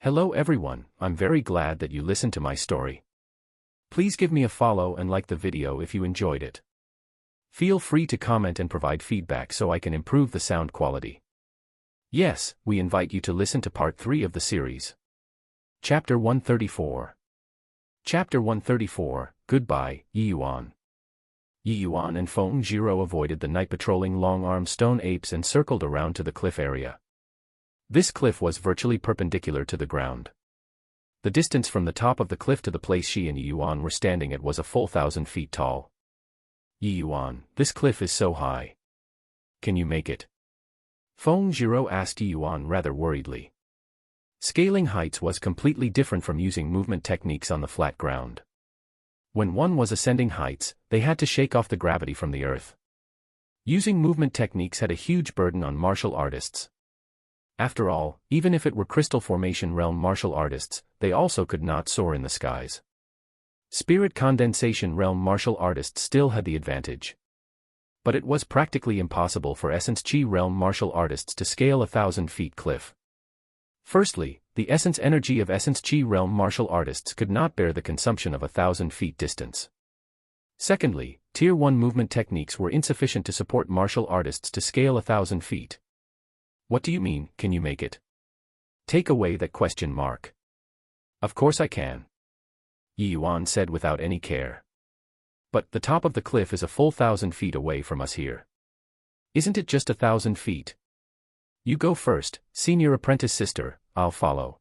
Hello everyone, I'm very glad that you listened to my story. Please give me a follow and like the video if you enjoyed it. Feel free to comment and provide feedback so I can improve the sound quality. Yes, we invite you to listen to part 3 of the series. Chapter 134. Chapter 134, Goodbye, Yiyuan. Yiyuan and Feng Jiro avoided the night patrolling long-armed stone apes and circled around to the cliff area. This cliff was virtually perpendicular to the ground. The distance from the top of the cliff to the place she and Yiyuan were standing at was a full 1,000 feet tall. Yiyuan, this cliff is so high. Can you make it? Feng Jiro asked Yiyuan rather worriedly. Scaling heights was completely different from using movement techniques on the flat ground. When one was ascending heights, they had to shake off the gravity from the earth. Using movement techniques had a huge burden on martial artists. After all, even if it were Crystal Formation realm martial artists, they also could not soar in the skies. Spirit Condensation realm martial artists still had the advantage. But it was practically impossible for Essence Chi realm martial artists to scale 1,000 feet cliff. Firstly, the essence energy of Essence Chi realm martial artists could not bear the consumption of 1,000 feet distance. Secondly, Tier 1 movement techniques were insufficient to support martial artists to scale 1,000 feet. What do you mean, can you make it? Take away that question mark. Of course I can. Yiyuan said without any care. But the top of the cliff is a full 1,000 feet away from us here. Isn't it just 1,000 feet? You go first, senior apprentice sister, I'll follow.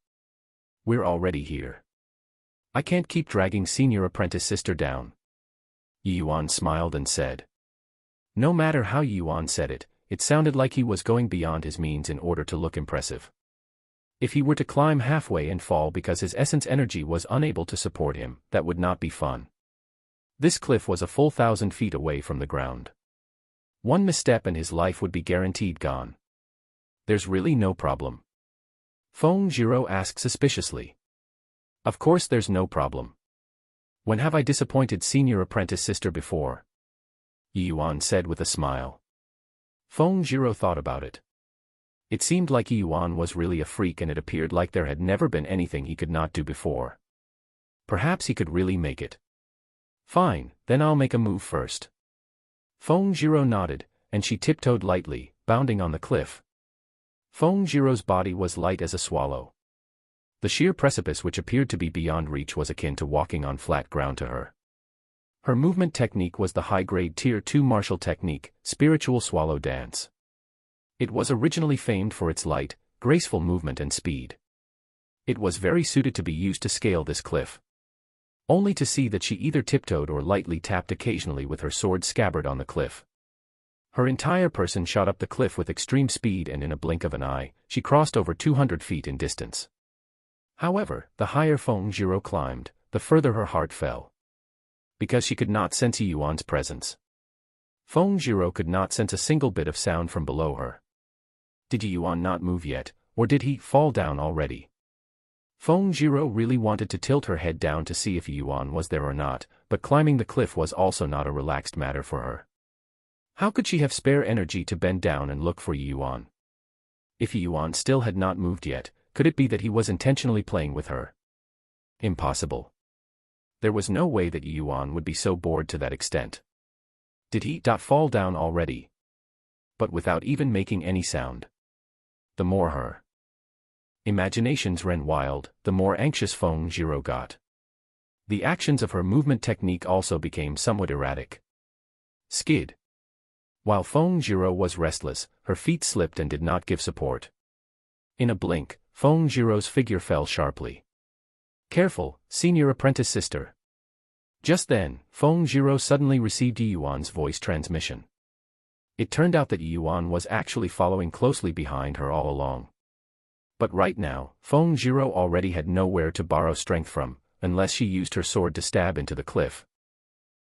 We're already here. I can't keep dragging senior apprentice sister down. Yiyuan smiled and said. No matter how Yiyuan said it, it sounded like he was going beyond his means in order to look impressive. If he were to climb halfway and fall because his essence energy was unable to support him, that would not be fun. This cliff was a full 1,000 feet away from the ground. One misstep and his life would be guaranteed gone. There's really no problem. Feng Jiro asked suspiciously. Of course there's no problem. When have I disappointed senior apprentice sister before? Yiyuan said with a smile. Feng Jiro thought about it. It seemed like Yiyuan was really a freak and it appeared like there had never been anything he could not do before. Perhaps he could really make it. Fine, then I'll make a move first. Feng Jiro nodded, and she tiptoed lightly, bounding on the cliff. Feng Jiro's body was light as a swallow. The sheer precipice which appeared to be beyond reach was akin to walking on flat ground to her. Her movement technique was the high-grade Tier 2 martial technique, Spiritual Swallow Dance. It was originally famed for its light, graceful movement and speed. It was very suited to be used to scale this cliff. Only to see that she either tiptoed or lightly tapped occasionally with her sword scabbard on the cliff. Her entire person shot up the cliff with extreme speed and in a blink of an eye, she crossed over 200 feet in distance. However, the higher Feng Jiro climbed, the further her heart fell. Because she could not sense Yiyuan's presence. Feng Jiro could not sense a single bit of sound from below her. Did Yiyuan not move yet, or did he fall down already? Feng Jiro really wanted to tilt her head down to see if Yiyuan was there or not, but climbing the cliff was also not a relaxed matter for her. How could she have spare energy to bend down and look for Yiyuan? If Yiyuan still had not moved yet, could it be that he was intentionally playing with her? Impossible. There was no way that Yiyuan would be so bored to that extent. Did he fall down already? But without even making any sound. The more her imaginations ran wild, the more anxious Feng Jiro got. The actions of her movement technique also became somewhat erratic. Skid. While Feng Jiro was restless, her feet slipped and did not give support. In a blink, Feng Jiro's figure fell sharply. Careful, senior apprentice sister. Just then, Feng Jiro suddenly received Yiyuan's voice transmission. It turned out that Yiyuan was actually following closely behind her all along. But right now, Feng Jiro already had nowhere to borrow strength from, unless she used her sword to stab into the cliff.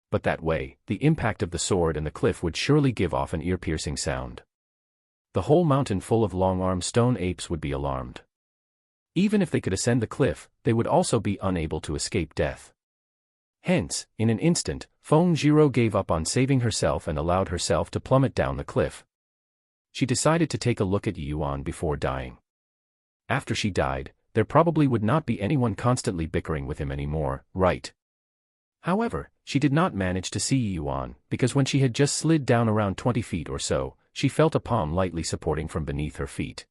But that way, the impact of the sword and the cliff would surely give off an ear-piercing sound. The whole mountain full of long-armed stone apes would be alarmed. Even if they could ascend the cliff, they would also be unable to escape death. Hence, in an instant, Feng Jiro gave up on saving herself and allowed herself to plummet down the cliff. She decided to take a look at Yiyuan before dying. After she died, there probably would not be anyone constantly bickering with him anymore, right? However, she did not manage to see Yuan, because when she had just slid down around 20 feet or so, she felt a palm lightly supporting from beneath her feet.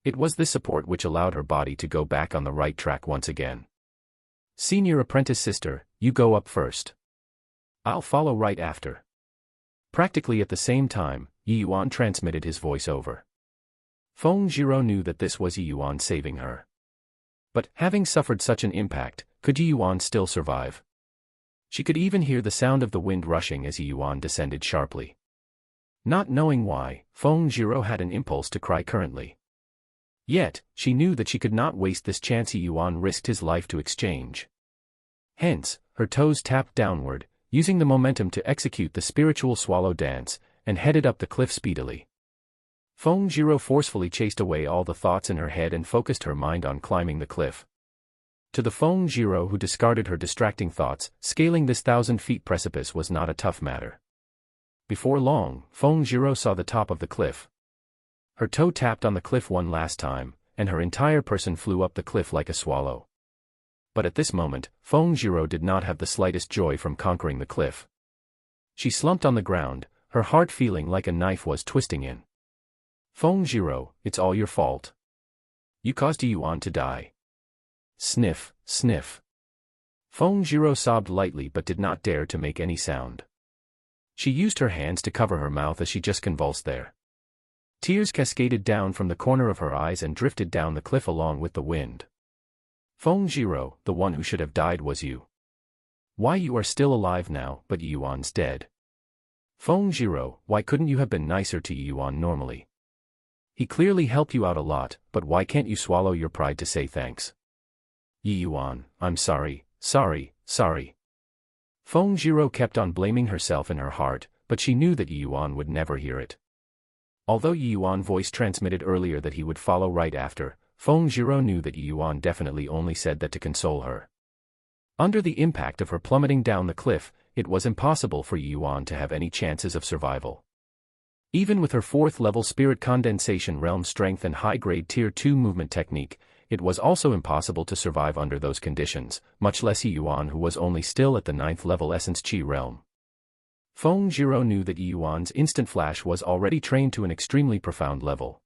It was this support which allowed her body to go back on the right track once again. Senior apprentice sister, you go up first. I'll follow right after. Practically at the same time, Yuan transmitted his voice over. Feng Zhiro knew that this was Yuan saving her. But, having suffered such an impact, could Yuan still survive? She could even hear the sound of the wind rushing as Yuan descended sharply. Not knowing why, Feng Zhiro had an impulse to cry currently. Yet, she knew that she could not waste this chance Yuan risked his life to exchange. Hence, her toes tapped downward, using the momentum to execute the spiritual swallow dance, and headed up the cliff speedily. Feng Zhiro forcefully chased away all the thoughts in her head and focused her mind on climbing the cliff. To the Feng Zhiro who discarded her distracting thoughts, scaling this 1,000-feet precipice was not a tough matter. Before long, Feng Zhiro saw the top of the cliff. Her toe tapped on the cliff one last time, and her entire person flew up the cliff like a swallow. But at this moment, Feng Zhiro did not have the slightest joy from conquering the cliff. She slumped on the ground, her heart feeling like a knife was twisting in. Feng Zhiro, it's all your fault. You caused Yuan to die. Sniff, sniff. Feng Zhiro sobbed lightly but did not dare to make any sound. She used her hands to cover her mouth as she just convulsed there. Tears cascaded down from the corner of her eyes and drifted down the cliff along with the wind. Feng Zhiro, the one who should have died was you. Why you are still alive now, but Yuan's dead. Feng Zhiro, why couldn't you have been nicer to Yuan normally? He clearly helped you out a lot, but why can't you swallow your pride to say thanks? Yuan, I'm sorry, sorry. Feng Zhiro kept on blaming herself in her heart, but she knew that Yuan would never hear it. Although Yuan voice transmitted earlier that he would follow right after, Feng Zhiro knew that Yuan definitely only said that to console her. Under the impact of her plummeting down the cliff, it was impossible for Yuan to have any chances of survival. Even with her 4th-level spirit condensation realm strength and high-grade Tier 2 movement technique, it was also impossible to survive under those conditions, much less Yuan who was only still at the 9th-level essence chi realm. Feng Zhiro knew that Yuan's instant flash was already trained to an extremely profound level.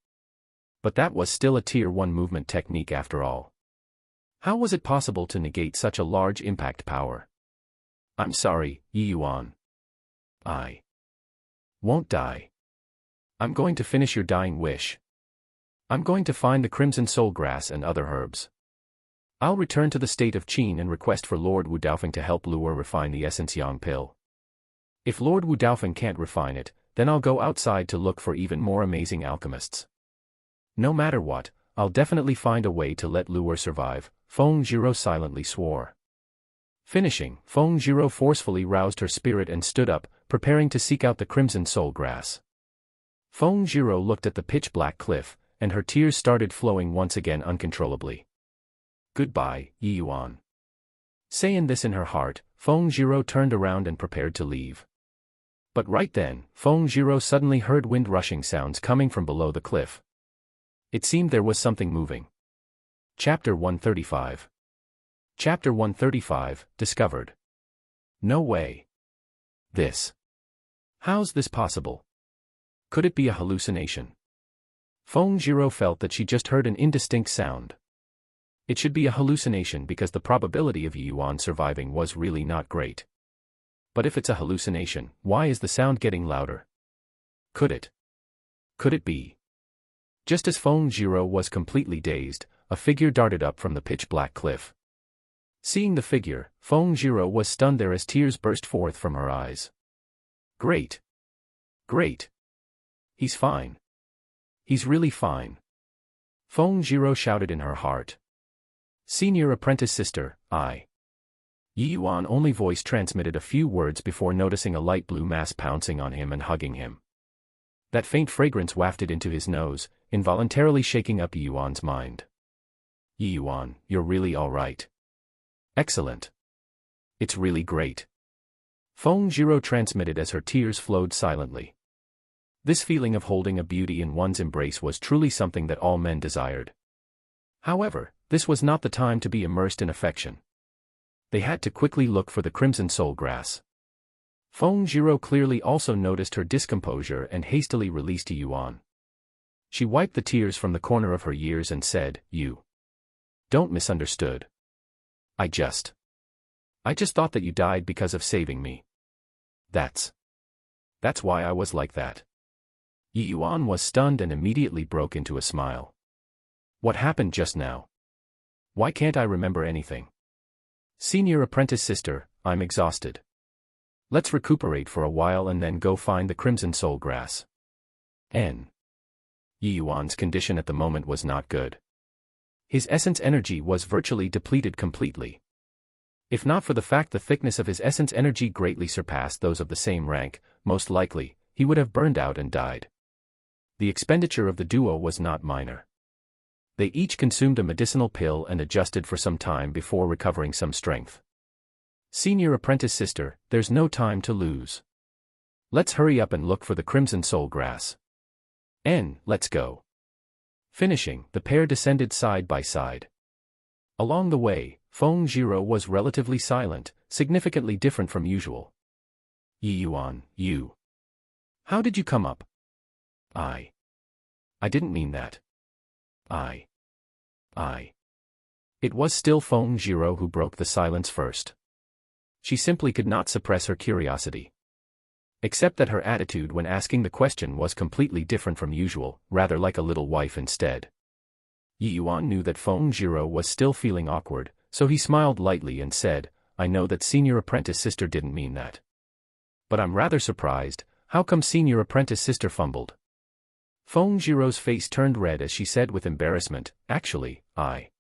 But that was still a Tier 1 movement technique after all. How was it possible to negate such a large impact power? I'm sorry, Yuan. I won't die. I'm going to finish your dying wish. I'm going to find the Crimson Soul Grass and other herbs. I'll return to the state of Qin and request for Lord Wu Daofeng to help Luo refine the Essence Yang pill. If Lord Wu Daofeng can't refine it, then I'll go outside to look for even more amazing alchemists. No matter what, I'll definitely find a way to let Luo survive, Feng Zhiro silently swore. Finishing, Feng Zhiro forcefully roused her spirit and stood up, preparing to seek out the Crimson Soul Grass. Feng Zhiro looked at the pitch-black cliff, and her tears started flowing once again uncontrollably. Goodbye, Yuan. Saying this in her heart, Feng Zhiro turned around and prepared to leave. But right then, Feng Zhiro suddenly heard wind-rushing sounds coming from below the cliff. It seemed there was something moving. Chapter 135. Chapter 135, Discovered. No way. How's this possible? Could it be a hallucination? Feng Zhiro felt that she just heard an indistinct sound. It should be a hallucination because the probability of Yuan surviving was really not great. But if it's a hallucination, why is the sound getting louder? Could it be? Just as Feng Zhiro was completely dazed, a figure darted up from the pitch-black cliff. Seeing the figure, Feng Zhiro was stunned there as tears burst forth from her eyes. Great! He's fine. He's really fine. Feng Zhiro shouted in her heart. Senior apprentice sister, Yuan only voice transmitted a few words before noticing a light blue mass pouncing on him and hugging him. That faint fragrance wafted into his nose, involuntarily shaking up Yuan's mind. Yuan, you're really all right. Excellent. It's really great. Feng Zhiro transmitted as her tears flowed silently. This feeling of holding a beauty in one's embrace was truly something that all men desired. However, This was not the time to be immersed in affection. They had to quickly look for the crimson soul grass. Feng Jiro clearly also noticed her discomposure and hastily released Yuan. She wiped the tears from the corner of her ears and said, "You don't misunderstood. I just thought that you died because of saving me. That's why I was like that." Yuan was stunned and immediately broke into a smile. "What happened just now? Why can't I remember anything? Senior apprentice sister, I'm exhausted. Let's recuperate for a while and then go find the crimson soul grass." Yuan's condition at the moment was not good. His essence energy was virtually depleted completely. If not for the fact the thickness of his essence energy greatly surpassed those of the same rank, most likely, he would have burned out and died. The expenditure of the duo was not minor. They each consumed a medicinal pill and adjusted for some time before recovering some strength. "Senior apprentice sister, there's no time to lose. Let's hurry up and look for the crimson soul grass. Let's go." Finishing, the pair descended side by side. Along the way, Feng Jiro was relatively silent, significantly different from usual. "Yuan, you. How did you come up?" I didn't mean that. I. It was still Feng Jiro who broke the silence first. She simply could not suppress her curiosity. Except that her attitude when asking the question was completely different from usual, rather like a little wife instead. Yuan knew that Feng Jiro was still feeling awkward, so he smiled lightly and said, "I know that senior apprentice sister didn't mean that. But I'm rather surprised, how come senior apprentice sister fumbled?" Feng Jiro's face turned red as she said with embarrassment, "Actually, I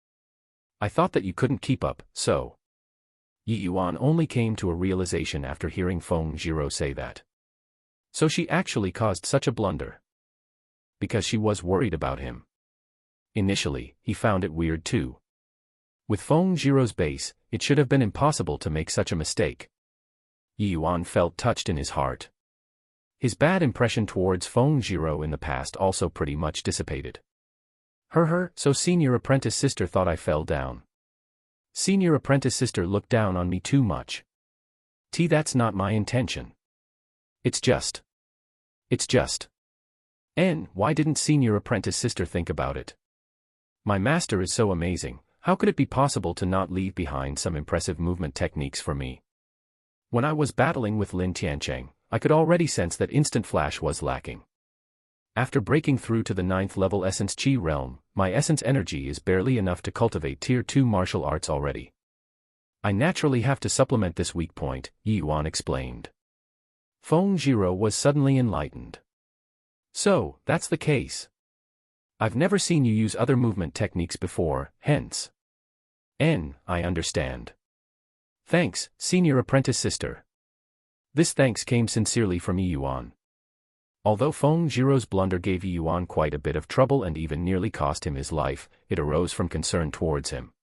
thought that you couldn't keep up, so." Yuan only came to a realization after hearing Feng Jiro say that. So she actually caused such a blunder. Because she was worried about him. Initially, he found it weird too. With Feng Jiro's base, it should have been impossible to make such a mistake. Yuan felt touched in his heart. His bad impression towards Feng Jiro in the past also pretty much dissipated. So senior apprentice sister thought I fell down. Senior apprentice sister looked down on me too much. That's not my intention. It's just. Why didn't senior apprentice sister think about it? My master is so amazing, how could it be possible to not leave behind some impressive movement techniques for me? When I was battling with Lin Tiancheng, I could already sense that instant flash was lacking. After breaking through to the 9th level Essence Chi realm, my essence energy is barely enough to cultivate Tier 2 martial arts already. I naturally have to supplement this weak point, Yuan explained. Feng Jiro was suddenly enlightened. So, that's the case. I've never seen you use other movement techniques before, hence. I understand. Thanks, senior apprentice sister. This thanks came sincerely from Yuan. Although Feng Jiro's blunder gave Yuan quite a bit of trouble and even nearly cost him his life, it arose from concern towards him.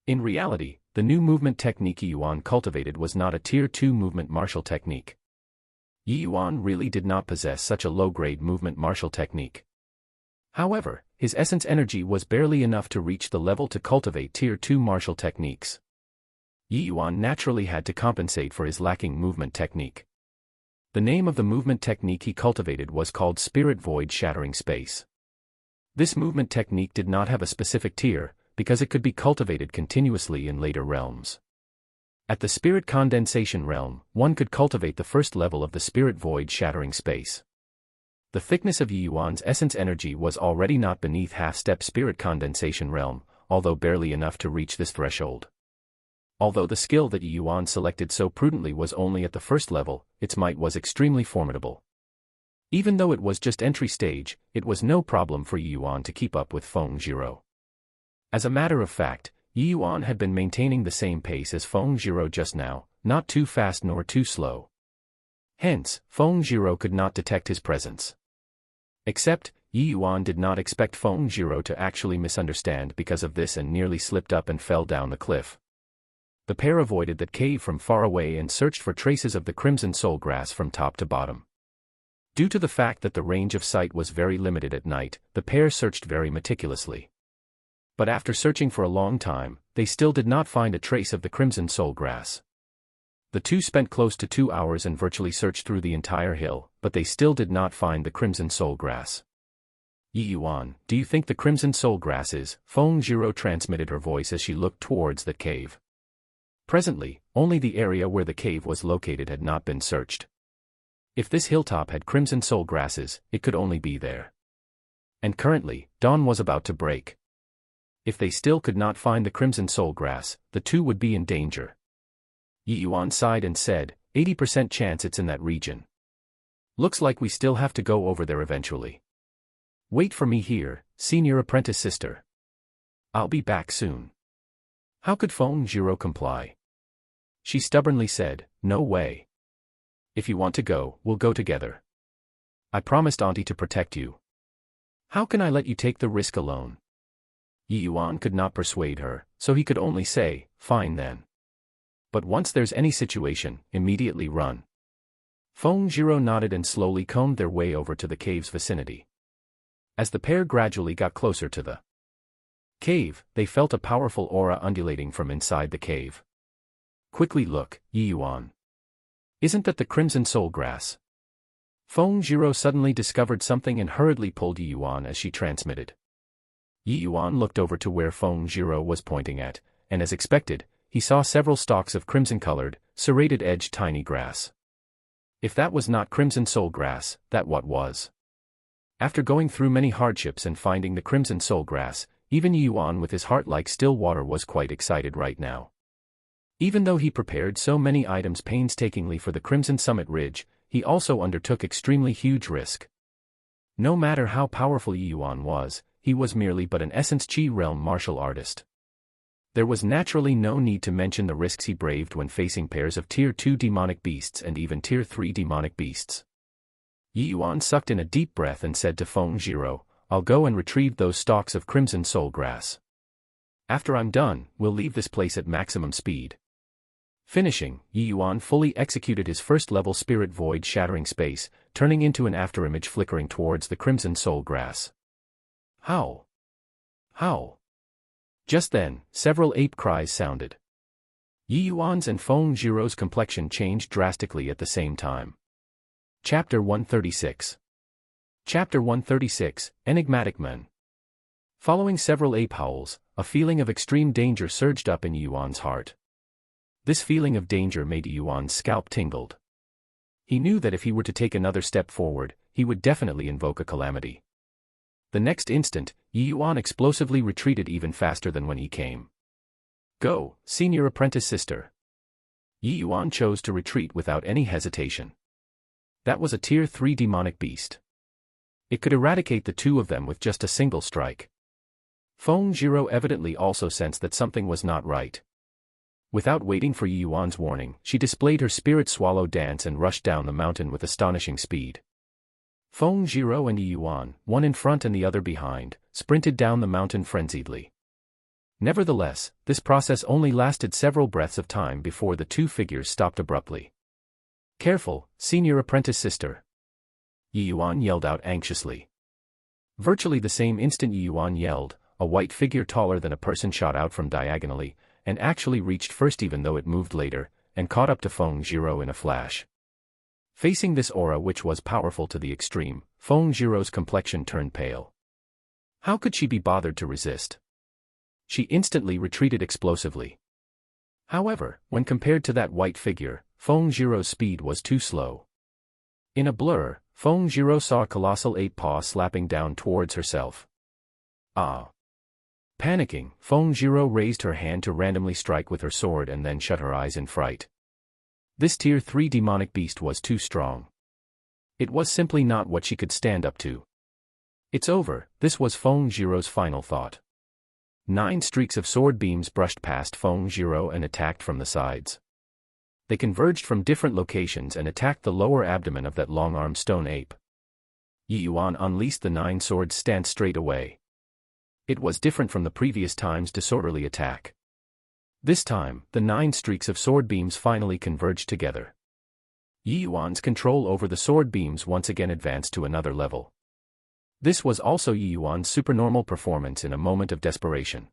In reality, the new movement technique Yuan cultivated was not a Tier 2 movement martial technique. Yuan really did not possess such a low-grade movement martial technique. However, his essence energy was barely enough to reach the level to cultivate Tier 2 martial techniques. Yuan naturally had to compensate for his lacking movement technique. The name of the movement technique he cultivated was called Spirit Void Shattering Space. This movement technique did not have a specific tier, because it could be cultivated continuously in later realms. At the Spirit Condensation realm, one could cultivate the first level of the Spirit Void Shattering Space. The thickness of Yuan's essence energy was already not beneath half-step Spirit Condensation realm, although barely enough to reach this threshold. Although the skill that Yuan selected so prudently was only at the first level, its might was extremely formidable. Even though it was just entry stage, it was no problem for Yuan to keep up with Feng Jiro. As a matter of fact, Yuan had been maintaining the same pace as Feng Jiro just now, not too fast nor too slow. Hence, Feng Jiro could not detect his presence. Except, Yuan did not expect Feng Jiro to actually misunderstand because of this and nearly slipped up and fell down the cliff. The pair avoided that cave from far away and searched for traces of the crimson soul grass from top to bottom. Due to the fact that the range of sight was very limited at night, the pair searched very meticulously. But after searching for a long time, they still did not find a trace of the crimson soul grass. The two spent close to 2 hours and virtually searched through the entire hill, but they still did not find the crimson soul grass. Yi Yuan, do you think the crimson soul grass is? Feng Zhiro transmitted her voice as she looked towards the cave. Presently, only the area where the cave was located had not been searched. If this hilltop had crimson soul grasses, it could only be there. And currently, dawn was about to break. If they still could not find the crimson soul grass, the two would be in danger. Yi Yuan sighed and said, 80% chance it's in that region. Looks like we still have to go over there eventually. Wait for me here, senior apprentice sister. I'll be back soon. How could Feng Zhiro comply? She stubbornly said, no way. If you want to go, we'll go together. I promised Auntie to protect you. How can I let you take the risk alone? Yi Yuan could not persuade her, so he could only say, fine then. But once there's any situation, immediately run. Feng Zhiro nodded and slowly combed their way over to the cave's vicinity. As the pair gradually got closer to the cave, they felt a powerful aura undulating from inside the cave. Quickly look, Yi Yuan. Isn't that the crimson soul grass? Feng Zhiro suddenly discovered something and hurriedly pulled Yi Yuan as she transmitted. Yi Yuan looked over to where Feng Zhiro was pointing at, and as expected, he saw several stalks of crimson-colored, serrated-edged tiny grass. If that was not crimson soul grass, that what was? After going through many hardships and finding the crimson soul grass, even Yi Yuan with his heart like still water was quite excited right now. Even though he prepared so many items painstakingly for the Crimson Summit Ridge, he also undertook extremely huge risk. No matter how powerful Yi Yuan was, he was merely but an Essence Chi realm martial artist. There was naturally no need to mention the risks he braved when facing pairs of Tier 2 demonic beasts and even Tier 3 demonic beasts. Yi Yuan sucked in a deep breath and said to Feng Zhiro, I'll go and retrieve those stalks of crimson soul grass. After I'm done, we'll leave this place at maximum speed. Finishing, Yi Yuan fully executed his first-level spirit void shattering space, turning into an afterimage flickering towards the crimson soul grass. How? How? Just then, several ape cries sounded. Yi Yuan's and Feng Zhiro's complexion changed drastically at the same time. Chapter 136. Chapter 136, Enigmatic Men. Following several ape howls, a feeling of extreme danger surged up in Yi Yuan's heart. This feeling of danger made Yi Yuan's scalp tingled. He knew that if he were to take another step forward, he would definitely invoke a calamity. The next instant, Yi Yuan explosively retreated even faster than when he came. Go, senior apprentice sister. Yi Yuan chose to retreat without any hesitation. That was a Tier 3 demonic beast. It could eradicate the two of them with just a single strike. Feng Zhiro evidently also sensed that something was not right. Without waiting for Yi Yuan's warning, she displayed her spirit swallow dance and rushed down the mountain with astonishing speed. Feng Zhiro and Yi Yuan, one in front and the other behind, sprinted down the mountain frenziedly. Nevertheless, this process only lasted several breaths of time before the two figures stopped abruptly. Careful, senior apprentice sister. Yi Yuan yelled out anxiously. Virtually the same instant Yi Yuan yelled, a white figure taller than a person shot out from diagonally, and actually reached first even though it moved later, and caught up to Feng Zhiro in a flash. Facing this aura which was powerful to the extreme, Feng Zhiro's complexion turned pale. How could she be bothered to resist? She instantly retreated explosively. However, when compared to that white figure, Feng Zhiro's speed was too slow. In a blur, Feng Zhiro saw a colossal ape paw slapping down towards herself. Ah! Panicking, Feng Zhiro raised her hand to randomly strike with her sword and then shut her eyes in fright. This Tier 3 demonic beast was too strong. It was simply not what she could stand up to. It's over, this was Feng Zhiro's final thought. 9 streaks of sword beams brushed past Feng Zhiro and attacked from the sides. They converged from different locations and attacked the lower abdomen of that long-armed stone ape. Yi Yuan unleashed the 9 swords stance straight away. It was different from the previous time's disorderly attack. This time, the 9 streaks of sword beams finally converged together. Yi Yuan's control over the sword beams once again advanced to another level. This was also Yi Yuan's supernormal performance in a moment of desperation.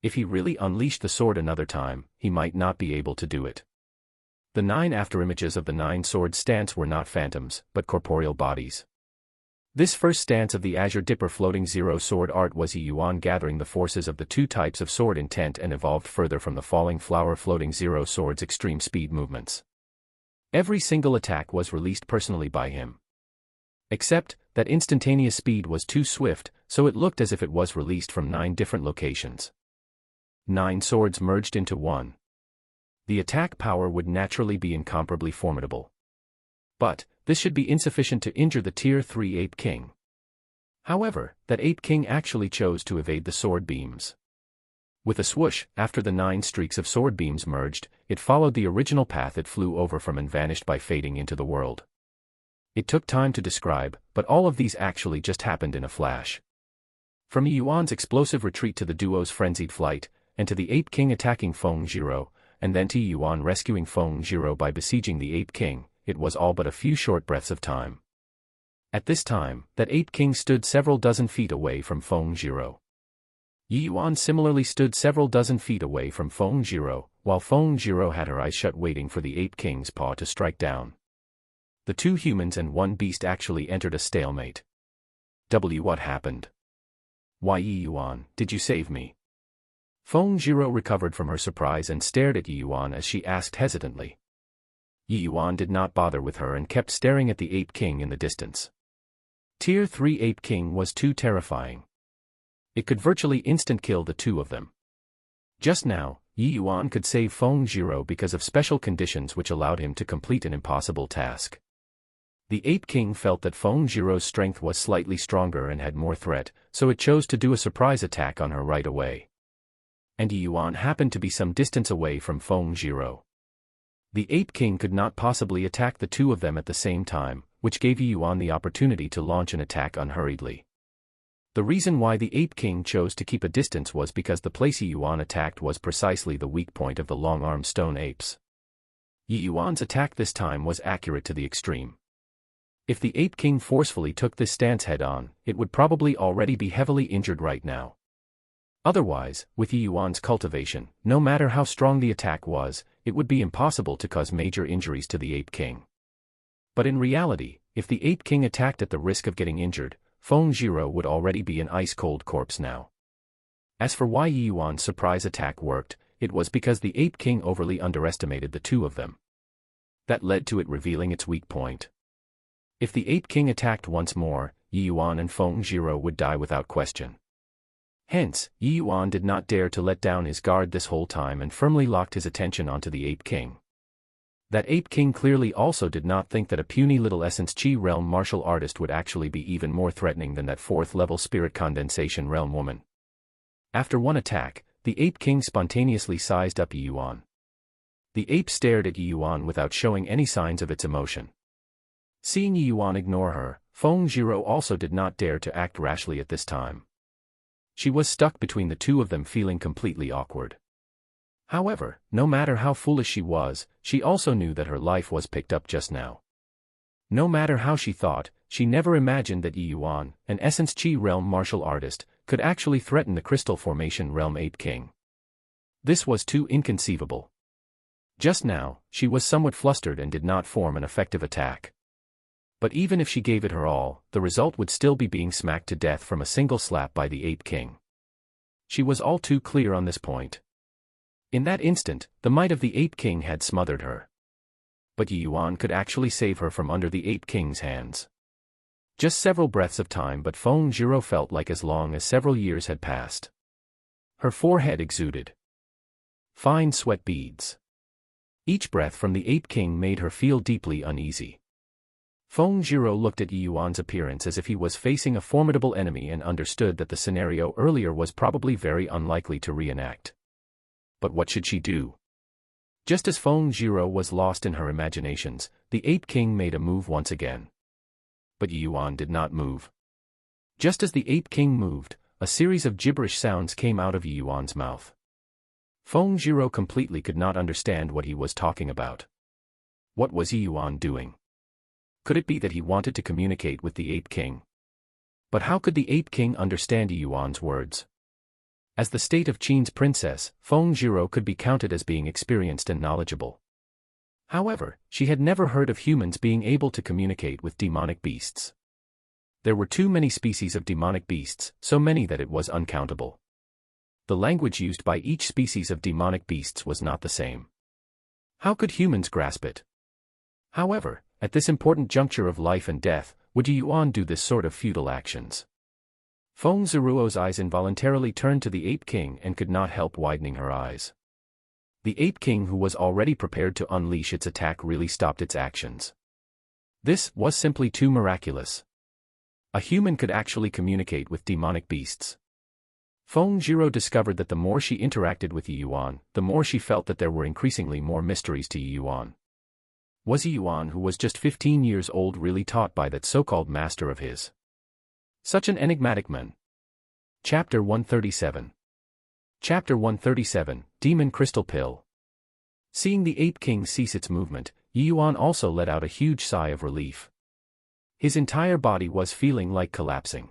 If he really unleashed the sword another time, he might not be able to do it. The 9 afterimages of the 9 swords stance were not phantoms, but corporeal bodies. This first stance of the Azure Dipper floating zero sword art was Yi Yuan gathering the forces of the 2 types of sword intent and evolved further from the falling flower floating zero sword's extreme speed movements. Every single attack was released personally by him. Except that instantaneous speed was too swift, so it looked as if it was released from 9 different locations. 9 swords merged into one. The attack power would naturally be incomparably formidable. But this should be insufficient to injure the Tier 3 Ape King. However, that Ape King actually chose to evade the sword beams. With a swoosh, after the 9 streaks of sword beams merged, it followed the original path it flew over from and vanished by fading into the world. It took time to describe, but all of these actually just happened in a flash. From Yi Yuan's explosive retreat to the duo's frenzied flight, and to the Ape King attacking Feng Zhiro, and then to Yi Yuan rescuing Feng Zhiro by besieging the Ape King, it was all but a few short breaths of time. At this time, that Ape King stood several dozen feet away from Feng Zhiro. Yi Yuan similarly stood several dozen feet away from Feng Zhiro, while Feng Zhiro had her eyes shut waiting for the Ape King's paw to strike down. The 2 humans and 1 beast actually entered a stalemate. What happened? Why, Yi Yuan, did you save me? Feng Zhiro recovered from her surprise and stared at Yi Yuan as she asked hesitantly. Yi Yuan did not bother with her and kept staring at the Ape King in the distance. Tier 3 Ape King was too terrifying. It could virtually instant-kill the 2 of them. Just now, Yi Yuan could save Feng Zhiro because of special conditions which allowed him to complete an impossible task. The Ape King felt that Feng Zhiro's strength was slightly stronger and had more threat, so it chose to do a surprise attack on her right away. And Yi Yuan happened to be some distance away from Feng Zhiro. The Ape King could not possibly attack the 2 of them at the same time, which gave Yi Yuan the opportunity to launch an attack unhurriedly. The reason why the Ape King chose to keep a distance was because the place Yi Yuan attacked was precisely the weak point of the long-armed stone apes. Yi Yuan's attack this time was accurate to the extreme. If the Ape King forcefully took this stance head-on, it would probably already be heavily injured right now. Otherwise, with Yi Yuan's cultivation, no matter how strong the attack was, it would be impossible to cause major injuries to the Ape King. But in reality, if the Ape King attacked at the risk of getting injured, Feng Zhiro would already be an ice-cold corpse now. As for why Yi Yuan's surprise attack worked, it was because the Ape King overly underestimated the 2 of them. That led to it revealing its weak point. If the Ape King attacked once more, Yi Yuan and Feng Zhiro would die without question. Hence, Yi Yuan did not dare to let down his guard this whole time and firmly locked his attention onto the Ape King. That Ape King clearly also did not think that a puny little Essence Chi realm martial artist would actually be even more threatening than that 4th-level spirit condensation realm woman. After one attack, the Ape King spontaneously sized up Yi Yuan. The ape stared at Yi Yuan without showing any signs of its emotion. Seeing Yi Yuan ignore her, Feng Zhiro also did not dare to act rashly at this time. She was stuck between the 2 of them, feeling completely awkward. However, no matter how foolish she was, she also knew that her life was picked up just now. No matter how she thought, she never imagined that Yi Yuan, an Essence Chi realm martial artist, could actually threaten the Crystal Formation realm Ape King. This was too inconceivable. Just now, she was somewhat flustered and did not form an effective attack. But even if she gave it her all, the result would still be being smacked to death from a single slap by the Ape King. She was all too clear on this point. In that instant, the might of the Ape King had smothered her. But Yi Yuan could actually save her from under the Ape King's hands. Just several breaths of time, but Feng Zhiro felt like as long as several years had passed. Her forehead exuded fine sweat beads. Each breath from the Ape King made her feel deeply uneasy. Feng Zhiro looked at Yi Yuan's appearance as if he was facing a formidable enemy and understood that the scenario earlier was probably very unlikely to reenact. But what should she do? Just as Feng Zhiro was lost in her imaginations, the Ape King made a move once again. But Yi Yuan did not move. Just as the Ape King moved, a series of gibberish sounds came out of Yi Yuan's mouth. Feng Zhiro completely could not understand what he was talking about. What was Yi Yuan doing? Could it be that he wanted to communicate with the Ape King? But how could the Ape King understand Yuan's words? As the state of Qin's princess, Feng Zhiro could be counted as being experienced and knowledgeable. However, she had never heard of humans being able to communicate with demonic beasts. There were too many species of demonic beasts, so many that it was uncountable. The language used by each species of demonic beasts was not the same. How could humans grasp it? However, at this important juncture of life and death, would Yuan do this sort of futile actions? Feng Ziruo's eyes involuntarily turned to the Ape King and could not help widening her eyes. The Ape King, who was already prepared to unleash its attack, really stopped its actions. This was simply too miraculous. A human could actually communicate with demonic beasts. Feng Zhiro discovered that the more she interacted with Yuan, the more she felt that there were increasingly more mysteries to Yuan. Was Yuan, who was just 15 years old, really taught by that so-called master of his? Such an enigmatic man. Chapter 137. Chapter 137, Demon Crystal Pill. Seeing the Ape King cease its movement, Yuan also let out a huge sigh of relief. His entire body was feeling like collapsing.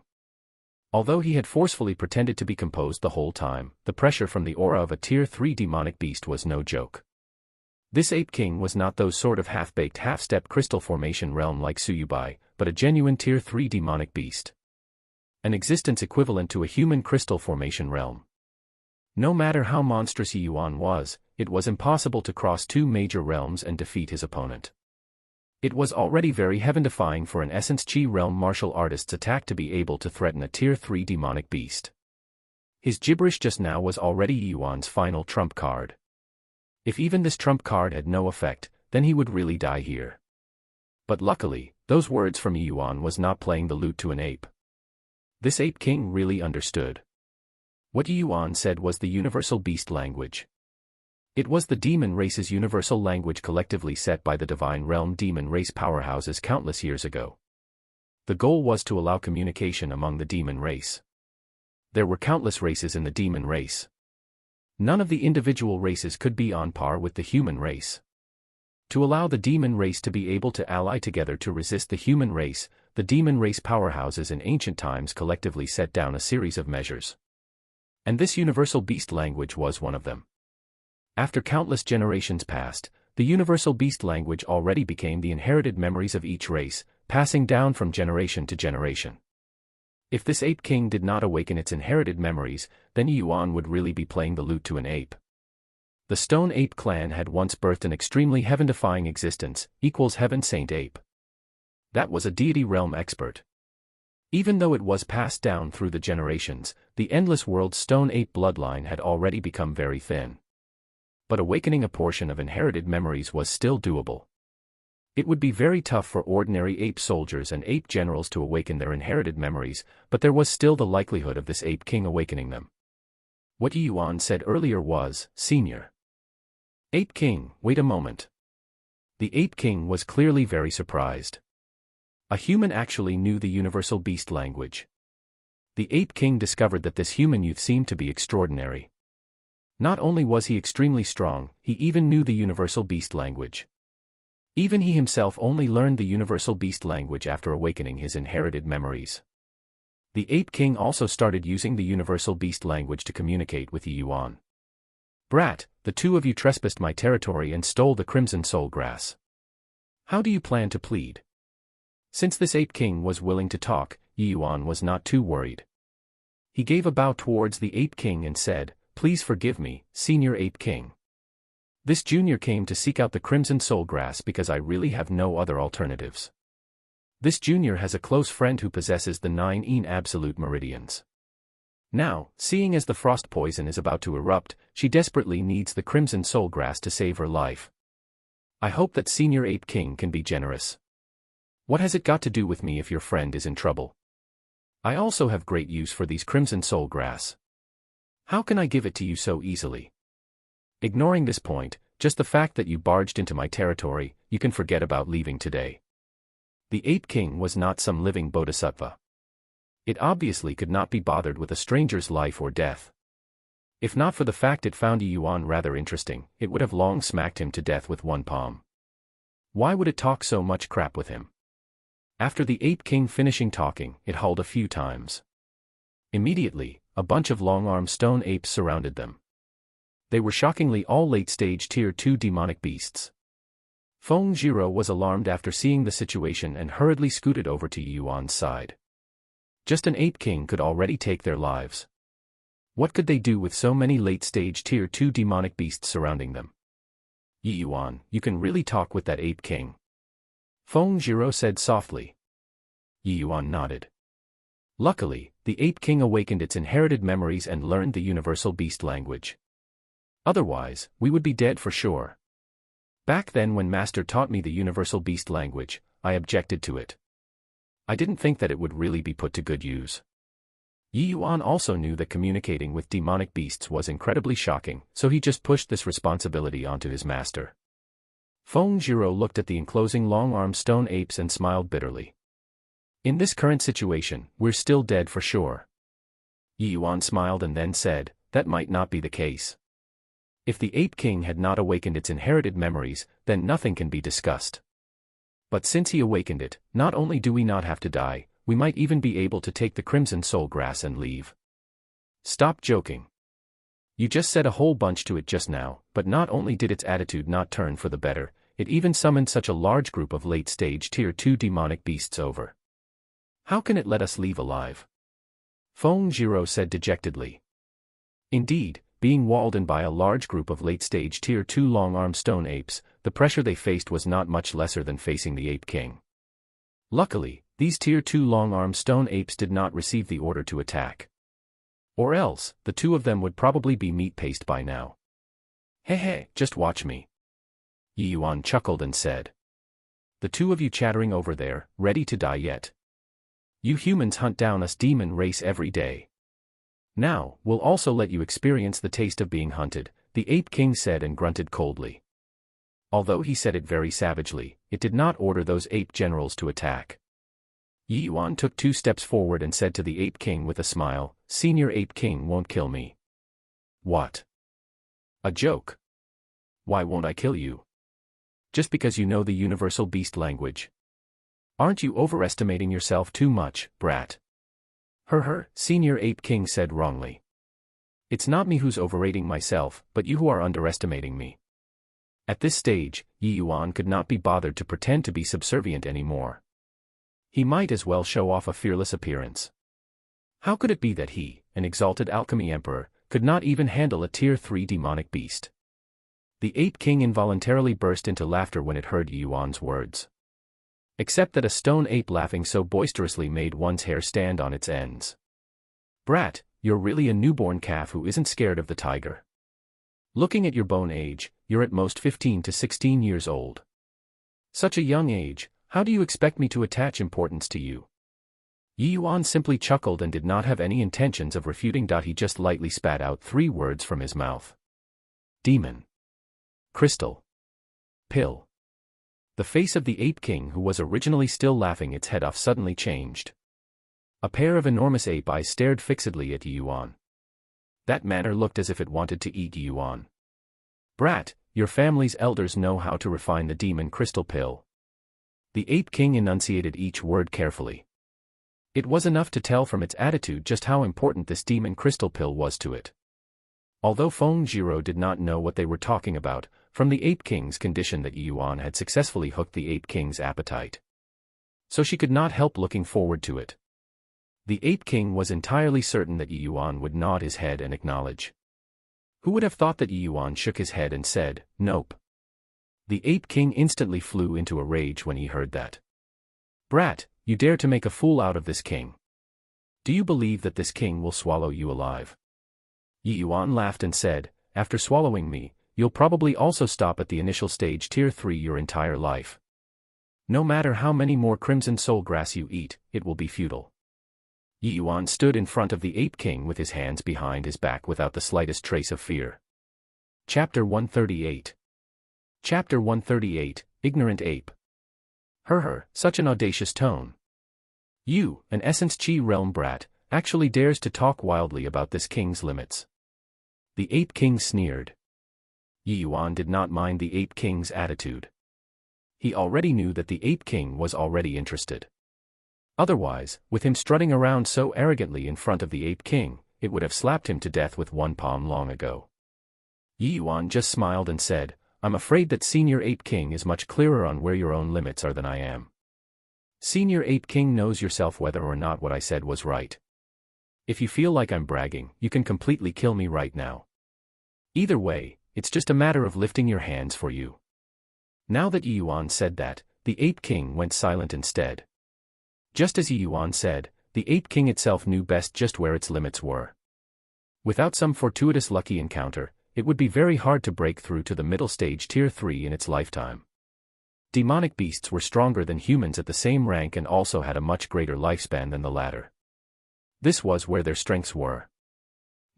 Although he had forcefully pretended to be composed the whole time, the pressure from the aura of a Tier 3 demonic beast was no joke. This Ape King was not those sort of half-baked, half-step crystal formation realm like Suyubai, but a genuine Tier 3 demonic beast. An existence equivalent to a human crystal formation realm. No matter how monstrous Yuan was, it was impossible to cross two major realms and defeat his opponent. It was already very heaven-defying for an Essence Chi realm martial artist's attack to be able to threaten a Tier 3 demonic beast. His gibberish just now was already Yuan's final trump card. If even this trump card had no effect, then he would really die here. But luckily, those words from Yuan was not playing the lute to an ape. This Ape King really understood. What Yuan said was the universal beast language. It was the demon race's universal language collectively set by the divine realm demon race powerhouses countless years ago. The goal was to allow communication among the demon race. There were countless races in the demon race. None of the individual races could be on par with the human race. To allow the demon race to be able to ally together to resist the human race, the demon race powerhouses in ancient times collectively set down a series of measures. And this universal beast language was one of them. After countless generations passed, the universal beast language already became the inherited memories of each race, passing down from generation to generation. If this Ape King did not awaken its inherited memories, then Yuan would really be playing the lute to an ape. The Stone Ape clan had once birthed an extremely heaven-defying existence, equals Heaven Saint Ape. That was a deity realm expert. Even though it was passed down through the generations, the Endless World's Stone Ape bloodline had already become very thin. But awakening a portion of inherited memories was still doable. It would be very tough for ordinary ape soldiers and ape generals to awaken their inherited memories, but there was still the likelihood of this Ape King awakening them. What Yuan said earlier was, "Senior Ape King, wait a moment." The Ape King was clearly very surprised. A human actually knew the universal beast language. The Ape King discovered that this human youth seemed to be extraordinary. Not only was he extremely strong, he even knew the universal beast language. Even he himself only learned the universal beast language after awakening his inherited memories. The Ape King also started using the universal beast language to communicate with Yuan. "Brat, the two of you trespassed my territory and stole the crimson soul grass. How do you plan to plead?" Since this Ape King was willing to talk, Yuan was not too worried. He gave a bow towards the Ape King and said, "Please forgive me, Senior Ape King. This junior came to seek out the crimson soul grass because I really have no other alternatives. This junior has a close friend who possesses the 9 absolute meridians. Now, seeing as the frost poison is about to erupt, she desperately needs the crimson soul grass to save her life. I hope that Senior Ape King can be generous. What has it got to do with me if your friend is in trouble? I also have great use for these crimson soul grass. How can I give it to you so easily? Ignoring this point, just the fact that you barged into my territory, you can forget about leaving today." The Ape King was not some living bodhisattva. It obviously could not be bothered with a stranger's life or death. If not for the fact it found Yuan rather interesting, it would have long smacked him to death with one palm. Why would it talk so much crap with him? After the Ape King finishing talking, it hulled a few times. Immediately, a bunch of long-armed stone apes surrounded them. They were shockingly all late-stage Tier 2 demonic beasts. Feng Jiro was alarmed after seeing the situation and hurriedly scooted over to Yuan's side. Just an Ape King could already take their lives. What could they do with so many late-stage Tier 2 demonic beasts surrounding them? Yuan, you can really talk with that Ape King. Feng Jiro said softly. Yuan nodded. Luckily, the Ape King awakened its inherited memories and learned the universal beast language. Otherwise, we would be dead for sure. Back then when Master taught me the universal beast language, I objected to it. I didn't think that it would really be put to good use. Yuan also knew that communicating with demonic beasts was incredibly shocking, so he just pushed this responsibility onto his master. Feng Jiro looked at the enclosing long-armed stone apes and smiled bitterly. In this current situation, we're still dead for sure. Yuan smiled and then said, that might not be the case. If the Ape King had not awakened its inherited memories, then nothing can be discussed. But since he awakened it, not only do we not have to die, we might even be able to take the Crimson Soul Grass and leave. Stop joking. You just said a whole bunch to it just now, but not only did its attitude not turn for the better, it even summoned such a large group of late-stage Tier 2 demonic beasts over. How can it let us leave alive? Feng Jiro said dejectedly. Indeed, being walled in by a large group of late-stage Tier 2 long-armed stone apes, the pressure they faced was not much lesser than facing the Ape King. Luckily, these Tier 2 long-armed stone apes did not receive the order to attack. Or else, the two of them would probably be meat paste by now. Hey, just watch me. Yuan chuckled and said. The two of you chattering over there, ready to die yet? You humans hunt down us demon race every day. Now, we'll also let you experience the taste of being hunted, the Ape King said and grunted coldly. Although he said it very savagely, it did not order those ape generals to attack. Yuan took 2 steps forward and said to the Ape King with a smile, Senior Ape King won't kill me. What? A joke? Why won't I kill you? Just because you know the universal beast language. Aren't you overestimating yourself too much, brat? Senior Ape King said wrongly. It's not me who's overrating myself, but you who are underestimating me. At this stage, Yuan could not be bothered to pretend to be subservient anymore. He might as well show off a fearless appearance. How could it be that he, an exalted alchemy emperor, could not even handle a Tier 3 demonic beast? The Ape King involuntarily burst into laughter when it heard Yuan's words. Except that a stone ape laughing so boisterously made one's hair stand on its ends. Brat, you're really a newborn calf who isn't scared of the tiger. Looking at your bone age, you're at most 15 to 16 years old. Such a young age, how do you expect me to attach importance to you? Yuan simply chuckled and did not have any intentions of refuting. He just lightly spat out 3 words from his mouth. Demon. Crystal. Pill. The face of the Ape King, who was originally still laughing its head off, suddenly changed. A pair of enormous ape eyes stared fixedly at Yuan. That manner looked as if it wanted to eat Yuan. Brat, your family's elders know how to refine the demon crystal pill. The Ape King enunciated each word carefully. It was enough to tell from its attitude just how important this demon crystal pill was to it. Although Feng Jiro did not know what they were talking about, from the Ape King's condition that Yuan had successfully hooked the Ape King's appetite. So she could not help looking forward to it. The Ape King was entirely certain that Yuan would nod his head and acknowledge. Who would have thought that Yuan shook his head and said, nope. The Ape King instantly flew into a rage when he heard that. Brat, you dare to make a fool out of this king. Do you believe that this king will swallow you alive? Yuan laughed and said, after swallowing me, you'll probably also stop at the initial stage Tier 3 your entire life. No matter how many more Crimson Soul Grass you eat, it will be futile. Yuan stood in front of the Ape King with his hands behind his back without the slightest trace of fear. Chapter 138. Chapter 138, Ignorant Ape. Such an audacious tone. You, an Essence Chi realm brat, actually dares to talk wildly about this king's limits. The Ape King sneered. Yuan did not mind the Ape King's attitude. He already knew that the Ape King was already interested. Otherwise, with him strutting around so arrogantly in front of the Ape King, it would have slapped him to death with one palm long ago. Yi Yuan just smiled and said, "I'm afraid that Senior Ape King is much clearer on where your own limits are than I am. Senior Ape King knows yourself whether or not what I said was right. If you feel like I'm bragging, you can completely kill me right now. Either way, it's just a matter of lifting your hands for you." Now that Yi Yuan said that, the Ape King went silent instead. Just as Yi Yuan said, the Ape King itself knew best just where its limits were. Without some fortuitous lucky encounter, it would be very hard to break through to the middle stage Tier 3 in its lifetime. Demonic beasts were stronger than humans at the same rank and also had a much greater lifespan than the latter. This was where their strengths were.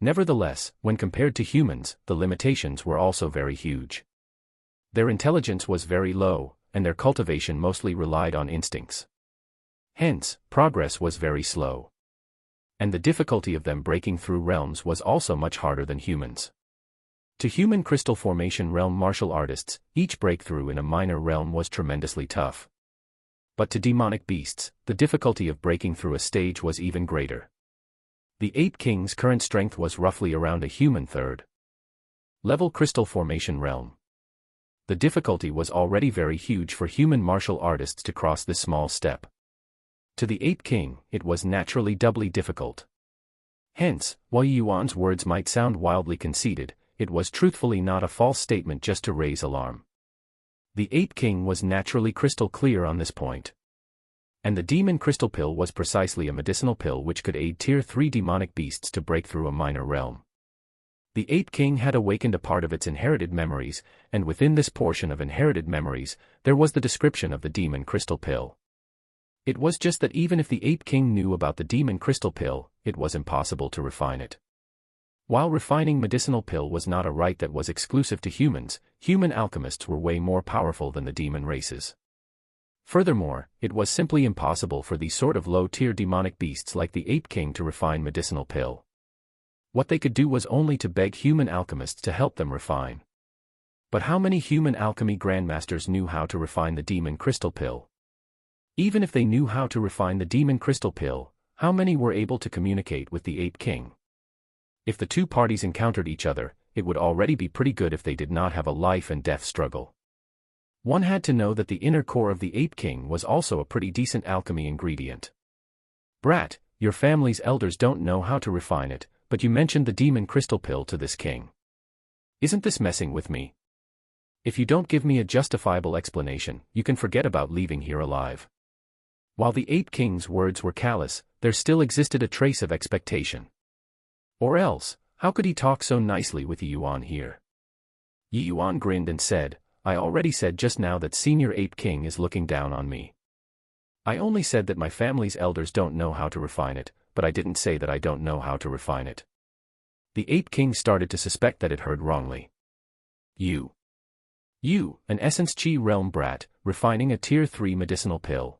Nevertheless, when compared to humans, the limitations were also very huge. Their intelligence was very low, and their cultivation mostly relied on instincts. Hence, progress was very slow. And the difficulty of them breaking through realms was also much harder than humans. To human crystal formation realm martial artists, each breakthrough in a minor realm was tremendously tough. But to demonic beasts, the difficulty of breaking through a stage was even greater. The Ape King's current strength was roughly around a human third level crystal formation realm. The difficulty was already very huge for human martial artists to cross this small step. To the Ape King, it was naturally doubly difficult. Hence, while Yi Yuan's words might sound wildly conceited, it was truthfully not a false statement just to raise alarm. The Ape King was naturally crystal clear on this point. And the demon crystal pill was precisely a medicinal pill which could aid Tier 3 demonic beasts to break through a minor realm. The Ape King had awakened a part of its inherited memories, and within this portion of inherited memories, there was the description of the demon crystal pill. It was just that even if the Ape King knew about the demon crystal pill, it was impossible to refine it. While refining medicinal pill was not a right that was exclusive to humans, human alchemists were way more powerful than the demon races. Furthermore, it was simply impossible for these sort of low-tier demonic beasts like the Ape King to refine medicinal pill. What they could do was only to beg human alchemists to help them refine. But how many human alchemy grandmasters knew how to refine the demon crystal pill? Even if they knew how to refine the demon crystal pill, how many were able to communicate with the Ape King? If the two parties encountered each other, it would already be pretty good if they did not have a life and death struggle. One had to know that the inner core of the Ape King was also a pretty decent alchemy ingredient. "Brat, your family's elders don't know how to refine it, but you mentioned the demon crystal pill to this king. Isn't this messing with me? If you don't give me a justifiable explanation, you can forget about leaving here alive." While the Ape King's words were callous, there still existed a trace of expectation. Or else, how could he talk so nicely with Yi Yuan here? Yi Yuan grinned and said, "I already said just now that Senior Ape King is looking down on me. I only said that my family's elders don't know how to refine it, but I didn't say that I don't know how to refine it." The Ape King started to suspect that it heard wrongly. You, an Essence Chi realm brat, refining a Tier 3 medicinal pill.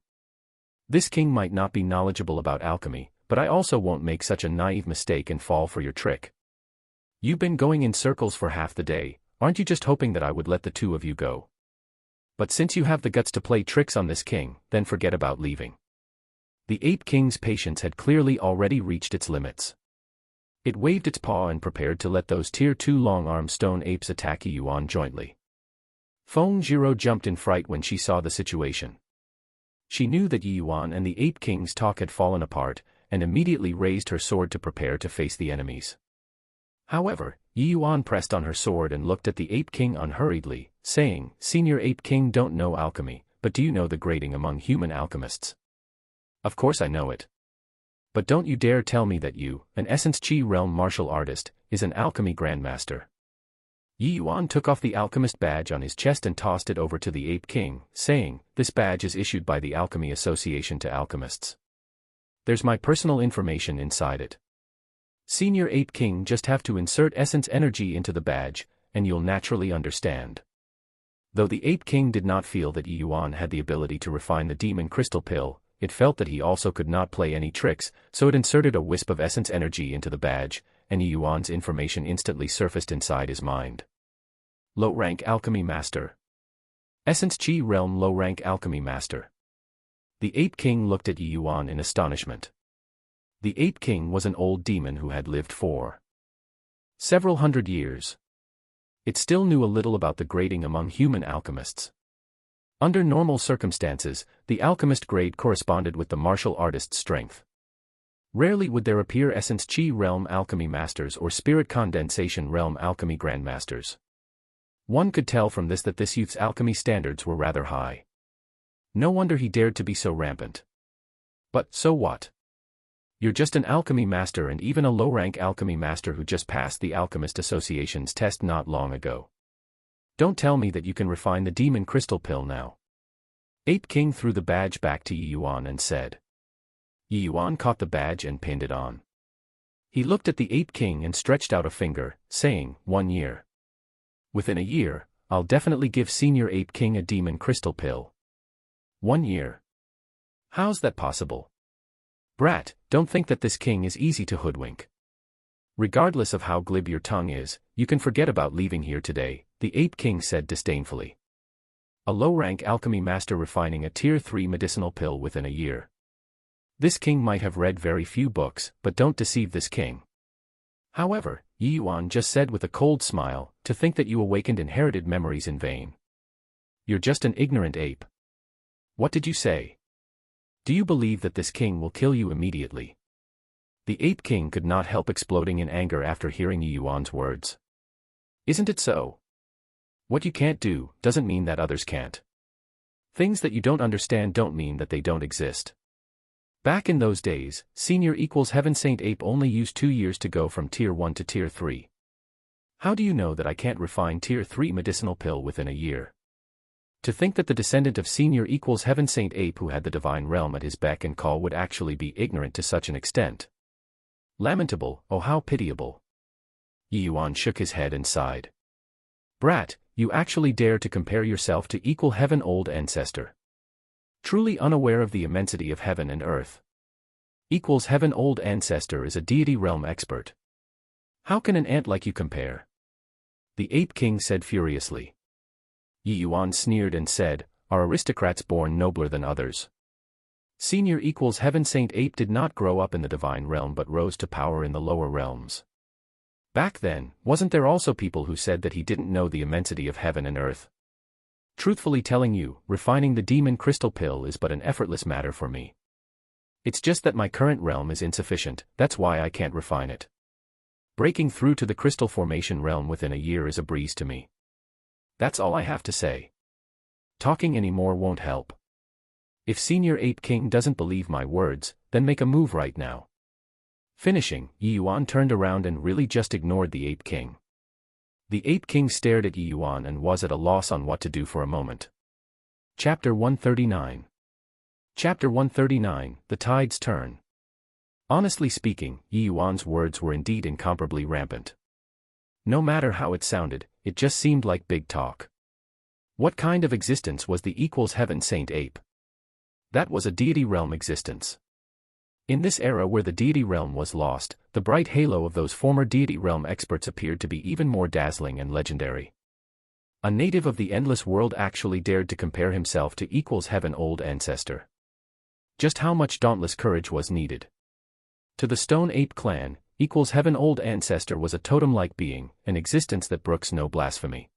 This king might not be knowledgeable about alchemy, but I also won't make such a naive mistake and fall for your trick. You've been going in circles for half the day, aren't you just hoping that I would let the two of you go? But since you have the guts to play tricks on this king, then forget about leaving. The Ape King's patience had clearly already reached its limits. It waved its paw and prepared to let those Tier 2 long-armed stone apes attack Yi Yuan jointly. Feng Jiro jumped in fright when she saw the situation. She knew that Yi Yuan and the Ape King's talk had fallen apart, and immediately raised her sword to prepare to face the enemies. However, Yi Yuan pressed on her sword and looked at the Ape King unhurriedly, saying, "Senior Ape King don't know alchemy, but do you know the grading among human alchemists?" "Of course I know it. But don't you dare tell me that you, an Essence Chi realm martial artist, is an alchemy grandmaster." Yi Yuan took off the alchemist badge on his chest and tossed it over to the Ape King, saying, "This badge is issued by the Alchemy Association to alchemists. There's my personal information inside it. Senior Ape King just have to insert essence energy into the badge, and you'll naturally understand." Though the Ape King did not feel that Yi Yuan had the ability to refine the demon crystal pill, it felt that he also could not play any tricks, so it inserted a wisp of essence energy into the badge, and Yi Yuan's information instantly surfaced inside his mind. Low-rank alchemy master. Essence Chi realm low-rank alchemy master. The Ape King looked at Yi Yuan in astonishment. The Ape King was an old demon who had lived for several hundred years. It still knew a little about the grading among human alchemists. Under normal circumstances, the alchemist grade corresponded with the martial artist's strength. Rarely would there appear Essence Chi Realm Alchemy Masters or Spirit Condensation Realm Alchemy Grandmasters. One could tell from this that this youth's alchemy standards were rather high. No wonder he dared to be so rampant. But, so what? You're just an alchemy master and even a low-rank alchemy master who just passed the Alchemist Association's test not long ago. Don't tell me that you can refine the demon crystal pill now. Ape King threw the badge back to Yi Yuan and said. Yi Yuan caught the badge and pinned it on. He looked at the Ape King and stretched out a finger, saying, 1 year. Within a year, I'll definitely give Senior Ape King a demon crystal pill. 1 year. How's that possible? Brat, don't think that this king is easy to hoodwink. Regardless of how glib your tongue is, you can forget about leaving here today, the Ape King said disdainfully. A low-rank alchemy master refining a Tier 3 medicinal pill within a year. This king might have read very few books, but don't deceive this king. However, Yi Yuan just said with a cold smile, to think that you awakened inherited memories in vain. You're just an ignorant ape. What did you say? Do you believe that this king will kill you immediately? The Ape King could not help exploding in anger after hearing Yi Yuan's words. Isn't it so? What you can't do, doesn't mean that others can't. Things that you don't understand don't mean that they don't exist. Back in those days, Senior equals Heaven Saint Ape only used 2 years to go from Tier 1 to Tier 3. How do you know that I can't refine Tier 3 medicinal pill within a year? To think that the descendant of Senior equals Heaven Saint Ape who had the divine realm at his beck and call would actually be ignorant to such an extent. Lamentable, oh how pitiable. Yi Yuan shook his head and sighed. Brat, you actually dare to compare yourself to equal Heaven Old Ancestor. Truly unaware of the immensity of heaven and earth. Equals Heaven Old Ancestor is a deity realm expert. How can an ant like you compare? The Ape King said furiously. Yi Yuan sneered and said, are aristocrats born nobler than others? Senior equals Heaven Saint Ape did not grow up in the divine realm but rose to power in the lower realms. Back then, wasn't there also people who said that he didn't know the immensity of heaven and earth? Truthfully telling you, refining the demon crystal pill is but an effortless matter for me. It's just that my current realm is insufficient, that's why I can't refine it. Breaking through to the crystal formation realm within a year is a breeze to me. That's all I have to say. Talking anymore won't help. If Senior Ape King doesn't believe my words, then make a move right now. Finishing, Yi Yuan turned around and really just ignored the Ape King. The Ape King stared at Yi Yuan and was at a loss on what to do for a moment. Chapter 139. Chapter 139, The Tide's Turn. Honestly speaking, Yi Yuan's words were indeed incomparably rampant. No matter how it sounded, it just seemed like big talk. What kind of existence was the equals Heaven Saint Ape? That was a deity realm existence. In this era where the deity realm was lost, the bright halo of those former deity realm experts appeared to be even more dazzling and legendary. A native of the endless world actually dared to compare himself to equals Heaven Old Ancestor. Just how much dauntless courage was needed? To the Stone Ape clan, equals Heaven Old Ancestor was a totem-like being, an existence that brooks no blasphemy.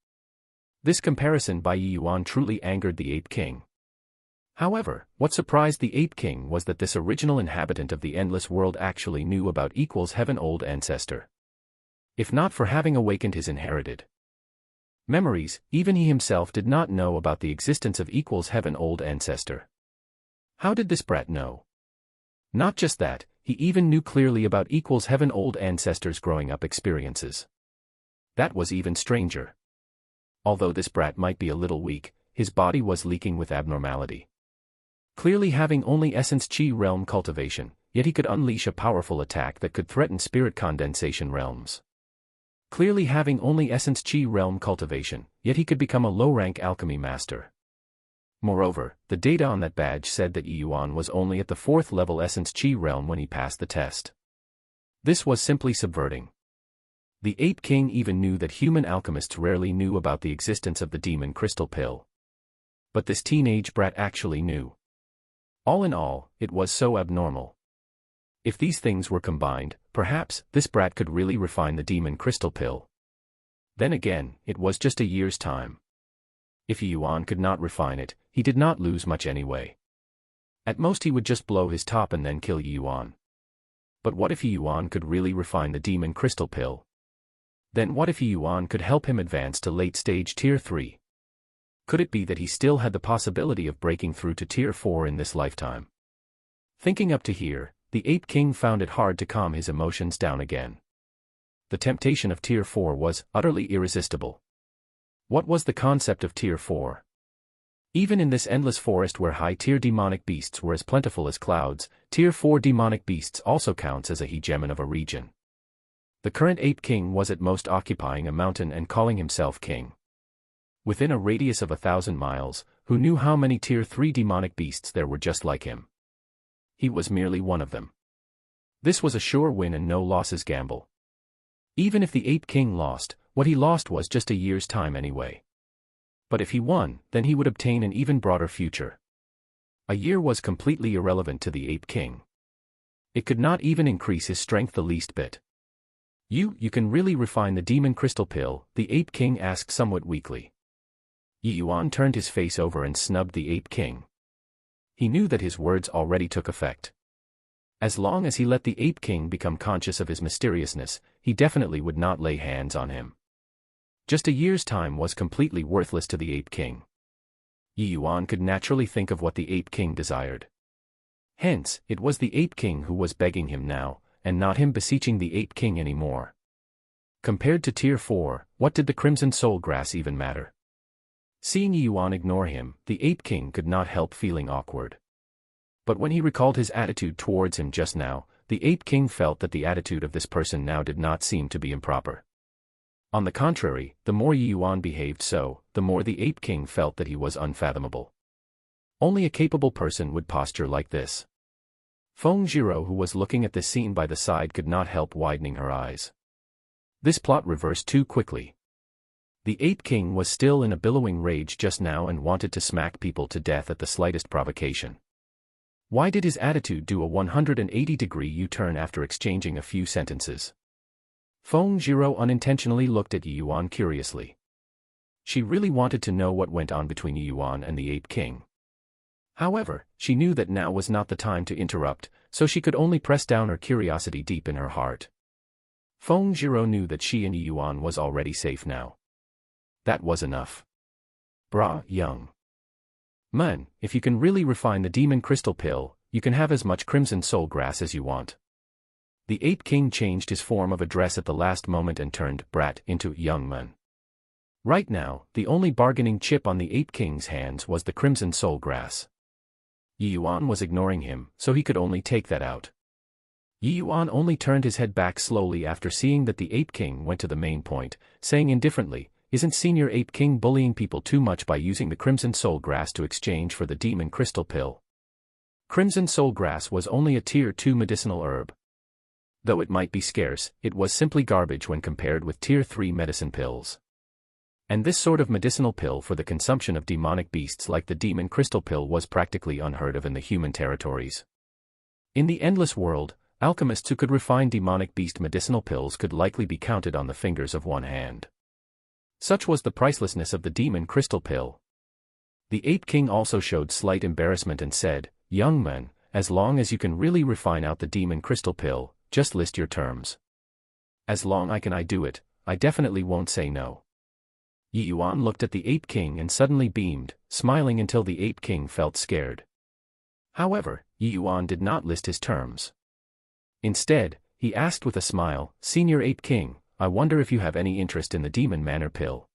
This comparison by Yi Yuan truly angered the Ape King. However, what surprised the Ape King was that this original inhabitant of the endless world actually knew about equals Heaven Old Ancestor. If not for having awakened his inherited memories, even he himself did not know about the existence of equals Heaven Old Ancestor. How did this brat know? Not just that, he even knew clearly about equals Heaven Old Ancestor's growing up experiences. That was even stranger. Although this brat might be a little weak, his body was leaking with abnormality. Clearly having only Essence Chi realm cultivation, yet he could unleash a powerful attack that could threaten spirit condensation realms. Clearly having only Essence Chi realm cultivation, yet he could become a low-rank alchemy master. Moreover, the data on that badge said that Yi Yuan was only at the 4th level Essence Chi realm when he passed the test. This was simply subverting. The Ape King even knew that human alchemists rarely knew about the existence of the demon crystal pill. But this teenage brat actually knew. All in all, it was so abnormal. If these things were combined, perhaps this brat could really refine the demon crystal pill. Then again, it was just a year's time. If Yuan could not refine it, he did not lose much anyway. At most he would just blow his top and then kill Yuan. But what if Yuan could really refine the demon crystal pill? Then what if Yuan could help him advance to late stage tier 3? Could it be that he still had the possibility of breaking through to tier 4 in this lifetime? Thinking up to here, the Ape King found it hard to calm his emotions down again. The temptation of tier 4 was utterly irresistible. What was the concept of tier 4? Even in this endless forest where high-tier demonic beasts were as plentiful as clouds, tier 4 demonic beasts also counts as a hegemon of a region. The current Ape King was at most occupying a mountain and calling himself king. Within a radius of 1,000 miles, who knew how many tier 3 demonic beasts there were just like him? He was merely one of them. This was a sure win and no losses gamble. Even if the Ape King lost, what he lost was just a year's time anyway. But if he won, then he would obtain an even broader future. A year was completely irrelevant to the Ape King. It could not even increase his strength the least bit. You can really refine the demon crystal pill?" the Ape King asked somewhat weakly. Yuan turned his face over and snubbed the Ape King. He knew that his words already took effect. As long as he let the Ape King become conscious of his mysteriousness, he definitely would not lay hands on him. Just a year's time was completely worthless to the Ape King. Yuan could naturally think of what the Ape King desired. Hence, it was the Ape King who was begging him now, and not him beseeching the Ape King anymore. Compared to tier 4, what did the Crimson Soul Grass even matter? Seeing Yuan ignore him, the Ape King could not help feeling awkward. But when he recalled his attitude towards him just now, the Ape King felt that the attitude of this person now did not seem to be improper. On the contrary, the more Yuan behaved so, the more the Ape King felt that he was unfathomable. Only a capable person would posture like this. Feng Jiro, who was looking at this scene by the side, could not help widening her eyes. This plot reversed too quickly. The Ape King was still in a billowing rage just now and wanted to smack people to death at the slightest provocation. Why did his attitude do a 180-degree U-turn after exchanging a few sentences? Feng Jiro unintentionally looked at Yuan curiously. She really wanted to know what went on between Yuan and the Ape King. However, she knew that now was not the time to interrupt, so she could only press down her curiosity deep in her heart. Feng Jiro knew that she and Yuan was already safe now. That was enough. Brah, young man, if you can really refine the demon crystal pill, you can have as much Crimson Soul Grass as you want. The Ape King changed his form of address at the last moment and turned brat into young man. Right now, the only bargaining chip on the Ape King's hands was the Crimson Soul Grass. Yuan was ignoring him, so he could only take that out. Yuan only turned his head back slowly after seeing that the Ape King went to the main point, saying indifferently, "Isn't Senior Ape King bullying people too much by using the Crimson Soul Grass to exchange for the demon crystal pill?" Crimson Soul Grass was only a tier 2 medicinal herb. Though it might be scarce, it was simply garbage when compared with tier 3 medicine pills. And this sort of medicinal pill for the consumption of demonic beasts like the demon crystal pill was practically unheard of in the human territories. In the endless world, alchemists who could refine demonic beast medicinal pills could likely be counted on the fingers of one hand. Such was the pricelessness of the demon crystal pill. The Ape King also showed slight embarrassment and said, "Young man, as long as you can really refine out the demon crystal pill, just list your terms. As long as I do it, I definitely won't say no." Yuan looked at the Ape King and suddenly beamed, smiling until the Ape King felt scared. However, Yuan did not list his terms. Instead, he asked with a smile, "Senior Ape King, I wonder if you have any interest in the Demon Manor Pill."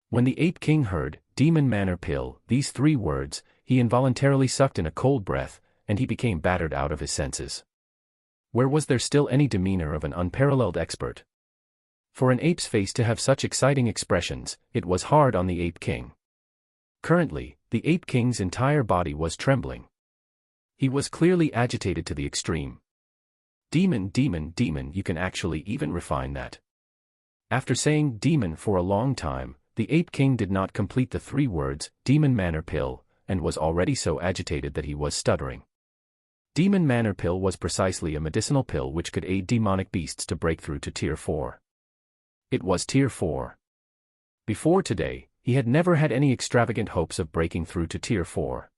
When the Ape King heard, "Demon Manor Pill," these 3 words, he involuntarily sucked in a cold breath, and he became battered out of his senses. Where was there still any demeanor of an unparalleled expert? For an ape's face to have such exciting expressions, it was hard on the Ape King. Currently, the Ape King's entire body was trembling. He was clearly agitated to the extreme. Demon, you can actually even refine that." After saying demon for a long time, the Ape King did not complete the 3 words, Demon Manor Pill, and was already so agitated that he was stuttering. Demon Manor Pill was precisely a medicinal pill which could aid demonic beasts to break through to Tier 4. It was Tier 4. Before today, he had never had any extravagant hopes of breaking through to Tier 4.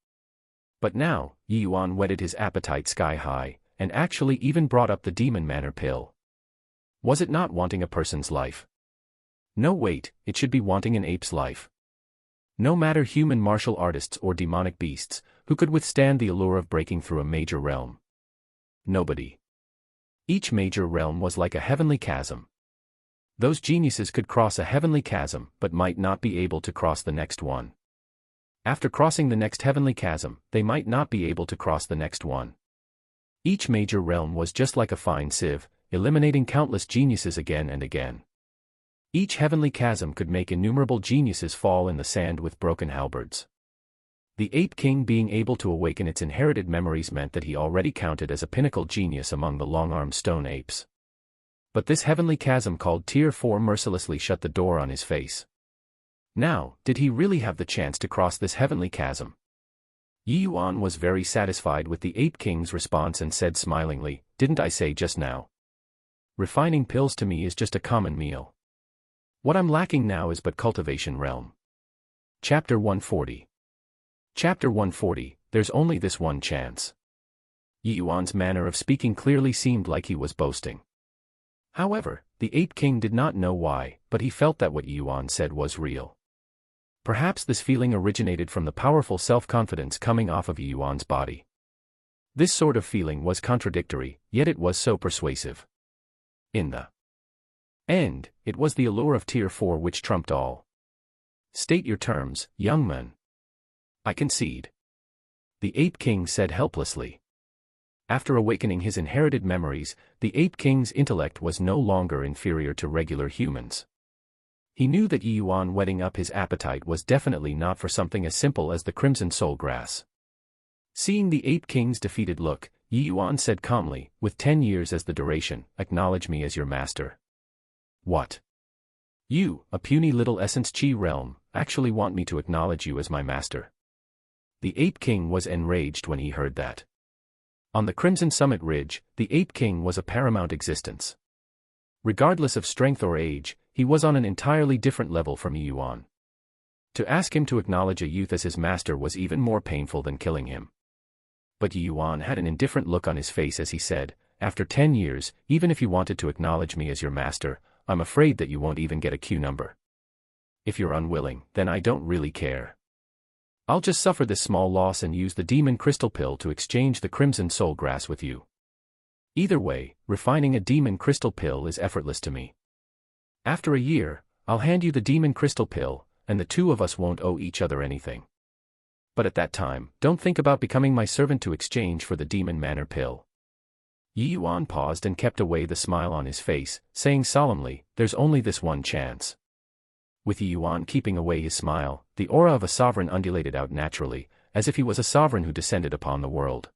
But now, Yi Yuan whetted his appetite sky high, and actually even brought up the Demon Manor Pill. Was it not wanting a person's life? No wait, it should be wanting an ape's life. No matter human martial artists or demonic beasts, who could withstand the allure of breaking through a major realm? Nobody. Each major realm was like a heavenly chasm. Those geniuses could cross a heavenly chasm but might not be able to cross the next one. After crossing the next heavenly chasm, they might not be able to cross the next one. Each major realm was just like a fine sieve, eliminating countless geniuses again and again. Each heavenly chasm could make innumerable geniuses fall in the sand with broken halberds. The Ape King being able to awaken its inherited memories meant that he already counted as a pinnacle genius among the long-armed stone apes. But this heavenly chasm called Tier 4 mercilessly shut the door on his face. Now, did he really have the chance to cross this heavenly chasm? Yi Yuan was very satisfied with the Ape King's response and said smilingly, "Didn't I say just now? Refining pills to me is just a common meal. What I'm lacking now is but cultivation realm." Chapter 140. Chapter 140, There's only this one chance. Yi Yuan's manner of speaking clearly seemed like he was boasting. However, the Ape King did not know why, but he felt that what Yi Yuan said was real. Perhaps this feeling originated from the powerful self-confidence coming off of Yi Yuan's body. This sort of feeling was contradictory, yet it was so persuasive. In the end, it was the allure of Tier 4 which trumped all. "State your terms, young man." "I concede," the Ape King said helplessly. After awakening his inherited memories, the Ape King's intellect was no longer inferior to regular humans. He knew that Yi Yuan whetting up his appetite was definitely not for something as simple as the crimson soul grass. Seeing the Ape King's defeated look, Yi Yuan said calmly, "With 10 years as the duration, acknowledge me as your master." "What? You, a puny little essence chi realm, actually want me to acknowledge you as my master?" The Ape King was enraged when he heard that. On the Crimson Summit Ridge, the Ape King was a paramount existence. Regardless of strength or age, he was on an entirely different level from Yi Yuan. To ask him to acknowledge a youth as his master was even more painful than killing him. But Yi Yuan had an indifferent look on his face as he said, "After 10 years, even if you wanted to acknowledge me as your master, I'm afraid that you won't even get a Q number. If you're unwilling, then I don't really care. I'll just suffer this small loss and use the demon crystal pill to exchange the crimson soul grass with you. Either way, refining a demon crystal pill is effortless to me. After a year, I'll hand you the demon crystal pill, and the two of us won't owe each other anything. But at that time, don't think about becoming my servant to exchange for the demon manor pill." Yi Yuan paused and kept away the smile on his face, saying solemnly, "There's only this one chance." With Yi Yuan keeping away his smile, the aura of a sovereign undulated out naturally, as if he was a sovereign who descended upon the world.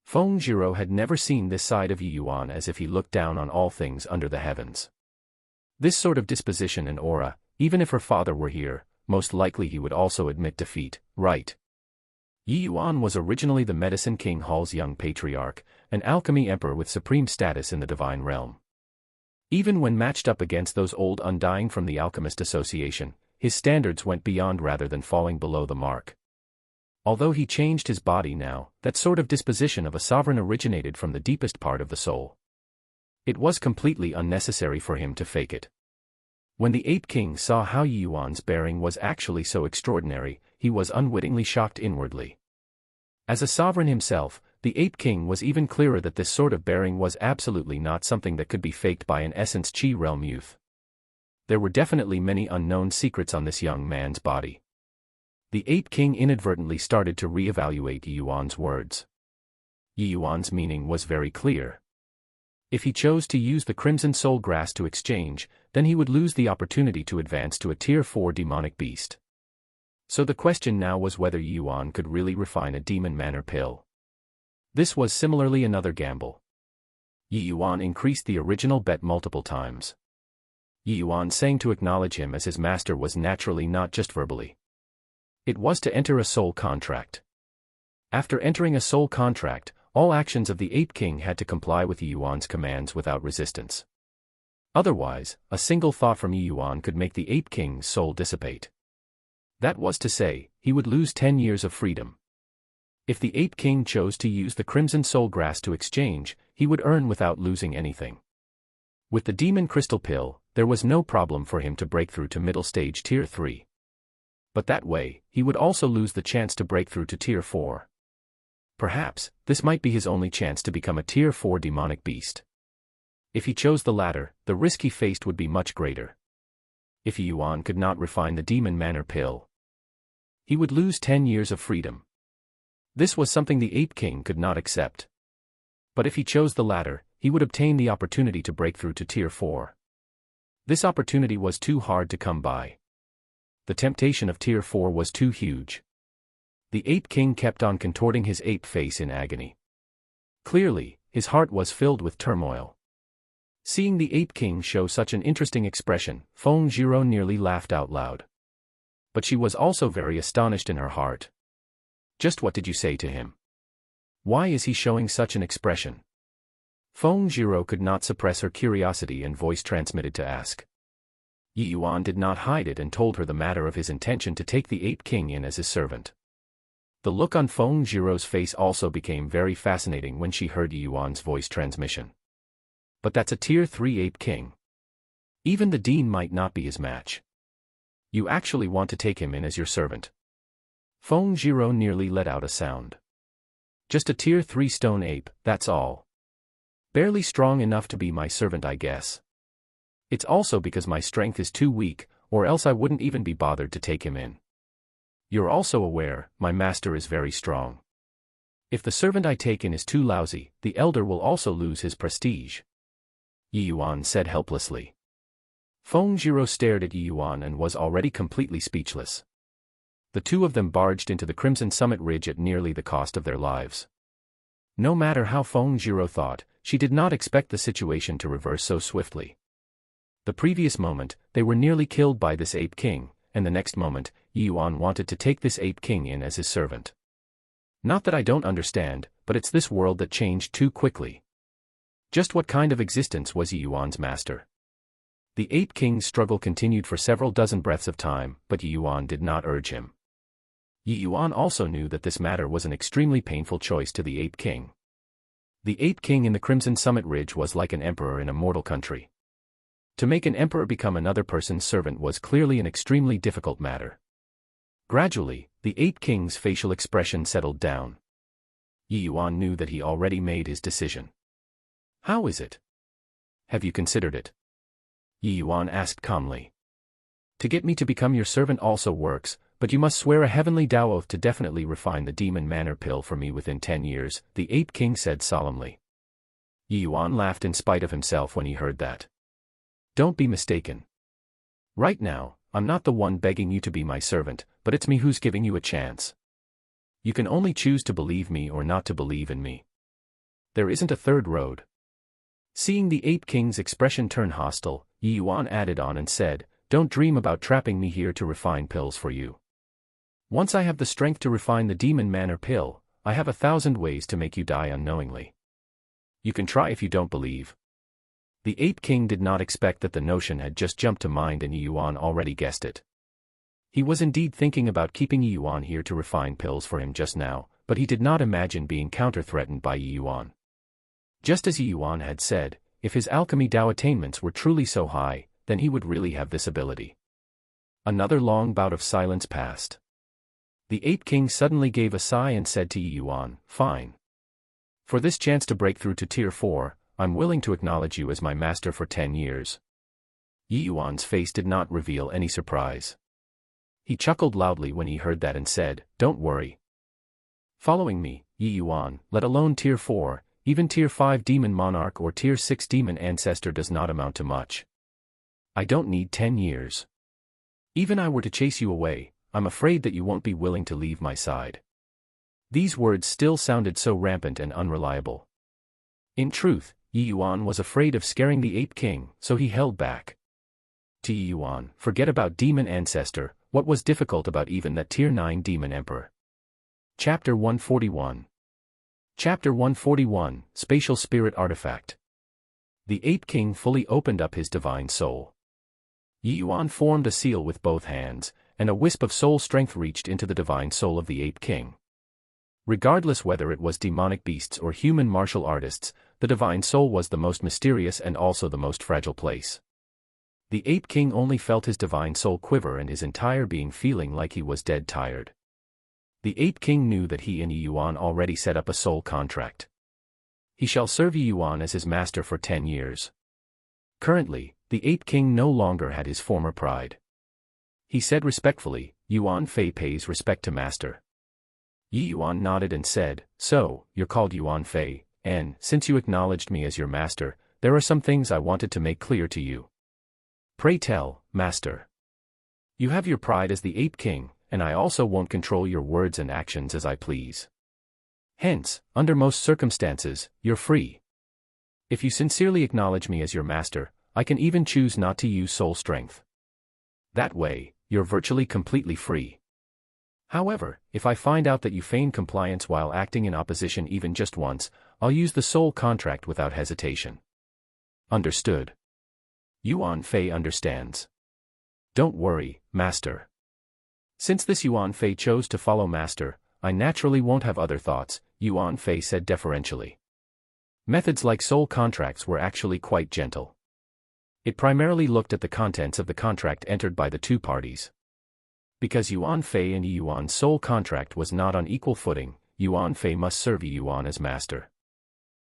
Feng Zhiro had never seen this side of Yi Yuan, as if he looked down on all things under the heavens. This sort of disposition and aura, even if her father were here, most likely he would also admit defeat, right? Yi Yuan was originally the Medicine King Hall's young patriarch, an alchemy emperor with supreme status in the divine realm. Even when matched up against those old undying from the Alchemist Association, his standards went beyond rather than falling below the mark. Although he changed his body now, that sort of disposition of a sovereign originated from the deepest part of the soul. It was completely unnecessary for him to fake it. When the Ape King saw how Yi Yuan's bearing was actually so extraordinary, he was unwittingly shocked inwardly. As a sovereign himself, the Ape King was even clearer that this sort of bearing was absolutely not something that could be faked by an essence chi realm youth. There were definitely many unknown secrets on this young man's body. The Ape King inadvertently started to re-evaluate Yi Yuan's words. Yi Yuan's meaning was very clear. If he chose to use the Crimson Soul Grass to exchange, then he would lose the opportunity to advance to a Tier 4 demonic beast. So the question now was whether Yi Yuan could really refine a demon manor pill. This was similarly another gamble. Yi Yuan increased the original bet multiple times. Yi Yuan saying to acknowledge him as his master was naturally not just verbally. It was to enter a soul contract. After entering a soul contract, all actions of the Ape King had to comply with Yi Yuan's commands without resistance. Otherwise, a single thought from Yi Yuan could make the Ape King's soul dissipate. That was to say, he would lose 10 years of freedom. If the Ape King chose to use the Crimson Soul Grass to exchange, he would earn without losing anything. With the Demon Crystal Pill, there was no problem for him to break through to middle stage Tier 3. But that way, he would also lose the chance to break through to Tier 4. Perhaps, this might be his only chance to become a Tier 4 demonic beast. If he chose the latter, the risk he faced would be much greater. If Yi Yuan could not refine the Demon Manor Pill, he would lose 10 years of freedom. This was something the Ape King could not accept. But if he chose the latter, he would obtain the opportunity to break through to Tier 4. This opportunity was too hard to come by. The temptation of Tier 4 was too huge. The Ape King kept on contorting his ape face in agony. Clearly, his heart was filled with turmoil. Seeing the Ape King show such an interesting expression, Feng Zhiro nearly laughed out loud. But she was also very astonished in her heart. Just what did you say to him? Why is he showing such an expression? Feng Zhiro could not suppress her curiosity and voice transmitted to ask. Yi Yuan did not hide it and told her the matter of his intention to take the Ape King in as his servant. The look on Feng Zhiro's face also became very fascinating when she heard Yi Yuan's voice transmission. But that's a Tier 3 Ape King. Even the Dean might not be his match. You actually want to take him in as your servant? Feng Zhiro nearly let out a sound. Just a Tier 3 stone ape, that's all. Barely strong enough to be my servant, I guess. It's also because my strength is too weak, or else I wouldn't even be bothered to take him in. You're also aware, my master is very strong. If the servant I take in is too lousy, the elder will also lose his prestige. Yi Yuan said helplessly. Feng Zhiro stared at Yi Yuan and was already completely speechless. The two of them barged into the Crimson Summit Ridge at nearly the cost of their lives. No matter how Feng Zhiro thought, she did not expect the situation to reverse so swiftly. The previous moment, they were nearly killed by this Ape King, and the next moment, Yi Yuan wanted to take this Ape King in as his servant. Not that I don't understand, but it's this world that changed too quickly. Just what kind of existence was Yi Yuan's master? The Ape King's struggle continued for several dozen breaths of time, but Yi Yuan did not urge him. Yi Yuan also knew that this matter was an extremely painful choice to the Ape King. The Ape King in the Crimson Summit Ridge was like an emperor in a mortal country. To make an emperor become another person's servant was clearly an extremely difficult matter. Gradually, the Ape King's facial expression settled down. Yi Yuan knew that he already made his decision. How is it? Have you considered it? Yi Yuan asked calmly. To get me to become your servant also works, but you must swear a heavenly Tao oath to definitely refine the Demon Manor Pill for me within 10 years, the Ape King said solemnly. Yi Yuan laughed in spite of himself when he heard that. Don't be mistaken. Right now, I'm not the one begging you to be my servant, but it's me who's giving you a chance. You can only choose to believe me or not to believe in me. There isn't a third road. Seeing the Ape King's expression turn hostile, Yi Yuan added on and said, don't dream about trapping me here to refine pills for you. Once I have the strength to refine the Demon Manor Pill, I have 1,000 ways to make you die unknowingly. You can try if you don't believe. The Ape King did not expect that the notion had just jumped to mind, and Yi Yuan already guessed it. He was indeed thinking about keeping Yi Yuan here to refine pills for him just now, but he did not imagine being counter-threatened by Yi Yuan. Just as Yi Yuan had said, if his alchemy Dao attainments were truly so high, then he would really have this ability. Another long bout of silence passed. The Ape King suddenly gave a sigh and said to Yi Yuan, fine. For this chance to break through to Tier 4, I'm willing to acknowledge you as my master for 10 years. Yi Yuan's face did not reveal any surprise. He chuckled loudly when he heard that and said, don't worry. Following me, Yi Yuan, let alone Tier 4, even Tier 5 Demon Monarch or Tier 6 Demon Ancestor does not amount to much. I don't need 10 years. Even I were to chase you away, I'm afraid that you won't be willing to leave my side. These words still sounded so rampant and unreliable. In truth, Yi Yuan was afraid of scaring the Ape King, so he held back. To Yi Yuan, forget about Demon Ancestor, What was difficult about even that Tier 9 Demon Emperor? Chapter 141. Chapter 141, Spatial Spirit Artifact. The Ape King fully opened up his divine soul. Yi Yuan formed a seal with both hands, and a wisp of soul strength reached into the divine soul of the Ape King. Regardless whether it was demonic beasts or human martial artists, the divine soul was the most mysterious and also the most fragile place. The Ape King only felt his divine soul quiver and his entire being feeling like he was dead tired. The Ape King knew that he and Yi Yuan already set up a soul contract. He shall serve Yi Yuan as his master for 10 years. Currently, the Ape King no longer had his former pride. He said respectfully, "Yuan Fei pays respect to master." Yi Yuan nodded and said, "So, you're called Yuan Fei, and, since you acknowledged me as your master, there are some things I wanted to make clear to you." "Pray tell, master." "You have your pride as the Ape King, and I also won't control your words and actions as I please. Hence, under most circumstances, you're free. If you sincerely acknowledge me as your master, I can even choose not to use soul strength. That way, you're virtually completely free. However, if I find out that you feign compliance while acting in opposition even just once, I'll use the soul contract without hesitation." "Understood." Yuan Fei understands. "Don't worry, master. Since this Yuan Fei chose to follow master, I naturally won't have other thoughts," Yuan Fei said deferentially. Methods like soul contracts were actually quite gentle. It primarily looked at the contents of the contract entered by the two parties. Because Yuan Fei and Yi Yuan's soul contract was not on equal footing, Yuan Fei must serve Yi Yuan as master.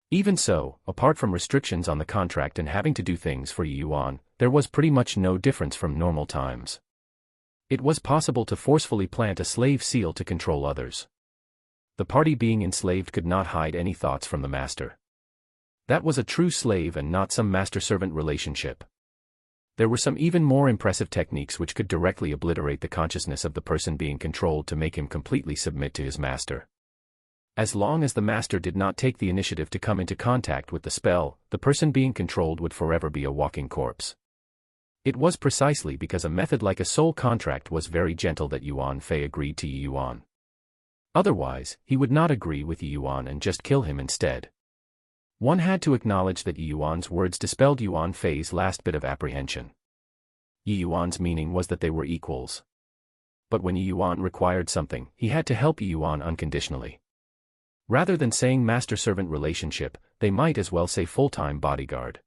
Even so, apart from restrictions on the contract and having to do things for Yi Yuan, there was pretty much no difference from normal times. It was possible to forcefully plant a slave seal to control others. The party being enslaved could not hide any thoughts from the master. That was a true slave and not some master-servant relationship. There were some even more impressive techniques which could directly obliterate the consciousness of the person being controlled to make him completely submit to his master. As long as the master did not take the initiative to come into contact with the spell, the person being controlled would forever be a walking corpse. It was precisely because a method like a soul contract was very gentle that Yuan Fei agreed to Yi Yuan. Otherwise, he would not agree with Yi Yuan and just kill him instead. One had to acknowledge that Yi Yuan's words dispelled Yuan Fei's last bit of apprehension. Yi Yuan's meaning was that they were equals. But when Yi Yuan required something, he had to help Yi Yuan unconditionally. Rather than saying master-servant relationship, they might as well say full-time bodyguard.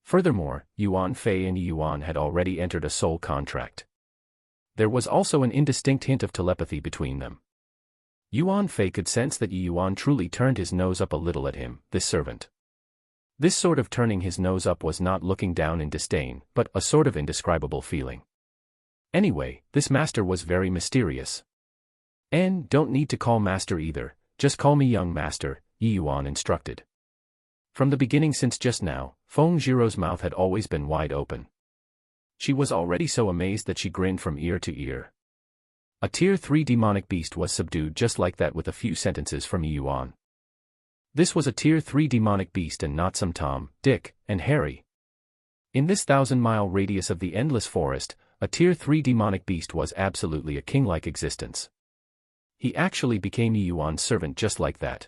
Furthermore, Yuan Fei and Yi Yuan had already entered a soul contract. There was also an indistinct hint of telepathy between them. Yuan Fei could sense that Yi Yuan truly turned his nose up a little at him, this servant. This sort of turning his nose up was not looking down in disdain, but a sort of indescribable feeling. Anyway, this master was very mysterious. "And don't need to call master either, just call me young master," Yi Yuan instructed. From the beginning since just now, Feng Jiro's mouth had always been wide open. She was already so amazed that she grinned from ear to ear. A Tier 3 demonic beast was subdued just like that with a few sentences from Yi Yuan. This was a Tier 3 demonic beast and not some Tom, Dick, and Harry. In this 1,000-mile radius of the endless forest, a Tier 3 demonic beast was absolutely a king-like existence. He actually became Yi Yuan's servant just like that.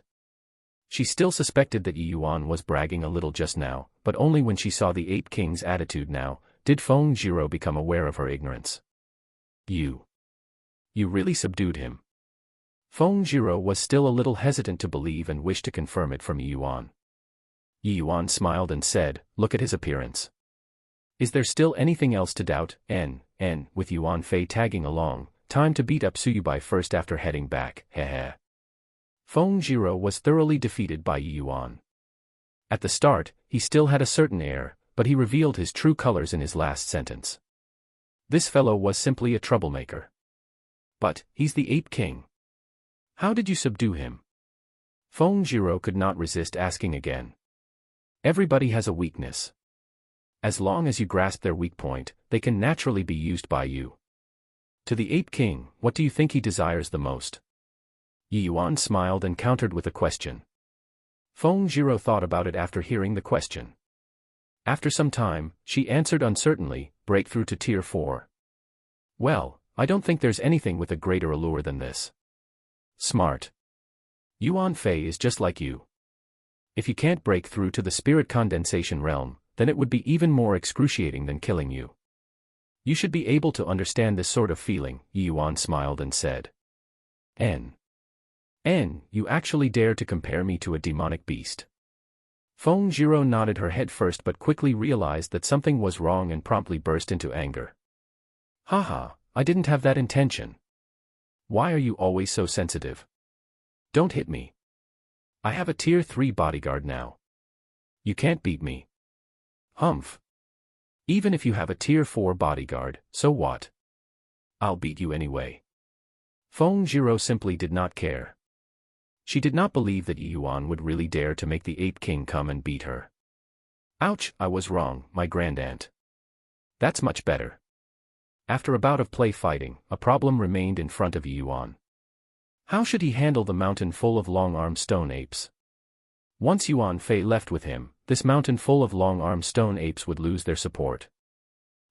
She still suspected that Yi Yuan was bragging a little just now, but only when she saw the Ape King's attitude now, did Feng Jiro become aware of her ignorance. You really subdued him." Feng Jiro was still a little hesitant to believe and wished to confirm it from Yi Yuan. Yi Yuan smiled and said, "Look at his appearance. Is there still anything else to doubt? With Yuan Fei tagging along, time to beat up Suyubai first after heading back, heh." Feng Jiro was thoroughly defeated by Yi Yuan. At the start, he still had a certain air, but he revealed his true colors in his last sentence. This fellow was simply a troublemaker. "But, he's the Ape King. How did you subdue him?" Feng Jiro could not resist asking again. Everybody has a weakness. As long as you grasp their weak point, they can naturally be used by you. To the Ape King, what do you think he desires the most? Yi Yuan smiled and countered with a question. Feng Jiro thought about it after hearing the question. After some time, she answered uncertainly, "Breakthrough to Tier 4. Well, I don't think there's anything with a greater allure than this. Smart. Yuan Fei is just like you. If you can't break through to the spirit condensation realm, then it would be even more excruciating than killing you. You should be able to understand this sort of feeling, Yuan smiled and said. N, you actually dare to compare me to a demonic beast? Feng Zhiro nodded her head first but quickly realized that something was wrong and promptly burst into anger. Haha, I didn't have that intention. Why are you always so sensitive? Don't hit me. I have a tier 3 bodyguard now. You can't beat me. Humph. Even if you have a tier 4 bodyguard, so what? I'll beat you anyway. Feng Zhiro simply did not care. She did not believe that Yuan would really dare to make the Ape King come and beat her. Ouch, I was wrong, my grandaunt. That's much better. After a bout of play fighting, a problem remained in front of Yuan. How should he handle the mountain full of long-armed stone apes? Once Yuan Fei left with him, this mountain full of long-armed stone apes would lose their support.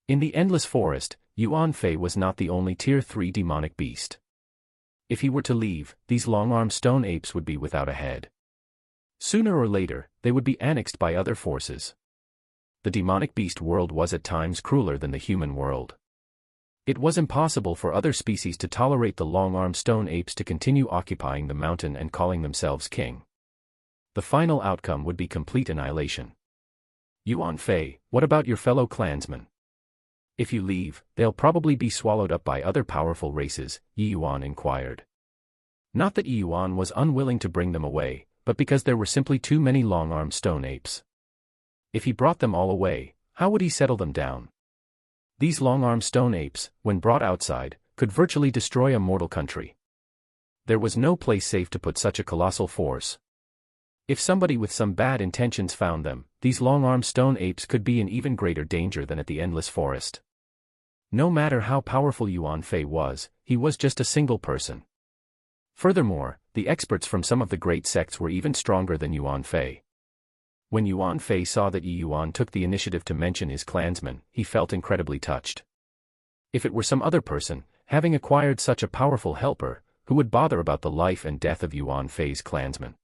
In the endless forest, Yuan Fei was not the only tier 3 demonic beast. If he were to leave, these long-armed stone apes would be without a head. Sooner or later, they would be annexed by other forces. The demonic beast world was at times crueler than the human world. It was impossible for other species to tolerate the long-armed stone apes to continue occupying the mountain and calling themselves king. The final outcome would be complete annihilation. Yuan Fei, what about your fellow clansmen? If you leave, they'll probably be swallowed up by other powerful races, Yuan inquired. Not that Yuan was unwilling to bring them away, but because there were simply too many long-armed stone apes. If he brought them all away, how would he settle them down? These long-armed stone apes, when brought outside, could virtually destroy a mortal country. There was no place safe to put such a colossal force. If somebody with some bad intentions found them, these long-armed stone apes could be in even greater danger than at the endless forest. No matter how powerful Yuan Fei was, he was just a single person. Furthermore, the experts from some of the great sects were even stronger than Yuan Fei. When Yuan Fei saw that Yuan took the initiative to mention his clansmen, he felt incredibly touched. If it were some other person, having acquired such a powerful helper, who would bother about the life and death of Yuan Fei's clansmen?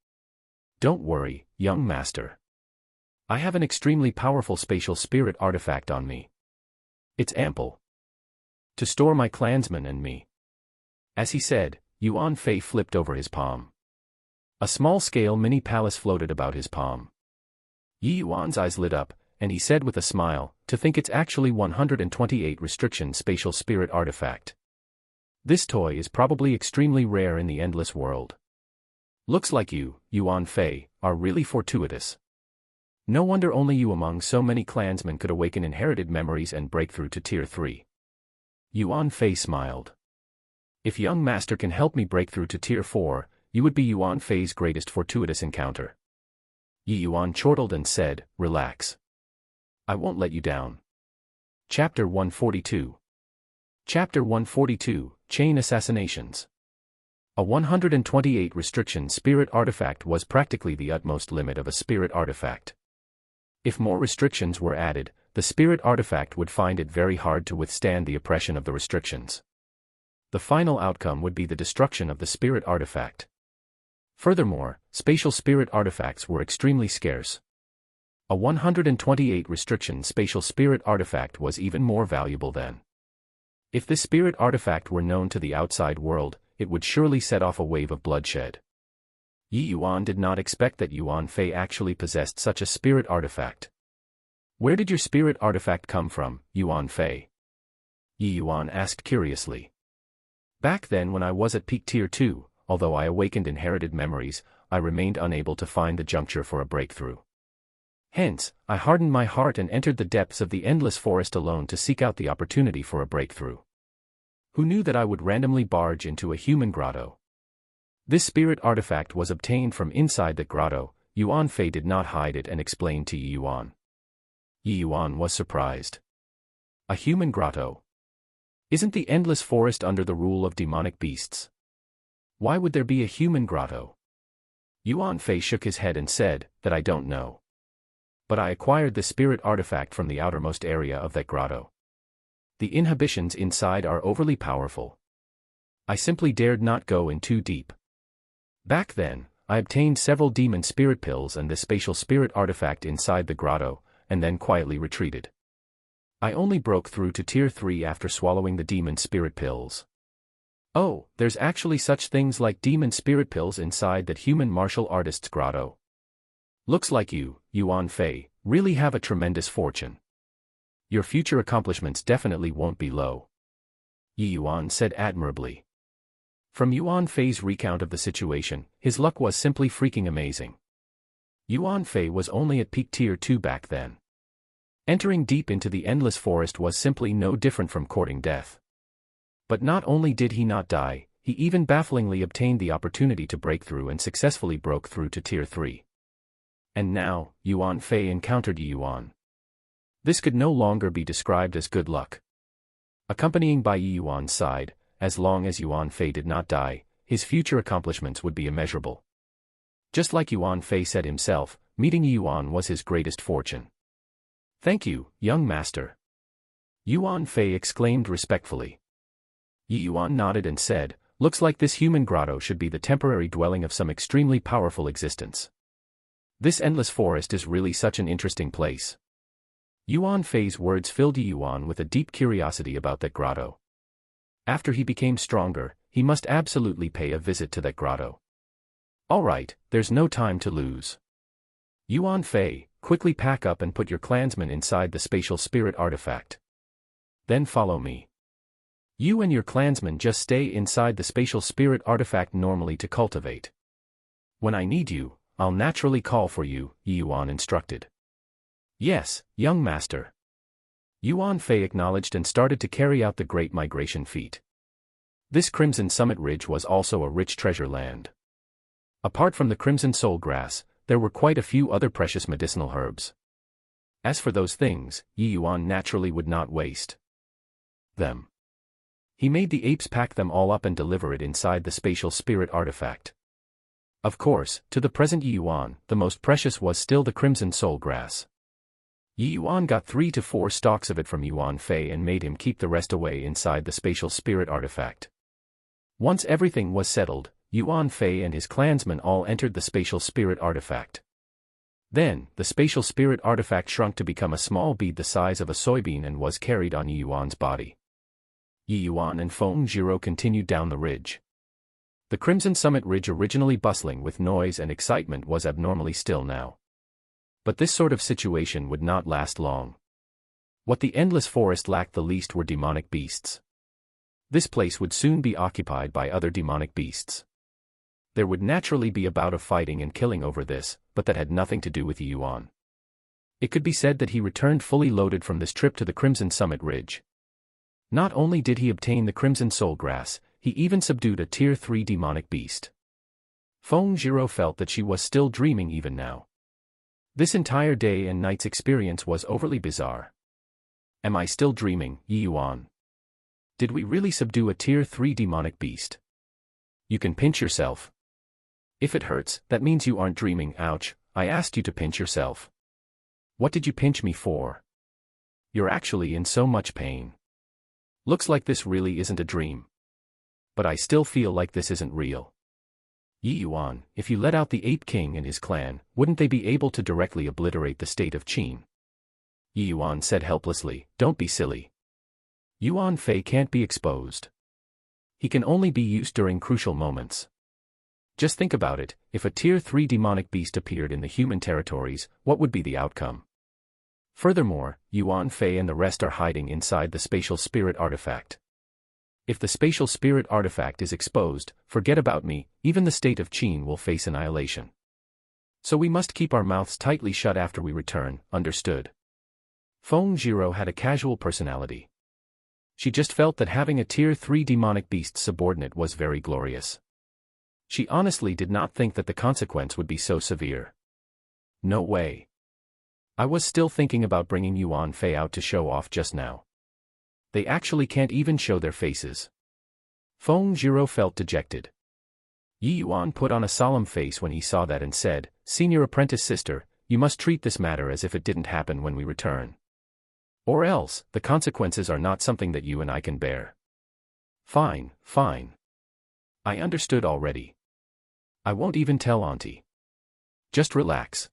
Don't worry, young master. I have an extremely powerful spatial spirit artifact on me. It's ample to store my clansmen and me. As he said, Yuan Fei flipped over his palm. A small-scale mini-palace floated about his palm. Yuan's eyes lit up, and he said with a smile, to think it's actually 128 restriction spatial spirit artifact. This toy is probably extremely rare in the endless world. Looks like you, Yuan Fei, are really fortuitous. No wonder only you among so many clansmen could awaken inherited memories and break through to tier 3. Yuan Fei smiled. If young master can help me break through to tier 4, you would be Yuan Fei's greatest fortuitous encounter. Yuan chortled and said, relax. I won't let you down. Chapter 142. Chapter 142, Chain Assassinations. A 128 restriction spirit artifact was practically the utmost limit of a spirit artifact. If more restrictions were added, the spirit artifact would find it very hard to withstand the oppression of the restrictions. The final outcome would be the destruction of the spirit artifact. Furthermore, spatial spirit artifacts were extremely scarce. A 128 restriction spatial spirit artifact was even more valuable then. If this spirit artifact were known to the outside world, it would surely set off a wave of bloodshed. Yuan did not expect that Yuan Fei actually possessed such a spirit artifact. Where did your spirit artifact come from, Yuan Fei? Yuan asked curiously. Back then when I was at peak tier 2, although I awakened inherited memories, I remained unable to find the juncture for a breakthrough. Hence, I hardened my heart and entered the depths of the endless forest alone to seek out the opportunity for a breakthrough. Who knew that I would randomly barge into a human grotto? This spirit artifact was obtained from inside the grotto. Yuan Fei did not hide it and explained to Yuan. Yuan was surprised. A human grotto? Isn't the endless forest under the rule of demonic beasts? Why would there be a human grotto? Yuan Fei shook his head and said, that I don't know. But I acquired the spirit artifact from the outermost area of that grotto. The inhibitions inside are overly powerful. I simply dared not go in too deep. Back then, I obtained several demon spirit pills and the spatial spirit artifact inside the grotto, and then quietly retreated. I only broke through to tier 3 after swallowing the demon spirit pills. Oh, there's actually such things like demon spirit pills inside that human martial artist's grotto. Looks like you, Yuan Fei, really have a tremendous fortune. Your future accomplishments definitely won't be low. Yi Yuan said admirably. From Yuan Fei's recount of the situation, his luck was simply freaking amazing. Yuan Fei was only at peak tier 2 back then. Entering deep into the endless forest was simply no different from courting death. But not only did he not die, he even bafflingly obtained the opportunity to break through and successfully broke through to tier 3. And now, Yuan Fei encountered Yi Yuan. This could no longer be described as good luck. Accompanying by Yi Yuan's side, as long as Yuan Fei did not die, his future accomplishments would be immeasurable. Just like Yuan Fei said himself, meeting Yi Yuan was his greatest fortune. Thank you, young master. Yuan Fei exclaimed respectfully. Yi Yuan nodded and said, looks like this human grotto should be the temporary dwelling of some extremely powerful existence. This endless forest is really such an interesting place. Yuan Fei's words filled Yi Yuan with a deep curiosity about that grotto. After he became stronger, he must absolutely pay a visit to that grotto. Alright, there's no time to lose. Yuan Fei, quickly pack up and put your clansmen inside the spatial spirit artifact. Then follow me. You and your clansmen just stay inside the spatial spirit artifact normally to cultivate. When I need you, I'll naturally call for you, Yi Yuan instructed. Yes, young master. Yuan Fei acknowledged and started to carry out the Great Migration feat. This Crimson Summit Ridge was also a rich treasure land. Apart from the Crimson Soul Grass, there were quite a few other precious medicinal herbs. As for those things, Yi Yuan naturally would not waste them. He made the apes pack them all up and deliver it inside the spatial spirit artifact. Of course, to the present Yi Yuan, the most precious was still the Crimson Soul Grass. Yi Yuan got 3 to 4 stalks of it from Yuan Fei and made him keep the rest away inside the spatial spirit artifact. Once everything was settled, Yuan Fei and his clansmen all entered the spatial spirit artifact. Then, the spatial spirit artifact shrunk to become a small bead the size of a soybean and was carried on Yi Yuan's body. Yi Yuan and Feng Zhiro continued down the ridge. The Crimson Summit Ridge, originally bustling with noise and excitement, was abnormally still now. But this sort of situation would not last long. What the endless forest lacked the least were demonic beasts. This place would soon be occupied by other demonic beasts. There would naturally be a bout of fighting and killing over this, but that had nothing to do with Yi Yuan. It could be said that he returned fully loaded from this trip to the Crimson Summit Ridge. Not only did he obtain the Crimson Soul Grass, he even subdued a tier 3 demonic beast. Feng Zhiro felt that she was still dreaming even now. This entire day and night's experience was overly bizarre. Am I still dreaming, Yi Yuan? Did we really subdue a tier 3 demonic beast? You can pinch yourself. If it hurts, that means you aren't dreaming. Ouch, I asked you to pinch yourself. What did you pinch me for? You're actually in so much pain. Looks like this really isn't a dream. But I still feel like this isn't real. Yi Yuan, if you let out the Ape King and his clan, wouldn't they be able to directly obliterate the state of Qin? Yi Yuan said helplessly, don't be silly. Yuan Fei can't be exposed. He can only be used during crucial moments. Just think about it, if a tier 3 demonic beast appeared in the human territories, what would be the outcome? Furthermore, Yuan Fei and the rest are hiding inside the spatial spirit artifact. If the spatial spirit artifact is exposed, forget about me, even the state of Qin will face annihilation. So we must keep our mouths tightly shut after we return, understood? Feng Zhiro had a casual personality. She just felt that having a tier 3 demonic beast subordinate was very glorious. She honestly did not think that the consequence would be so severe. No way. I was still thinking about bringing Yuan Fei out to show off just now. They actually can't even show their faces. Feng Zhiro felt dejected. Yi Yuan put on a solemn face when he saw that and said, Senior apprentice sister, you must treat this matter as if it didn't happen when we return. Or else, the consequences are not something that you and I can bear. Fine, fine. I understood already. I won't even tell Auntie. Just relax.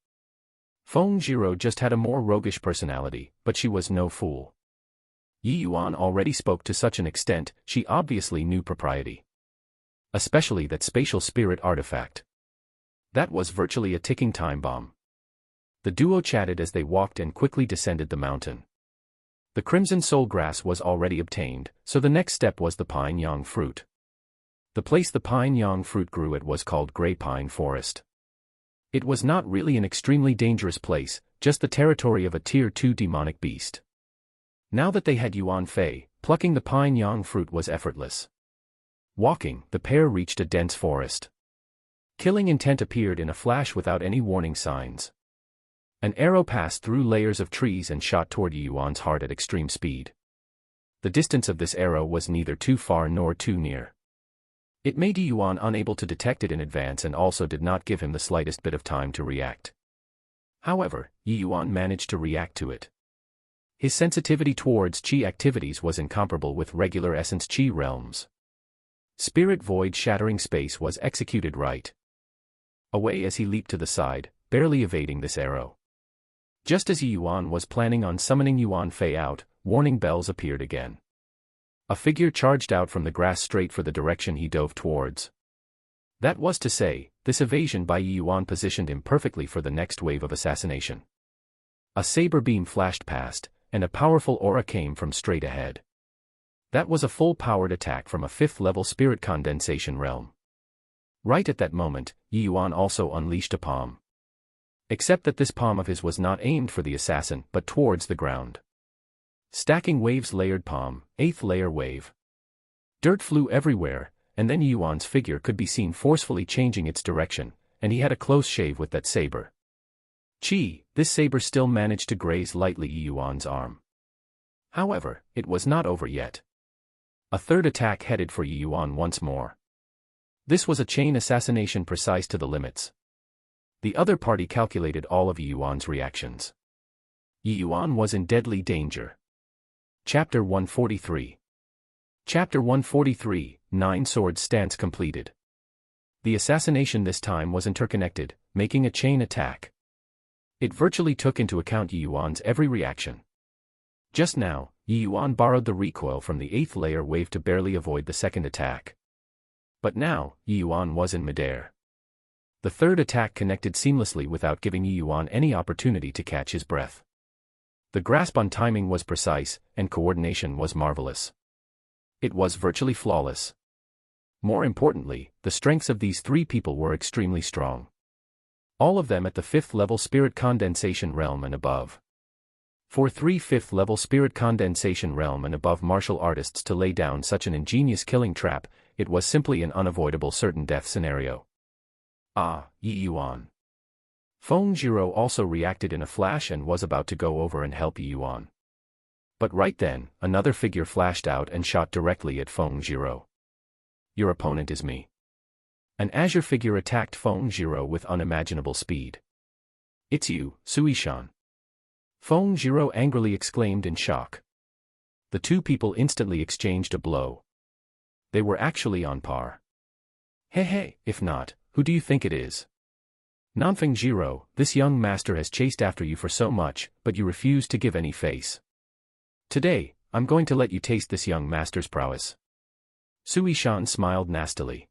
Feng Jiro just had a more roguish personality, but she was no fool. Yi Yuan already spoke to such an extent, she obviously knew propriety. Especially that spatial spirit artifact. That was virtually a ticking time bomb. The duo chatted as they walked and quickly descended the mountain. The crimson soul grass was already obtained, so the next step was the pine yang fruit. The place the pine yang fruit grew at was called Grey Pine Forest. It was not really an extremely dangerous place, just the territory of a Tier 2 demonic beast. Now that they had Yuan Fei, plucking the pine yang fruit was effortless. Walking, the pair reached a dense forest. Killing intent appeared in a flash without any warning signs. An arrow passed through layers of trees and shot toward Yuan's heart at extreme speed. The distance of this arrow was neither too far nor too near. It made Yuan unable to detect it in advance and also did not give him the slightest bit of time to react. However, Yuan managed to react to it. His sensitivity towards Qi activities was incomparable with regular essence Qi realms. Spirit Void shattering space was executed right away as he leaped to the side, barely evading this arrow. Just as Yuan was planning on summoning Yuan Fei out, warning bells appeared again. A figure charged out from the grass straight for the direction he dove towards. That was to say, this evasion by Yuan positioned him perfectly for the next wave of assassination. A saber beam flashed past, and a powerful aura came from straight ahead. That was a full-powered attack from a 5th-level spirit condensation realm. Right at that moment, Yuan also unleashed a palm. Except that this palm of his was not aimed for the assassin but towards the ground. Stacking waves layered palm, 8th layer wave. Dirt flew everywhere, and then Yuan's figure could be seen forcefully changing its direction, and he had a close shave with that saber. This saber still managed to graze lightly Yuan's arm. However, it was not over yet. A third attack headed for Yuan once more. This was a chain assassination precise to the limits. The other party calculated all of Yuan's reactions. Yuan was in deadly danger. Chapter 143. Chapter 143, 9 Swords Stance completed. The assassination this time was interconnected, making a chain attack. It virtually took into account Yuan's every reaction. Just now, Yuan borrowed the recoil from the 8th layer wave to barely avoid the second attack. But now, Yuan was in midair. The third attack connected seamlessly without giving Yuan any opportunity to catch his breath. The grasp on timing was precise, and coordination was marvelous. It was virtually flawless. More importantly, the strengths of these 3 people were extremely strong. All of them at the 5th-level spirit condensation realm and above. For 3 5th-level spirit condensation realm and above martial artists to lay down such an ingenious killing trap, it was simply an unavoidable certain death scenario. Yuan. Feng Jiro also reacted in a flash and was about to go over and help Yuan. But right then, another figure flashed out and shot directly at Feng Jiro. Your opponent is me. An azure figure attacked Feng Jiro with unimaginable speed. It's you, Suishan. Feng Jiro angrily exclaimed in shock. The 2 people instantly exchanged a blow. They were actually on par. Hey, if not, who do you think it is? Nanfeng Jiro, this young master has chased after you for so much, but you refuse to give any face. Today, I'm going to let you taste this young master's prowess. Suishan smiled nastily.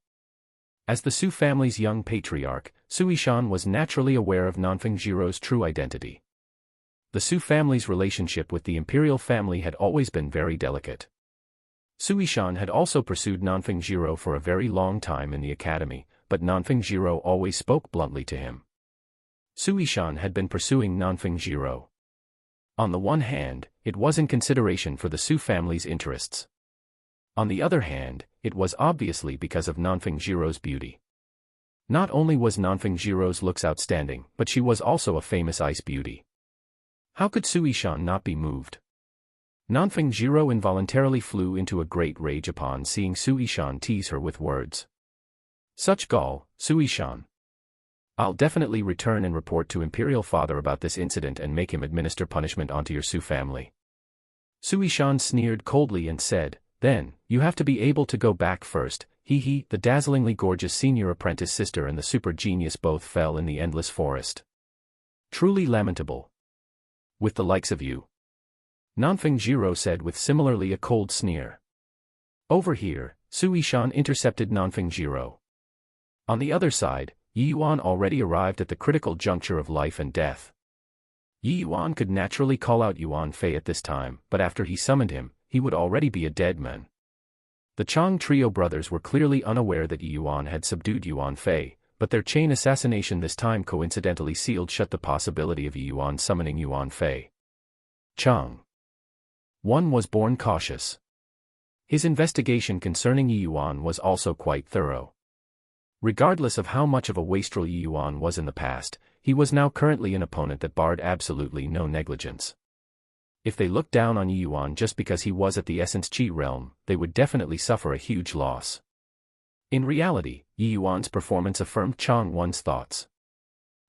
As the Su family's young patriarch, Suishan was naturally aware of Nanfeng Jiro's true identity. The Su family's relationship with the imperial family had always been very delicate. Suishan had also pursued Nanfeng Jiro for a very long time in the academy, but Nanfeng Jiro always spoke bluntly to him. Suishan had been pursuing Nanfeng Jiro. On the one hand, it was in consideration for the Su family's interests. On the other hand, it was obviously because of Nanfeng Jiro's beauty. Not only was Nanfeng Jiro's looks outstanding, but she was also a famous ice beauty. How could Suishan not be moved? Nanfeng Jiro involuntarily flew into a great rage upon seeing Suishan tease her with words. Such gall, Suishan. I'll definitely return and report to Imperial Father about this incident and make him administer punishment onto your Su family. Suishan sneered coldly and said, "Then, you have to be able to go back first." He, the dazzlingly gorgeous senior apprentice sister and the super genius both fell in the endless forest. Truly lamentable. With the likes of you. Nanfeng Jiro said with similarly a cold sneer. Over here, Suishan intercepted Nanfeng Jiro. On the other side, Yi Yuan already arrived at the critical juncture of life and death. Yi Yuan could naturally call out Yuan Fei at this time, but after he summoned him, he would already be a dead man. The Chang trio brothers were clearly unaware that Yi Yuan had subdued Yuan Fei, but their chain assassination this time coincidentally sealed shut the possibility of Yi Yuan summoning Yuan Fei. Chang 1 was born cautious. His investigation concerning Yi Yuan was also quite thorough. Regardless of how much of a wastrel Yi Yuan was in the past, he was now currently an opponent that barred absolutely no negligence. If they looked down on Yi Yuan just because he was at the Essence Chi realm, they would definitely suffer a huge loss. In reality, Yi Yuan's performance affirmed Chang 1's thoughts.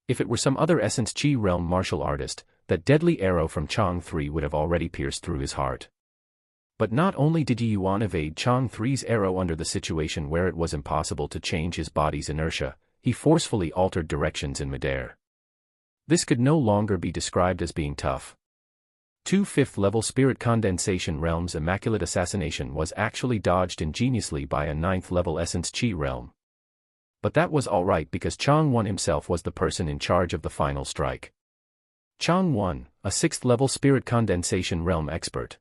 If it were some other Essence Chi realm martial artist, that deadly arrow from Chang 3 would have already pierced through his heart. But not only did Yi Yuan evade Chang 3's arrow under the situation where it was impossible to change his body's inertia, he forcefully altered directions in midair. This could no longer be described as being tough. 2 5th-level spirit condensation realms immaculate assassination was actually dodged ingeniously by a 9th-level essence chi realm. But that was alright because Chang 1 himself was the person in charge of the final strike. Chang 1, a 6th-level spirit condensation realm expert.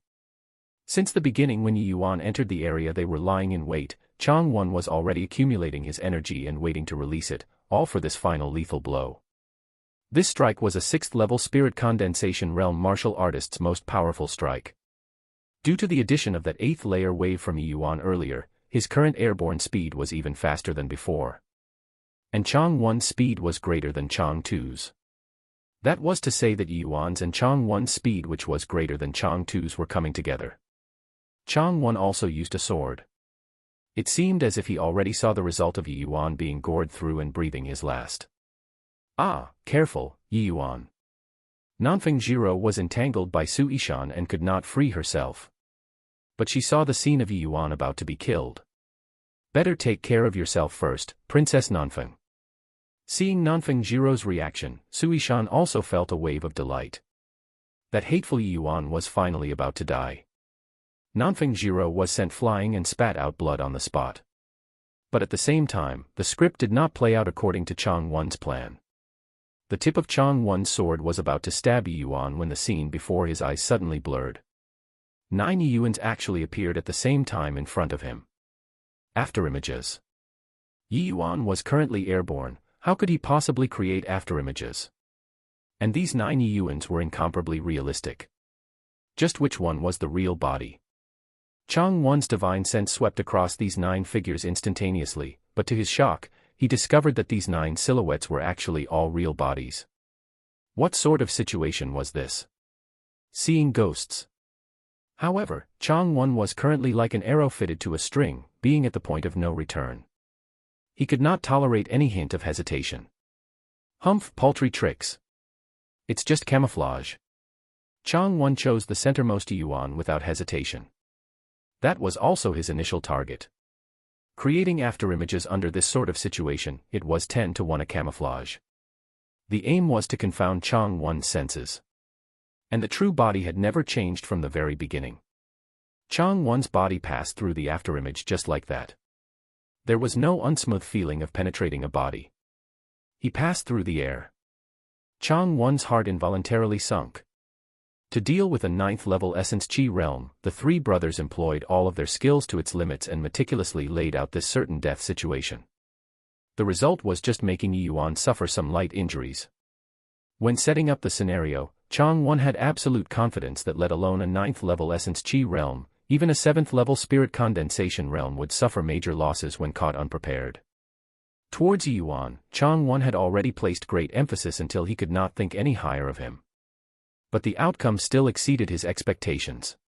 Since the beginning when Yi Yuan entered the area they were lying in wait, Chang 1 was already accumulating his energy and waiting to release it, all for this final lethal blow. This strike was a 6th-level spirit condensation realm martial artist's most powerful strike. Due to the addition of that 8th-layer wave from Yi Yuan earlier, his current airborne speed was even faster than before. And Chang 1's speed was greater than Chang 2's. That was to say that Yi Yuan's and Chang 1's speed which was greater than Chang 2's were coming together. Chang 1 also used a sword. It seemed as if he already saw the result of Yi Yuan being gored through and breathing his last. Ah, careful, Yi Yuan. Nanfeng Jiro was entangled by Su Ishan and could not free herself. But she saw the scene of Yi Yuan about to be killed. Better take care of yourself first, Princess Nanfeng. Seeing Nanfeng Jiro's reaction, Su Ishan also felt a wave of delight. That hateful Yi Yuan was finally about to die. Nanfeng Jiro was sent flying and spat out blood on the spot. But at the same time, the script did not play out according to Chang 1's plan. The tip of Chang 1's sword was about to stab Yi Yuan when the scene before his eyes suddenly blurred. 9 Yi Yuans actually appeared at the same time in front of him. Afterimages. Yi Yuan was currently airborne, how could he possibly create afterimages? And these 9 Yi Yuans were incomparably realistic. Just which one was the real body? Chang 1's divine sense swept across these 9 figures instantaneously, but to his shock, he discovered that these 9 silhouettes were actually all real bodies. What sort of situation was this? Seeing ghosts. However, Chang 1 was currently like an arrow fitted to a string, being at the point of no return. He could not tolerate any hint of hesitation. Humph, paltry tricks. It's just camouflage. Chang 1 chose the centermost Yi Yuan without hesitation. That was also his initial target. Creating afterimages under this sort of situation, it was 10 to 1 a camouflage. The aim was to confound Chang 1's senses. And the true body had never changed from the very beginning. Chang 1's body passed through the afterimage just like that. There was no unsmooth feeling of penetrating a body. He passed through the air. Chang 1's heart involuntarily sunk. To deal with a 9th-level Essence Chi realm, the 3 brothers employed all of their skills to its limits and meticulously laid out this certain death situation. The result was just making Yi Yuan suffer some light injuries. When setting up the scenario, Chang 1 had absolute confidence that let alone a 9th-level Essence Chi realm, even a 7th-level Spirit Condensation realm would suffer major losses when caught unprepared. Towards Yi Yuan, Chang 1 had already placed great emphasis until he could not think any higher of him. But the outcome still exceeded his expectations.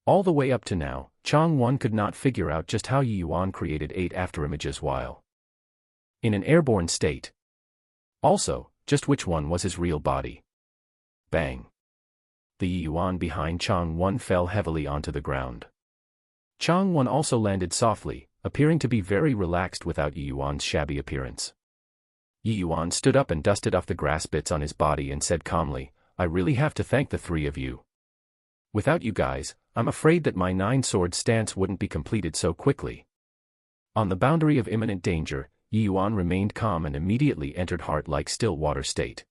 All the way up to now, Chang 1 could not figure out just how Yi Yuan created 8 afterimages while in an airborne state. Also, just which one was his real body. Bang. the Yuan behind Chang Won fell heavily onto the ground. Chang Won also landed softly, appearing to be very relaxed without Yuan's shabby appearance. Yuan stood up and dusted off the grass bits on his body and said calmly, "I really have to thank the three of you. Without you guys, I'm afraid that my 9-sword stance wouldn't be completed so quickly." On the boundary of imminent danger, Yuan remained calm and immediately entered heart-like still water state.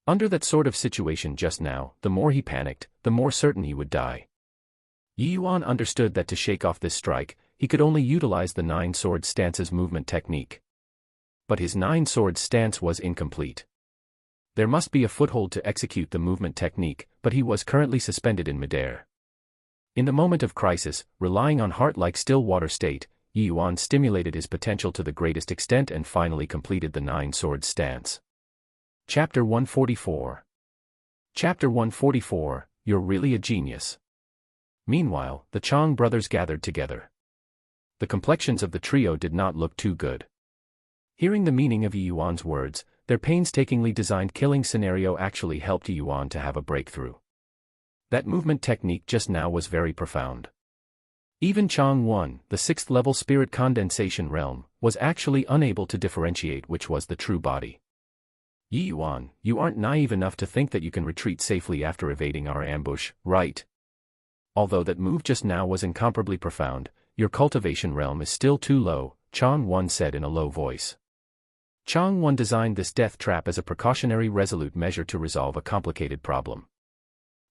Under that sort of situation just now, the more he panicked, the more certain he would die. Yuan understood that to shake off this strike, he could only utilize the 9-sword stance's movement technique. But his 9-sword stance was incomplete. There must be a foothold to execute the movement technique, but he was currently suspended in midair. In the moment of crisis, relying on heart-like still water state, Yuan stimulated his potential to the greatest extent and finally completed the 9-sword stance. Chapter 144. Chapter 144, You're Really a Genius. Meanwhile, the Chang brothers gathered together. The complexions of the trio did not look too good. Hearing the meaning of Yuan's words, their painstakingly designed killing scenario actually helped Yuan to have a breakthrough. That movement technique just now was very profound. Even Chang Won, the 6th-level spirit condensation realm, was actually unable to differentiate which was the true body. Yuan, you aren't naive enough to think that you can retreat safely after evading our ambush, right? Although that move just now was incomparably profound, your cultivation realm is still too low, Chang Won said in a low voice. Chang Won designed this death trap as a precautionary resolute measure to resolve a complicated problem.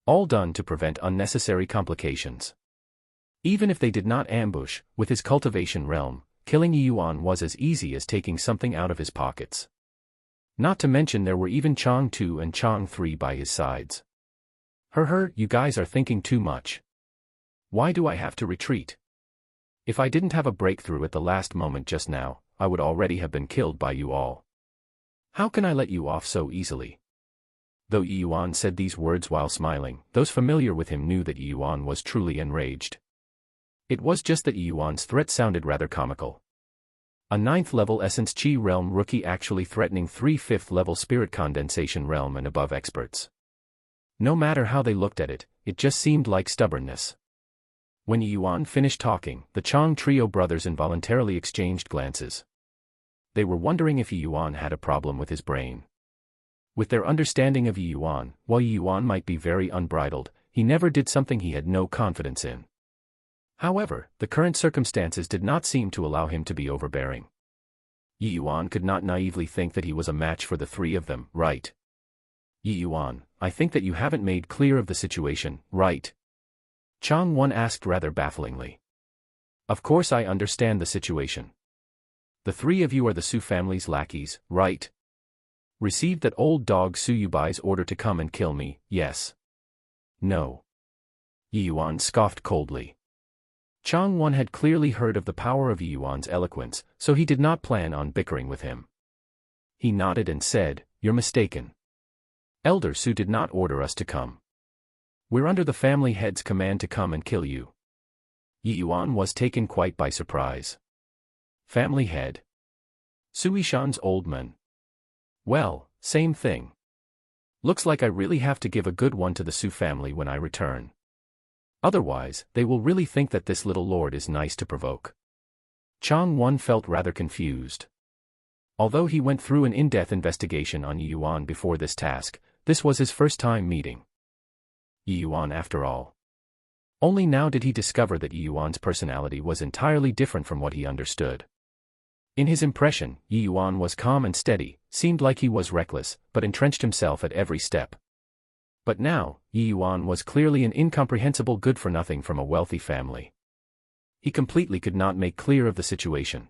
All done to prevent unnecessary complications. Even if they did not ambush, with his cultivation realm, killing Yuan was as easy as taking something out of his pockets. Not to mention there were even Chang 2 and Chang 3 by his sides. You guys are thinking too much. Why do I have to retreat? If I didn't have a breakthrough at the last moment just now, I would already have been killed by you all. How can I let you off so easily? Though Yuan said these words while smiling, those familiar with him knew that Yuan was truly enraged. It was just that Yuan's threat sounded rather comical. A 9th-level Essence Chi realm rookie actually threatening 3 5th-level Spirit Condensation realm and above experts. No matter how they looked at it, it just seemed like stubbornness. When Yuan finished talking, the Chang trio brothers involuntarily exchanged glances. They were wondering if Yuan had a problem with his brain. With their understanding of Yuan, while Yuan might be very unbridled, he never did something he had no confidence in. However, the current circumstances did not seem to allow him to be overbearing. Yuan could not naively think that he was a match for the three of them, right? Yuan, I think that you haven't made clear of the situation, right? Chang Won asked rather bafflingly. Of course I understand the situation. The three of you are the Su family's lackeys, right? Received that old dog Su Yubai's order to come and kill me, yes. No. Yuan scoffed coldly. Chang Won had clearly heard of the power of Yuan's eloquence, so he did not plan on bickering with him. He nodded and said, You're mistaken. Elder Su did not order us to come. We're under the family head's command to come and kill you. Yuan was taken quite by surprise. Family head? Su Yishan's old man. Well, same thing. Looks like I really have to give a good one to the Su family when I return. Otherwise, they will really think that this little lord is nice to provoke. Chang Won felt rather confused. Although he went through an in-depth investigation on Yuan before this task, this was his first time meeting Yuan after all. Only now did he discover that Yuan's personality was entirely different from what he understood. In his impression, Yuan was calm and steady, seemed like he was reckless, but entrenched himself at every step. But now, Yuan was clearly an incomprehensible good-for-nothing from a wealthy family. He completely could not make clear of the situation.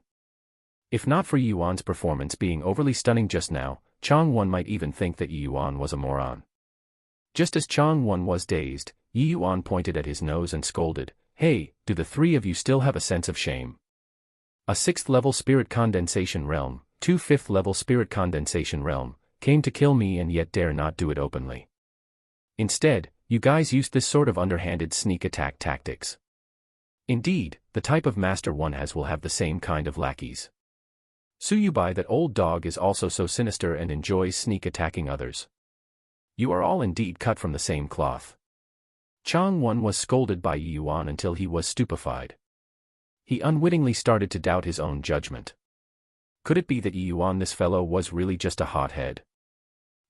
If not for Yuan's performance being overly stunning just now, Chang Won might even think that Yuan was a moron. Just as Chang Won was dazed, Yuan pointed at his nose and scolded, Hey, do the three of you still have a sense of shame? A 6th-level spirit condensation realm, 2 5th-level spirit condensation realm, came to kill me and yet dare not do it openly. Instead, you guys used this sort of underhanded sneak attack tactics. Indeed, the type of master one has will have the same kind of lackeys. Su Yubai, that old dog, is also so sinister and enjoys sneak attacking others. You are all indeed cut from the same cloth. Chang Wan was scolded by Yi Yuan until he was stupefied. He unwittingly started to doubt his own judgment. Could it be that Yi Yuan, this fellow, was really just a hothead?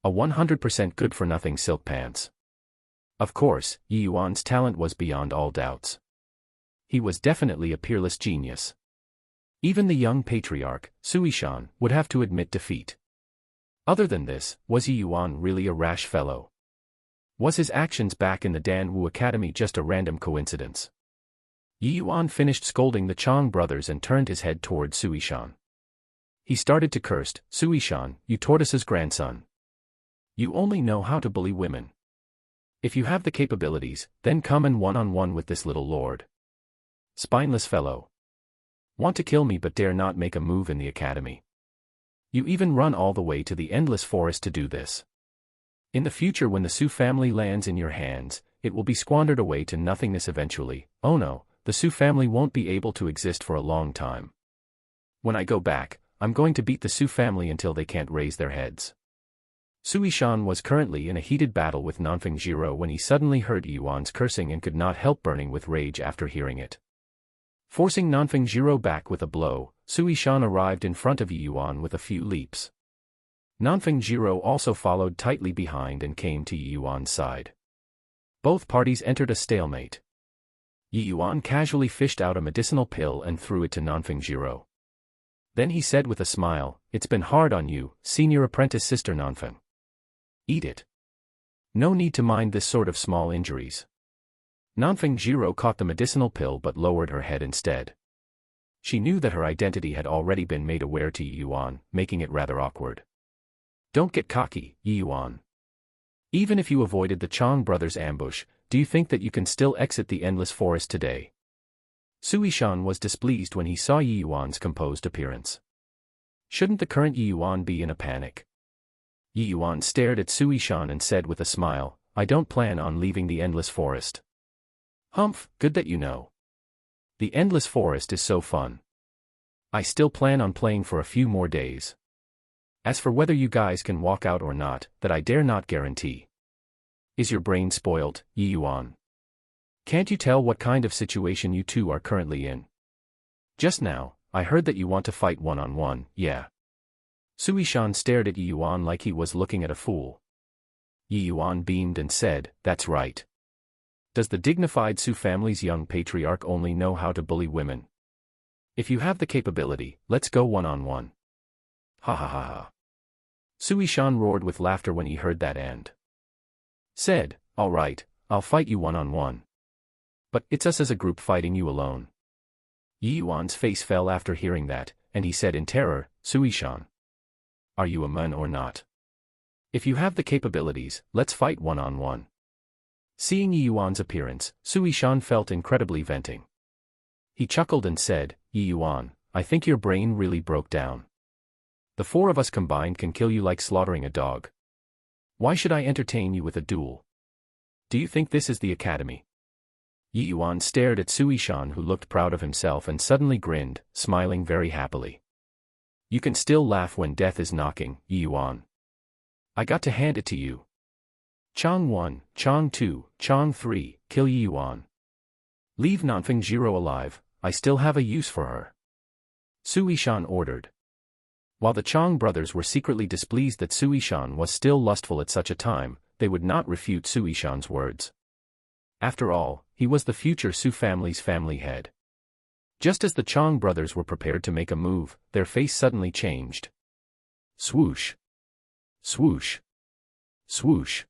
A 100% good-for-nothing silk pants. Of course, Yi Yuan's talent was beyond all doubts. He was definitely a peerless genius. Even the young patriarch, Suishan, would have to admit defeat. Other than this, was Yi Yuan really a rash fellow? Was his actions back in the Danwu Academy just a random coincidence? Yi Yuan finished scolding the Chang brothers and turned his head toward Suishan. He started to curse, "Suishan, you tortoise's grandson. You only know how to bully women. If you have the capabilities, then come and one-on-one with this little lord. Spineless fellow. Want to kill me but dare not make a move in the academy. You even run all the way to the endless forest to do this. In the future, when the Su family lands in your hands, it will be squandered away to nothingness eventually. Oh no, the Su family won't be able to exist for a long time. When I go back, I'm going to beat the Su family until they can't raise their heads." Suishan was currently in a heated battle with Nanfeng Jiro when he suddenly heard Yi Yuan's cursing and could not help burning with rage after hearing it. Forcing Nanfeng Jiro back with a blow, Suishan arrived in front of Yi Yuan with a few leaps. Nanfeng Jiro also followed tightly behind and came to Yi Yuan's side. Both parties entered a stalemate. Yi Yuan casually fished out a medicinal pill and threw it to Nanfeng Jiro. Then he said with a smile, "It's been hard on you, senior apprentice sister Nanfeng. Eat it. No need to mind this sort of small injuries." Nanfeng Jiro caught the medicinal pill but lowered her head instead. She knew that her identity had already been made aware to Yi Yuan, making it rather awkward. "Don't get cocky, Yi Yuan. Even if you avoided the Chang brothers' ambush, do you think that you can still exit the endless forest today?" Suishan was displeased when he saw Yi Yuan's composed appearance. Shouldn't the current Yi Yuan be in a panic? Yi Yuan stared at Suishan and said with a smile, "I don't plan on leaving the endless forest." "Humph, good that you know. The endless forest is so fun. I still plan on playing for a few more days. As for whether you guys can walk out or not, that I dare not guarantee. Is your brain spoiled, Yi Yuan? Can't you tell what kind of situation you two are currently in? Just now, I heard that you want to fight one-on-one, yeah?" Suishan stared at Yi Yuan like he was looking at a fool. Yi Yuan beamed and said, "That's right. Does the dignified Su family's young patriarch only know how to bully women? If you have the capability, let's go one-on-one." "Ha ha ha ha." Suishan roared with laughter when he heard that and said, "All right, I'll fight you one-on-one. But it's us as a group fighting you alone." Yi Yuan's face fell after hearing that, and he said in terror, "Suishan, are you a man or not? If you have the capabilities, let's fight one-on-one." Seeing Yi Yuan's appearance, Suishan felt incredibly venting. He chuckled and said, "Yi Yuan, I think your brain really broke down. The four of us combined can kill you like slaughtering a dog. Why should I entertain you with a duel? Do you think this is the academy?" Yi Yuan stared at Suishan, who looked proud of himself, and suddenly grinned, smiling very happily. "You can still laugh when death is knocking, Yi Yuan. I got to hand it to you. Chang 1, Chang 2, Chang 3, kill Yi Yuan. Leave Nanfeng Jiro alive, I still have a use for her," Suishan ordered. While the Chang brothers were secretly displeased that Suishan was still lustful at such a time, they would not refute Suishan's words. After all, he was the future Su family's family head. Just as the Chang brothers were prepared to make a move, their face suddenly changed. Swoosh! Swoosh! Swoosh!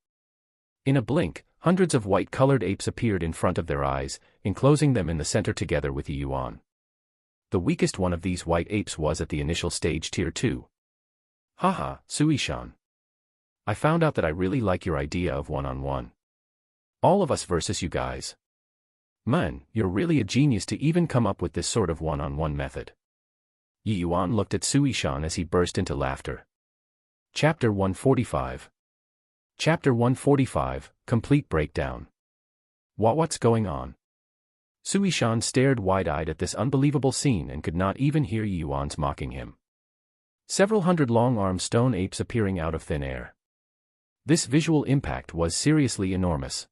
In a blink, hundreds of white-colored apes appeared in front of their eyes, enclosing them in the center together with Yi Yuan. The weakest one of these white apes was at the initial stage tier 2. "Haha, Suishan. I found out that I really like your idea of one-on-one. All of us versus you guys. Man, you're really a genius to even come up with this sort of one-on-one method." Yi Yuan looked at Suishan as he burst into laughter. Chapter 145. Chapter 145, Complete Breakdown. What's going on? Suishan stared wide-eyed at this unbelievable scene and could not even hear Yi Yuan's mocking him. Several hundred long-armed stone apes appearing out of thin air. This visual impact was seriously enormous.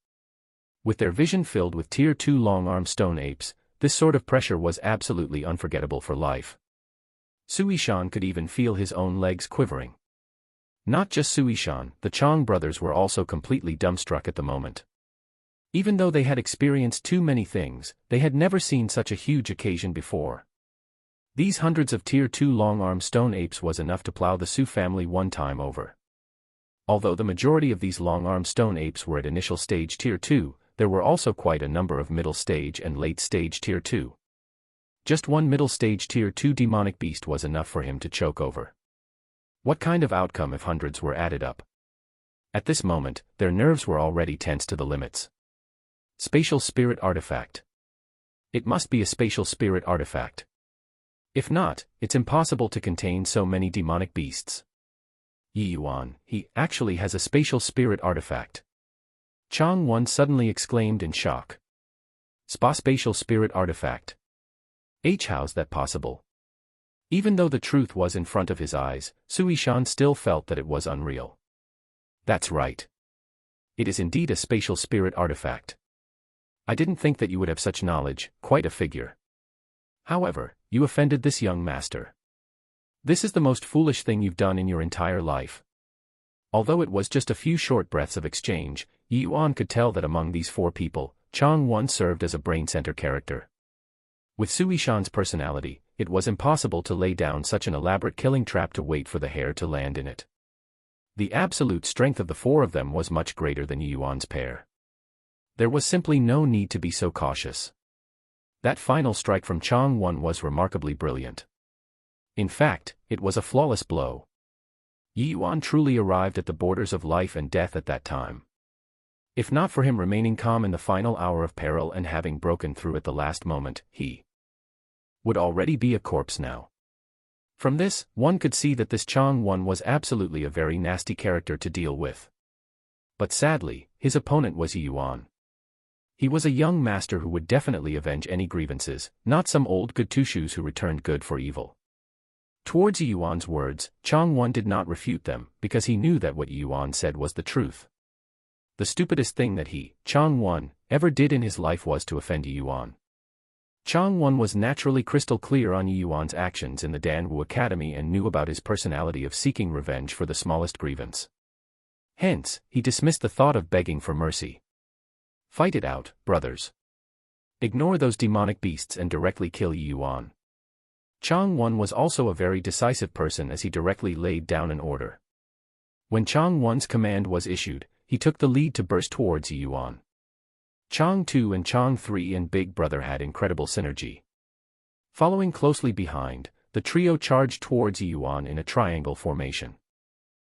With their vision filled with Tier 2 long-armed stone apes, this sort of pressure was absolutely unforgettable for life. Suishan could even feel his own legs quivering. Not just Suishan, the Chong brothers were also completely dumbstruck at the moment. Even though they had experienced too many things, they had never seen such a huge occasion before. These hundreds of Tier 2 long-armed stone apes was enough to plow the Su family one time over. Although the majority of these long-armed stone apes were at initial stage Tier 2, there were also quite a number of middle stage and late stage Tier 2. Just one middle stage Tier 2 demonic beast was enough for him to choke over. What kind of outcome if hundreds were added up? At this moment, their nerves were already tense to the limits. Spatial spirit artifact. It must be a spatial spirit artifact. If not, it's impossible to contain so many demonic beasts. Yi Yuan, he actually has a spatial spirit artifact. Chang Wan suddenly exclaimed in shock. Spatial spirit artifact. How's that possible? Even though the truth was in front of his eyes, Suishan still felt that it was unreal. That's right. It is indeed a spatial spirit artifact. I didn't think that you would have such knowledge, quite a figure. However, you offended this young master. This is the most foolish thing you've done in your entire life. Although it was just a few short breaths of exchange, Yi Yuan could tell that among these four people, Chang Wan served as a brain center character. With Suishan's personality, it was impossible to lay down such an elaborate killing trap to wait for the hare to land in it. The absolute strength of the four of them was much greater than Yi Yuan's pair. There was simply no need to be so cautious. That final strike from Chang Wan was remarkably brilliant. In fact, it was a flawless blow. Yi Yuan truly arrived at the borders of life and death at that time. If not for him remaining calm in the final hour of peril and having broken through at the last moment, he would already be a corpse now. From this, one could see that this Chang Wan was absolutely a very nasty character to deal with. But sadly, his opponent was Yi Yuan. He was a young master who would definitely avenge any grievances, not some old good two-shoes who returned good for evil. Towards Yi Yuan's words, Chang Wan did not refute them, because he knew that what Yi Yuan said was the truth. The stupidest thing that he, Chang Wan, ever did in his life was to offend Yi Yuan. Chang Wan was naturally crystal clear on Yi Yuan's actions in the Danwu Academy and knew about his personality of seeking revenge for the smallest grievance. Hence, he dismissed the thought of begging for mercy. Fight it out, brothers. Ignore those demonic beasts and directly kill Yi Yuan. Chang Wan was also a very decisive person as he directly laid down an order. When Chang Wan's command was issued, he took the lead to burst towards Yi Yuan. Chang 2 and Chang 3 and Big Brother had incredible synergy. Following closely behind, the trio charged towards Yi Yuan in a triangle formation.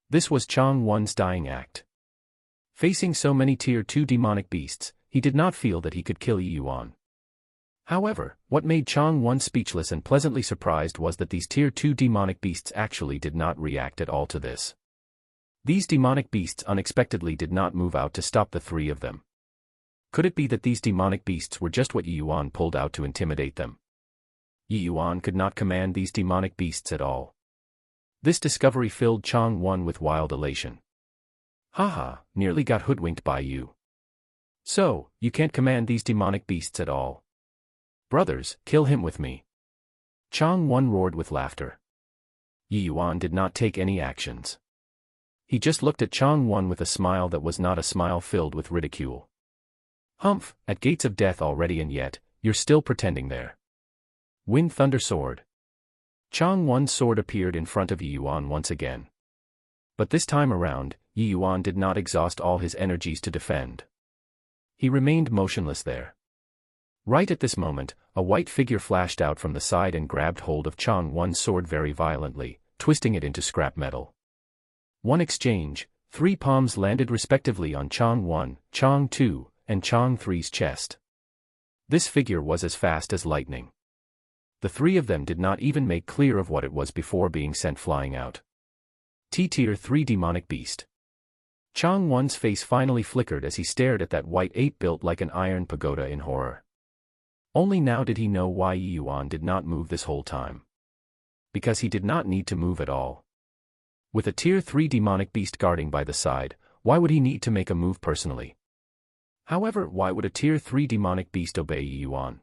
This was Chang Wan's dying act. Facing so many Tier 2 demonic beasts, he did not feel that he could kill Yi Yuan. However, what made Chang Wan speechless and pleasantly surprised was that these Tier 2 demonic beasts actually did not react at all to this. These demonic beasts unexpectedly did not move out to stop the three of them. Could it be that these demonic beasts were just what Yi Yuan pulled out to intimidate them? Yi Yuan could not command these demonic beasts at all. This discovery filled Chang Wan with wild elation. Haha, nearly got hoodwinked by you. So, you can't command these demonic beasts at all. Brothers, kill him with me. Chang Wan roared with laughter. Yi Yuan did not take any actions. He just looked at Chang Wan with a smile that was not a smile filled with ridicule. Humph, at gates of death already and yet, you're still pretending there. Wind Thunder Sword. Chang Wan's sword appeared in front of Yi Yuan once again. But this time around, Yi Yuan did not exhaust all his energies to defend. He remained motionless there. Right at this moment, a white figure flashed out from the side and grabbed hold of Chang Wan's sword very violently, twisting it into scrap metal. One exchange, 3 palms landed respectively on Chang 1, Chang 2, and Chang 3's chest. This figure was as fast as lightning. The three of them did not even make clear of what it was before being sent flying out. Tier 3 demonic beast. Chang 1's face finally flickered as he stared at that white ape built like an iron pagoda in horror. Only now did he know why Yi Yuan did not move this whole time. Because he did not need to move at all. With a Tier 3 demonic beast guarding by the side, why would he need to make a move personally? However, why would a Tier 3 demonic beast obey Yuan?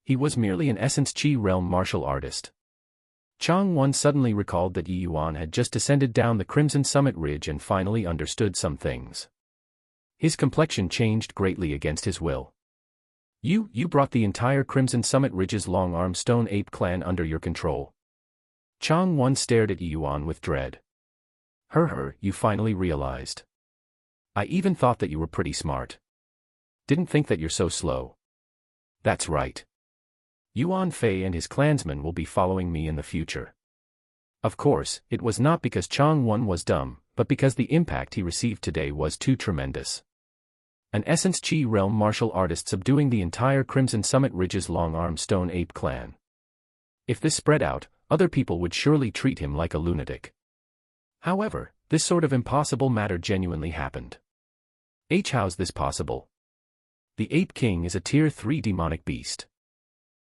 He was merely an Essence Chi realm martial artist. Chang Wan suddenly recalled that Yi Yuan had just descended down the Crimson Summit Ridge and finally understood some things. His complexion changed greatly against his will. You brought the entire Crimson Summit Ridge's long-arm stone ape clan under your control. Chang Wan stared at Yi Yuan with dread. You finally realized. I even thought that you were pretty smart. Didn't think that you're so slow. That's right. Yuan Fei and his clansmen will be following me in the future. Of course, it was not because Chang Wan was dumb, but because the impact he received today was too tremendous. An Essence Chi realm martial artist subduing the entire Crimson Summit Ridge's long-arm stone ape clan. If this spread out, other people would surely treat him like a lunatic. However, this sort of impossible matter genuinely happened. How's this possible? The Ape King is a Tier 3 demonic beast.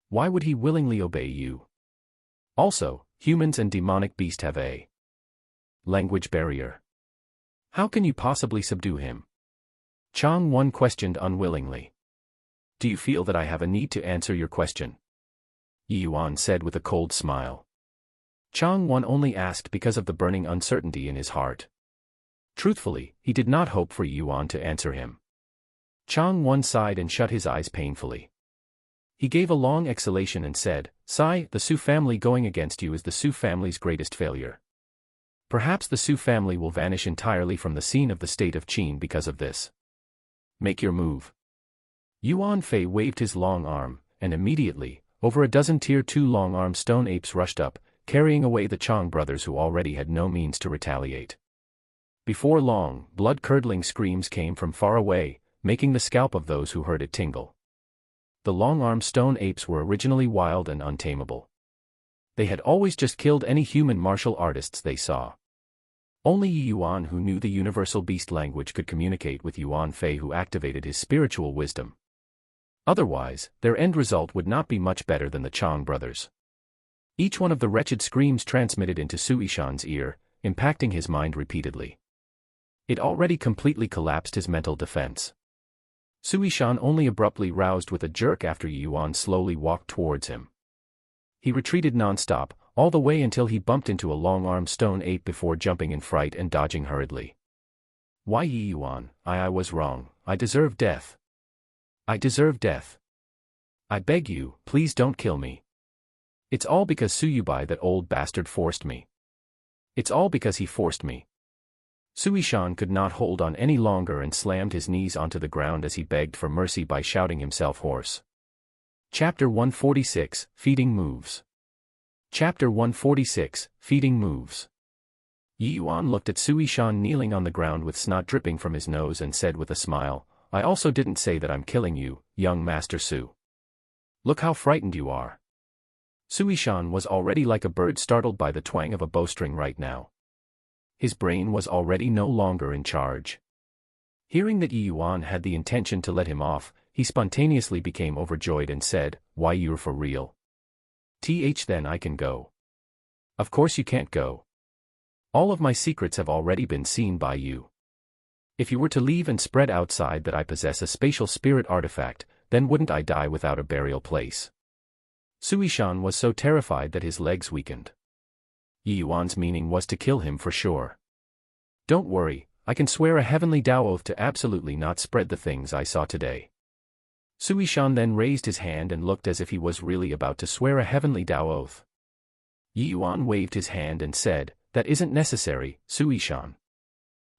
Why would he willingly obey you? Also, humans and demonic beast have a language barrier. How can you possibly subdue him? Chang Wan questioned unwillingly. Do you feel that I have a need to answer your question? Yi Yuan said with a cold smile. Chang Wan only asked because of the burning uncertainty in his heart. Truthfully, he did not hope for Yi Yuan to answer him. Chang Wan sighed and shut his eyes painfully. He gave a long exhalation and said, "Sigh, the Su family going against you is the Su family's greatest failure. Perhaps the Su family will vanish entirely from the scene of the state of Qin because of this. Make your move." Yuan Fei waved his long arm, and immediately, over a dozen Tier 2 long-arm stone apes rushed up, carrying away the Chang brothers who already had no means to retaliate. Before long, blood-curdling screams came from far away, making the scalp of those who heard it tingle. The long-armed stone apes were originally wild and untamable. They had always just killed any human martial artists they saw. Only Yi Yuan, who knew the universal beast language, could communicate with Yuan Fei, who activated his spiritual wisdom. Otherwise, their end result would not be much better than the Chang brothers. Each one of the wretched screams transmitted into Su Yishan's ear, impacting his mind repeatedly. It already completely collapsed his mental defense. Su Yishan only abruptly roused with a jerk after Yi Yuan slowly walked towards him. He retreated non-stop, all the way until he bumped into a long-armed stone ape before jumping in fright and dodging hurriedly. Why, Yi Yuan, I was wrong. I deserve death. I deserve death. I beg you, please don't kill me. It's all because Su Yubai, that old bastard, forced me. It's all because he forced me. Su Yishan could not hold on any longer and slammed his knees onto the ground as he begged for mercy by shouting himself hoarse. Chapter 146, Feeding Moves. Chapter 146, Feeding Moves. Yi Yuan looked at Su Yishan kneeling on the ground with snot dripping from his nose and said with a smile, "I also didn't say that I'm killing you, young Master Su. Look how frightened you are." Su Yishan was already like a bird startled by the twang of a bowstring right now. His brain was already no longer in charge. Hearing that Yi Yuan had the intention to let him off, he spontaneously became overjoyed and said, "Why, you're for real? Then I can go." "Of course you can't go. All of my secrets have already been seen by you. If you were to leave and spread outside that I possess a spatial spirit artifact, then wouldn't I die without a burial place?" Su Yishan was so terrified that his legs weakened. Yi Yuan's meaning was to kill him for sure. "Don't worry, I can swear a heavenly Tao oath to absolutely not spread the things I saw today." Su Yishan then raised his hand and looked as if he was really about to swear a heavenly Tao oath. Yi Yuan waved his hand and said, "That isn't necessary, Su Yishan.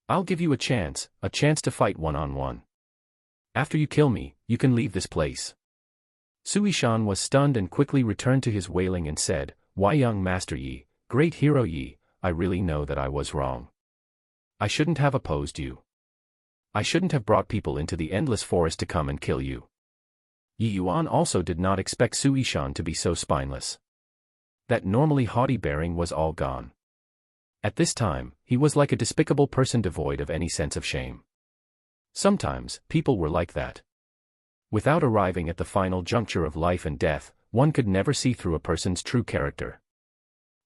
I'll give you a chance to fight one-on-one. After you kill me, you can leave this place." Su Yishan was stunned and quickly returned to his wailing and said, "Why, young Master Yi, great hero Yi, I really know that I was wrong. I shouldn't have opposed you. I shouldn't have brought people into the endless forest to come and kill you." Yi Yuan also did not expect Su Yishan to be so spineless. That normally haughty bearing was all gone. At this time, he was like a despicable person devoid of any sense of shame. Sometimes, people were like that. Without arriving at the final juncture of life and death, one could never see through a person's true character.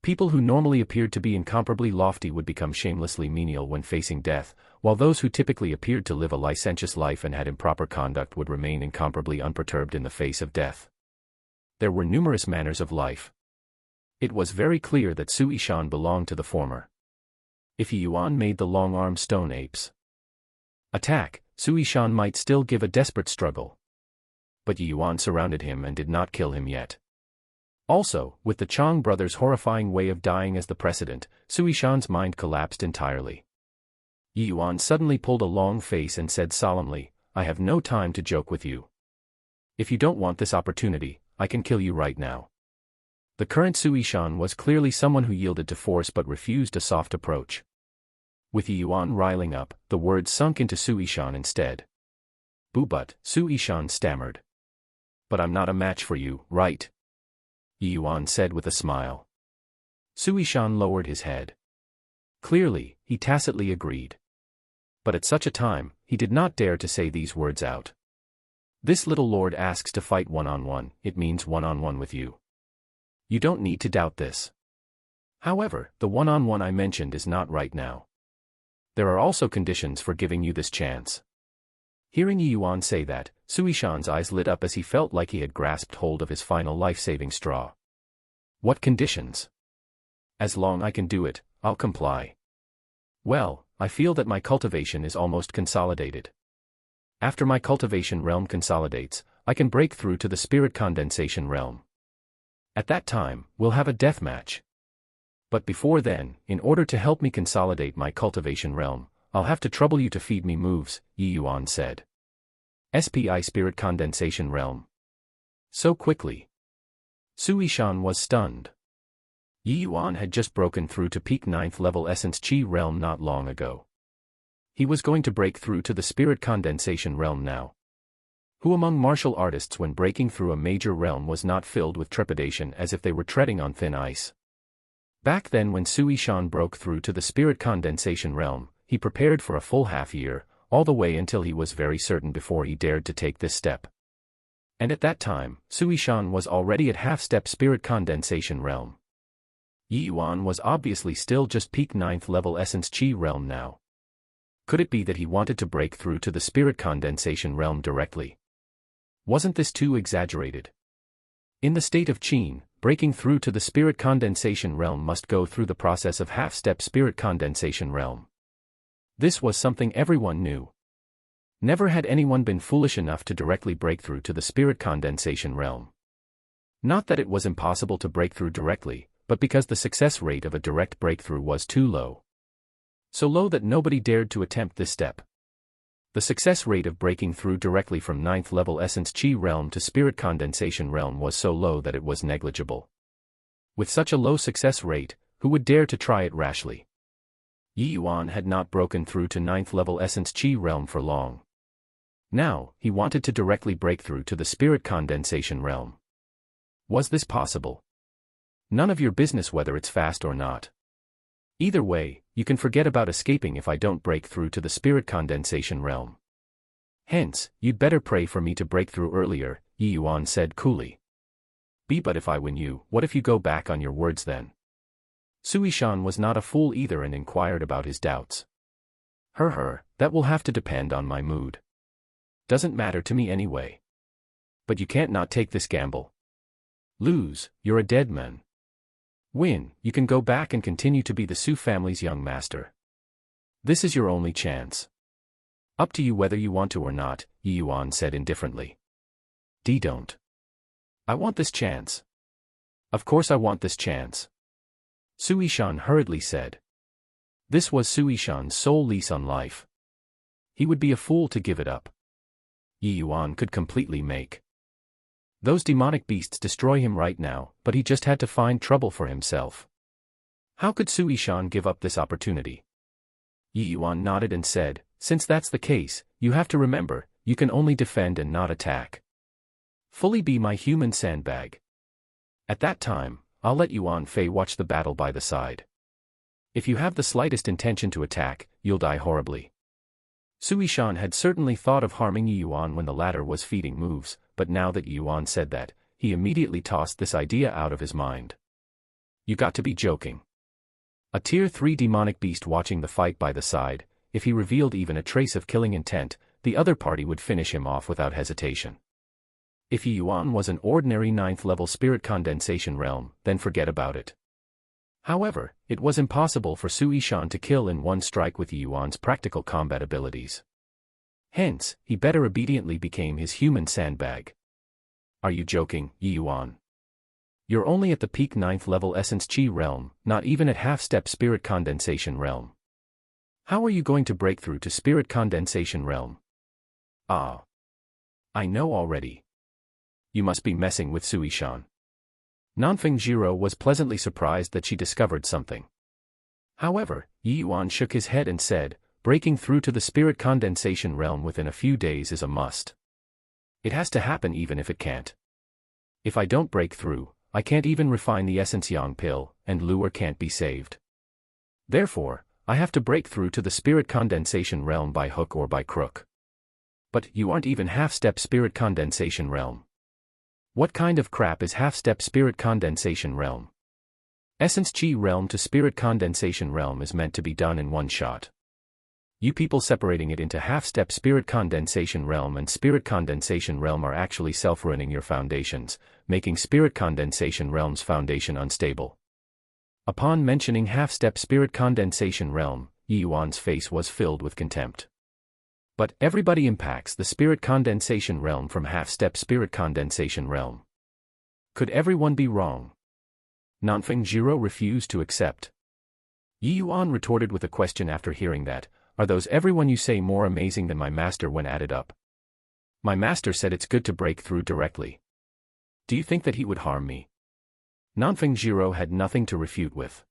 People who normally appeared to be incomparably lofty would become shamelessly menial when facing death, while those who typically appeared to live a licentious life and had improper conduct would remain incomparably unperturbed in the face of death. There were numerous manners of life. It was very clear that Sui Shan belonged to the former. If Yi Yuan made the long-armed stone apes attack, Sui Shan might still give a desperate struggle. But Yi Yuan surrounded him and did not kill him yet. Also, with the Chang brothers' horrifying way of dying as the precedent, Sui Shan's mind collapsed entirely. Yi Yuan suddenly pulled a long face and said solemnly, "I have no time to joke with you. If you don't want this opportunity, I can kill you right now." The current Sui Shan was clearly someone who yielded to force but refused a soft approach. With Yi Yuan riling up, the words sunk into Sui Shan instead. "But," Sui Shan stammered. "But I'm not a match for you, right?" Yi Yuan said with a smile. Sui Shan lowered his head. Clearly, he tacitly agreed. But at such a time, he did not dare to say these words out. "This little lord asks to fight one-on-one, it means one-on-one with you. You don't need to doubt this. However, the one-on-one I mentioned is not right now. There are also conditions for giving you this chance." Hearing Yi Yuan say that, Sui Shan's eyes lit up as he felt like he had grasped hold of his final life-saving straw. "What conditions?" "As long as I can do it, I'll comply." "Well, I feel that my cultivation is almost consolidated. After my cultivation realm consolidates, I can break through to the spirit condensation realm. At that time, we'll have a death match. But before then, in order to help me consolidate my cultivation realm, I'll have to trouble you to feed me moves," Yi Yuan said. "SPI Spirit Condensation Realm. So quickly." Sui Shan was stunned. Yi Yuan had just broken through to peak 9th level Essence Qi realm not long ago. He was going to break through to the Spirit Condensation realm now. Who among martial artists when breaking through a major realm was not filled with trepidation as if they were treading on thin ice? Back then when Sui Shan broke through to the Spirit Condensation realm, he prepared for a full half-year, all the way until he was very certain before he dared to take this step. And at that time, Sui Shan was already at half-step Spirit Condensation realm. Yi Yuan was obviously still just peak 9th level Essence Qi realm now. Could it be that he wanted to break through to the Spirit Condensation realm directly? Wasn't this too exaggerated? In the state of Qin, breaking through to the Spirit Condensation realm must go through the process of half-step Spirit Condensation realm. This was something everyone knew. Never had anyone been foolish enough to directly break through to the Spirit Condensation realm. Not that it was impossible to break through directly, but because the success rate of a direct breakthrough was too low. So low that nobody dared to attempt this step. The success rate of breaking through directly from 9th level Essence Qi realm to Spirit Condensation realm was so low that it was negligible. With such a low success rate, who would dare to try it rashly? Yi Yuan had not broken through to 9th level Essence Qi realm for long. Now, he wanted to directly break through to the Spirit Condensation realm. Was this possible? None of your business whether it's fast or not. Either way, you can forget about escaping if I don't break through to the Spirit Condensation realm. Hence, you'd better pray for me to break through earlier, Yi Yuan said coolly. But if I win you, what if you go back on your words then? Sui Shan was not a fool either and inquired about his doubts. That will have to depend on my mood. Doesn't matter to me anyway. But you can't not take this gamble. Lose, you're a dead man. Win, you can go back and continue to be the Su family's young master. This is your only chance. Up to you whether you want to or not, Yi Yuan said indifferently. Don't. I want this chance. Of course I want this chance. Sui Shan hurriedly said. This was Sui Shan's sole lease on life. He would be a fool to give it up. Yi Yuan could completely make those demonic beasts destroy him right now, but he just had to find trouble for himself. How could Sui Shan give up this opportunity? Yi Yuan nodded and said, since that's the case, you have to remember, you can only defend and not attack. Fully be my human sandbag. At that time, I'll let Yuan Fei watch the battle by the side. If you have the slightest intention to attack, you'll die horribly. Sui Shan had certainly thought of harming Yi Yuan when the latter was feeding moves, but now that Yuan said that, he immediately tossed this idea out of his mind. You got to be joking. A Tier 3 demonic beast watching the fight by the side, if he revealed even a trace of killing intent, the other party would finish him off without hesitation. If Yi Yuan was an ordinary 9th level spirit condensation realm, then forget about it. However, it was impossible for Su Yishan to kill in one strike with Yi Yuan's practical combat abilities. Hence, he better obediently became his human sandbag. Are you joking, Yi Yuan? You're only at the peak 9th level essence chi realm, not even at half-step spirit condensation realm. How are you going to break through to spirit condensation realm? Ah. I know already. You must be messing with Su Yishan. Nanfeng Jiro was pleasantly surprised that she discovered something. However, Yi Yuan shook his head and said, breaking through to the spirit condensation realm within a few days is a must. It has to happen even if it can't. If I don't break through, I can't even refine the essence yang pill, and lure can't be saved. Therefore, I have to break through to the spirit condensation realm by hook or by crook. But you aren't even half-step spirit condensation realm. What kind of crap is half-step spirit condensation realm? Essence chi realm to spirit condensation realm is meant to be done in one shot. You people separating it into half-step spirit condensation realm and spirit condensation realm are actually self-ruining your foundations, making spirit condensation realm's foundation unstable. Upon mentioning half-step spirit condensation realm, Yi Yuan's face was filled with contempt. But everybody impacts the spirit condensation realm from half-step spirit condensation realm. Could everyone be wrong? Nanfeng Jiro refused to accept. Yi Yuan retorted with a question after hearing that, are those everyone you say more amazing than my master when added up? My master said it's good to break through directly. Do you think that he would harm me? Nanfeng Jiro had nothing to refute with.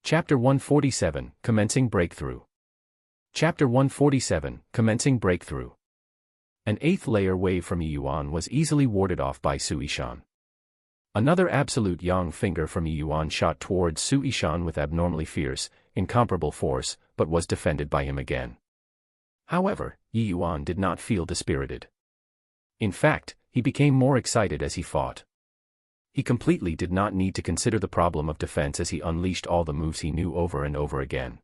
Chapter 147, Commencing Breakthrough. Chapter 147, Commencing Breakthrough. An 8th layer wave from Yi Yuan was easily warded off by Su Yishan. Another absolute yang finger from Yi Yuan shot towards Su Yishan with abnormally fierce, incomparable force, but was defended by him again. However, Yi Yuan did not feel dispirited. In fact, he became more excited as he fought. He completely did not need to consider the problem of defense as he unleashed all the moves he knew over and over again.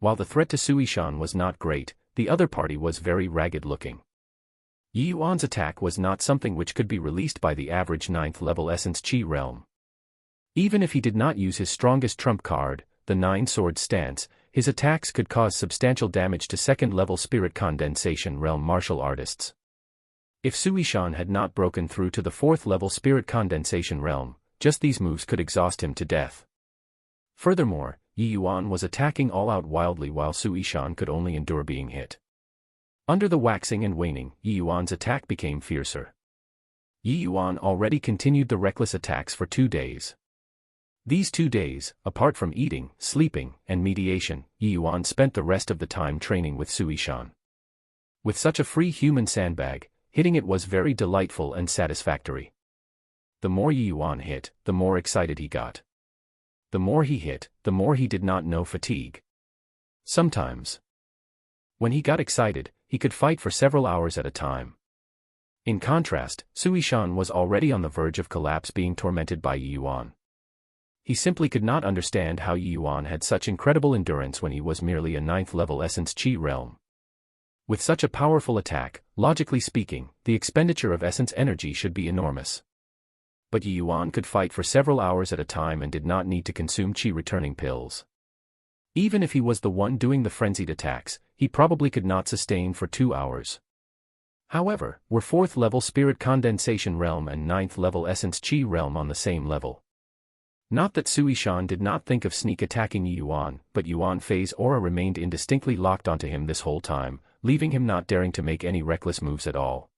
While the threat to Su Yishan was not great, the other party was very ragged looking. Yi Yuan's attack was not something which could be released by the average 9th level essence chi realm. Even if he did not use his strongest trump card, the 9-sword stance, his attacks could cause substantial damage to 2nd level spirit condensation realm martial artists. If Su Yishan had not broken through to the 4th level spirit condensation realm, just these moves could exhaust him to death. Furthermore, Yi Yuan was attacking all out wildly while Su Yishan could only endure being hit. Under the waxing and waning, Yi Yuan's attack became fiercer. Yi Yuan already continued the reckless attacks for 2 days. These 2 days, apart from eating, sleeping, and mediation, Yi Yuan spent the rest of the time training with Su Yishan. With such a free human sandbag, hitting it was very delightful and satisfactory. The more Yi Yuan hit, the more excited he got. The more he hit, the more he did not know fatigue. Sometimes, when he got excited, he could fight for several hours at a time. In contrast, Su Yishan was already on the verge of collapse being tormented by Yi Yuan. He simply could not understand how Yi Yuan had such incredible endurance when he was merely a 9th level essence chi realm. With such a powerful attack, logically speaking, the expenditure of essence energy should be enormous. But Yi Yuan could fight for several hours at a time and did not need to consume chi returning pills. Even if he was the one doing the frenzied attacks, he probably could not sustain for 2 hours. However, were 4th level spirit condensation realm and 9th level essence chi realm on the same level. Not that Su Yishan did not think of sneak attacking Yi Yuan, but Yuan Fei's aura remained indistinctly locked onto him this whole time, leaving him not daring to make any reckless moves at all.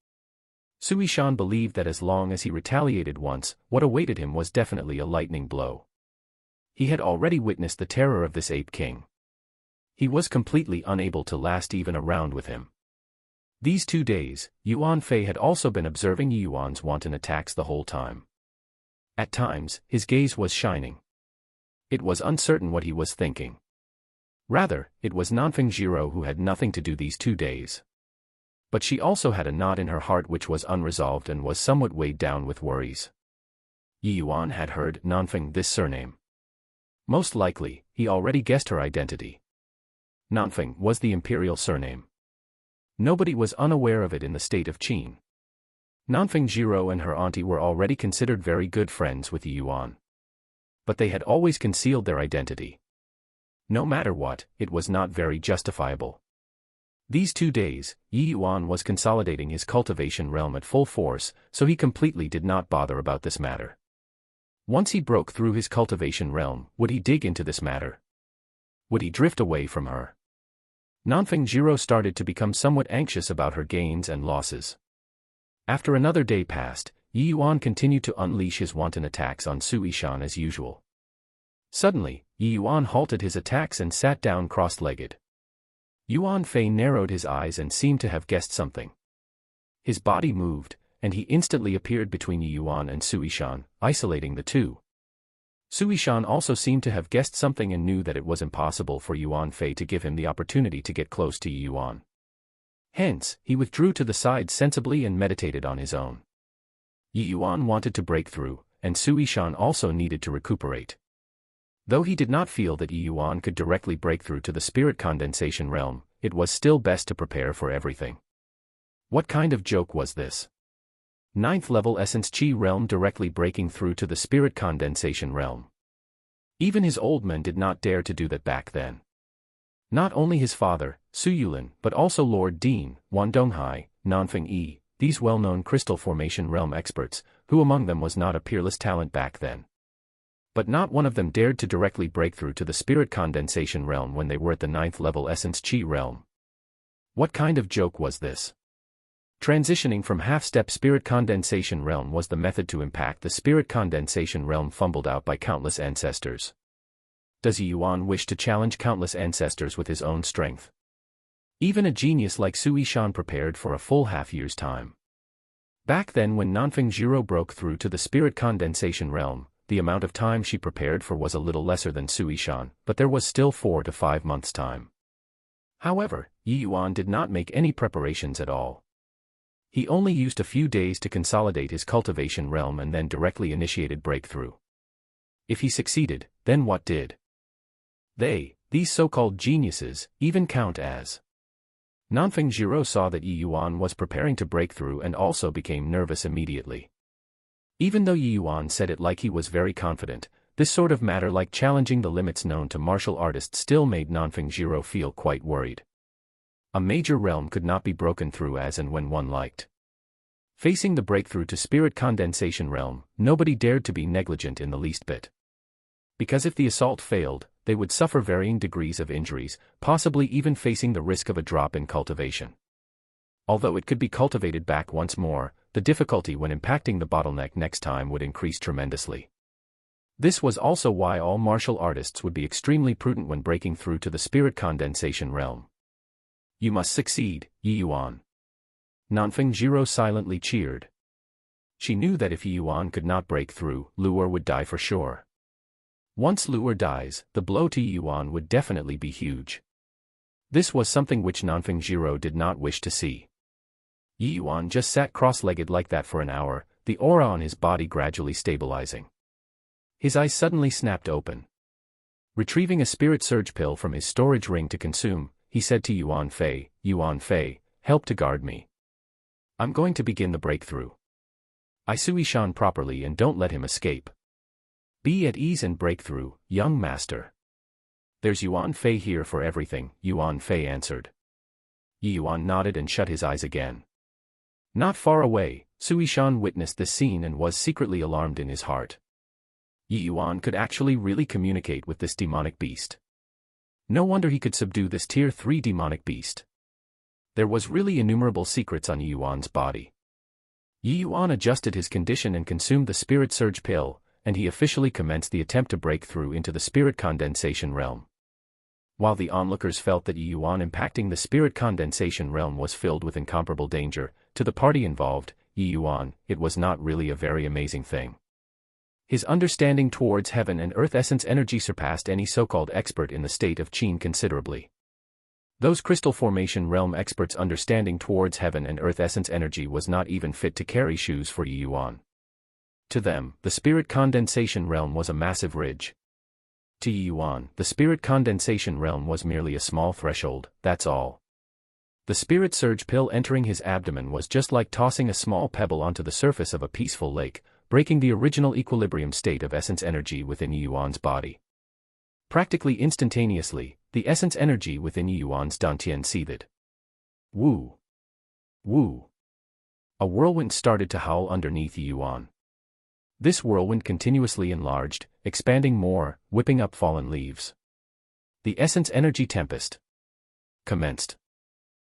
Su Yishan believed that as long as he retaliated once, what awaited him was definitely a lightning blow. He had already witnessed the terror of this ape king. He was completely unable to last even a round with him. These 2 days, Yuan Fei had also been observing Yi Yuan's wanton attacks the whole time. At times, his gaze was shining. It was uncertain what he was thinking. Rather, it was Nanfeng Jiro who had nothing to do these 2 days. But she also had a knot in her heart which was unresolved and was somewhat weighed down with worries. Yi Yuan had heard Nanfeng this surname. Most likely, he already guessed her identity. Nanfeng was the imperial surname. Nobody was unaware of it in the state of Qin. Nanfeng Jiro and her auntie were already considered very good friends with Yi Yuan. But they had always concealed their identity. No matter what, it was not very justifiable. These 2 days, Yi Yuan was consolidating his cultivation realm at full force, so he completely did not bother about this matter. Once he broke through his cultivation realm, would he dig into this matter? Would he drift away from her? Nanfeng Jiro started to become somewhat anxious about her gains and losses. After another day passed, Yi Yuan continued to unleash his wanton attacks on Su Yishan as usual. Suddenly, Yi Yuan halted his attacks and sat down cross-legged. Yuan Fei narrowed his eyes and seemed to have guessed something. His body moved, and he instantly appeared between Yi Yuan and Su Yishan, isolating the two. Su Yishan also seemed to have guessed something and knew that it was impossible for Yuan Fei to give him the opportunity to get close to Yi Yuan. Hence, he withdrew to the side sensibly and meditated on his own. Yi Yuan wanted to break through, and Su Yishan also needed to recuperate. Though he did not feel that Yi Yuan could directly break through to the spirit condensation realm, it was still best to prepare for everything. What kind of joke was this? 9th level essence chi realm directly breaking through to the spirit condensation realm. Even his old men did not dare to do that back then. Not only his father, Su Yulin, but also Lord Dean, Wan Donghai, Nanfeng Yi, these well-known crystal formation realm experts, who among them was not a peerless talent back then. But not one of them dared to directly break through to the spirit condensation realm when they were at the 9th level essence chi realm. What kind of joke was this? Transitioning from half-step spirit condensation realm was the method to impact the spirit condensation realm fumbled out by countless ancestors. Does Yi Yuan wish to challenge countless ancestors with his own strength? Even a genius like Su Yishan prepared for a full half-year's time. Back then when Nanfeng Jiro broke through to the spirit condensation realm, the amount of time she prepared for was a little lesser than Su Yishan, but there was still 4 to 5 months' time. However, Yi Yuan did not make any preparations at all. He only used a few days to consolidate his cultivation realm and then directly initiated breakthrough. If he succeeded, then what did these so-called geniuses, even count as? Nanfeng Jiro saw that Yi Yuan was preparing to break through and also became nervous immediately. Even though Yi Yuan said it like he was very confident, this sort of matter like challenging the limits known to martial artists still made Nanfeng Jiro feel quite worried. A major realm could not be broken through as and when one liked. Facing the breakthrough to spirit condensation realm, nobody dared to be negligent in the least bit. Because if the assault failed, they would suffer varying degrees of injuries, possibly even facing the risk of a drop in cultivation. Although it could be cultivated back once more, the difficulty when impacting the bottleneck next time would increase tremendously. This was also why all martial artists would be extremely prudent when breaking through to the spirit condensation realm. You must succeed, Yi Yuan. Nanfeng Jiro silently cheered. She knew that if Yi Yuan could not break through, Lu'er would die for sure. Once Lu'er dies, the blow to Yi Yuan would definitely be huge. This was something which Nanfeng Jiro did not wish to see. Yi Yuan just sat cross-legged like that for an hour, the aura on his body gradually stabilizing. His eyes suddenly snapped open. Retrieving a spirit surge pill from his storage ring to consume, he said to Yuan Fei, help to guard me. I'm going to begin the breakthrough. I Su Yishan properly and don't let him escape. Be at ease and break through, young master. There's Yuan Fei here for everything, Yuan Fei answered. Yi Yuan nodded and shut his eyes again. Not far away, Su Yishan witnessed this scene and was secretly alarmed in his heart. Yi Yuan could actually really communicate with this demonic beast. No wonder he could subdue this tier 3 demonic beast. There was really innumerable secrets on Yi Yuan's body. Yi Yuan adjusted his condition and consumed the spirit surge pill, and he officially commenced the attempt to break through into the spirit condensation realm. While the onlookers felt that Yi Yuan impacting the spirit condensation realm was filled with incomparable danger, to the party involved, Yi Yuan, it was not really a very amazing thing. His understanding towards heaven and earth essence energy surpassed any so-called expert in the state of Qin considerably. Those crystal formation realm experts' understanding towards heaven and earth essence energy was not even fit to carry shoes for Yi Yuan. To them, the spirit condensation realm was a massive ridge. To Yuan, the spirit condensation realm was merely a small threshold, that's all. The spirit surge pill entering his abdomen was just like tossing a small pebble onto the surface of a peaceful lake, breaking the original equilibrium state of essence energy within Yuan's body. Practically instantaneously, the essence energy within Yuan's dantian seethed. Woo! Woo! A whirlwind started to howl underneath Yuan. This whirlwind continuously enlarged, expanding more, whipping up fallen leaves. The essence energy tempest commenced.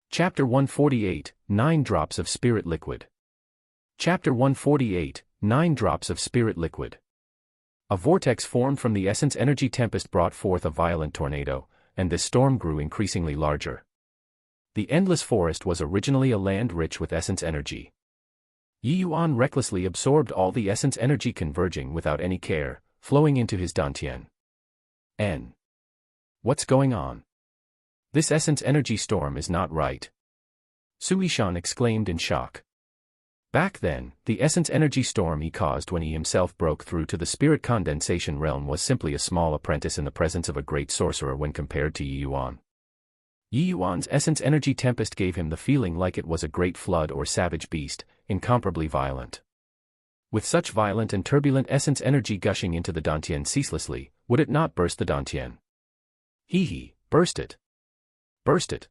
Chapter 148, 9 Drops of Spirit Liquid. Chapter 148, 9 Drops of Spirit Liquid. A vortex formed from the essence energy tempest brought forth a violent tornado, and this storm grew increasingly larger. The endless forest was originally a land rich with essence energy. Yuan recklessly absorbed all the essence energy converging without any care, flowing into his dantian. What's going on? This essence energy storm is not right. Suishan exclaimed in shock. Back then, the essence energy storm he caused when he himself broke through to the spirit condensation realm was simply a small apprentice in the presence of a great sorcerer when compared to Yuan. Yuan's essence energy tempest gave him the feeling like it was a great flood or savage beast, incomparably violent. With such violent and turbulent essence energy gushing into the dantian ceaselessly, would it not burst the dantian? Hee, burst it. Burst it.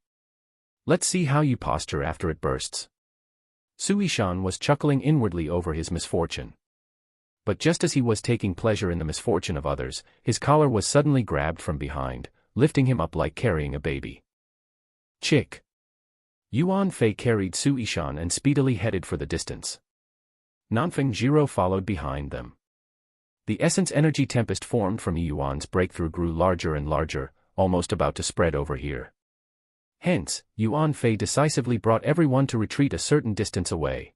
Let's see how you posture after it bursts. Suishan was chuckling inwardly over his misfortune. But just as he was taking pleasure in the misfortune of others, his collar was suddenly grabbed from behind, lifting him up like carrying a baby. Chick! Yuan Fei carried Suishan and speedily headed for the distance. Nanfeng Jiro followed behind them. The essence energy tempest formed from Yuan's breakthrough grew larger and larger, almost about to spread over here. Hence, Yuan Fei decisively brought everyone to retreat a certain distance away.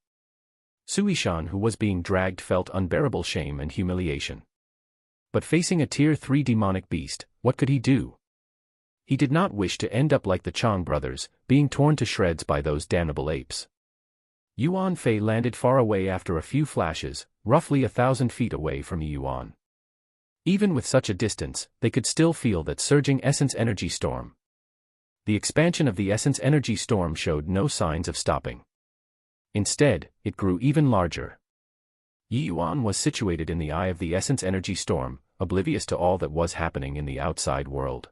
Suishan, who was being dragged, felt unbearable shame and humiliation. But facing a Tier 3 demonic beast, what could he do? He did not wish to end up like the Chong brothers, being torn to shreds by those damnable apes. Yuan Fei landed far away after a few flashes, roughly 1,000 feet away from Yuan. Even with such a distance, they could still feel that surging essence energy storm. The expansion of the essence energy storm showed no signs of stopping. Instead, it grew even larger. Yuan was situated in the eye of the essence energy storm, oblivious to all that was happening in the outside world.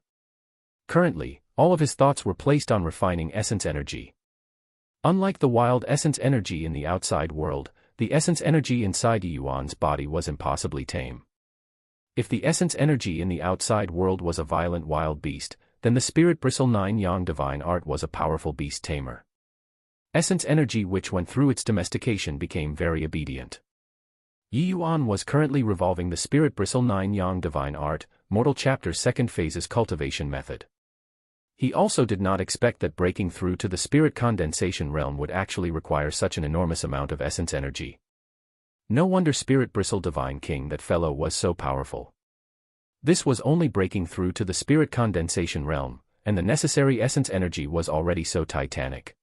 Currently, all of his thoughts were placed on refining essence energy. Unlike the wild essence energy in the outside world, the essence energy inside Yuan's body was impossibly tame. If the essence energy in the outside world was a violent wild beast, then the spirit bristle 9 yang divine art was a powerful beast tamer. Essence energy which went through its domestication became very obedient. Yuan was currently revolving the spirit bristle 9 yang divine art, mortal chapter 2nd phase's cultivation method. He also did not expect that breaking through to the spirit condensation realm would actually require such an enormous amount of essence energy. No wonder Spirit Bristle Divine King that fellow was so powerful. This was only breaking through to the spirit condensation realm, and the necessary essence energy was already so titanic.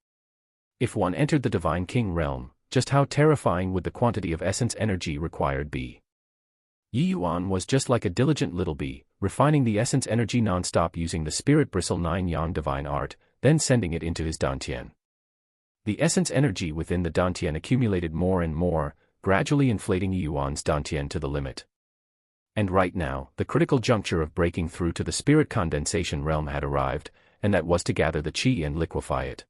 If one entered the Divine King realm, just how terrifying would the quantity of essence energy required be? Yuan was just like a diligent little bee, refining the essence energy non-stop using the Spirit Bristle 9 Yang Divine Art, then sending it into his dantian. The essence energy within the dantian accumulated more and more, gradually inflating Yuan's dantian to the limit. And right now, the critical juncture of breaking through to the spirit condensation realm had arrived, and that was to gather the qi and liquefy it.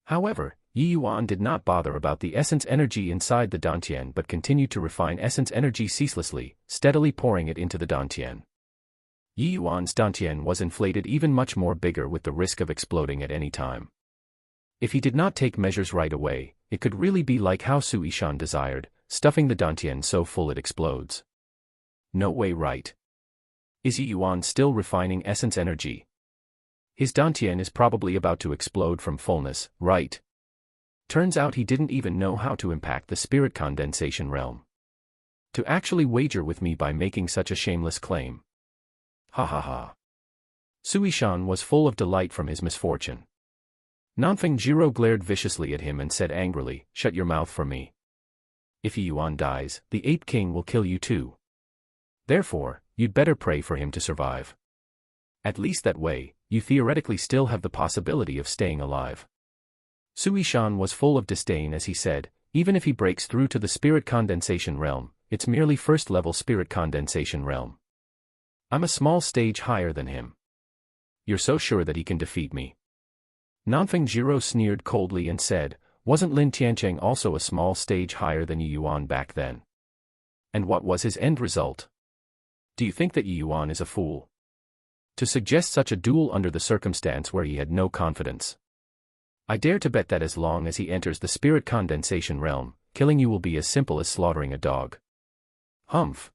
However, Yuan did not bother about the essence energy inside the dantian but continued to refine essence energy ceaselessly, steadily pouring it into the dantian. Yuan's dantian was inflated even much more bigger with the risk of exploding at any time. If he did not take measures right away, it could really be like how Suishan desired, stuffing the dantian so full it explodes. No way, right? Is Yuan still refining essence energy? His dantian is probably about to explode from fullness, right? Turns out he didn't even know how to impact the spirit condensation realm. To actually wager with me by making such a shameless claim. Ha ha ha. Suishan was full of delight from his misfortune. Nanfeng Jiro glared viciously at him and said angrily, "Shut your mouth for me." If Yi Yuan dies, the Ape King will kill you too. Therefore, you'd better pray for him to survive. At least that way, you theoretically still have the possibility of staying alive. Sui Shan was full of disdain as he said, even if he breaks through to the spirit condensation realm, it's merely first-level spirit condensation realm. I'm a small stage higher than him. You're so sure that he can defeat me? Nanfeng Jiro sneered coldly and said, wasn't Lin Tiancheng also a small stage higher than Yi Yuan back then? And what was his end result? Do you think that Yi Yuan is a fool to suggest such a duel under the circumstance where he had no confidence? I dare to bet that as long as he enters the spirit condensation realm, killing you will be as simple as slaughtering a dog. Humph.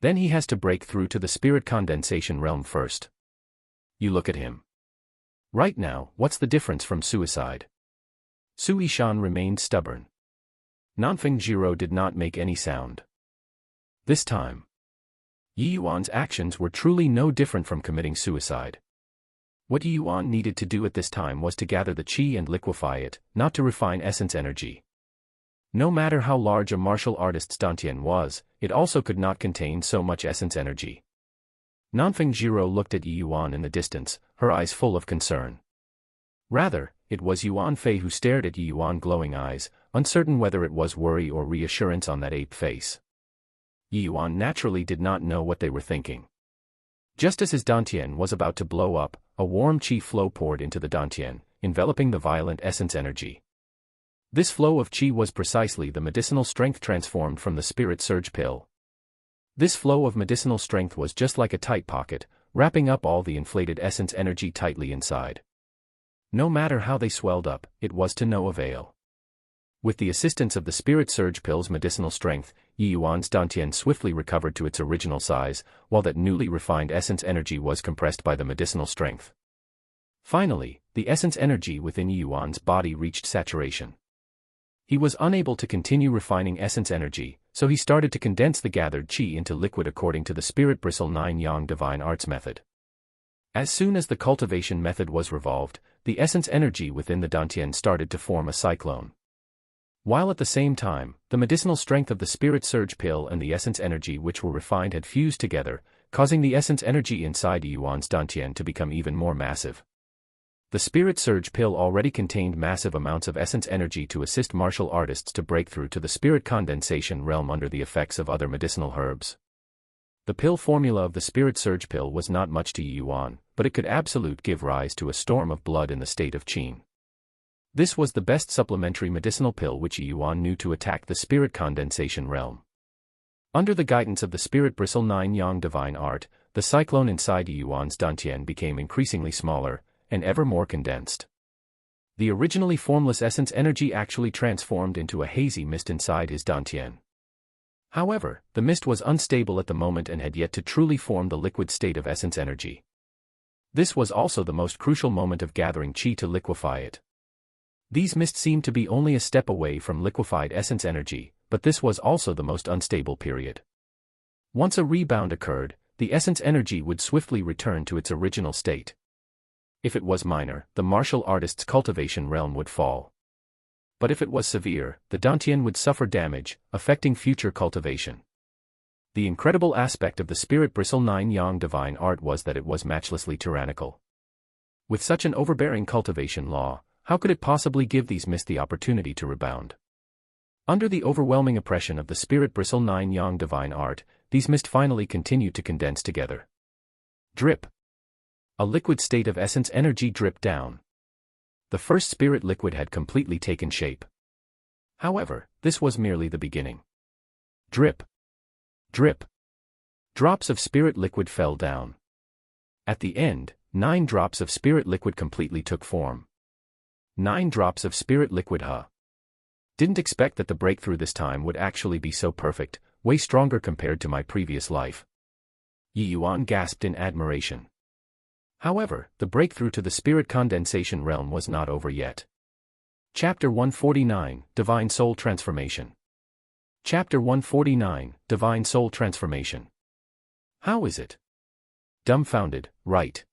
Then he has to break through to the spirit condensation realm first. You look at him. Right now, what's the difference from suicide? Sui Shan remained stubborn. Nanfeng Jiro did not make any sound. This time, Yi Yuan's actions were truly no different from committing suicide. What Yi Yuan needed to do at this time was to gather the qi and liquefy it, not to refine essence energy. No matter how large a martial artist's dantian was, it also could not contain so much essence energy. Nanfeng Jiro looked at Yi Yuan in the distance, her eyes full of concern. Rather, it was Yuan Fei who stared at Yi Yuan glowing eyes, uncertain whether it was worry or reassurance on that ape face. Yi Yuan naturally did not know what they were thinking. Just as his dantian was about to blow up, a warm qi flow poured into the dantian, enveloping the violent essence energy. This flow of qi was precisely the medicinal strength transformed from the spirit surge pill. This flow of medicinal strength was just like a tight pocket, wrapping up all the inflated essence energy tightly inside. No matter how they swelled up, it was to no avail. With the assistance of the spirit surge pill's medicinal strength, Yi Yuan's dantian swiftly recovered to its original size, while that newly refined essence energy was compressed by the medicinal strength. Finally, the essence energy within Yi Yuan's body reached saturation. He was unable to continue refining essence energy, so he started to condense the gathered qi into liquid according to the Spirit Bristle 9 Yang Divine Arts method. As soon as the cultivation method was revolved, the essence energy within the dantian started to form a cyclone. While at the same time, the medicinal strength of the spirit surge pill and the essence energy which were refined had fused together, causing the essence energy inside Yi Yuan's dantian to become even more massive. The spirit surge pill already contained massive amounts of essence energy to assist martial artists to break through to the spirit condensation realm under the effects of other medicinal herbs. The pill formula of the spirit surge pill was not much to Yi Yuan, but it could absolute give rise to a storm of blood in the state of qin. This was the best supplementary medicinal pill which Yi Yuan knew to attack the spirit condensation realm. Under the guidance of the Spirit Bristle 9 Yang Divine Art, the cyclone inside Yi Yuan's dantian became increasingly smaller, and ever more condensed. The originally formless essence energy actually transformed into a hazy mist inside his dantian. However, the mist was unstable at the moment and had yet to truly form the liquid state of essence energy. This was also the most crucial moment of gathering qi to liquefy it. These mists seemed to be only a step away from liquefied essence energy, but this was also the most unstable period. Once a rebound occurred, the essence energy would swiftly return to its original state. If it was minor, the martial artist's cultivation realm would fall. But if it was severe, the dantian would suffer damage, affecting future cultivation. The incredible aspect of the Spirit Bristle 9 Yang Divine Art was that it was matchlessly tyrannical. With such an overbearing cultivation law, how could it possibly give these mists the opportunity to rebound? Under the overwhelming oppression of the Spirit Bristle 9 Yang Divine Art, these mists finally continued to condense together. Drip. A liquid state of essence energy dripped down. The first spirit liquid had completely taken shape. However, this was merely the beginning. Drip. Drip. Drops of spirit liquid fell down. At the end, 9 drops of spirit liquid completely took form. 9 drops of spirit liquid. Didn't expect that the breakthrough this time would actually be so perfect, way stronger compared to my previous life. Yi Yuan gasped in admiration. However, the breakthrough to the spirit condensation realm was not over yet. Chapter 149, Divine Soul Transformation. Chapter 149, Divine Soul Transformation. How is it? Dumbfounded, right?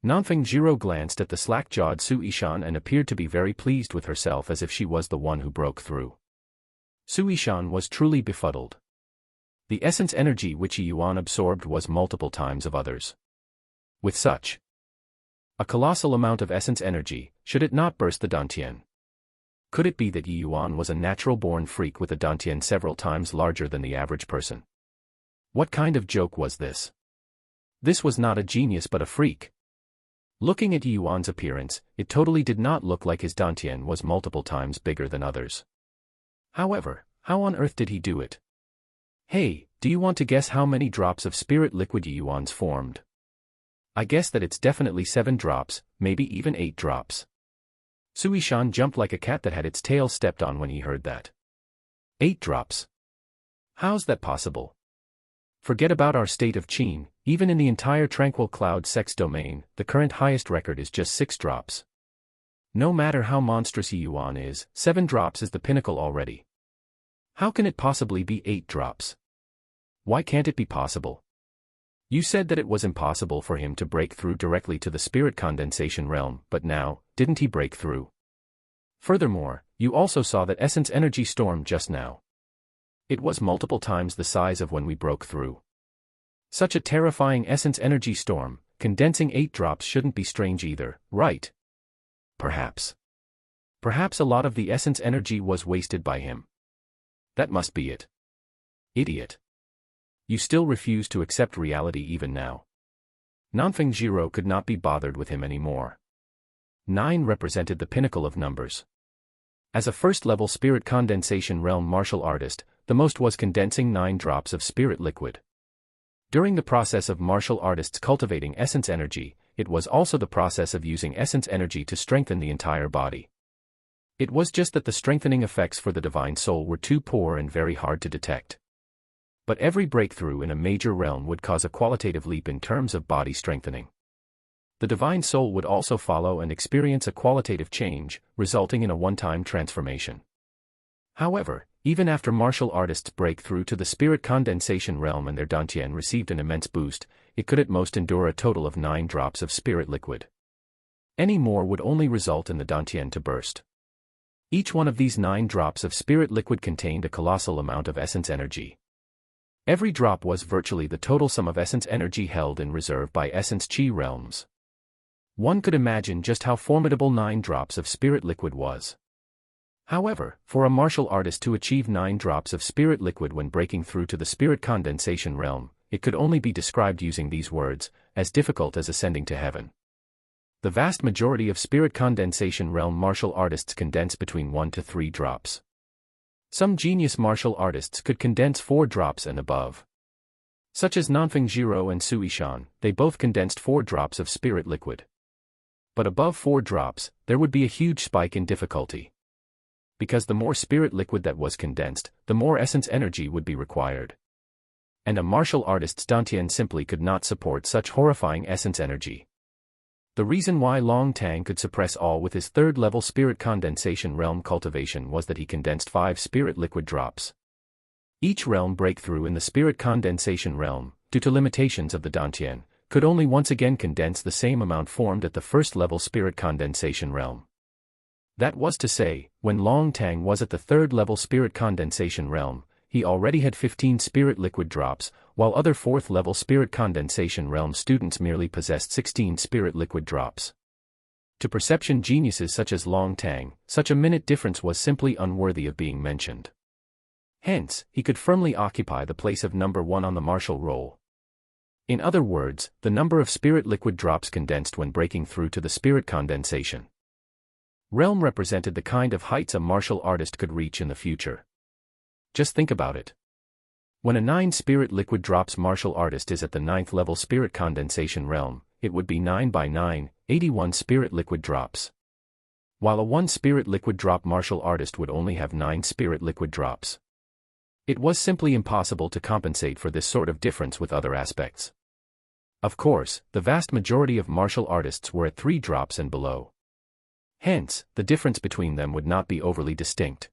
Nanfeng Jiro glanced at the slack-jawed Su Ishan and appeared to be very pleased with herself as if she was the one who broke through. Suishan was truly befuddled. The essence energy which Yuan absorbed was multiple times of others. With such a colossal amount of essence energy, should it not burst the Dantian? Could it be that Yuan was a natural-born freak with a Dantian several times larger than the average person? What kind of joke was this? This was not a genius but a freak. Looking at Yuan's appearance, it totally did not look like his Dantian was multiple times bigger than others. However, how on earth did he do it? Hey, do you want to guess how many drops of spirit liquid Yuan's formed? I guess that it's definitely 7 drops, maybe even 8 drops. Suishan jumped like a cat that had its tail stepped on when he heard that. 8 drops. How's that possible? Forget about our state of Qin, even in the entire tranquil cloud sex domain, the current highest record is just 6 drops. No matter how monstrous Yuan is, 7 drops is the pinnacle already. How can it possibly be 8 drops? Why can't it be possible? You said that it was impossible for him to break through directly to the spirit condensation realm, but now, didn't he break through? Furthermore, you also saw that essence energy storm just now. It was multiple times the size of when we broke through. Such a terrifying essence energy storm, condensing 8 drops shouldn't be strange either, right? Perhaps. Perhaps a lot of the essence energy was wasted by him. That must be it. Idiot. You still refuse to accept reality even now. Nanfeng Jiro could not be bothered with him anymore. 9 represented the pinnacle of numbers. As a first-level spirit condensation realm martial artist, the most was condensing 9 drops of spirit liquid. During the process of martial artists cultivating essence energy, it was also the process of using essence energy to strengthen the entire body. It was just that the strengthening effects for the divine soul were too poor and very hard to detect. But every breakthrough in a major realm would cause a qualitative leap in terms of body strengthening. The divine soul would also follow and experience a qualitative change, resulting in a one-time transformation. However, even after martial artists break through to the spirit condensation realm and their Dantian received an immense boost, it could at most endure a total of 9 drops of spirit liquid. Any more would only result in the Dantian to burst. Each one of these 9 drops of spirit liquid contained a colossal amount of essence energy. Every drop was virtually the total sum of essence energy held in reserve by essence chi realms. One could imagine just how formidable 9 drops of spirit liquid was. However, for a martial artist to achieve 9 drops of spirit liquid when breaking through to the spirit condensation realm, it could only be described using these words, as difficult as ascending to heaven. The vast majority of spirit condensation realm martial artists condense between 1 to 3 drops. Some genius martial artists could condense 4 drops and above. Such as Nanfeng Jiro and Suishan, they both condensed 4 drops of spirit liquid. But above 4 drops, there would be a huge spike in difficulty. Because the more spirit liquid that was condensed, the more essence energy would be required. And a martial artist's Dantian simply could not support such horrifying essence energy. The reason why Long Tang could suppress all with his 3rd-level spirit condensation realm cultivation was that he condensed 5 spirit liquid drops. Each realm breakthrough in the spirit condensation realm, due to limitations of the Dantian, could only once again condense the same amount formed at the 1st-level spirit condensation realm. That was to say, when Long Tang was at the 3rd-level spirit condensation realm, he already had 15 spirit liquid drops, while other 4th-level spirit condensation realm students merely possessed 16 spirit liquid drops. To perception geniuses such as Long Tang, such a minute difference was simply unworthy of being mentioned. Hence, he could firmly occupy the place of number 1 on the martial roll. In other words, the number of spirit liquid drops condensed when breaking through to the spirit condensation realm represented the kind of heights a martial artist could reach in the future. Just think about it. When a 9 spirit liquid drops martial artist is at the 9th level spirit condensation realm, it would be 9 by 9, 81 spirit liquid drops. While a 1 spirit liquid drop martial artist would only have 9 spirit liquid drops. It was simply impossible to compensate for this sort of difference with other aspects. Of course, the vast majority of martial artists were at 3 drops and below. Hence, the difference between them would not be overly distinct.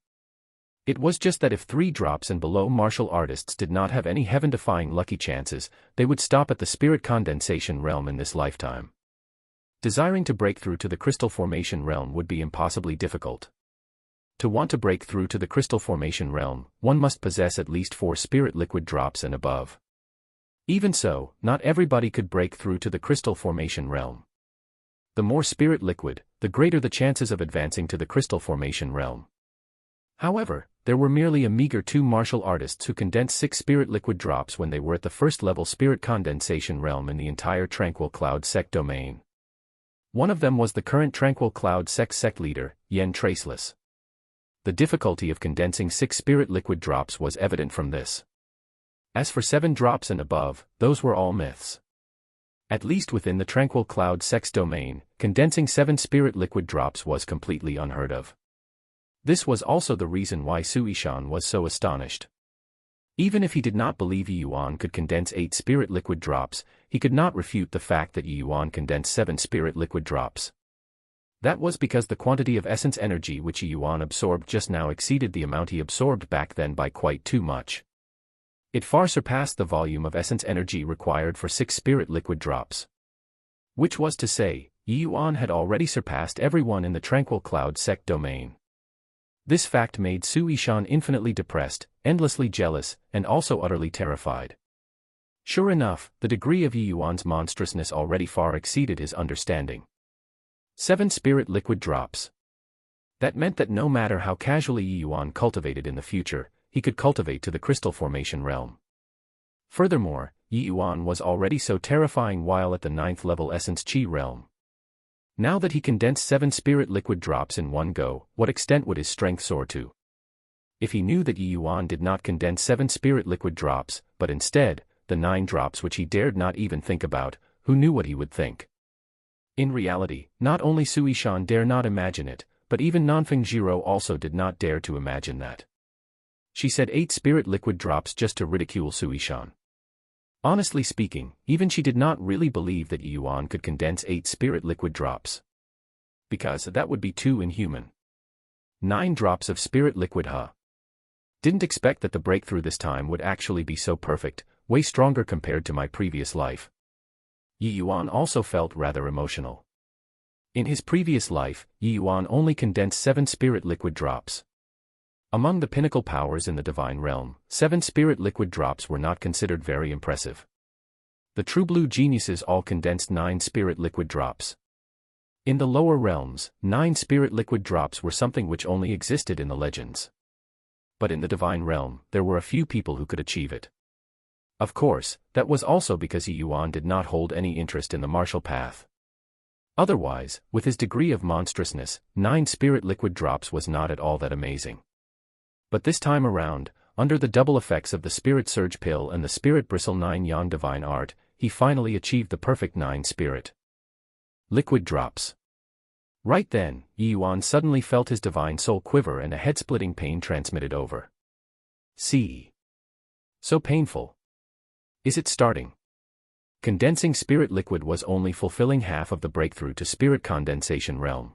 It was just that if 3 drops and below martial artists did not have any heaven-defying lucky chances, they would stop at the spirit condensation realm in this lifetime. Desiring to break through to the crystal formation realm would be impossibly difficult. To want to break through to the crystal formation realm, one must possess at least 4 spirit liquid drops and above. Even so, not everybody could break through to the crystal formation realm. The more spirit liquid, the greater the chances of advancing to the crystal formation realm. However, there were merely a meager 2 martial artists who condensed 6 spirit liquid drops when they were at the first level spirit condensation realm in the entire Tranquil Cloud sect domain. One of them was the current Tranquil Cloud sect leader, Yen Traceless. The difficulty of condensing 6 spirit liquid drops was evident from this. As for 7 drops and above, those were all myths. At least within the Tranquil Cloud sect's domain, condensing 7 spirit liquid drops was completely unheard of. This was also the reason why Suishan was so astonished. Even if he did not believe Yuan could condense 8 spirit liquid drops, he could not refute the fact that Yuan condensed 7 spirit liquid drops. That was because the quantity of essence energy which Yuan absorbed just now exceeded the amount he absorbed back then by quite too much. It far surpassed the volume of essence energy required for 6 spirit liquid drops. Which was to say, Yuan had already surpassed everyone in the Tranquil Cloud sect domain. This fact made Suishan infinitely depressed, endlessly jealous, and also utterly terrified. Sure enough, the degree of Yuan's monstrousness already far exceeded his understanding. 7 spirit liquid drops. That meant that no matter how casually Yuan cultivated in the future, he could cultivate to the crystal formation realm. Furthermore, Yuan was already so terrifying while at the 9th level essence chi realm. Now that he condensed 7 spirit liquid drops in one go, what extent would his strength soar to? If he knew that Yuan did not condense 7 spirit liquid drops, but instead, the 9 drops which he dared not even think about, who knew what he would think? In reality, not only Suishan dare not imagine it, but even Nanfeng also did not dare to imagine that. She said 8 spirit liquid drops just to ridicule Suishan. Honestly speaking, even she did not really believe that Yuan could condense 8 spirit liquid drops. Because that would be too inhuman. 9 drops of spirit liquid, huh? Didn't expect that the breakthrough this time would actually be so perfect, way stronger compared to my previous life. Yuan also felt rather emotional. In his previous life, Yuan only condensed 7 spirit liquid drops. Among the pinnacle powers in the divine realm, 7 spirit liquid drops were not considered very impressive. The true blue geniuses all condensed 9 spirit liquid drops. In the lower realms, 9 spirit liquid drops were something which only existed in the legends. But in the divine realm, there were a few people who could achieve it. Of course, that was also because Yuan did not hold any interest in the martial path. Otherwise, with his degree of monstrousness, 9 spirit liquid drops was not at all that amazing. But this time around, under the double effects of the Spirit Surge Pill and the Spirit Bristle 9 Yang Divine Art, he finally achieved the perfect 9 spirit liquid drops. Right then, Yuan suddenly felt his divine soul quiver and a head-splitting pain transmitted over. See. So painful. Is it starting? Condensing spirit liquid was only fulfilling half of the breakthrough to spirit condensation realm.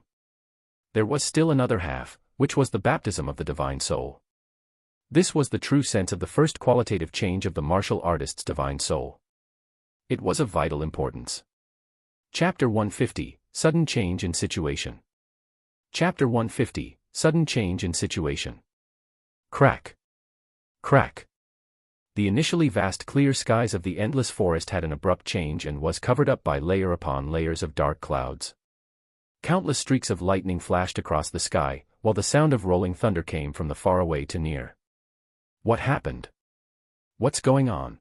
There was still another half, which was the baptism of the divine soul. This was the true sense of the first qualitative change of the martial artist's divine soul. It was of vital importance. Chapter 150, Sudden Change in Situation. Chapter 150, Sudden Change in Situation. Crack. Crack. The initially vast clear skies of the endless forest had an abrupt change and was covered up by layer upon layers of dark clouds. Countless streaks of lightning flashed across the sky, while the sound of rolling thunder came from the far away to near. What happened? What's going on?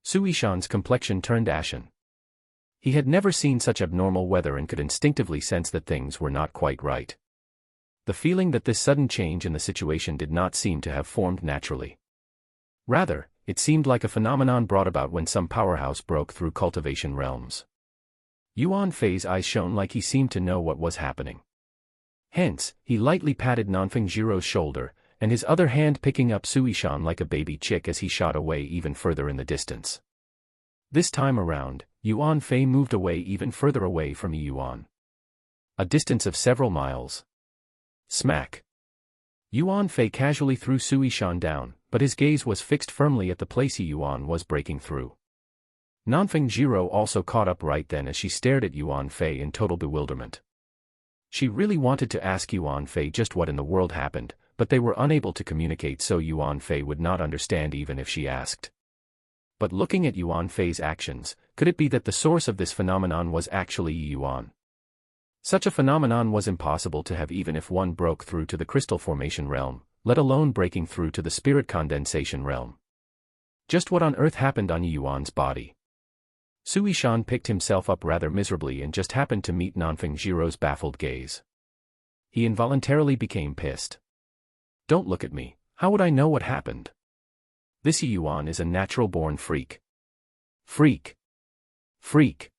Suishan's complexion turned ashen. He had never seen such abnormal weather and could instinctively sense that things were not quite right. The feeling that this sudden change in the situation did not seem to have formed naturally. Rather, it seemed like a phenomenon brought about when some powerhouse broke through cultivation realms. Yuan Fei's eyes shone like he seemed to know what was happening. Hence, he lightly patted Nanfeng Jiro's shoulder, and his other hand picking up Suishan like a baby chick as he shot away even further in the distance. This time around, Yuan Fei moved away even further away from Yuan. A distance of several miles. Smack. Yuan Fei casually threw Suishan down, but his gaze was fixed firmly at the place Yuan was breaking through. Nanfeng Jiro also caught up right then as she stared at Yuan Fei in total bewilderment. She really wanted to ask Yuan Fei just what in the world happened, but they were unable to communicate, so Yuan Fei would not understand even if she asked. But looking at Yuan Fei's actions, could it be that the source of this phenomenon was actually Yuan? Such a phenomenon was impossible to have even if one broke through to the crystal formation realm, let alone breaking through to the spirit condensation realm. Just what on earth happened on Yuan's body? Sui Shan picked himself up rather miserably and just happened to meet Nanfeng Jiro's baffled gaze. He involuntarily became pissed. Don't look at me, how would I know what happened? This Yuan is a natural-born freak. Freak. Freak.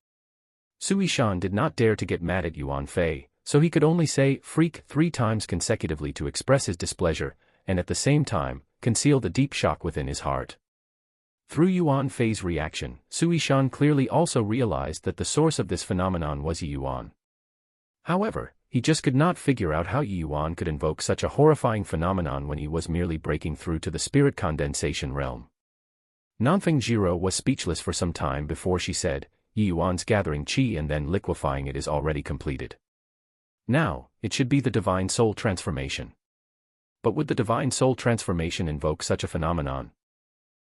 Sui Shan did not dare to get mad at Yuan Fei, so he could only say freak 3 times consecutively to express his displeasure, and at the same time, conceal the deep shock within his heart. Through Yuan Fei's reaction, Sui Shan clearly also realized that the source of this phenomenon was Yuan. However, he just could not figure out how Yuan could invoke such a horrifying phenomenon when he was merely breaking through to the spirit condensation realm. Nanfeng Jiro was speechless for some time before she said, Yuan's gathering qi and then liquefying it is already completed. Now, it should be the divine soul transformation. But would the divine soul transformation invoke such a phenomenon?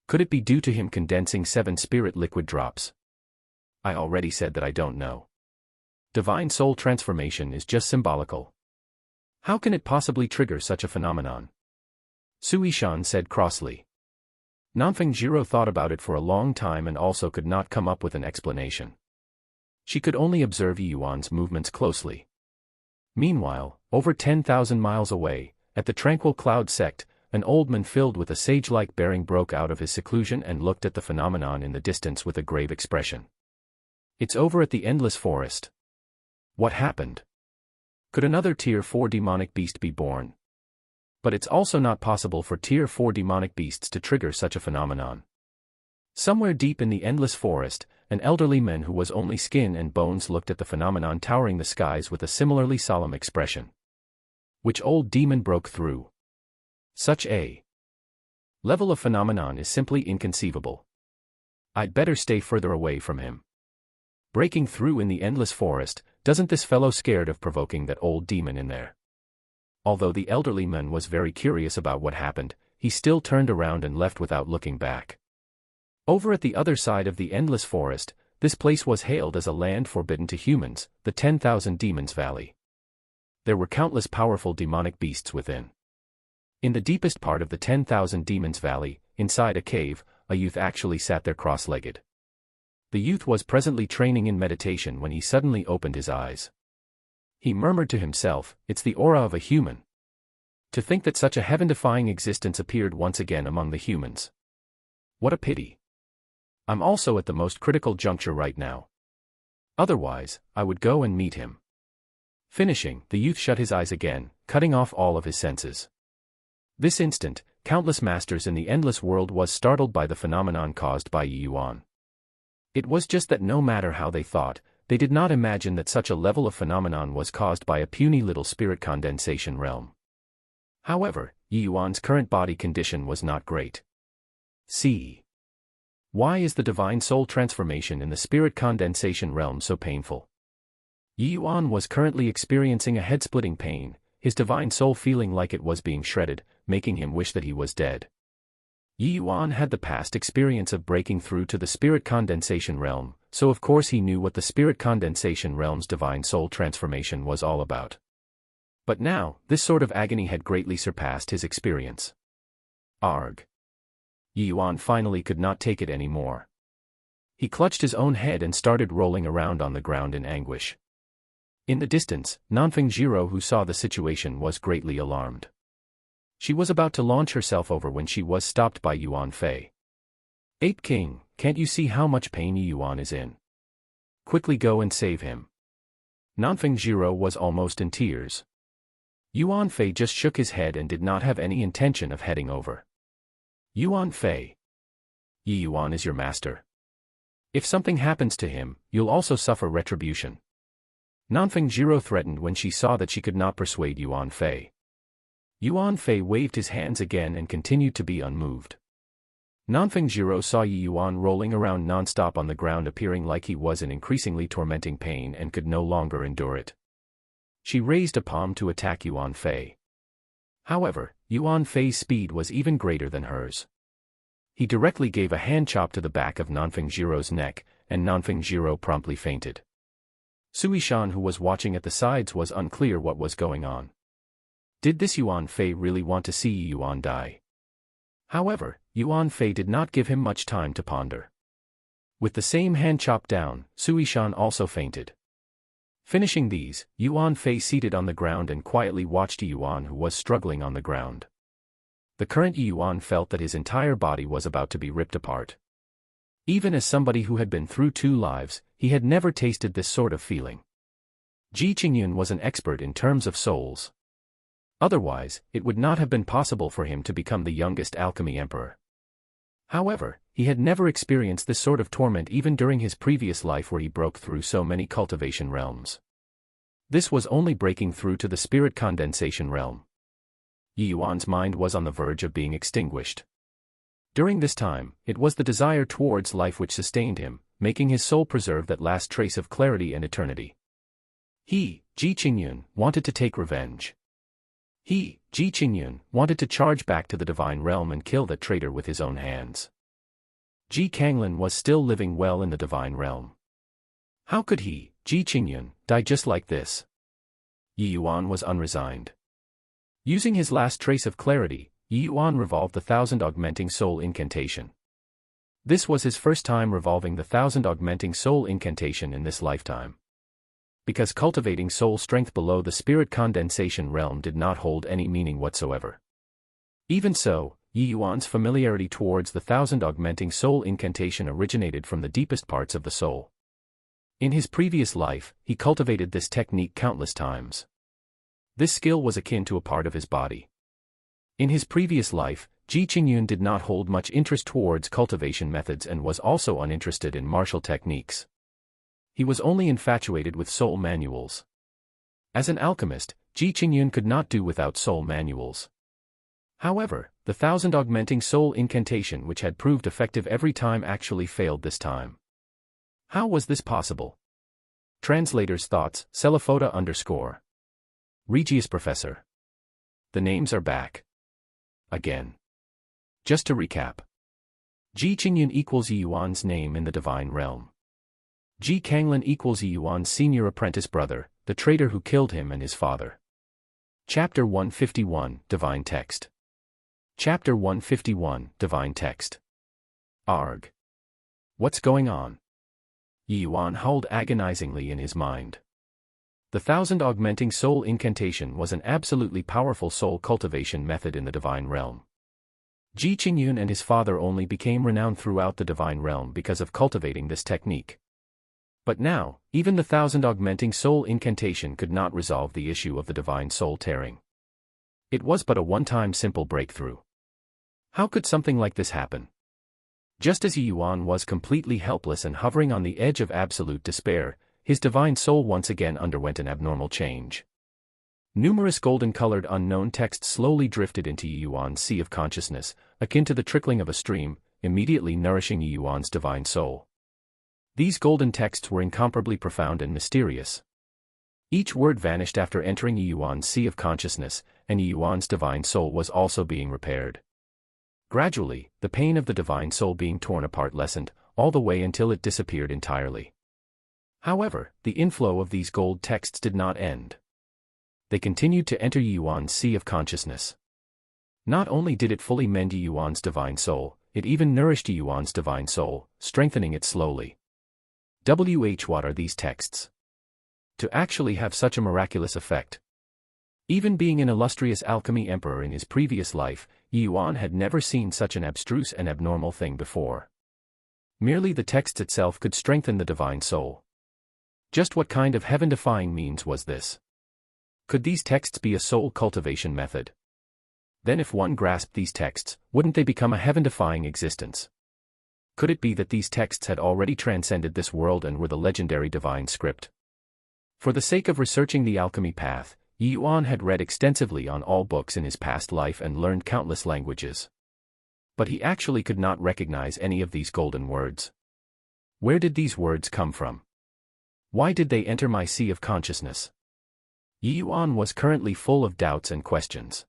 Could it be due to him condensing 7 spirit liquid drops? I already said that I don't know. Divine soul transformation is just symbolical. How can it possibly trigger such a phenomenon? Sui Shan said crossly. Nanfeng Jiro thought about it for a long time and also could not come up with an explanation. She could only observe Yuan's movements closely. Meanwhile, over 10,000 miles away, at the tranquil cloud sect, an old man filled with a sage-like bearing broke out of his seclusion and looked at the phenomenon in the distance with a grave expression. It's over at the endless forest. What happened? Could another Tier 4 demonic beast be born? But it's also not possible for Tier 4 demonic beasts to trigger such a phenomenon. Somewhere deep in the endless forest, an elderly man who was only skin and bones looked at the phenomenon towering the skies with a similarly solemn expression. Which old demon broke through? Such a level of phenomenon is simply inconceivable. I'd better stay further away from him. Breaking through in the endless forest, doesn't this fellow scared of provoking that old demon in there? Although the elderly man was very curious about what happened, he still turned around and left without looking back. Over at the other side of the endless forest, this place was hailed as a land forbidden to humans, the 10,000 Demons Valley. There were countless powerful demonic beasts within. In the deepest part of the 10,000 Demons Valley, inside a cave, a youth actually sat there cross-legged. The youth was presently training in meditation when he suddenly opened his eyes. He murmured to himself, it's the aura of a human. To think that such a heaven-defying existence appeared once again among the humans. What a pity. I'm also at the most critical juncture right now. Otherwise, I would go and meet him. Finishing, the youth shut his eyes again, cutting off all of his senses. This instant, countless masters in the endless world was startled by the phenomenon caused by Yuan. It was just that no matter how they thought, they did not imagine that such a level of phenomenon was caused by a puny little spirit condensation realm. However, Yuan's current body condition was not great. C. Why is the divine soul transformation in the spirit condensation realm so painful? Yuan was currently experiencing a head-splitting pain, his divine soul feeling like it was being shredded, making him wish that he was dead. Yuan had the past experience of breaking through to the spirit condensation realm, so of course he knew what the spirit condensation realm's divine soul transformation was all about. But now, this sort of agony had greatly surpassed his experience. Arg. Yuan finally could not take it anymore. He clutched his own head and started rolling around on the ground in anguish. In the distance, Nanfeng Jiro, who saw the situation, was greatly alarmed. She was about to launch herself over when she was stopped by Yuan Fei. Ape King, can't you see how much pain Yuan is in? Quickly go and save him. Nanfeng Jiro was almost in tears. Yuan Fei just shook his head and did not have any intention of heading over. Yuan Fei. Yuan is your master. If something happens to him, you'll also suffer retribution. Nanfeng Jiro threatened when she saw that she could not persuade Yuan Fei. Yuan Fei waved his hands again and continued to be unmoved. Nanfeng Jiro saw Yuan rolling around non-stop on the ground, appearing like he was in increasingly tormenting pain and could no longer endure it. She raised a palm to attack Yuan Fei. However, Yuan Fei's speed was even greater than hers. He directly gave a hand chop to the back of Nanfeng Jiro's neck, and Nanfeng Jiro promptly fainted. Sui Shan, who was watching at the sides, was unclear what was going on. Did this Yuan Fei really want to see Yuan die? However, Yuan Fei did not give him much time to ponder. With the same hand chop down, Sui Shan also fainted. Finishing these, Yuan Fei seated on the ground and quietly watched Yuan, who was struggling on the ground. The current Yuan felt that his entire body was about to be ripped apart. Even as somebody who had been through 2 lives, he had never tasted this sort of feeling. Ji Qingyun was an expert in terms of souls. Otherwise, it would not have been possible for him to become the youngest alchemy emperor. However, he had never experienced this sort of torment even during his previous life, where he broke through so many cultivation realms. This was only breaking through to the spirit condensation realm. Yuan's mind was on the verge of being extinguished. During this time, it was the desire towards life which sustained him, making his soul preserve that last trace of clarity and eternity. He, Ji Qingyun, wanted to take revenge. He, Ji Qingyun, wanted to charge back to the divine realm and kill that traitor with his own hands. Ji Kanglin was still living well in the divine realm. How could he, Ji Qingyun, die just like this? Yuan was unresigned. Using his last trace of clarity, Yuan revolved the 1,000 augmenting soul incantation. This was his first time revolving the 1,000 augmenting soul incantation in this lifetime. Because cultivating soul strength below the spirit condensation realm did not hold any meaning whatsoever. Even so, Yuan's familiarity towards the 1,000 augmenting soul incantation originated from the deepest parts of the soul. In his previous life, he cultivated this technique countless times. This skill was akin to a part of his body. In his previous life, Ji Qingyun did not hold much interest towards cultivation methods and was also uninterested in martial techniques. He was only infatuated with soul manuals. As an alchemist, Ji Qingyun could not do without soul manuals. However, the 1,000 augmenting soul incantation, which had proved effective every time, actually failed this time. How was this possible? Translator's thoughts, Celifota_. Regius Professor. The names are back. Again. Just to recap. Ji Qingyun equals Yuan's name in the divine realm. Ji Kanglin equals Yuan's senior apprentice brother, the traitor who killed him and his father. Chapter 151, Divine Text. Chapter 151, Divine Text. Arg. What's going on? Yuan howled agonizingly in his mind. The 1,000 augmenting soul incantation was an absolutely powerful soul cultivation method in the divine realm. Ji Qingyun and his father only became renowned throughout the divine realm because of cultivating this technique. But now, even the 1,000 augmenting soul incantation could not resolve the issue of the divine soul tearing. It was but a one-time simple breakthrough. How could something like this happen? Just as Yuan was completely helpless and hovering on the edge of absolute despair, his divine soul once again underwent an abnormal change. Numerous golden-colored unknown texts slowly drifted into Yuan's sea of consciousness, akin to the trickling of a stream, immediately nourishing Yuan's divine soul. These golden texts were incomparably profound and mysterious. Each word vanished after entering Yuan's sea of consciousness, and Yuan's divine soul was also being repaired. Gradually, the pain of the divine soul being torn apart lessened, all the way until it disappeared entirely. However, the inflow of these gold texts did not end. They continued to enter Yuan's sea of consciousness. Not only did it fully mend Yuan's divine soul, it even nourished Yuan's divine soul, strengthening it slowly. What are these texts? To actually have such a miraculous effect. Even being an illustrious alchemy emperor in his previous life, Yuan had never seen such an abstruse and abnormal thing before. Merely the text itself could strengthen the divine soul. Just what kind of heaven-defying means was this? Could these texts be a soul cultivation method? Then if one grasped these texts, wouldn't they become a heaven-defying existence? Could it be that these texts had already transcended this world and were the legendary divine script? For the sake of researching the alchemy path, Yuan had read extensively on all books in his past life and learned countless languages. But he actually could not recognize any of these golden words. Where did these words come from? Why did they enter my sea of consciousness? Yuan was currently full of doubts and questions.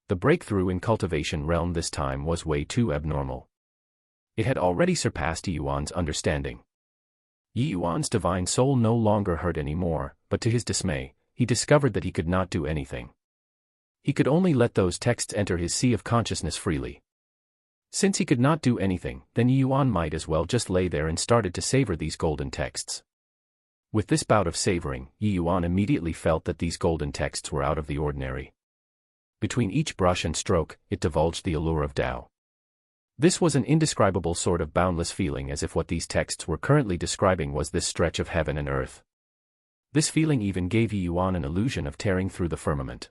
The breakthrough in cultivation realm this time was way too abnormal. It had already surpassed Yuan's understanding. Yuan's divine soul no longer hurt anymore, but to his dismay, he discovered that he could not do anything. He could only let those texts enter his sea of consciousness freely. Since he could not do anything, then Yuan might as well just lay there and started to savor these golden texts. With this bout of savoring, Yuan immediately felt that these golden texts were out of the ordinary. Between each brush and stroke, it divulged the allure of Tao. This was an indescribable sort of boundless feeling, as if what these texts were currently describing was this stretch of heaven and earth. This feeling even gave Yuan an illusion of tearing through the firmament.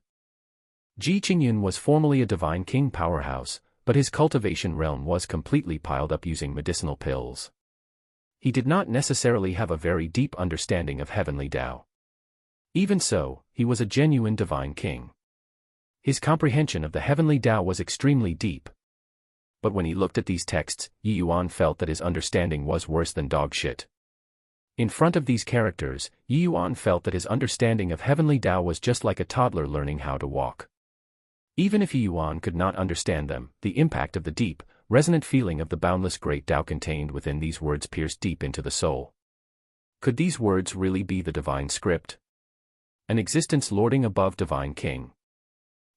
Ji Qingyun was formerly a divine king powerhouse, but his cultivation realm was completely piled up using medicinal pills. He did not necessarily have a very deep understanding of heavenly Tao. Even so, he was a genuine divine king. His comprehension of the heavenly Tao was extremely deep. But when he looked at these texts, Yuan felt that his understanding was worse than dog shit. In front of these characters, Yuan felt that his understanding of heavenly Tao was just like a toddler learning how to walk. Even if Yuan could not understand them, the impact of the deep, resonant feeling of the boundless great Tao contained within these words pierced deep into the soul. Could these words really be the divine script? An existence lording above divine king.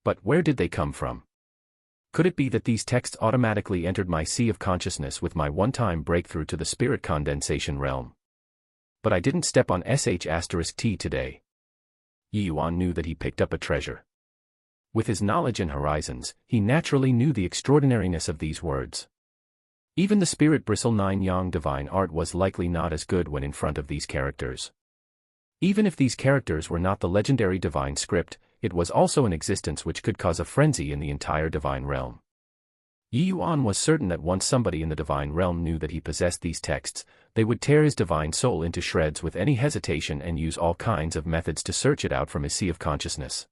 But where did they come from? Could it be that these texts automatically entered my sea of consciousness with my one-time breakthrough to the spirit condensation realm? But I didn't step on *T today. Yuan knew that he picked up a treasure. With his knowledge and horizons, he naturally knew the extraordinariness of these words. Even the spirit bristle 9 yang divine art was likely not as good when in front of these characters. Even if these characters were not the legendary divine script, it was also an existence which could cause a frenzy in the entire divine realm. Yuan was certain that once somebody in the divine realm knew that he possessed these texts, they would tear his divine soul into shreds with any hesitation and use all kinds of methods to search it out from his sea of consciousness.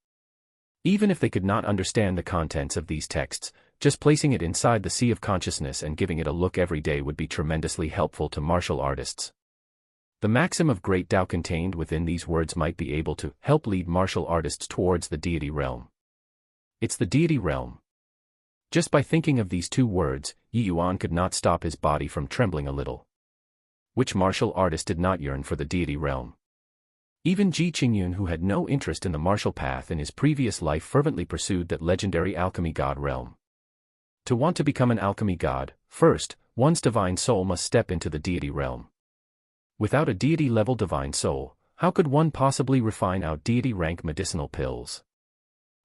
Even if they could not understand the contents of these texts, just placing it inside the sea of consciousness and giving it a look every day would be tremendously helpful to martial artists. The maxim of great Tao contained within these words might be able to help lead martial artists towards the deity realm. It's the deity realm. Just by thinking of these two words, Yuan could not stop his body from trembling a little. Which martial artist did not yearn for the deity realm? Even Ji Qingyun, who had no interest in the martial path in his previous life, fervently pursued that legendary alchemy god realm. To want to become an alchemy god, first, one's divine soul must step into the deity realm. Without a deity-level divine soul, how could one possibly refine out deity-rank medicinal pills?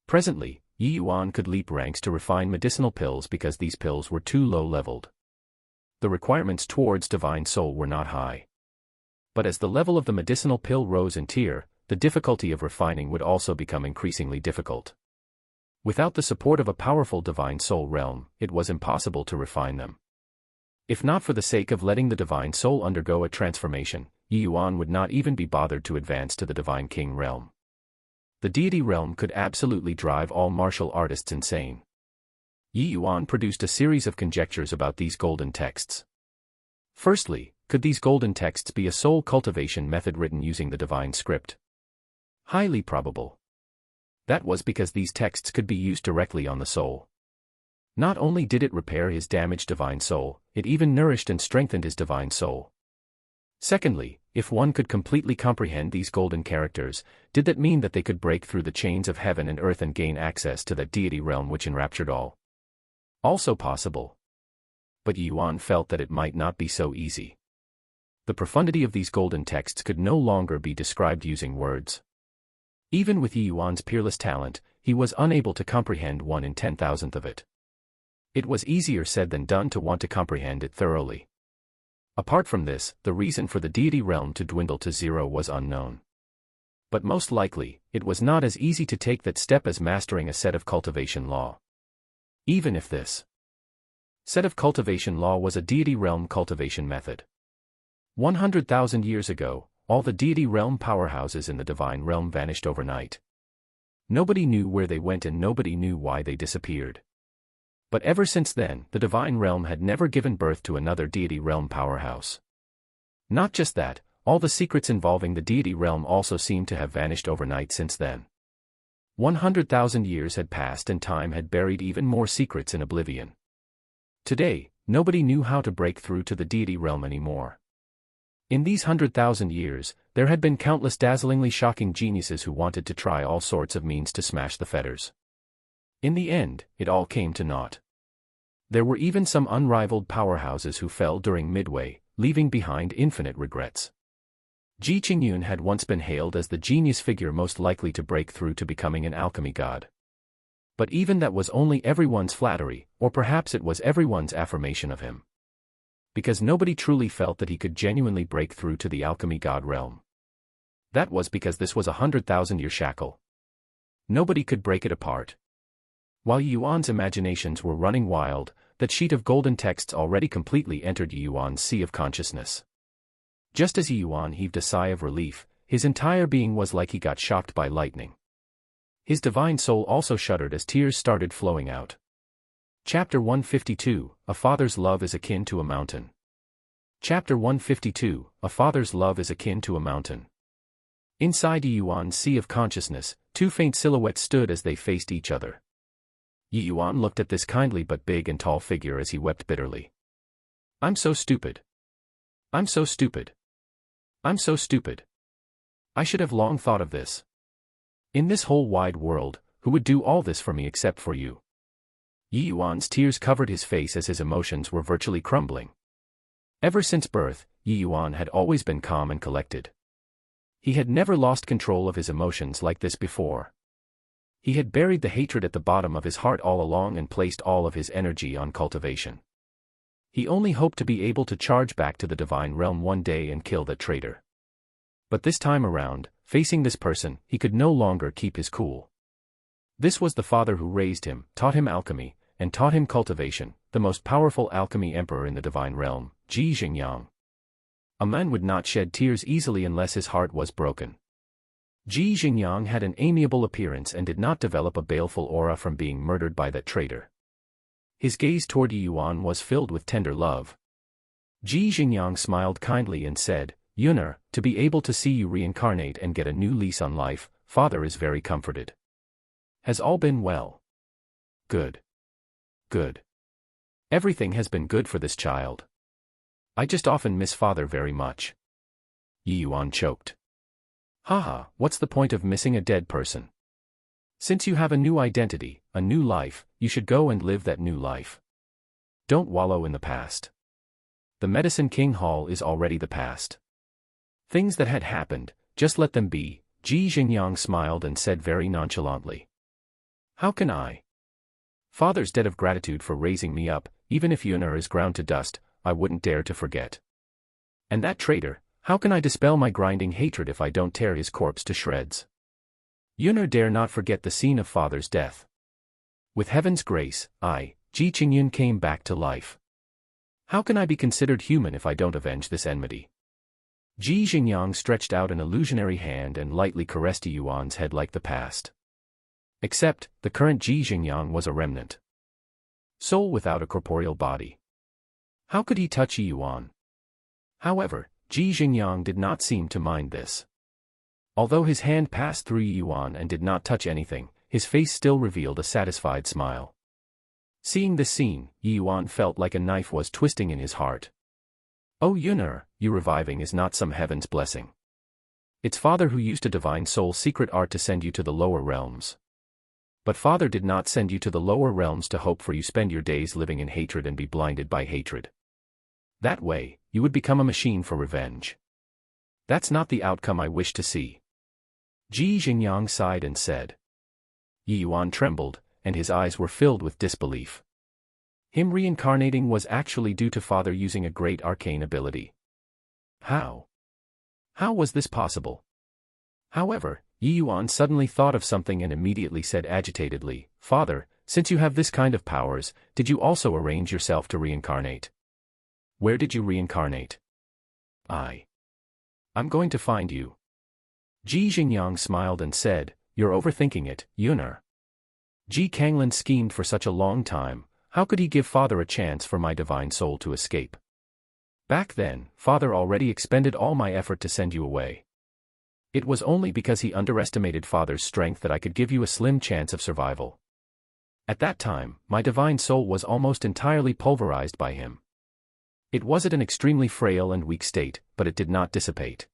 Presently, Yuan could leap ranks to refine medicinal pills because these pills were too low-leveled. The requirements towards divine soul were not high. But as the level of the medicinal pill rose in tier, the difficulty of refining would also become increasingly difficult. Without the support of a powerful divine soul realm, it was impossible to refine them. If not for the sake of letting the divine soul undergo a transformation, Yuan would not even be bothered to advance to the divine king realm. The deity realm could absolutely drive all martial artists insane. Yuan produced a series of conjectures about these golden texts. Firstly, could these golden texts be a soul cultivation method written using the divine script? Highly probable. That was because these texts could be used directly on the soul. Not only did it repair his damaged divine soul, it even nourished and strengthened his divine soul. Secondly, if one could completely comprehend these golden characters, did that mean that they could break through the chains of heaven and earth and gain access to that deity realm which enraptured all? Also possible. But Yuan felt that it might not be so easy. The profundity of these golden texts could no longer be described using words. Even with Yuan's peerless talent, he was unable to comprehend 1 in 10,000th of it. It was easier said than done to want to comprehend it thoroughly. Apart from this, the reason for the deity realm to dwindle to zero was unknown. But most likely, it was not as easy to take that step as mastering a set of cultivation law. Even if this set of cultivation law was a deity realm cultivation method. 100,000 years ago, all the deity realm powerhouses in the divine realm vanished overnight. Nobody knew where they went and nobody knew why they disappeared. But ever since then, the divine realm had never given birth to another deity realm powerhouse. Not just that, all the secrets involving the deity realm also seemed to have vanished overnight since then. 100,000 years had passed and time had buried even more secrets in oblivion. Today, nobody knew how to break through to the deity realm anymore. In these 100,000 years, there had been countless dazzlingly shocking geniuses who wanted to try all sorts of means to smash the fetters. In the end, it all came to naught. There were even some unrivaled powerhouses who fell during midway, leaving behind infinite regrets. Ji Qingyun had once been hailed as the genius figure most likely to break through to becoming an alchemy god. But even that was only everyone's flattery, or perhaps it was everyone's affirmation of him. Because nobody truly felt that he could genuinely break through to the alchemy god realm. That was because this was a 100,000-year shackle. Nobody could break it apart. While Yuan's imaginations were running wild, that sheet of golden texts already completely entered Yuan's sea of consciousness. Just as Yuan heaved a sigh of relief, his entire being was like he got shocked by lightning. His divine soul also shuddered as tears started flowing out. Chapter 152, A Father's Love is Akin to a Mountain. Chapter 152, A Father's Love is Akin to a Mountain. Inside Yuan's sea of consciousness, two faint silhouettes stood as they faced each other. Yuan looked at this kindly but big and tall figure as he wept bitterly. I'm so stupid. I'm so stupid. I'm so stupid. I should have long thought of this. In this whole wide world, who would do all this for me except for you? Yuan's tears covered his face as his emotions were virtually crumbling. Ever since birth, Yuan had always been calm and collected. He had never lost control of his emotions like this before. He had buried the hatred at the bottom of his heart all along and placed all of his energy on cultivation. He only hoped to be able to charge back to the divine realm one day and kill that traitor. But this time around, facing this person, he could no longer keep his cool. This was the father who raised him, taught him alchemy, and taught him cultivation, the most powerful alchemy emperor in the divine realm, Ji Xingyang. A man would not shed tears easily unless his heart was broken. Ji Xingyang had an amiable appearance and did not develop a baleful aura from being murdered by that traitor. His gaze toward Yuan was filled with tender love. Ji Xingyang smiled kindly and said, Yuner, to be able to see you reincarnate and get a new lease on life, father is very comforted. Has all been well? Good. Good. Everything has been good for this child. I just often miss father very much. Yuan choked. Haha, what's the point of missing a dead person? Since you have a new identity, a new life, you should go and live that new life. Don't wallow in the past. The Medicine King Hall is already the past. Things that had happened, just let them be, Ji Xingyang smiled and said very nonchalantly. How can I? Father's debt of gratitude for raising me up, even if Yuner is ground to dust, I wouldn't dare to forget. And that traitor, how can I dispel my grinding hatred if I don't tear his corpse to shreds? Yuner dare not forget the scene of father's death. With heaven's grace, I, Ji Qingyun, came back to life. How can I be considered human if I don't avenge this enmity? Ji Xingyang stretched out an illusionary hand and lightly caressed Yuan's head like the past. Except, the current Ji Xingyang was a remnant. Soul without a corporeal body. How could he touch Yuan? However, Ji Xingyang did not seem to mind this. Although his hand passed through Yuan and did not touch anything, his face still revealed a satisfied smile. Seeing this scene, Yuan felt like a knife was twisting in his heart. Oh Yuner, you reviving is not some heaven's blessing. It's father who used a divine soul secret art to send you to the lower realms. But father did not send you to the lower realms to hope for you spend your days living in hatred and be blinded by hatred. That way, you would become a machine for revenge. That's not the outcome I wish to see. Ji Xingyang sighed and said. Yuan trembled, and his eyes were filled with disbelief. Him reincarnating was actually due to father using a great arcane ability. How? How was this possible? However, Yuan suddenly thought of something and immediately said agitatedly, Father, since you have this kind of powers, did you also arrange yourself to reincarnate? Where did you reincarnate? I'm going to find you. Ji Xingyang smiled and said, You're overthinking it, Yuner. Ji Kanglin schemed for such a long time, how could he give father a chance for my divine soul to escape? Back then, Father already expended all my effort to send you away. It was only because he underestimated Father's strength that I could give you a slim chance of survival. At that time, my divine soul was almost entirely pulverized by him. It was at an extremely frail and weak state, but it did not dissipate.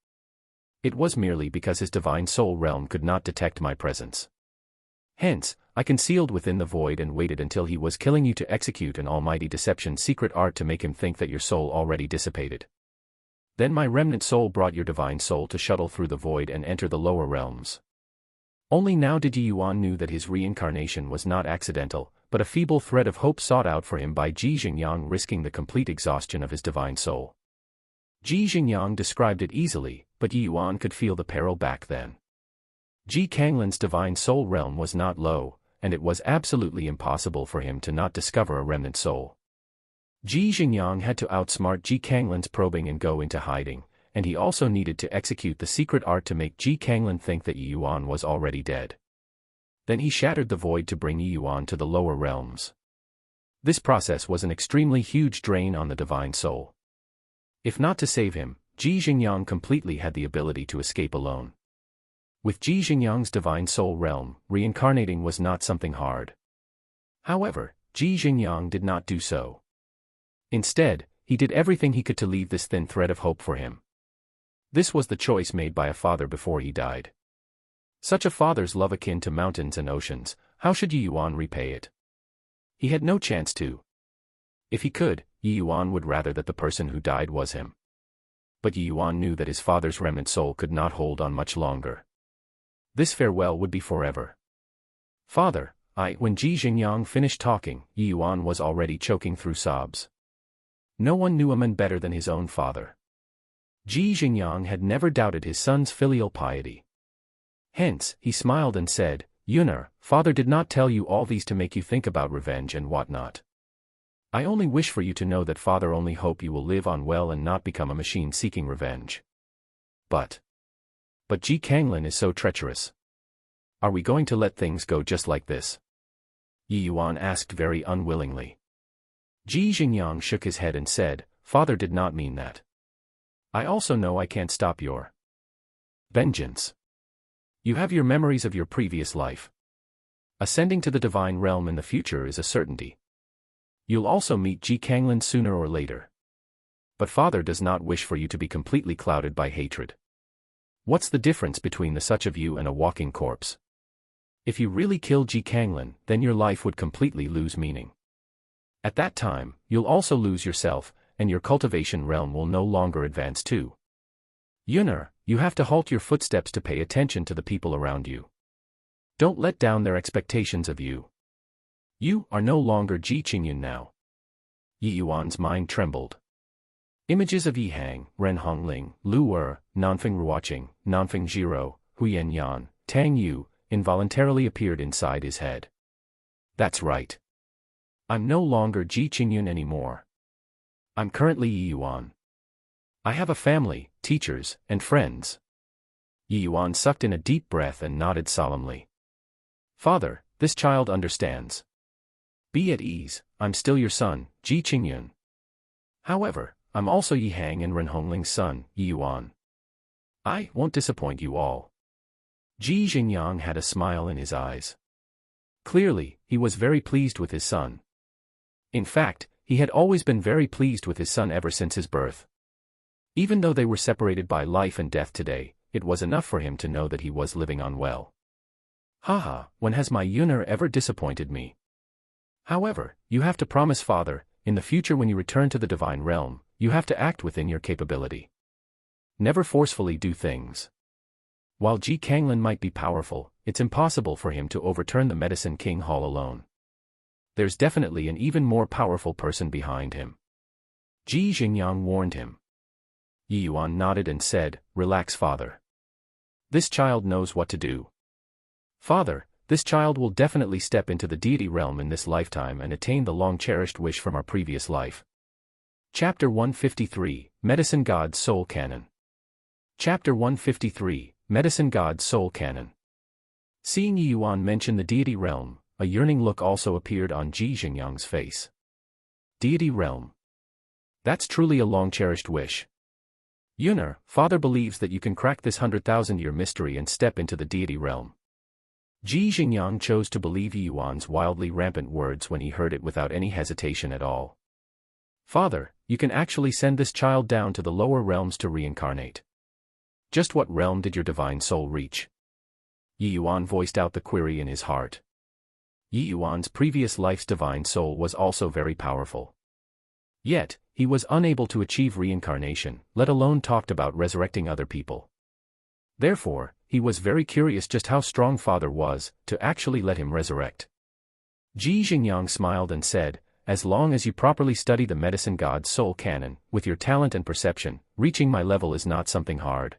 It was merely because his divine soul realm could not detect my presence. Hence, I concealed within the void and waited until he was killing you to execute an almighty deception's secret art to make him think that your soul already dissipated. Then my remnant soul brought your divine soul to shuttle through the void and enter the lower realms. Only now did Ji Yuan knew that his reincarnation was not accidental, but a feeble thread of hope sought out for him by Ji Xingyang, risking the complete exhaustion of his divine soul. Ji Xingyang described it easily, but Ji Yuan could feel the peril back then. Ji Kanglin's divine soul realm was not low, and it was absolutely impossible for him to not discover a remnant soul. Ji Xingyang had to outsmart Ji Kanglin's probing and go into hiding, and he also needed to execute the secret art to make Ji Kanglin think that Yi Yuan was already dead. Then he shattered the void to bring Yi Yuan to the lower realms. This process was an extremely huge drain on the divine soul. If not to save him, Ji Xingyang completely had the ability to escape alone. With Ji Xingyang's divine soul realm, reincarnating was not something hard. However, Ji Xingyang did not do so. Instead, he did everything he could to leave this thin thread of hope for him. This was the choice made by a father before he died. Such a father's love akin to mountains and oceans, how should Yi Yuan repay it? He had no chance to. If he could, Yi Yuan would rather that the person who died was him. But Yi Yuan knew that his father's remnant soul could not hold on much longer. This farewell would be forever. Father, when Ji Xingyang finished talking, Yi Yuan was already choking through sobs. No one knew a man better than his own father. Ji Xingyang had never doubted his son's filial piety. Hence, he smiled and said, Yunar, Father did not tell you all these to make you think about revenge and whatnot. I only wish for you to know that Father only hope you will live on well and not become a machine seeking revenge. But Ji Kanglin is so treacherous. Are we going to let things go just like this? Yi Yuan asked very unwillingly. Ji Xingyang shook his head and said, Father did not mean that. I also know I can't stop your vengeance. You have your memories of your previous life. Ascending to the divine realm in the future is a certainty. You'll also meet Ji Kanglin sooner or later. But Father does not wish for you to be completely clouded by hatred. What's the difference between the such of you and a walking corpse? If you really kill Ji Kanglin, then your life would completely lose meaning. At that time, you'll also lose yourself, and your cultivation realm will no longer advance too. Yunar, you have to halt your footsteps to pay attention to the people around you. Don't let down their expectations of you. You are no longer Ji Qingyun now. Yi Yuan's mind trembled. Images of Yi Hang, Ren Hongling, Lu Er, Nanfeng Ruoqing, Nanfeng Jiro, Huyen Yan, Tang Yu, involuntarily appeared inside his head. That's right. I'm no longer Ji Qingyun anymore. I'm currently Yi Yuan. I have a family, teachers, and friends. Yi Yuan sucked in a deep breath and nodded solemnly. Father, this child understands. Be at ease, I'm still your son, Ji Qingyun. However, I'm also Yi Hang and Ren Hongling's son, Yi Yuan. I won't disappoint you all. Ji Xingyang had a smile in his eyes. Clearly, he was very pleased with his son. In fact, he had always been very pleased with his son ever since his birth. Even though they were separated by life and death today, it was enough for him to know that he was living on well. Haha, when has my Yunar ever disappointed me? However, you have to promise Father, in the future when you return to the divine realm, you have to act within your capability. Never forcefully do things. While Ji Kanglin might be powerful, it's impossible for him to overturn the Medicine King Hall alone. There's definitely an even more powerful person behind him. Ji Xingyang warned him. Yi Yuan nodded and said, Relax, Father. This child knows what to do. Father, this child will definitely step into the deity realm in this lifetime and attain the long-cherished wish from our previous life. Chapter 153, Medicine God's Soul Canon. Chapter 153, Medicine God's Soul Canon. Seeing Yi Yuan mention the deity realm, a yearning look also appeared on Ji Xingyang's face. Deity realm. That's truly a long-cherished wish. Yunar, Father believes that you can crack this 100,000-year mystery and step into the deity realm. Ji Xingyang chose to believe Yuan's wildly rampant words when he heard it without any hesitation at all. Father, you can actually send this child down to the lower realms to reincarnate. Just what realm did your divine soul reach? Yuan voiced out the query in his heart. Yuan's previous life's divine soul was also very powerful. Yet, he was unable to achieve reincarnation, let alone talked about resurrecting other people. Therefore, he was very curious just how strong Father was, to actually let him resurrect. Ji Xingyang smiled and said, as long as you properly study the medicine god's soul canon, with your talent and perception, reaching my level is not something hard.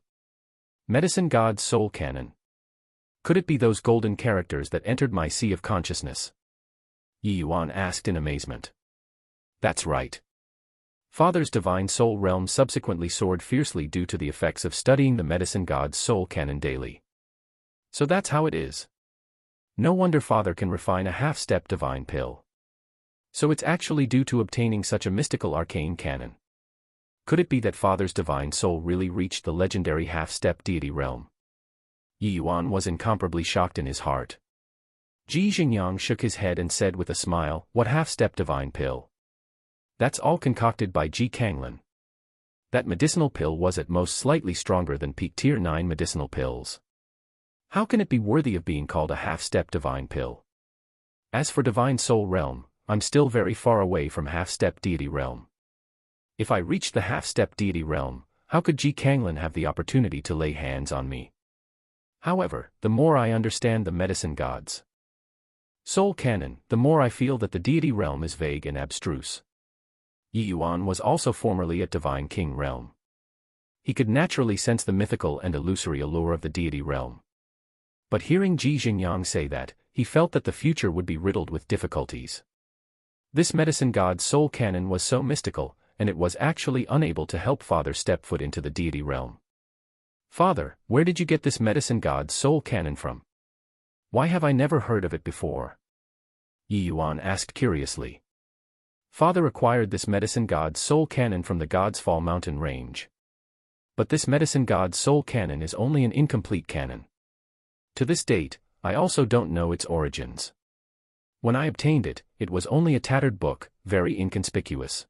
Medicine god's soul canon. Could it be those golden characters that entered my sea of consciousness? Yuan asked in amazement. That's right. Father's divine soul realm subsequently soared fiercely due to the effects of studying the medicine god's soul canon daily. So that's how it is. No wonder Father can refine a half-step divine pill. So it's actually due to obtaining such a mystical arcane canon. Could it be that Father's divine soul really reached the legendary half-step deity realm? Yuan was incomparably shocked in his heart. Ji Xingyang shook his head and said with a smile, what half-step divine pill? That's all concocted by Ji Kanglin. That medicinal pill was at most slightly stronger than peak tier 9 medicinal pills. How can it be worthy of being called a half-step divine pill? As for divine soul realm, I'm still very far away from half-step deity realm. If I reached the half-step deity realm, how could Ji Kanglin have the opportunity to lay hands on me? However, the more I understand the medicine gods' soul canon, the more I feel that the deity realm is vague and abstruse. Yuan was also formerly at Divine King realm. He could naturally sense the mythical and illusory allure of the deity realm. But hearing Ji Xingyang say that, he felt that the future would be riddled with difficulties. This medicine god's soul canon was so mystical, and it was actually unable to help Father step foot into the deity realm. Father, where did you get this medicine god's soul canon from? Why have I never heard of it before? Yuan asked curiously. Father acquired this medicine god's soul canon from the God's Fall mountain range. But this medicine god's soul canon is only an incomplete canon. To this date, I also don't know its origins. When I obtained it, it was only a tattered book, very inconspicuous.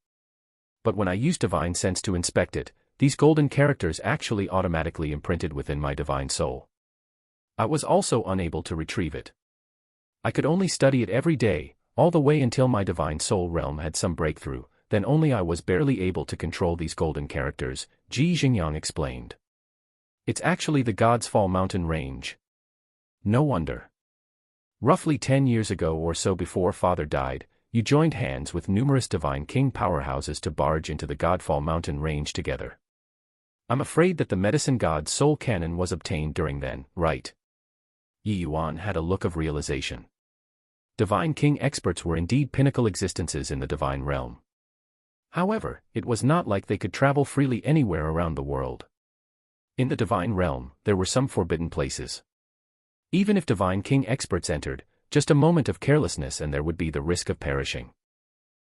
But when I used divine sense to inspect it, these golden characters actually automatically imprinted within my divine soul. I was also unable to retrieve it. I could only study it every day, all the way until my divine soul realm had some breakthrough, then only I was barely able to control these golden characters, Ji Xingyang explained. It's actually the God's Fall mountain range. No wonder. Roughly 10 years ago or so before Father died, you joined hands with numerous Divine King powerhouses to barge into the Godfall mountain range together. I'm afraid that the medicine god's soul canon was obtained during then, right? Yuan had a look of realization. Divine King experts were indeed pinnacle existences in the divine realm. However, it was not like they could travel freely anywhere around the world. In the divine realm, there were some forbidden places. Even if Divine King experts entered, just a moment of carelessness and there would be the risk of perishing.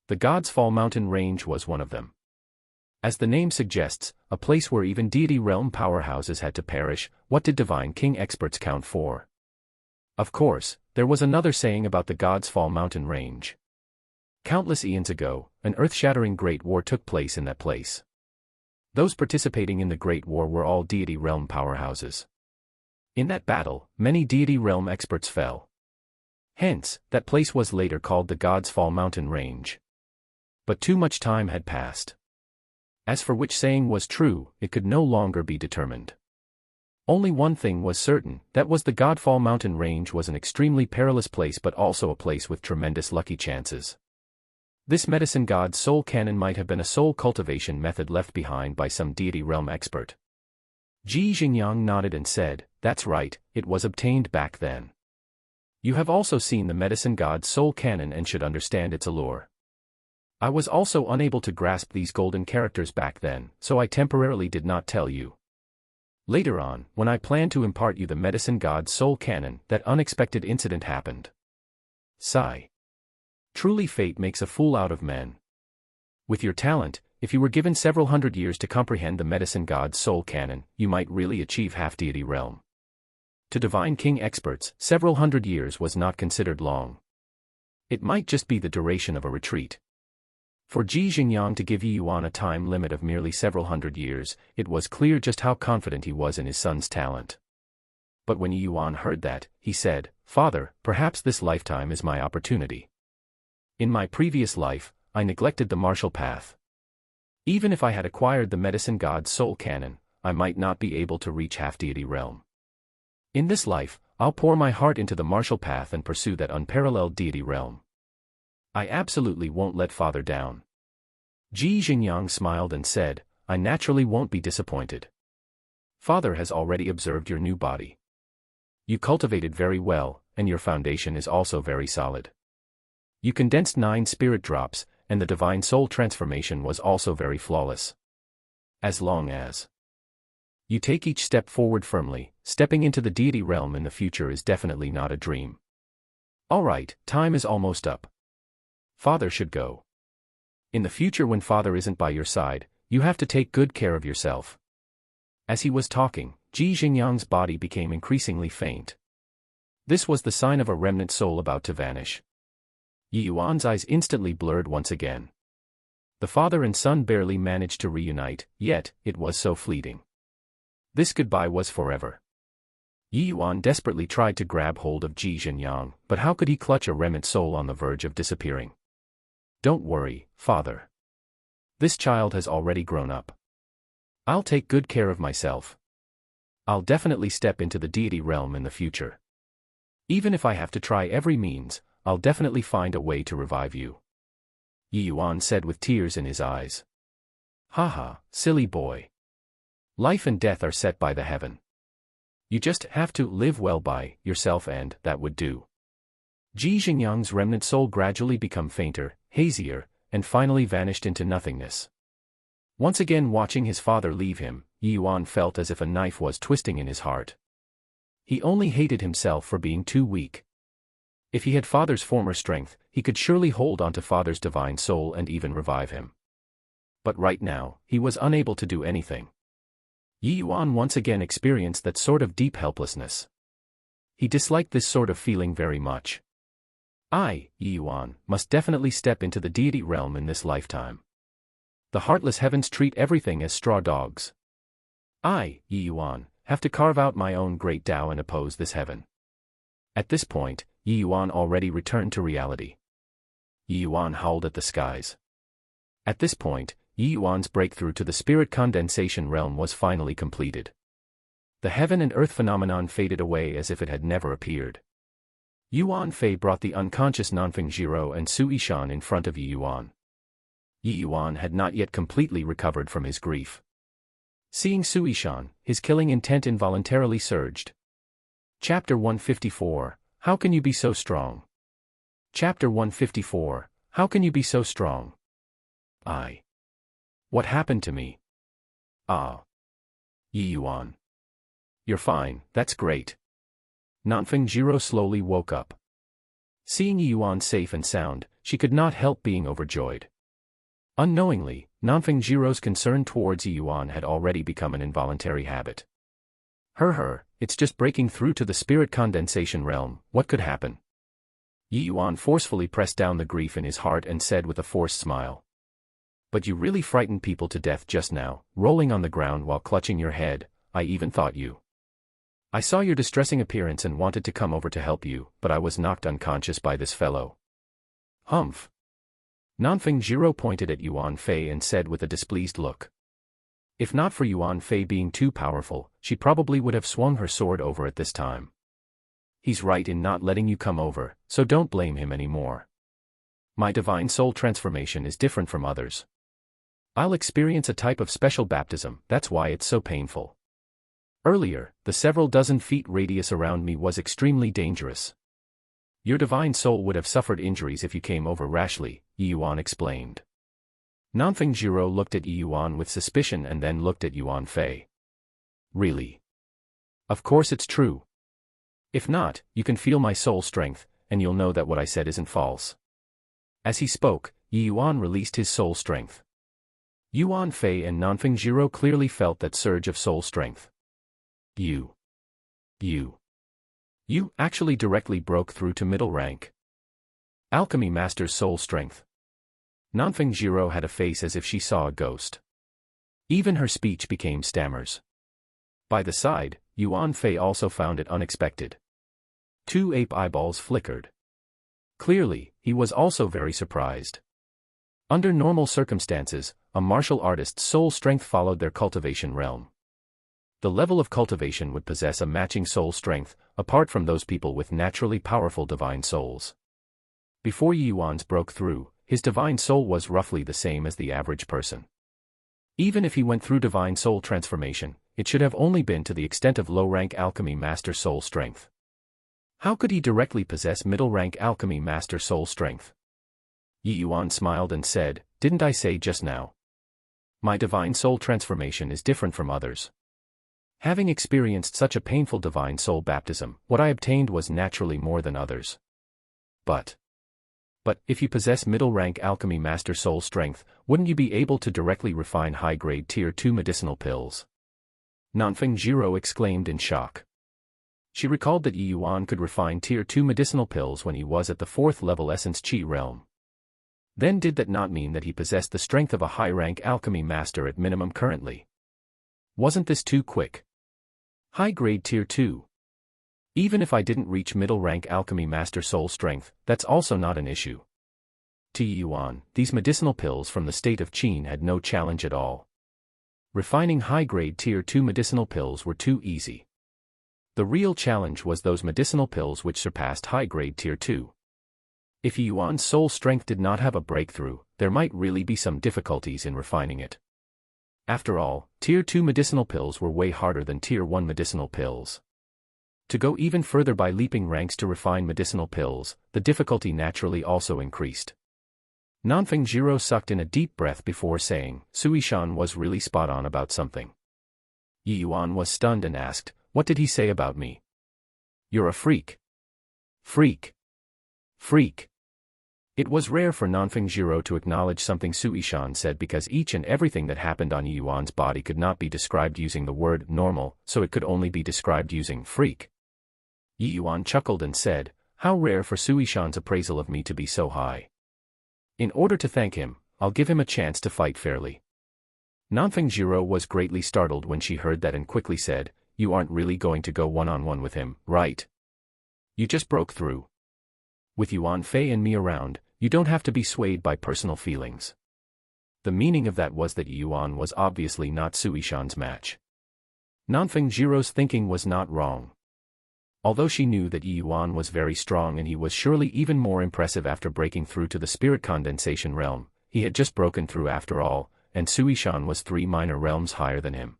The God's Fall mountain range was one of them. As the name suggests, a place where even deity realm powerhouses had to perish. What did Divine King experts count for? Of course, there was another saying about the God's Fall mountain range. Countless eons ago, an earth-shattering great war took place in that place. Those participating in the great war were all deity realm powerhouses. In that battle, many deity realm experts fell. Hence, that place was later called the God's Fall mountain range. But too much time had passed. As for which saying was true, it could no longer be determined. Only one thing was certain, that was the Godfall mountain range was an extremely perilous place but also a place with tremendous lucky chances. This medicine god's soul canon might have been a soul cultivation method left behind by some deity realm expert. Ji Xingyang nodded and said, that's right, it was obtained back then. You have also seen the medicine god's soul canon and should understand its allure. I was also unable to grasp these golden characters back then, so I temporarily did not tell you. Later on, when I planned to impart you the medicine god's soul canon, that unexpected incident happened. Sigh. Truly fate makes a fool out of men. With your talent, if you were given several hundred years to comprehend the medicine god's soul canon, you might really achieve half-deity realm. To divine king experts, several hundred years was not considered long. It might just be the duration of a retreat. For Ji Xingyang to give Yi Yuan a time limit of merely several hundred years, it was clear just how confident he was in his son's talent. But when Yi Yuan heard that, he said, "Father, perhaps this lifetime is my opportunity. In my previous life, I neglected the martial path. Even if I had acquired the medicine god's soul canon, I might not be able to reach half-deity realm. In this life, I'll pour my heart into the martial path and pursue that unparalleled deity realm. I absolutely won't let Father down." Ji Xingyang smiled and said, "I naturally won't be disappointed. Father has already observed your new body. You cultivated very well, and your foundation is also very solid. You condensed 9 spirit drops, and the divine soul transformation was also very flawless. As long as you take each step forward firmly, stepping into the deity realm in the future is definitely not a dream. Alright, time is almost up. Father should go. In the future when Father isn't by your side, you have to take good care of yourself." As he was talking, Ji Xingyang's body became increasingly faint. This was the sign of a remnant soul about to vanish. Yi Yuan's eyes instantly blurred once again. The father and son barely managed to reunite, yet, it was so fleeting. This goodbye was forever. Yi Yuan desperately tried to grab hold of Ji Xingyang, but how could he clutch a remnant soul on the verge of disappearing? "Don't worry, Father. This child has already grown up. I'll take good care of myself. I'll definitely step into the deity realm in the future. Even if I have to try every means, I'll definitely find a way to revive you," Yi Yuan said with tears in his eyes. "Haha, silly boy. Life and death are set by the heaven. You just have to live well by yourself and that would do." Ji Xingyang's remnant soul gradually became fainter, hazier, and finally vanished into nothingness. Once again watching his father leave him, Yi Yuan felt as if a knife was twisting in his heart. He only hated himself for being too weak. If he had Father's former strength, he could surely hold onto Father's divine soul and even revive him. But right now, he was unable to do anything. Yi Yuan once again experienced that sort of deep helplessness. He disliked this sort of feeling very much. Yi Yuan, must definitely step into the deity realm in this lifetime. The heartless heavens treat everything as straw dogs. Yi Yuan, have to carve out my own great Tao and oppose this heaven. At this point, Yi Yuan already returned to reality. Yi Yuan howled at the skies. At this point, Yi Yuan's breakthrough to the spirit condensation realm was finally completed. The heaven and earth phenomenon faded away as if it had never appeared. Yuan Fei brought the unconscious Nanfeng Jiro and Su Yishan in front of Yi Yuan. Yi Yuan had not yet completely recovered from his grief. Seeing Su Yishan, his killing intent involuntarily surged. Chapter 154, How can you be so strong? Chapter 154, How can you be so strong? What happened to me? Yi Yuan. You're fine, that's great. Nanfeng Jiro slowly woke up. Seeing Yi Yuan safe and sound, she could not help being overjoyed. Unknowingly, Nanfeng Jiro's concern towards Yi Yuan had already become an involuntary habit. It's just breaking through to the spirit condensation realm, what could happen? Yi Yuan forcefully pressed down the grief in his heart and said with a forced smile. But you really frightened people to death just now, rolling on the ground while clutching your head. I even thought you. I saw your distressing appearance and wanted to come over to help you, but I was knocked unconscious by this fellow. Humph. Nanfeng Jiro pointed at Yuan Fei and said with a displeased look. If not for Yuan Fei being too powerful, she probably would have swung her sword over at this time. He's right in not letting you come over, so don't blame him anymore. My divine soul transformation is different from others. I'll experience a type of special baptism, that's why it's so painful. Earlier, the several dozen feet radius around me was extremely dangerous. Your divine soul would have suffered injuries if you came over rashly, Yi Yuan explained. Nanfeng Jiro looked at Yi Yuan with suspicion and then looked at Yuan Fei. Really? Of course it's true. If not, you can feel my soul strength, and you'll know that what I said isn't false. As he spoke, Yi Yuan released his soul strength. Unveil and Nanfeng clearly felt that surge of soul strength. You actually directly broke through to middle rank. Alchemy Master's soul strength. Nanfeng had a face as if she saw a ghost. Even her speech became stammers. By the side, Unveil also found it unexpected. 2 ape eyeballs flickered. Clearly, he was also very surprised. Under normal circumstances, a martial artist's soul strength followed their cultivation realm. The level of cultivation would possess a matching soul strength, apart from those people with naturally powerful divine souls. Before Yuan's broke through, his divine soul was roughly the same as the average person. Even if he went through divine soul transformation, it should have only been to the extent of low-rank alchemy master soul strength. How could he directly possess middle-rank alchemy master soul strength? Yuan smiled and said, "Didn't I say just now? My divine soul transformation is different from others. Having experienced such a painful divine soul baptism, what I obtained was naturally more than others. But if you possess middle-rank alchemy master soul strength, wouldn't you be able to directly refine high-grade tier 2 medicinal pills?" Nanfeng exclaimed in shock. She recalled that Yuan could refine tier 2 medicinal pills when he was at the 4th level essence chi realm. Then did that not mean that he possessed the strength of a high-rank alchemy master at minimum currently? Wasn't this too quick? High-grade tier 2. Even if I didn't reach middle-rank alchemy master soul strength, that's also not an issue. To Yuan, these medicinal pills from the state of Qin had no challenge at all. Refining high-grade tier 2 medicinal pills were too easy. The real challenge was those medicinal pills which surpassed high-grade tier 2. If Yuan's soul strength did not have a breakthrough, there might really be some difficulties in refining it. After all, tier 2 medicinal pills were way harder than tier 1 medicinal pills. To go even further by leaping ranks to refine medicinal pills, the difficulty naturally also increased. Nanfeng sucked in a deep breath before saying, Suishan was really spot on about something. Yuan was stunned and asked, "What did he say about me?" "You're a freak." Freak. It was rare for Nanfeng to acknowledge something Suishan said because each and everything that happened on Yuan's body could not be described using the word normal, so it could only be described using freak. Yuan chuckled and said, "How rare for Suishan's appraisal of me to be so high. In order to thank him, I'll give him a chance to fight fairly." Nanfeng was greatly startled when she heard that and quickly said, "You aren't really going to go one-on-one with him, right? You just broke through. With Unveil and me around, you don't have to be swayed by personal feelings." The meaning of that was that Yuan was obviously not Suishan's match. Nanfeng thinking was not wrong. Although she knew that Yuan was very strong and he was surely even more impressive after breaking through to the spirit condensation realm, he had just broken through after all, and Suishan was 3 minor realms higher than him.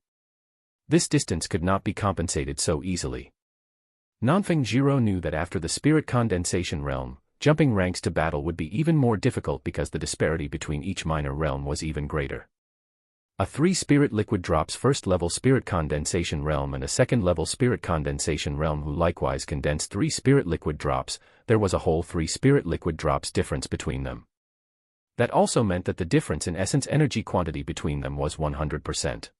This distance could not be compensated so easily. Nanfeng knew that after the spirit condensation realm, jumping ranks to battle would be even more difficult because the disparity between each minor realm was even greater. A 3 spirit liquid drops 1st level spirit condensation realm and a 2nd level spirit condensation realm who likewise condensed 3 spirit liquid drops, there was a whole 3 spirit liquid drops difference between them. That also meant that the difference in essence energy quantity between them was 100%.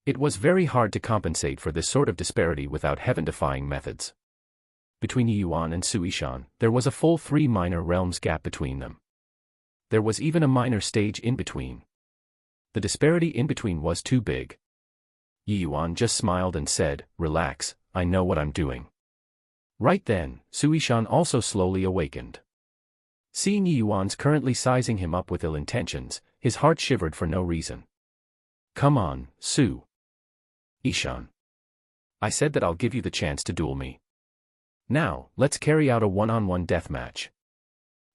It was very hard to compensate for this sort of disparity without heaven-defying methods. Between Yuan and Suishan, there was a full 3 minor realms gap between them. There was even a minor stage in between. The disparity in between was too big. Yuan just smiled and said, "Relax, I know what I'm doing." Right then, Suishan also slowly awakened. Seeing Yuan's currently sizing him up with ill intentions, his heart shivered for no reason. "Come on, Su Ishan. I said that I'll give you the chance to duel me. Now, let's carry out a one-on-one deathmatch."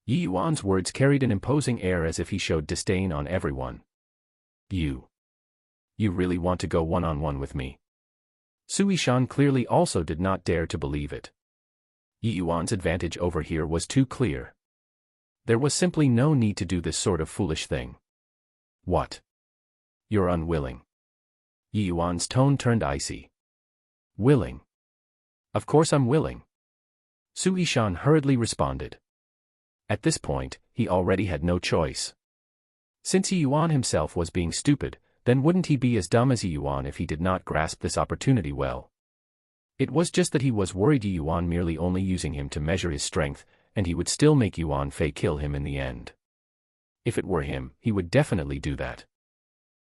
Yuan's words carried an imposing air as if he showed disdain on everyone. You really want to go one-on-one with me?" Suishan clearly also did not dare to believe it. Yuan's advantage over here was too clear. There was simply no need to do this sort of foolish thing. "What? You're unwilling?" Yuan's tone turned icy. "Willing? Of course I'm willing." Suishan hurriedly responded. At this point, he already had no choice. Since Yi Yuan himself was being stupid, then wouldn't he be as dumb as Yi Yuan if he did not grasp this opportunity well? It was just that he was worried Yi Yuan merely only using him to measure his strength, and he would still make Yuan Fei kill him in the end. If it were him, he would definitely do that.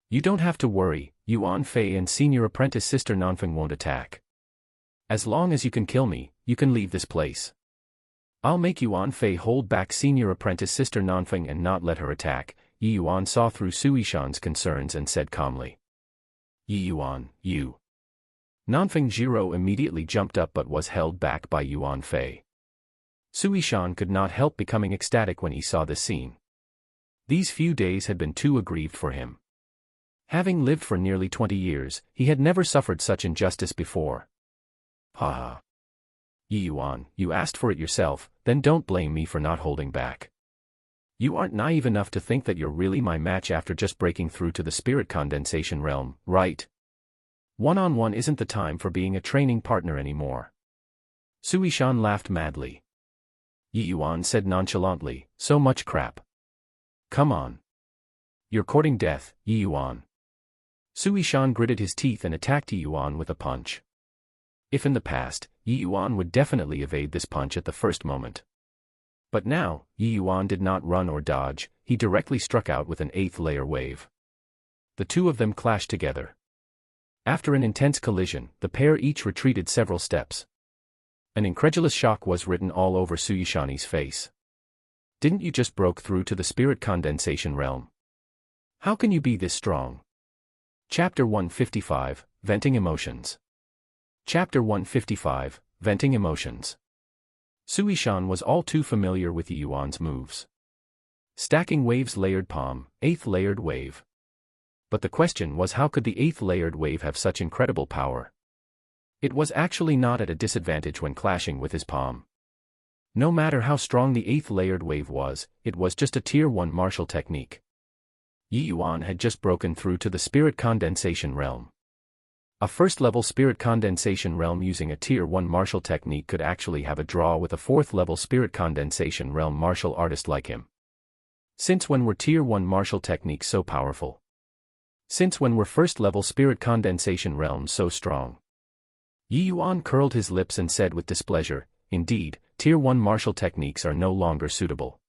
You don't have to worry, Yuan Fei and senior apprentice sister Nanfeng won't attack. As long as you can kill me, you can leave this place. I'll make Yuan Fei hold back senior apprentice sister Nanfeng and not let her attack. Yi Yuan saw through Sui Shan's concerns and said calmly. Yi Yuan, you. Nanfeng Jiro immediately jumped up but was held back by Yuan Fei. Sui Shan could not help becoming ecstatic when he saw this scene. These few days had been too aggrieved for him. Having lived for nearly 20 years, he had never suffered such injustice before. Ha ha. Yi Yuan, you asked for it yourself, then don't blame me for not holding back. You aren't naive enough to think that you're really my match after just breaking through to the spirit condensation realm, right? One-on-one isn't the time for being a training partner anymore. Sui Shan laughed madly. Yi Yuan said nonchalantly, so much crap. Come on. You're courting death, Yi Yuan. Sui Shan gritted his teeth and attacked Yi Yuan with a punch. If in the past, Yi Yuan would definitely evade this punch at the first moment. But now, Yi Yuan did not run or dodge, he directly struck out with an 8th layer wave. The two of them clashed together. After an intense collision, the pair each retreated several steps. An incredulous shock was written all over Sui Shan's face. Didn't you just broke through to the spirit condensation realm? How can you be this strong? Chapter 155, Venting Emotions. Chapter 155, Venting Emotions. Sui Shan was all too familiar with Yi Yuan's moves. Stacking waves layered palm, 8th layered wave. But the question was, how could the 8th layered wave have such incredible power? It was actually not at a disadvantage when clashing with his palm. No matter how strong the 8th layered wave was, it was just a tier 1 martial technique. Yi Yuan had just broken through to the spirit condensation realm. A first-level spirit condensation realm using a tier 1 martial technique could actually have a draw with a 4th-level spirit condensation realm martial artist like him. Since when were tier 1 martial techniques so powerful? Since when were first-level spirit condensation realms so strong? Yi Yuan curled his lips and said with displeasure, indeed, tier 1 martial techniques are no longer suitable.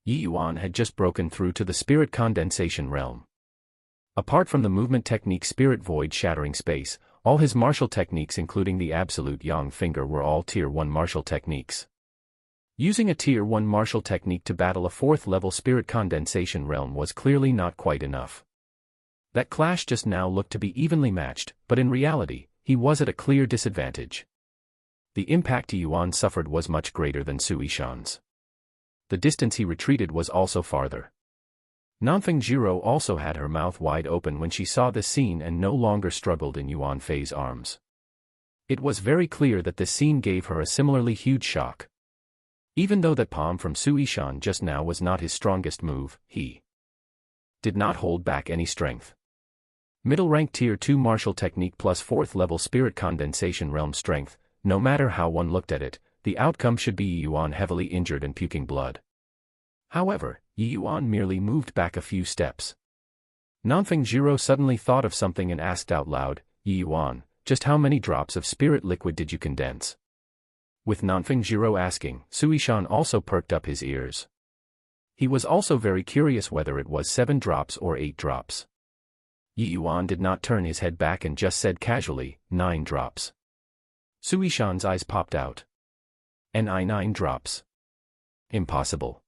Yi Yuan had just broken through to the spirit condensation realm. Apart from the movement technique Spirit Void Shattering Space, all his martial techniques including the Absolute Yang Finger were all tier 1 martial techniques. Using a tier 1 martial technique to battle a 4th-level spirit condensation realm was clearly not quite enough. That clash just now looked to be evenly matched, but in reality, he was at a clear disadvantage. The impact Yi Yuan suffered was much greater than Sui Shan's. The distance he retreated was also farther. Nanfeng Jiro also had her mouth wide open when she saw this scene and no longer struggled in Yuan Fei's arms. It was very clear that this scene gave her a similarly huge shock. Even though that palm from Sui Shan just now was not his strongest move, he did not hold back any strength. Middle rank tier 2 martial technique plus 4th level spirit condensation realm strength, no matter how one looked at it, the outcome should be Yi Yuan heavily injured and puking blood. However, Yi Yuan merely moved back a few steps. Nanfeng Jiro suddenly thought of something and asked out loud, Yi Yuan, just how many drops of spirit liquid did you condense? With Nanfeng Jiro asking, Sui Shan also perked up his ears. He was also very curious whether it was 7 drops or 8 drops. Yi Yuan did not turn his head back and just said casually, 9 drops. Sui Shan's eyes popped out. 9 drops. Impossible.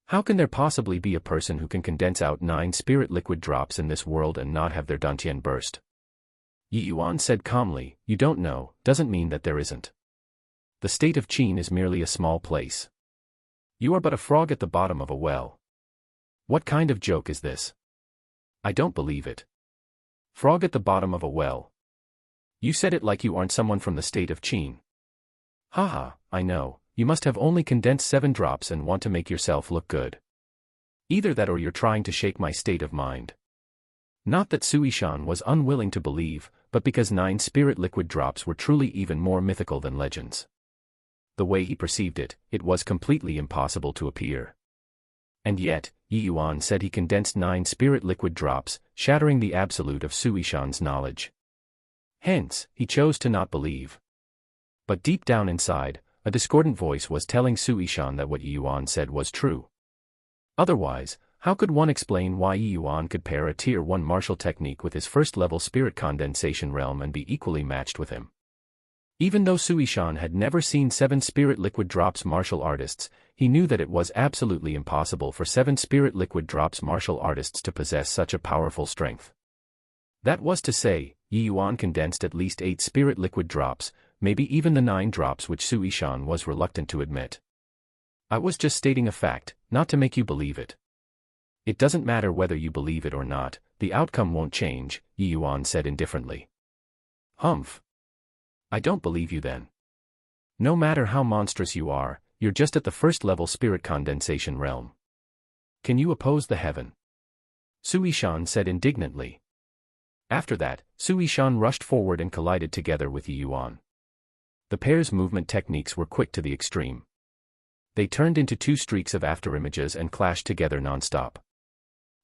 How can there possibly be a person who can condense out 9 spirit liquid drops in this world and not have their dantian burst? Yi Yuan said calmly, you don't know, doesn't mean that there isn't. The state of Qin is merely a small place. You are but a frog at the bottom of a well. What kind of joke is this? I don't believe it. Frog at the bottom of a well. You said it like you aren't someone from the state of Qin. Haha, I know. You must have only condensed 7 drops and want to make yourself look good. Either that or you're trying to shake my state of mind. Not that Sui Shan was unwilling to believe, but because 9 spirit liquid drops were truly even more mythical than legends. The way he perceived it, it was completely impossible to appear. And yet, Yi Yuan said he condensed 9 spirit liquid drops, shattering the absolute of Sui Shan's knowledge. Hence, he chose to not believe. But deep down inside, a discordant voice was telling Sui Shan that what Yi Yuan said was true. Otherwise, how could one explain why Yi Yuan could pair a Tier 1 martial technique with his first-level spirit condensation realm and be equally matched with him? Even though Sui Shan had never seen 7 spirit liquid drops martial artists, he knew that it was absolutely impossible for 7 spirit liquid drops martial artists to possess such a powerful strength. That was to say, Yi Yuan condensed at least 8 spirit liquid drops, maybe even the 9 drops which Sui Shan was reluctant to admit. I was just stating a fact, not to make you believe it. It doesn't matter whether you believe it or not, the outcome won't change, Yi Yuan said indifferently. Humph. I don't believe you then. No matter how monstrous you are, you're just at the first-level spirit condensation realm. Can you oppose the heaven? Sui Shan said indignantly. After that, Sui Shan rushed forward and collided together with Yi Yuan. The pair's movement techniques were quick to the extreme. They turned into 2 streaks of afterimages and clashed together non-stop.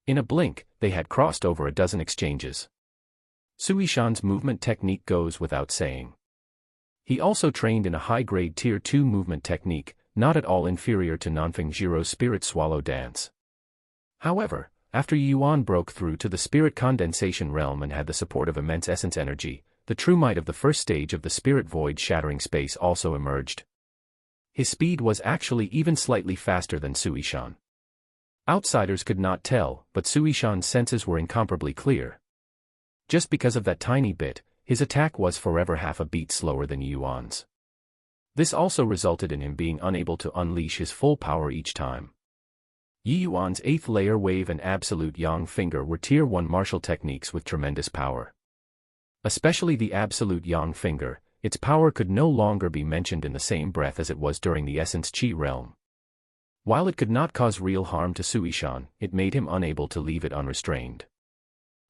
In a blink, they had crossed over a dozen exchanges. Sui Shan's movement technique goes without saying. He also trained in a high-grade Tier 2 movement technique, not at all inferior to Nanfeng Jiro's spirit swallow dance. However, after Yi Yuan broke through to the spirit condensation realm and had the support of immense essence energy, the true might of the first stage of the spirit void shattering space also emerged. His speed was actually even slightly faster than Sui Shan. Outsiders could not tell, but Sui Shan's senses were incomparably clear. Just because of that tiny bit, his attack was forever half a beat slower than Yi Yuan's. This also resulted in him being unable to unleash his full power each time. Yi Yuan's 8th layer wave and absolute yang finger were Tier 1 martial techniques with tremendous power. Especially the absolute yang finger, its power could no longer be mentioned in the same breath as it was during the essence chi realm. While it could not cause real harm to Sui Shan, it made him unable to leave it unrestrained.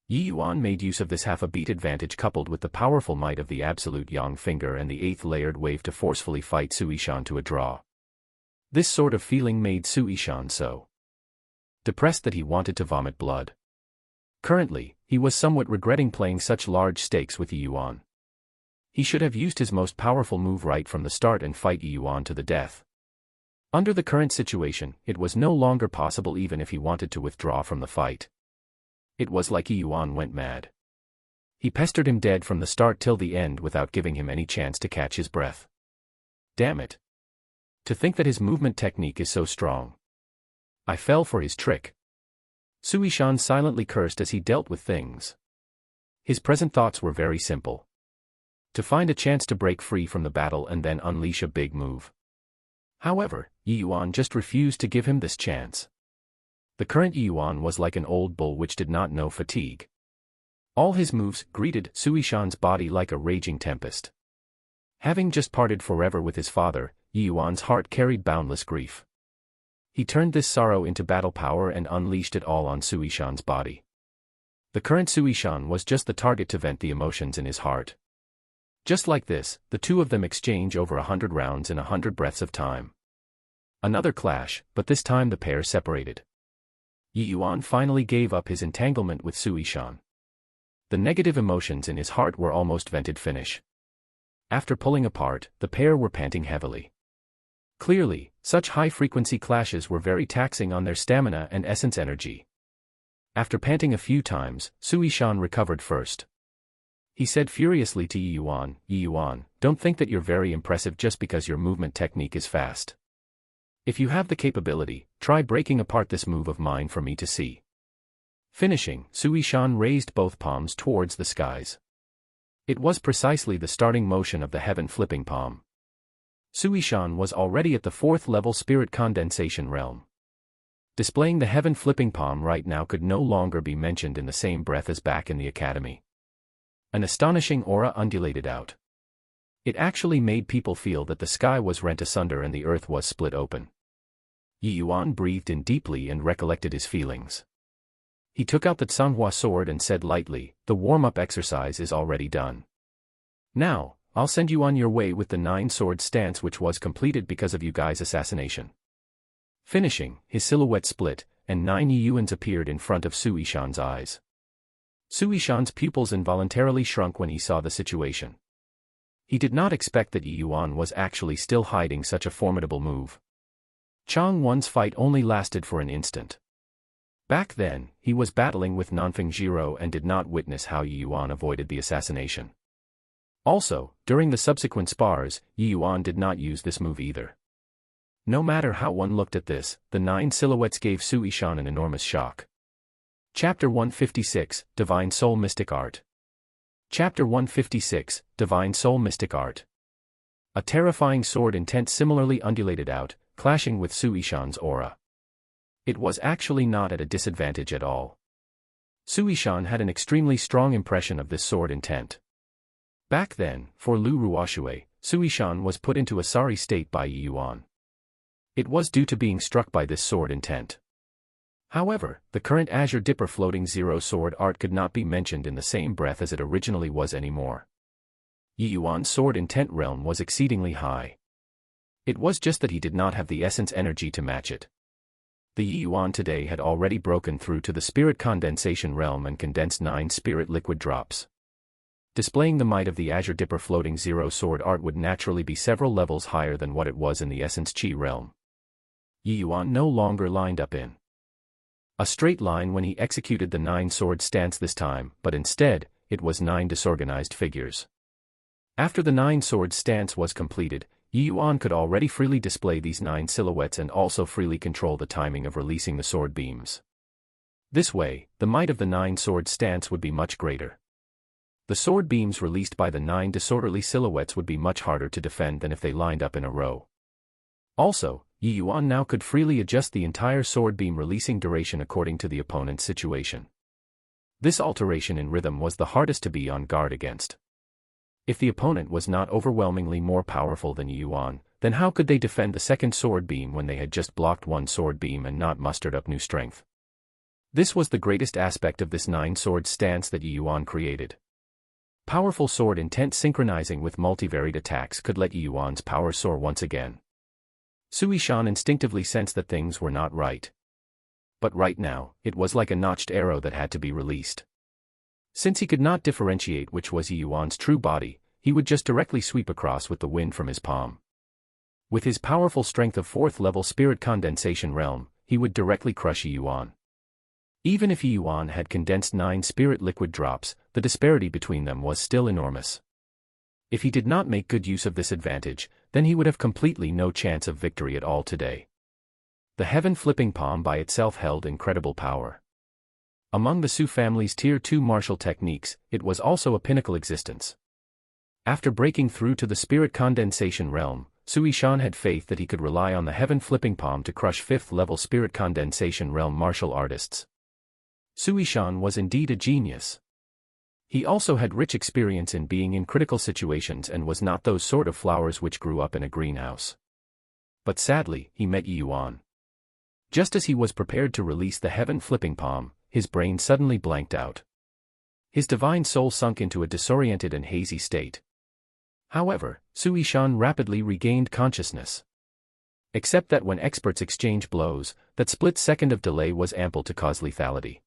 Yi Yuan made use of this half-a-beat advantage coupled with the powerful might of the absolute yang finger and the 8th layered wave to forcefully fight Sui Shan to a draw. This sort of feeling made Sui Shan so depressed that he wanted to vomit blood. Currently, he was somewhat regretting playing such large stakes with Yi Yuan. He should have used his most powerful move right from the start and fight Yi Yuan to the death. Under the current situation, it was no longer possible even if he wanted to withdraw from the fight. It was like Yi Yuan went mad. He pestered him dead from the start till the end without giving him any chance to catch his breath. Damn it. To think that his movement technique is so strong. I fell for his trick. Sui Shan silently cursed as he dealt with things. His present thoughts were very simple. To find a chance to break free from the battle and then unleash a big move. However, Yi Yuan just refused to give him this chance. The current Yi Yuan was like an old bull which did not know fatigue. All his moves greeted Sui Shan's body like a raging tempest. Having just parted forever with his father, Yi Yuan's heart carried boundless grief. He turned this sorrow into battle power and unleashed it all on Sui Shan's body. The current Sui Shan was just the target to vent the emotions in his heart. Just like this, the two of them exchange over 100 rounds in 100 breaths of time. Another clash, but this time the pair separated. Yi Yuan finally gave up his entanglement with Sui Shan. The negative emotions in his heart were almost vented finish. After pulling apart, the pair were panting heavily. Clearly, such high-frequency clashes were very taxing on their stamina and essence energy. After panting a few times, Sui Shan recovered first. He said furiously to Yi Yuan, don't think that you're very impressive just because your movement technique is fast. If you have the capability, try breaking apart this move of mine for me to see. Finishing, Sui Shan raised both palms towards the skies. It was precisely the starting motion of the heaven flipping palm. Sui Shan was already at the 4th level spirit condensation realm. Displaying the heaven flipping palm right now could no longer be mentioned in the same breath as back in the academy. An astonishing aura undulated out. It actually made people feel that the sky was rent asunder and the earth was split open. Yi Yuan breathed in deeply and recollected his feelings. He took out the Tsanghua sword and said lightly, the warm-up exercise is already done. Now, I'll send you on your way with the 9-sword stance which was completed because of you guys' assassination. Finishing, his silhouette split, and 9 Yuans appeared in front of Sui Shan's eyes. Sui Shan's pupils involuntarily shrunk when he saw the situation. He did not expect that Yuan was actually still hiding such a formidable move. Chang Won's fight only lasted for an instant. Back then, he was battling with Nanfeng Jiro and did not witness how Yuan avoided the assassination. Also, during the subsequent spars, Yuan did not use this move either. No matter how one looked at this, the 9 silhouettes gave Sui Shan an enormous shock. Chapter 156, Divine Soul Mystic Art. Chapter 156, Divine Soul Mystic Art. A terrifying sword intent similarly undulated out, clashing with Sui Shan's aura. It was actually not at a disadvantage at all. Sui Shan had an extremely strong impression of this sword intent. Back then, for Lu Ruoxue, Sui Shan was put into a sorry state by Yuan. It was due to being struck by this sword intent. However, the current Azure Dipper floating zero sword art could not be mentioned in the same breath as it originally was anymore. Yuan's sword intent realm was exceedingly high. It was just that he did not have the essence energy to match it. The Yuan today had already broken through to the spirit condensation realm and condensed 9 spirit liquid drops. Displaying the might of the Azure Dipper floating zero sword art would naturally be several levels higher than what it was in the essence chi realm. Yuan no longer lined up in a straight line when he executed the 9 sword stance this time, but instead, it was 9 disorganized figures. After the 9 sword stance was completed, Yuan could already freely display these 9 silhouettes and also freely control the timing of releasing the sword beams. This way, the might of the 9 sword stance would be much greater. The sword beams released by the 9 disorderly silhouettes would be much harder to defend than if they lined up in a row. Also, Yuan now could freely adjust the entire sword beam releasing duration according to the opponent's situation. This alteration in rhythm was the hardest to be on guard against. If the opponent was not overwhelmingly more powerful than Yuan, then how could they defend the second sword beam when they had just blocked one sword beam and not mustered up new strength? This was the greatest aspect of this 9 sword stance that Yuan created. Powerful sword intent synchronizing with multivariate attacks could let Yuan's power soar once again. Sui Shan instinctively sensed that things were not right. But right now, it was like a notched arrow that had to be released. Since he could not differentiate which was Yuan's true body, he would just directly sweep across with the wind from his palm. With his powerful strength of 4th level spirit condensation realm, he would directly crush Yuan. Even if Yuan had condensed 9 spirit liquid drops, the disparity between them was still enormous. If he did not make good use of this advantage, then he would have completely no chance of victory at all today. The heaven flipping palm by itself held incredible power. Among the Su family's Tier 2 martial techniques, it was also a pinnacle existence. After breaking through to the spirit condensation realm, Sui Shan had faith that he could rely on the heaven flipping palm to crush 5th level spirit condensation realm martial artists. Sui Shan was indeed a genius. He also had rich experience in being in critical situations and was not those sort of flowers which grew up in a greenhouse. But sadly, he met Yuan. Just as he was prepared to release the heaven flipping palm, his brain suddenly blanked out. His divine soul sunk into a disoriented and hazy state. However, Sui Shan rapidly regained consciousness. Except that when experts exchange blows, that split second of delay was ample to cause lethality.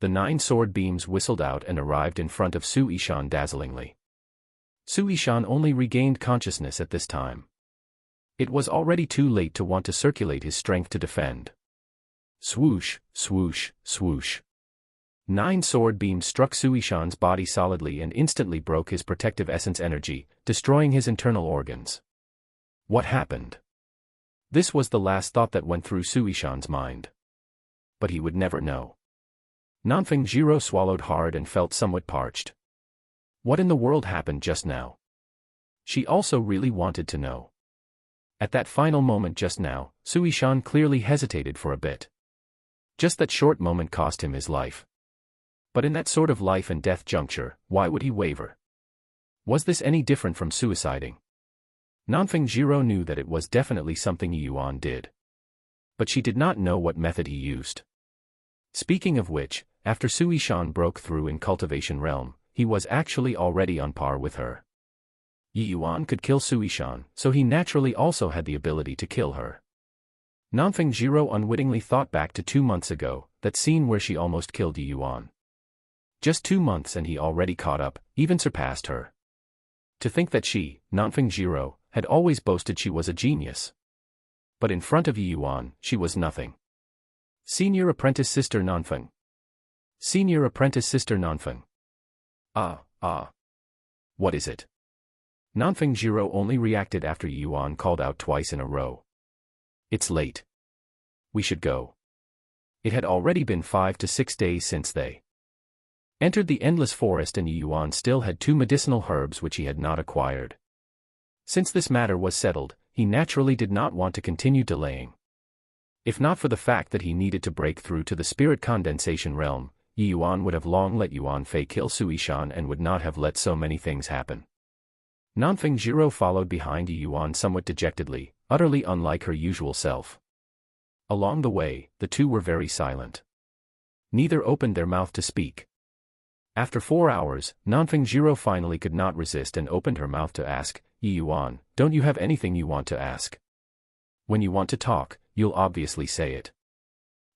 The 9 sword beams whistled out and arrived in front of Sui Shan dazzlingly. Sui Shan only regained consciousness at this time. It was already too late to want to circulate his strength to defend. Swoosh, swoosh, swoosh. 9 sword beams struck Sui Shan's body solidly and instantly broke his protective essence energy, destroying his internal organs. What happened? This was the last thought that went through Sui Shan's mind. But he would never know. Nanfeng Jiro swallowed hard and felt somewhat parched. What in the world happened just now? She also really wanted to know. At that final moment just now, Sui Shan clearly hesitated for a bit. Just that short moment cost him his life. But in that sort of life and death juncture, why would he waver? Was this any different from suiciding? Nanfeng Jiro knew that it was definitely something Yuan did. But she did not know what method he used. Speaking of which, after Sui Shan broke through in Cultivation Realm, he was actually already on par with her. Yuan could kill Sui Shan, so he naturally also had the ability to kill her. Nanfeng Jiro unwittingly thought back to 2 months ago, that scene where she almost killed Yi Yuan. Just 2 months and he already caught up, even surpassed her. To think that she, Nanfeng Jiro, had always boasted she was a genius. But in front of Yi Yuan, she was nothing. Senior apprentice sister Nanfeng. Senior apprentice sister Nanfeng. What is it? Nanfeng Jiro only reacted after Yi Yuan called out twice in a row. It's late. We should go. It had already been 5 to 6 days since they entered the endless forest, and Yi Yuan still had 2 medicinal herbs which he had not acquired. Since this matter was settled, he naturally did not want to continue delaying. If not for the fact that he needed to break through to the spirit condensation realm, Yi Yuan would have long let Yuan Fei kill Suishan and would not have let so many things happen. Nanfeng Jiro followed behind Yi Yuan somewhat dejectedly, utterly unlike her usual self. Along the way, the two were very silent. Neither opened their mouth to speak. After 4 hours, Nanfeng Jiro finally could not resist and opened her mouth to ask, Yi Yuan, don't you have anything you want to ask? When you want to talk, you'll obviously say it.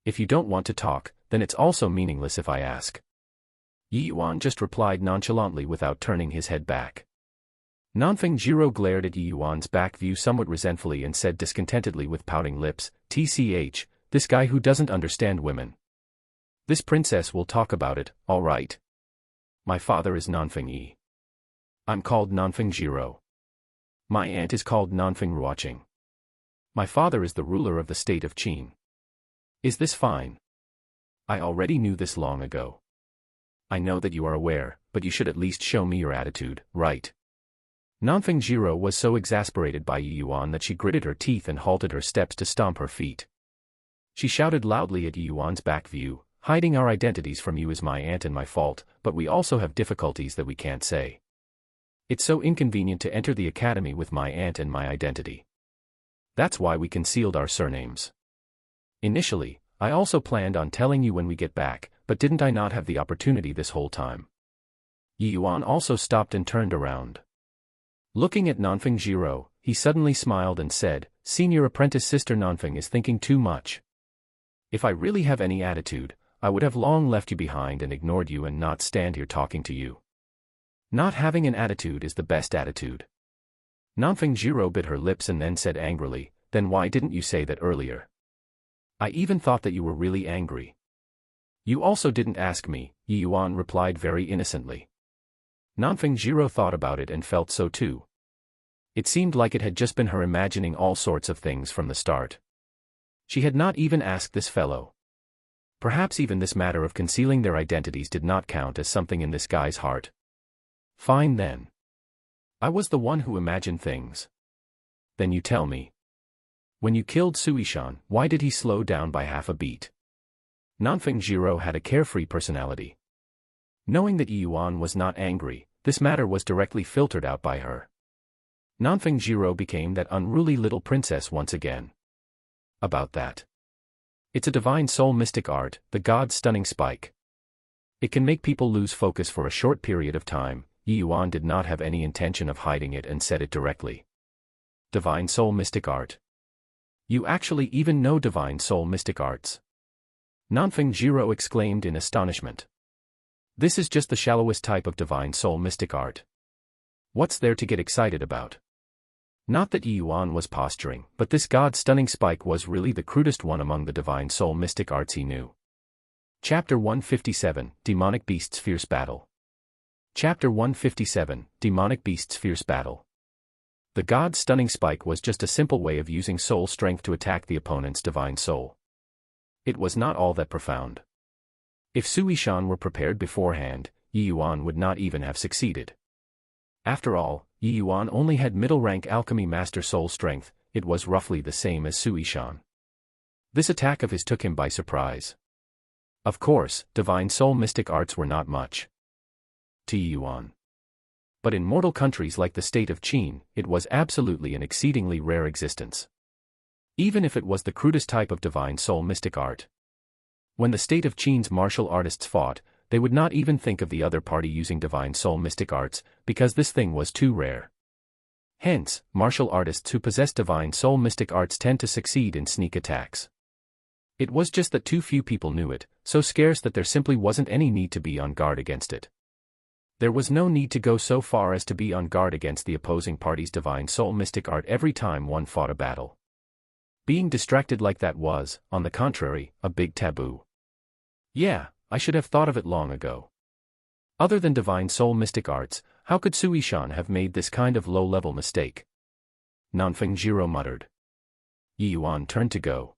If you don't want to talk, then it's also meaningless if I ask. Yi Yuan just replied nonchalantly without turning his head back. Nanfeng Jiro glared at Yi Yuan's back view somewhat resentfully and said discontentedly with pouting lips, "TCH, this guy who doesn't understand women. This princess will talk about it, all right. My father is Nanfeng Yi. I'm called Nanfeng Jiro. My aunt is called Nanfeng Ruoqing. My father is the ruler of the state of Qin. Is this fine? I already knew this long ago. I know that you are aware, but you should at least show me your attitude, right?" Nanfeng Jiro was so exasperated by Yi Yuan that she gritted her teeth and halted her steps to stomp her feet. She shouted loudly at Yi Yuan's back view, "Hiding our identities from you is my aunt and my fault, but we also have difficulties that we can't say. It's so inconvenient to enter the academy with my aunt and my identity. That's why we concealed our surnames. Initially, I also planned on telling you when we get back, but didn't I not have the opportunity this whole time?" Yi Yuan also stopped and turned around. Looking at Nanfeng Jiro, he suddenly smiled and said, "Senior apprentice sister Nanfeng is thinking too much. If I really have any attitude, I would have long left you behind and ignored you and not stand here talking to you. Not having an attitude is the best attitude." Nanfeng Jiro bit her lips and then said angrily, "Then why didn't you say that earlier? I even thought that you were really angry." "You also didn't ask me," Yi Yuan replied very innocently. Nanfeng Jiro thought about it and felt so too. It seemed like it had just been her imagining all sorts of things from the start. She had not even asked this fellow. Perhaps even this matter of concealing their identities did not count as something in this guy's heart. Fine then. I was the one who imagined things. Then you tell me. When you killed Suishan, why did he slow down by half a beat? Nanfeng Jiro had a carefree personality. Knowing that Yi Yuan was not angry, this matter was directly filtered out by her. Nanfeng Jiro became that unruly little princess once again. About that. It's a divine soul mystic art, the god's stunning spike. It can make people lose focus for a short period of time. Yi Yuan did not have any intention of hiding it and said it directly. Divine soul mystic art. You actually even know divine soul mystic arts? Nanfeng Jiro exclaimed in astonishment. This is just the shallowest type of divine soul mystic art. What's there to get excited about? Not that Yi Yuan was posturing, but this god's stunning spike was really the crudest one among the divine soul mystic arts he knew. Chapter 157, Demonic Beasts Fierce Battle. Chapter 157, Demonic Beasts Fierce Battle. The god's stunning spike was just a simple way of using soul strength to attack the opponent's divine soul. It was not all that profound. If Suishan were prepared beforehand, Yi Yuan would not even have succeeded. After all, Yi Yuan only had middle-rank alchemy master soul strength. It was roughly the same as Suishan. This attack of his took him by surprise. Of course, divine soul mystic arts were not much to Yi Yuan. But in mortal countries like the state of Qin, it was absolutely an exceedingly rare existence. Even if it was the crudest type of divine soul mystic art. When the state of Qin's martial artists fought, they would not even think of the other party using divine soul mystic arts, because this thing was too rare. Hence, martial artists who possess divine soul mystic arts tend to succeed in sneak attacks. It was just that too few people knew it, so scarce that there simply wasn't any need to be on guard against it. There was no need to go so far as to be on guard against the opposing party's divine soul mystic art every time one fought a battle. Being distracted like that was, on the contrary, a big taboo. Yeah, I should have thought of it long ago. Other than divine soul mystic arts, how could Suishan have made this kind of low-level mistake? Nanfeng muttered. Yi Yuan turned to go.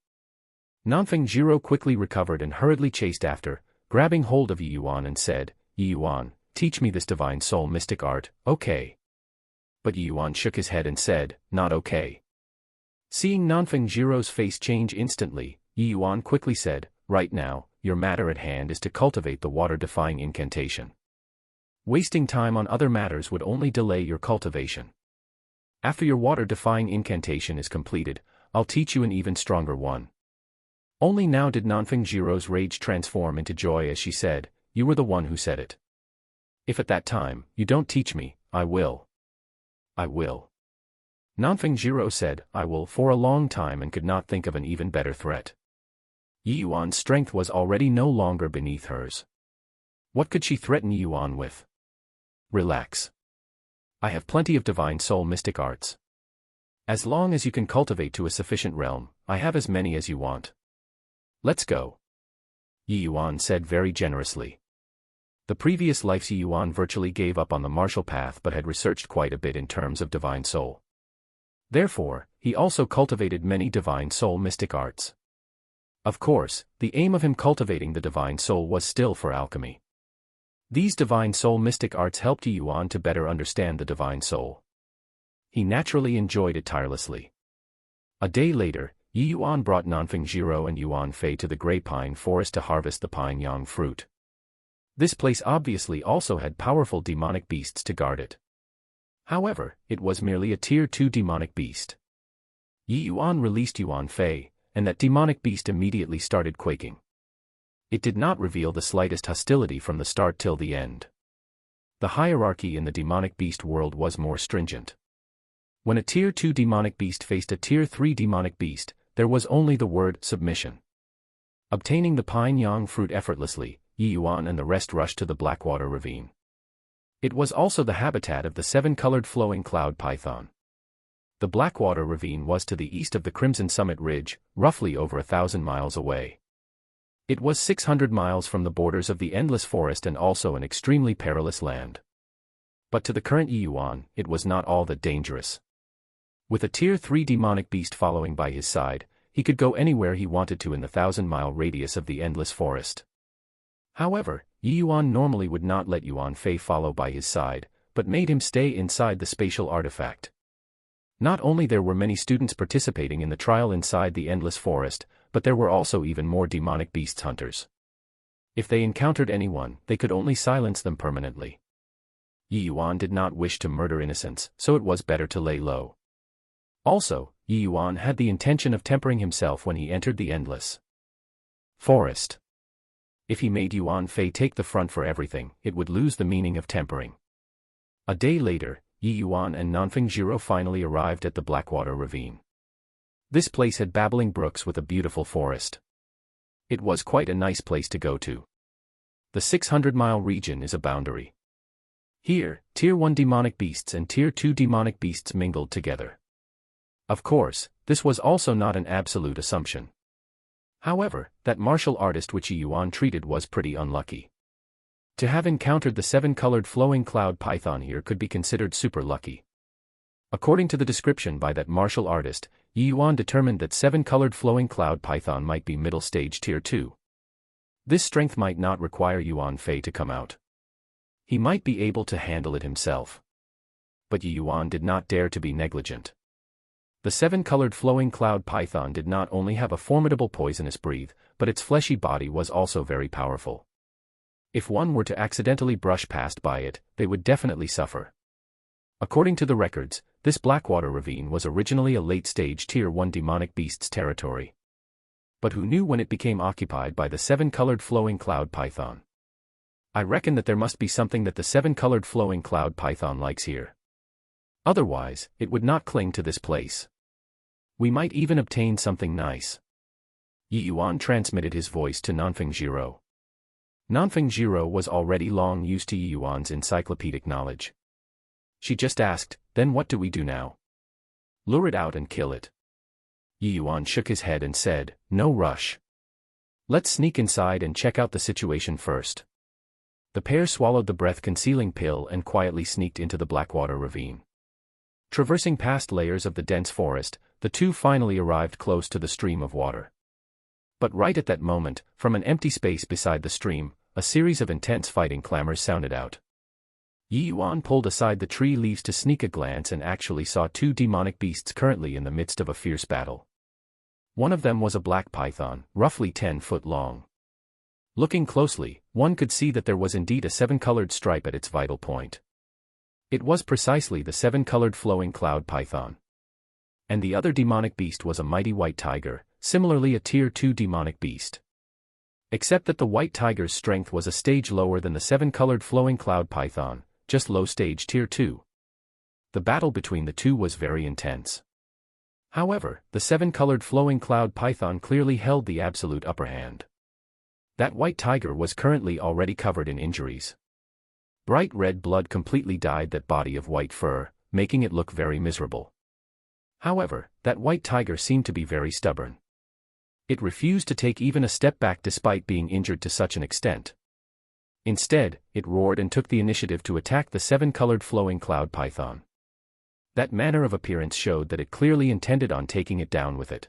Nanfeng quickly recovered and hurriedly chased after, grabbing hold of Yi Yuan and said, Yi Yuan, teach me this divine soul mystic art, okay? But Yi Yuan shook his head and said, not okay. Seeing Nanfeng face change instantly, Yi Yuan quickly said, right now, your matter at hand is to cultivate the water-defying incantation. Wasting time on other matters would only delay your cultivation. After your water-defying incantation is completed, I'll teach you an even stronger one. Only now did Nanfeng rage transform into joy as she said, you were the one who said it. If at that time, you don't teach me, I will. I will. Nanfeng said, I will for a long time and could not think of an even better threat. Yi Yuan's strength was already no longer beneath hers. What could she threaten Yi Yuan with? Relax. I have plenty of divine soul mystic arts. As long as you can cultivate to a sufficient realm, I have as many as you want. Let's go. Yi Yuan said very generously. The previous lives Yi Yuan virtually gave up on the martial path but had researched quite a bit in terms of divine soul. Therefore, he also cultivated many divine soul mystic arts. Of course, the aim of him cultivating the divine soul was still for alchemy. These divine soul mystic arts helped Yi Yuan to better understand the divine soul. He naturally enjoyed it tirelessly. A day later, Yi Yuan brought Nanfeng and Yuan Fei to the Grey Pine Forest to harvest the pine yang fruit. This place obviously also had powerful demonic beasts to guard it. However, it was merely a Tier 2 demonic beast. Yi Yuan released Yuan Fei, and that demonic beast immediately started quaking. It did not reveal the slightest hostility from the start till the end. The hierarchy in the demonic beast world was more stringent. When a Tier 2 demonic beast faced a Tier 3 demonic beast, there was only the word submission. Obtaining the pine yang fruit effortlessly, Yi Yuan and the rest rushed to the Blackwater Ravine. It was also the habitat of the seven-colored flowing cloud python. The Blackwater Ravine was to the east of the Crimson Summit Ridge, roughly over 1,000 miles away. It was 600 miles from the borders of the Endless Forest and also an extremely perilous land. But to the current Yi Yuan, it was not all that dangerous. With a Tier 3 demonic beast following by his side, he could go anywhere he wanted to in the 1,000-mile radius of the Endless Forest. However, Yi Yuan normally would not let Yuan Fei follow by his side, but made him stay inside the spatial artifact. Not only there were many students participating in the trial inside the Endless Forest, but there were also even more demonic beasts hunters. If they encountered anyone, they could only silence them permanently. Yi Yuan did not wish to murder innocents, so it was better to lay low. Also, Yi Yuan had the intention of tempering himself when he entered the Endless Forest. If he made Yuan Fei take the front for everything, it would lose the meaning of tempering. A day later, Yi Yuan and Nanfeng finally arrived at the Blackwater Ravine. This place had babbling brooks with a beautiful forest. It was quite a nice place to go to. The 600-mile region is a boundary. Here, Tier 1 demonic beasts and Tier 2 demonic beasts mingled together. Of course, this was also not an absolute assumption. However, that martial artist which Yi Yuan treated was pretty unlucky. To have encountered the seven-colored flowing cloud python here could be considered super lucky. According to the description by that martial artist, Yi Yuan determined that seven-colored flowing cloud python might be middle stage Tier 2. This strength might not require Yuan Fei to come out. He might be able to handle it himself. But Yi Yuan did not dare to be negligent. The seven-colored flowing cloud python did not only have a formidable poisonous breath, but its fleshy body was also very powerful. If one were to accidentally brush past by it, they would definitely suffer. According to the records, this Blackwater Ravine was originally a late-stage Tier 1 demonic beast's territory. But who knew when it became occupied by the seven-colored flowing cloud python? I reckon that there must be something that the seven-colored flowing cloud python likes here. Otherwise, it would not cling to this place. We might even obtain something nice. Yi Yuan transmitted his voice to Nanfeng Jiro. Nanfeng Jiro was already long used to Yi Yuan's encyclopedic knowledge. She just asked, "Then what do we do now?" "Lure it out and kill it." Yi Yuan shook his head and said, "No rush. Let's sneak inside and check out the situation first." The pair swallowed the breath-concealing pill and quietly sneaked into the Blackwater ravine. Traversing past layers of the dense forest, the two finally arrived close to the stream of water. But right at that moment, from an empty space beside the stream, a series of intense fighting clamors sounded out. Yi Yuan pulled aside the tree leaves to sneak a glance and actually saw two demonic beasts currently in the midst of a fierce battle. One of them was a black python, roughly 10 foot long. Looking closely, one could see that there was indeed a 7-colored stripe at its vital point. It was precisely the 7-colored flowing cloud python. And the other demonic beast was a mighty white tiger, similarly a Tier 2 demonic beast. Except that the white tiger's strength was a stage lower than the 7-colored flowing cloud python, just low stage Tier 2. The battle between the two was very intense. However, the 7-colored flowing cloud python clearly held the absolute upper hand. That white tiger was currently already covered in injuries. Bright red blood completely dyed that body of white fur, making it look very miserable. However, that white tiger seemed to be very stubborn. It refused to take even a step back despite being injured to such an extent. Instead, it roared and took the initiative to attack the 7-colored flowing cloud python. That manner of appearance showed that it clearly intended on taking it down with it.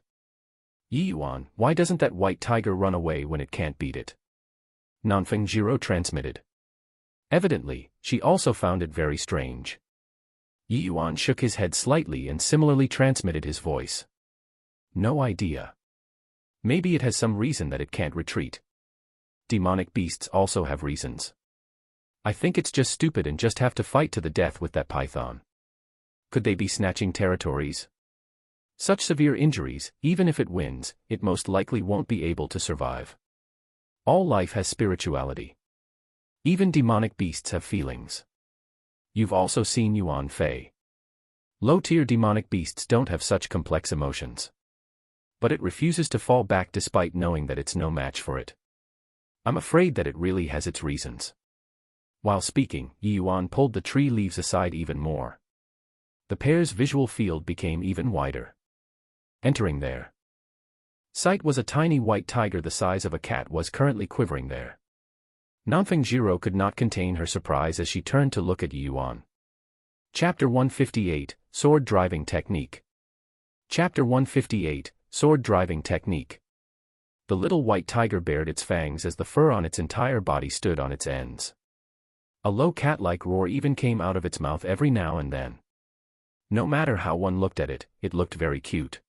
"Yi Yuan, why doesn't that white tiger run away when it can't beat it?" Nanfeng Jiro transmitted. Evidently, she also found it very strange. Yi Yuan shook his head slightly and similarly transmitted his voice. "No idea. Maybe it has some reason that it can't retreat. Demonic beasts also have reasons. I think it's just stupid and just have to fight to the death with that python. Could they be snatching territories? Such severe injuries, even if it wins, it most likely won't be able to survive. All life has spirituality. Even demonic beasts have feelings. You've also seen Yuan Fei. Low-tier demonic beasts don't have such complex emotions. But it refuses to fall back despite knowing that it's no match for it. I'm afraid that it really has its reasons." While speaking, Yi Yuan pulled the tree leaves aside even more. The pair's visual field became even wider. Entering their sight was a tiny white tiger the size of a cat was currently quivering there. Nanfeng Jiro could not contain her surprise as she turned to look at Yi Yuan. Chapter 158, Sword Driving Technique. Chapter 158, Sword Driving Technique. The little white tiger bared its fangs as the fur on its entire body stood on its ends. A low cat-like roar even came out of its mouth every now and then. No matter how one looked at it, it looked very cute.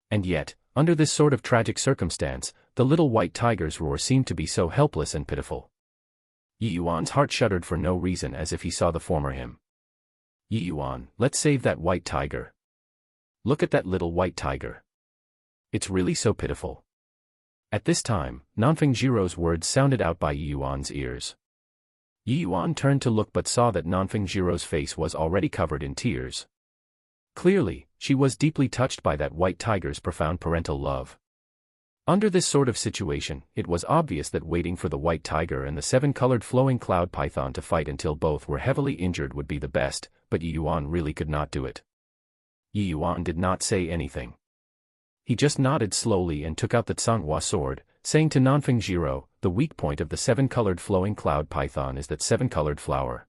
And yet, under this sort of tragic circumstance, the little white tiger's roar seemed to be so helpless and pitiful. Yi Yuan's heart shuddered for no reason as if he saw the former him. "Yi Yuan, let's save that white tiger. Look at that little white tiger. It's really so pitiful." At this time, Nanfeng Jiro's words sounded out by Yi Yuan's ears. Yi Yuan turned to look but saw that Nanfeng Jiro's face was already covered in tears. Clearly, she was deeply touched by that white tiger's profound parental love. Under this sort of situation, it was obvious that waiting for the white tiger and the 7-colored flowing cloud python to fight until both were heavily injured would be the best, but Yi Yuan really could not do it. Yi Yuan did not say anything. He just nodded slowly and took out the Tsanghua sword, saying to Nanfeng Jiro, "The weak point of the 7-colored flowing cloud python is that 7-colored flower.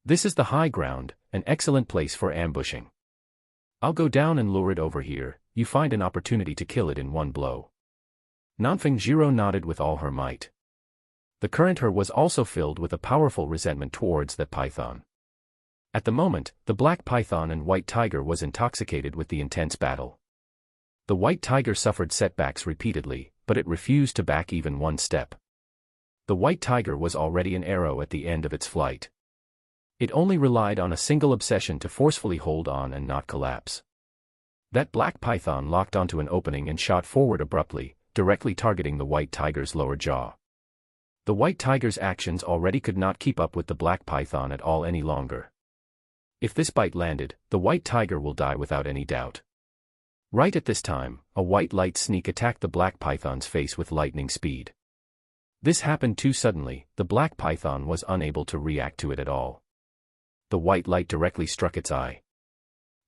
This is the high ground, an excellent place for ambushing. I'll go down and lure it over here, you find an opportunity to kill it in one blow." Nanfeng Jiro nodded with all her might. The current her was also filled with a powerful resentment towards that python. At the moment, the black python and white tiger was intoxicated with the intense battle. The white tiger suffered setbacks repeatedly, but it refused to back even one step. The white tiger was already an arrow at the end of its flight. It only relied on a single obsession to forcefully hold on and not collapse. That black python locked onto an opening and shot forward abruptly, directly targeting the white tiger's lower jaw. The white tiger's actions already could not keep up with the black python at all any longer. If this bite landed, the white tiger will die without any doubt. Right at this time, a white light sneak attacked the black python's face with lightning speed. This happened too suddenly, the black python was unable to react to it at all. The white light directly struck its eye.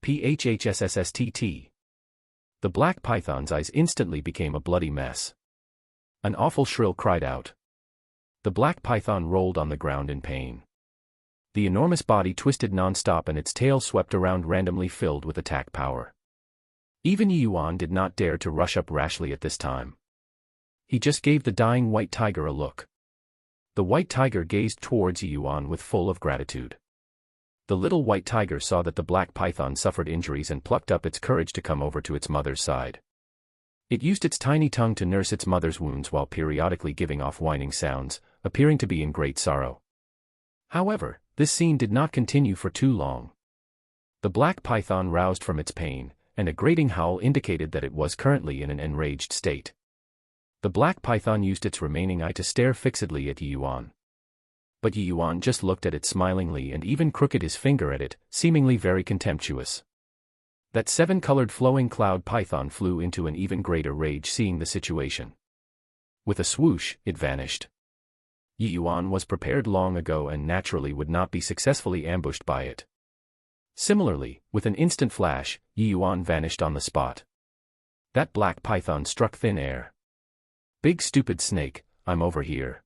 Phhssstt. The black python's eyes instantly became a bloody mess. An awful shrill cried out. The black python rolled on the ground in pain. The enormous body twisted non-stop and its tail swept around randomly, filled with attack power. Even Yuan did not dare to rush up rashly at this time. He just gave the dying white tiger a look. The white tiger gazed towards Yuan with full of gratitude. The little white tiger saw that the black python suffered injuries and plucked up its courage to come over to its mother's side. It used its tiny tongue to nurse its mother's wounds while periodically giving off whining sounds, appearing to be in great sorrow. However, this scene did not continue for too long. The black python roused from its pain, and a grating howl indicated that it was currently in an enraged state. The black python used its remaining eye to stare fixedly at Yuan. But Yuan just looked at it smilingly and even crooked his finger at it, seemingly very contemptuous. That seven-colored flowing cloud python flew into an even greater rage seeing the situation. With a swoosh, it vanished. Yuan was prepared long ago and naturally would not be successfully ambushed by it. Similarly, with an instant flash, Yuan vanished on the spot. That black python struck thin air. Big stupid snake, I'm over here.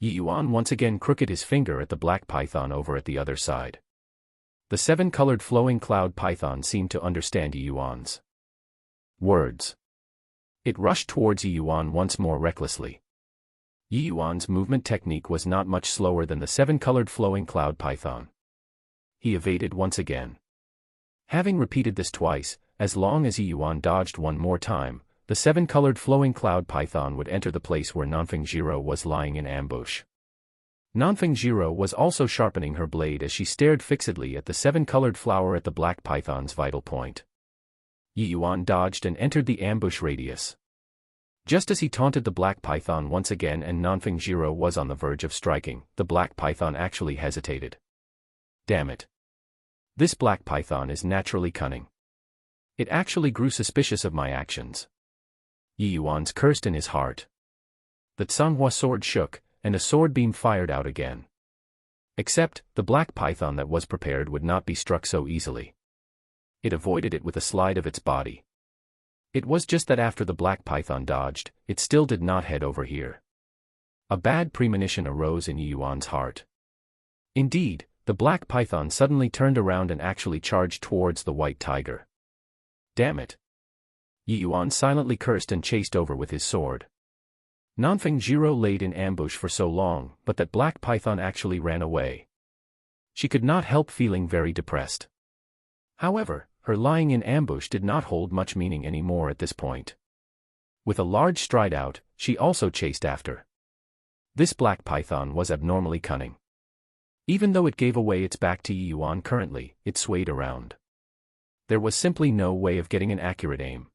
Yuan once again crooked his finger at the black python over at the other side. The seven-colored flowing cloud python seemed to understand Yuan's words. It rushed towards Yuan once more recklessly. Yuan's movement technique was not much slower than the seven-colored flowing cloud python. He evaded once again. Having repeated this twice, as long as Yuan dodged one more time, the seven-colored flowing cloud python would enter the place where Nanfeng Jiro was lying in ambush. Nanfeng Jiro was also sharpening her blade as she stared fixedly at the seven-colored flower at the black python's vital point. Yuan dodged and entered the ambush radius. Just as he taunted the black python once again and Nanfeng Jiro was on the verge of striking, the black python actually hesitated. Damn it. This black python is naturally cunning. It actually grew suspicious of my actions. Yuan's cursed in his heart. The Tsanghua sword shook, and a sword beam fired out again. Except, the black python that was prepared would not be struck so easily. It avoided it with a slide of its body. It was just that after the black python dodged, it still did not head over here. A bad premonition arose in Yuan's heart. Indeed, the black python suddenly turned around and actually charged towards the white tiger. Damn it. Yuan silently cursed and chased over with his sword. Nanfeng Jiro laid in ambush for so long, but that black python actually ran away. She could not help feeling very depressed. However, her lying in ambush did not hold much meaning anymore at this point. With a large stride out, she also chased after. This black python was abnormally cunning. Even though it gave away its back to Yuan currently, it swayed around. There was simply no way of getting an accurate aim.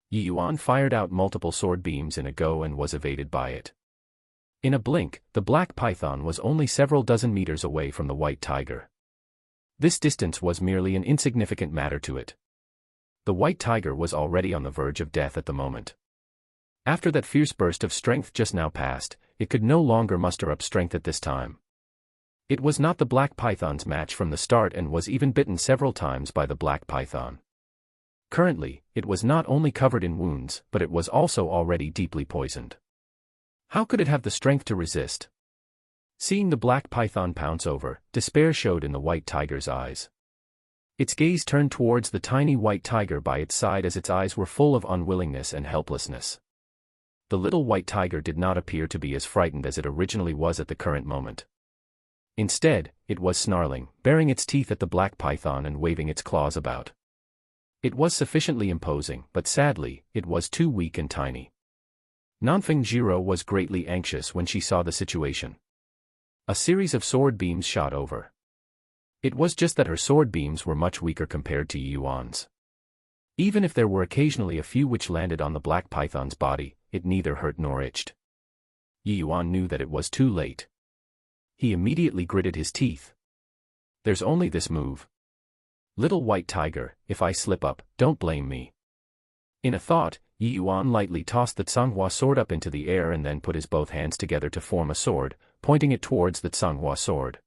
Yuan fired out multiple sword beams in a go and was evaded by it. In a blink, the black python was only several dozen meters away from the white tiger. This distance was merely an insignificant matter to it. The white tiger was already on the verge of death at the moment. After that fierce burst of strength just now passed, it could no longer muster up strength at this time. It was not the black python's match from the start and was even bitten several times by the black python. Currently, it was not only covered in wounds, but it was also already deeply poisoned. How could it have the strength to resist? Seeing the black python pounce over, despair showed in the white tiger's eyes. Its gaze turned towards the tiny white tiger by its side as its eyes were full of unwillingness and helplessness. The little white tiger did not appear to be as frightened as it originally was at the current moment. Instead, it was snarling, baring its teeth at the black python and waving its claws about. It was sufficiently imposing, but sadly, it was too weak and tiny. Nanfeng Jiro was greatly anxious when she saw the situation. A series of sword beams shot over. It was just that her sword beams were much weaker compared to Yuan's. Even if there were occasionally a few which landed on the black python's body, it neither hurt nor itched. Yuan knew that it was too late. He immediately gritted his teeth. There's only this move. Little white tiger, if I slip up, don't blame me. In a thought, Yi Yuan lightly tossed the Tsanghua sword up into the air and then put his both hands together to form a sword, pointing it towards the Tsanghua sword.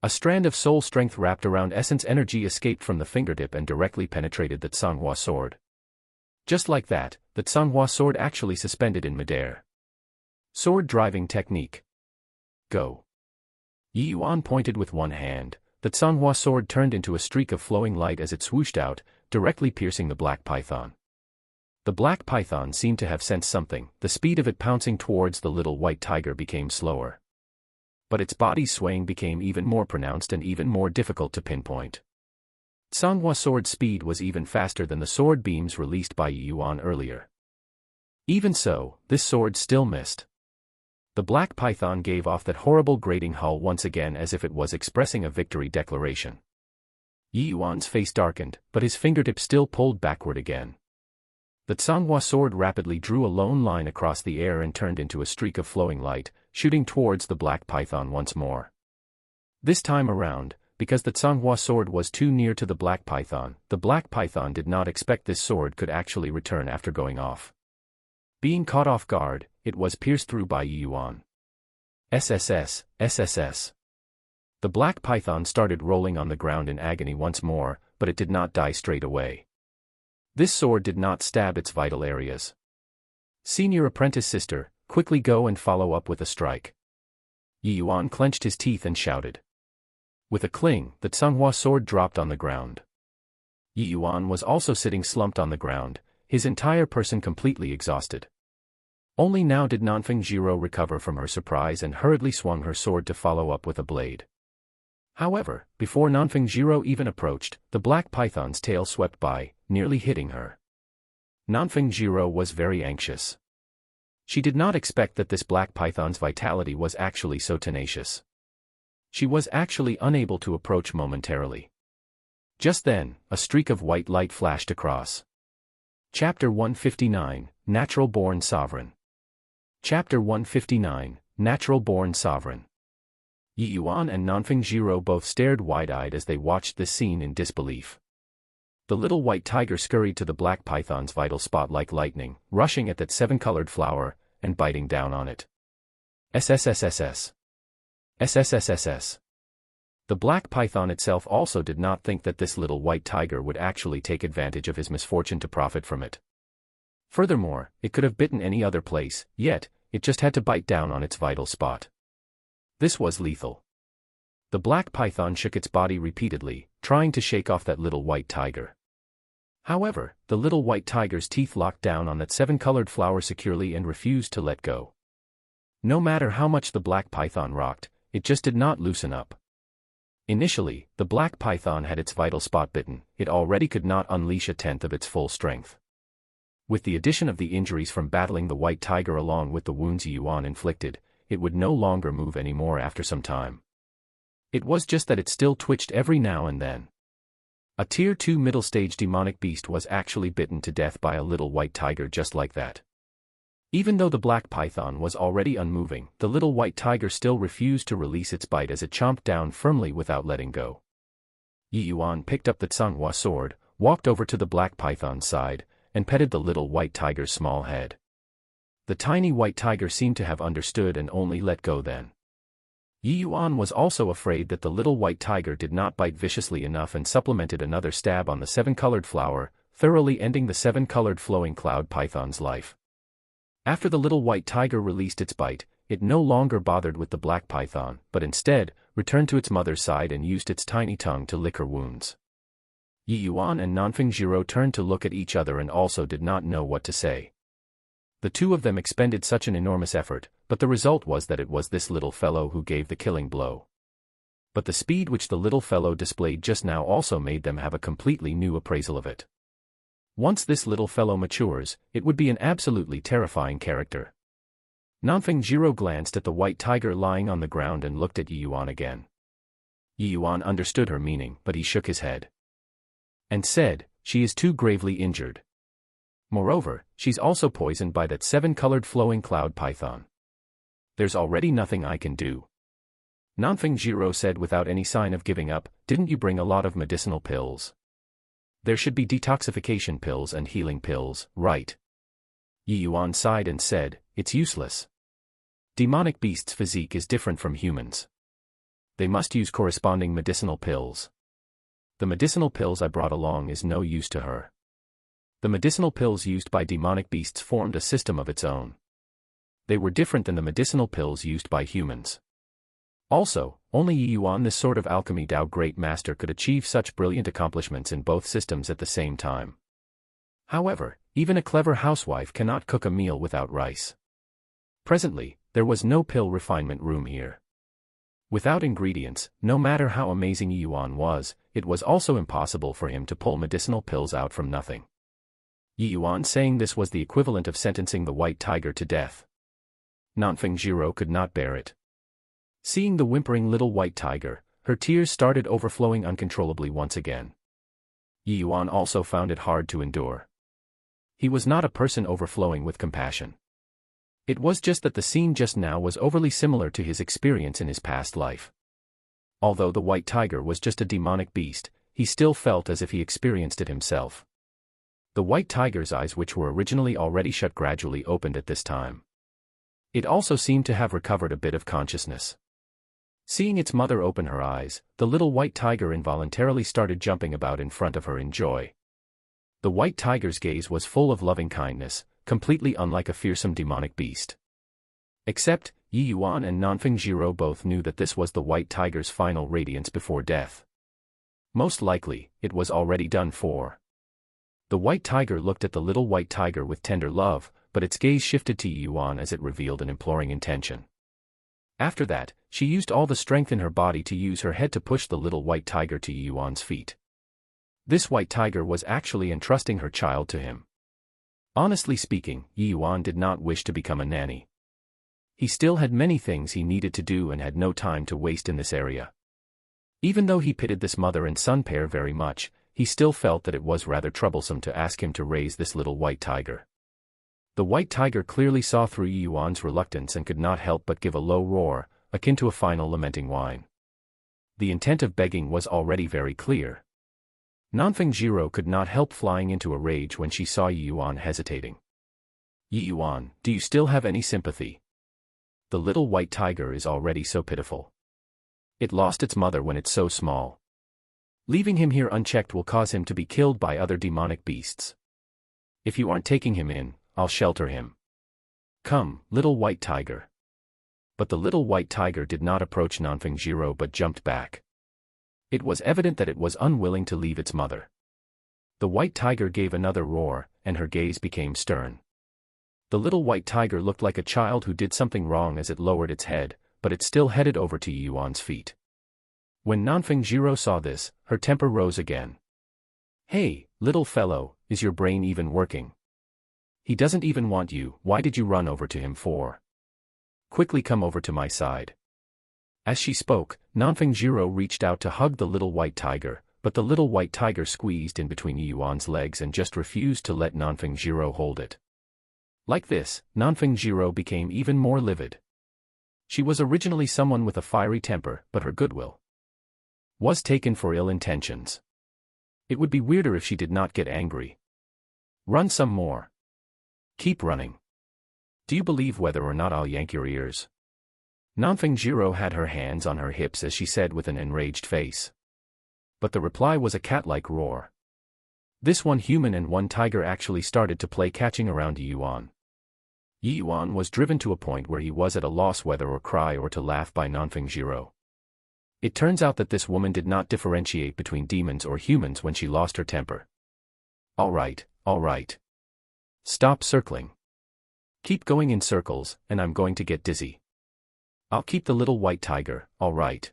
A strand of soul strength wrapped around essence energy escaped from the fingertip and directly penetrated the Tsanghua sword. Just like that, the Tsanghua sword actually suspended in midair. Sword driving technique. Go. Yi Yuan pointed with one hand. The Tsanghua sword turned into a streak of flowing light as it swooshed out, directly piercing the black python. The black python seemed to have sensed something. The speed of it pouncing towards the little white tiger became slower. But its body's swaying became even more pronounced and even more difficult to pinpoint. Tsanghua sword's speed was even faster than the sword beams released by Yi Yuan earlier. Even so, this sword still missed. The black python gave off that horrible grating hull once again as if it was expressing a victory declaration. Yi Yuan's face darkened, but his fingertip still pulled backward again. The Tsanghua sword rapidly drew a lone line across the air and turned into a streak of flowing light, shooting towards the black python once more. This time around, because the Tsanghua sword was too near to the black python did not expect this sword could actually return after going off. Being caught off guard, it was pierced through by Yi Yuan. SSS, SSS. The black python started rolling on the ground in agony once more, but it did not die straight away. This sword did not stab its vital areas. Senior apprentice sister, quickly go and follow up with a strike. Yi Yuan clenched his teeth and shouted. With a cling, the Tsanghua sword dropped on the ground. Yi Yuan was also sitting slumped on the ground, his entire person completely exhausted. Only now did Nanfeng Jiro recover from her surprise and hurriedly swung her sword to follow up with a blade. However, before Nanfeng Jiro even approached, the black python's tail swept by, nearly hitting her. Nanfeng Jiro was very anxious. She did not expect that this black python's vitality was actually so tenacious. She was actually unable to approach momentarily. Just then, a streak of white light flashed across. Chapter 159, Natural-Born Sovereign. Chapter 159, Natural-Born Sovereign. Yi Yuan and Nanfeng Jiro both stared wide-eyed as they watched this scene in disbelief. The little white tiger scurried to the black python's vital spot like lightning, rushing at that seven-colored flower, and biting down on it. SSSSS. SSSSS. The black python itself also did not think that this little white tiger would actually take advantage of his misfortune to profit from it. Furthermore, it could have bitten any other place, yet, it just had to bite down on its vital spot. This was lethal. The black python shook its body repeatedly, trying to shake off that little white tiger. However, the little white tiger's teeth locked down on that seven-colored flower securely and refused to let go. No matter how much the black python rocked, it just did not loosen up. Initially, the black python had its vital spot bitten, it already could not unleash a tenth of its full strength. With the addition of the injuries from battling the white tiger along with the wounds Yi Yuan inflicted, it would no longer move anymore after some time. It was just that it still twitched every now and then. A Tier 2 middle-stage demonic beast was actually bitten to death by a little white tiger just like that. Even though the black python was already unmoving, the little white tiger still refused to release its bite as it chomped down firmly without letting go. Yi Yuan picked up the Tsanghua sword, walked over to the black python's side, and petted the little white tiger's small head. The tiny white tiger seemed to have understood and only let go then. Yi Yuan was also afraid that the little white tiger did not bite viciously enough and supplemented another stab on the seven-colored flower, thoroughly ending the seven-colored flowing cloud python's life. After the little white tiger released its bite, it no longer bothered with the black python, but instead, returned to its mother's side and used its tiny tongue to lick her wounds. Yi Yuan and Nanfeng Jiro turned to look at each other and also did not know what to say. The two of them expended such an enormous effort, but the result was that it was this little fellow who gave the killing blow. But the speed which the little fellow displayed just now also made them have a completely new appraisal of it. Once this little fellow matures, it would be an absolutely terrifying character. Nanfeng Jiro glanced at the white tiger lying on the ground and looked at Yi Yuan again. Yi Yuan understood her meaning, but he shook his head. And said, "She is too gravely injured. Moreover, she's also poisoned by that seven-colored flowing cloud python. There's already nothing I can do." Nanfeng Jiro said without any sign of giving up, didn't you bring a lot of medicinal pills? There should be detoxification pills and healing pills, right? Yi Yuan sighed and said, it's useless. Demonic beasts' physique is different from humans. They must use corresponding medicinal pills. The medicinal pills I brought along is no use to her. The medicinal pills used by demonic beasts formed a system of its own. They were different than the medicinal pills used by humans. Also, only Yi Yuan, this sort of alchemy Dao great master, could achieve such brilliant accomplishments in both systems at the same time. However, even a clever housewife cannot cook a meal without rice. Presently, there was no pill refinement room here. Without ingredients, no matter how amazing Yi Yuan was, it was also impossible for him to pull medicinal pills out from nothing. Yi Yuan saying this was the equivalent of sentencing the white tiger to death. Nanfeng Jiro could not bear it. Seeing the whimpering little white tiger, her tears started overflowing uncontrollably once again. Yi Yuan also found it hard to endure. He was not a person overflowing with compassion. It was just that the scene just now was overly similar to his experience in his past life. Although the white tiger was just a demonic beast, he still felt as if he experienced it himself. The white tiger's eyes, which were originally already shut, gradually opened at this time. It also seemed to have recovered a bit of consciousness. Seeing its mother open her eyes, the little white tiger involuntarily started jumping about in front of her in joy. The white tiger's gaze was full of loving kindness, completely unlike a fearsome demonic beast. Except, Yi Yuan and Nanfeng Jiro both knew that this was the white tiger's final radiance before death. Most likely, it was already done for. The white tiger looked at the little white tiger with tender love, but its gaze shifted to Yi Yuan as it revealed an imploring intention. After that, she used all the strength in her body to use her head to push the little white tiger to Yi Yuan's feet. This white tiger was actually entrusting her child to him. Honestly speaking, Yi Yuan did not wish to become a nanny. He still had many things he needed to do and had no time to waste in this area. Even though he pitied this mother and son pair very much, he still felt that it was rather troublesome to ask him to raise this little white tiger. The white tiger clearly saw through Yi Yuan's reluctance and could not help but give a low roar, akin to a final lamenting whine. The intent of begging was already very clear. Nanfeng Jiro could not help flying into a rage when she saw Yi Yuan hesitating. Yi Yuan, do you still have any sympathy? The little white tiger is already so pitiful. It lost its mother when it's so small. Leaving him here unchecked will cause him to be killed by other demonic beasts. If you aren't taking him in, I'll shelter him. Come, little white tiger. But the little white tiger did not approach Nanfeng Jiro but jumped back. It was evident that it was unwilling to leave its mother. The white tiger gave another roar, and her gaze became stern. The little white tiger looked like a child who did something wrong as it lowered its head, but it still headed over to Yi Yuan's feet. When Nanfeng Jiro saw this, her temper rose again. Hey, little fellow, is your brain even working? He doesn't even want you, why did you run over to him for? Quickly come over to my side. As she spoke, Nanfeng Jiro reached out to hug the little white tiger, but the little white tiger squeezed in between Yi Yuan's legs and just refused to let Nanfeng Jiro hold it. Like this, Nanfeng Jiro became even more livid. She was originally someone with a fiery temper, but her goodwill was taken for ill intentions. It would be weirder if she did not get angry. Run some more. Keep running. Do you believe whether or not I'll yank your ears? Nanfeng Jiro had her hands on her hips as she said with an enraged face. But the reply was a cat-like roar. This one human and one tiger actually started to play catching around Yi Yuan. Yi Yuan was driven to a point where he was at a loss whether to cry or to laugh by Nanfeng Jiro. It turns out that this woman did not differentiate between demons or humans when she lost her temper. All right. Stop circling. Keep going in circles, and I'm going to get dizzy. I'll keep the little white tiger, all right.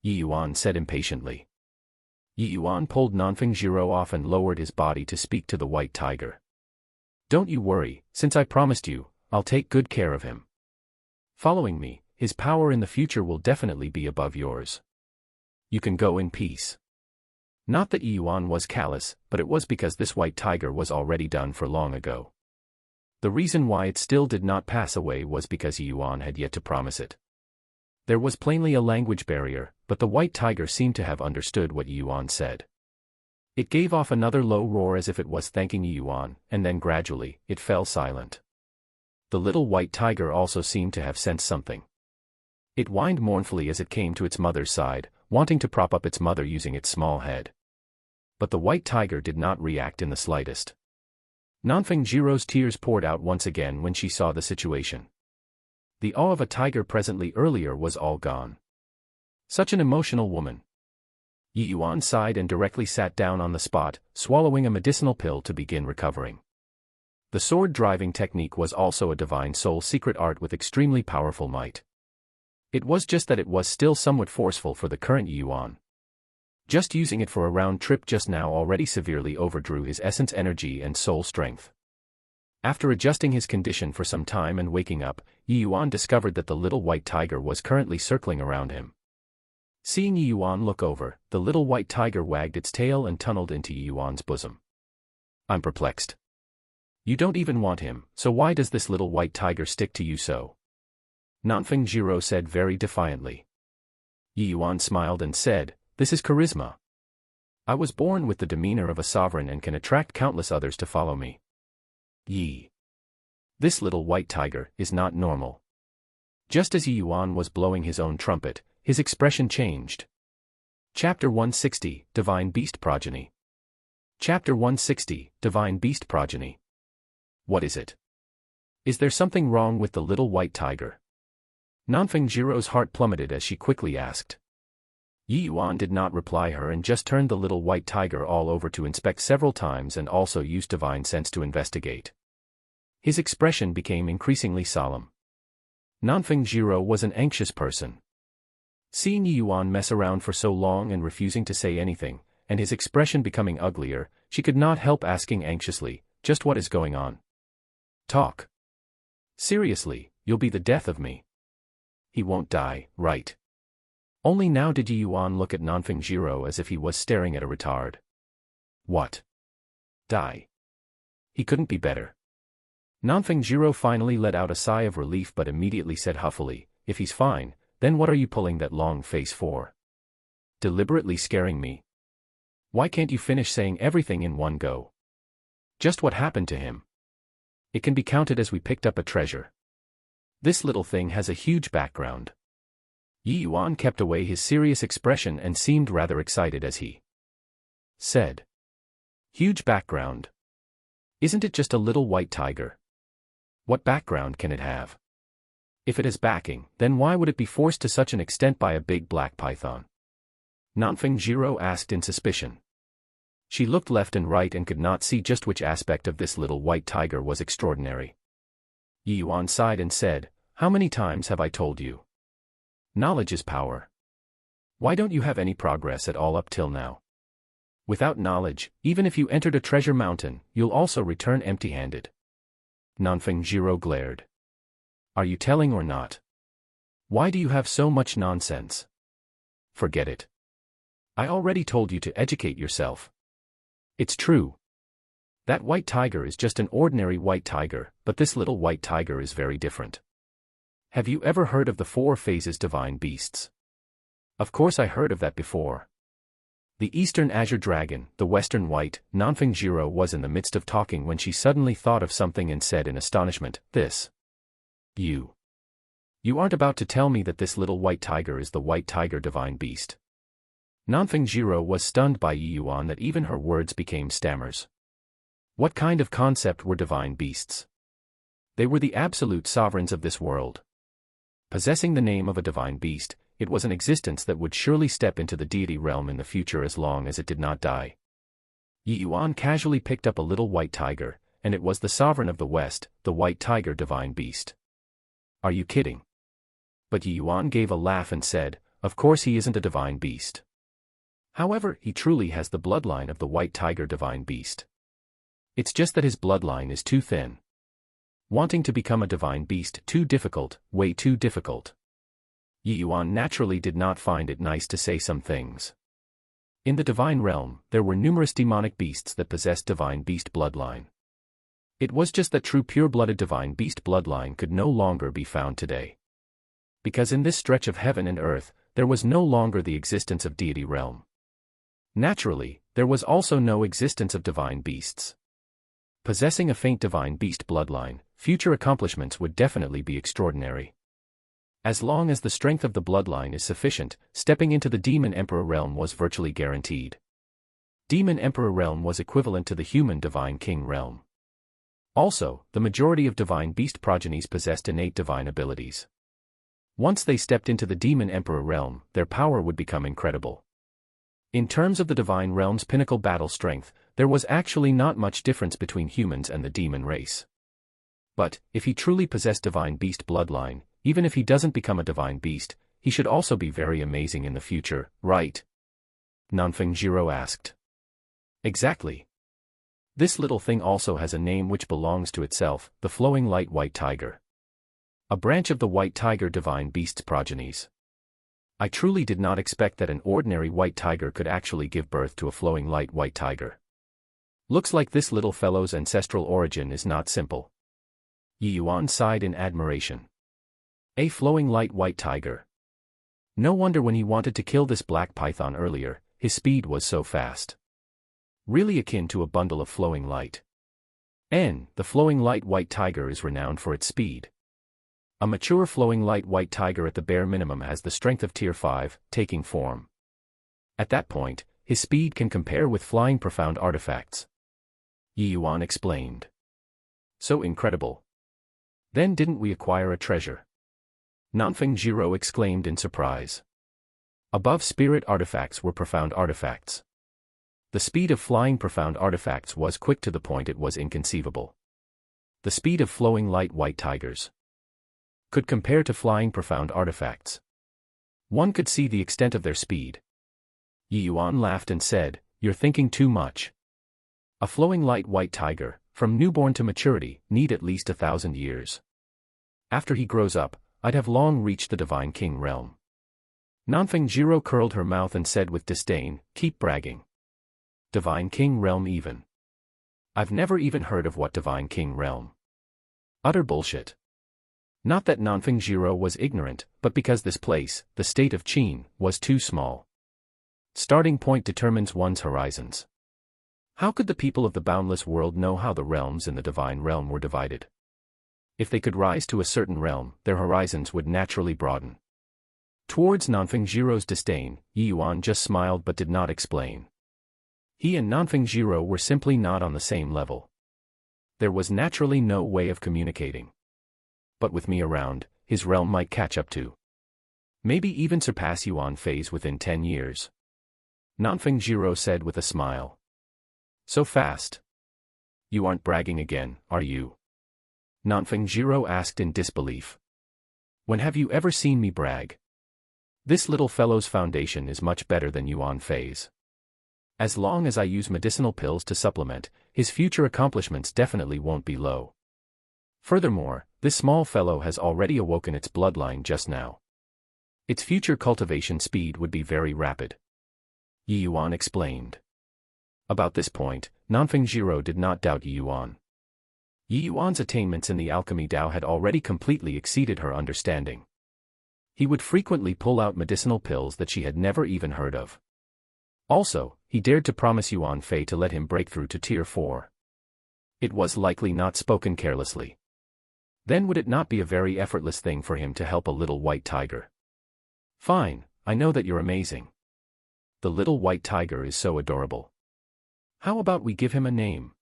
Yi Yuan said impatiently. Yi Yuan pulled Nanfeng Jiro off and lowered his body to speak to the white tiger. Don't you worry, since I promised you, I'll take good care of him. Following me, his power in the future will definitely be above yours. You can go in peace. Not that Yi Yuan was callous, but it was because this white tiger was already done for long ago. The reason why it still did not pass away was because Yi Yuan had yet to promise it. There was plainly a language barrier, but the white tiger seemed to have understood what Yuan said. It gave off another low roar as if it was thanking Yuan, and then gradually, it fell silent. The little white tiger also seemed to have sensed something. It whined mournfully as it came to its mother's side, wanting to prop up its mother using its small head. But the white tiger did not react in the slightest. Nanfeng Jiro's tears poured out once again when she saw the situation. The awe of a tiger presently earlier was all gone. Such an emotional woman. Yuan sighed and directly sat down on the spot, swallowing a medicinal pill to begin recovering. The sword-driving technique was also a divine soul secret art with extremely powerful might. It was just that it was still somewhat forceful for the current Yuan. Just using it for a round trip just now already severely overdrew his essence energy and soul strength. After adjusting his condition for some time and waking up, Yuan discovered that the little white tiger was currently circling around him. Seeing Yuan look over, the little white tiger wagged its tail and tunneled into Yuan's bosom. I'm perplexed. You don't even want him, so why does this little white tiger stick to you so? Nanfeng Jiro said very defiantly. Yuan smiled and said, this is charisma. I was born with the demeanor of a sovereign and can attract countless others to follow me. Yi. This little white tiger is not normal. Just as Yuan was blowing his own trumpet, his expression changed. Chapter 160, Divine Beast Progeny. Chapter 160, Divine Beast Progeny. What is it? Is there something wrong with the little white tiger? Nanfeng Jiro's heart plummeted as she quickly asked. Yuan did not reply her and just turned the little white tiger all over to inspect several times and also used divine sense to investigate. His expression became increasingly solemn. Nanfeng Jiro was an anxious person. Seeing Yuan mess around for so long and refusing to say anything, and his expression becoming uglier, she could not help asking anxiously, just what is going on? Talk. Seriously, you'll be the death of me. He won't die, right? Only now did Yuan look at Nanfeng Jiro as if he was staring at a retard. What? Die? He couldn't be better. Nanfeng Jiro finally let out a sigh of relief but immediately said huffily, if he's fine, then what are you pulling that long face for? Deliberately scaring me? Why can't you finish saying everything in one go? Just what happened to him? It can be counted as we picked up a treasure. This little thing has a huge background. Yuan kept away his serious expression and seemed rather excited as he said. Huge background. Isn't it just a little white tiger? What background can it have? If it has backing, then why would it be forced to such an extent by a big black python? Nanfeng Jiro asked in suspicion. She looked left and right and could not see just which aspect of this little white tiger was extraordinary. Yuan sighed and said, how many times have I told you? Knowledge is power. Why don't you have any progress at all up till now? Without knowledge, even if you entered a treasure mountain, you'll also return empty-handed. Nanfeng Jiro glared. Are you telling or not? Why do you have so much nonsense? Forget it. I already told you to educate yourself. It's true. That white tiger is just an ordinary white tiger, but this little white tiger is very different. Have you ever heard of the 4 phases divine beasts? Of course I heard of that before. The Eastern Azure Dragon, the Western White. Nanfeng Jiro was in the midst of talking when she suddenly thought of something and said in astonishment, this. You aren't about to tell me that this little white tiger is the white tiger divine beast. Nanfeng Jiro was stunned by Yuan that even her words became stammers. What kind of concept were divine beasts? They were the absolute sovereigns of this world. Possessing the name of a divine beast, it was an existence that would surely step into the deity realm in the future as long as it did not die. Yuan casually picked up a little white tiger, and it was the sovereign of the West, the white tiger divine beast. Are you kidding? But Yuan gave a laugh and said, of course he isn't a divine beast. However, he truly has the bloodline of the white tiger divine beast. It's just that his bloodline is too thin. Wanting to become a divine beast too difficult, way too difficult. Yuan naturally did not find it nice to say some things. In the divine realm, there were numerous demonic beasts that possessed divine beast bloodline. It was just that true pure-blooded divine beast bloodline could no longer be found today. because in this stretch of heaven and earth, there was no longer the existence of deity realm. Naturally, there was also no existence of divine beasts. Possessing a faint divine beast bloodline, future accomplishments would definitely be extraordinary. As long as the strength of the bloodline is sufficient, stepping into the Demon Emperor realm was virtually guaranteed. Demon Emperor realm was equivalent to the human Divine King realm. Also, the majority of divine beast progenies possessed innate divine abilities. Once they stepped into the Demon Emperor realm, their power would become incredible. In terms of the divine realm's pinnacle battle strength, there was actually not much difference between humans and the demon race. But, if he truly possessed divine beast bloodline, even if he doesn't become a divine beast, he should also be very amazing in the future, right? Nanfeng asked. Exactly. This little thing also has a name which belongs to itself, the flowing light white tiger. A branch of the white tiger divine beast's progenies. I truly did not expect that an ordinary white tiger could actually give birth to a flowing light white tiger. Looks like this little fellow's ancestral origin is not simple. Yi Yuan sighed in admiration. A flowing light white tiger. No wonder when he wanted to kill this black python earlier, his speed was so fast. Really akin to a bundle of flowing light. The flowing light white tiger is renowned for its speed. A mature flowing light white tiger at the bare minimum has the strength of tier 5, taking form. At that point, his speed can compare with flying profound artifacts. Yi Yuan explained. So incredible. Then didn't we acquire a treasure? Nanfeng exclaimed in surprise. Above spirit artifacts were profound artifacts. The speed of flying profound artifacts was quick to the point it was inconceivable. The speed of flowing light white tigers could compare to flying profound artifacts. One could see the extent of their speed. Yi Yuan laughed and said, "You're thinking too much. A flowing light white tiger, from newborn to maturity, need at least 1,000 years. After he grows up, I'd have long reached the Divine King realm." Nanfeng curled her mouth and said with disdain, "Keep bragging. Divine King realm even. I've never even heard of what Divine King realm. Utter bullshit." Not that Nanfeng was ignorant, but because this place, the state of Qin, was too small. Starting point determines one's horizons. How could the people of the boundless world know how the realms in the divine realm were divided? If they could rise to a certain realm, their horizons would naturally broaden. Towards Nanfeng disdain, Yi Yuan just smiled but did not explain. He and Nanfeng were simply not on the same level. There was naturally no way of communicating. But with me around, his realm might catch up to. Maybe even surpass Yuan phase within 10 years. Nanfeng said with a smile. So fast? You aren't bragging again, are you? Nanfeng asked in disbelief. When have you ever seen me brag? This little fellow's foundation is much better than Yuan phase. As long as I use medicinal pills to supplement, his future accomplishments definitely won't be low. Furthermore, this small fellow has already awoken its bloodline just now. Its future cultivation speed would be very rapid. Yi Yuan explained. About this point, Nanfeng did not doubt Yi Yuan. Yi Yuan's attainments in the alchemy Dao had already completely exceeded her understanding. He would frequently pull out medicinal pills that she had never even heard of. Also, he dared to promise Yuan Fei to let him break through to tier 4. It was likely not spoken carelessly. Then would it not be a very effortless thing for him to help a little white tiger? Fine, I know that you're amazing. The little white tiger is so adorable. How about we give him a name?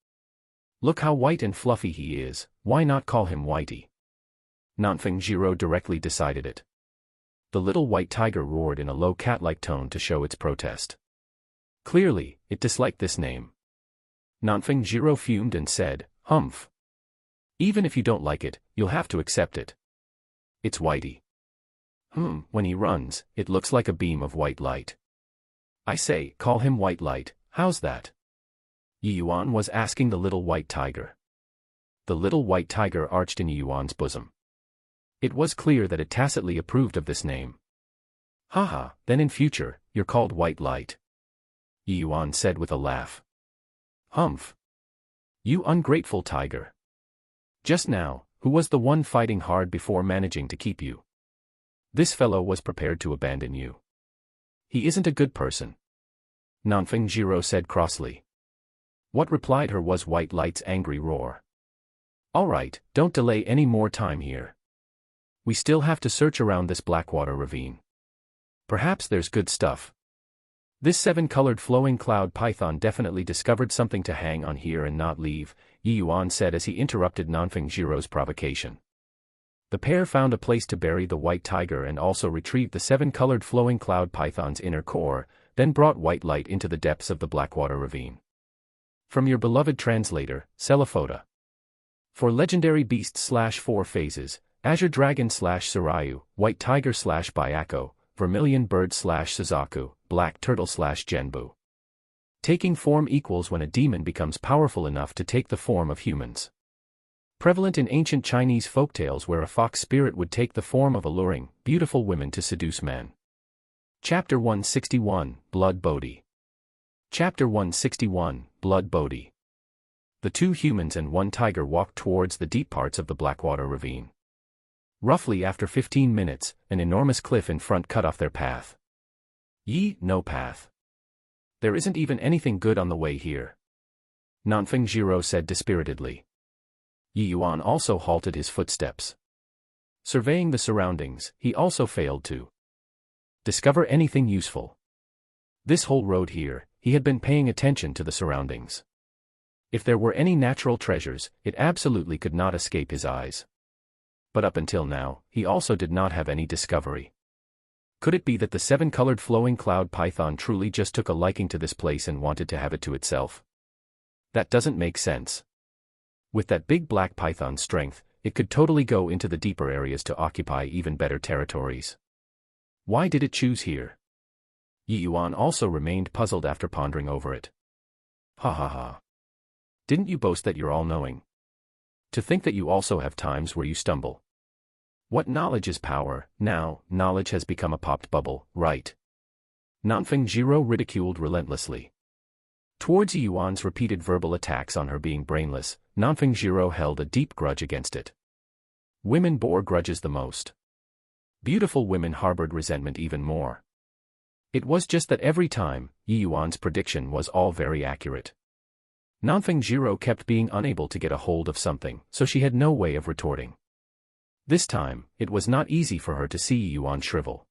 Look how white and fluffy he is, why not call him Whitey? Nanfeng directly decided it. The little white tiger roared in a low cat-like tone to show its protest. Clearly, it disliked this name. Nanfeng fumed and said, "Humph. Even if you don't like it, you'll have to accept it. It's Whitey. When he runs, it looks like a beam of white light. I say, call him White Light, how's that?" Yi Yuan was asking the little white tiger. The little white tiger arched in Yi Yuan's bosom. It was clear that it tacitly approved of this name. Haha, then in future, you're called White Light. Yi Yuan said with a laugh. Humph. You ungrateful tiger. Just now, who was the one fighting hard before managing to keep you? This fellow was prepared to abandon you. He isn't a good person. Nanfeng Jiro said crossly. What replied her was White Light's angry roar. All right, don't delay any more time here. We still have to search around this Blackwater ravine. Perhaps there's good stuff. This 7-colored flowing cloud python definitely discovered something to hang on here and not leave, Yi Yuan said as he interrupted Nanfeng Jiro's provocation. The pair found a place to bury the white tiger and also retrieved the 7-colored flowing cloud python's inner core, then brought White Light into the depths of the Blackwater ravine. From your beloved translator, Celophoda. For legendary beast/4 phases, Azure Dragon/Sarayu, White Tiger/Byako, Vermilion Bird/Suzaku, Black Turtle/Genbu. Taking form equals when a demon becomes powerful enough to take the form of humans. Prevalent in ancient Chinese folktales where a fox spirit would take the form of alluring, beautiful women to seduce men. Chapter 161, Blood Bodhi. Chapter 161, Blood Bodhi. The 2 humans and 1 tiger walked towards the deep parts of the Blackwater ravine. Roughly after 15 minutes, an enormous cliff in front cut off their path. No path. There isn't even anything good on the way here. Nanfeng Jiro said dispiritedly. Yi Yuan also halted his footsteps. Surveying the surroundings, he also failed to discover anything useful. This whole road here, he had been paying attention to the surroundings. If there were any natural treasures, it absolutely could not escape his eyes. But up until now, he also did not have any discovery. Could it be that the 7-colored flowing cloud python truly just took a liking to this place and wanted to have it to itself? That doesn't make sense. With that big black python's strength, it could totally go into the deeper areas to occupy even better territories. Why did it choose here? Yi Yuan also remained puzzled after pondering over it. Ha ha ha. Didn't you boast that you're all-knowing? To think that you also have times where you stumble. What knowledge is power, now, knowledge has become a popped bubble, right? Nanfeng Jiro ridiculed relentlessly. Towards Yi Yuan's repeated verbal attacks on her being brainless, Nanfeng Jiro held a deep grudge against it. Women bore grudges the most. Beautiful women harbored resentment even more. It was just that every time, Yi Yuan's prediction was all very accurate. Nanfeng Jiro kept being unable to get a hold of something, so she had no way of retorting. This time, it was not easy for her to see Yi Yuan shrivel.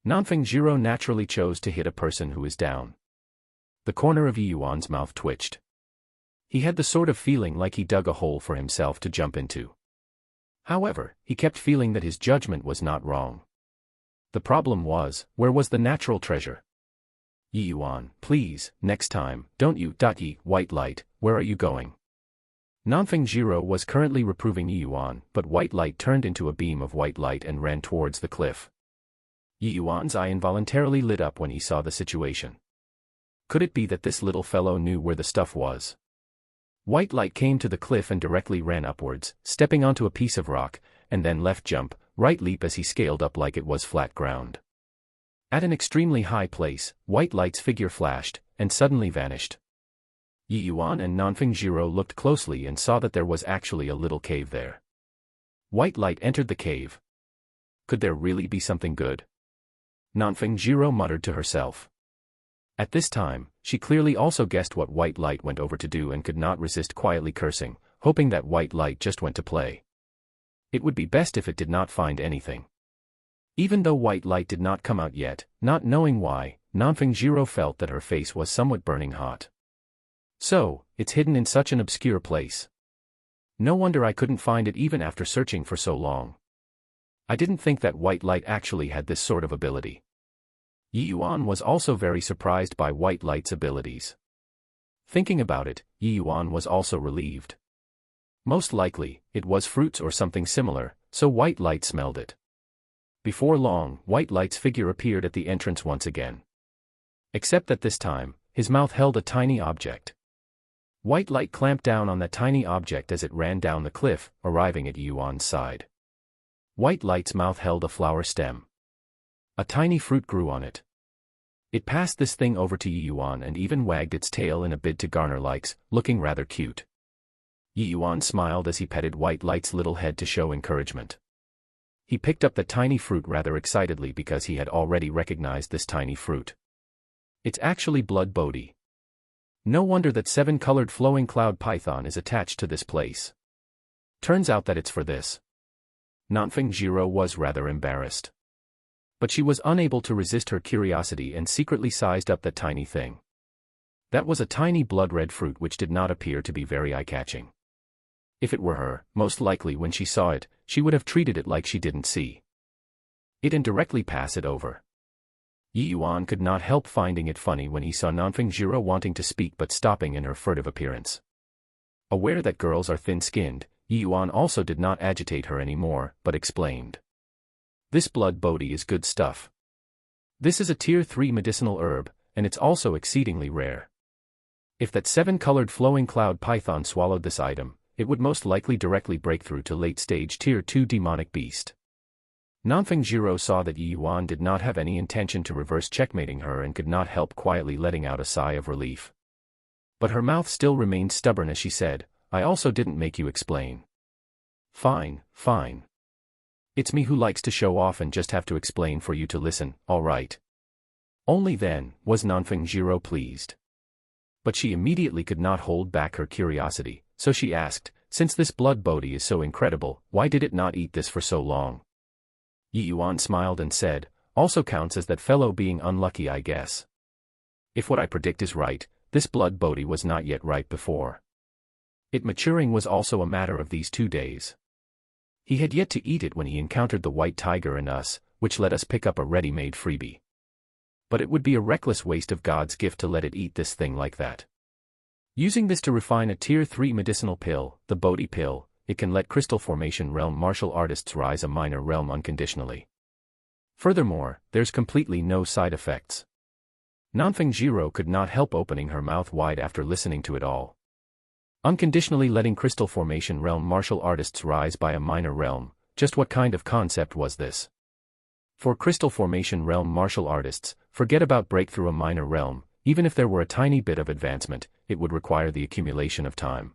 Nanfeng Jiro naturally chose to hit a person who is down. The corner of Yi Yuan's mouth twitched. He had the sort of feeling like he dug a hole for himself to jump into. However, he kept feeling that his judgment was not wrong. The problem was, where was the natural treasure? Yi Yuan, please, next time, don't you, Yi, White Light, where are you going? Nanfeng Jiro was currently reproving Yi Yuan, but White Light turned into a beam of white light and ran towards the cliff. Yi Yuan's eye involuntarily lit up when he saw the situation. Could it be that this little fellow knew where the stuff was? White Light came to the cliff and directly ran upwards, stepping onto a piece of rock, and then left jump, right leap as he scaled up like it was flat ground. At an extremely high place, White Light's figure flashed, and suddenly vanished. Yi Yuan and Nanfeng Jiro looked closely and saw that there was actually a little cave there. White Light entered the cave. Could there really be something good? Nanfeng Jiro muttered to herself. At this time, she clearly also guessed what White Light went over to do and could not resist quietly cursing, hoping that White Light just went to play. It would be best if it did not find anything. Even though White Light did not come out yet, not knowing why, Nanfeng Jiro felt that her face was somewhat burning hot. So, it's hidden in such an obscure place. No wonder I couldn't find it even after searching for so long. I didn't think that White Light actually had this sort of ability. Yi Yuan was also very surprised by White Light's abilities. Thinking about it, Yi Yuan was also relieved. Most likely, it was fruits or something similar, so White Light smelled it. Before long, White Light's figure appeared at the entrance once again. Except that this time, his mouth held a tiny object. White Light clamped down on that tiny object as it ran down the cliff, arriving at Yi Yuan's side. White Light's mouth held a flower stem. A tiny fruit grew on it. It passed this thing over to Yi Yuan and even wagged its tail in a bid to garner likes, looking rather cute. Yi Yuan smiled as he petted White Light's little head to show encouragement. He picked up the tiny fruit rather excitedly because he had already recognized this tiny fruit. It's actually blood Bodhi. No wonder that 7-colored flowing cloud python is attached to this place. Turns out that it's for this. Nanfeng Jiro was rather embarrassed. But she was unable to resist her curiosity and secretly sized up that tiny thing. That was a tiny blood-red fruit which did not appear to be very eye-catching. If it were her, most likely when she saw it, she would have treated it like she didn't see it and directly pass it over. Yi Yuan could not help finding it funny when he saw Nanfeng Jiro wanting to speak but stopping in her furtive appearance. Aware that girls are thin-skinned, Yi Yuan also did not agitate her anymore, but explained. This blood Bodhi is good stuff. This is a tier 3 medicinal herb, and it's also exceedingly rare. If that 7-colored flowing cloud python swallowed this item, it would most likely directly break through to late-stage tier 2 demonic beast. Nanfeng Jiro saw that Yi Yuan did not have any intention to reverse checkmating her and could not help quietly letting out a sigh of relief. But her mouth still remained stubborn as she said, I also didn't make you explain. Fine, fine. It's me who likes to show off and just have to explain for you to listen, alright. Only then was Nanfeng Jiro pleased. But she immediately could not hold back her curiosity, so she asked, since this blood Bodhi is so incredible, why did it not eat this for so long? Yi Yuan smiled and said, also counts as that fellow being unlucky I guess. If what I predict is right, this blood Bodhi was not yet ripe before. It maturing was also a matter of these 2 days. He had yet to eat it when he encountered the white tiger and us, which let us pick up a ready-made freebie. But it would be a reckless waste of God's gift to let it eat this thing like that. Using this to refine a tier 3 medicinal pill, the Bodhi pill, it can let crystal formation realm martial artists rise a minor realm unconditionally. Furthermore, there's completely no side effects. Nanfeng Jiro could not help opening her mouth wide after listening to it all. Unconditionally letting crystal formation realm martial artists rise by a minor realm, just what kind of concept was this? For crystal formation realm martial artists, forget about breakthrough a minor realm, even if there were a tiny bit of advancement, it would require the accumulation of time.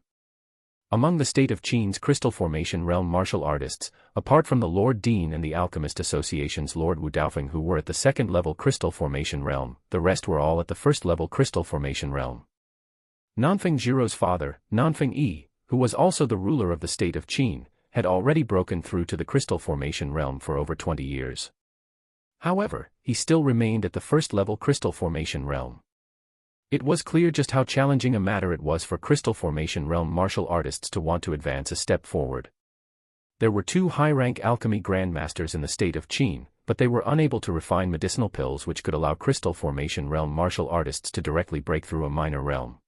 Among the state of Qin's crystal formation realm martial artists, apart from the Lord Dean and the Alchemist Association's Lord Wu Daofeng who were at the 2nd level crystal formation realm, the rest were all at the 1st level crystal formation realm. Nanfeng Jiro's father, Nanfeng Yi, who was also the ruler of the state of Qin, had already broken through to the crystal formation realm for over 20 years. However, he still remained at the 1st level crystal formation realm. It was clear just how challenging a matter it was for crystal formation realm martial artists to want to advance a step forward. There were 2 high-rank alchemy grandmasters in the state of Qin, but they were unable to refine medicinal pills which could allow crystal formation realm martial artists to directly break through a minor realm.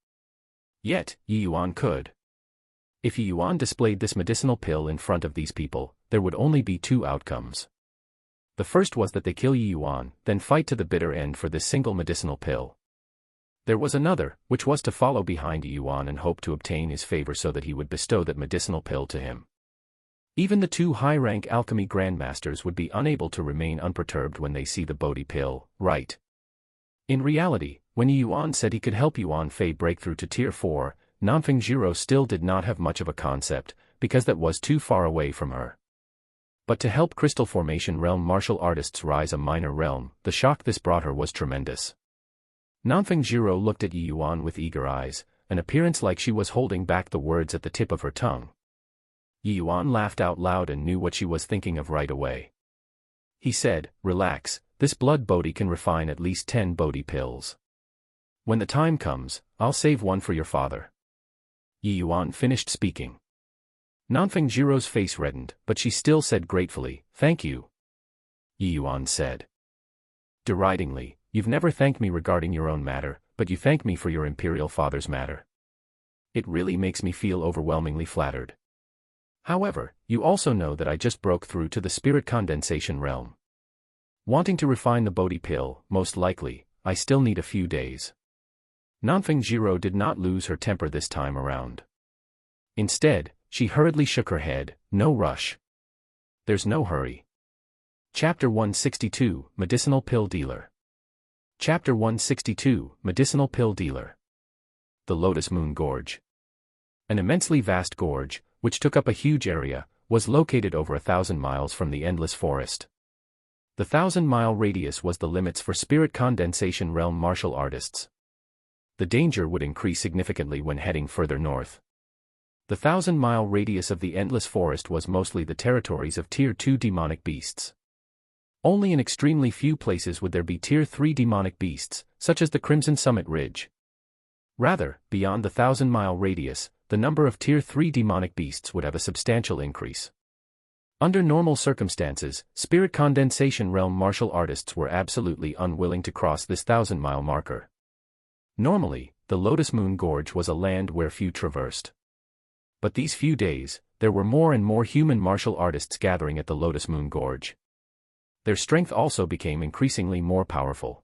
Yet, Yi Yuan could. If Yi Yuan displayed this medicinal pill in front of these people, there would only be 2 outcomes. The first was that they kill Yi Yuan, then fight to the bitter end for this single medicinal pill. There was another, which was to follow behind Yi Yuan and hope to obtain his favor so that he would bestow that medicinal pill to him. Even the 2 high-rank alchemy grandmasters would be unable to remain unperturbed when they see the Bodhi pill, right? In reality, when Yi Yuan said he could help Yuan Fei break through to tier 4, Nanfeng Jiro still did not have much of a concept, because that was too far away from her. But to help crystal formation realm martial artists rise a minor realm, the shock this brought her was tremendous. Nanfeng Jiro looked at Yi Yuan with eager eyes, an appearance like she was holding back the words at the tip of her tongue. Yi Yuan laughed out loud and knew what she was thinking of right away. He said, relax, this blood Bodhi can refine at least 10 Bodhi pills. When the time comes, I'll save one for your father. Yi Yuan finished speaking. Nanfeng Jiro's face reddened, but she still said gratefully, thank you. Yi Yuan said. Deridingly, you've never thanked me regarding your own matter, but you thank me for your imperial father's matter. It really makes me feel overwhelmingly flattered. However, you also know that I just broke through to the spirit condensation realm. Wanting to refine the Bodhi pill, most likely, I still need a few days. Nanfeng Jiro did not lose her temper this time around. Instead, she hurriedly shook her head, no rush. There's no hurry. Chapter 162, Medicinal Pill Dealer. Chapter 162, Medicinal Pill Dealer. The Lotus Moon Gorge. An immensely vast gorge, which took up a huge area, was located over 1,000 miles from the endless forest. The 1,000-mile radius was the limits for spirit condensation realm martial artists. The danger would increase significantly when heading further north. The 1,000-mile radius of the endless forest was mostly the territories of Tier 2 demonic beasts. Only in extremely few places would there be Tier 3 demonic beasts, such as the Crimson Summit Ridge. Rather, beyond the 1,000-mile radius, the number of Tier 3 demonic beasts would have a substantial increase. Under normal circumstances, spirit condensation realm martial artists were absolutely unwilling to cross this 1,000-mile marker. Normally, the Lotus Moon Gorge was a land where few traversed. But these few days, there were more and more human martial artists gathering at the Lotus Moon Gorge. Their strength also became increasingly more powerful.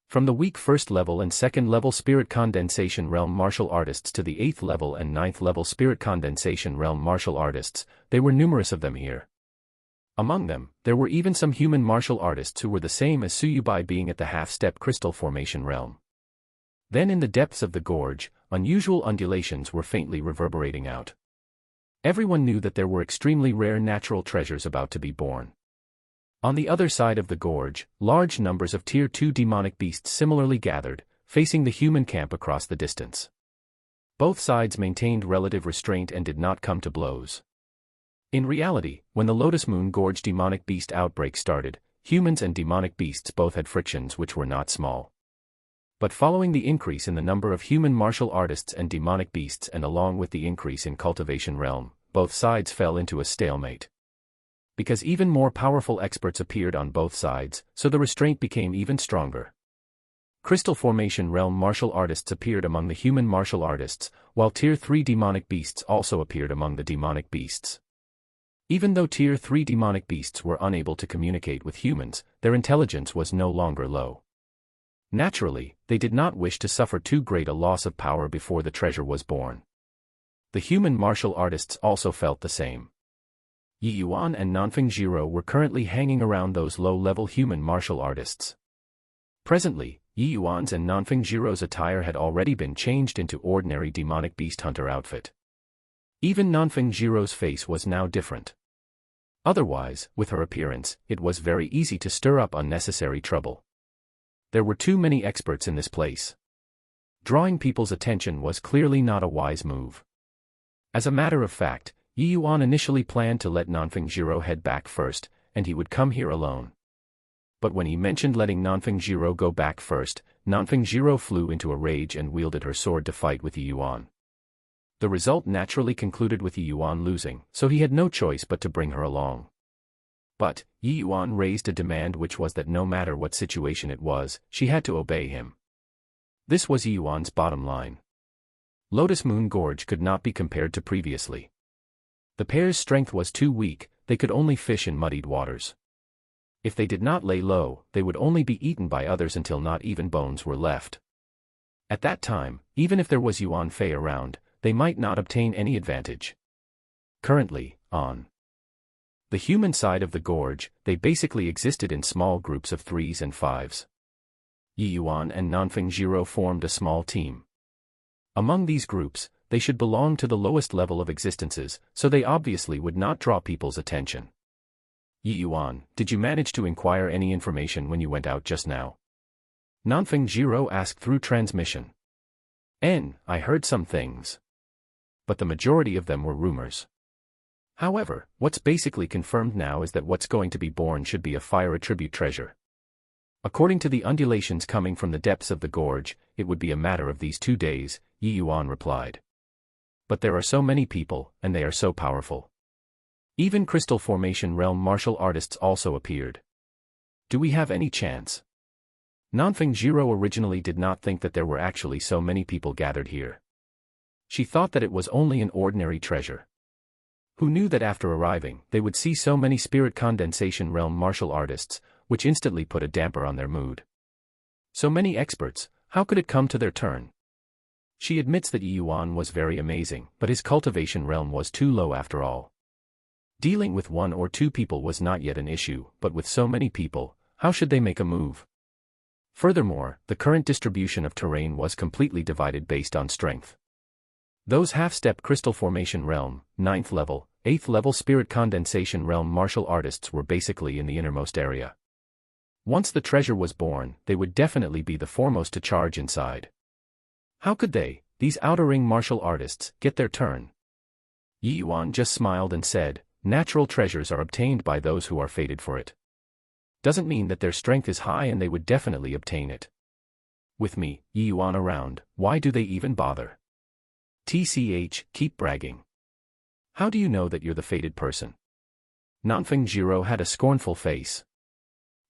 From the weak 1st level and 2nd level spirit condensation realm martial artists to the 8th level and 9th level spirit condensation realm martial artists, there were numerous of them here. Among them, there were even some human martial artists who were the same as Suyubai, being at the half-step crystal formation realm. Then in the depths of the gorge, unusual undulations were faintly reverberating out. Everyone knew that there were extremely rare natural treasures about to be born. On the other side of the gorge, large numbers of Tier 2 demonic beasts similarly gathered, facing the human camp across the distance. Both sides maintained relative restraint and did not come to blows. In reality, when the Lotus Moon Gorge demonic beast outbreak started, humans and demonic beasts both had frictions which were not small. But following the increase in the number of human martial artists and demonic beasts, and along with the increase in cultivation realm, both sides fell into a stalemate. Because even more powerful experts appeared on both sides, so the restraint became even stronger. Crystal formation realm martial artists appeared among the human martial artists, while Tier 3 demonic beasts also appeared among the demonic beasts. Even though Tier 3 demonic beasts were unable to communicate with humans, their intelligence was no longer low. Naturally, they did not wish to suffer too great a loss of power before the treasure was born. The human martial artists also felt the same. Yi Yuan and Nanfeng Jiro were currently hanging around those low-level human martial artists. Presently, Yi Yuan's and Nanfeng Jiro's attire had already been changed into ordinary demonic beast hunter outfit. Even Nanfeng Jiro's face was now different. Otherwise, with her appearance, it was very easy to stir up unnecessary trouble. There were too many experts in this place. Drawing people's attention was clearly not a wise move. As a matter of fact, Yi Yuan initially planned to let Nanfeng Jiro head back first, and he would come here alone. But when he mentioned letting Nanfeng Jiro go back first, Nanfeng Jiro flew into a rage and wielded her sword to fight with Yi Yuan. The result naturally concluded with Yi Yuan losing, so he had no choice but to bring her along. But Yi Yuan raised a demand, which was that no matter what situation it was, she had to obey him. This was Yi Yuan's bottom line. Lotus Moon Gorge could not be compared to previously. The pair's strength was too weak, they could only fish in muddied waters. If they did not lay low, they would only be eaten by others until not even bones were left. At that time, even if there was Yuan Fei around, they might not obtain any advantage. Currently, on the human side of the gorge, they basically existed in small groups of 3s and 5s. Yi Yuan and Nanfeng Jiro formed a small team. Among these groups, they should belong to the lowest level of existences, so they obviously would not draw people's attention. Yi Yuan, did you manage to inquire any information when you went out just now? Nanfeng Jiro asked through transmission. I heard some things. But the majority of them were rumors. However, what's basically confirmed now is that what's going to be born should be a fire attribute treasure. According to the undulations coming from the depths of the gorge, it would be a matter of these 2 days, Yi Yuan replied. But there are so many people, and they are so powerful. Even crystal formation realm martial artists also appeared. Do we have any chance? Nanfeng Jiro originally did not think that there were actually so many people gathered here. She thought that it was only an ordinary treasure. Who knew that after arriving, they would see so many spirit condensation realm martial artists, which instantly put a damper on their mood. So many experts, how could it come to their turn? She admits that Yi Yuan was very amazing, but his cultivation realm was too low after all. Dealing with 1 or 2 people was not yet an issue, but with so many people, how should they make a move? Furthermore, the current distribution of terrain was completely divided based on strength. Those half-step crystal formation realm, 9th level, 8th level spirit condensation realm martial artists were basically in the innermost area. Once the treasure was born, they would definitely be the foremost to charge inside. How could they, these outer ring martial artists, get their turn? Yi Yuan just smiled and said, natural treasures are obtained by those who are fated for it. Doesn't mean that their strength is high and they would definitely obtain it. With me, Yi Yuan around, why do they even bother? TCH, keep bragging. How do you know that you're the fated person? Nanfeng Jiro had a scornful face.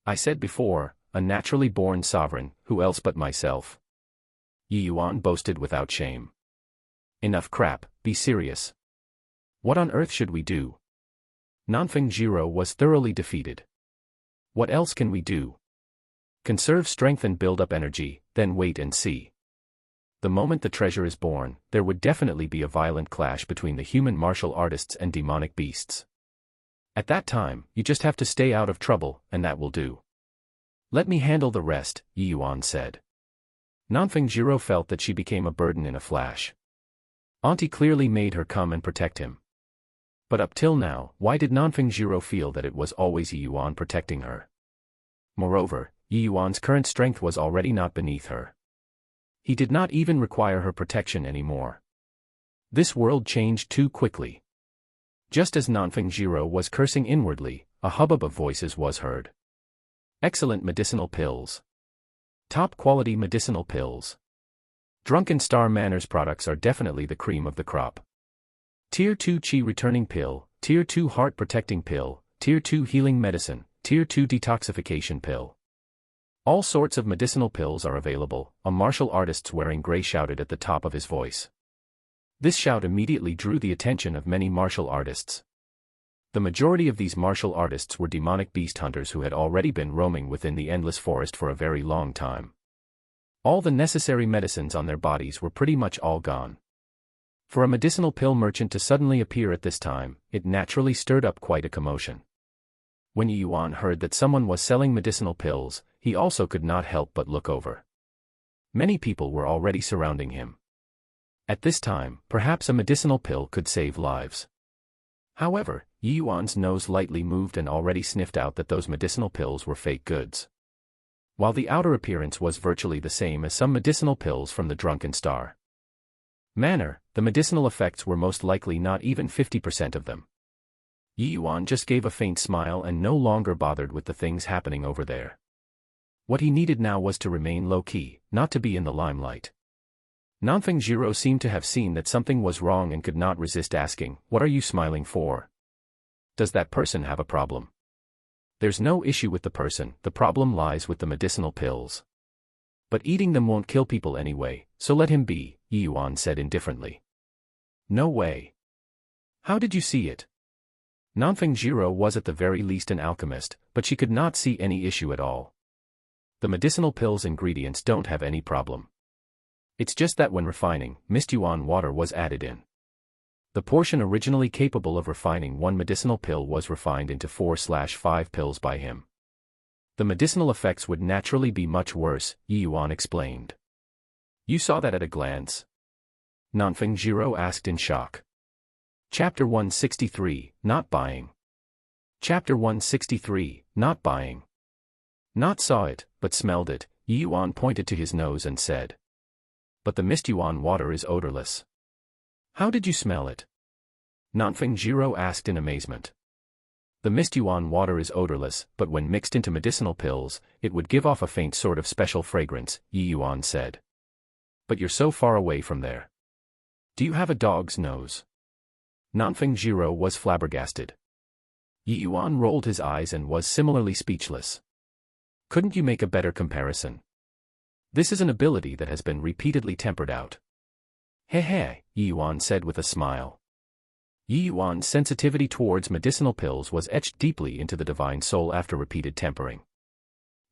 I said before, a naturally born sovereign, who else but myself? Yi Yuan boasted without shame. Enough crap, be serious. What on earth should we do? Nanfeng Jiro was thoroughly defeated. What else can we do? Conserve strength and build up energy, then wait and see. The moment the treasure is born, there would definitely be a violent clash between the human martial artists and demonic beasts. At that time, you just have to stay out of trouble, and that will do. Let me handle the rest, Yi Yuan said. Nanfeng Jiro felt that she became a burden in a flash. Auntie clearly made her come and protect him. But up till now, why did Nanfeng Jiro feel that it was always Yi Yuan protecting her? Moreover, Yi Yuan's current strength was already not beneath her. He did not even require her protection anymore. This world changed too quickly. Just as Nanfeng Jiro was cursing inwardly, a hubbub of voices was heard. Excellent medicinal pills. Top-quality medicinal pills. Drunken Star Manor's products are definitely the cream of the crop. Tier 2 Qi returning pill, Tier 2 heart protecting pill, Tier 2 healing medicine, Tier 2 detoxification pill. All sorts of medicinal pills are available, a martial artist wearing gray shouted at the top of his voice. This shout immediately drew the attention of many martial artists. The majority of these martial artists were demonic beast hunters who had already been roaming within the endless forest for a very long time. All the necessary medicines on their bodies were pretty much all gone. For a medicinal pill merchant to suddenly appear at this time, it naturally stirred up quite a commotion. When Yi Yuan heard that someone was selling medicinal pills, he also could not help but look over. Many people were already surrounding him. At this time, perhaps a medicinal pill could save lives. However, Yi Yuan's nose lightly moved and already sniffed out that those medicinal pills were fake goods. While the outer appearance was virtually the same as some medicinal pills from the Drunken Star Manor, the medicinal effects were most likely not even 50% of them. Yi Yuan just gave a faint smile and no longer bothered with the things happening over there. What he needed now was to remain low-key, not to be in the limelight. Nanfeng Jiro seemed to have seen that something was wrong and could not resist asking, "What are you smiling for? Does that person have a problem?" There's no issue with the person, the problem lies with the medicinal pills. But eating them won't kill people anyway, so let him be, Yi Yuan said indifferently. No way. How did you see it? Nanfeng Jiro was at the very least an alchemist, but she could not see any issue at all. The medicinal pills ingredients don't have any problem. It's just that when refining, Mist Yuan water was added in. The portion originally capable of refining one medicinal pill was refined into 4/5 pills by him. The medicinal effects would naturally be much worse, Yi Yuan explained. You saw that at a glance? Nanfeng Jiro asked in shock. Chapter 163, Not Buying. Chapter 163, Not Buying. Not saw it, but smelled it, Yi Yuan pointed to his nose and said. But the Mist Yuan water is odorless. How did you smell it? Nanfeng Jiro asked in amazement. The Mist Yuan water is odorless, but when mixed into medicinal pills, it would give off a faint sort of special fragrance, Yi Yuan said. But you're so far away from there. Do you have a dog's nose? Nanfeng Jiro was flabbergasted. Yi Yuan rolled his eyes and was similarly speechless. Couldn't you make a better comparison? This is an ability that has been repeatedly tempered out. Heh, Yi Yuan said with a smile. Yi Yuan's sensitivity towards medicinal pills was etched deeply into the divine soul after repeated tempering.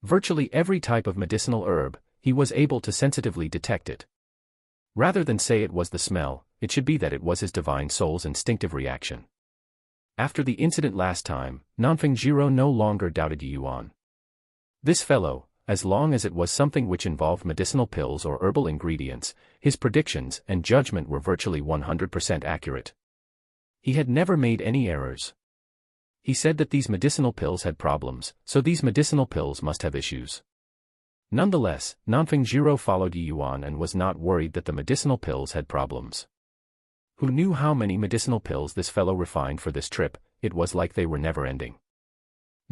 Virtually every type of medicinal herb, he was able to sensitively detect it. Rather than say it was the smell, it should be that it was his divine soul's instinctive reaction. After the incident last time, Nanfeng Jiro no longer doubted Yi Yuan. This fellow, as long as it was something which involved medicinal pills or herbal ingredients, his predictions and judgment were virtually 100% accurate. He had never made any errors. He said that these medicinal pills had problems, so these medicinal pills must have issues. Nonetheless, Nanfeng Jiro followed Yi Yuan and was not worried that the medicinal pills had problems. Who knew how many medicinal pills this fellow refined for this trip? It was like they were never ending.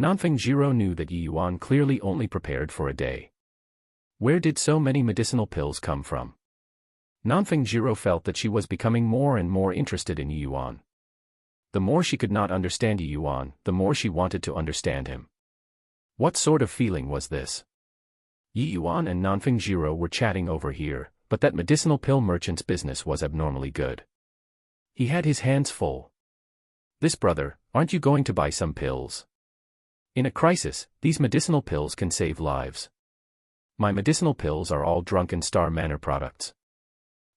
Nanfeng Jiro knew that Yi Yuan clearly only prepared for a day. Where did so many medicinal pills come from? Nanfeng Jiro felt that she was becoming more and more interested in Yi Yuan. The more she could not understand Yi Yuan, the more she wanted to understand him. What sort of feeling was this? Yi Yuan and Nanfeng Jiro were chatting over here, but that medicinal pill merchant's business was abnormally good. He had his hands full. This brother, aren't you going to buy some pills? In a crisis, these medicinal pills can save lives. My medicinal pills are all Drunken Star Manor products.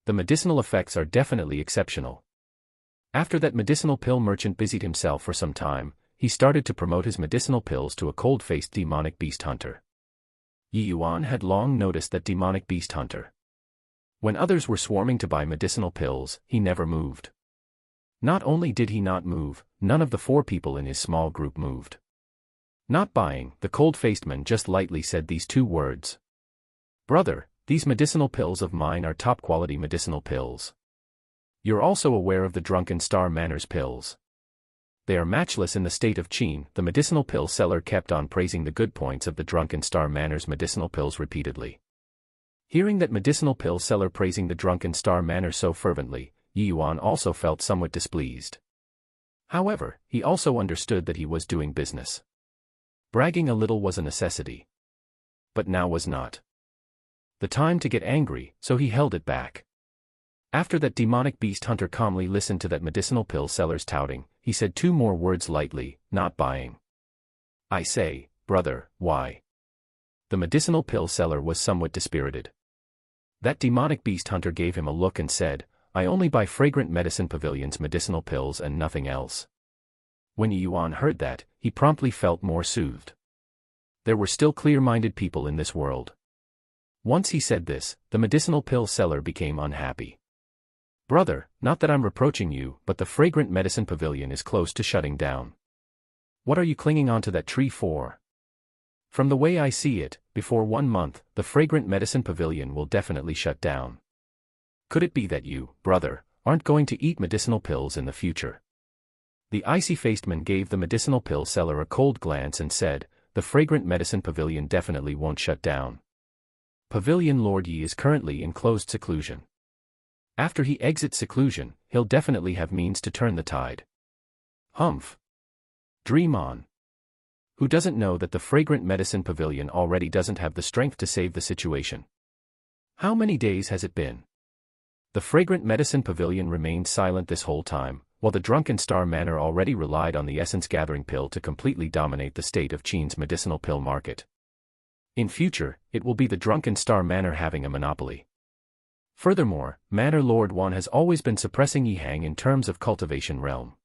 The medicinal effects are definitely exceptional. After that medicinal pill merchant busied himself for some time, he started to promote his medicinal pills to a cold-faced demonic beast hunter. Yi Yuan had long noticed that demonic beast hunter. When others were swarming to buy medicinal pills, he never moved. Not only did he not move, none of the 4 people in his small group moved. Not buying, the cold-faced man just lightly said these 2 words. Brother, these medicinal pills of mine are top-quality medicinal pills. You're also aware of the Drunken Star Manor's pills. They are matchless in the state of Qin. The medicinal pill seller kept on praising the good points of the Drunken Star Manor's medicinal pills repeatedly. Hearing that medicinal pill seller praising the Drunken Star Manor so fervently, Yi Yuan also felt somewhat displeased. However, he also understood that he was doing business. Bragging a little was a necessity. But now was not the time to get angry, so he held it back. After that demonic beast hunter calmly listened to that medicinal pill seller's touting, he said 2 more words lightly, not buying. I say, brother, why? The medicinal pill seller was somewhat dispirited. That demonic beast hunter gave him a look and said, I only buy Fragrant Medicine Pavilion's medicinal pills and nothing else. When Yi Yuan heard that, he promptly felt more soothed. There were still clear-minded people in this world. Once he said this, the medicinal pill seller became unhappy. Brother, not that I'm reproaching you, but the Fragrant Medicine Pavilion is close to shutting down. What are you clinging onto that tree for? From the way I see it, before 1 month, the Fragrant Medicine Pavilion will definitely shut down. Could it be that you, brother, aren't going to eat medicinal pills in the future? The icy-faced man gave the medicinal pill seller a cold glance and said, the Fragrant Medicine Pavilion definitely won't shut down. Pavilion Lord Yi is currently in closed seclusion. After he exits seclusion, he'll definitely have means to turn the tide. Humph. Dream on. Who doesn't know that the Fragrant Medicine Pavilion already doesn't have the strength to save the situation? How many days has it been? The Fragrant Medicine Pavilion remained silent this whole time, while the Drunken Star Manor already relied on the essence-gathering pill to completely dominate the state of Qin's medicinal pill market. In future, it will be the Drunken Star Manor having a monopoly. Furthermore, Manor Lord Wan has always been suppressing Yihang in terms of cultivation realm.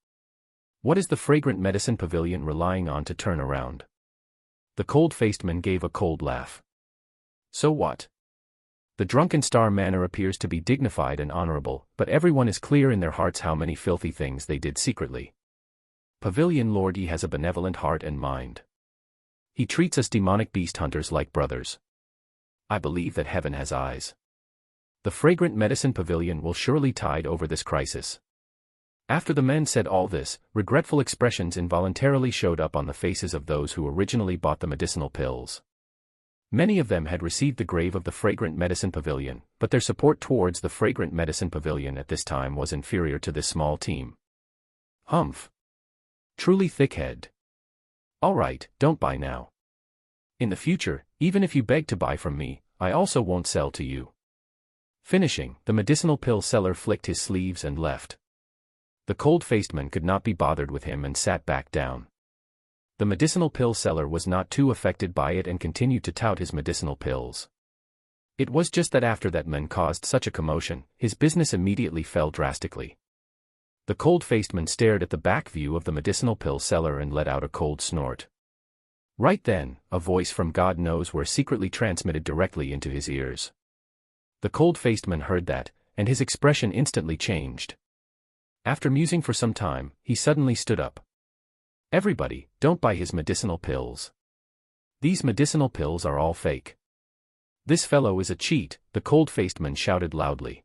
What is the Fragrant Medicine Pavilion relying on to turn around? The cold-faced man gave a cold laugh. So what? The Drunken Star Manor appears to be dignified and honorable, but everyone is clear in their hearts how many filthy things they did secretly. Pavilion Lord Yi has a benevolent heart and mind. He treats us demonic beast hunters like brothers. I believe that heaven has eyes. The Fragrant Medicine Pavilion will surely tide over this crisis. After the men said all this, regretful expressions involuntarily showed up on the faces of those who originally bought the medicinal pills. Many of them had received the grave of the Fragrant Medicine Pavilion, but their support towards the Fragrant Medicine Pavilion at this time was inferior to this small team. Humph. Truly thick-head. Alright, don't buy now. In the future, even if you beg to buy from me, I also won't sell to you. Finishing, the medicinal pill seller flicked his sleeves and left. The cold-faced man could not be bothered with him and sat back down. The medicinal pill seller was not too affected by it and continued to tout his medicinal pills. It was just that after that man caused such a commotion, his business immediately fell drastically. The cold-faced man stared at the back view of the medicinal pill seller and let out a cold snort. Right then, a voice from God knows where secretly transmitted directly into his ears. The cold-faced man heard that, and his expression instantly changed. After musing for some time, he suddenly stood up. Everybody, don't buy his medicinal pills. These medicinal pills are all fake. This fellow is a cheat, the cold-faced man shouted loudly.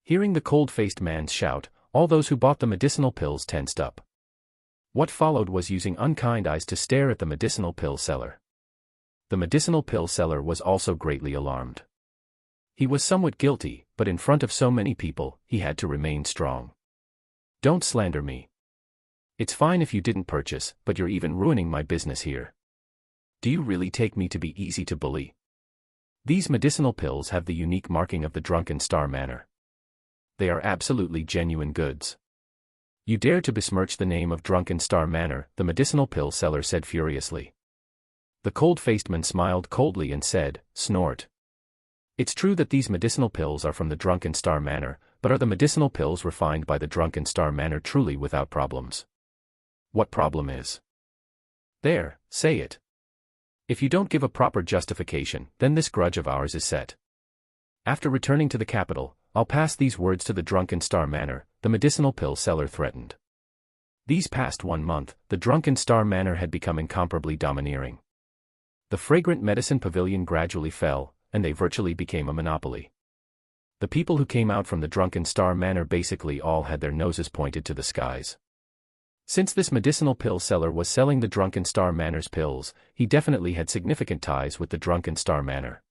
Hearing the cold-faced man's shout, all those who bought the medicinal pills tensed up. What followed was using unkind eyes to stare at the medicinal pill seller. The medicinal pill seller was also greatly alarmed. He was somewhat guilty, but in front of so many people, he had to remain strong. Don't slander me. It's fine if you didn't purchase, but you're even ruining my business here. Do you really take me to be easy to bully? These medicinal pills have the unique marking of the Drunken Star Manor. They are absolutely genuine goods. You dare to besmirch the name of Drunken Star Manor, the medicinal pill seller said furiously. The cold-faced man smiled coldly and said, snort. It's true that these medicinal pills are from the Drunken Star Manor, but are the medicinal pills refined by the Drunken Star Manor truly without problems? What problem is? There, say it. If you don't give a proper justification, then this grudge of ours is set. After returning to the capital, I'll pass these words to the Drunken Star Manor, the medicinal pill seller threatened. These past 1 month, the Drunken Star Manor had become incomparably domineering. The fragrant medicine pavilion gradually fell, and they virtually became a monopoly. The people who came out from the Drunken Star Manor basically all had their noses pointed to the skies. Since this medicinal pill seller was selling the Drunken Star Manor's pills, he definitely had significant ties with the Drunken Star Manor.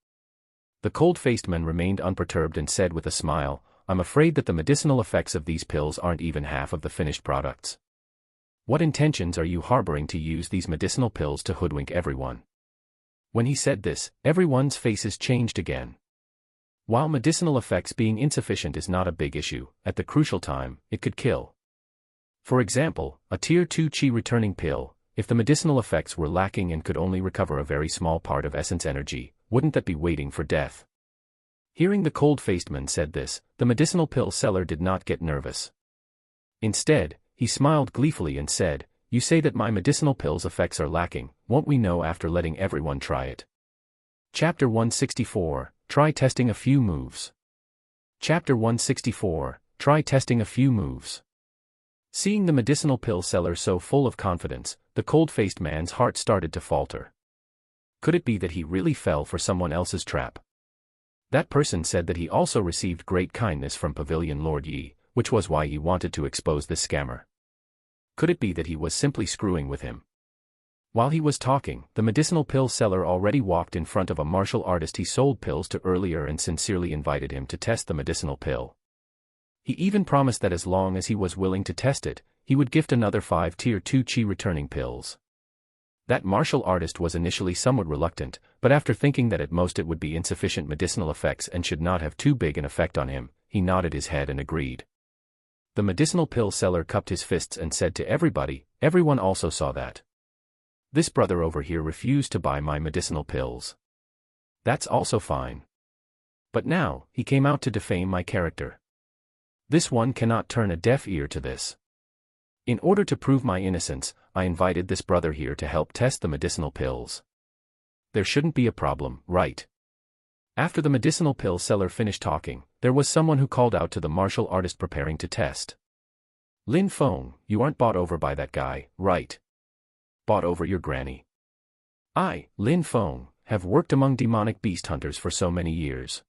The cold-faced man remained unperturbed and said with a smile, I'm afraid that the medicinal effects of these pills aren't even half of the finished products. What intentions are you harboring to use these medicinal pills to hoodwink everyone? When he said this, everyone's faces changed again. While medicinal effects being insufficient is not a big issue, at the crucial time, it could kill. For example, a Tier 2 Chi returning pill, if the medicinal effects were lacking and could only recover a very small part of essence energy, wouldn't that be waiting for death? Hearing the cold-faced man said this, the medicinal pill seller did not get nervous. Instead, he smiled gleefully and said, you say that my medicinal pills' effects are lacking, won't we know after letting everyone try it? Chapter 164, Try testing a few moves. Chapter 164, Try testing a few moves. Seeing the medicinal pill seller so full of confidence, the cold-faced man's heart started to falter. Could it be that he really fell for someone else's trap? That person said that he also received great kindness from Pavilion Lord Yi, which was why he wanted to expose this scammer. Could it be that he was simply screwing with him? While he was talking, the medicinal pill seller already walked in front of a martial artist he sold pills to earlier and sincerely invited him to test the medicinal pill. He even promised that as long as he was willing to test it, he would gift another 5 Tier 2 Chi returning pills. That martial artist was initially somewhat reluctant, but after thinking that at most it would be insufficient medicinal effects and should not have too big an effect on him, he nodded his head and agreed. The medicinal pill seller cupped his fists and said to everybody, everyone also saw that. This brother over here refused to buy my medicinal pills. That's also fine. But now, he came out to defame my character. This one cannot turn a deaf ear to this. In order to prove my innocence, I invited this brother here to help test the medicinal pills. There shouldn't be a problem, right? After the medicinal pill seller finished talking, there was someone who called out to the martial artist preparing to test. Lin Feng, you aren't bought over by that guy, right? Bought over your granny. I, Lin Feng, have worked among demonic beast hunters for so many years.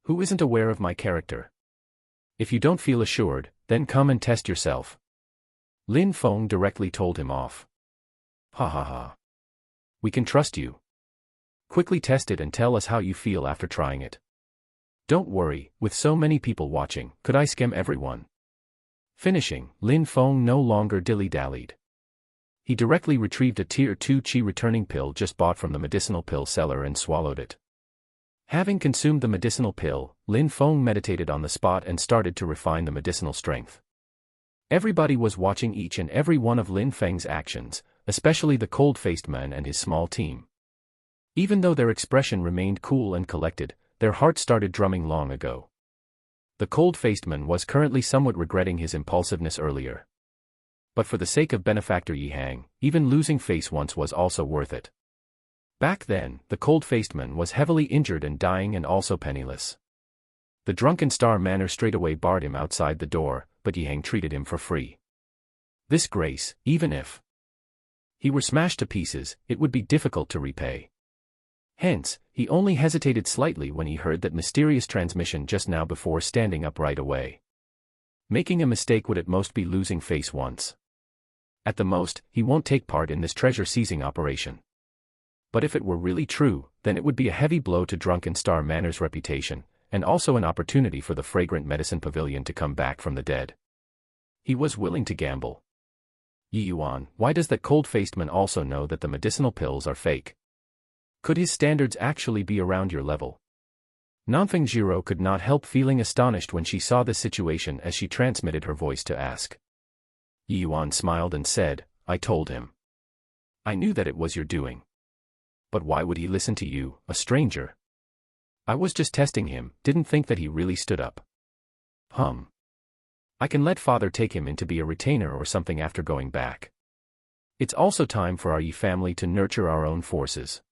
Who isn't aware of my character? If you don't feel assured, then come and test yourself. Lin Feng directly told him off. Ha ha ha. We can trust you. Quickly test it and tell us how you feel after trying it. Don't worry, with so many people watching, could I scam everyone? Finishing, Lin Feng no longer dilly-dallied. He directly retrieved a Tier 2 Chi returning pill just bought from the medicinal pill seller and swallowed it. Having consumed the medicinal pill, Lin Feng meditated on the spot and started to refine the medicinal strength. Everybody was watching each and every one of Lin Feng's actions, especially the cold-faced man and his small team. Even though their expression remained cool and collected, their hearts started drumming long ago. The cold-faced man was currently somewhat regretting his impulsiveness earlier. But for the sake of benefactor Yi Hang, even losing face once was also worth it. Back then, the cold-faced man was heavily injured and dying and also penniless. The Drunken Star Manor straightaway barred him outside the door, but Yang treated him for free. This grace, even if he were smashed to pieces, it would be difficult to repay. Hence, he only hesitated slightly when he heard that mysterious transmission just now before standing up right away. Making a mistake would at most be losing face once. At the most, he won't take part in this treasure-seizing operation. But if it were really true, then it would be a heavy blow to Drunken Star Manor's reputation, and also an opportunity for the Fragrant Medicine Pavilion to come back from the dead. He was willing to gamble. Yi Yuan, why does that cold-faced man also know that the medicinal pills are fake? Could his standards actually be around your level? Nanfeng Jiro could not help feeling astonished when she saw this situation as she transmitted her voice to ask. Yi Yuan smiled and said, I told him. I knew that it was your doing. But why would he listen to you, a stranger? I was just testing him, didn't think that he really stood up. I can let father take him in to be a retainer or something after going back. It's also time for our Yi family to nurture our own forces.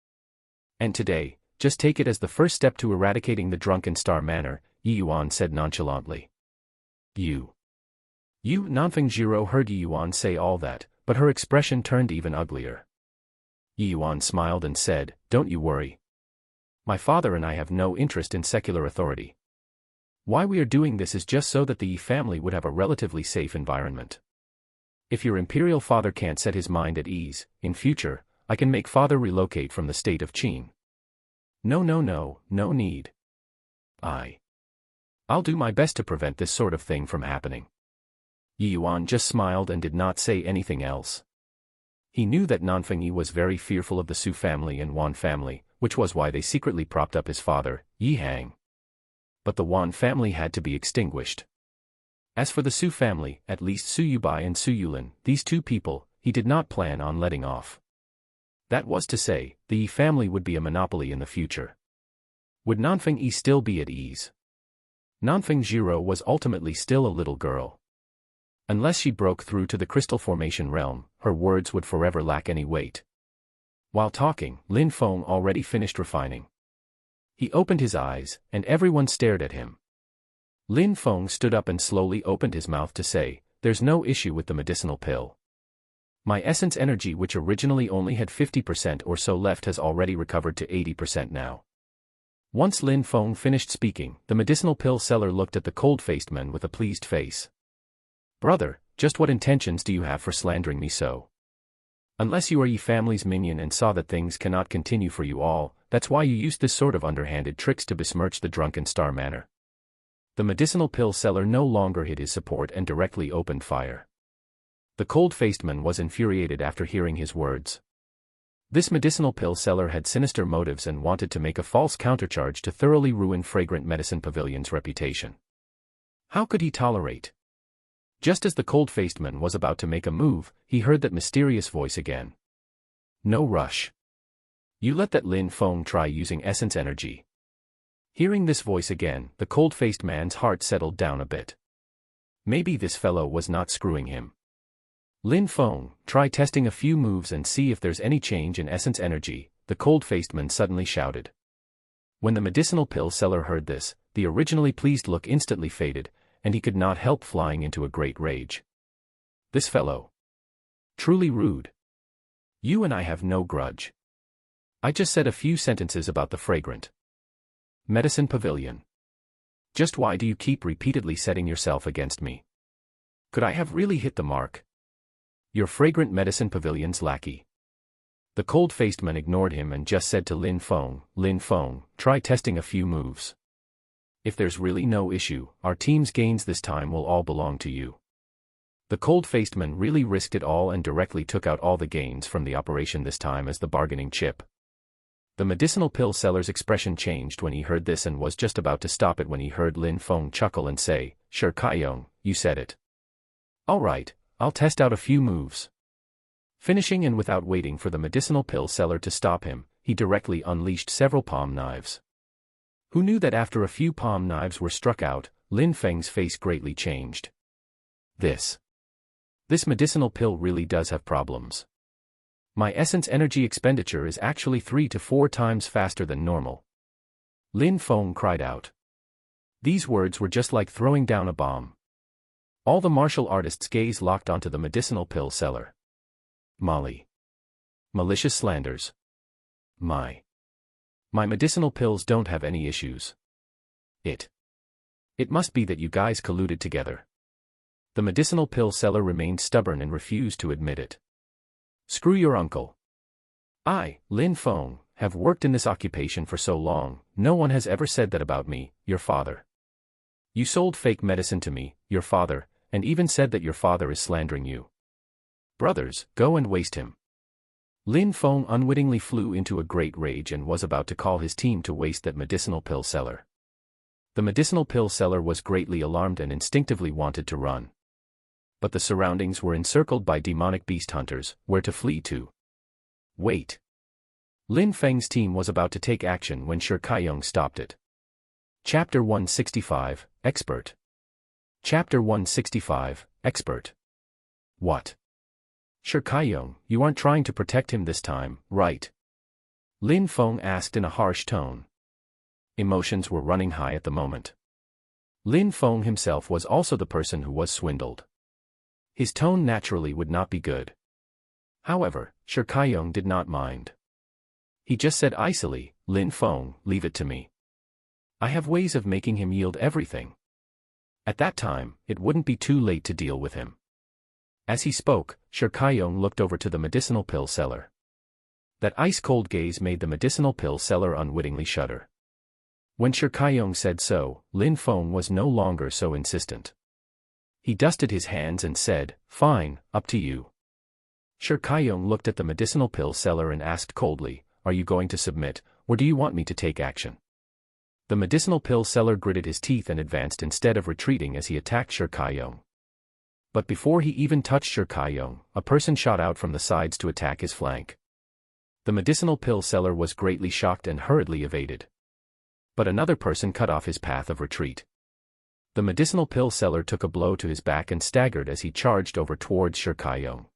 And today, just take it as the first step to eradicating the Drunken Star Manor, Yi Yuan said nonchalantly. You, Nanfeng Jiro heard Yi Yuan say all that, but her expression turned even uglier. Yi Yuan smiled and said, Don't you worry. My father and I have no interest in secular authority. Why we are doing this is just so that the Yi family would have a relatively safe environment. If your imperial father can't set his mind at ease, in future, I can make father relocate from the state of Qin. No need. I'll do my best to prevent this sort of thing from happening. Yi Yuan just smiled and did not say anything else. He knew that Nanfeng Yi was very fearful of the Su family and Wan family, which was why they secretly propped up his father, Yi Hang. But the Wan family had to be extinguished. As for the Su family, at least Su Yubai and Su Yulin, these two people, he did not plan on letting off. That was to say, the Yi family would be a monopoly in the future. Would Nanfeng Yi still be at ease? Nanfeng Jiro was ultimately still a little girl. Unless she broke through to the crystal formation realm, her words would forever lack any weight. While talking, Lin Feng already finished refining. He opened his eyes, and everyone stared at him. Lin Feng stood up and slowly opened his mouth to say, There's no issue with the medicinal pill. My essence energy, which originally only had 50% or so left, has already recovered to 80% now. Once Lin Feng finished speaking, the medicinal pill seller looked at the cold-faced man with a pleased face. Brother, just what intentions do you have for slandering me so? Unless you are Yi family's minion and saw that things cannot continue for you all, that's why you used this sort of underhanded tricks to besmirch the Drunken Star Manor. The medicinal pill seller no longer hid his support and directly opened fire. The cold-faced man was infuriated after hearing his words. This medicinal pill seller had sinister motives and wanted to make a false countercharge to thoroughly ruin Fragrant Medicine Pavilion's reputation. How could he tolerate? Just as the cold-faced man was about to make a move, he heard that mysterious voice again. No rush. You let that Lin Feng try using essence energy. Hearing this voice again, the cold-faced man's heart settled down a bit. Maybe this fellow was not screwing him. Lin Feng, try testing a few moves and see if there's any change in essence energy, the cold-faced man suddenly shouted. When the medicinal pill seller heard this, the originally pleased look instantly faded, and he could not help flying into a great rage. This fellow. Truly rude. You and I have no grudge. I just said a few sentences about the Fragrant Medicine Pavilion. Just why do you keep repeatedly setting yourself against me? Could I have really hit the mark? Your Fragrant Medicine Pavilion's lackey. The cold-faced man ignored him and just said to Lin Feng, try testing a few moves. If there's really no issue, our team's gains this time will all belong to you. The cold-faced man really risked it all and directly took out all the gains from the operation this time as the bargaining chip. The medicinal pill seller's expression changed when he heard this and was just about to stop it when he heard Lin Feng chuckle and say, Sure Kaiyong, you said it. All right, I'll test out a few moves. Finishing and without waiting for the medicinal pill seller to stop him, he directly unleashed several palm knives. Who knew that after a few palm knives were struck out, Lin Feng's face greatly changed. This medicinal pill really does have problems. My essence energy expenditure is actually 3 to 4 times faster than normal. Lin Feng cried out. These words were just like throwing down a bomb. All the martial artists' gaze locked onto the medicinal pill seller. Molly. Malicious slanders. My medicinal pills don't have any issues. It must be that you guys colluded together. The medicinal pill seller remained stubborn and refused to admit it. Screw your uncle. I, Lin Feng, have worked in this occupation for so long, no one has ever said that about me, your father. You sold fake medicine to me, your father, and even said that your father is slandering you. Brothers, go and waste him. Lin Feng unwittingly flew into a great rage and was about to call his team to waste that medicinal pill seller. The medicinal pill seller was greatly alarmed and instinctively wanted to run. But the surroundings were encircled by demonic beast hunters, where to flee to? Wait. Lin Feng's team was about to take action when Shi Kaiyong stopped it. Chapter 165, Expert. Chapter 165, Expert. What? Shi Kaiyong, you aren't trying to protect him this time, right? Lin Feng asked in a harsh tone. Emotions were running high at the moment. Lin Feng himself was also the person who was swindled. His tone naturally would not be good. However, Shi Kaiyong did not mind. He just said icily, Lin Feng, leave it to me. I have ways of making him yield everything. At that time, it wouldn't be too late to deal with him. As he spoke, Shi Kaiyong looked over to the medicinal pill seller. That ice-cold gaze made the medicinal pill seller unwittingly shudder. When Shi Kaiyong said so, Lin Feng was no longer so insistent. He dusted his hands and said, fine, up to you. Shi Kaiyong looked at the medicinal pill seller and asked coldly, are you going to submit, or do you want me to take action? The medicinal pill seller gritted his teeth and advanced instead of retreating as he attacked Shi Kaiyong. But before he even touched Shi Kaiyong, a person shot out from the sides to attack his flank. The medicinal pill seller was greatly shocked and hurriedly evaded. But another person cut off his path of retreat. The medicinal pill seller took a blow to his back and staggered as he charged over towards Shi Kaiyong.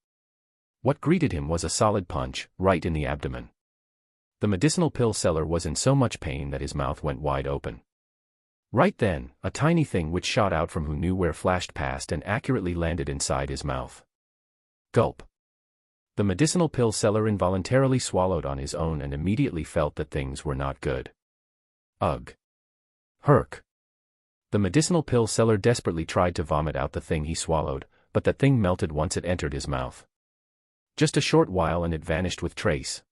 What greeted him was a solid punch, right in the abdomen. The medicinal pill seller was in so much pain that his mouth went wide open. Right then, a tiny thing which shot out from who knew where flashed past and accurately landed inside his mouth. Gulp. The medicinal pill seller involuntarily swallowed on his own and immediately felt that things were not good. Ugh. Herc. The medicinal pill seller desperately tried to vomit out the thing he swallowed, but that thing melted once it entered his mouth. Just a short while and it vanished with trace.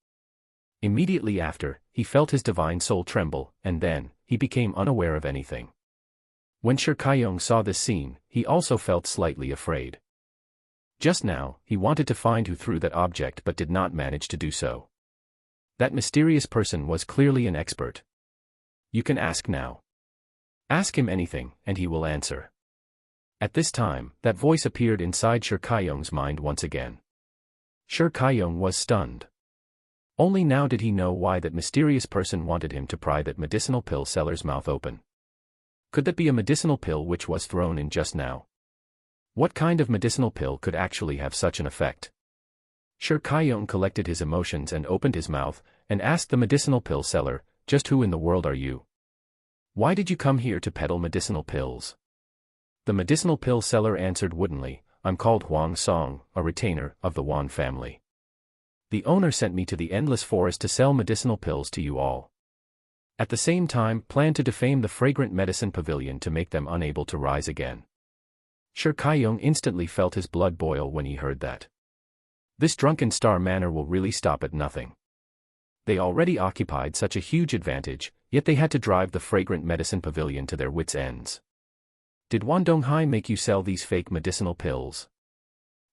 Immediately after, he felt his divine soul tremble, and then, he became unaware of anything. When Shi Kaiyong saw this scene, he also felt slightly afraid. Just now, he wanted to find who threw that object but did not manage to do so. That mysterious person was clearly an expert. You can ask now. Ask him anything, and he will answer. At this time, that voice appeared inside Shi Kaiyong's mind once again. Shi Kaiyong was stunned. Only now did he know why that mysterious person wanted him to pry that medicinal pill seller's mouth open. Could that be a medicinal pill which was thrown in just now? What kind of medicinal pill could actually have such an effect? Shi Kaiyong collected his emotions and opened his mouth, and asked the medicinal pill seller, just who in the world are you? Why did you come here to peddle medicinal pills? The medicinal pill seller answered woodenly, I'm called Huang Song, a retainer of the Wan family. The owner sent me to the endless forest to sell medicinal pills to you all. At the same time, planned to defame the fragrant medicine pavilion to make them unable to rise again. Shi Kaiyong instantly felt his blood boil when he heard that. This drunken star manor will really stop at nothing. They already occupied such a huge advantage, yet they had to drive the fragrant medicine pavilion to their wits' ends. Did Wan Donghai make you sell these fake medicinal pills?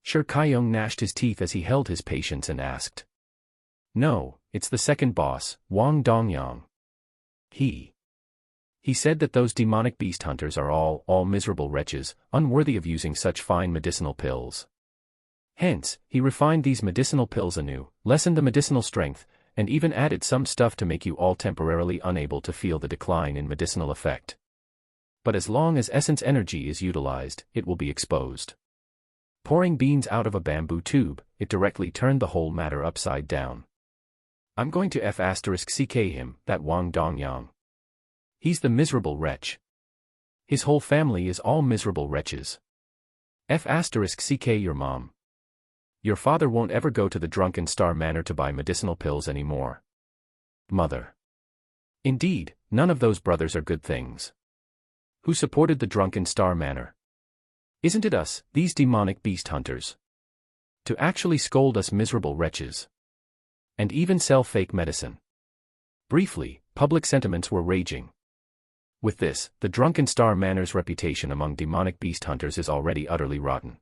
Shi Kaiyong gnashed his teeth as he held his patience and asked. No, it's the second boss, Wang Dongyang. He said that those demonic beast hunters are all miserable wretches, unworthy of using such fine medicinal pills. Hence, he refined these medicinal pills anew, lessened the medicinal strength, and even added some stuff to make you all temporarily unable to feel the decline in medicinal effect. But as long as essence energy is utilized, it will be exposed. Pouring beans out of a bamboo tube, it directly turned the whole matter upside down. I'm going to *CK him, that Wang Dongyang. He's the miserable wretch. His whole family is all miserable wretches. F***ck your mom. Your father won't ever go to the Drunken Star Manor to buy medicinal pills anymore. Mother. Indeed, none of those brothers are good things. Who supported the Drunken Star Manor? Isn't it us, these demonic beast hunters? To actually scold us miserable wretches. And even sell fake medicine. Briefly, public sentiments were raging. With this, the Drunken Star Manor's reputation among demonic beast hunters is already utterly rotten.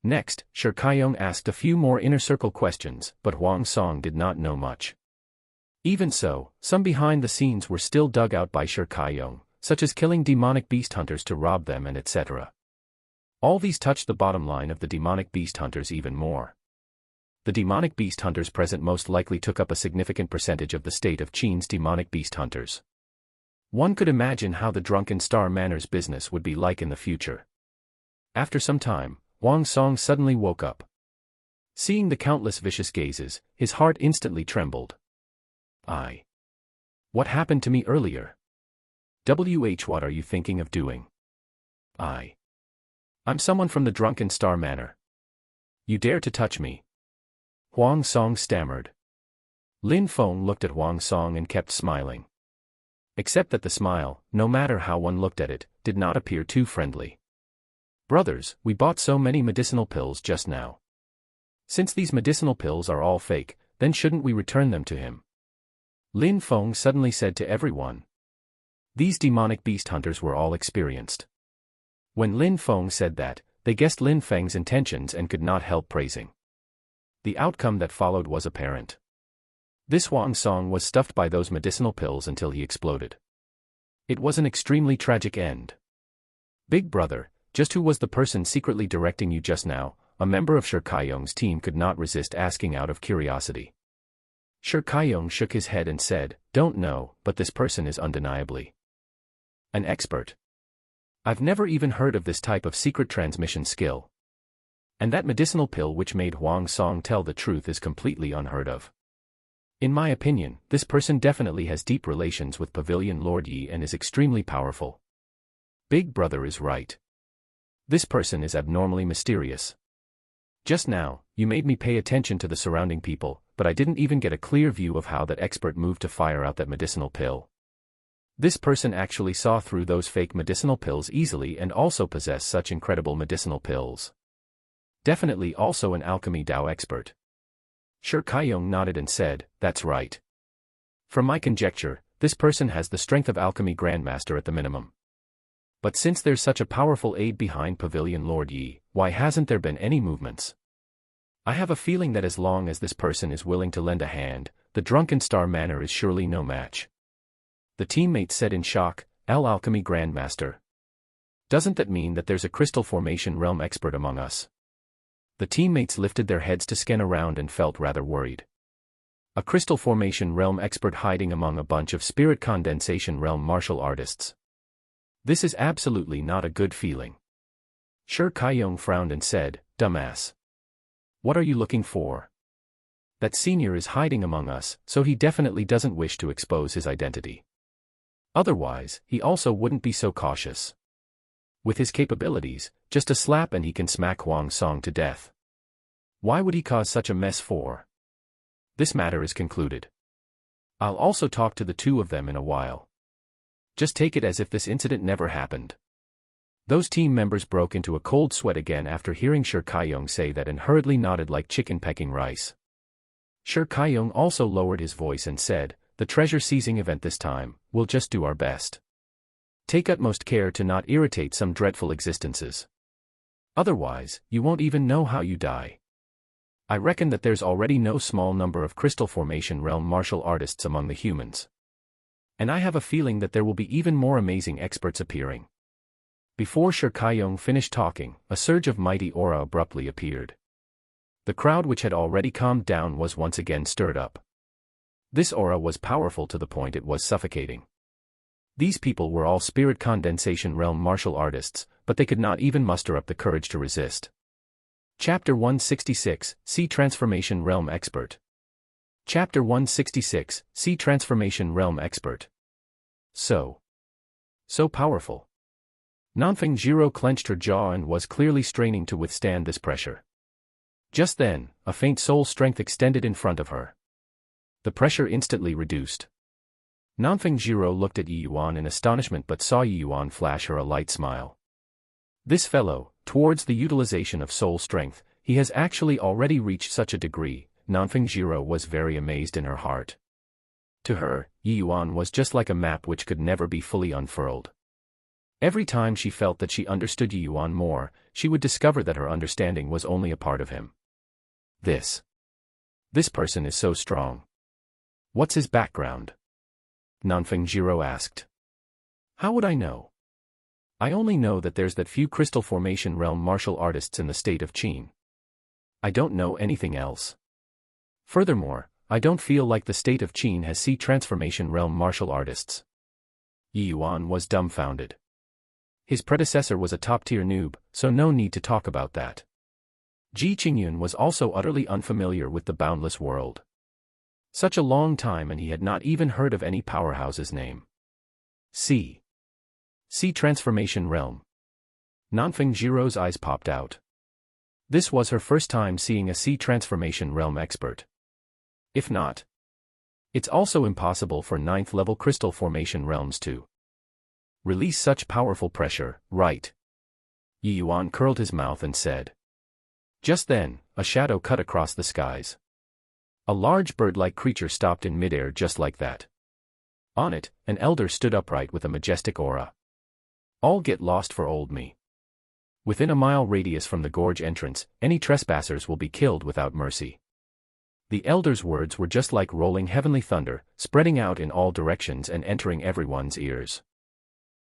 Next, Shi Kaiyong asked a few more inner circle questions, but Huang Song did not know much. Even so, some behind the scenes were still dug out by Shi Kaiyong, such as killing demonic beast hunters to rob them and etc. All these touched the bottom line of the demonic beast hunters even more. The demonic beast hunters present most likely took up a significant percentage of the state of Qin's demonic beast hunters. One could imagine how the Drunken Star Manor's business would be like in the future. After some time, Huang Song suddenly woke up. Seeing the countless vicious gazes, his heart instantly trembled. What happened to me earlier? What are you thinking of doing? I'm someone from the Drunken Star Manor. You dare to touch me? Huang Song stammered. Lin Feng looked at Huang Song and kept smiling. Except that the smile, no matter how one looked at it, did not appear too friendly. Brothers, we bought so many medicinal pills just now. Since these medicinal pills are all fake, then shouldn't we return them to him? Lin Feng suddenly said to everyone. These demonic beast hunters were all experienced. When Lin Feng said that, they guessed Lin Feng's intentions and could not help praising. The outcome that followed was apparent. This Huang Song was stuffed by those medicinal pills until he exploded. It was an extremely tragic end. Big brother, just who was the person secretly directing you just now? A member of Shi Kaiyong's team could not resist asking out of curiosity. Shi Kaiyong shook his head and said, don't know, but this person is undeniably an expert. I've never even heard of this type of secret transmission skill. And that medicinal pill which made Huang Song tell the truth is completely unheard of. In my opinion, this person definitely has deep relations with Pavilion Lord Yi and is extremely powerful. Big brother is right. This person is abnormally mysterious. Just now, you made me pay attention to the surrounding people, but I didn't even get a clear view of how that expert moved to fire out that medicinal pill. This person actually saw through those fake medicinal pills easily and also possessed such incredible medicinal pills. Definitely also an alchemy Dao expert. Shi Kaiyong nodded and said, that's right. From my conjecture, this person has the strength of alchemy grandmaster at the minimum. But since there's such a powerful aide behind Pavilion Lord Yi, why hasn't there been any movements? I have a feeling that as long as this person is willing to lend a hand, the Drunken Star Manor is surely no match. The teammates said in shock, Alchemy Grandmaster. Doesn't that mean that there's a crystal formation realm expert among us? The teammates lifted their heads to scan around and felt rather worried. A crystal formation realm expert hiding among a bunch of spirit condensation realm martial artists. This is absolutely not a good feeling. Shi Kaiyong frowned and said, dumbass. What are you looking for? That senior is hiding among us, so he definitely doesn't wish to expose his identity. Otherwise, he also wouldn't be so cautious. With his capabilities, just a slap and he can smack Huang Song to death. Why would he cause such a mess for? This matter is concluded. I'll also talk to the two of them in a while. Just take it as if this incident never happened. Those team members broke into a cold sweat again after hearing Shi Kaiyong say that and hurriedly nodded like chicken pecking rice. Shi Kaiyong also lowered his voice and said, the treasure seizing event this time, we'll just do our best. Take utmost care to not irritate some dreadful existences. Otherwise, you won't even know how you die. I reckon that there's already no small number of crystal formation realm martial artists among the humans. And I have a feeling that there will be even more amazing experts appearing. Before Shi Kaiyong finished talking, a surge of mighty aura abruptly appeared. The crowd which had already calmed down was once again stirred up. This aura was powerful to the point it was suffocating. These people were all spirit condensation realm martial artists, but they could not even muster up the courage to resist. Chapter 166, See Transformation Realm Expert. Chapter 166, See Transformation Realm Expert. So powerful. Nanfeng Jiro clenched her jaw and was clearly straining to withstand this pressure. Just then, a faint soul strength extended in front of her. The pressure instantly reduced. Nanfeng Jiro looked at Yi Yuan in astonishment but saw Yi Yuan flash her a light smile. This fellow, towards the utilization of soul strength, he has actually already reached such a degree. Nanfeng Jiro was very amazed in her heart. To her, Yi Yuan was just like a map which could never be fully unfurled. Every time she felt that she understood Yi Yuan more, she would discover that her understanding was only a part of him. This person is so strong. What's his background? Nanfeng Jiro asked. How would I know? I only know that there's that few crystal formation realm martial artists in the state of Qin. I don't know anything else. Furthermore, I don't feel like the state of Qin has sea transformation realm martial artists. Yi Yuan was dumbfounded. His predecessor was a top-tier noob, so no need to talk about that. Ji Qingyun was also utterly unfamiliar with the boundless world. Such a long time and he had not even heard of any powerhouse's name. Sea transformation realm. Nanfeng Jiro's eyes popped out. This was her first time seeing a sea transformation realm expert. If not, it's also impossible for 9th-level crystal formation realms to release such powerful pressure, right? Yi Yuan curled his mouth and said. Just then, a shadow cut across the skies. A large bird-like creature stopped in midair just like that. On it, an elder stood upright with a majestic aura. All get lost for old me. Within a mile radius from the gorge entrance, any trespassers will be killed without mercy. The elder's words were just like rolling heavenly thunder, spreading out in all directions and entering everyone's ears.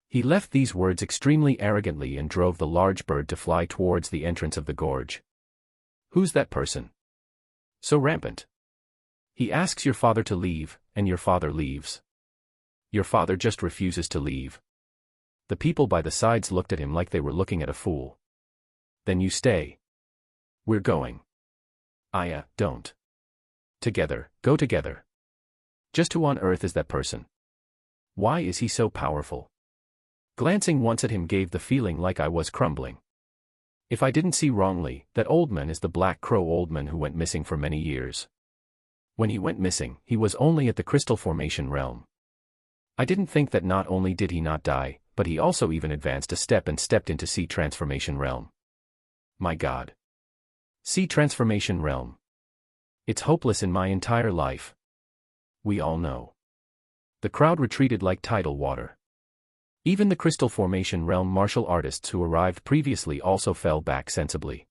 He left these words extremely arrogantly and drove the large bird to fly towards the entrance of the gorge. Who's that person? So rampant. He asks your father to leave, and your father leaves. Your father just refuses to leave. The people by the sides looked at him like they were looking at a fool. Then you stay. We're going. Aya, don't. Together, go together. Just who on earth is that person? Why is he so powerful? Glancing once at him gave the feeling like I was crumbling. If I didn't see wrongly, that old man is the Black Crow old man who went missing for many years. When he went missing, he was only at the crystal formation realm. I didn't think that not only did he not die, but he also even advanced a step and stepped into sea transformation realm. My God. Sea transformation realm. It's hopeless in my entire life. We all know. The crowd retreated like tidal water. Even the crystal formation realm martial artists who arrived previously also fell back sensibly.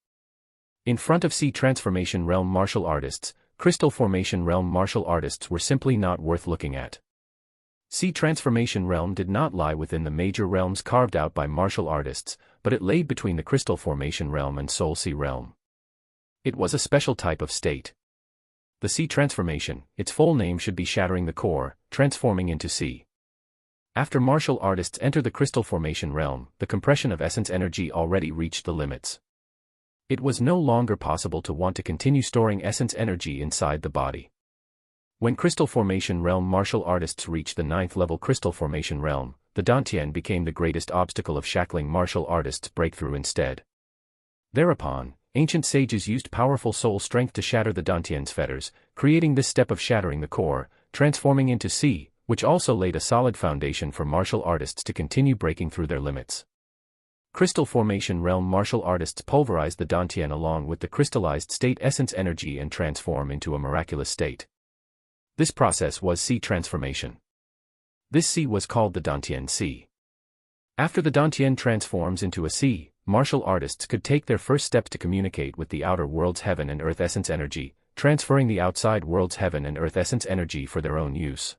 In front of sea transformation realm martial artists, crystal formation realm martial artists were simply not worth looking at. Sea transformation realm did not lie within the major realms carved out by martial artists, but it laid between the crystal formation realm and soul sea realm. It was a special type of state. The sea transformation, its full name should be shattering the core, transforming into sea. After martial artists enter the crystal formation realm, the compression of essence energy already reached the limits. It was no longer possible to want to continue storing essence energy inside the body. When crystal formation realm martial artists reached the 9th level crystal formation realm, the Dantian became the greatest obstacle of shackling martial artists' breakthrough instead. Thereupon, ancient sages used powerful soul strength to shatter the Dantian's fetters, creating this step of shattering the core, transforming into sea, which also laid a solid foundation for martial artists to continue breaking through their limits. Crystal formation realm martial artists pulverize the Dantian along with the crystallized state essence energy and transform into a miraculous state. This process was sea transformation. This sea was called the Dantian Sea. After the Dantian transforms into a sea, martial artists could take their first steps to communicate with the outer world's heaven and earth essence energy, transferring the outside world's heaven and earth essence energy for their own use.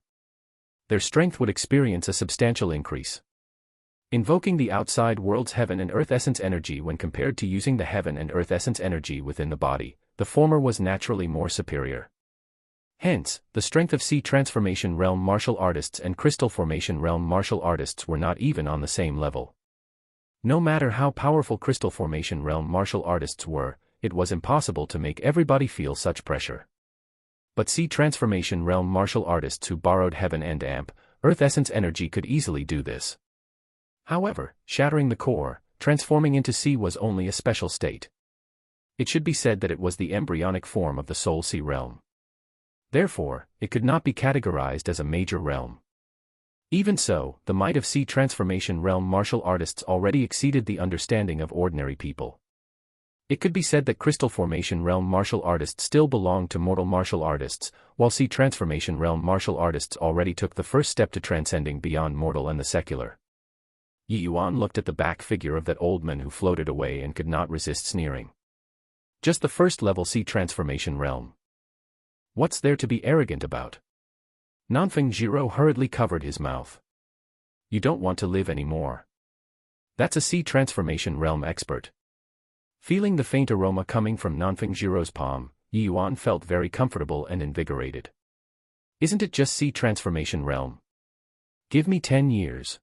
Their strength would experience a substantial increase. Invoking the outside world's heaven and earth essence energy when compared to using the heaven and earth essence energy within the body, the former was naturally more superior. Hence, the strength of sea transformation realm martial artists and crystal formation realm martial artists were not even on the same level. No matter how powerful crystal formation realm martial artists were, it was impossible to make everybody feel such pressure. But sea transformation realm martial artists who borrowed heaven and earth essence energy could easily do this. However, shattering the core, transforming into sea was only a special state. It should be said that it was the embryonic form of the soul sea realm. Therefore, it could not be categorized as a major realm. Even so, the might of sea transformation realm martial artists already exceeded the understanding of ordinary people. It could be said that crystal formation realm martial artists still belonged to mortal martial artists, while sea transformation realm martial artists already took the first step to transcending beyond mortal and the secular. Yi Yuan looked at the back figure of that old man who floated away and could not resist sneering. Just the first level sea transformation realm. What's there to be arrogant about? Nanfeng Jiro hurriedly covered his mouth. You don't want to live anymore. That's a sea transformation realm expert. Feeling the faint aroma coming from Nanfeng Jiro's palm, Yi Yuan felt very comfortable and invigorated. Isn't it just sea transformation realm? Give me 10 years.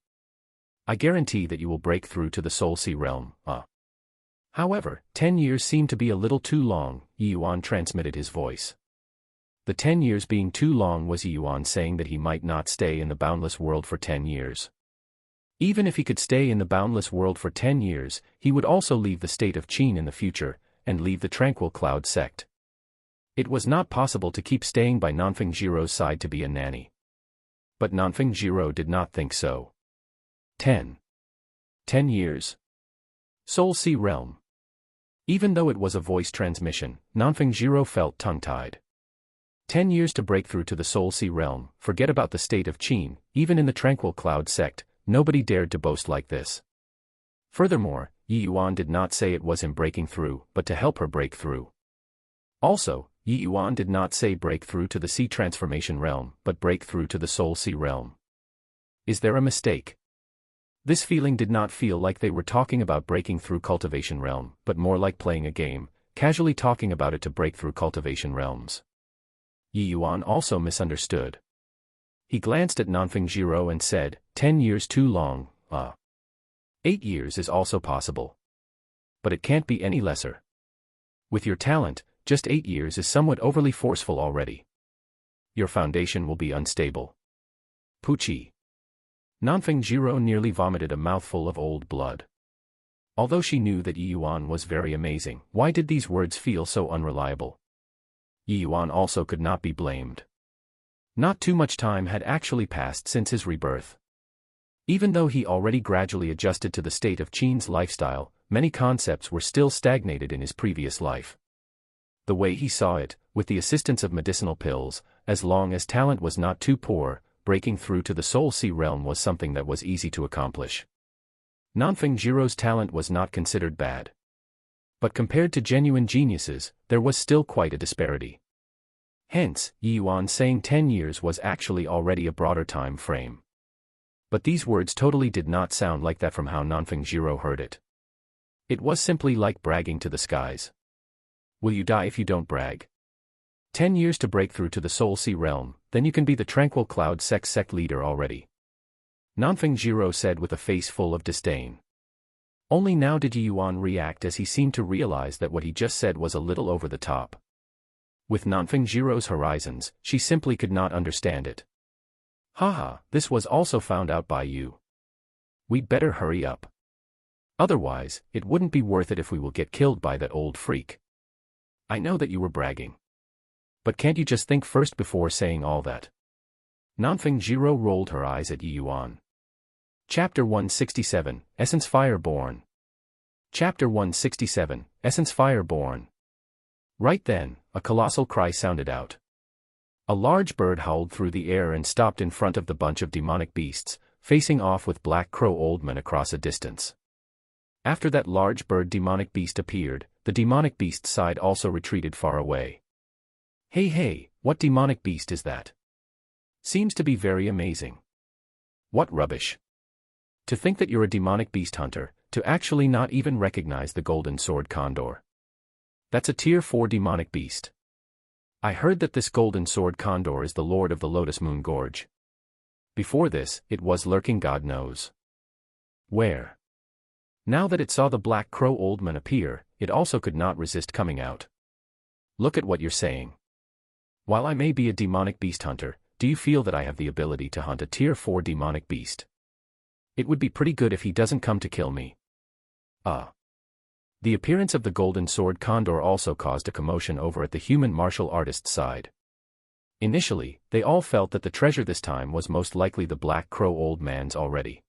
I guarantee that you will break through to the soul sea realm. However, 10 years seemed to be a little too long, Yi Yuan transmitted his voice. The 10 years being too long was Yi Yuan saying that he might not stay in the boundless world for 10 years. Even if he could stay in the boundless world for 10 years, he would also leave the state of Qin in the future, and leave the tranquil cloud sect. It was not possible to keep staying by Nanfeng Jiro's side to be a nanny. But Nanfeng Jiro did not think so. 10 years. Soul Sea Realm. Even though it was a voice transmission, Nanfeng Jiro felt tongue-tied. 10 years to break through to the Soul Sea Realm, forget about the state of Qin, even in the tranquil cloud sect, nobody dared to boast like this. Furthermore, Yi Yuan did not say it was him breaking through, but to help her break through. Also, Yi Yuan did not say break through to the sea transformation realm, but break through to the soul sea realm. Is there a mistake? This feeling did not feel like they were talking about breaking through cultivation realm, but more like playing a game, casually talking about it to break through cultivation realms. Yi Yuan also misunderstood. He glanced at Nanfeng Jiro and said, 10 years too long, 8 years is also possible. But it can't be any lesser. With your talent, just 8 years is somewhat overly forceful already. Your foundation will be unstable. Puchi. Nanfeng Jiro nearly vomited a mouthful of old blood. Although she knew that Yi Yuan was very amazing, why did these words feel so unreliable? Yi Yuan also could not be blamed. Not too much time had actually passed since his rebirth. Even though he already gradually adjusted to the state of Qin's lifestyle, many concepts were still stagnated in his previous life. The way he saw it, with the assistance of medicinal pills, as long as talent was not too poor, breaking through to the soul sea realm was something that was easy to accomplish. Nanfeng Jiro's talent was not considered bad. But compared to genuine geniuses, there was still quite a disparity. Hence, Yi Yuan saying 10 years was actually already a broader time frame. But these words totally did not sound like that from how Nanfeng Jiro heard it. It was simply like bragging to the skies. Will you die if you don't brag? 10 years to break through to the soul sea realm, then you can be the tranquil cloud sect leader already. Nanfeng Jiro said with a face full of disdain. Only now did Yi Yuan react as he seemed to realize that what he just said was a little over the top. With Nanfeng Jiro's horizons, she simply could not understand it. Haha, this was also found out by you. We'd better hurry up. Otherwise, it wouldn't be worth it if we will get killed by that old freak. I know that you were bragging. But can't you just think first before saying all that? Nanfeng Jiro rolled her eyes at Yi Yuan. Chapter 167, Essence Fireborn. Chapter 167, Essence Fireborn. Right then, a colossal cry sounded out. A large bird howled through the air and stopped in front of the bunch of demonic beasts, facing off with Black Crow Oldman across a distance. After that large bird demonic beast appeared, the demonic beast's side also retreated far away. Hey, what demonic beast is that? Seems to be very amazing. What rubbish. To think that you're a demonic beast hunter, to actually not even recognize the golden sword condor. That's a tier 4 demonic beast. I heard that this golden sword condor is the lord of the Lotus Moon Gorge. Before this, it was lurking God knows where. Now that it saw the Black Crow Oldman appear, it also could not resist coming out. Look at what you're saying. While I may be a demonic beast hunter, do you feel that I have the ability to hunt a tier 4 demonic beast? It would be pretty good if he doesn't come to kill me. The appearance of the golden sword condor also caused a commotion over at the human martial artist's side. Initially, they all felt that the treasure this time was most likely the Black Crow old man's already.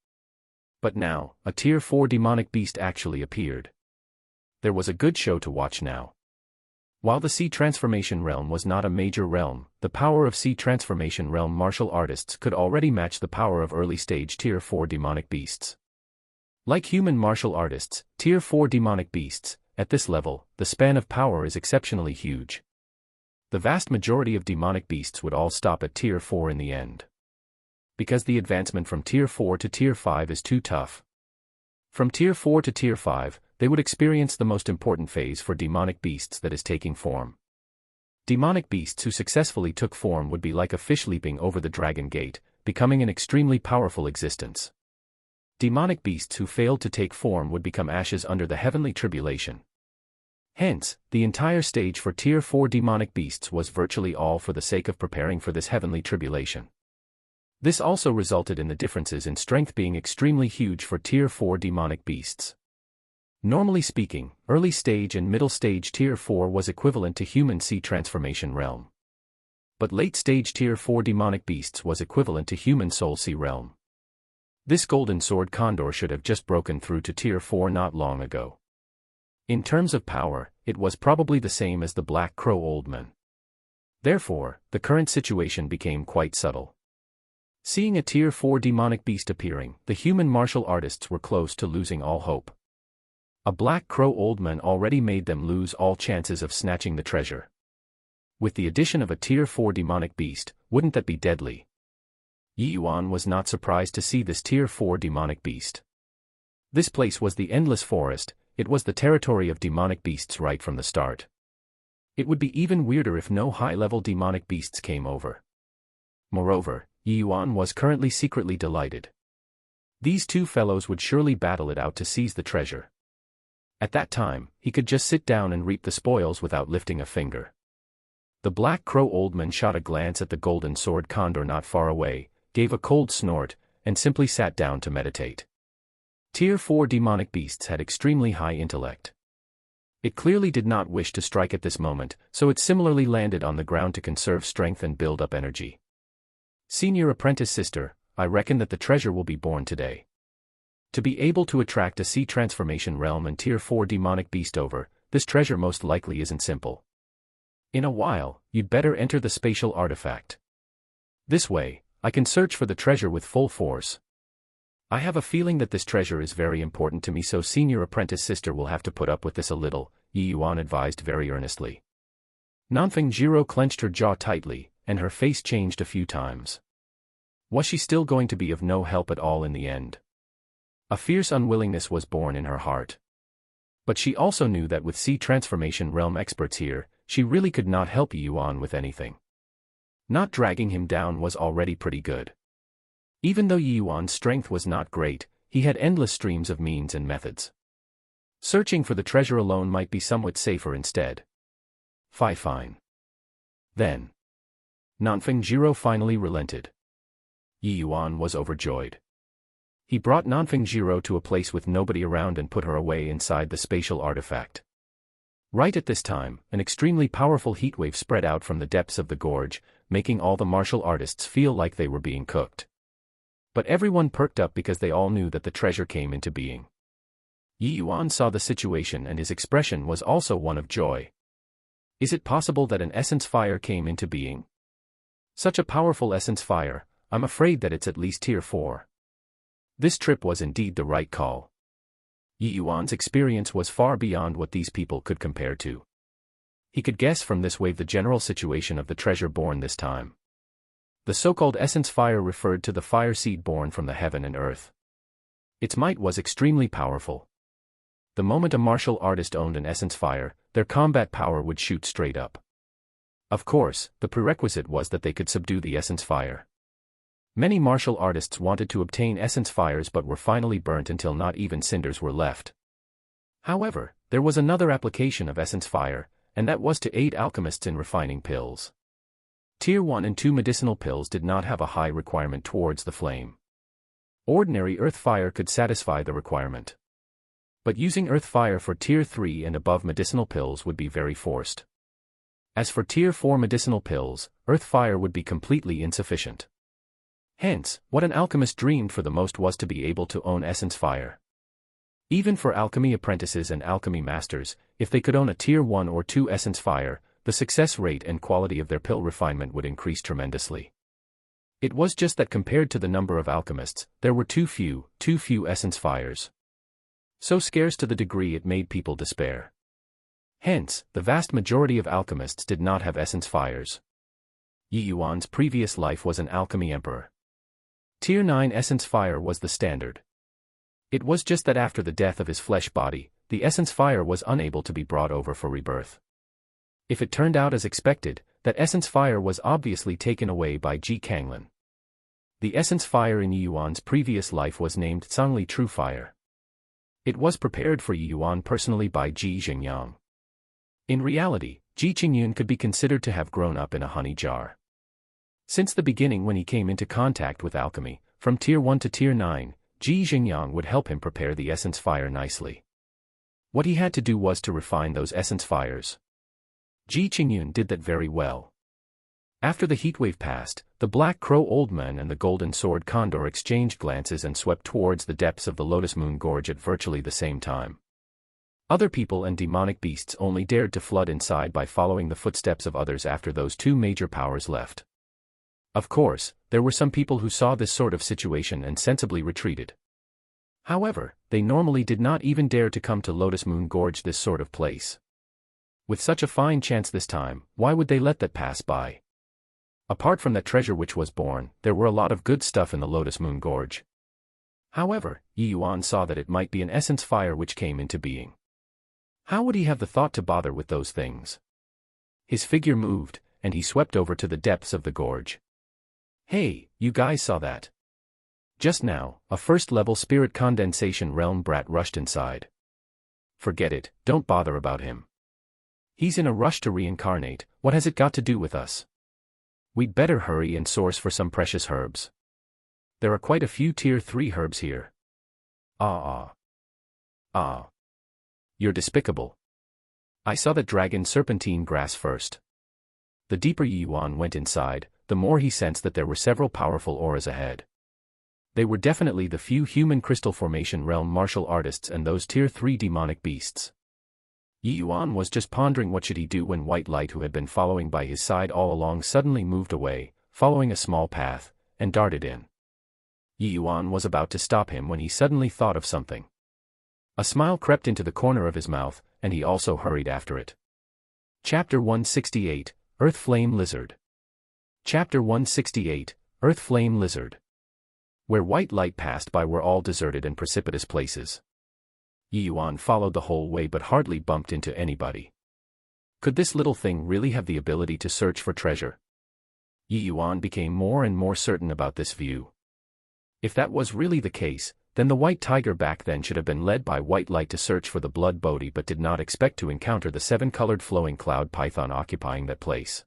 But now, a Tier 4 demonic beast actually appeared. There was a good show to watch now. While the Sea Transformation realm was not a major realm, the power of Sea Transformation realm martial artists could already match the power of early-stage Tier 4 demonic beasts. Like human martial artists, Tier 4 demonic beasts, at this level, the span of power is exceptionally huge. The vast majority of demonic beasts would all stop at Tier 4 in the end. Because the advancement from Tier 4 to Tier 5 is too tough. From Tier 4 to Tier 5, they would experience the most important phase for demonic beasts, that is taking form. Demonic beasts who successfully took form would be like a fish leaping over the dragon gate, becoming an extremely powerful existence. Demonic beasts who failed to take form would become ashes under the heavenly tribulation. Hence, the entire stage for Tier 4 demonic beasts was virtually all for the sake of preparing for this heavenly tribulation. This also resulted in the differences in strength being extremely huge for Tier 4 demonic beasts. Normally speaking, early stage and middle stage Tier 4 was equivalent to human Sea Transformation realm. But late stage Tier 4 demonic beasts was equivalent to human Soul Sea realm. This golden sword condor should have just broken through to Tier 4 not long ago. In terms of power, it was probably the same as the Black Crow old man. Therefore, the current situation became quite subtle. Seeing a Tier 4 demonic beast appearing, the human martial artists were close to losing all hope. A Black Crow old man already made them lose all chances of snatching the treasure. With the addition of a Tier 4 demonic beast, wouldn't that be deadly? Yi Yuan was not surprised to see this Tier 4 demonic beast. This place was the Endless Forest, it was the territory of demonic beasts right from the start. It would be even weirder if no high-level demonic beasts came over. Moreover, Yi Yuan was currently secretly delighted. These two fellows would surely battle it out to seize the treasure. At that time, he could just sit down and reap the spoils without lifting a finger. The Black Crow old man shot a glance at the golden sword condor not far away, gave a cold snort, and simply sat down to meditate. Tier 4 demonic beasts had extremely high intellect. It clearly did not wish to strike at this moment, so it similarly landed on the ground to conserve strength and build up energy. Senior apprentice sister, I reckon that the treasure will be born today. To be able to attract a Sea Transformation realm and Tier 4 demonic beast over, this treasure most likely isn't simple. In a while, you'd better enter the spatial artifact. This way, I can search for the treasure with full force. I have a feeling that this treasure is very important to me, so senior apprentice sister will have to put up with this a little, Yi Yuan advised very earnestly. Nanfeng Jiro clenched her jaw tightly, and her face changed a few times. Was she still going to be of no help at all in the end? A fierce unwillingness was born in her heart. But she also knew that with Sea Transformation realm experts here, she really could not help Yi Yuan with anything. Not dragging him down was already pretty good. Even though Yi Yuan's strength was not great, he had endless streams of means and methods. Searching for the treasure alone might be somewhat safer instead. Fine. Then. Nanfeng Jiro finally relented. Yi Yuan was overjoyed. He brought Nanfeng Jiro to a place with nobody around and put her away inside the spatial artifact. Right at this time, an extremely powerful heatwave spread out from the depths of the gorge, making all the martial artists feel like they were being cooked. But everyone perked up because they all knew that the treasure came into being. Yi Yuan saw the situation and his expression was also one of joy. Is it possible that an essence fire came into being? Such a powerful essence fire, I'm afraid that it's at least Tier 4. This trip was indeed the right call. Yi Yuan's experience was far beyond what these people could compare to. He could guess from this wave the general situation of the treasure born this time. The so-called essence fire referred to the fire seed born from the heaven and earth. Its might was extremely powerful. The moment a martial artist owned an essence fire, their combat power would shoot straight up. Of course, the prerequisite was that they could subdue the essence fire. Many martial artists wanted to obtain essence fires but were finally burnt until not even cinders were left. However, there was another application of essence fire, and that was to aid alchemists in refining pills. Tier 1 and 2 medicinal pills did not have a high requirement towards the flame. Ordinary earth fire could satisfy the requirement. But using earth fire for tier 3 and above medicinal pills would be very forced. As for tier 4 medicinal pills, earth fire would be completely insufficient. Hence, what an alchemist dreamed for the most was to be able to own essence fire. Even for alchemy apprentices and alchemy masters, if they could own a tier 1 or 2 essence fire, the success rate and quality of their pill refinement would increase tremendously. It was just that compared to the number of alchemists, there were too few essence fires. So scarce to the degree it made people despair. Hence, the vast majority of alchemists did not have essence fires. Yi Yuan's previous life was an alchemy emperor. Tier 9 essence fire was the standard. It was just that after the death of his flesh body, the essence fire was unable to be brought over for rebirth. If it turned out as expected, that essence fire was obviously taken away by Ji Kanglin. The essence fire in Yi Yuan's previous life was named Zhongli True Fire. It was prepared for Yi Yuan personally by Ji Xingyang. In reality, Ji Qingyun could be considered to have grown up in a honey jar. Since the beginning when he came into contact with alchemy, from tier 1 to tier 9, Ji Xingyang would help him prepare the essence fire nicely. What he had to do was to refine those essence fires. Ji Qingyun did that very well. After the heatwave passed, the Black Crow Old Man and the Golden Sword Condor exchanged glances and swept towards the depths of the Lotus Moon Gorge at virtually the same time. Other people and demonic beasts only dared to flood inside by following the footsteps of others after those two major powers left. Of course, there were some people who saw this sort of situation and sensibly retreated. However, they normally did not even dare to come to Lotus Moon Gorge, this sort of place. With such a fine chance this time, why would they let that pass by? Apart from that treasure which was born, there were a lot of good stuff in the Lotus Moon Gorge. However, Yi Yuan saw that it might be an essence fire which came into being. How would he have the thought to bother with those things? His figure moved, and he swept over to the depths of the gorge. Hey, you guys saw that? Just now, a first-level spirit condensation realm brat rushed inside. Forget it, don't bother about him. He's in a rush to reincarnate, what has it got to do with us? We'd better hurry and source for some precious herbs. There are quite a few tier 3 herbs here. Ah. You're despicable. I saw that dragon serpentine grass first. The deeper Yi Yuan went inside, the more he sensed that there were several powerful auras ahead. They were definitely the few human crystal formation realm martial artists and those tier 3 demonic beasts. Yi Yuan was just pondering what should he do when White Light, who had been following by his side all along, suddenly moved away, following a small path, and darted in. Yi Yuan was about to stop him when he suddenly thought of something. A smile crept into the corner of his mouth, and he also hurried after it. Chapter 168, Earth Flame Lizard. Chapter 168, Earth Flame Lizard. Where White Light passed by were all deserted and precipitous places. Yi Yuan followed the whole way but hardly bumped into anybody. Could this little thing really have the ability to search for treasure? Yi Yuan became more and more certain about this view. If that was really the case, then the White Tiger back then should have been led by White Light to search for the blood Bodhi, but did not expect to encounter the 7-colored flowing cloud python occupying that place.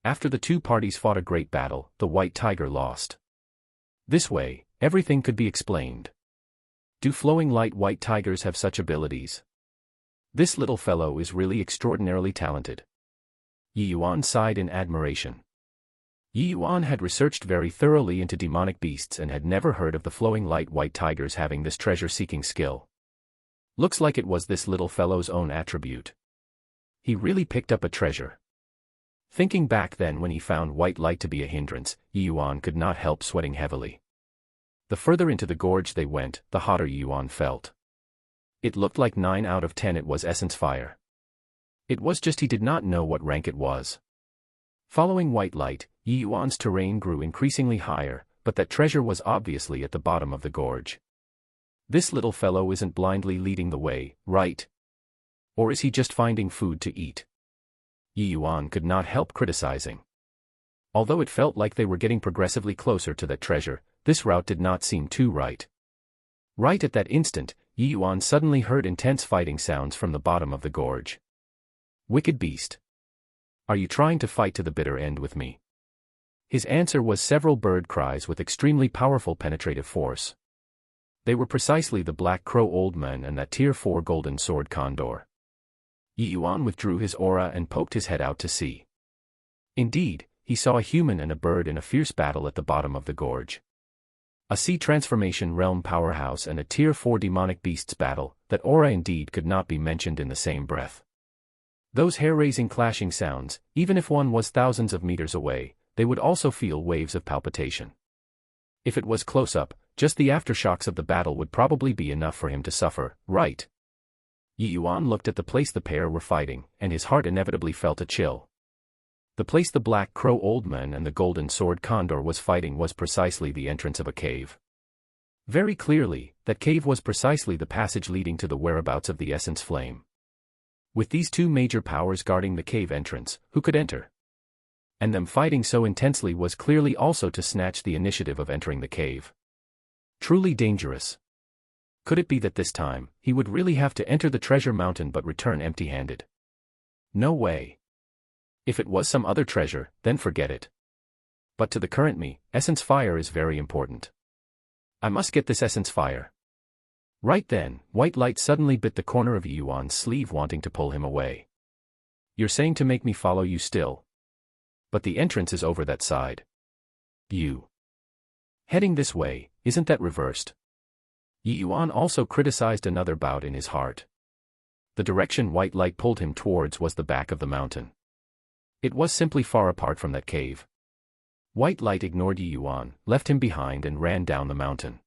After the two parties fought a great battle, the White Tiger lost. This way, everything could be explained. Do flowing light white tigers have such abilities? This little fellow is really extraordinarily talented. Yi Yuan sighed in admiration. Yi Yuan had researched very thoroughly into demonic beasts and had never heard of the flowing light white tigers having this treasure-seeking skill. Looks like it was this little fellow's own attribute. He really picked up a treasure. Thinking back then when he found White Light to be a hindrance, Yi Yuan could not help sweating heavily. The further into the gorge they went, the hotter Yi Yuan felt. It looked like 9 out of 10 it was essence fire. It was just he did not know what rank it was. Following White Light, Yi Yuan's terrain grew increasingly higher, but that treasure was obviously at the bottom of the gorge. This little fellow isn't blindly leading the way, right? Or is he just finding food to eat? Yi Yuan could not help criticizing. Although it felt like they were getting progressively closer to that treasure, this route did not seem too right. Right at that instant, Yi Yuan suddenly heard intense fighting sounds from the bottom of the gorge. Wicked beast! Are you trying to fight to the bitter end with me? His answer was several bird cries with extremely powerful penetrative force. They were precisely the Black Crow Old Man and that Tier 4 Golden Sword Condor. Yi Yuan withdrew his aura and poked his head out to sea. Indeed, he saw a human and a bird in a fierce battle at the bottom of the gorge. A sea transformation realm powerhouse and a Tier 4 demonic beasts battle, that aura indeed could not be mentioned in the same breath. Those hair-raising clashing sounds, even if one was thousands of meters away, they would also feel waves of palpitation. If it was close up, just the aftershocks of the battle would probably be enough for him to suffer, right? Yi Yuan looked at the place the pair were fighting, and his heart inevitably felt a chill. The place the Black Crow Old Man and the Golden Sword Condor was fighting was precisely the entrance of a cave. Very clearly, that cave was precisely the passage leading to the whereabouts of the Essence Flame. With these two major powers guarding the cave entrance, who could enter? And them fighting so intensely was clearly also to snatch the initiative of entering the cave. Truly dangerous. Could it be that this time, he would really have to enter the treasure mountain but return empty-handed? No way. If it was some other treasure, then forget it. But to the current me, essence fire is very important. I must get this essence fire. Right then, white light suddenly bit the corner of Yi Yuan's sleeve, wanting to pull him away. You're saying to make me follow you still? But the entrance is over that side. You. Heading this way, isn't that reversed? Yi Yuan also criticized another bout in his heart. The direction white light pulled him towards was the back of the mountain. It was simply far apart from that cave. White light ignored Yi Yuan, left him behind and ran down the mountain.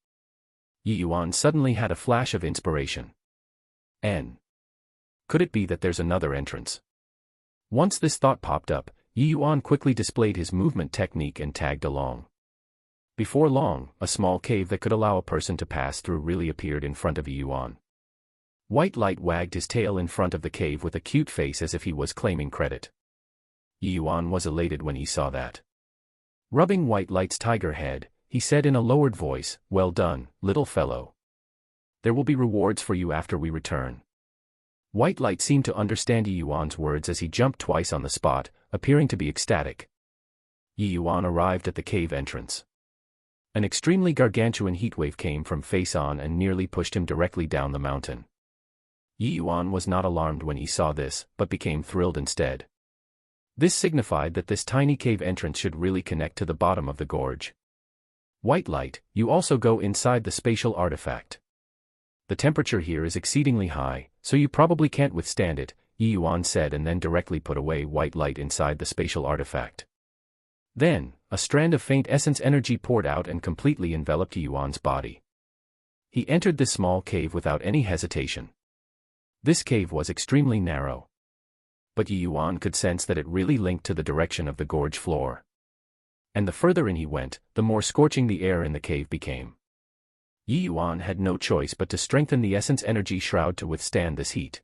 Yi Yuan suddenly had a flash of inspiration. Could it be that there's another entrance? Once this thought popped up, Yi Yuan quickly displayed his movement technique and tagged along. Before long, a small cave that could allow a person to pass through really appeared in front of Yi Yuan. White light wagged his tail in front of the cave with a cute face as if he was claiming credit. Yi Yuan was elated when he saw that. Rubbing White Light's tiger head, he said in a lowered voice, "Well done, little fellow. There will be rewards for you after we return." White Light seemed to understand Yi Yuan's words as he jumped twice on the spot, appearing to be ecstatic. Yi Yuan arrived at the cave entrance. An extremely gargantuan heatwave came from face-on and nearly pushed him directly down the mountain. Yi Yuan was not alarmed when he saw this, but became thrilled instead. This signified that this tiny cave entrance should really connect to the bottom of the gorge. White Light, you also go inside the spatial artifact. The temperature here is exceedingly high, so you probably can't withstand it, Yi Yuan said, and then directly put away White Light inside the spatial artifact. Then, a strand of faint essence energy poured out and completely enveloped Yi Yuan's body. He entered this small cave without any hesitation. This cave was extremely narrow. But Yi Yuan could sense that it really linked to the direction of the gorge floor. And the further in he went, the more scorching the air in the cave became. Yi Yuan had no choice but to strengthen the essence energy shroud to withstand this heat.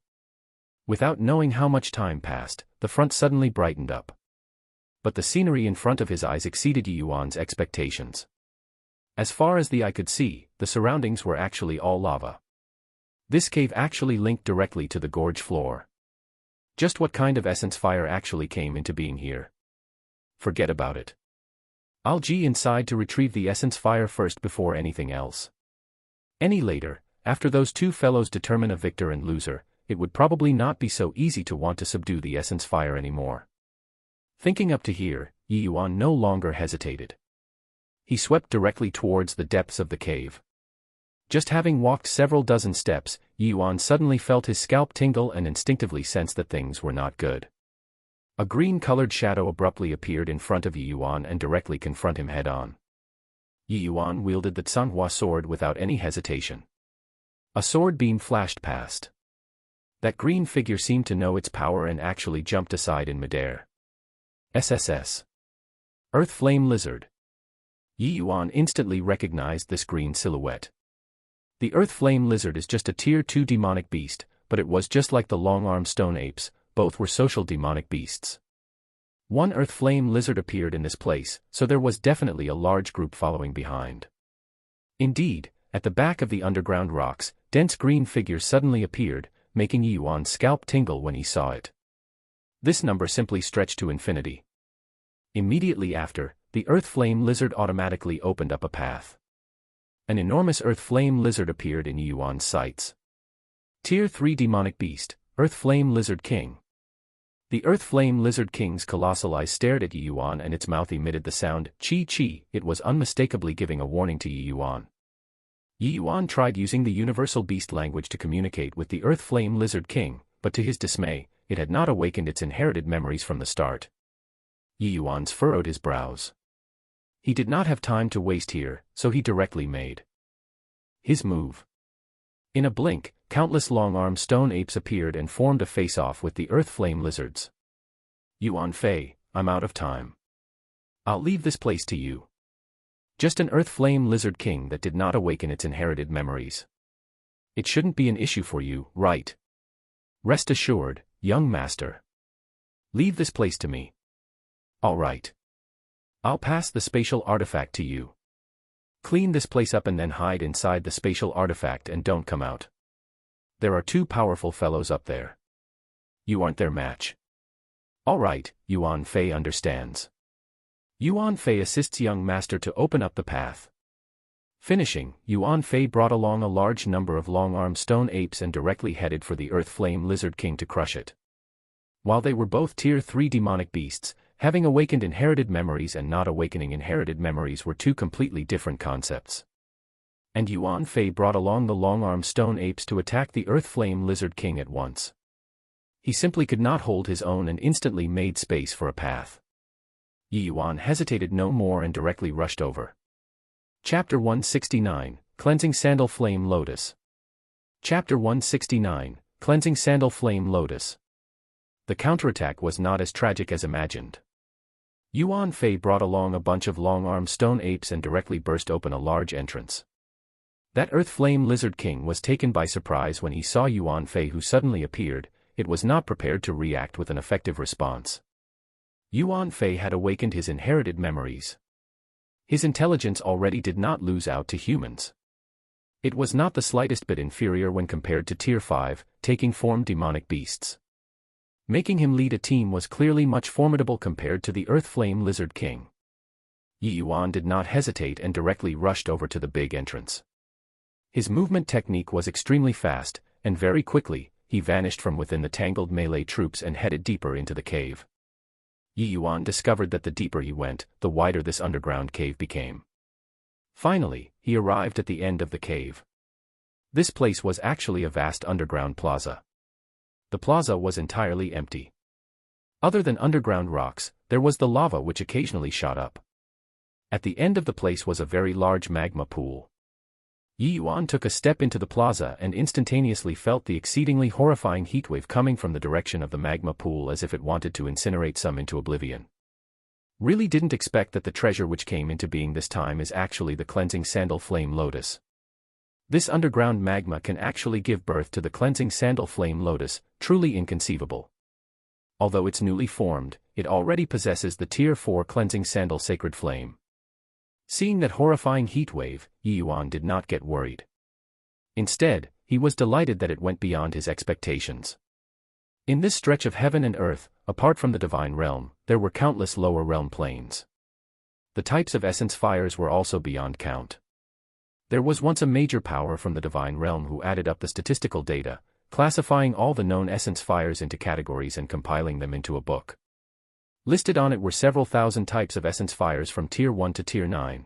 Without knowing how much time passed, the front suddenly brightened up. But the scenery in front of his eyes exceeded Yi Yuan's expectations. As far as the eye could see, the surroundings were actually all lava. This cave actually linked directly to the gorge floor. Just what kind of essence fire actually came into being here? Forget about it. I'll go inside to retrieve the essence fire first before anything else. Any later, after those two fellows determine a victor and loser, it would probably not be so easy to want to subdue the essence fire anymore. Thinking up to here, Yi Yuan no longer hesitated. He swept directly towards the depths of the cave. Just having walked several dozen steps, Yi Yuan suddenly felt his scalp tingle and instinctively sensed that things were not good. A green-colored shadow abruptly appeared in front of Yi Yuan and directly confronted him head-on. Yi Yuan wielded the Tsanhua sword without any hesitation. A sword beam flashed past. That green figure seemed to know its power and actually jumped aside in midair. SSS. Earth Flame Lizard. Yi Yuan instantly recognized this green silhouette. The Earth Flame Lizard is just a Tier 2 demonic beast, but it was just like the long-armed stone apes, both were social demonic beasts. One Earth Flame Lizard appeared in this place, so there was definitely a large group following behind. Indeed, at the back of the underground rocks, dense green figures suddenly appeared, making Yi Yuan's scalp tingle when he saw it. This number simply stretched to infinity. Immediately after, the earth flame lizard automatically opened up a path. An enormous earth flame lizard appeared in Yuan's sights. Tier 3 demonic beast, Earth Flame Lizard King. The Earth Flame Lizard King's colossal eyes stared at Yuan and its mouth emitted the sound chi-chi. It was unmistakably giving a warning to Yuan. Yuan tried using the universal beast language to communicate with the Earth Flame Lizard King, but to his dismay, it had not awakened its inherited memories from the start. Yuan furrowed his brows. He did not have time to waste here, so he directly made his move. In a blink, countless long-armed stone apes appeared and formed a face-off with the Earth Flame Lizards. Yuan Fei, I'm out of time. I'll leave this place to you. Just an Earth Flame Lizard King that did not awaken its inherited memories. It shouldn't be an issue for you, right? Rest assured, young master. Leave this place to me. All right. I'll pass the spatial artifact to you. Clean this place up and then hide inside the spatial artifact and don't come out. There are two powerful fellows up there. You aren't their match. All right, Yuan Fei understands. Yuan Fei assists young master to open up the path. Finishing, Yuan Fei brought along a large number of long-armed stone apes and directly headed for the Earth Flame Lizard King to crush it. While they were both Tier 3 demonic beasts, having awakened inherited memories and not awakening inherited memories were two completely different concepts. And Yuan Fei brought along the long-armed stone apes to attack the Earth Flame Lizard King at once. He simply could not hold his own and instantly made space for a path. Yuan hesitated no more and directly rushed over. Chapter 169, Cleansing Sandal Flame Lotus. Chapter 169, Cleansing Sandal Flame Lotus. The counterattack was not as tragic as imagined. Yuan Fei brought along a bunch of long-armed stone apes and directly burst open a large entrance. That Earth Flame Lizard King was taken by surprise when he saw Yuan Fei, who suddenly appeared. It was not prepared to react with an effective response. Yuan Fei had awakened his inherited memories. His intelligence already did not lose out to humans. It was not the slightest bit inferior when compared to Tier 5, taking form demonic beasts. Making him lead a team was clearly much formidable compared to the Earth Flame Lizard King. Yuan did not hesitate and directly rushed over to the big entrance. His movement technique was extremely fast, and very quickly, he vanished from within the tangled melee troops and headed deeper into the cave. Yuan discovered that the deeper he went, the wider this underground cave became. Finally, he arrived at the end of the cave. This place was actually a vast underground plaza. The plaza was entirely empty. Other than underground rocks, there was the lava which occasionally shot up. At the end of the place was a very large magma pool. Yuan took a step into the plaza and instantaneously felt the exceedingly horrifying heatwave coming from the direction of the magma pool, as if it wanted to incinerate some into oblivion. Really didn't expect that the treasure which came into being this time is actually the Cleansing Sandal Flame Lotus. This underground magma can actually give birth to the Cleansing Sandal Flame Lotus, truly inconceivable. Although it's newly formed, it already possesses the Tier 4 Cleansing Sandal Sacred Flame. Seeing that horrifying heatwave, Yuan did not get worried. Instead, he was delighted that it went beyond his expectations. In this stretch of heaven and earth, apart from the divine realm, there were countless lower realm planes. The types of essence fires were also beyond count. There was once a major power from the divine realm who added up the statistical data, classifying all the known essence fires into categories and compiling them into a book. Listed on it were several thousand types of essence fires from Tier 1 to Tier 9.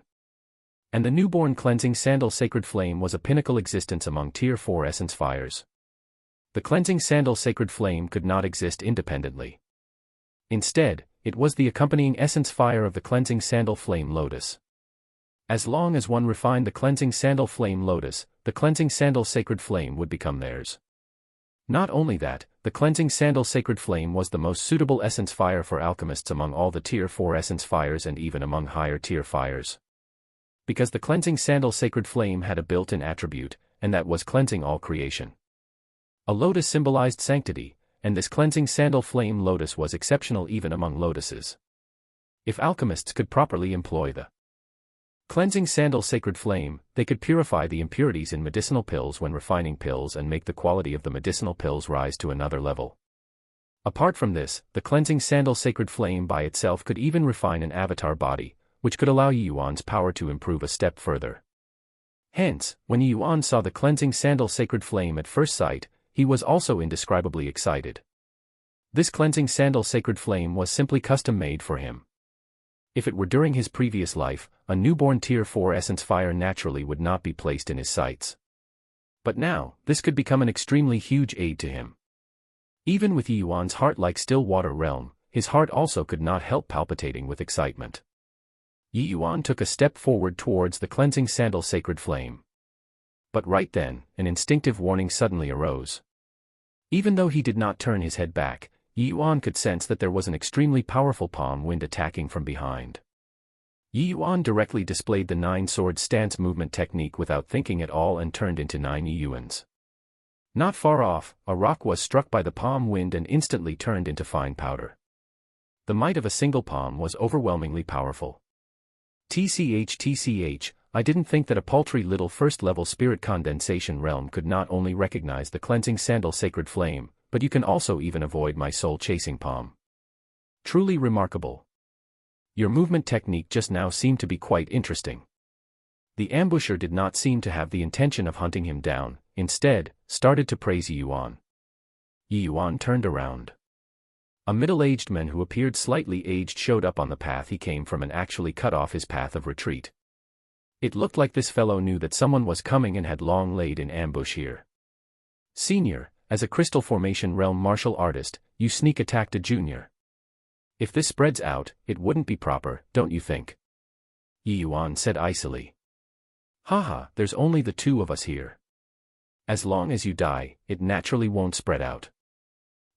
And the newborn Cleansing Sandal Sacred Flame was a pinnacle existence among Tier 4 essence fires. The Cleansing Sandal Sacred Flame could not exist independently. Instead, it was the accompanying essence fire of the Cleansing Sandal Flame Lotus. As long as one refined the Cleansing Sandal Flame Lotus, the Cleansing Sandal Sacred Flame would become theirs. Not only that, the Cleansing Sandal Sacred Flame was the most suitable essence fire for alchemists among all the Tier 4 essence fires and even among higher tier fires. Because the Cleansing Sandal Sacred Flame had a built-in attribute, and that was cleansing all creation. A lotus symbolized sanctity, and this Cleansing Sandal Flame Lotus was exceptional even among lotuses. If alchemists could properly employ the Cleansing Sandal Sacred Flame, they could purify the impurities in medicinal pills when refining pills and make the quality of the medicinal pills rise to another level. Apart from this, the Cleansing Sandal Sacred Flame by itself could even refine an avatar body, which could allow Yi Yuan's power to improve a step further. Hence, when Yi Yuan saw the cleansing sandal sacred flame at first sight, he was also indescribably excited. This cleansing sandal sacred flame was simply custom-made for him. If it were during his previous life, a newborn Tier 4 essence fire naturally would not be placed in his sights. But now, this could become an extremely huge aid to him. Even with Yi Yuan's heart like still water realm, his heart also could not help palpitating with excitement. Yi Yuan took a step forward towards the cleansing sandal sacred flame. But right then, an instinctive warning suddenly arose. Even though he did not turn his head back, Yi Yuan could sense that there was an extremely powerful palm wind attacking from behind. Yi Yuan directly displayed the 9-sword stance movement technique without thinking at all and turned into 9 Yi Yuans. Not far off, a rock was struck by the palm wind and instantly turned into fine powder. The might of a single palm was overwhelmingly powerful. TCH, I didn't think that a paltry little first-level spirit condensation realm could not only recognize the cleansing sandal sacred flame, but you can also even avoid my soul-chasing palm. Truly remarkable. Your movement technique just now seemed to be quite interesting. The ambusher did not seem to have the intention of hunting him down, instead, started to praise Yi Yuan. Yi Yuan turned around. A middle-aged man who appeared slightly aged showed up on the path he came from and actually cut off his path of retreat. It looked like this fellow knew that someone was coming and had long laid in ambush here. Senior, as a crystal formation realm martial artist, you sneak attacked a junior. If this spreads out, it wouldn't be proper, don't you think? Yi Yuan said icily. Haha, there's only the two of us here. As long as you die, it naturally won't spread out.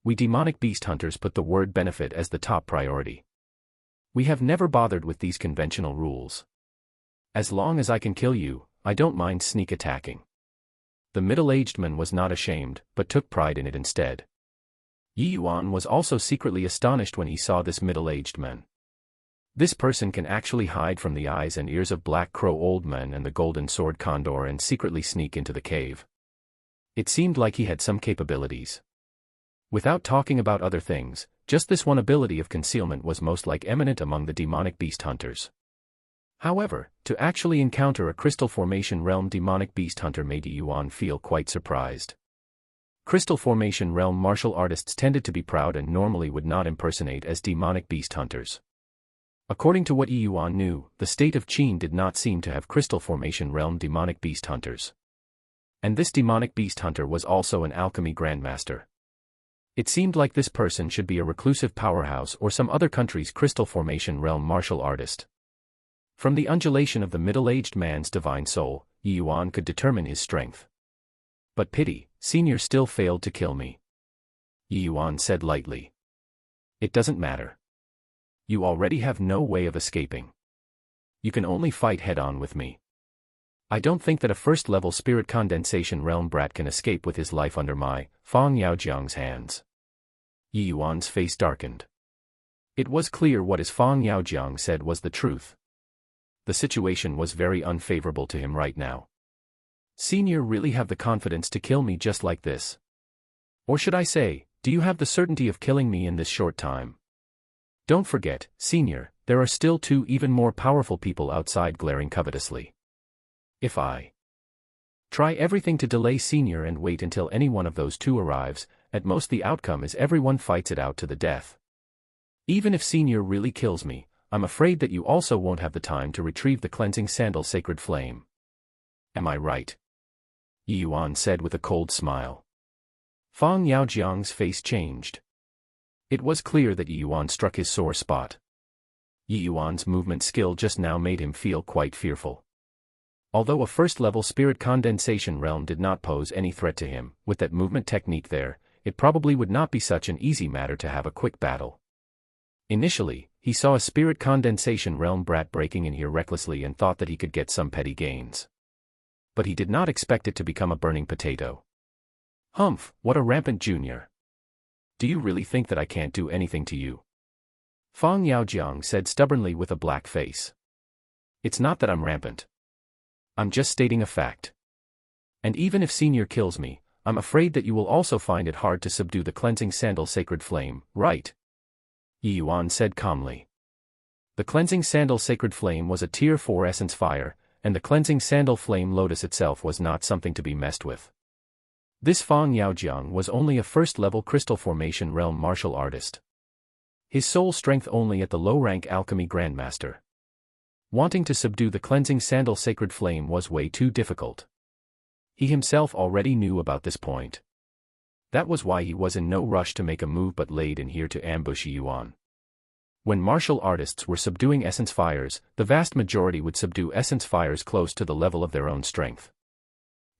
We demonic beast hunters put the word benefit as the top priority. We have never bothered with these conventional rules. As long as I can kill you, I don't mind sneak attacking. The middle-aged man was not ashamed, but took pride in it instead. Yi Yuan was also secretly astonished when he saw this middle-aged man. This person can actually hide from the eyes and ears of Black Crow Old Man and the Golden Sword Condor and secretly sneak into the cave. It seemed like he had some capabilities. Without talking about other things, just this one ability of concealment was most like eminent among the demonic beast hunters. However, to actually encounter a crystal formation realm demonic beast hunter made Yi Yuan feel quite surprised. Crystal formation realm martial artists tended to be proud and normally would not impersonate as demonic beast hunters. According to what Yi Yuan knew, the state of Qin did not seem to have crystal formation realm demonic beast hunters. And this demonic beast hunter was also an alchemy grandmaster. It seemed like this person should be a reclusive powerhouse or some other country's crystal formation realm martial artist. From the undulation of the middle-aged man's divine soul, Yi Yuan could determine his strength. But pity, Senior still failed to kill me. Yi Yuan said lightly. It doesn't matter. You already have no way of escaping. You can only fight head-on with me. I don't think that a first-level spirit condensation realm brat can escape with his life under my, Fang Yaojiang's hands. Yi Yuan's face darkened. It was clear what his Fang Yaojiang said was the truth. The situation was very unfavorable to him right now. Senior really have the confidence to kill me just like this? Or should I say, do you have the certainty of killing me in this short time? Don't forget, Senior, there are still two even more powerful people outside glaring covetously. If I try everything to delay Senior and wait until any one of those two arrives, at most the outcome is everyone fights it out to the death. Even if Senior really kills me, I'm afraid that you also won't have the time to retrieve the cleansing sandal sacred flame. Am I right? Yi Yuan said with a cold smile. Fang Yaojiang's face changed. It was clear that Yi Yuan struck his sore spot. Yi Yuan's movement skill just now made him feel quite fearful. Although a first-level spirit condensation realm did not pose any threat to him, with that movement technique there, it probably would not be such an easy matter to have a quick battle. Initially, he saw a spirit condensation realm brat breaking in here recklessly and thought that he could get some petty gains. But he did not expect it to become a burning potato. Humph, what a rampant junior. Do you really think that I can't do anything to you? Fang Yaojiang said stubbornly with a black face. It's not that I'm rampant. I'm just stating a fact. And even if Senior kills me, I'm afraid that you will also find it hard to subdue the cleansing sandal sacred flame, right? Yi Yuan said calmly. The cleansing sandal sacred flame was a tier 4 essence fire, and the cleansing sandal flame lotus itself was not something to be messed with. This Fang Yaojiang was only a first-level crystal formation realm martial artist. His soul strength only at the low-rank alchemy grandmaster. Wanting to subdue the cleansing sandal sacred flame was way too difficult. He himself already knew about this point. That was why he was in no rush to make a move but laid in here to ambush Yuan. When martial artists were subduing essence fires, the vast majority would subdue essence fires close to the level of their own strength.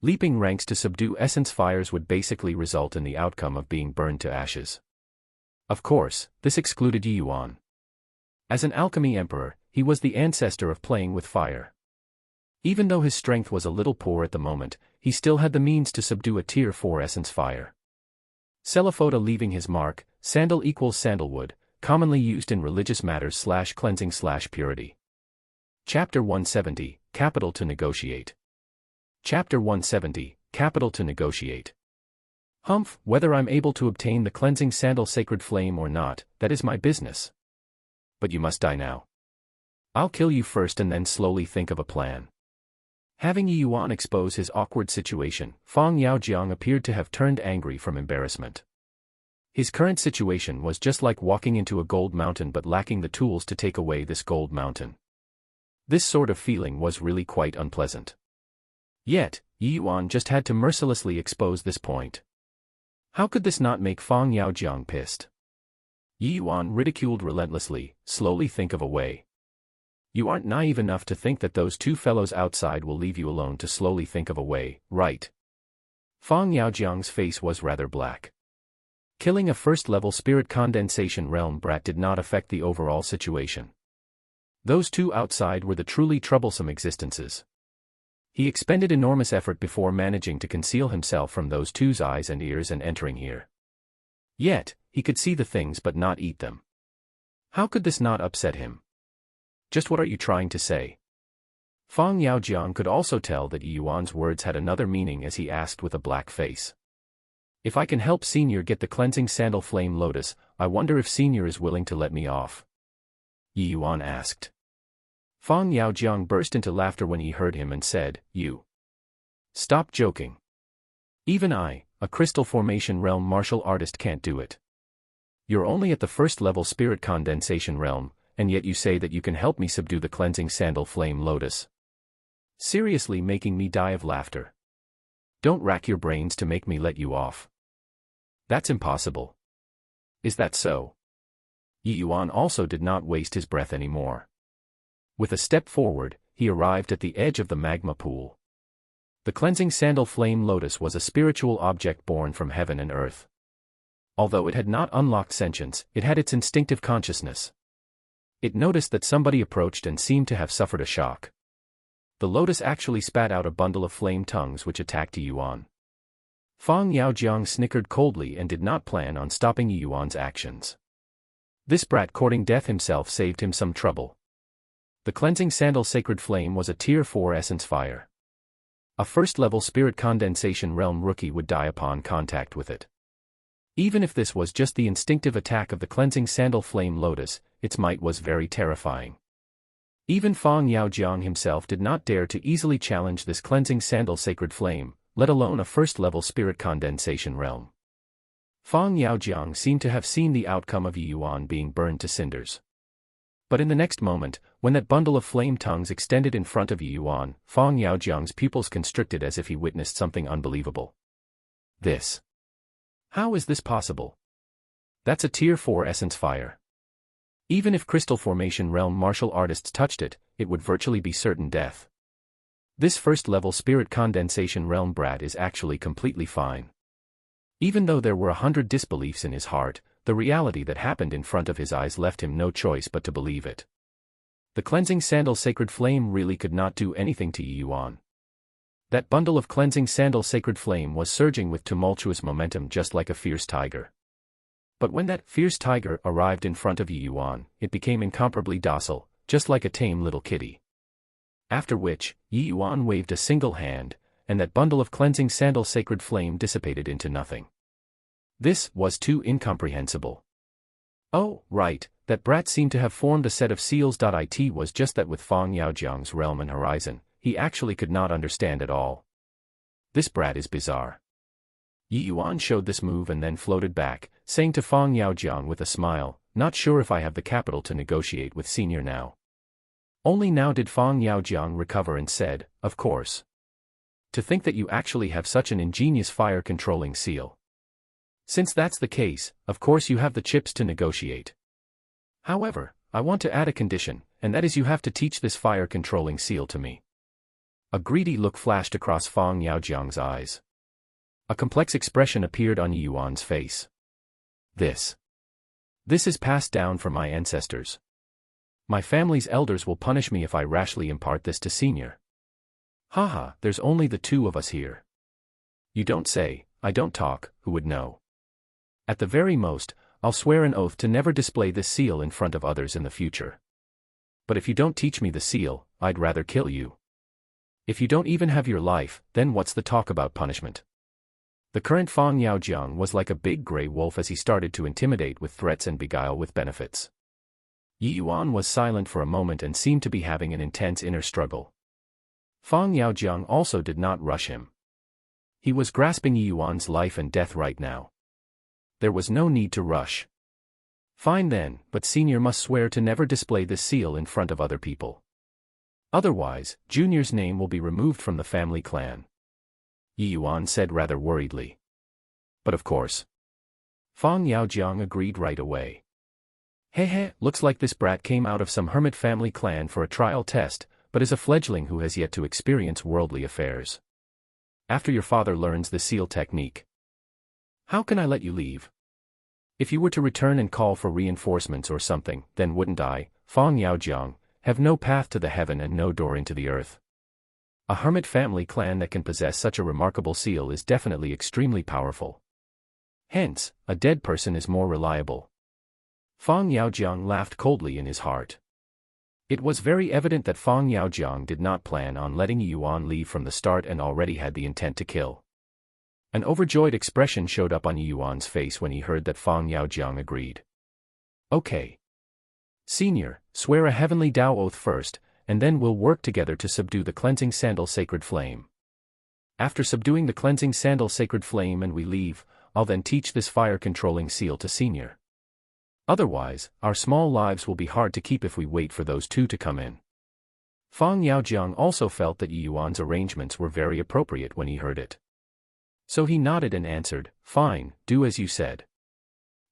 Leaping ranks to subdue essence fires would basically result in the outcome of being burned to ashes. Of course, this excluded Yuan. As an alchemy emperor, he was the ancestor of playing with fire. Even though his strength was a little poor at the moment, he still had the means to subdue a tier 4 essence fire. Celophoda leaving his mark, sandal equals sandalwood, commonly used in religious matters / cleansing / purity. Chapter 170, Capital to Negotiate. Chapter 170, Capital to Negotiate. Humph, whether I'm able to obtain the cleansing sandal sacred flame or not, that is my business. But you must die now. I'll kill you first and then slowly think of a plan. Having Yuan expose his awkward situation, Fang Yaojiang appeared to have turned angry from embarrassment. His current situation was just like walking into a gold mountain but lacking the tools to take away this gold mountain. This sort of feeling was really quite unpleasant. Yet, Yuan just had to mercilessly expose this point. How could this not make Fang Yaojiang pissed? Yuan ridiculed relentlessly, slowly think of a way. You aren't naive enough to think that those two fellows outside will leave you alone to slowly think of a way, right? Fang Yaojiang's face was rather black. Killing a first-level spirit condensation realm brat did not affect the overall situation. Those two outside were the truly troublesome existences. He expended enormous effort before managing to conceal himself from those two's eyes and ears and entering here. Yet, he could see the things but not eat them. How could this not upset him? Just what are you trying to say? Fang Yaojiang could also tell that Yuan's words had another meaning as he asked with a black face. If I can help Senior get the cleansing sandal flame lotus, I wonder if Senior is willing to let me off. Yuan asked. Fang Yaojiang burst into laughter when he heard him and said, You. Stop joking. Even I, a crystal formation realm martial artist, can't do it. You're only at the first level spirit condensation realm, and yet you say that you can help me subdue the cleansing sandal flame lotus. Seriously making me die of laughter. Don't rack your brains to make me let you off. That's impossible. Is that so? Yuan also did not waste his breath anymore. With a step forward, he arrived at the edge of the magma pool. The cleansing sandal flame lotus was a spiritual object born from heaven and earth. Although it had not unlocked sentience, it had its instinctive consciousness. It noticed that somebody approached and seemed to have suffered a shock. The lotus actually spat out a bundle of flame tongues which attacked Yuan. Fang Yaojiang snickered coldly and did not plan on stopping Yuan's actions. This brat courting death himself saved him some trouble. The cleansing sandal sacred flame was a tier 4 essence fire. A first-level spirit condensation realm rookie would die upon contact with it. Even if this was just the instinctive attack of the cleansing sandal flame lotus, its might was very terrifying. Even Fang Yaojiang himself did not dare to easily challenge this cleansing sandal sacred flame, let alone a first-level spirit condensation realm. Fang Yaojiang seemed to have seen the outcome of Yuan being burned to cinders. But in the next moment, when that bundle of flame tongues extended in front of Yuan, Fang Yaojiang's pupils constricted as if he witnessed something unbelievable. This. How is this possible? That's a tier 4 essence fire. Even if crystal formation realm martial artists touched it, it would virtually be certain death. This first-level spirit condensation realm brat is actually completely fine. Even though there were 100 disbeliefs in his heart, the reality that happened in front of his eyes left him no choice but to believe it. The cleansing sandal sacred flame really could not do anything to Yuan. That bundle of cleansing sandal sacred flame was surging with tumultuous momentum just like a fierce tiger. But when that fierce tiger arrived in front of Yuan, it became incomparably docile, just like a tame little kitty. After which, Yuan waved a single hand, and that bundle of cleansing sandal sacred flame dissipated into nothing. This was too incomprehensible. Oh, right, that brat seemed to have formed a set of seals. It was just that with Fang Yaojiang's realm and horizon, he actually could not understand at all. This brat is bizarre. Yi Yuan showed this move and then floated back, saying to Fang Yaojiang with a smile, not sure if I have the capital to negotiate with senior now. Only now did Fang Yaojiang recover and said, of course. To think that you actually have such an ingenious fire-controlling seal. Since that's the case, of course you have the chips to negotiate. However, I want to add a condition, and that is you have to teach this fire-controlling seal to me. A greedy look flashed across Fang Yaojiang's eyes. A complex expression appeared on Yi Yuan's face. This is passed down from my ancestors. My family's elders will punish me if I rashly impart this to senior. Haha, there's only the two of us here. You don't say, I don't talk, who would know? At the very most, I'll swear an oath to never display this seal in front of others in the future. But if you don't teach me the seal, I'd rather kill you. If you don't even have your life, then what's the talk about punishment? The current Fang Yaojiang was like a big gray wolf as he started to intimidate with threats and beguile with benefits. Yi Yuan was silent for a moment and seemed to be having an intense inner struggle. Fang Yaojiang also did not rush him. He was grasping Yi Yuan's life and death right now. There was no need to rush. Fine then, but senior must swear to never display this seal in front of other people. Otherwise, Junior's name will be removed from the family clan. Yi Yuan said rather worriedly. But of course. Fang Yaojiang agreed right away. Heh, looks like this brat came out of some hermit family clan for a trial test, but is a fledgling who has yet to experience worldly affairs. After your father learns the seal technique, how can I let you leave? If you were to return and call for reinforcements or something, then wouldn't I, Fang Yaojiang, have no path to the heaven and no door into the earth? A hermit family clan that can possess such a remarkable seal is definitely extremely powerful. Hence, a dead person is more reliable. Fang Yaojiang laughed coldly in his heart. It was very evident that Fang Yaojiang did not plan on letting Yi Yuan leave from the start and already had the intent to kill. An overjoyed expression showed up on Yi Yuan's face when he heard that Fang Yaojiang agreed. Okay. Senior, swear a heavenly Tao oath first, and then we'll work together to subdue the cleansing sandal sacred flame. After subduing the cleansing sandal sacred flame and we leave, I'll then teach this fire-controlling seal to senior. Otherwise, our small lives will be hard to keep if we wait for those two to come in. Fang Yaojiang also felt that Yi Yuan's arrangements were very appropriate when he heard it. So he nodded and answered, fine, do as you said.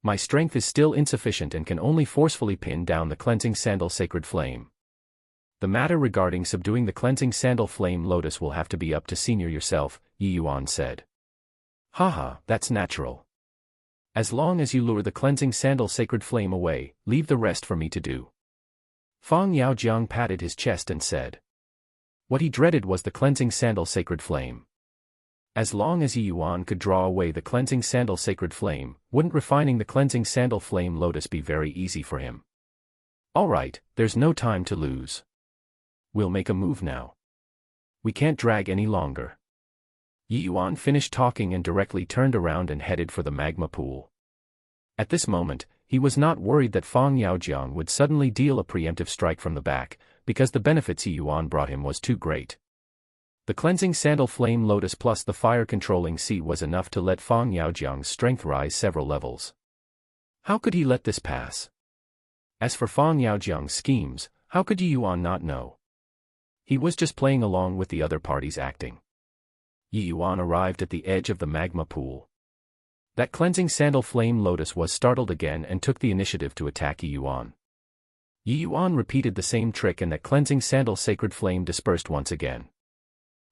My strength is still insufficient and can only forcefully pin down the cleansing sandal sacred flame. The matter regarding subduing the cleansing sandal flame lotus will have to be up to senior yourself, Yi Yuan said. Haha, that's natural. As long as you lure the cleansing sandal sacred flame away, leave the rest for me to do. Fang Yaojiang patted his chest and said. What he dreaded was the cleansing sandal sacred flame. As long as Yi Yuan could draw away the cleansing sandal sacred flame, wouldn't refining the cleansing sandal flame lotus be very easy for him? Alright, there's no time to lose. We'll make a move now. We can't drag any longer. Yi Yuan finished talking and directly turned around and headed for the magma pool. At this moment, he was not worried that Fang Yaojiang would suddenly deal a preemptive strike from the back, because the benefits Yi Yuan brought him was too great. The cleansing sandal flame lotus plus the fire-controlling sea was enough to let Fang Yaojiang's strength rise several levels. How could he let this pass? As for Fang Yaojiang's schemes, how could Yi Yuan not know? He was just playing along with the other party's acting. Yi Yuan arrived at the edge of the magma pool. That cleansing sandal flame lotus was startled again and took the initiative to attack Yi Yuan. Yi Yuan repeated the same trick and that cleansing sandal sacred flame dispersed once again.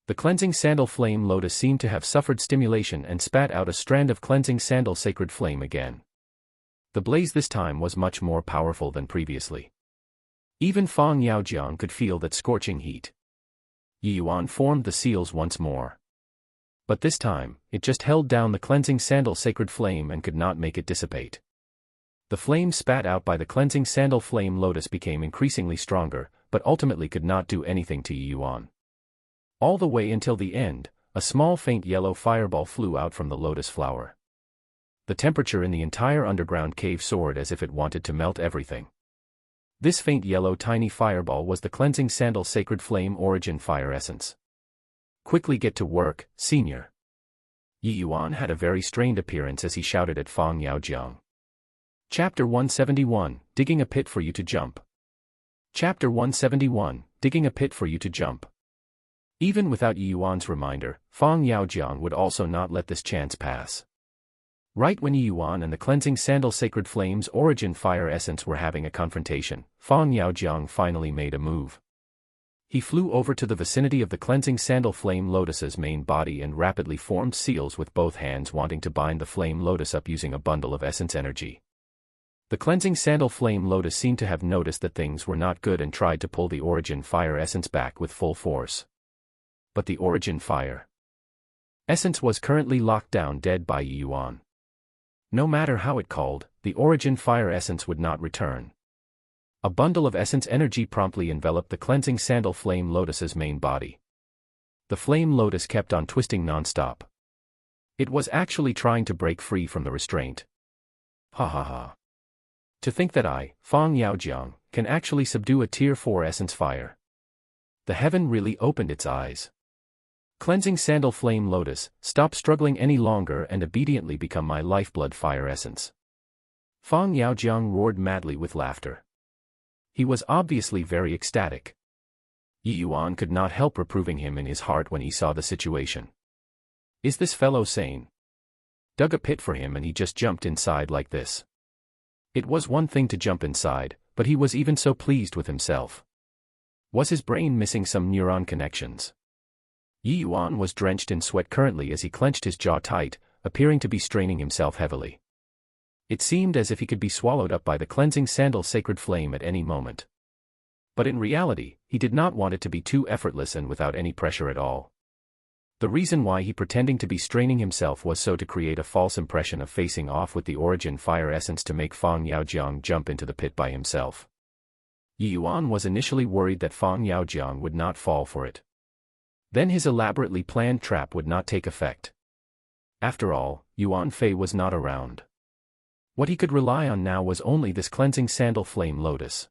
The cleansing sandal flame lotus seemed to have suffered stimulation and spat out a strand of cleansing sandal sacred flame again. The blaze this time was much more powerful than previously. Even Fang Yaojiang could feel that scorching heat. Yi Yuan formed the seals once more. But this time, it just held down the cleansing sandal sacred flame and could not make it dissipate. The flame spat out by the cleansing sandal flame lotus became increasingly stronger, but ultimately could not do anything to Yi Yuan. All the way until the end, a small faint yellow fireball flew out from the lotus flower. The temperature in the entire underground cave soared as if it wanted to melt everything. This faint yellow tiny fireball was the cleansing sandal sacred flame origin fire essence. Quickly get to work, senior. Yi Yuan had a very strained appearance as he shouted at Fang Yaojiang. Chapter 171, Digging a Pit for You to Jump. Chapter 171, Digging a Pit for You to Jump. Even without Yi Yuan's reminder, Fang Yaojiang would also not let this chance pass. Right when Yi Yuan and the cleansing sandal sacred flames origin fire essence were having a confrontation, Fang Yaojiang finally made a move. He flew over to the vicinity of the cleansing sandal flame lotus's main body and rapidly formed seals with both hands, wanting to bind the flame lotus up using a bundle of essence energy. The cleansing sandal flame lotus seemed to have noticed that things were not good and tried to pull the origin fire essence back with full force. But the origin fire essence was currently locked down dead by Yi Yuan. No matter how it called, the origin fire essence would not return. A bundle of essence energy promptly enveloped the cleansing sandal flame lotus's main body. The flame lotus kept on twisting non-stop. It was actually trying to break free from the restraint. Ha ha ha. To think that I, Fang Yaojiang, can actually subdue a tier 4 essence fire. The heaven really opened its eyes. Cleansing sandal flame lotus, stop struggling any longer and obediently become my lifeblood fire essence. Fang Yaojiang roared madly with laughter. He was obviously very ecstatic. Yi Yuan could not help reproving him in his heart when he saw the situation. Is this fellow sane? Dug a pit for him and he just jumped inside like this. It was one thing to jump inside, but he was even so pleased with himself. Was his brain missing some neuron connections? Yi Yuan was drenched in sweat currently as he clenched his jaw tight, appearing to be straining himself heavily. It seemed as if he could be swallowed up by the cleansing sandal sacred flame at any moment. But in reality, he did not want it to be too effortless and without any pressure at all. The reason why he pretending to be straining himself was so to create a false impression of facing off with the origin fire essence to make Fang Yaojiang jump into the pit by himself. Yi Yuan was initially worried that Fang Yaojiang would not fall for it. Then his elaborately planned trap would not take effect. After all, Yuan Fei was not around. What he could rely on now was only this cleansing sandal flame lotus.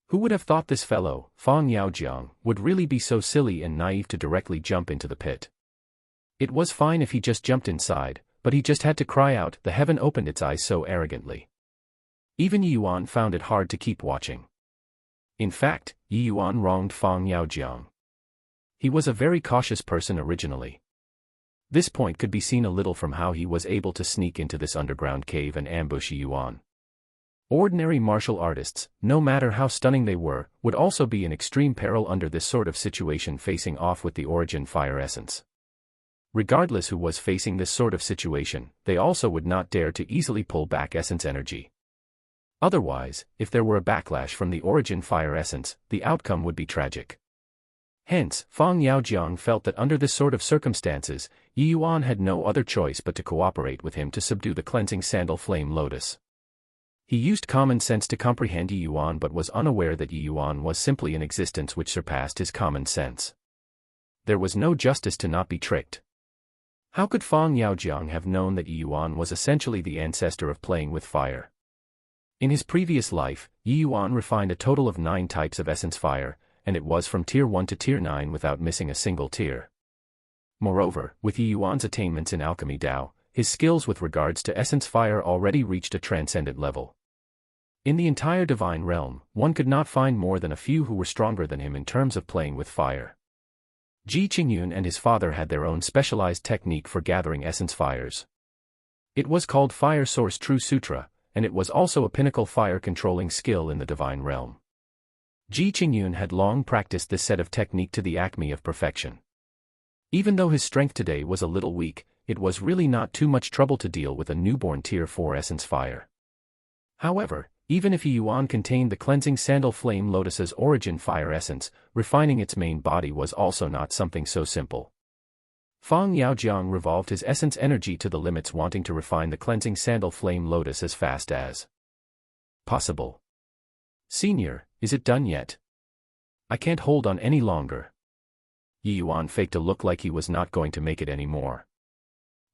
Who would have thought this fellow, Fang Yaojiang, would really be so silly and naive to directly jump into the pit? It was fine if he just jumped inside, but he just had to cry out. The heaven opened its eyes so arrogantly. Even Yi Yuan found it hard to keep watching. In fact, Yi Yuan wronged Fang Yaojiang. He was a very cautious person originally. This point could be seen a little from how he was able to sneak into this underground cave and ambush Yi Yuan. Ordinary martial artists, no matter how stunning they were, would also be in extreme peril under this sort of situation facing off with the origin fire essence. Regardless who was facing this sort of situation, they also would not dare to easily pull back essence energy. Otherwise, if there were a backlash from the origin fire essence, the outcome would be tragic. Hence, Fang Yaojiang felt that under this sort of circumstances, Yi Yuan had no other choice but to cooperate with him to subdue the cleansing sandal flame lotus. He used common sense to comprehend Yi Yuan but was unaware that Yi Yuan was simply an existence which surpassed his common sense. There was no justice to not be tricked. How could Fang Yaojiang have known that Yi Yuan was essentially the ancestor of playing with fire? In his previous life, Yi Yuan refined a total of 9 types of essence fire, and it was from tier 1 to tier 9 without missing a single tier. Moreover, with Yi Yuan's attainments in alchemy Dao, his skills with regards to essence fire already reached a transcendent level. In the entire divine realm, one could not find more than a few who were stronger than him in terms of playing with fire. Ji Qingyun and his father had their own specialized technique for gathering essence fires. It was called Fire Source True Sutra, and it was also a pinnacle fire controlling skill in the divine realm. Ji Qingyun had long practiced this set of technique to the acme of perfection. Even though his strength today was a little weak, it was really not too much trouble to deal with a newborn tier 4 essence fire. However, even if Yi Yuan contained the cleansing sandal flame lotus's origin fire essence, refining its main body was also not something so simple. Fang Yaojiang revolved his essence energy to the limits, wanting to refine the cleansing sandal flame lotus as fast as possible. Senior, is it done yet? I can't hold on any longer. Yi Yuan faked a look like he was not going to make it anymore.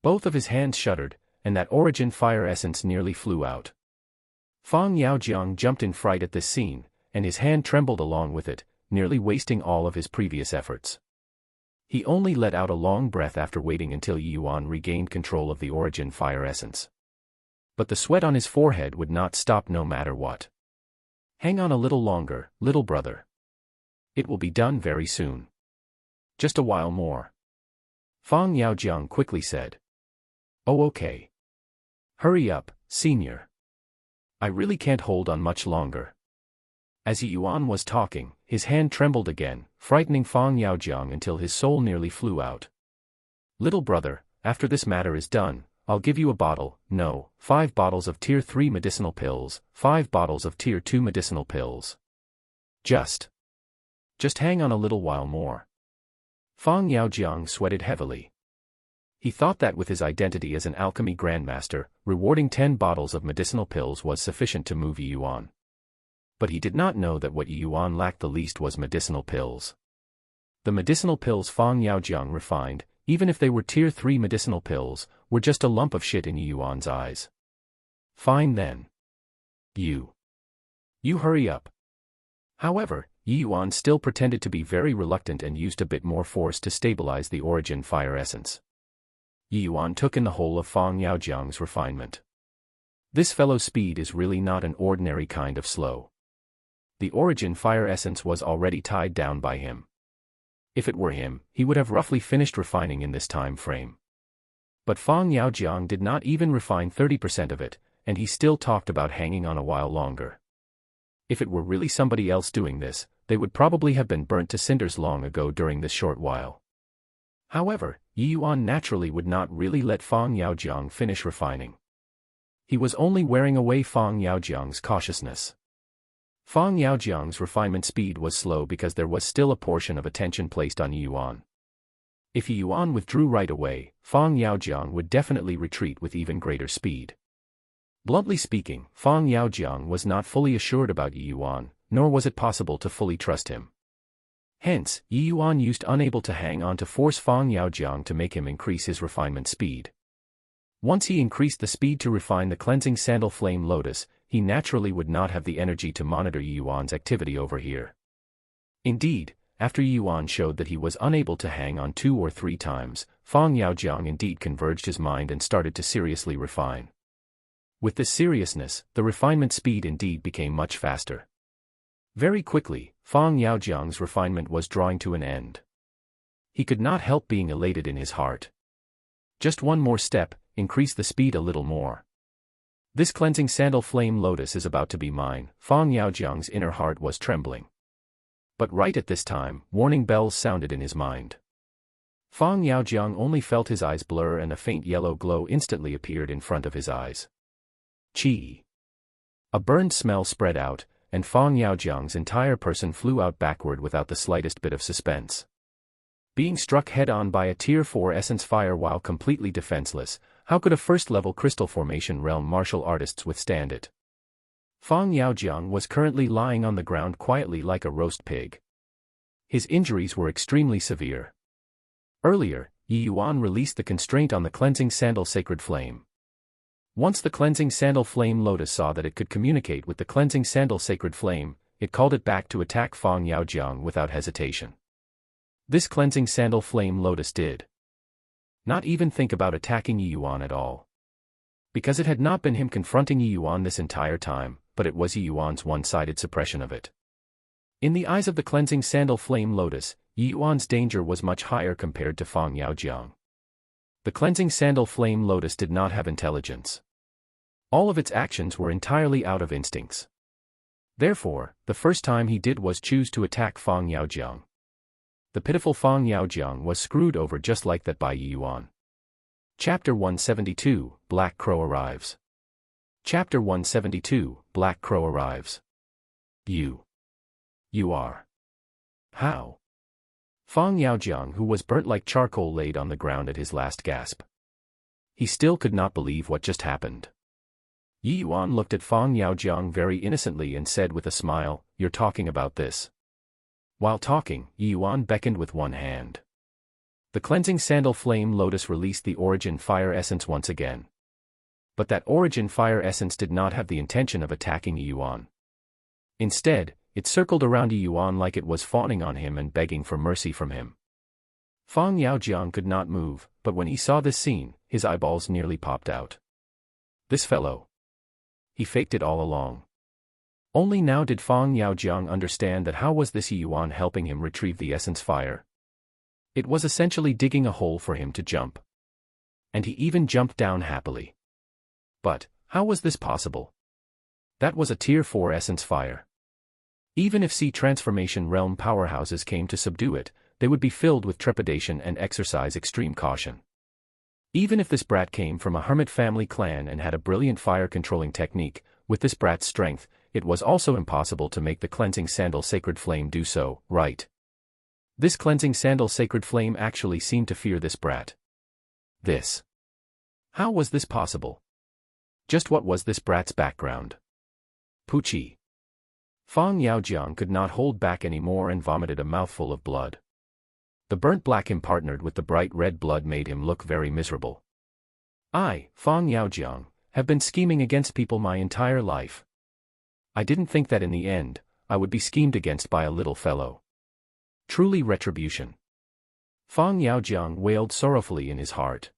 Both of his hands shuddered, and that origin fire essence nearly flew out. Fang Yaojiang jumped in fright at this scene, and his hand trembled along with it, nearly wasting all of his previous efforts. He only let out a long breath after waiting until Yi Yuan regained control of the origin fire essence. But the sweat on his forehead would not stop no matter what. "Hang on a little longer, little brother. It will be done very soon. Just a while more," Fang Yaojiang quickly said. "Oh, okay. Hurry up, senior. I really can't hold on much longer." As Yi Yuan was talking, his hand trembled again, frightening Fang Yaojiang until his soul nearly flew out. "Little brother, after this matter is done, I'll give you a bottle, no, 5 bottles of Tier 3 medicinal pills, 5 bottles of Tier 2 medicinal pills. Just hang on a little while more." Fang Yaojiang sweated heavily. He thought that with his identity as an alchemy grandmaster, rewarding 10 bottles of medicinal pills was sufficient to move Yi Yuan. But he did not know that what Yi Yuan lacked the least was medicinal pills. The medicinal pills Fang Yaojiang refined, even if they were Tier 3 medicinal pills, were just a lump of shit in Yi Yuan's eyes. "Fine then. You hurry up." However, Yi Yuan still pretended to be very reluctant and used a bit more force to stabilize the origin fire essence. Yi Yuan took in the whole of Fang Yaojiang's refinement. This fellow's speed is really not an ordinary kind of slow. The origin fire essence was already tied down by him. If it were him, he would have roughly finished refining in this time frame. But Fang Yaojiang did not even refine 30% of it, and he still talked about hanging on a while longer. If it were really somebody else doing this, they would probably have been burnt to cinders long ago during this short while. However, Yi Yuan naturally would not really let Fang Yaojiang finish refining. He was only wearing away Fang Yaojiang's cautiousness. Fang Yaojiang's refinement speed was slow because there was still a portion of attention placed on Yi Yuan. If Yi Yuan withdrew right away, Fang Yaojiang would definitely retreat with even greater speed. Bluntly speaking, Fang Yaojiang was not fully assured about Yi Yuan, nor was it possible to fully trust him. Hence, Yi Yuan used unable to hang on to force Fang Yaojiang to make him increase his refinement speed. Once he increased the speed to refine the cleansing sandal flame lotus, he naturally would not have the energy to monitor Yi Yuan's activity over here. Indeed, after Yi Yuan showed that he was unable to hang on 2 or 3 times, Fang Yaojiang indeed converged his mind and started to seriously refine. With this seriousness, the refinement speed indeed became much faster. Very quickly, Fang Yaojiang's refinement was drawing to an end. He could not help being elated in his heart. Just one more step, increase the speed a little more. This cleansing sandal flame lotus is about to be mine. Fang Yaojiang's inner heart was trembling. But right at this time, warning bells sounded in his mind. Fang Yaojiang only felt his eyes blur and a faint yellow glow instantly appeared in front of his eyes. Qi. A burned smell spread out, and Fang Yaojiang's entire person flew out backward without the slightest bit of suspense. Being struck head-on by a Tier 4 essence fire while completely defenseless, how could a first-level crystal formation realm martial artists withstand it? Fang Yaojiang was currently lying on the ground quietly like a roast pig. His injuries were extremely severe. Earlier, Yi Yuan released the constraint on the cleansing sandal sacred flame. Once the cleansing sandal flame lotus saw that it could communicate with the cleansing sandal sacred flame, it called it back to attack Fang Yaojiang without hesitation. This cleansing sandal flame lotus did not even think about attacking Yi Yuan at all. Because it had not been him confronting Yi Yuan this entire time, but it was Yi Yuan's one-sided suppression of it. In the eyes of the cleansing sandal flame lotus, Yi Yuan's danger was much higher compared to Fang Yaojiang. The cleansing sandal flame lotus did not have intelligence. All of its actions were entirely out of instincts. Therefore, the first time he did was choose to attack Fang Yaojiang. The pitiful Fang Yaojiang was screwed over just like that by Yi Yuan. Chapter 172, Black Crow Arrives. Chapter 172, Black Crow Arrives. You are. How? Fang Yaojiang, who was burnt like charcoal, laid on the ground at his last gasp. He still could not believe what just happened. Yi Yuan looked at Fang Yaojiang very innocently and said with a smile, "You're talking about this." While talking, Yi Yuan beckoned with one hand. The cleansing sandal flame lotus released the origin fire essence once again. But that origin fire essence did not have the intention of attacking Yuan. Instead, it circled around Yuan like it was fawning on him and begging for mercy from him. Fang Yaojiang could not move, but when he saw this scene, his eyeballs nearly popped out. This fellow. He faked it all along. Only now did Fang Yaojiang understand that how was this Yuan helping him retrieve the essence fire. It was essentially digging a hole for him to jump. And he even jumped down happily. But, how was this possible? That was a Tier 4 essence fire. Even if sea transformation realm powerhouses came to subdue it, they would be filled with trepidation and exercise extreme caution. Even if this brat came from a hermit family clan and had a brilliant fire-controlling technique, with this brat's strength, it was also impossible to make the cleansing sandal sacred flame do so, right? This cleansing sandal sacred flame actually seemed to fear this brat. This. How was this possible? Just what was this brat's background? Puchi. Fang Yaojiang could not hold back anymore and vomited a mouthful of blood. The burnt black him partnered with the bright red blood made him look very miserable. I, Fang Yaojiang, have been scheming against people my entire life. I didn't think that in the end, I would be schemed against by a little fellow. Truly retribution. Fang Yaojiang wailed sorrowfully in his heart.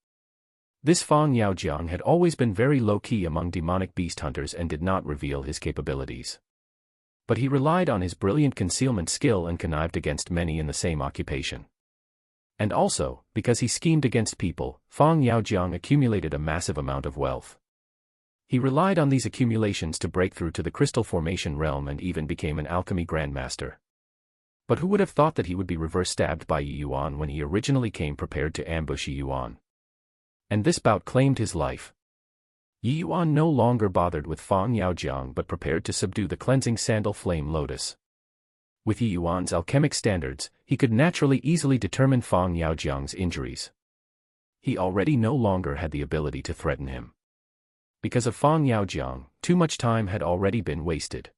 This Fang Yaojiang had always been very low-key among demonic beast hunters and did not reveal his capabilities. But he relied on his brilliant concealment skill and connived against many in the same occupation. And also, because he schemed against people, Fang Yaojiang accumulated a massive amount of wealth. He relied on these accumulations to break through to the crystal formation realm and even became an alchemy grandmaster. But who would have thought that he would be reverse-stabbed by Yuan when he originally came prepared to ambush Yuan? And this bout claimed his life. Yuan no longer bothered with Fang Yaojiang but prepared to subdue the cleansing sandal flame lotus. With Yuan's alchemic standards, he could naturally easily determine Fang Yaojiang's injuries. He already no longer had the ability to threaten him. Because of Fang Yaojiang, too much time had already been wasted.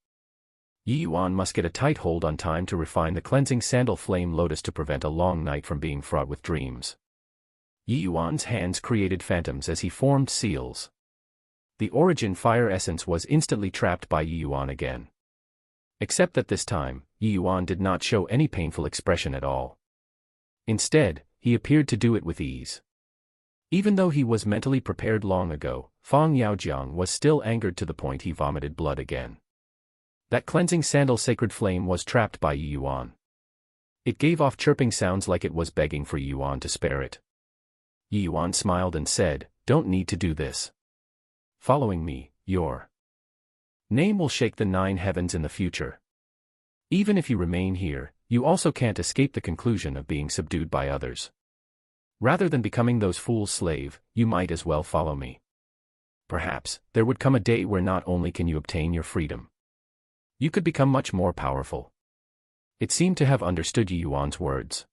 Yuan must get a tight hold on time to refine the cleansing sandal flame lotus to prevent a long night from being fraught with dreams. Yuan's hands created phantoms as he formed seals. The origin fire essence was instantly trapped by Yuan again. Except that this time, Yuan did not show any painful expression at all. Instead, he appeared to do it with ease. Even though he was mentally prepared long ago, Fang Yaojiang was still angered to the point he vomited blood again. That cleansing sandal sacred flame was trapped by Yuan. It gave off chirping sounds like it was begging for Yuan to spare it. Yuan smiled and said, "Don't need to do this. Following me, your name will shake the 9 heavens in the future. Even if you remain here, you also can't escape the conclusion of being subdued by others. Rather than becoming those fools' slave, you might as well follow me. Perhaps, there would come a day where not only can you obtain your freedom, you could become much more powerful." It seemed to have understood Yuan's words.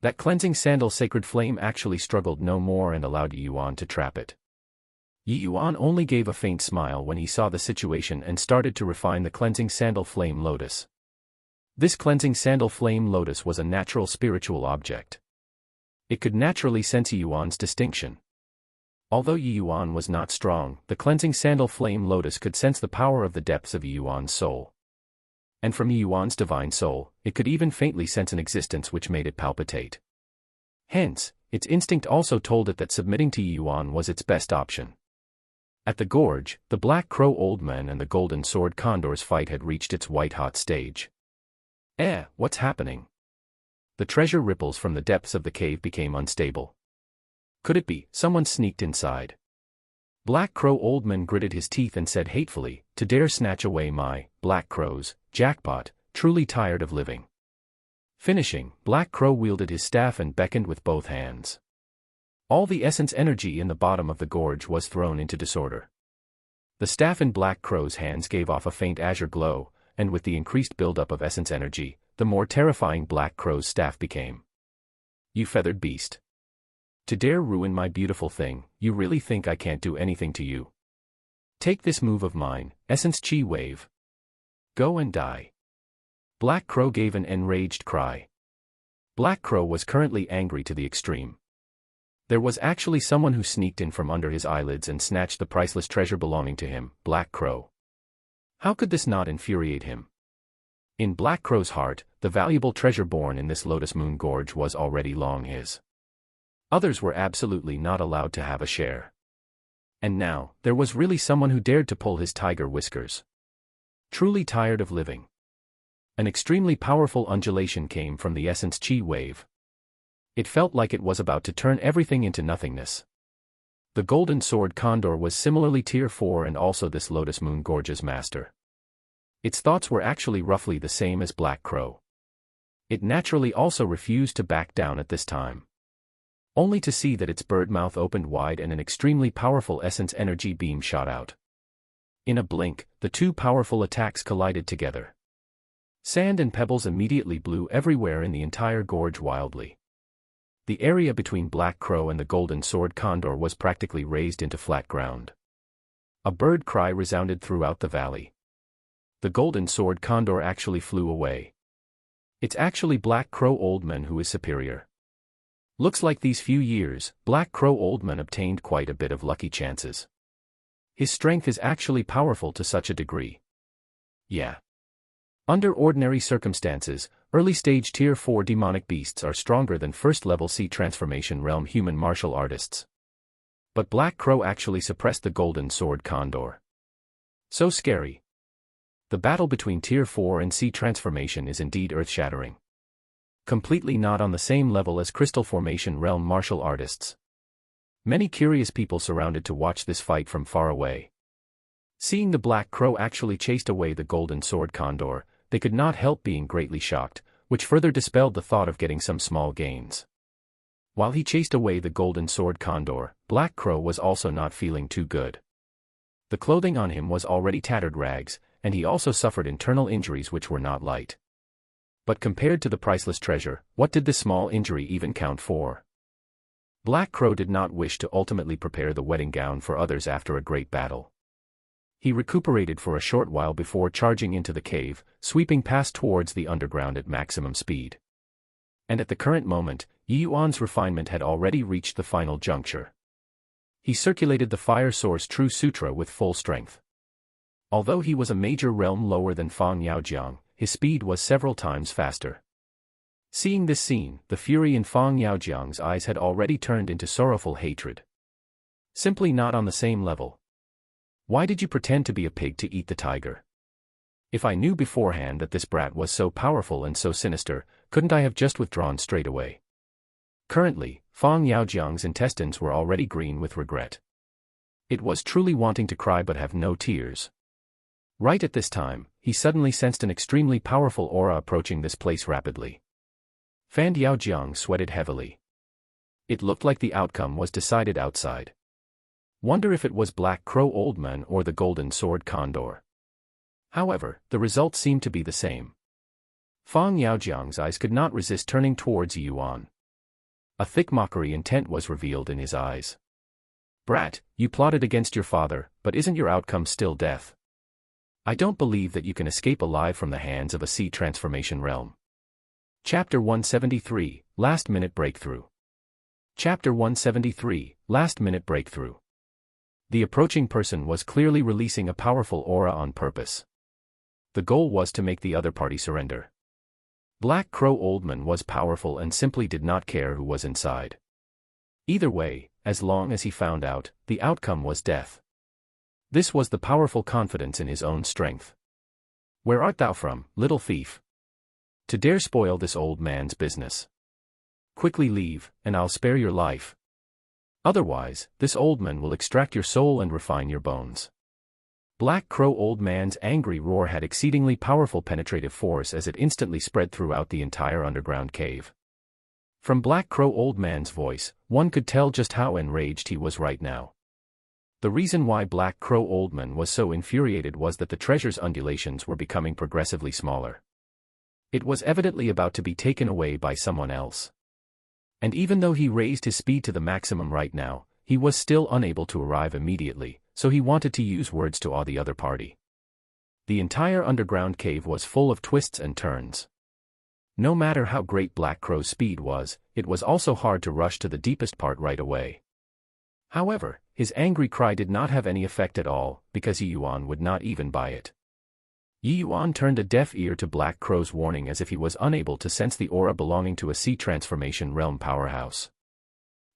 That cleansing sandal sacred flame actually struggled no more and allowed Yuan to trap it. Yuan only gave a faint smile when he saw the situation and started to refine the cleansing sandal flame lotus. This cleansing sandal flame lotus was a natural spiritual object. It could naturally sense Yuan's distinction. Although Yuan was not strong, the cleansing sandal flame lotus could sense the power of the depths of Yuan's soul. And from Yuan's divine soul, it could even faintly sense an existence which made it palpitate. Hence, its instinct also told it that submitting to Yuan was its best option. At the gorge, the Black Crow Old Man and the Golden Sword Condor's fight had reached its white-hot stage. What's happening? The treasure ripples from the depths of the cave became unstable. Could it be someone sneaked inside? Black Crow Old Man gritted his teeth and said hatefully, "To dare snatch away my, Black Crow's, jackpot, truly tired of living." Finishing, Black Crow wielded his staff and beckoned with both hands. All the essence energy in the bottom of the gorge was thrown into disorder. The staff in Black Crow's hands gave off a faint azure glow, and with the increased buildup of essence energy, the more terrifying Black Crow's staff became. "You feathered beast. To dare ruin my beautiful thing, you really think I can't do anything to you? Take this move of mine, Essence Chi Wave. Go and die." Black Crow gave an enraged cry. Black Crow was currently angry to the extreme. There was actually someone who sneaked in from under his eyelids and snatched the priceless treasure belonging to him, Black Crow. How could this not infuriate him? In Black Crow's heart, the valuable treasure born in this Lotus Moon Gorge was already long his. Others were absolutely not allowed to have a share. And now, there was really someone who dared to pull his tiger whiskers. Truly tired of living. An extremely powerful undulation came from the essence chi wave. It felt like it was about to turn everything into nothingness. The Golden Sword Condor was similarly Tier 4 and also this Lotus Moon Gorge's master. Its thoughts were actually roughly the same as Black Crow. It naturally also refused to back down at this time. Only to see that its bird mouth opened wide and an extremely powerful essence energy beam shot out. In a blink, the two powerful attacks collided together. Sand and pebbles immediately blew everywhere in the entire gorge wildly. The area between Black Crow and the Golden Sword Condor was practically raised into flat ground. A bird cry resounded throughout the valley. The Golden Sword Condor actually flew away. It's actually Black Crow Old Man who is superior. Looks like these few years, Black Crow Old Man obtained quite a bit of lucky chances. His strength is actually powerful to such a degree. Yeah. Under ordinary circumstances, early-stage Tier 4 demonic beasts are stronger than first-level C transformation realm human martial artists. But Black Crow actually suppressed the Golden Sword Condor. So scary. The battle between Tier 4 and C transformation is indeed earth-shattering. Completely not on the same level as Crystal Formation realm martial artists. Many curious people surrounded to watch this fight from far away. Seeing the Black Crow actually chased away the Golden Sword Condor, they could not help being greatly shocked, which further dispelled the thought of getting some small gains. While he chased away the Golden Sword Condor, Black Crow was also not feeling too good. The clothing on him was already tattered rags, and he also suffered internal injuries which were not light. But compared to the priceless treasure, what did this small injury even count for? Black Crow did not wish to ultimately prepare the wedding gown for others after a great battle. He recuperated for a short while before charging into the cave, sweeping past towards the underground at maximum speed. And at the current moment, Yuan's refinement had already reached the final juncture. He circulated the Fire Source True Sutra with full strength. Although he was a major realm lower than Fang Yaojiang, his speed was several times faster. Seeing this scene, the fury in Fang Yaojiang's eyes had already turned into sorrowful hatred. Simply not on the same level. Why did you pretend to be a pig to eat the tiger? If I knew beforehand that this brat was so powerful and so sinister, couldn't I have just withdrawn straight away? Currently, Fang Yaojiang's intestines were already green with regret. It was truly wanting to cry but have no tears. Right at this time, he suddenly sensed an extremely powerful aura approaching this place rapidly. Fan Yaojiang sweated heavily. It looked like the outcome was decided outside. Wonder if it was Black Crow Old Man or the Golden Sword Condor. However, the results seemed to be the same. Fang Yaojiang's eyes could not resist turning towards Yuan. A thick mockery intent was revealed in his eyes. Brat, you plotted against your father, but isn't your outcome still death? I don't believe that you can escape alive from the hands of a C transformation realm. Chapter 173, Last Minute Breakthrough. Chapter 173, Last Minute Breakthrough. The approaching person was clearly releasing a powerful aura on purpose. The goal was to make the other party surrender. Black Crow Old Man was powerful and simply did not care who was inside. Either way, as long as he found out, the outcome was death. This was the powerful confidence in his own strength. Where art thou from, little thief? To dare spoil this old man's business. Quickly leave, and I'll spare your life. Otherwise, this old man will extract your soul and refine your bones. Black Crow Old Man's angry roar had exceedingly powerful penetrative force as it instantly spread throughout the entire underground cave. From Black Crow Old Man's voice, one could tell just how enraged he was right now. The reason why Black Crow Old Man was so infuriated was that the treasure's undulations were becoming progressively smaller. It was evidently about to be taken away by someone else. And even though he raised his speed to the maximum right now, he was still unable to arrive immediately, so he wanted to use words to awe the other party. The entire underground cave was full of twists and turns. No matter how great Black Crow's speed was, it was also hard to rush to the deepest part right away. However, his angry cry did not have any effect at all, because Yi Yuan would not even buy it. Yi Yuan turned a deaf ear to Black Crow's warning as if he was unable to sense the aura belonging to a sea transformation realm powerhouse.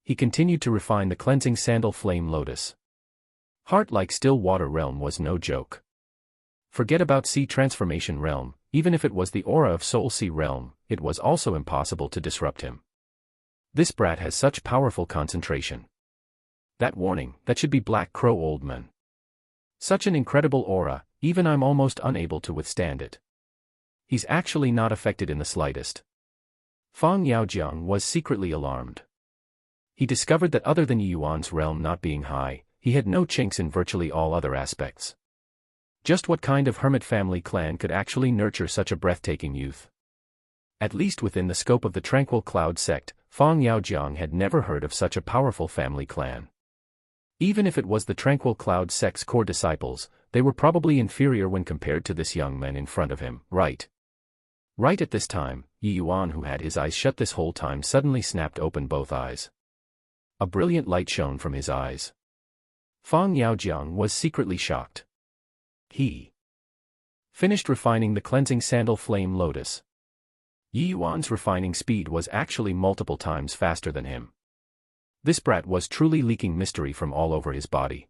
He continued to refine the cleansing sandal flame lotus. Heart like still water realm was no joke. Forget about sea transformation realm, even if it was the aura of soul sea realm, it was also impossible to disrupt him. This brat has such powerful concentration. That warning, that should be Black Crow old man. Such an incredible aura, even I'm almost unable to withstand it. He's actually not affected in the slightest. Fang Yaojiang was secretly alarmed. He discovered that other than Yi Yuan's realm not being high, he had no chinks in virtually all other aspects. Just what kind of hermit family clan could actually nurture such a breathtaking youth? At least within the scope of the Tranquil Cloud sect, Fang Yaojiang had never heard of such a powerful family clan. Even if it was the Tranquil Cloud sect's core disciples, they were probably inferior when compared to this young man in front of him, right? Right at this time, Yi Yuan, who had his eyes shut this whole time, suddenly snapped open both eyes. A brilliant light shone from his eyes. Fang Yaojiang was secretly shocked. He finished refining the cleansing sandal flame lotus. Yi Yuan's refining speed was actually multiple times faster than him. This brat was truly leaking mystery from all over his body.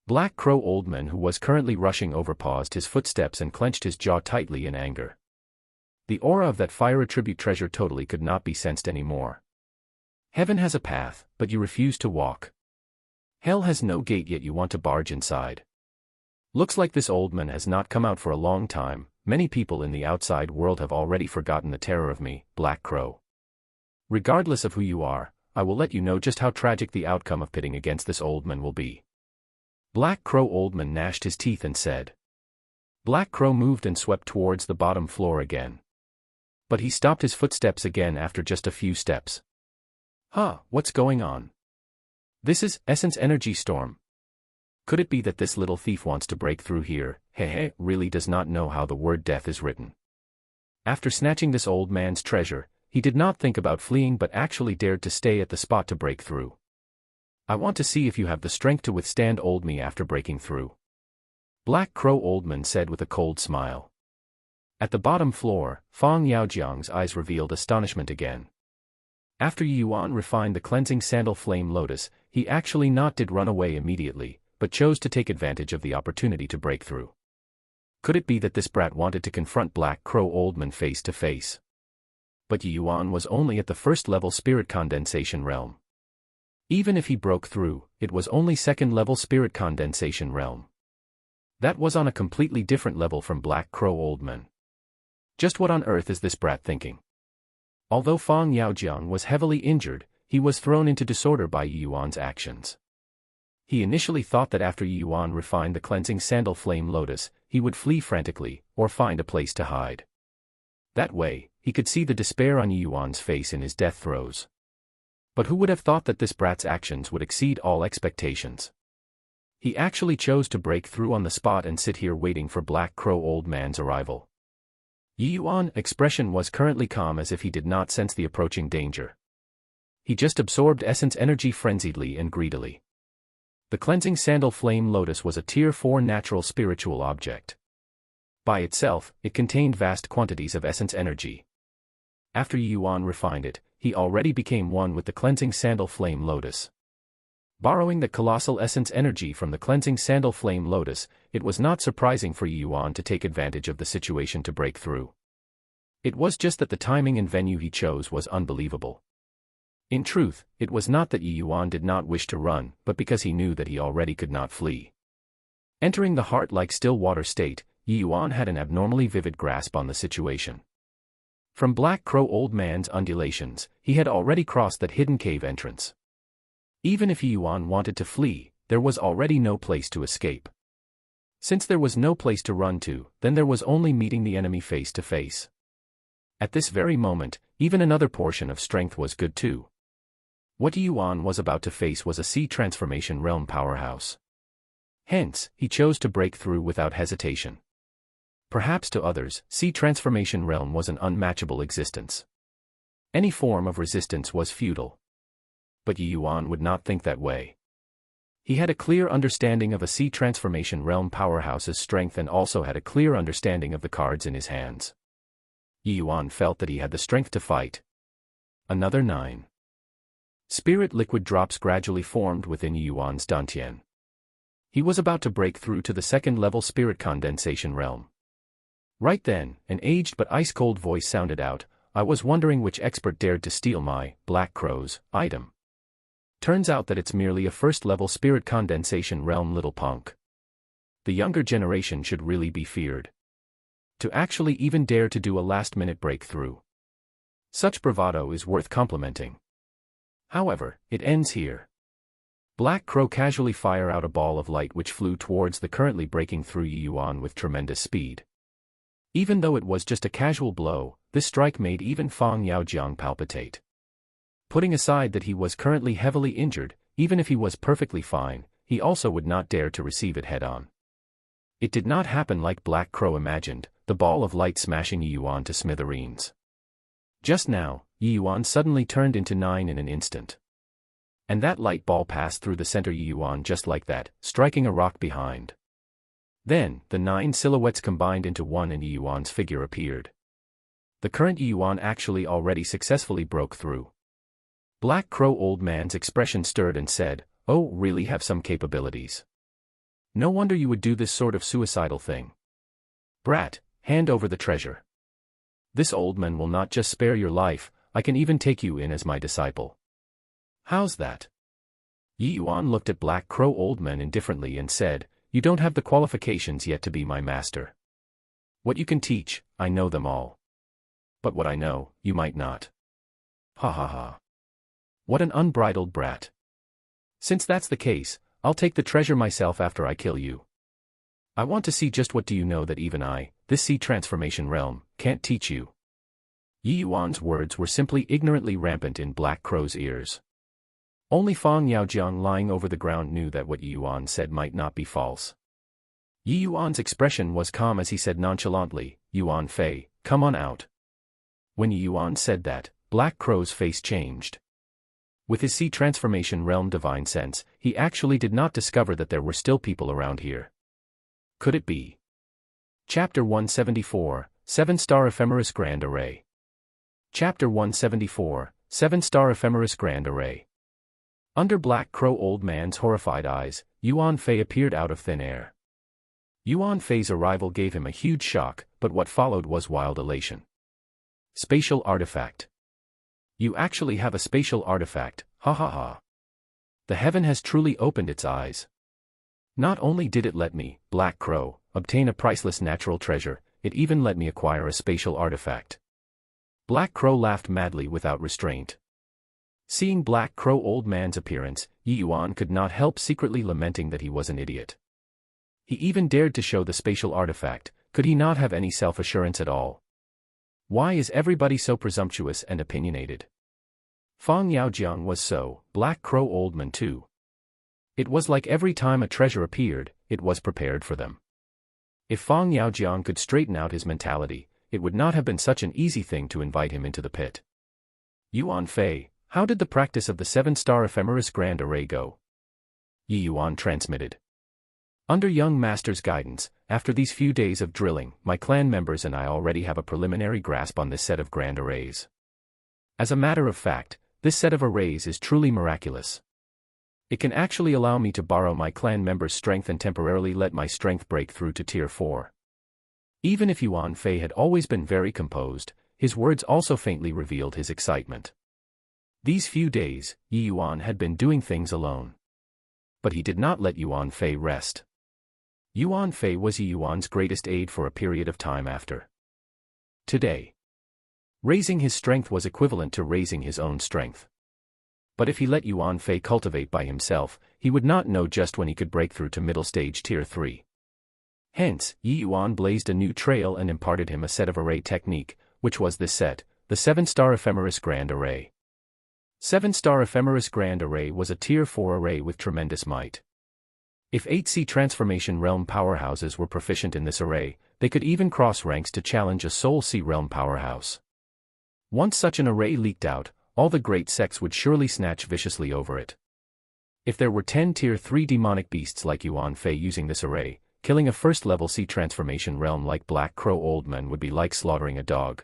Black Crow old man, who was currently rushing over, paused his footsteps and clenched his jaw tightly in anger. The aura of that fire attribute treasure totally could not be sensed anymore. Heaven has a path, but you refuse to walk. Hell has no gate, yet you want to barge inside. Looks like this old man has not come out for a long time. Many people in the outside world have already forgotten the terror of me, Black Crow. Regardless of who you are, I will let you know just how tragic the outcome of pitting against this old man will be. Black Crow old man gnashed his teeth and said. Black Crow moved and swept towards the bottom floor again. But he stopped his footsteps again after just a few steps. Huh, what's going on? This is Essence Energy Storm. Could it be that this little thief wants to break through here? Hehe, really does not know how the word death is written. After snatching this old man's treasure, he did not think about fleeing but actually dared to stay at the spot to break through. I want to see if you have the strength to withstand old me after breaking through. Black Crow old man said with a cold smile. At the bottom floor, Fang Yaojiang's eyes revealed astonishment again. After Yi Yuan refined the cleansing sandal flame lotus, he actually not did run away immediately, but chose to take advantage of the opportunity to break through. Could it be that this brat wanted to confront Black Crow old man face to face? But Yi Yuan was only at the first level spirit condensation realm. Even if he broke through, it was only second level spirit condensation realm. That was on a completely different level from Black Crow old man. Just what on earth is this brat thinking? Although Fang Yaojiang was heavily injured, he was thrown into disorder by Yi Yuan's actions. He initially thought that after Yi Yuan refined the cleansing sandal flame lotus, he would flee frantically, or find a place to hide. That way, he could see the despair on Yi Yuan's face in his death throes. But who would have thought that this brat's actions would exceed all expectations? He actually chose to break through on the spot and sit here waiting for Black Crow old man's arrival. Yi Yuan's expression was currently calm, as if he did not sense the approaching danger. He just absorbed essence energy frenziedly and greedily. The cleansing sandal flame lotus was a tier 4 natural spiritual object. By itself, it contained vast quantities of essence energy. After Yi Yuan refined it, he already became one with the cleansing sandal flame lotus. Borrowing the colossal essence energy from the cleansing sandal flame lotus, it was not surprising for Yi Yuan to take advantage of the situation to break through. It was just that the timing and venue he chose was unbelievable. In truth, it was not that Yi Yuan did not wish to run, but because he knew that he already could not flee. Entering the heart-like still water state, Yi Yuan had an abnormally vivid grasp on the situation. From Black Crow old man's undulations, he had already crossed that hidden cave entrance. Even if Yi Yuan wanted to flee, there was already no place to escape. Since there was no place to run to, then there was only meeting the enemy face to face. At this very moment, even another portion of strength was good too. What Yi Yuan was about to face was a sea transformation realm powerhouse. Hence, he chose to break through without hesitation. Perhaps to others, Sea Transformation Realm was an unmatchable existence. Any form of resistance was futile. But Yi Yuan would not think that way. He had a clear understanding of a Sea Transformation Realm powerhouse's strength and also had a clear understanding of the cards in his hands. Yi Yuan felt that he had the strength to fight. Another 9. Spirit liquid drops gradually formed within Yi Yuan's dantian. He was about to break through to the second-level spirit condensation realm. Right then, an aged but ice-cold voice sounded out, "I was wondering which expert dared to steal my, Black Crow's, item. Turns out that it's merely a first-level spirit condensation realm, little punk. The younger generation should really be feared. To actually even dare to do a last-minute breakthrough. Such bravado is worth complimenting. However, it ends here." Black Crow casually fired out a ball of light which flew towards the currently breaking through Yi Yuan with tremendous speed. Even though it was just a casual blow, this strike made even Fang Yaojiang palpitate. Putting aside that he was currently heavily injured, even if he was perfectly fine, he also would not dare to receive it head-on. It did not happen like Black Crow imagined, the ball of light smashing Yi Yuan to smithereens. Just now, Yi Yuan suddenly turned into 9 in an instant. And that light ball passed through the center Yi Yuan just like that, striking a rock behind. Then, the 9 silhouettes combined into one and Yi Yuan's figure appeared. The current Yi Yuan actually already successfully broke through. Black Crow old man's expression stirred and said, "Oh, really have some capabilities. No wonder you would do this sort of suicidal thing. Brat, hand over the treasure. This old man will not just spare your life, I can even take you in as my disciple." "How's that?" Yi Yuan looked at Black Crow old man indifferently and said, "You don't have the qualifications yet to be my master. What you can teach, I know them all. But what I know, you might not." Ha ha ha. What an unbridled brat. Since that's the case, I'll take the treasure myself after I kill you. I want to see just what do you know that even I, this Sea Transformation Realm, can't teach you. Yi Yuan's words were simply ignorantly rampant in Black Crow's ears. Only Fang Yaojiang lying over the ground knew that what Yi Yuan said might not be false. Yi Yuan's expression was calm as he said nonchalantly, "Yuan Fei, come on out." When Yi Yuan said that, Black Crow's face changed. With his Sea Transformation Realm divine sense, he actually did not discover that there were still people around here. Could it be? Chapter 174, 7-Star Ephemeris Grand Array. Chapter 174, 7-Star Ephemeris Grand Array. Under Black Crow old man's horrified eyes, Yuan Fei appeared out of thin air. Yuan Fei's arrival gave him a huge shock, but what followed was wild elation. Spatial artifact. You actually have a spatial artifact, ha ha ha. The heaven has truly opened its eyes. Not only did it let me, Black Crow, obtain a priceless natural treasure, it even let me acquire a spatial artifact. Black Crow laughed madly without restraint. Seeing Black Crow old man's appearance, Yi Yuan could not help secretly lamenting that he was an idiot. He even dared to show the spatial artifact, could he not have any self-assurance at all? Why is everybody so presumptuous and opinionated? Fang Yaojiang was so, Black Crow old man too. It was like every time a treasure appeared, it was prepared for them. If Fang Yaojiang could straighten out his mentality, it would not have been such an easy thing to invite him into the pit. Yuan Fei, how did the practice of the 7-Star Ephemeris Grand Array go? Yi Yuan transmitted. Under young master's guidance, after these few days of drilling, my clan members and I already have a preliminary grasp on this set of grand arrays. As a matter of fact, this set of arrays is truly miraculous. It can actually allow me to borrow my clan members' strength and temporarily let my strength break through to Tier 4. Even if Yuan Fei had always been very composed, his words also faintly revealed his excitement. These few days, Yi Yuan had been doing things alone. But he did not let Yuan Fei rest. Yuan Fei was Yi Yuan's greatest aid for a period of time after. Today, raising his strength was equivalent to raising his own strength. But if he let Yuan Fei cultivate by himself, he would not know just when he could break through to middle stage Tier 3. Hence, Yi Yuan blazed a new trail and imparted him a set of array technique, which was this set, the 7-Star Ephemeris Grand Array. 7-Star Ephemeris Grand Array was a Tier 4 array with tremendous might. If 8 Sea Transformation Realm powerhouses were proficient in this array, they could even cross ranks to challenge a Soul Sea Realm powerhouse. Once such an array leaked out, all the great sects would surely snatch viciously over it. If there were 10 Tier 3 demonic beasts like Yuan Fei using this array, killing a first-level Sea Transformation Realm like Black Crow Oldman would be like slaughtering a dog.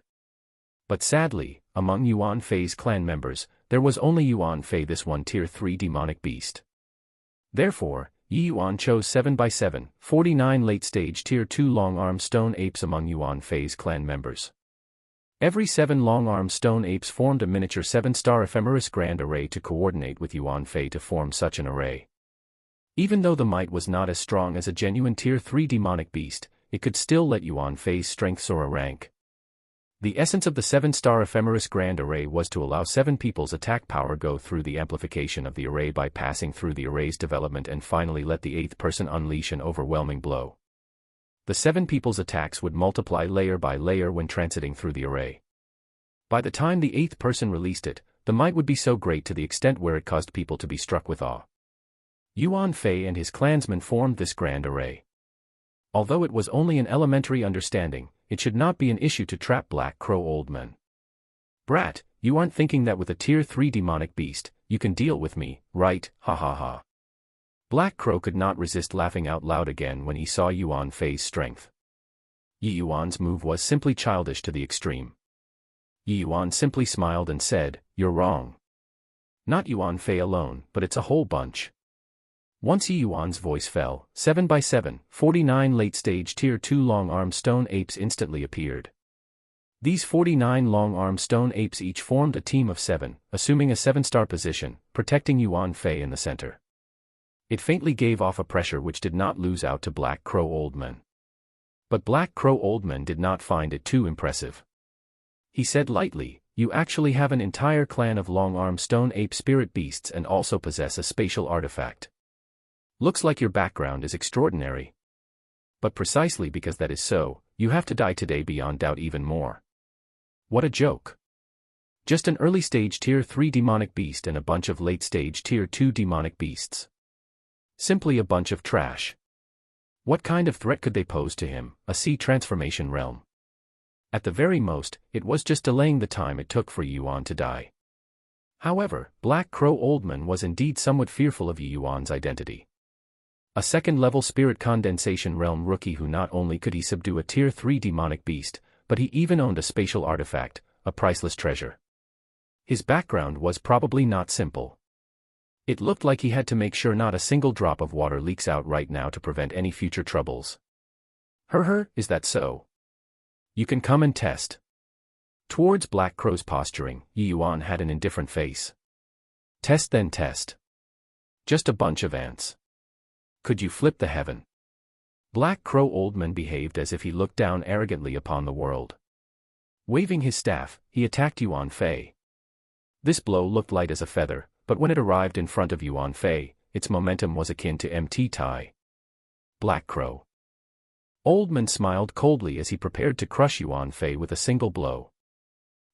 But sadly, among Yuan Fei's clan members, there was only Yuan Fei this one Tier 3 demonic beast. Therefore, Yi Yuan chose 7x7, 49 late-stage Tier 2 long-arm stone apes among Yuan Fei's clan members. Every 7 long-arm stone apes formed a miniature 7-star ephemeris grand array to coordinate with Yuan Fei to form such an array. Even though the might was not as strong as a genuine Tier 3 demonic beast, it could still let Yuan Fei's strength soar a rank. The essence of the 7-star ephemeris grand array was to allow 7 people's attack power go through the amplification of the array by passing through the array's development and finally let the 8th person unleash an overwhelming blow. The 7 people's attacks would multiply layer by layer when transiting through the array. By the time the 8th person released it, the might would be so great to the extent where it caused people to be struck with awe. Yuan Fei and his clansmen formed this grand array. Although it was only an elementary understanding, it should not be an issue to trap Black Crow Oldman. Brat, you aren't thinking that with a Tier 3 demonic beast, you can deal with me, right? Ha ha ha. Black Crow could not resist laughing out loud again when he saw Yuan Fei's strength. Yi Yuan's move was simply childish to the extreme. Yi Yuan simply smiled and said, "You're wrong. Not Yuan Fei alone, but it's a whole bunch." Once Yi Yuan's voice fell, 7x7, 49 late-stage Tier 2 long-arm stone apes instantly appeared. These 49 long-arm stone apes each formed a team of 7, assuming a 7-star position, protecting Yuan Fei in the center. It faintly gave off a pressure which did not lose out to Black Crow Oldman. But Black Crow Oldman did not find it too impressive. He said lightly, "You actually have an entire clan of long-arm stone ape spirit beasts and also possess a spatial artifact. Looks like your background is extraordinary. But precisely because that is so, you have to die today beyond doubt even more." What a joke. Just an early-stage Tier 3 demonic beast and a bunch of late-stage Tier 2 demonic beasts. Simply a bunch of trash. What kind of threat could they pose to him, a Sea Transformation Realm? At the very most, it was just delaying the time it took for Yuan to die. However, Black Crow Oldman was indeed somewhat fearful of Yuan's identity. A second-level Spirit Condensation Realm rookie who not only could he subdue a Tier 3 demonic beast, but he even owned a spatial artifact, a priceless treasure. His background was probably not simple. It looked like he had to make sure not a single drop of water leaks out right now to prevent any future troubles. Is that so? You can come and test. Towards Black Crow's posturing, Yi Yuan had an indifferent face. Test then test. Just a bunch of ants. Could you flip the heaven? Black Crow Oldman behaved as if he looked down arrogantly upon the world. Waving his staff, he attacked Yuan Fei. This blow looked light as a feather, but when it arrived in front of Yuan Fei, its momentum was akin to MT Tai. Black Crow Oldman smiled coldly as he prepared to crush Yuan Fei with a single blow.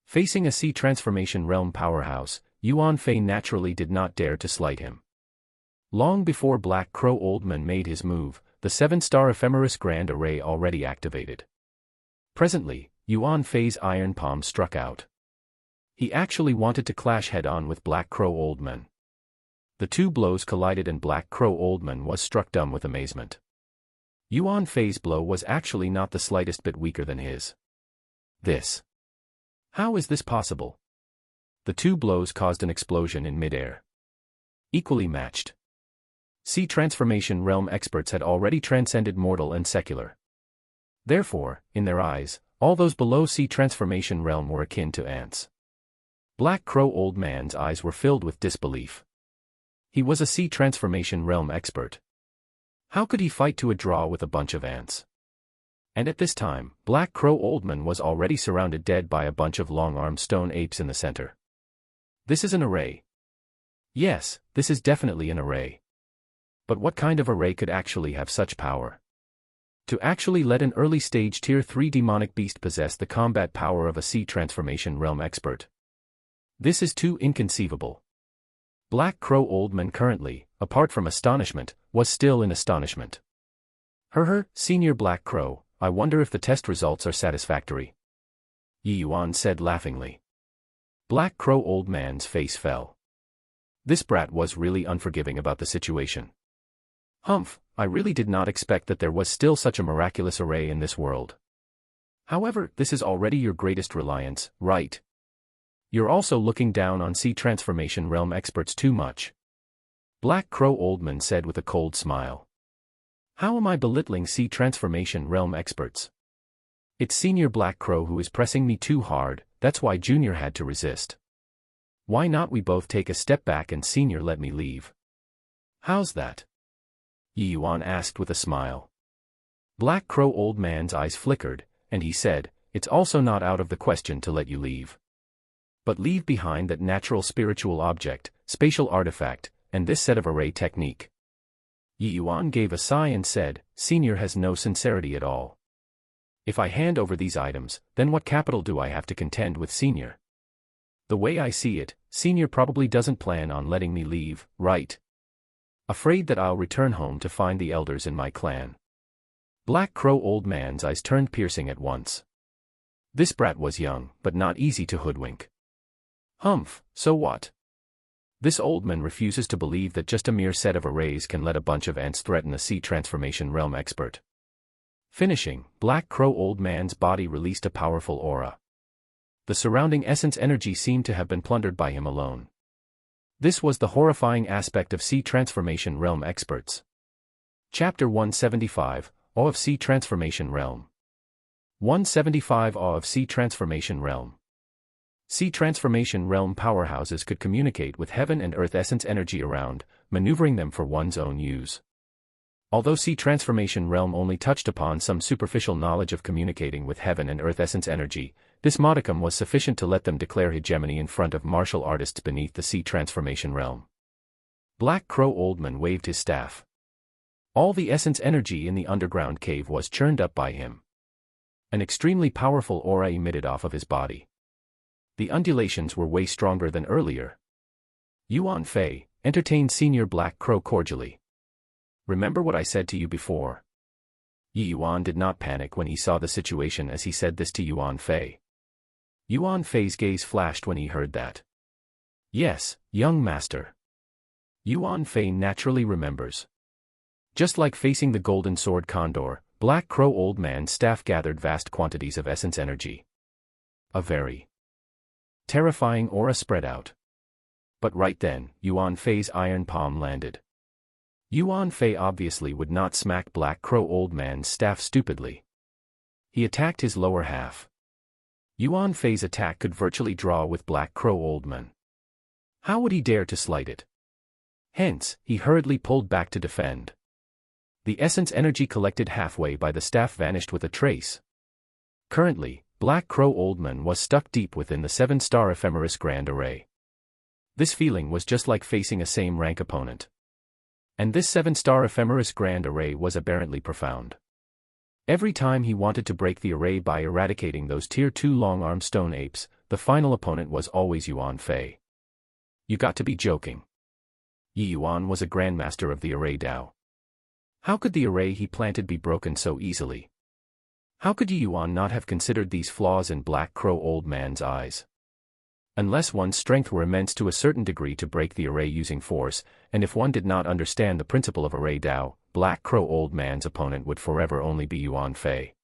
Facing a Sea Transformation Realm powerhouse, Yuan Fei naturally did not dare to slight him. Long before Black Crow Oldman made his move, the 7-star ephemeris grand array already activated. Presently, Yuan Fei's iron palm struck out. He actually wanted to clash head-on with Black Crow Oldman. The two blows collided and Black Crow Oldman was struck dumb with amazement. Yuan Fei's blow was actually not the slightest bit weaker than his. How is this possible? The two blows caused an explosion in midair. Equally matched. Sea Transformation Realm experts had already transcended mortal and secular. Therefore, in their eyes, all those below Sea Transformation Realm were akin to ants. Black Crow Oldman's eyes were filled with disbelief. He was a Sea Transformation Realm expert. How could he fight to a draw with a bunch of ants? And at this time, Black Crow Oldman was already surrounded dead by a bunch of long-armed stone apes in the center. This is an array. Yes, this is definitely an array. But what kind of array could actually have such power? To actually let an early-stage Tier 3 demonic beast possess the combat power of a Sea Transformation Realm expert. This is too inconceivable. Black Crow Oldman currently, apart from astonishment, was still in astonishment. Senior Black Crow, I wonder if the test results are satisfactory. Yi Yuan said laughingly. Black Crow Old Man's face fell. This brat was really unforgiving about the situation. Humph, I really did not expect that there was still such a miraculous array in this world. However, this is already your greatest reliance, right? You're also looking down on sea transformation realm experts too much. Black Crow Old Man said with a cold smile. How am I belittling sea transformation realm experts? It's Senior Black Crow who is pressing me too hard, that's why Junior had to resist. Why not we both take a step back and Senior let me leave? How's that? Yi Yuan asked with a smile. Black Crow Old Man's eyes flickered, and he said, it's also not out of the question to let you leave. But leave behind that natural spiritual object, spatial artifact, and this set of array technique. Yi Yuan gave a sigh and said, Senior has no sincerity at all. If I hand over these items, then what capital do I have to contend with Senior? The way I see it, Senior probably doesn't plan on letting me leave, right? Afraid that I'll return home to find the elders in my clan. Black Crow Old Man's eyes turned piercing at once. This brat was young, but not easy to hoodwink. Humph, so what? This old man refuses to believe that just a mere set of arrays can let a bunch of ants threaten a sea transformation realm expert. Finishing, Black Crow Old Man's body released a powerful aura. The surrounding essence energy seemed to have been plundered by him alone. This was the horrifying aspect of sea transformation realm experts. Chapter 175, Awe of Sea Transformation Realm. 175 Awe of Sea Transformation Realm. Sea Transformation Realm powerhouses could communicate with heaven and earth essence energy around, maneuvering them for one's own use. Although Sea Transformation Realm only touched upon some superficial knowledge of communicating with heaven and earth essence energy, this modicum was sufficient to let them declare hegemony in front of martial artists beneath the Sea Transformation Realm. Black Crow Old Man waved his staff. All the essence energy in the underground cave was churned up by him. An extremely powerful aura emitted off of his body. The undulations were way stronger than earlier. Yuan Fei, entertained Senior Black Crow cordially. Remember what I said to you before? Yi Yuan did not panic when he saw the situation as he said this to Yuan Fei. Yuan Fei's gaze flashed when he heard that. Yes, young master. Yuan Fei naturally remembers. Just like facing the Golden Sword Condor, Black Crow Old Man's staff gathered vast quantities of essence energy. A very terrifying aura spread out. But right then, Yuan Fei's iron palm landed. Yuan Fei obviously would not smack Black Crow Old Man's staff stupidly. He attacked his lower half. Yuan Fei's attack could virtually draw with Black Crow Old Man. How would he dare to slight it? Hence, he hurriedly pulled back to defend. The essence energy collected halfway by the staff vanished with a trace. Currently, Black Crow Old Man was stuck deep within the 7-star ephemeris grand array. This feeling was just like facing a same-rank opponent. And this 7-star ephemeris grand array was aberrantly profound. Every time he wanted to break the array by eradicating those Tier 2 long-armed stone apes, the final opponent was always Yuan Fei. You got to be joking. Yi Yuan was a grandmaster of the array Dao. How could the array he planted be broken so easily? How could Yi Yuan not have considered these flaws in Black Crow Old Man's eyes? Unless one's strength were immense to a certain degree to break the array using force, and if one did not understand the principle of array Dao, Black Crow Old Man's opponent would forever only be Yuan Fei.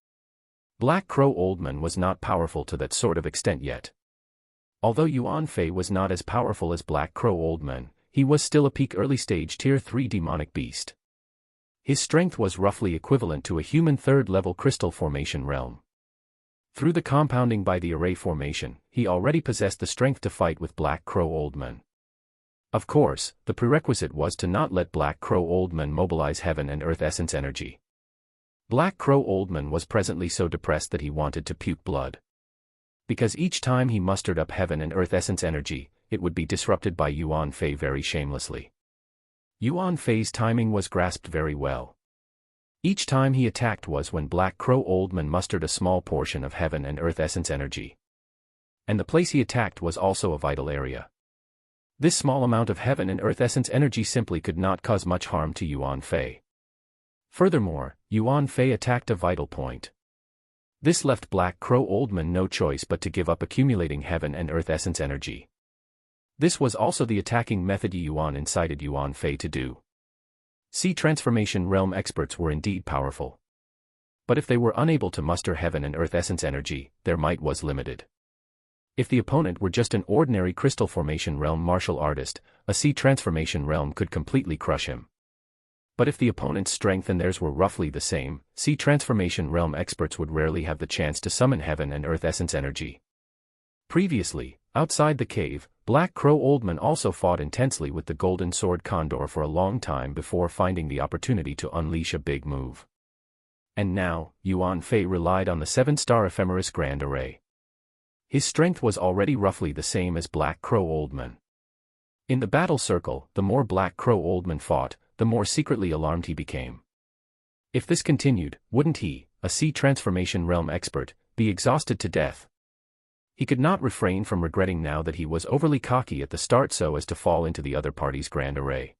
Black Crow Old Man was not powerful to that sort of extent yet. Although Yuan Fei was not as powerful as Black Crow Old Man, he was still a peak early stage Tier 3 demonic beast. His strength was roughly equivalent to a human third-level crystal formation realm. Through the compounding by the array formation, he already possessed the strength to fight with Black Crow Old Man. Of course, the prerequisite was to not let Black Crow Old Man mobilize heaven and earth essence energy. Black Crow Old Man was presently so depressed that he wanted to puke blood. Because each time he mustered up heaven and earth essence energy, it would be disrupted by Yuan Fei very shamelessly. Yuan Fei's timing was grasped very well. Each time he attacked was when Black Crow Old Man mustered a small portion of heaven and earth essence energy. And the place he attacked was also a vital area. This small amount of heaven and earth essence energy simply could not cause much harm to Yuan Fei. Furthermore, Yuan Fei attacked a vital point. This left Black Crow Oldman no choice but to give up accumulating heaven and earth essence energy. This was also the attacking method Yuan incited Yuan Fei to do. Sea Transformation Realm experts were indeed powerful. But if they were unable to muster heaven and earth essence energy, their might was limited. If the opponent were just an ordinary crystal formation realm martial artist, a sea transformation realm could completely crush him. But if the opponent's strength and theirs were roughly the same, sea transformation realm experts would rarely have the chance to summon heaven and earth essence energy. Previously, outside the cave, Black Crow Oldman also fought intensely with the Golden Sword Condor for a long time before finding the opportunity to unleash a big move. And now, Yuan Fei relied on the 7-star Ephemeris Grand Array. His strength was already roughly the same as Black Crow Oldman. In the battle circle, the more Black Crow Oldman fought, the more secretly alarmed he became. If this continued, wouldn't he, a sea transformation realm expert, be exhausted to death? He could not refrain from regretting now that he was overly cocky at the start so as to fall into the other party's grand array.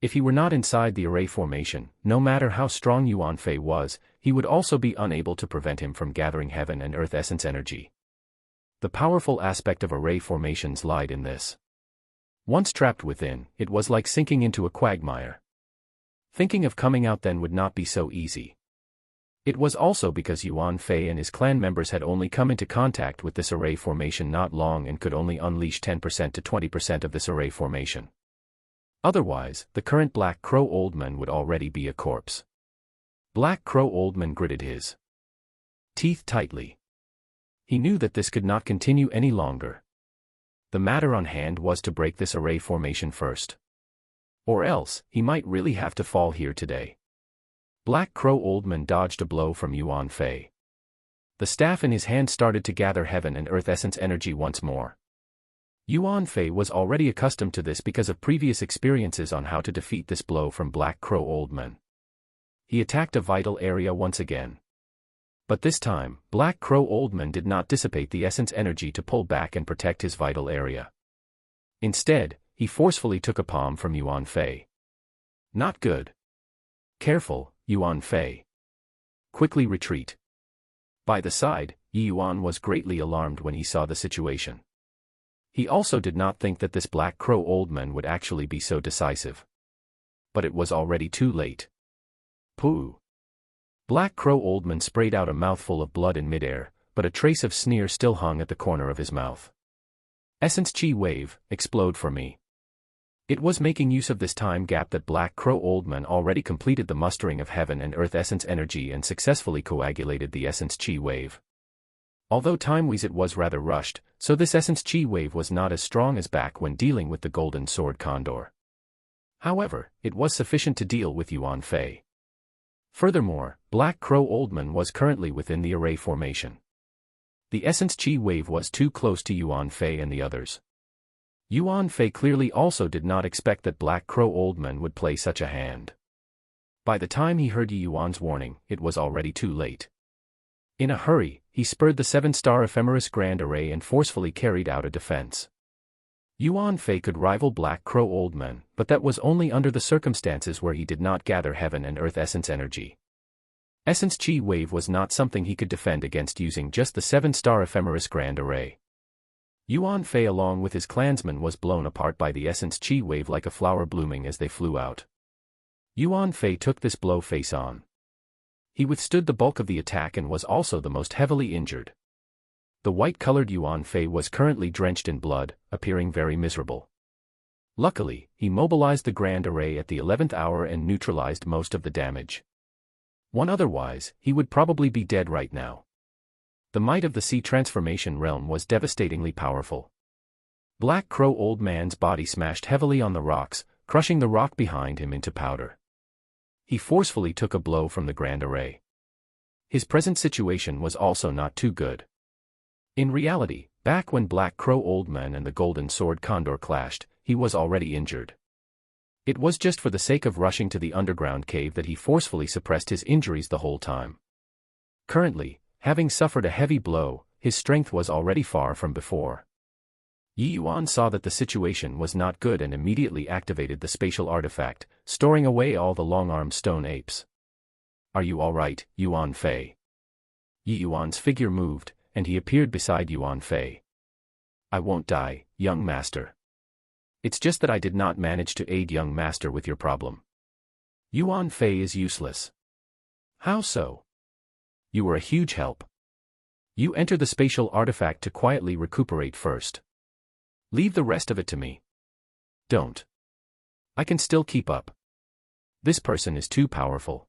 If he were not inside the array formation, no matter how strong Yuan Fei was, he would also be unable to prevent him from gathering heaven and earth essence energy. The powerful aspect of array formations lied in this. Once trapped within, it was like sinking into a quagmire. Thinking of coming out then would not be so easy. It was also because Yuan Fei and his clan members had only come into contact with this array formation not long and could only unleash 10% to 20% of this array formation. Otherwise, the current Black Crow Oldman would already be a corpse. Black Crow Oldman gritted his teeth tightly. He knew that this could not continue any longer. The matter on hand was to break this array formation first. Or else, he might really have to fall here today. Black Crow Oldman dodged a blow from Yuan Fei. The staff in his hand started to gather heaven and earth essence energy once more. Yuan Fei was already accustomed to this because of previous experiences on how to defeat this blow from Black Crow Oldman. He attacked a vital area once again. But this time, Black Crow Oldman did not dissipate the essence energy to pull back and protect his vital area. Instead, he forcefully took a palm from Yuan Fei. Not good. Careful, Yuan Fei. Quickly retreat. By the side, Yuan was greatly alarmed when he saw the situation. He also did not think that this Black Crow Oldman would actually be so decisive. But it was already too late. Pooh. Black Crow Oldman sprayed out a mouthful of blood in midair, but a trace of sneer still hung at the corner of his mouth. Essence Chi Wave, explode for me. It was making use of this time gap that Black Crow Oldman already completed the mustering of heaven and earth essence energy and successfully coagulated the Essence Chi Wave. Although time-wise it was rather rushed, so this Essence Chi Wave was not as strong as back when dealing with the Golden Sword Condor. However, it was sufficient to deal with Yuan Fei. Furthermore, Black Crow Oldman was currently within the array formation. The Essence Chi Wave was too close to Yuan Fei and the others. Yuan Fei clearly also did not expect that Black Crow Oldman would play such a hand. By the time he heard Yuan's warning, it was already too late. In a hurry, he spurred the 7-star Ephemeris Grand Array and forcefully carried out a defense. Yuan Fei could rival Black Crow Oldman, but that was only under the circumstances where he did not gather heaven and earth essence energy. Essence Chi Wave was not something he could defend against using just the 7-star Ephemeris Grand Array. Yuan Fei along with his clansmen was blown apart by the Essence Chi Wave like a flower blooming as they flew out. Yuan Fei took this blow face on. He withstood the bulk of the attack and was also the most heavily injured. The white-colored Yuan Fei was currently drenched in blood, appearing very miserable. Luckily, he mobilized the Grand Array at the 11th hour and neutralized most of the damage. Otherwise, he would probably be dead right now. The might of the sea transformation realm was devastatingly powerful. Black Crow Oldman's body smashed heavily on the rocks, crushing the rock behind him into powder. He forcefully took a blow from the Grand Array. His present situation was also not too good. In reality, back when Black Crow Oldman and the Golden Sword Condor clashed, he was already injured. It was just for the sake of rushing to the underground cave that he forcefully suppressed his injuries the whole time. Currently, having suffered a heavy blow, his strength was already far from before. Yi Yuan saw that the situation was not good and immediately activated the spatial artifact, storing away all the long-armed stone apes. Are you all right, Yuan Fei? Yi Yuan's figure moved, and he appeared beside Yuan Fei. I won't die, young master. It's just that I did not manage to aid young master with your problem. Yuan Fei is useless. How so? You were a huge help. You enter the spatial artifact to quietly recuperate first. Leave the rest of it to me. Don't. I can still keep up. This person is too powerful.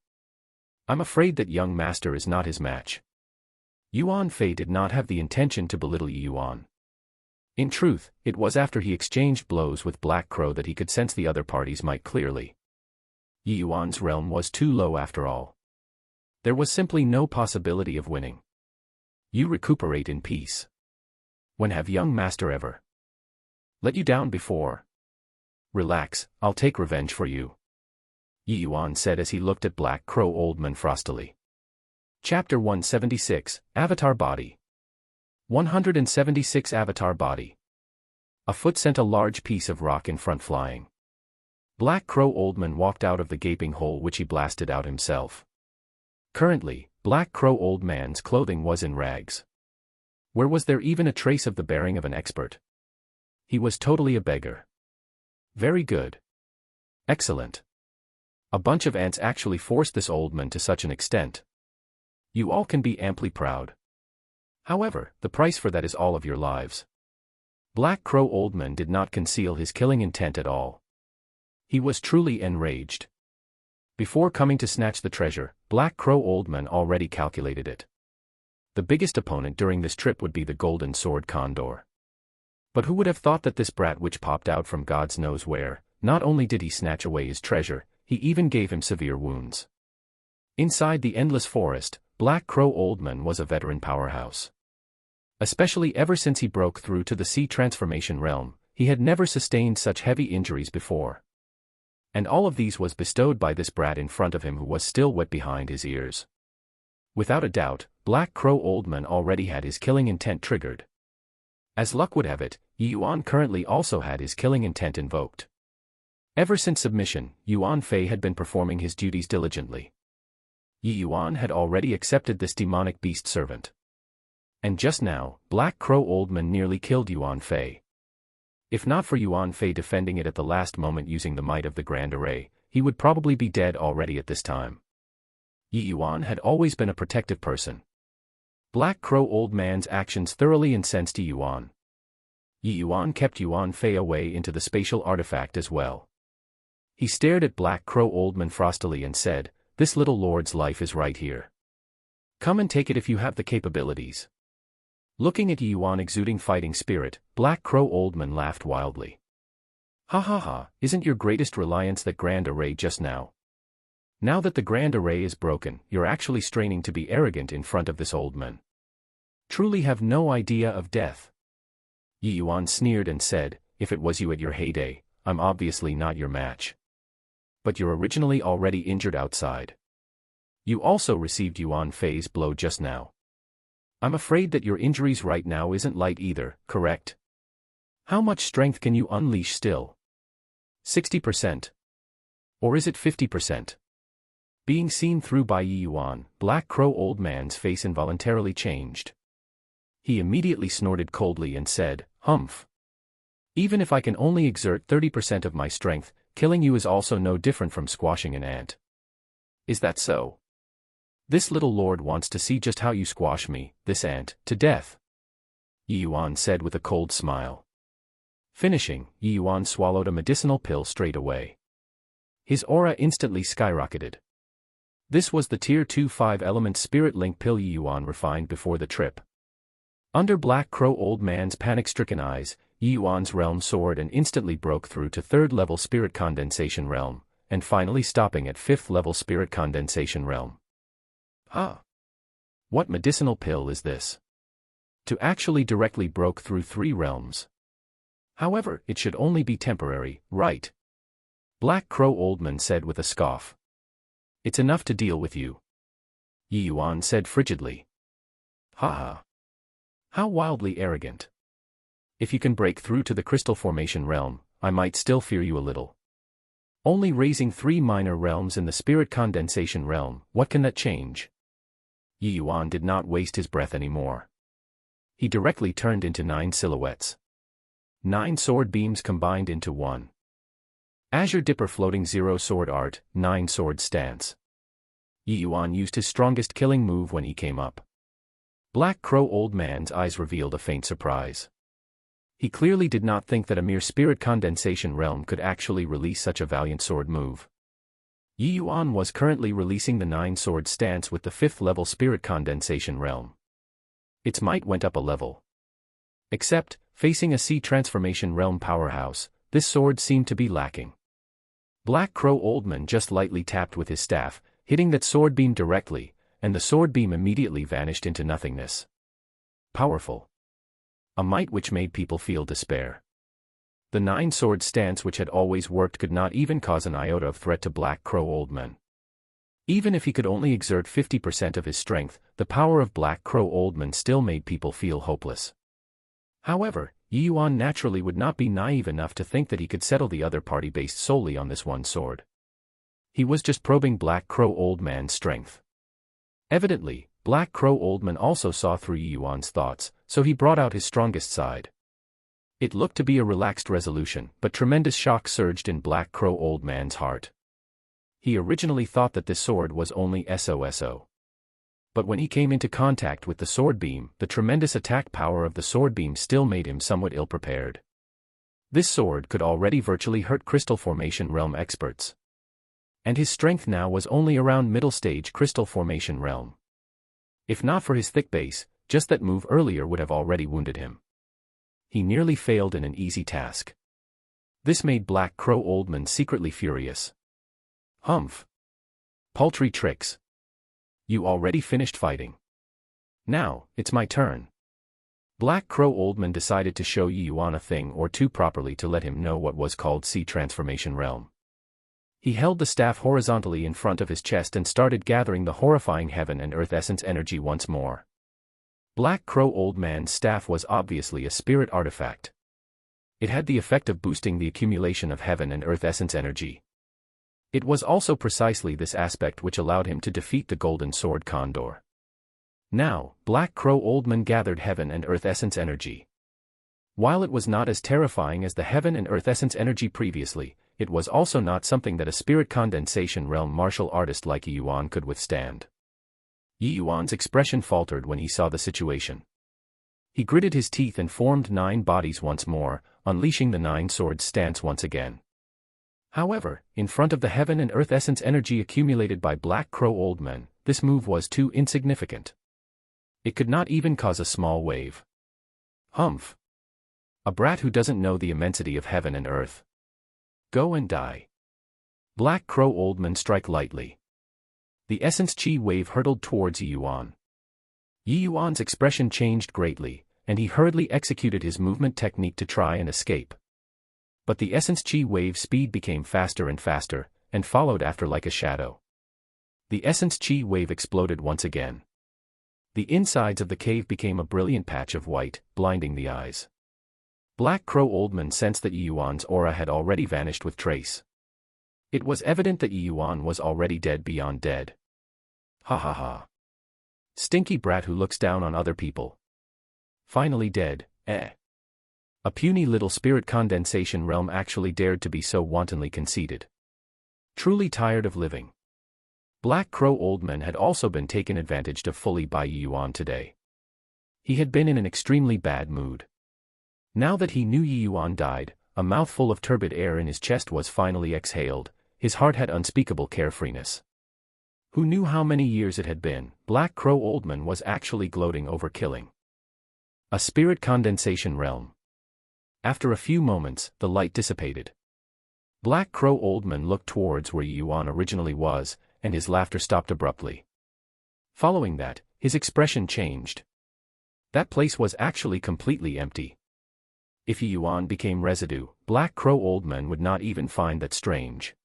I'm afraid that young master is not his match. Yuan Fei did not have the intention to belittle Yi Yuan. In truth, it was after he exchanged blows with Black Crow that he could sense the other party's might clearly. Yi Yuan's realm was too low after all. There was simply no possibility of winning. You recuperate in peace. When have young master ever let you down before? Relax, I'll take revenge for you. Yi Yuan said as he looked at Black Crow Old Man frostily. Chapter 176, Avatar Body. 176 Avatar Body. A foot sent a large piece of rock in front flying. Black Crow Old Man walked out of the gaping hole which he blasted out himself. Currently, Black Crow Old Man's clothing was in rags. Where was there even a trace of the bearing of an expert? He was totally a beggar. Very good. Excellent. A bunch of ants actually forced this old man to such an extent. You all can be amply proud. However, the price for that is all of your lives. Black Crow Old Man did not conceal his killing intent at all. He was truly enraged. Before coming to snatch the treasure, Black Crow Old Man already calculated it. The biggest opponent during this trip would be the Golden Sword Condor. But who would have thought that this brat which popped out from God's knows where, not only did he snatch away his treasure, he even gave him severe wounds. Inside the endless forest, Black Crow Old Man was a veteran powerhouse. Especially ever since he broke through to the sea transformation realm, he had never sustained such heavy injuries before. And all of these was bestowed by this brat in front of him who was still wet behind his ears. Without a doubt, Black Crow Old Man already had his killing intent triggered. As luck would have it, Yi Yuan currently also had his killing intent invoked. Ever since submission, Yuan Fei had been performing his duties diligently. Yi Yuan had already accepted this demonic beast servant. And just now, Black Crow Old Man nearly killed Yuan Fei. If not for Yuan Fei defending it at the last moment using the might of the Grand Array, he would probably be dead already at this time. Yi Yuan had always been a protective person. Black Crow Old Man's actions thoroughly incensed Yi Yuan. Yi Yuan kept Yuan Fei away into the spatial artifact as well. He stared at Black Crow Old Man frostily and said, "This little lord's life is right here. Come and take it if you have the capabilities." Looking at Yi Yuan exuding fighting spirit, Black Crow Old Man laughed wildly. "Ha ha ha, isn't your greatest reliance that Grand Array just now? Now that the Grand Array is broken, you're actually straining to be arrogant in front of this old man. Truly have no idea of death." Yi Yuan sneered and said, "If it was you at your heyday, I'm obviously not your match. But you're originally already injured outside. You also received Yuan Fei's blow just now. I'm afraid that your injuries right now isn't light either, correct? How much strength can you unleash still? 60%? Or is it 50%? Being seen through by Yi Yuan, Black Crow Old Man's face involuntarily changed. He immediately snorted coldly and said, "Humph. Even if I can only exert 30% of my strength, killing you is also no different from squashing an ant. Is that so? This little lord wants to see just how you squash me, this ant, to death." Yi Yuan said with a cold smile. Finishing, Yi Yuan swallowed a medicinal pill straight away. His aura instantly skyrocketed. This was the Tier 2 5-element Spirit Link pill Yi Yuan refined before the trip. Under Black Crow Old Man's panic-stricken eyes, Yi Yuan's realm soared and instantly broke through to 3rd-level Spirit Condensation Realm, and finally stopping at 5th-level Spirit Condensation Realm. Ah! What medicinal pill is this? To actually directly broke through 3 realms. However, it should only be temporary, right? Black Crow Old Man said with a scoff. It's enough to deal with you. Yi Yuan said frigidly. Ha ha. How wildly arrogant. If you can break through to the crystal formation realm, I might still fear you a little. Only raising 3 minor realms in the spirit condensation realm, what can that change? Yi Yuan did not waste his breath anymore. He directly turned into 9 silhouettes. 9 sword beams combined into 1. Azure Dipper floating 0 sword art, 9 sword stance. Yi Yuan used his strongest killing move when he came up. Black Crow Old Man's eyes revealed a faint surprise. He clearly did not think that a mere spirit condensation realm could actually release such a valiant sword move. Yi Yuan was currently releasing the 9 sword stance with the 5th level spirit condensation realm. Its might went up a level. Except, facing a sea transformation realm powerhouse, this sword seemed to be lacking. Black Crow Oldman just lightly tapped with his staff, hitting that sword beam directly, and the sword beam immediately vanished into nothingness. Powerful. A might which made people feel despair. The 9 sword stance which had always worked could not even cause an iota of threat to Black Crow Oldman. Even if he could only exert 50% of his strength, the power of Black Crow Oldman still made people feel hopeless. However, Yi Yuan naturally would not be naive enough to think that he could settle the other party based solely on this one sword. He was just probing Black Crow Oldman's strength. Evidently, Black Crow Oldman also saw through Yi Yuan's thoughts, so he brought out his strongest side. It looked to be a relaxed resolution, but tremendous shock surged in Black Crow Oldman's heart. He originally thought that this sword was only SOSO. But when he came into contact with the sword beam, the tremendous attack power of the sword beam still made him somewhat ill-prepared. This sword could already virtually hurt crystal formation realm experts. And his strength now was only around middle stage crystal formation realm. If not for his thick base, just that move earlier would have already wounded him. He nearly failed in an easy task. This made Black Crow Oldman secretly furious. Humph. Paltry tricks. You already finished fighting. Now, it's my turn. Black Crow Oldman decided to show Yi Yuan a thing or two properly to let him know what was called Sea Transformation Realm. He held the staff horizontally in front of his chest and started gathering the horrifying heaven and earth essence energy once more. Black Crow Oldman's staff was obviously a spirit artifact. It had the effect of boosting the accumulation of heaven and earth essence energy. It was also precisely this aspect which allowed him to defeat the Golden Sword Condor. Now, Black Crow Oldman gathered heaven and earth essence energy. While it was not as terrifying as the heaven and earth essence energy previously, it was also not something that a spirit condensation realm martial artist like Yi Yuan could withstand. Yi Yuan's expression faltered when he saw the situation. He gritted his teeth and formed 9 bodies once more, unleashing the 9 swords stance once again. However, in front of the heaven and earth essence energy accumulated by Black Crow Oldman, this move was too insignificant. It could not even cause a small wave. Humph. A brat who doesn't know the immensity of heaven and earth. Go and die. Black Crow Oldman struck lightly. The essence chi wave hurtled towards Yi Yuan. Yi Yuan's expression changed greatly, and he hurriedly executed his movement technique to try and escape. But the essence chi wave speed became faster and faster, and followed after like a shadow. The essence chi wave exploded once again. The insides of the cave became a brilliant patch of white, blinding the eyes. Black Crow Oldman sensed that Yi Yuan's aura had already vanished with trace. It was evident that Yi Yuan was already dead beyond dead. Ha ha ha. Stinky brat who looks down on other people. Finally dead, eh? A puny little spirit condensation realm actually dared to be so wantonly conceited. Truly tired of living. Black Crow Oldman had also been taken advantage of fully by Yi Yuan today. He had been in an extremely bad mood. Now that he knew Yi Yuan died, a mouthful of turbid air in his chest was finally exhaled. His heart had unspeakable carefreeness. Who knew how many years it had been? Black Crow Oldman was actually gloating over killing a spirit condensation realm. After a few moments, the light dissipated. Black Crow Oldman looked towards where Yi Yuan originally was, and his laughter stopped abruptly. Following that, his expression changed. That place was actually completely empty. If Yi Yuan became residue, Black Crow Oldman would not even find that strange.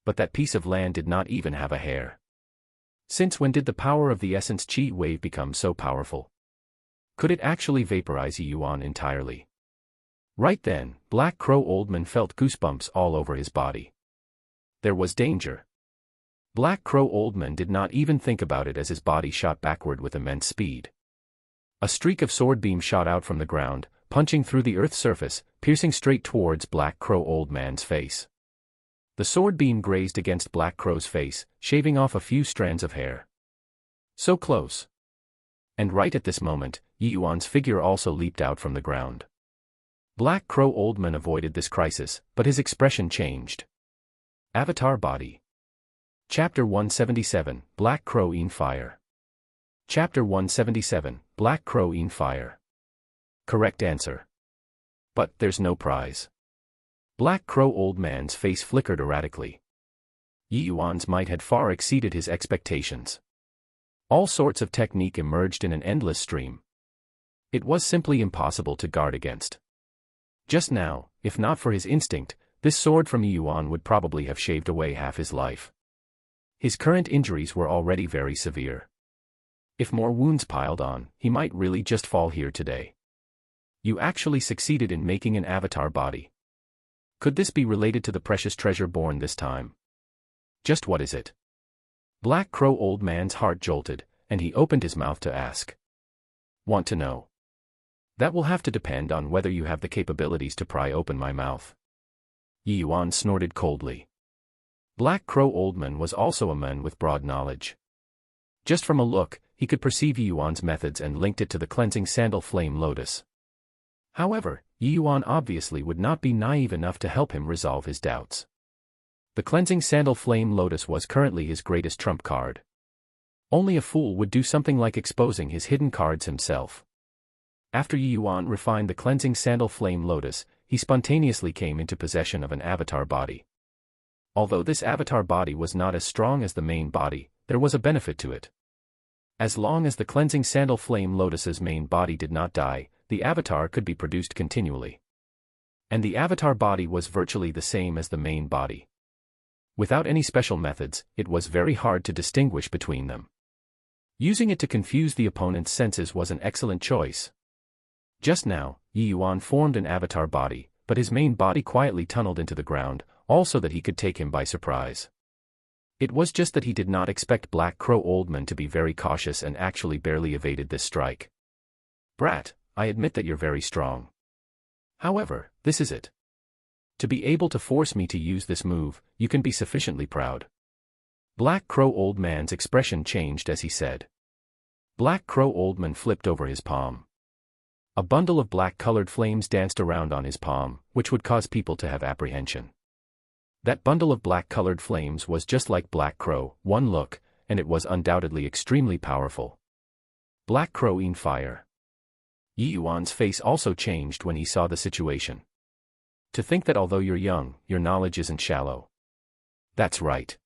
But that piece of land did not even have a hair. Since when did the power of the essence chi wave become so powerful? Could it actually vaporize Yi Yuan entirely? Right then, Black Crow Oldman felt goosebumps all over his body. There was danger. Black Crow Oldman did not even think about it as his body shot backward with immense speed. A streak of sword beam shot out from the ground, punching through the earth's surface, piercing straight towards Black Crow Oldman's face. The sword beam grazed against Black Crow's face, shaving off a few strands of hair. So close. And right at this moment, Yi Yuan's figure also leaped out from the ground. Black Crow Oldman avoided this crisis, but his expression changed. Avatar Body. Chapter 177, Black Crow in Fire. Chapter 177, Black Crow in Fire. Correct answer. But there's no prize. Black Crow Oldman's face flickered erratically. Yi Yuan's might had far exceeded his expectations. All sorts of technique emerged in an endless stream. It was simply impossible to guard against. Just now, if not for his instinct, this sword from Yi Yuan would probably have shaved away half his life. His current injuries were already very severe. If more wounds piled on, he might really just fall here today. You actually succeeded in making an avatar body. Could this be related to the precious treasure born this time? Just what is it? Black Crow Oldman's heart jolted, and he opened his mouth to ask. Want to know? That will have to depend on whether you have the capabilities to pry open my mouth. Yi Yuan snorted coldly. Black Crow Oldman was also a man with broad knowledge. Just from a look, he could perceive Yi Yuan's methods and linked it to the cleansing sandal flame lotus. However, Yi Yuan obviously would not be naive enough to help him resolve his doubts. The cleansing sandal flame lotus was currently his greatest trump card. Only a fool would do something like exposing his hidden cards himself. After Yi Yuan refined the cleansing sandal flame lotus, he spontaneously came into possession of an avatar body. Although this avatar body was not as strong as the main body, there was a benefit to it. As long as the cleansing sandal flame lotus's main body did not die, the avatar could be produced continually. And the avatar body was virtually the same as the main body. Without any special methods, it was very hard to distinguish between them. Using it to confuse the opponent's senses was an excellent choice. Just now, Yi Yuan formed an avatar body, but his main body quietly tunneled into the ground, also that he could take him by surprise. It was just that he did not expect Black Crow Oldman to be very cautious and actually barely evaded this strike. Brat, I admit that you're very strong. However, this is it. To be able to force me to use this move, you can be sufficiently proud. Black Crow Oldman's expression changed as he said. Black Crow Oldman flipped over his palm. A bundle of black-colored flames danced around on his palm, which would cause people to have apprehension. That bundle of black-colored flames was just like Black Crow, one look, and it was undoubtedly extremely powerful. Black Crow in Fire. Yi Yuan's face also changed when he saw the situation. To think that although you're young, your knowledge isn't shallow. That's right.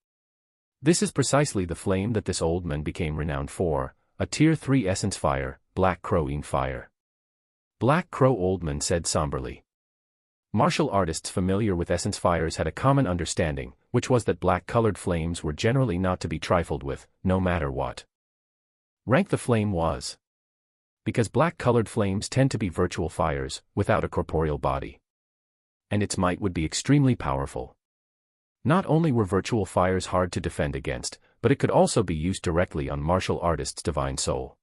This is precisely the flame that this old man became renowned for, a Tier 3 essence fire, Black Crow in Fire. Black Crow Oldman said somberly. Martial artists familiar with essence fires had a common understanding, which was that black-colored flames were generally not to be trifled with, no matter what rank the flame was. Because black-colored flames tend to be virtual fires, without a corporeal body. And its might would be extremely powerful. Not only were virtual fires hard to defend against, but it could also be used directly on martial artists' divine soul.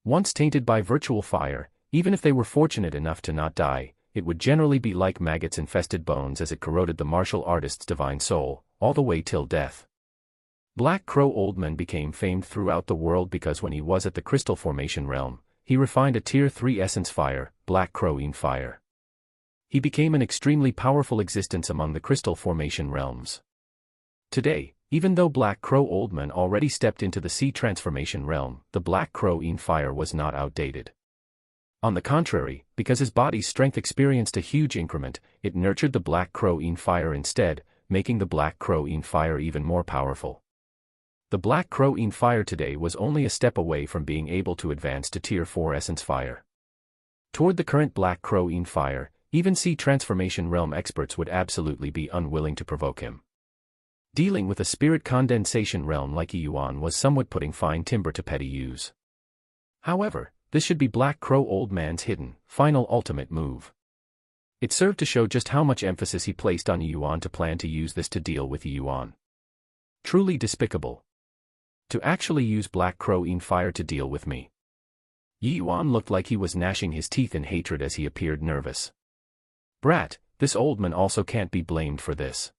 Once tainted by virtual fire, even if they were fortunate enough to not die, it would generally be like maggots-infested bones as it corroded the martial artist's divine soul, all the way till death. Black Crow Oldman became famed throughout the world because when he was at the Crystal Formation realm, he refined a Tier 3 essence fire, Black Crow in Fire. He became an extremely powerful existence among the Crystal Formation realms. Today, even though Black Crow Oldman already stepped into the Sea Transformation realm, the Black Crow in Fire was not outdated. On the contrary, because his body's strength experienced a huge increment, it nurtured the Black Crow in Fire instead, making the Black Crow in Fire even more powerful. The Black Crow in Fire today was only a step away from being able to advance to Tier 4 Essence Fire. Toward the current Black Crow in Fire, even Sea Transformation realm experts would absolutely be unwilling to provoke him. Dealing with a spirit condensation realm like Yi Yuan was somewhat putting fine timber to petty use. However, this should be Black Crow Oldman's hidden, final ultimate move. It served to show just how much emphasis he placed on Yuan to plan to use this to deal with Yuan. Truly despicable. To actually use Black Crow in fire to deal with me. Yuan looked like he was gnashing his teeth in hatred as he appeared nervous. Brat, this old man also can't be blamed for this.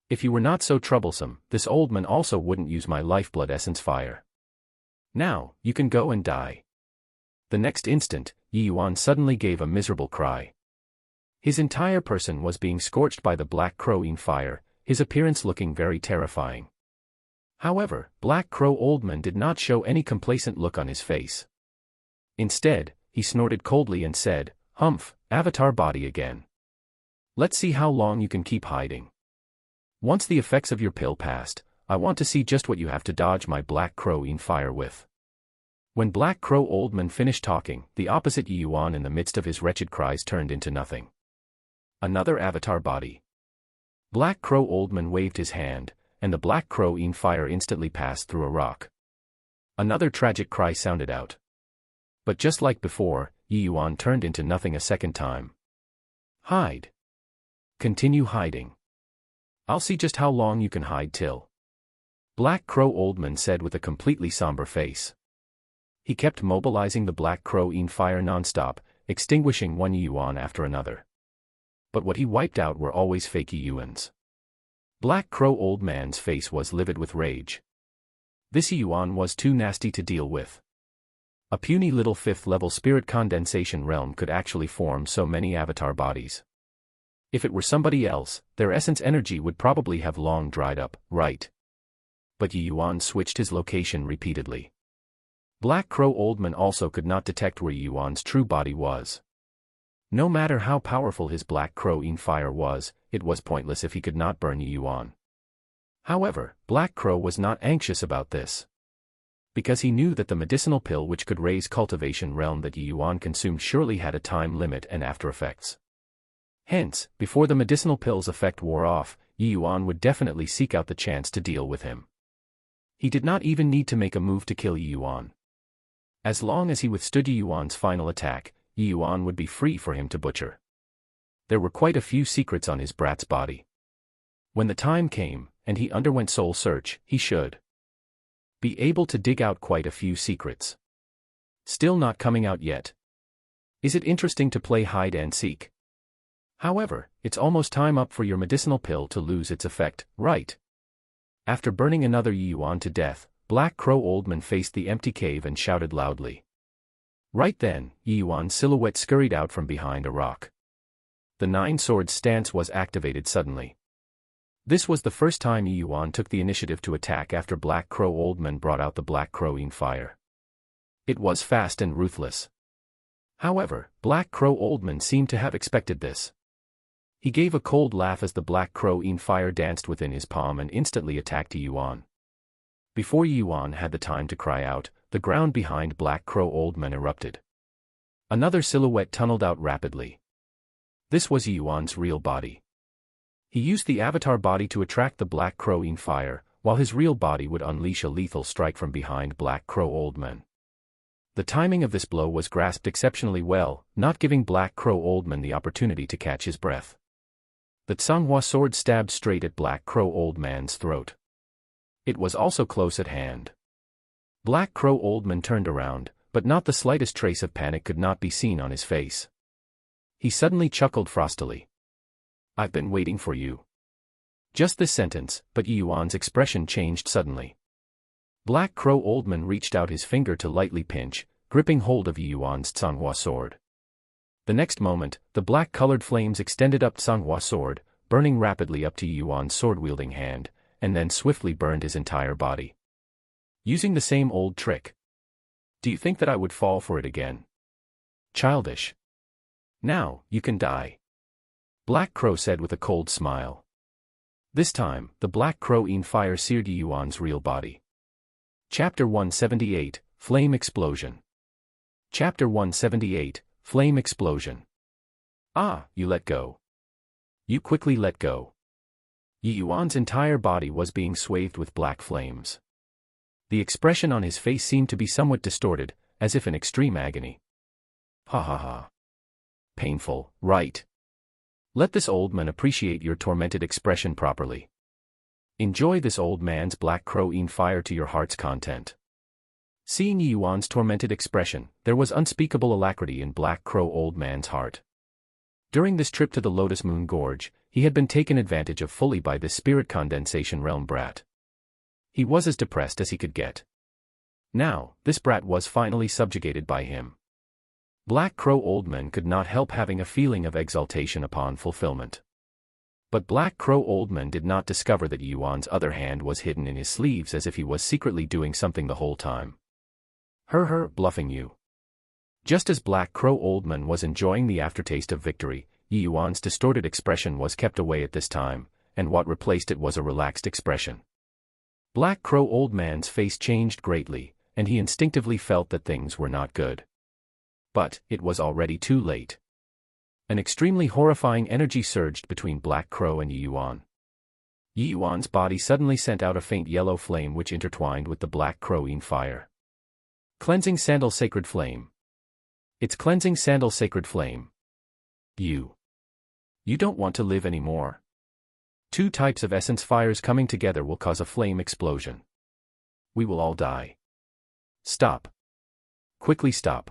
If you were not so troublesome, this old man also wouldn't use my lifeblood essence fire. Now, you can go and die. The next instant, Yuan suddenly gave a miserable cry. His entire person was being scorched by the Black Crow in fire, his appearance looking very terrifying. However, Black Crow Old Man did not show any complacent look on his face. Instead, he snorted coldly and said, "Humph, avatar body again. Let's see how long you can keep hiding. Once the effects of your pill passed, I want to see just what you have to dodge my Black Crow in fire with." When Black Crow Old Man finished talking, the opposite Yuan in the midst of his wretched cries turned into nothing. Another avatar body. Black Crow Old Man waved his hand, and the Black Crow in fire instantly passed through a rock. Another tragic cry sounded out. But just like before, Yuan turned into nothing a second time. Hide. Continue hiding. I'll see just how long you can hide till. Black Crow Old Man said with a completely somber face. He kept mobilizing the Black Crow in fire non-stop, extinguishing one Yuan after another. But what he wiped out were always fake Yuans. Black Crow Old Man's face was livid with rage. This Yuan was too nasty to deal with. A puny little 5th-level spirit condensation realm could actually form so many avatar bodies. If it were somebody else, their essence energy would probably have long dried up, right? But Yuan switched his location repeatedly. Black Crow Old Man also could not detect where Yuan's true body was. No matter how powerful his Black Crow in fire was, it was pointless if he could not burn Yuan. However, Black Crow was not anxious about this. Because he knew that the medicinal pill which could raise cultivation realm that Yuan consumed surely had a time limit and after effects. Hence, before the medicinal pill's effect wore off, Yuan would definitely seek out the chance to deal with him. He did not even need to make a move to kill Yuan. As long as he withstood Yuan's final attack, Yuan would be free for him to butcher. There were quite a few secrets on his brat's body. When the time came, and he underwent soul search, he should be able to dig out quite a few secrets. Still not coming out yet. Is it interesting to play hide and seek? However, it's almost time up for your medicinal pill to lose its effect, right? After burning another Yuan to death, Black Crow Old Man faced the empty cave and shouted loudly. Right then, Yuan's silhouette scurried out from behind a rock. The 9-sword stance was activated suddenly. This was the first time Yuan took the initiative to attack after Black Crow Old Man brought out the Black Crow in fire. It was fast and ruthless. However, Black Crow Old Man seemed to have expected this. He gave a cold laugh as the Black Crow in fire danced within his palm and instantly attacked Yuan. Before Yuan had the time to cry out, the ground behind Black Crow Old Man erupted. Another silhouette tunneled out rapidly. This was Yuan's real body. He used the avatar body to attract the Black Crow in fire, while his real body would unleash a lethal strike from behind Black Crow Old Man. The timing of this blow was grasped exceptionally well, not giving Black Crow Old Man the opportunity to catch his breath. The Tsunghua sword stabbed straight at Black Crow Old Man's throat. It was also close at hand. Black Crow Old Man turned around, but not the slightest trace of panic could not be seen on his face. He suddenly chuckled frostily. "I've been waiting for you." Just this sentence, but Yuan's expression changed suddenly. Black Crow Old Man reached out his finger to lightly pinch, gripping hold of Yuan's Tsunghua sword. The next moment, the black-colored flames extended up Tsunghua sword, burning rapidly up to Yuan's sword-wielding hand, and then swiftly burned his entire body. Using the same old trick. Do you think that I would fall for it again? Childish. Now, you can die. Black Crow said with a cold smile. This time, the Black Crow in fire seared Yuan's real body. Chapter 178, Flame Explosion. Chapter 178, Flame Explosion. Ah, you let go. You quickly let go. Yuan's entire body was being swathed with black flames. The expression on his face seemed to be somewhat distorted, as if in extreme agony. Ha ha ha. Painful, right? Let this old man appreciate your tormented expression properly. Enjoy this old man's black crow in fire to your heart's content. Seeing Yi Yuan's tormented expression, there was unspeakable alacrity in Black Crow Old Man's heart. During this trip to the Lotus Moon Gorge, he had been taken advantage of fully by this spirit condensation realm brat. He was as depressed as he could get. Now, this brat was finally subjugated by him. Black Crow Old Man could not help having a feeling of exultation upon fulfillment. But Black Crow Old Man did not discover that Yuan's other hand was hidden in his sleeves as if he was secretly doing something the whole time. Bluffing you. Just as Black Crow Old Man was enjoying the aftertaste of victory, Yi Yuan's distorted expression was kept away at this time, and what replaced it was a relaxed expression. Black Crow Old Man's face changed greatly, and he instinctively felt that things were not good. But it was already too late. An extremely horrifying energy surged between Black Crow and Yi Yuan. Yi Yuan's body suddenly sent out a faint yellow flame which intertwined with the Black Crow in fire. Cleansing Sandal Sacred Flame. It's Cleansing Sandal Sacred Flame. You don't want to live anymore. Two types of essence fires coming together will cause a flame explosion. We will all die. Stop. Quickly stop.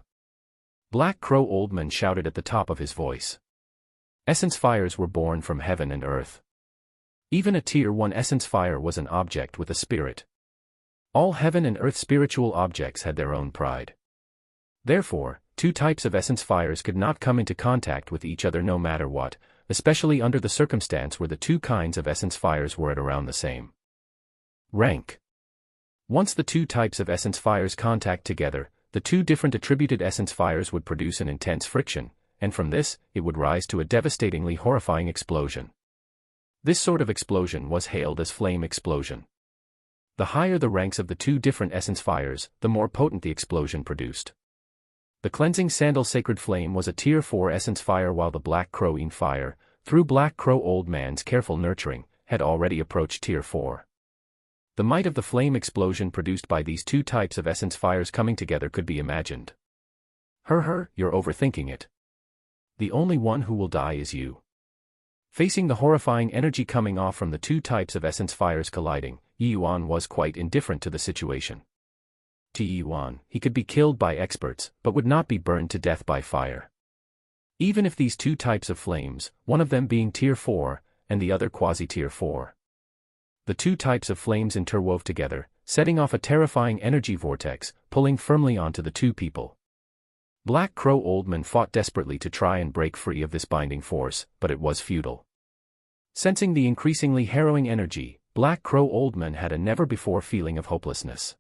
Black Crow Old Man shouted at the top of his voice. Essence fires were born from heaven and earth. Even a Tier 1 essence fire was an object with a spirit. All heaven and earth spiritual objects had their own pride. Therefore, two types of essence fires could not come into contact with each other no matter what, especially under the circumstance where the two kinds of essence fires were at around the same rank. Once the two types of essence fires contact together, the two different attributed essence fires would produce an intense friction, and from this, it would rise to a devastatingly horrifying explosion. This sort of explosion was hailed as flame explosion. The higher the ranks of the two different essence fires, the more potent the explosion produced. The Cleansing Sandal Sacred Flame was a Tier 4 essence fire while the Black Crow in fire, through Black Crow Old Man's careful nurturing, had already approached Tier 4. The might of the flame explosion produced by these two types of essence fires coming together could be imagined. You're overthinking it. The only one who will die is you. Facing the horrifying energy coming off from the two types of essence fires colliding, Yi Yuan was quite indifferent to the situation. To Yi Yuan, he could be killed by experts, but would not be burned to death by fire. Even if these two types of flames, one of them being Tier 4, and the other quasi-Tier 4. The two types of flames interwove together, setting off a terrifying energy vortex, pulling firmly onto the two people. Black Crow Old Man fought desperately to try and break free of this binding force, but it was futile. Sensing the increasingly harrowing energy, Black Crow Old Man had a never-before feeling of hopelessness.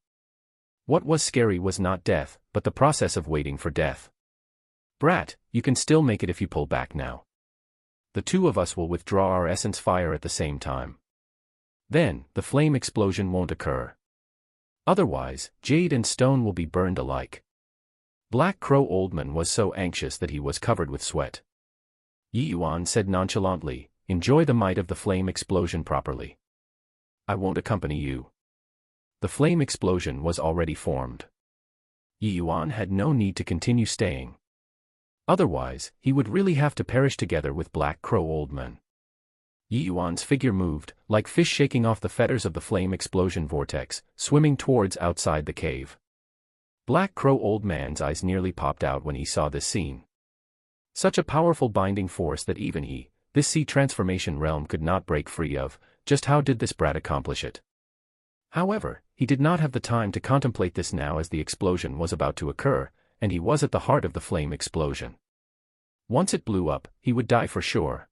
What was scary was not death, but the process of waiting for death. Brat, you can still make it if you pull back now. The two of us will withdraw our essence fire at the same time. Then, the flame explosion won't occur. Otherwise, jade and stone will be burned alike. Black Crow Old Man was so anxious that he was covered with sweat. Yi Yuan said nonchalantly, enjoy the might of the flame explosion properly. I won't accompany you. The flame explosion was already formed. Yi Yuan had no need to continue staying. Otherwise, he would really have to perish together with Black Crow Old Man. Yi Yuan's figure moved, like fish shaking off the fetters of the flame explosion vortex, swimming towards outside the cave. Black Crow Old Man's eyes nearly popped out when he saw this scene. Such a powerful binding force that even he, this sea transformation realm could not break free of, just how did this brat accomplish it? However, he did not have the time to contemplate this now as the explosion was about to occur, and he was at the heart of the flame explosion. Once it blew up, he would die for sure.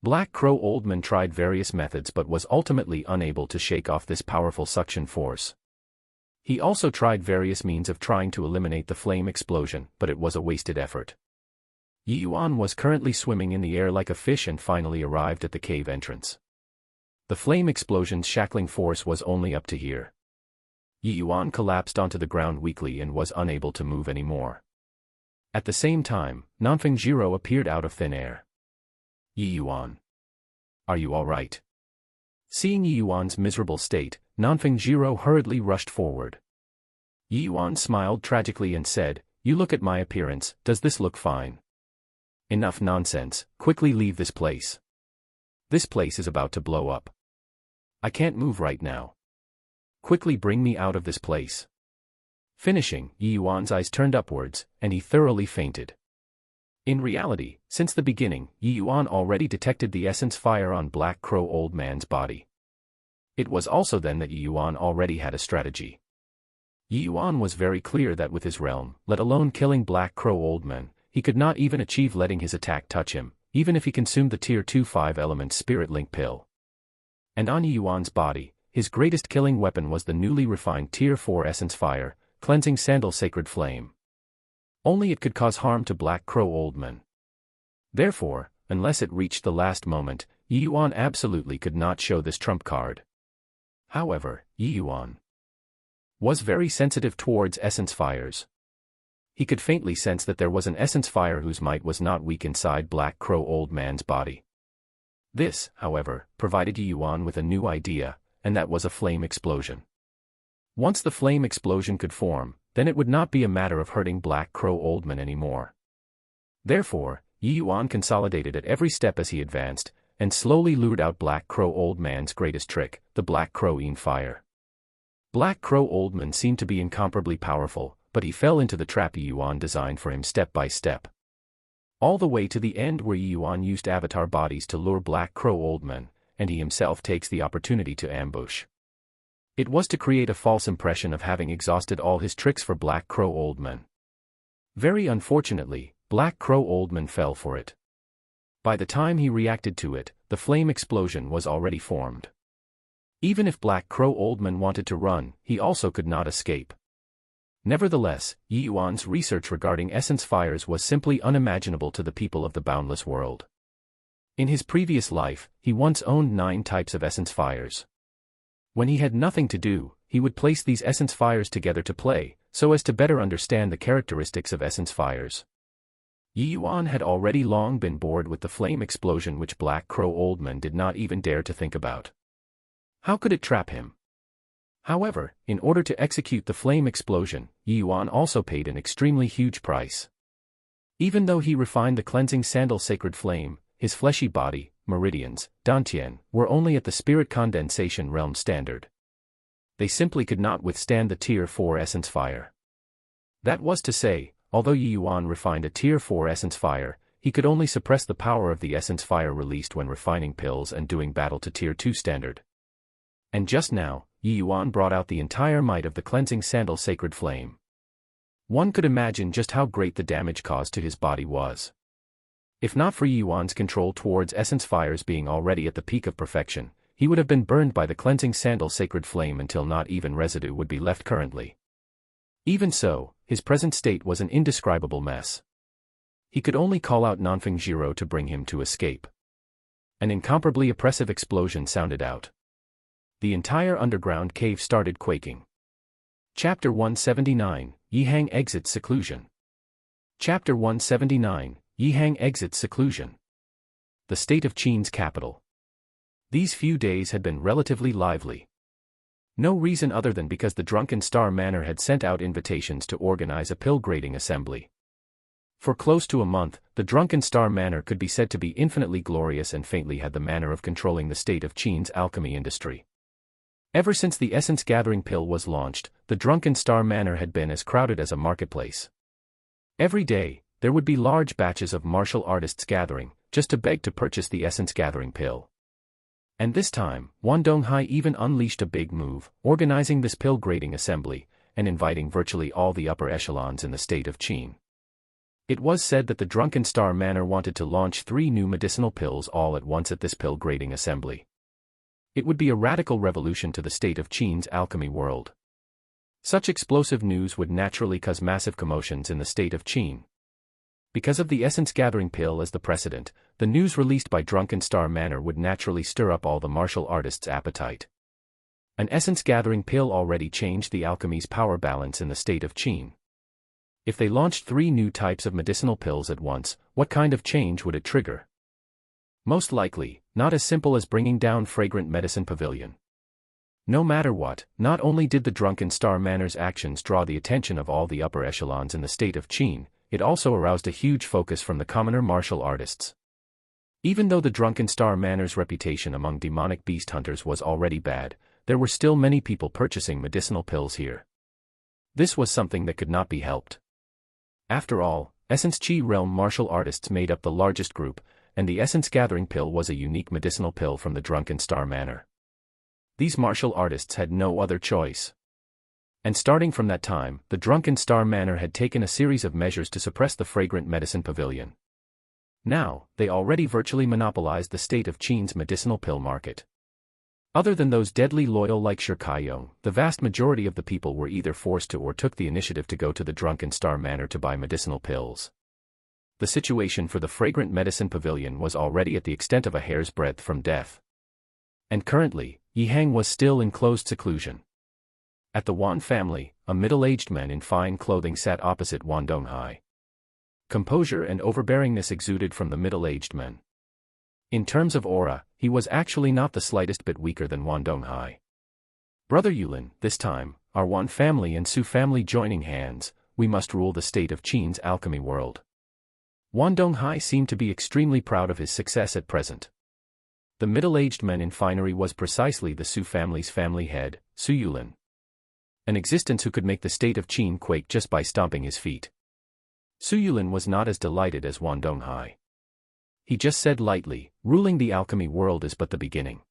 Black Crow Old Man tried various methods but was ultimately unable to shake off this powerful suction force. He also tried various means of trying to eliminate the flame explosion, but it was a wasted effort. Yi Yuan was currently swimming in the air like a fish and finally arrived at the cave entrance. The flame explosion's shackling force was only up to here. Yi Yuan collapsed onto the ground weakly and was unable to move anymore. At the same time, Nanfeng Jiro appeared out of thin air. Yi Yuan. Are you all right? Seeing Yi Yuan's miserable state, Nanfeng Jiro hurriedly rushed forward. Yi Yuan smiled tragically and said, you look at my appearance, does this look fine? Enough nonsense, quickly leave this place. This place is about to blow up. I can't move right now. Quickly bring me out of this place. Finishing, Yi Yuan's eyes turned upwards, and he thoroughly fainted. In reality, since the beginning, Yi Yuan already detected the essence fire on Black Crow Old Man's body. It was also then that Yi Yuan already had a strategy. Yi Yuan was very clear that with his realm, let alone killing Black Crow Old Man, he could not even achieve letting his attack touch him, even if he consumed the Tier 2 5-element Spirit Link pill. And on Yi Yuan's body, his greatest killing weapon was the newly refined Tier 4 Essence Fire, Cleansing Sandal Sacred Flame. Only it could cause harm to Black Crow Old Man. Therefore, unless it reached the last moment, Yi Yuan absolutely could not show this trump card. However, Yi Yuan was very sensitive towards essence fires. He could faintly sense that there was an essence fire whose might was not weak inside Black Crow Old Man's body. This, however, provided Yi Yuan with a new idea, and that was a flame explosion. Once the flame explosion could form, then it would not be a matter of hurting Black Crow Old Man anymore. Therefore, Yi Yuan consolidated at every step as he advanced, and slowly lured out Black Crow Old Man's greatest trick, the Black Crow-ine Fire. Black Crow Old Man seemed to be incomparably powerful, but he fell into the trap Yi Yuan designed for him step by step. All the way to the end where Yi Yuan used avatar bodies to lure Black Crow Old Man, and he himself takes the opportunity to ambush. It was to create a false impression of having exhausted all his tricks for Black Crow Old Man. Very unfortunately, Black Crow Old Man fell for it. By the time he reacted to it, the flame explosion was already formed. Even if Black Crow Old Man wanted to run, he also could not escape. Nevertheless, Yi Yuan's research regarding essence fires was simply unimaginable to the people of the boundless world. In his previous life, he once owned 9 types of essence fires. When he had nothing to do, he would place these essence fires together to play, so as to better understand the characteristics of essence fires. Yi Yuan had already long been bored with the flame explosion which Black Crow Old Man did not even dare to think about. How could it trap him? However, in order to execute the flame explosion, Yi Yuan also paid an extremely huge price. Even though he refined the cleansing sandal sacred flame, his fleshy body, meridians, dantian, were only at the spirit condensation realm standard. They simply could not withstand the Tier 4 essence fire. That was to say, although Yi Yuan refined a Tier 4 essence fire, he could only suppress the power of the essence fire released when refining pills and doing battle to Tier 2 standard. And just now, Yi Yuan brought out the entire might of the cleansing sandal sacred flame. One could imagine just how great the damage caused to his body was. If not for Yi Yuan's control towards essence fires being already at the peak of perfection, he would have been burned by the cleansing sandal sacred flame until not even residue would be left currently. Even so, his present state was an indescribable mess. He could only call out Nanfeng Jiro to bring him to escape. An incomparably oppressive explosion sounded out. The entire underground cave started quaking. Chapter 179, Yi Hang exits seclusion. Chapter 179, Yi Hang exits seclusion. The state of Qin's capital. These few days had been relatively lively. No reason other than because the Drunken Star Manor had sent out invitations to organize a pill-grading assembly. For close to a month, the Drunken Star Manor could be said to be infinitely glorious and faintly had the manner of controlling the state of Qin's alchemy industry. Ever since the essence gathering pill was launched, the Drunken Star Manor had been as crowded as a marketplace. Every day, there would be large batches of martial artists gathering, just to beg to purchase the essence gathering pill. And this time, Wan Donghai even unleashed a big move, organizing this pill grading assembly, and inviting virtually all the upper echelons in the state of Qin. It was said that the Drunken Star Manor wanted to launch 3 new medicinal pills all at once at this pill grading assembly. It would be a radical revolution to the state of Qin's alchemy world. Such explosive news would naturally cause massive commotions in the state of Qin. Because of the essence gathering pill as the precedent, the news released by Drunken Star Manor would naturally stir up all the martial artists' appetite. An essence gathering pill already changed the alchemy's power balance in the state of Qin. If they launched 3 new types of medicinal pills at once, what kind of change would it trigger? Most likely, not as simple as bringing down Fragrant Medicine Pavilion. No matter what, not only did the Drunken Star Manor's actions draw the attention of all the upper echelons in the state of Qin, it also aroused a huge focus from the commoner martial artists. Even though the Drunken Star Manor's reputation among demonic beast hunters was already bad, there were still many people purchasing medicinal pills here. This was something that could not be helped. After all, Essence Chi realm martial artists made up the largest group, and the Essence Gathering pill was a unique medicinal pill from the Drunken Star Manor. These martial artists had no other choice. And starting from that time, the Drunken Star Manor had taken a series of measures to suppress the fragrant medicine pavilion. Now, they already virtually monopolized the state of Qin's medicinal pill market. Other than those deadly loyal like Shirkayong, the vast majority of the people were either forced to or took the initiative to go to the Drunken Star Manor to buy medicinal pills. The situation for the fragrant medicine pavilion was already at the extent of a hair's breadth from death. And currently, Yihang was still in closed seclusion. At the Wan family, a middle-aged man in fine clothing sat opposite Wan Donghai. Composure and overbearingness exuded from the middle-aged man. In terms of aura, he was actually not the slightest bit weaker than Wan Donghai. Brother Yulin, this time, our Wan family and Su family joining hands, we must rule the state of Qin's alchemy world. Wan Donghai seemed to be extremely proud of his success at present. The middle-aged man in finery was precisely the Su family's family head, Su Yulin. An existence who could make the state of Qin quake just by stomping his feet. Su Yulin was not as delighted as Wan Donghai. He just said lightly, ruling the alchemy world is but the beginning.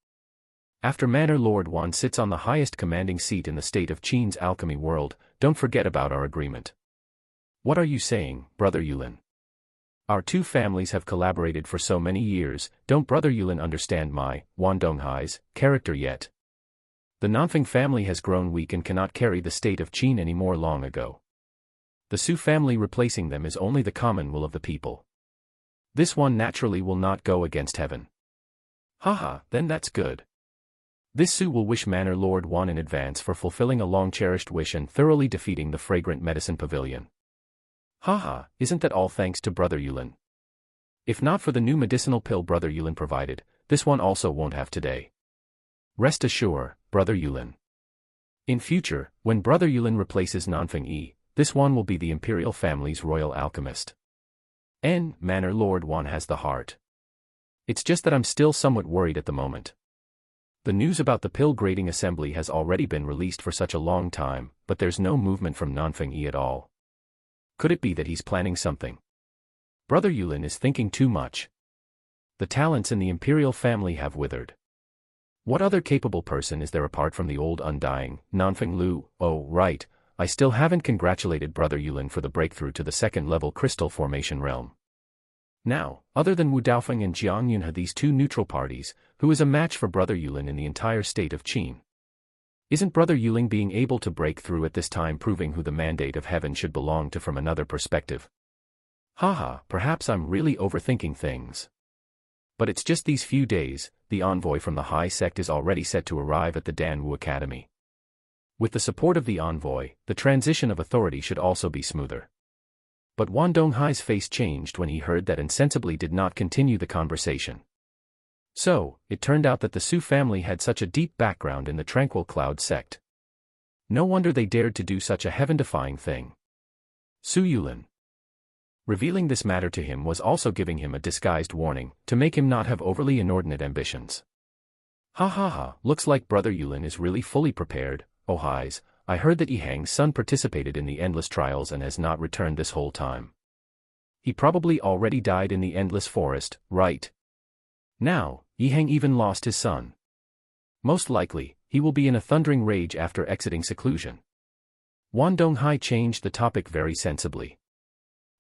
After Manor Lord Wan sits on the highest commanding seat in the state of Qin's alchemy world, don't forget about our agreement. What are you saying, Brother Yulin? Our two families have collaborated for so many years, don't Brother Yulin understand my, Wan Donghai's, character yet? The Nanfeng family has grown weak and cannot carry the state of Qin anymore long ago. The Su family replacing them is only the common will of the people. This one naturally will not go against heaven. Haha, then that's good. This Su will wish Manor Lord Wan in advance for fulfilling a long-cherished wish and thoroughly defeating the fragrant medicine pavilion. Haha, isn't that all thanks to Brother Yulin? If not for the new medicinal pill Brother Yulin provided, this one also won't have today. Rest assured, Brother Yulin. In future, when Brother Yulin replaces Nanfeng Yi, this one will be the imperial family's royal alchemist. Manor Lord Wan has the heart. It's just that I'm still somewhat worried at the moment. The news about the pill grading assembly has already been released for such a long time, but there's no movement from Nanfeng Yi at all. Could it be that he's planning something? Brother Yulin is thinking too much. The talents in the imperial family have withered. What other capable person is there apart from the old undying, Nanfeng Lu? Oh, right, I still haven't congratulated Brother Yulin for the breakthrough to the second-level crystal formation realm. Now, other than Wu Daofeng and Jiang Yunhe, these two neutral parties, who is a match for Brother Yulin in the entire state of Qin? Isn't Brother Yulin being able to break through at this time proving who the mandate of heaven should belong to from another perspective? Haha, perhaps I'm really overthinking things. But it's just these few days, the envoy from the High Sect is already set to arrive at the Danwu Academy. With the support of the envoy, the transition of authority should also be smoother. But Wan Donghai's face changed when he heard that and sensibly did not continue the conversation. So, it turned out that the Su family had such a deep background in the Tranquil Cloud sect. No wonder they dared to do such a heaven-defying thing. Su Yulin. Revealing this matter to him was also giving him a disguised warning, to make him not have overly inordinate ambitions. Ha ha ha, looks like Brother Yulin is really fully prepared. Oh highs, I heard that Yihang's son participated in the endless trials and has not returned this whole time. He probably already died in the endless forest, right? Now, Yihang even lost his son. Most likely, he will be in a thundering rage after exiting seclusion. Wan Donghai changed the topic very sensibly.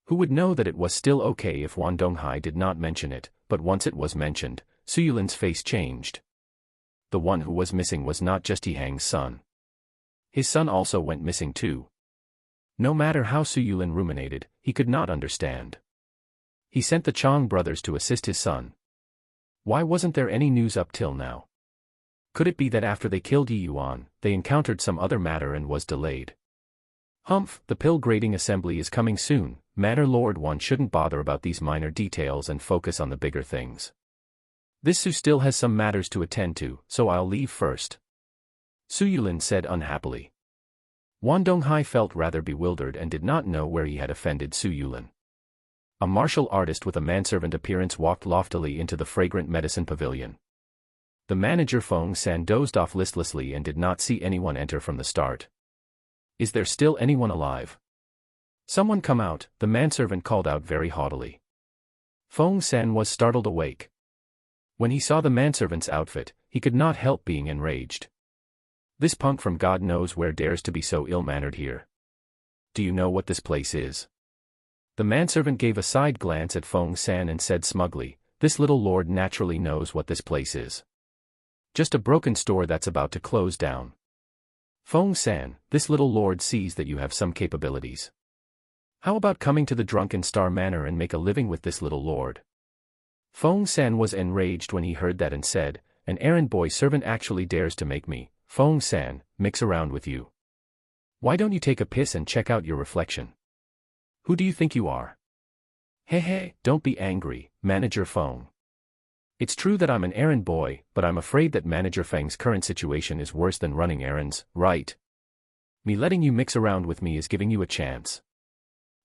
Who would know that it was still okay if Wan Donghai did not mention it, but once it was mentioned, Su Yulin's face changed. The one who was missing was not just Yihang's son. His son also went missing too. No matter how Su Yulin ruminated, he could not understand. He sent the Chong brothers to assist his son. Why wasn't there any news up till now? Could it be that after they killed Yi Yuan, they encountered some other matter and was delayed? Humph, the pill grading assembly is coming soon. Manor Lord Wan shouldn't bother about these minor details and focus on the bigger things. This Su still has some matters to attend to, so I'll leave first. Su Yulin said unhappily. Wan Donghai felt rather bewildered and did not know where he had offended Su Yulin. A martial artist with a manservant appearance walked loftily into the fragrant medicine pavilion. The manager Feng San dozed off listlessly and did not see anyone enter from the start. Is there still anyone alive? Someone come out, the manservant called out very haughtily. Feng San was startled awake. When he saw the manservant's outfit, he could not help being enraged. This punk from God knows where dares to be so ill-mannered here. Do you know what this place is? The manservant gave a side glance at Feng San and said smugly, this little lord naturally knows what this place is. Just a broken store that's about to close down. Feng San, this little lord sees that you have some capabilities. How about coming to the Drunken Star Manor and make a living with this little lord? Feng San was enraged when he heard that and said, an errand boy servant actually dares to make me, Feng San, mix around with you. Why don't you take a piss and check out your reflection? Who do you think you are? Hey, don't be angry, Manager Feng. It's true that I'm an errand boy, but I'm afraid that Manager Feng's current situation is worse than running errands, right? Me letting you mix around with me is giving you a chance.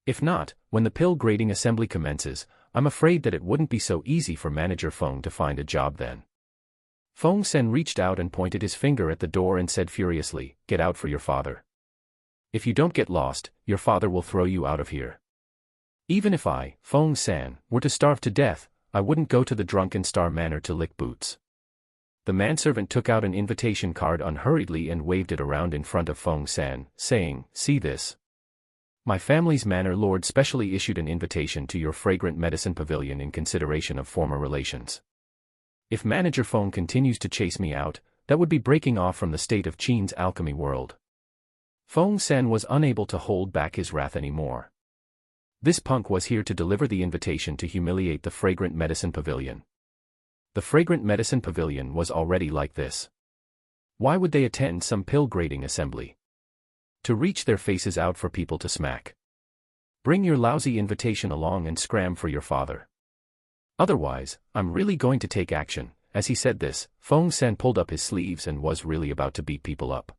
If not, when the pill grading assembly commences, I'm afraid that it wouldn't be so easy for Manager Feng to find a job then. Feng Sen reached out and pointed his finger at the door and said furiously, get out for your father. If you don't get lost, your father will throw you out of here. Even if I, Feng San, were to starve to death, I wouldn't go to the Drunken Star Manor to lick boots. The manservant took out an invitation card unhurriedly and waved it around in front of Feng San, saying, see this. My family's manor lord specially issued an invitation to your fragrant medicine pavilion in consideration of former relations. If Manager Feng continues to chase me out, that would be breaking off from the state of Qin's alchemy world. Feng San was unable to hold back his wrath anymore. This punk was here to deliver the invitation to humiliate the fragrant medicine pavilion. The fragrant medicine pavilion was already like this. Why would they attend some pill grading assembly? To reach their faces out for people to smack. Bring your lousy invitation along and scram for your father. Otherwise, I'm really going to take action. As he said this, Feng San pulled up his sleeves and was really about to beat people up.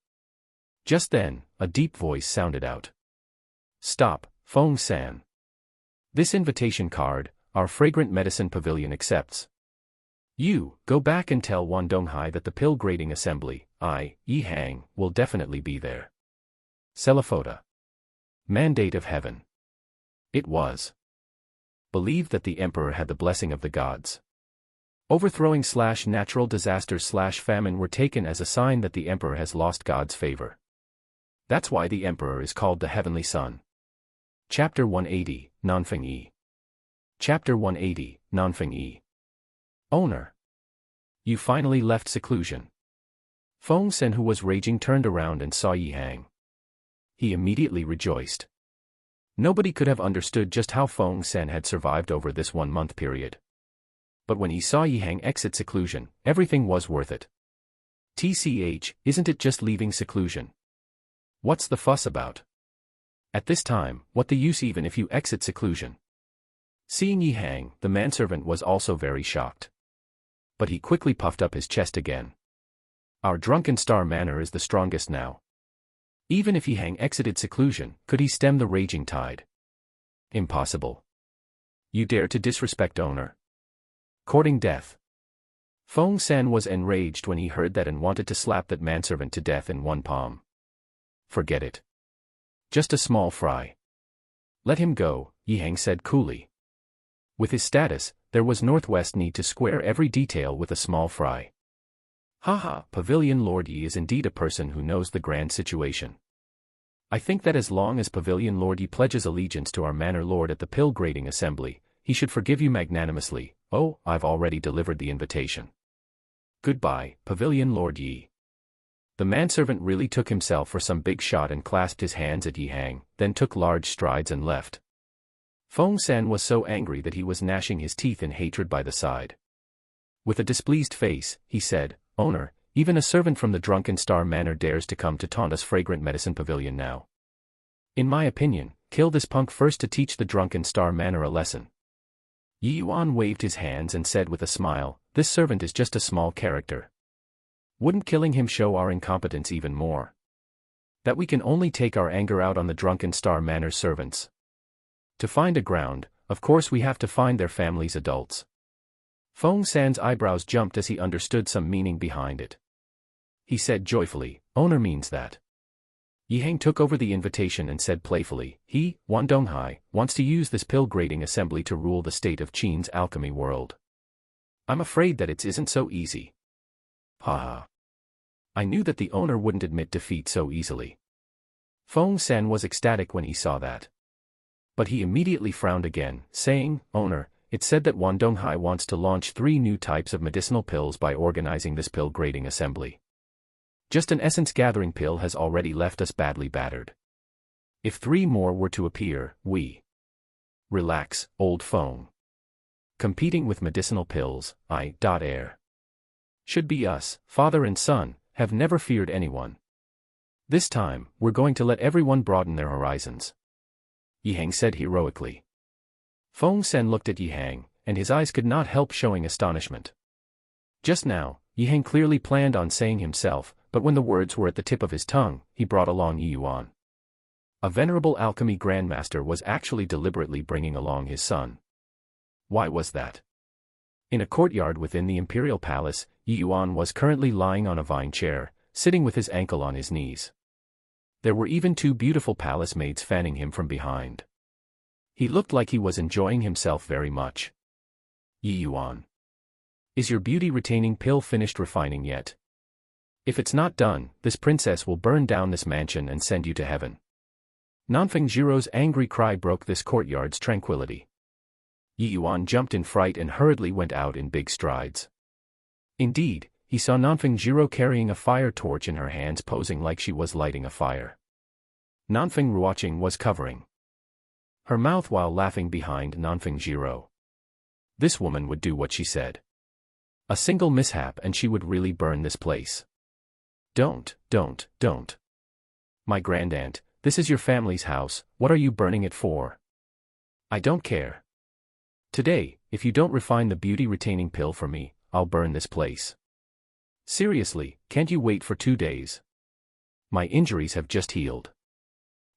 Just then, a deep voice sounded out. Stop, Feng San. This invitation card, our fragrant medicine pavilion accepts. You, go back and tell Wan Donghai that the pill grading assembly, Yi Hang, will definitely be there. Celophoda. Mandate of heaven. It was believed that the emperor had the blessing of the gods. Overthrowing / natural disasters / famine were taken as a sign that the emperor has lost God's favor. That's why the emperor is called the Heavenly Son. Chapter 180, Nanfeng Yi. Chapter 180, Nanfeng Yi. Owner. You finally left seclusion. Feng Sen, who was raging, turned around and saw Yi Hang. He immediately rejoiced. Nobody could have understood just how Feng Sen had survived over this 1-month period. But when he saw Yi Hang exit seclusion, everything was worth it. TCH, isn't it just leaving seclusion? What's the fuss about? At this time, what the use even if you exit seclusion? Seeing Yi Hang, the manservant was also very shocked. But he quickly puffed up his chest again. Our Drunken Star Manor is the strongest now. Even if Yi Hang exited seclusion, could he stem the raging tide? Impossible. You dare to disrespect owner? Courting death. Feng San was enraged when he heard that and wanted to slap that manservant to death in one palm. Forget it. Just a small fry. Let him go, Yi Hang said coolly. With his status, there was Northwest need to square every detail with a small fry. Haha, Pavilion Lord Yi is indeed a person who knows the grand situation. I think that as long as Pavilion Lord Yi pledges allegiance to our manor lord at the pill grading assembly, he should forgive you magnanimously. Oh, I've already delivered the invitation. Goodbye, Pavilion Lord Yi. The manservant really took himself for some big shot and clasped his hands at Yi Hang, then took large strides and left. Feng San was so angry that he was gnashing his teeth in hatred by the side. With a displeased face, he said, Owner, even a servant from the Drunken Star Manor dares to come to taunt us fragrant medicine pavilion now. In my opinion, kill this punk first to teach the Drunken Star Manor a lesson. Yi Yuan waved his hands and said with a smile, this servant is just a small character. Wouldn't killing him show our incompetence even more? That we can only take our anger out on the Drunken Star Manor servants. To find a ground, Of course we have to find their families' adults. Feng San's eyebrows jumped as he understood some meaning behind it. He said joyfully, owner means that. Yi Heng took over the invitation and said playfully, he, Wan Donghai, wants to use this pill grading assembly to rule the state of Qin's alchemy world. I'm afraid that it isn't so easy. Ha ha. I knew that the owner wouldn't admit defeat so easily. Feng San was ecstatic when he saw that. But he immediately frowned again, saying, owner, it said that Wan Donghai wants to launch 3 new types of medicinal pills by organizing this pill grading assembly. Just an essence-gathering pill has already left us badly battered. If 3 more were to appear, we... Relax, old Feng. Competing with medicinal pills, air. Should be us, father and son, have never feared anyone. This time, we're going to let everyone broaden their horizons. Yi Heng said heroically. Feng Sen looked at Yi Heng, and his eyes could not help showing astonishment. Just now, Yi Heng clearly planned on saying himself, but when the words were at the tip of his tongue, he brought along Yi Yuan. A venerable alchemy grandmaster was actually deliberately bringing along his son. Why was that? In a courtyard within the imperial palace, Yi Yuan was currently lying on a vine chair, sitting with his ankle on his knees. There were even 2 beautiful palace maids fanning him from behind. He looked like he was enjoying himself very much. Yi Yuan. Is your beauty-retaining pill finished refining yet? If it's not done, this princess will burn down this mansion and send you to heaven. Nanfeng Jiro's angry cry broke this courtyard's tranquility. Yi Yuan jumped in fright and hurriedly went out in big strides. Indeed, he saw Nanfeng Jiro carrying a fire torch in her hands, posing like she was lighting a fire. Nanfeng Ruoqing was covering her mouth while laughing behind Nanfeng Jiro. This woman would do what she said. A single mishap and she would really burn this place. Don't. My grandaunt, this is your family's house, what are you burning it for? I don't care. Today, if you don't refine the beauty-retaining pill for me, I'll burn this place. Seriously, can't you wait for 2 days? My injuries have just healed.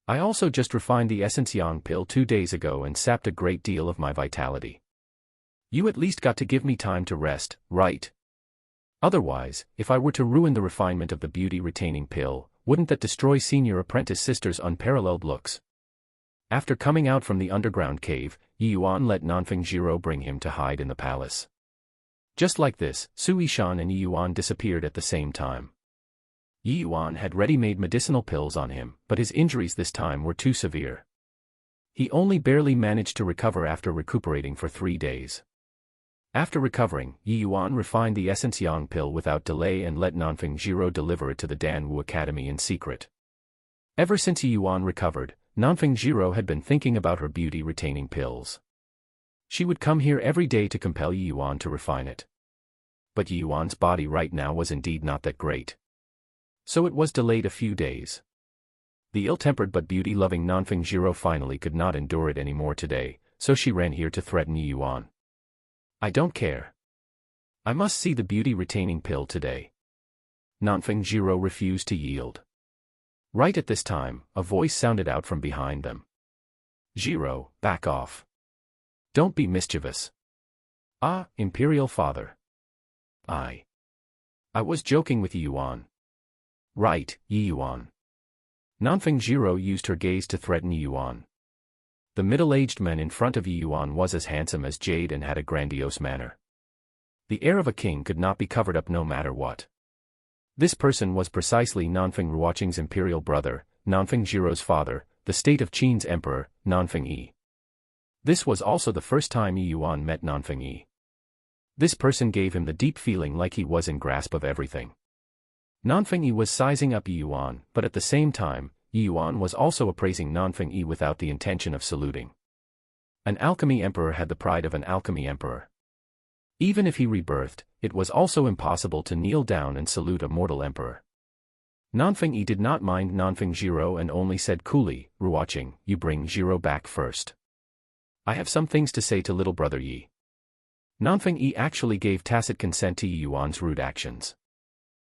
I also just refined the Essence Yang pill 2 days ago and sapped a great deal of my vitality. You at least got to give me time to rest, right? Otherwise, if I were to ruin the refinement of the beauty-retaining pill, wouldn't that destroy senior apprentice sister's unparalleled looks? After coming out from the underground cave, Yi Yuan let Nanfeng Jiro bring him to hide in the palace. Just like this, Su Yishan and Yi Yuan disappeared at the same time. Yi Yuan had ready-made medicinal pills on him, but his injuries this time were too severe. He only barely managed to recover after recuperating for 3 days. After recovering, Yi Yuan refined the Essence Yang pill without delay and let Nanfeng Jiro deliver it to the Danwu Academy in secret. Ever since Yi Yuan recovered, Nanfeng Jiro had been thinking about her beauty-retaining pills. She would come here every day to compel Yi Yuan to refine it. But Yi Yuan's body right now was indeed not that great. So it was delayed a few days. The ill-tempered but beauty-loving Nanfeng Jiro finally could not endure it anymore today, so she ran here to threaten Yi Yuan. I don't care. I must see the beauty-retaining pill today. Nanfeng Jiro refused to yield. Right at this time, a voice sounded out from behind them. Jiro, back off. Don't be mischievous. Ah, Imperial Father. I was joking with Yi Yuan. Right, Yi Yuan. Nanfeng Jiro used her gaze to threaten Yi Yuan. The middle-aged man in front of Yi Yuan was as handsome as jade and had a grandiose manner. The air of a king could not be covered up no matter what. This person was precisely Nanfeng Ruoqing's imperial brother, Nanfeng Jiro's father, the state of Qin's emperor, Nanfeng Yi. This was also the first time Yi Yuan met Nanfeng Yi. This person gave him the deep feeling like he was in grasp of everything. Nanfeng Yi was sizing up Yi Yuan, but at the same time, Yi Yuan was also appraising Nanfeng Yi without the intention of saluting. An alchemy emperor had the pride of an alchemy emperor. Even if he rebirthed, it was also impossible to kneel down and salute a mortal emperor. Nanfeng Yi did not mind Nanfeng Jiro and only said coolly, Ruoqing, you bring Jiro back first. I have some things to say to little brother Yi. Nanfeng Yi actually gave tacit consent to Yi Yuan's rude actions.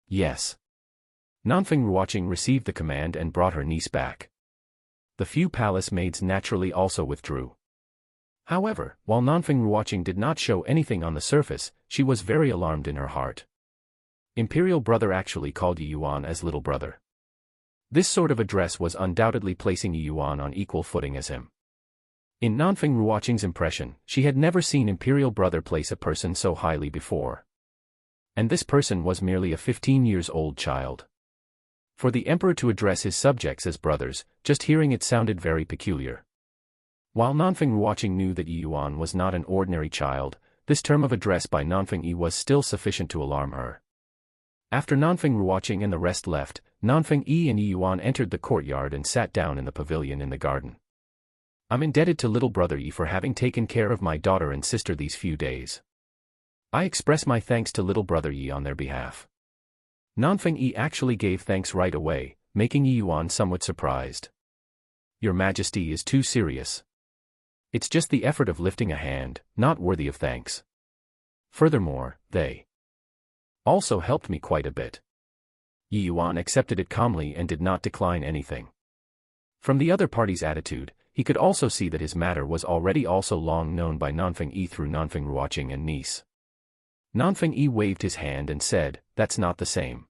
Yes. Nanfeng Ruoqing received the command and brought her niece back. The few palace maids naturally also withdrew. However, while Nanfeng Ruoqing did not show anything on the surface, she was very alarmed in her heart. Imperial brother actually called Yi Yuan as little brother. This sort of address was undoubtedly placing Yi Yuan on equal footing as him. In Nanfeng Ruoqing's impression, she had never seen Imperial brother place a person so highly before. And this person was merely a 15-years-old child. For the emperor to address his subjects as brothers, just hearing it sounded very peculiar. While Nanfeng Ruoqing knew that Yi Yuan was not an ordinary child, this term of address by Nanfeng Yi was still sufficient to alarm her. After Nanfeng Ruoqing and the rest left, Nanfeng Yi and Yi Yuan entered the courtyard and sat down in the pavilion in the garden. I'm indebted to little brother Yi for having taken care of my daughter and sister these few days. I express my thanks to little brother Yi on their behalf. Nanfeng Yi actually gave thanks right away, making Yi Yuan somewhat surprised. Your Majesty is too serious. It's just the effort of lifting a hand, not worthy of thanks. Furthermore, they also helped me quite a bit. Yi Yuan accepted it calmly and did not decline anything. From the other party's attitude, he could also see that his matter was already also long known by Nanfeng Yi through Nanfeng Ruoqing and niece. Nanfeng Yi waved his hand and said, "That's not the same.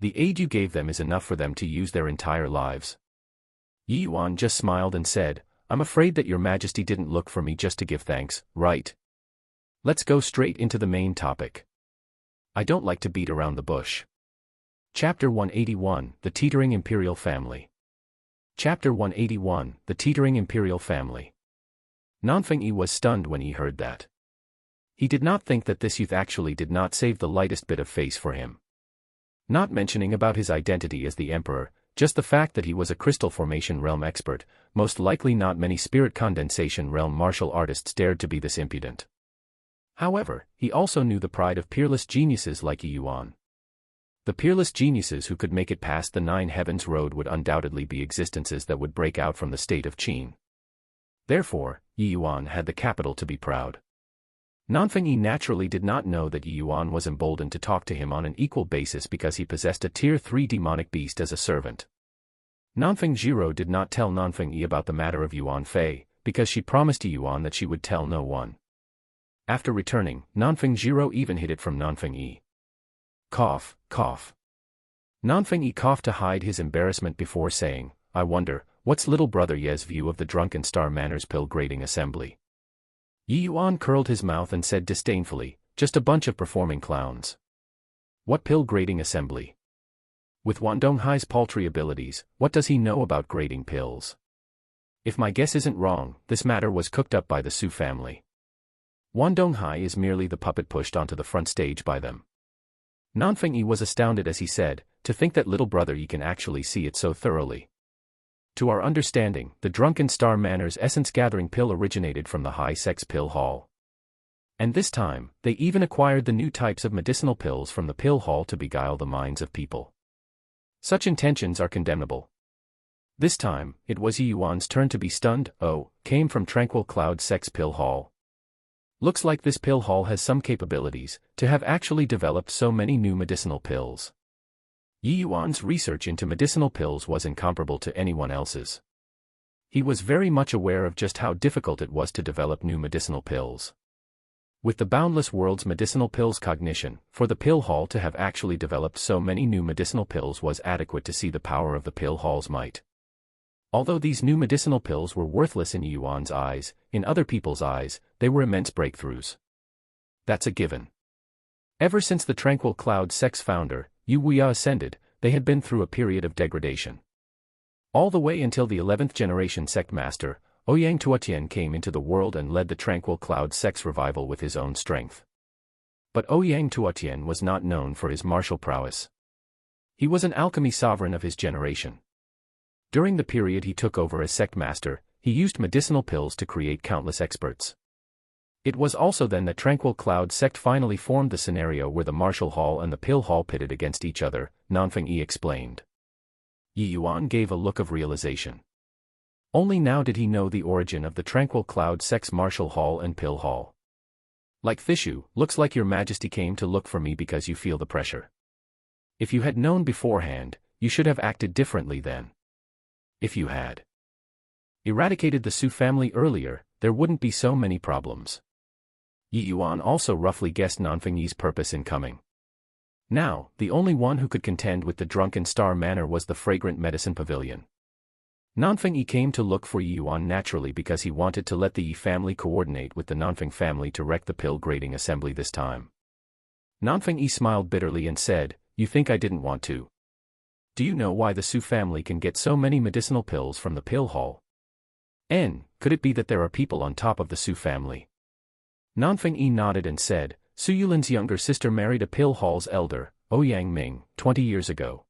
The aid you gave them is enough for them to use their entire lives." Yi Yuan just smiled and said, "I'm afraid that your Majesty didn't look for me just to give thanks, right? Let's go straight into the main topic. I don't like to beat around the bush." Chapter 181, The Teetering Imperial Family. Chapter 181, The Teetering Imperial Family. Nanfeng Yi was stunned when he heard that. He did not think that this youth actually did not save the lightest bit of face for him. Not mentioning about his identity as the emperor, just the fact that he was a crystal formation realm expert, most likely not many spirit condensation realm martial artists dared to be this impudent. However, he also knew the pride of peerless geniuses like Yi Yuan. The peerless geniuses who could make it past the 9 heavens road would undoubtedly be existences that would break out from the state of Qin. Therefore, Yi Yuan had the capital to be proud. Nanfeng Yi naturally did not know that Yi Yuan was emboldened to talk to him on an equal basis because he possessed a Tier 3 demonic beast as a servant. Nanfeng Jiro did not tell Nanfeng Yi about the matter of Yuan Fei, because she promised Yi Yuan that she would tell no one. After returning, Nanfeng Jiro even hid it from Nanfeng Yi. Cough, cough. Nanfeng Yi coughed to hide his embarrassment before saying, "I wonder, what's little brother Ye's view of the drunken Star Manor's pill grading assembly?" Yi Yuan curled his mouth and said disdainfully, "Just a bunch of performing clowns. What pill grading assembly? With Wan Donghai's paltry abilities, what does he know about grading pills? If my guess isn't wrong, this matter was cooked up by the Su family. Wan Donghai is merely the puppet pushed onto the front stage by them." Nanfeng Yi was astounded as he said, "To think that little brother Yi can actually see it so thoroughly. To our understanding, the drunken Star Manor's essence-gathering pill originated from the high-sex pill hall. And this time, they even acquired the new types of medicinal pills from the pill hall to beguile the minds of people. Such intentions are condemnable." This time, it was Yi Yuan's turn to be stunned. "Oh, came from Tranquil Cloud Sex Pill Hall. Looks like this pill hall has some capabilities, to have actually developed so many new medicinal pills." Yi Yuan's research into medicinal pills was incomparable to anyone else's. He was very much aware of just how difficult it was to develop new medicinal pills. With the boundless world's medicinal pills cognition, for the pill hall to have actually developed so many new medicinal pills was adequate to see the power of the pill hall's might. Although these new medicinal pills were worthless in Yi Yuan's eyes, in other people's eyes, they were immense breakthroughs. That's a given. Ever since the Tranquil Cloud Sex founder, Yu Wuya ascended, they had been through a period of degradation. All the way until the 11th generation sect master, Ouyang Tuotian came into the world and led the Tranquil Cloud Sex revival with his own strength. But Ouyang Tuotian was not known for his martial prowess. He was an alchemy sovereign of his generation. During the period he took over as sect master, he used medicinal pills to create countless experts. It was also then that Tranquil Cloud Sect finally formed the scenario where the martial hall and the pill hall pitted against each other, Nanfeng Yi explained. Yi Yuan gave a look of realization. Only now did he know the origin of the Tranquil Cloud Sect's martial hall and pill hall. "Like Fishu, looks like your Majesty came to look for me because you feel the pressure. If you had known beforehand, you should have acted differently then. If you had eradicated the Su family earlier, there wouldn't be so many problems. Yi Yuan also roughly guessed Nanfeng Yi's purpose in coming. Now, the only one who could contend with the drunken star manor was the fragrant medicine pavilion. Nanfeng Yi came to look for Yi Yuan naturally because he wanted to let the Yi family coordinate with the Nanfeng family to wreck the pill grading assembly this time. Nanfeng Yi smiled bitterly and said, "You think I didn't want to? Do you know why the Su family can get so many medicinal pills from the pill hall? Could it be that there are people on top of the Su family?" Nanfeng Yi nodded and said, "Su Yulin's younger sister married a pill hall's elder, Ouyang Ming, 20 years ago.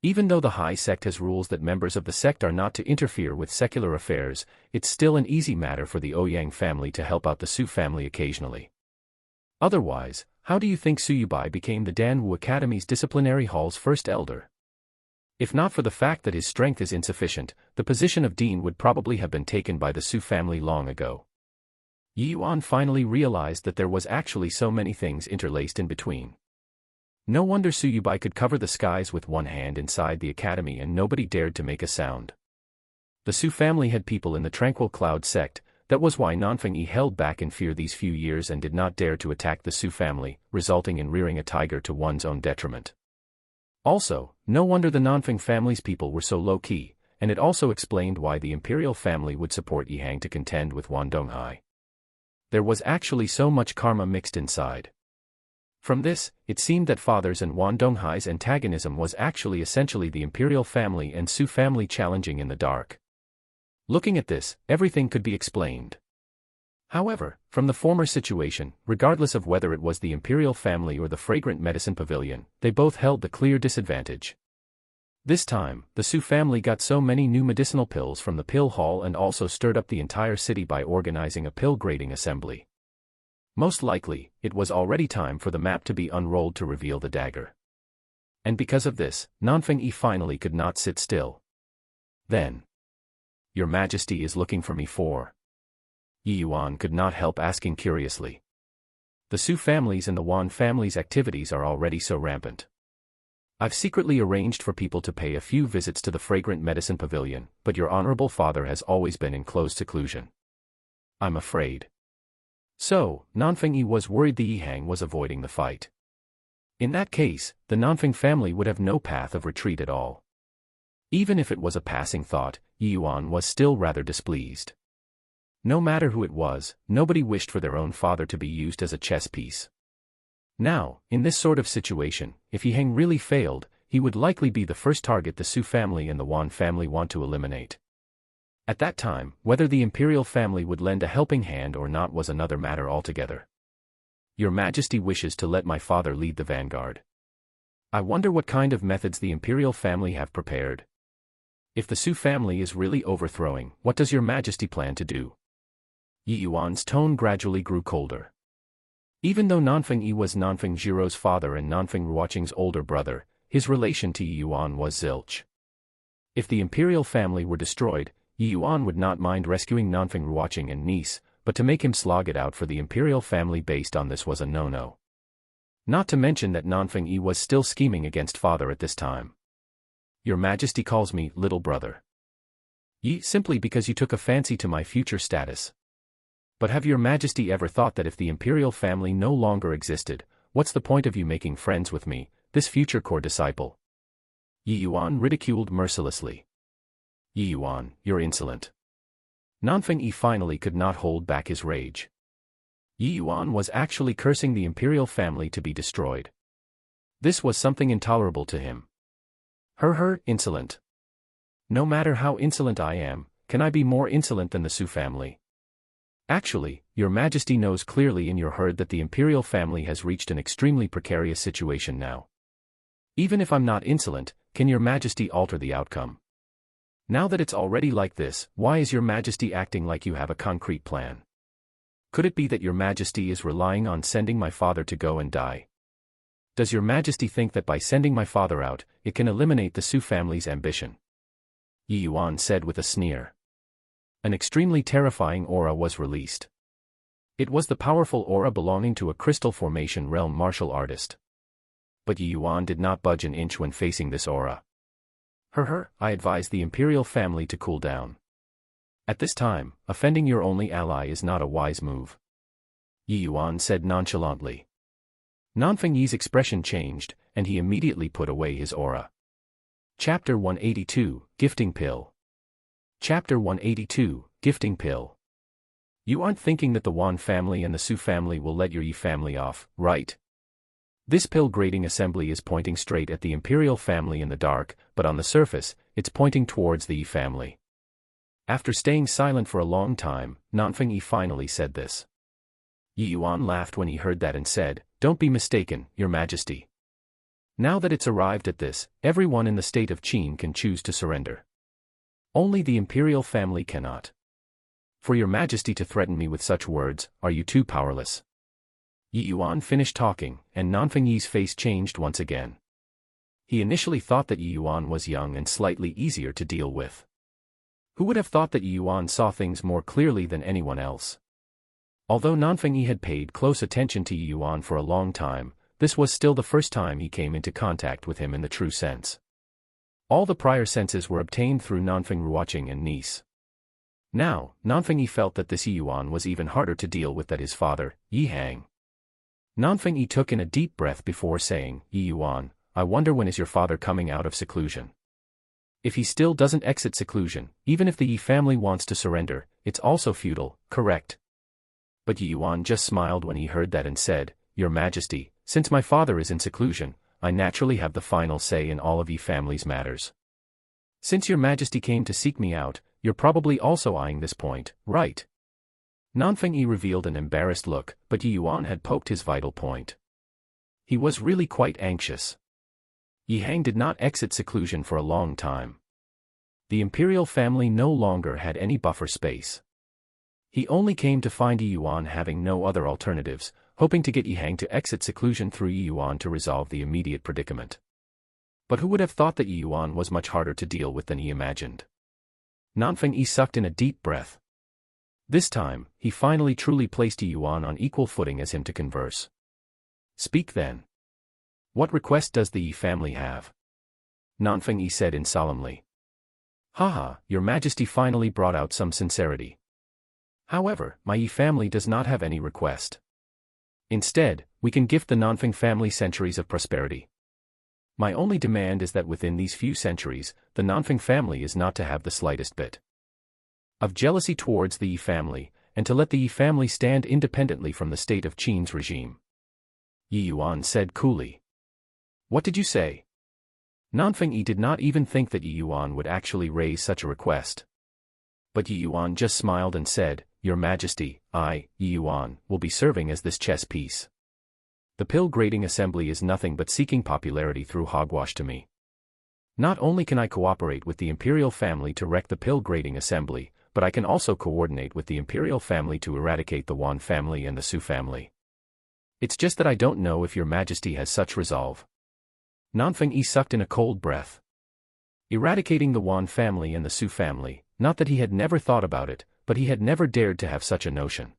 Even though the High Sect has rules that members of the sect are not to interfere with secular affairs, it's still an easy matter for the Ouyang family to help out the Su family occasionally. Otherwise, how do you think Su Yubai became the Danwu Academy's disciplinary hall's first elder? If not for the fact that his strength is insufficient, the position of dean would probably have been taken by the Su family long ago." Yi Yuan finally realized that there was actually so many things interlaced in between. No wonder Su Yubai could cover the skies with one hand inside the academy and nobody dared to make a sound. The Su family had people in the Tranquil Cloud sect. That was why Nanfeng Yi held back in fear these few years and did not dare to attack the Su family, resulting in rearing a tiger to one's own detriment. Also, no wonder the Nanfeng family's people were so low-key, and it also explained why the imperial family would support Yihang to contend with Wan Donghai. There was actually so much karma mixed inside. From this, it seemed that father's and Wan Donghai's antagonism was actually essentially the imperial family and Su family challenging in the dark. Looking at this, everything could be explained. However, from the former situation, regardless of whether it was the imperial family or the fragrant medicine pavilion, they both held the clear disadvantage. This time, the Su family got so many new medicinal pills from the pill hall and also stirred up the entire city by organizing a pill grading assembly. Most likely, it was already time for the map to be unrolled to reveal the dagger. And because of this, Nanfeng Yi finally could not sit still. Then, "Your Majesty is looking for me for?" Yi Yuan could not help asking curiously. The Su family's and the Wan family's activities are already so rampant. I've secretly arranged for people to pay a few visits to the fragrant medicine pavilion, but your honorable father has always been in close seclusion. I'm afraid. So, Nanfeng Yi was worried the Yihang was avoiding the fight. In that case, the Nanfeng family would have no path of retreat at all. Even if it was a passing thought, Yi Yuan was still rather displeased. No matter who it was, nobody wished for their own father to be used as a chess piece. Now, in this sort of situation, if Yihang really failed, he would likely be the first target the Su family and the Wan family want to eliminate. At that time, whether the imperial family would lend a helping hand or not was another matter altogether. Your Majesty wishes to let my father lead the vanguard. I wonder what kind of methods the imperial family have prepared. If the Su family is really overthrowing, what does your Majesty plan to do? Yi Yuan's tone gradually grew colder. Even though Nanfeng Yi was Nanfeng Jiro's father and Nanfeng Ruoqing's older brother, his relation to Yi Yuan was zilch. If the imperial family were destroyed, Yi Yuan would not mind rescuing Nanfeng Ruoqing and niece, but to make him slog it out for the imperial family based on this was a no-no. Not to mention that Nanfeng Yi was still scheming against father at this time. Your Majesty calls me little brother. Yi, simply because you took a fancy to my future status. But have your Majesty ever thought that if the imperial family no longer existed, what's the point of you making friends with me, this future core disciple? Yi Yuan ridiculed mercilessly. Yi Yuan, you're insolent. Nanfeng Yi finally could not hold back his rage. Yi Yuan was actually cursing the imperial family to be destroyed. This was something intolerable to him. Insolent. No matter how insolent I am, can I be more insolent than the Su family? Actually, your Majesty knows clearly in your herd that the imperial family has reached an extremely precarious situation now. Even if I'm not insolent, can your Majesty alter the outcome? Now that it's already like this, why is your Majesty acting like you have a concrete plan? Could it be that your Majesty is relying on sending my father to go and die? Does your Majesty think that by sending my father out, it can eliminate the Su family's ambition? Yi Yuan said with a sneer. An extremely terrifying aura was released. It was the powerful aura belonging to a crystal formation realm martial artist. But Yi Yuan did not budge an inch when facing this aura. I advise the imperial family to cool down. At this time, offending your only ally is not a wise move. Yi Yuan said nonchalantly. Nanfeng Yi's expression changed, and he immediately put away his aura. Chapter 182, Gifting Pill. Chapter 182, Gifting Pill. You aren't thinking that the Wan family and the Su family will let your Yi family off, right? This pill grading assembly is pointing straight at the Imperial family in the dark, but on the surface, it's pointing towards the Yi family. After staying silent for a long time, Nanfeng Yi finally said this. Yi Yuan laughed when he heard that and said, "Don't be mistaken, Your Majesty. Now that it's arrived at this, everyone in the state of Qin can choose to surrender. Only the Imperial family cannot. For Your Majesty to threaten me with such words, are you too powerless?" Yi Yuan finished talking, and Nanfeng Yi's face changed once again. He initially thought that Yi Yuan was young and slightly easier to deal with. Who would have thought that Yi Yuan saw things more clearly than anyone else? Although Nanfeng Yi had paid close attention to Yi Yuan for a long time, this was still the first time he came into contact with him in the true sense. All the prior senses were obtained through Nanfeng watching and niece. Now, Nanfeng Yi felt that this Yi Yuan was even harder to deal with than his father, Yi Hang. Nanfeng Yi took in a deep breath before saying, "Yi Yuan, I wonder when is your father coming out of seclusion? If he still doesn't exit seclusion, even if the Yi family wants to surrender, it's also futile, correct?" But Yi Yuan just smiled when he heard that and said, "Your Majesty, since my father is in seclusion, I naturally have the final say in all of Yi family's matters. Since Your Majesty came to seek me out, you're probably also eyeing this point, right?" Nanfeng Yi revealed an embarrassed look, but Yi Yuan had poked his vital point. He was really quite anxious. Yi Hang did not exit seclusion for a long time. The Imperial family no longer had any buffer space. He only came to find Yi Yuan having no other alternatives, hoping to get Yi Hang to exit seclusion through Yi Yuan to resolve the immediate predicament. But who would have thought that Yi Yuan was much harder to deal with than he imagined? Nanfeng Yi sucked in a deep breath. This time, he finally truly placed Yi Yuan on equal footing as him to converse. "Speak then. What request does the Yi family have?" Nanfeng Yi said in solemnly. "Haha, Your Majesty finally brought out some sincerity. However, my Yi family does not have any request. Instead, we can gift the Nanfeng family centuries of prosperity. My only demand is that within these few centuries, the Nanfeng family is not to have the slightest bit of jealousy towards the Yi family, and to let the Yi family stand independently from the state of Qin's regime." Yi Yuan said coolly. "What did you say?" Nanfeng Yi did not even think that Yi Yuan would actually raise such a request. But Yi Yuan just smiled and said, "Your Majesty, I, Yi Yuan, will be serving as this chess piece. The pill grading assembly is nothing but seeking popularity through hogwash to me. Not only can I cooperate with the Imperial family to wreck the pill grading assembly, but I can also coordinate with the Imperial family to eradicate the Wan family and the Su family. It's just that I don't know if Your Majesty has such resolve." Nanfeng Yi sucked in a cold breath. Eradicating the Wan family and the Su family, not that he had never thought about it, but he had never dared to have such a notion.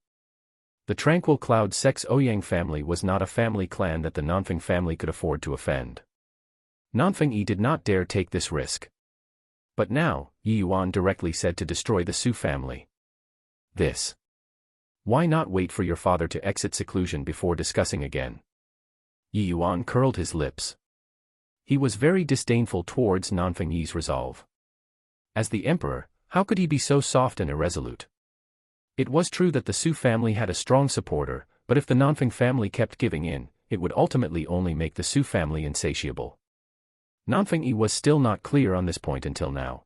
The Tranquil Cloud Sex Ouyang family was not a family clan that the Nanfeng family could afford to offend. Nanfeng Yi did not dare take this risk. But now, Yi Yuan directly said to destroy the Su family. This. Why not wait for your father to exit seclusion before discussing again? Yi Yuan curled his lips. He was very disdainful towards Nanfeng Yi's resolve. As the emperor, how could he be so soft and irresolute? It was true that the Su family had a strong supporter, but if the Nanfeng family kept giving in, it would ultimately only make the Su family insatiable. Nanfeng Yi was still not clear on this point until now.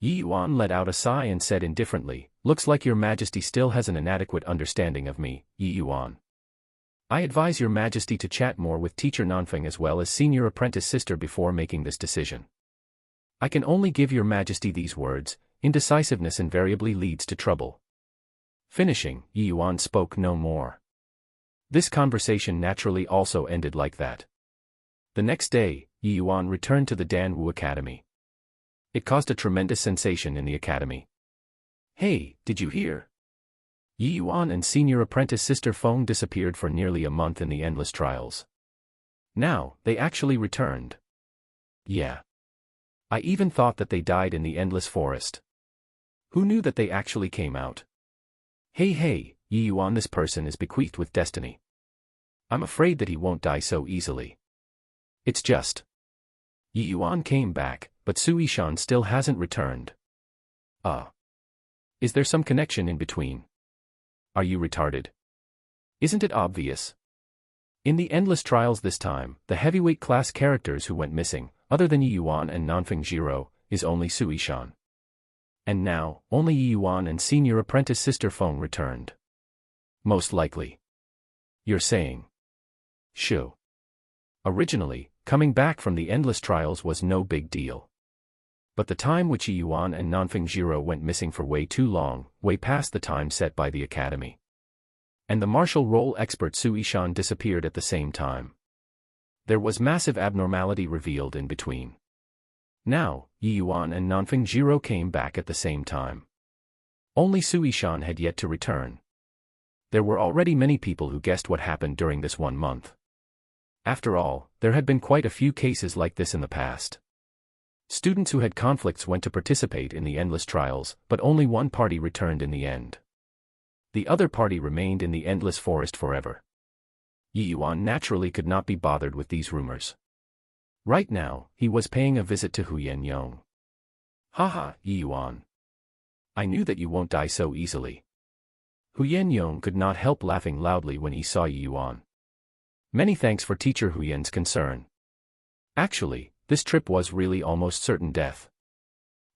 Yi Yuan let out a sigh and said indifferently, "Looks like Your Majesty still has an inadequate understanding of me, Yi Yuan. I advise Your Majesty to chat more with teacher Nanfeng as well as senior apprentice sister before making this decision. I can only give Your Majesty these words, indecisiveness invariably leads to trouble." Finishing, Yi Yuan spoke no more. This conversation naturally also ended like that. The next day, Yi Yuan returned to the Danwu Academy. It caused a tremendous sensation in the academy. "Hey, did you hear? Yi Yuan and senior apprentice sister Feng disappeared for nearly a month in the endless trials. Now, they actually returned. Yeah. I even thought that they died in the endless forest. Who knew that they actually came out? Hey, Yi Yuan, this person is bequeathed with destiny. I'm afraid that he won't die so easily. It's just. Yi Yuan came back, but Su Yishan still hasn't returned. Is there some connection in between? Are you retarded? Isn't it obvious? In the endless trials this time, the heavyweight class characters who went missing, other than Yi Yuan and Nanfeng Jiro, is only Su Yishan. And now, only Yi Yuan and senior apprentice Sister Feng returned. Most likely. You're saying. Shu. Originally, coming back from the endless trials was no big deal. But the time which Yi Yuan and Nanfeng Jiro went missing for way too long, way past the time set by the academy. And the martial role expert Su Yishan disappeared at the same time. There was massive abnormality revealed in between. Now, Yi Yuan and Nanfeng Jiro came back at the same time. Only Su Yishan had yet to return. There were already many people who guessed what happened during this 1 month. After all, there had been quite a few cases like this in the past. Students who had conflicts went to participate in the endless trials, but only one party returned in the end. The other party remained in the endless forest forever. Yi Yuan naturally could not be bothered with these rumors. Right now, he was paying a visit to Huyen Yong. Haha, Yi Yuan. I knew that you won't die so easily. Huyen Yong could not help laughing loudly when he saw Yi Yuan. Many thanks for Teacher Huyen's concern. Actually, this trip was really almost certain death.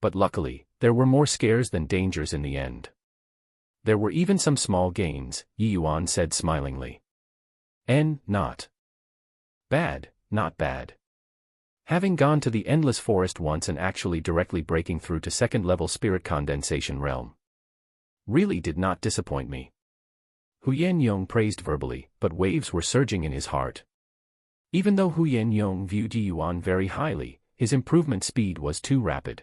But luckily, there were more scares than dangers in the end. There were even some small gains, Yi Yuan said smilingly. Not bad, not bad. Having gone to the endless forest once and actually directly breaking through to second-level spirit condensation realm really did not disappoint me. Huyen Yong praised verbally, but waves were surging in his heart. Even though Huyen Yong viewed Yi Yuan very highly, his improvement speed was too rapid.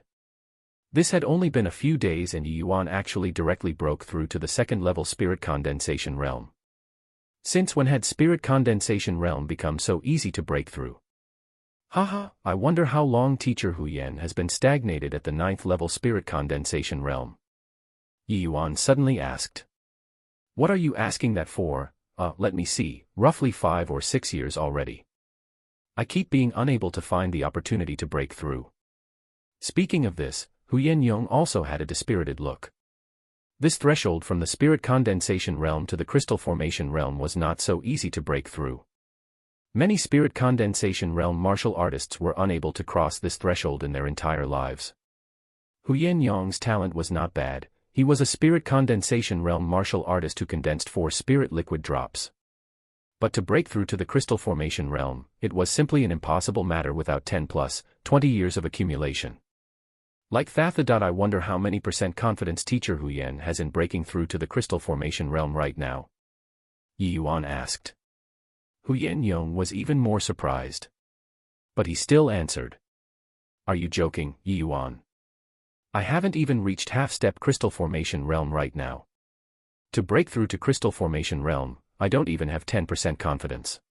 This had only been a few days and Yi Yuan actually directly broke through to the second-level spirit condensation realm. Since when had spirit condensation realm become so easy to break through? Haha, I wonder how long Teacher Huyen has been stagnated at the 9th-level spirit condensation realm. Yi Yuan suddenly asked. What are you asking that for? Let me see, roughly 5 or 6 years already. I keep being unable to find the opportunity to break through. Speaking of this, Huyen Yong also had a dispirited look. This threshold from the spirit condensation realm to the crystal formation realm was not so easy to break through. Many spirit condensation realm martial artists were unable to cross this threshold in their entire lives. Huyen Yong's talent was not bad. He was a spirit condensation realm martial artist who condensed 4 spirit liquid drops. But to break through to the crystal formation realm, it was simply an impossible matter without 10 plus 20 years of accumulation. Like Thatha. I wonder how many % confidence Teacher Huyen has in breaking through to the crystal formation realm right now? Yi Yuan asked. Huyen Yong was even more surprised. But he still answered. Are you joking, Yi Yuan? I haven't even reached half-step crystal formation realm right now. To break through to crystal formation realm, I don't even have 10% confidence.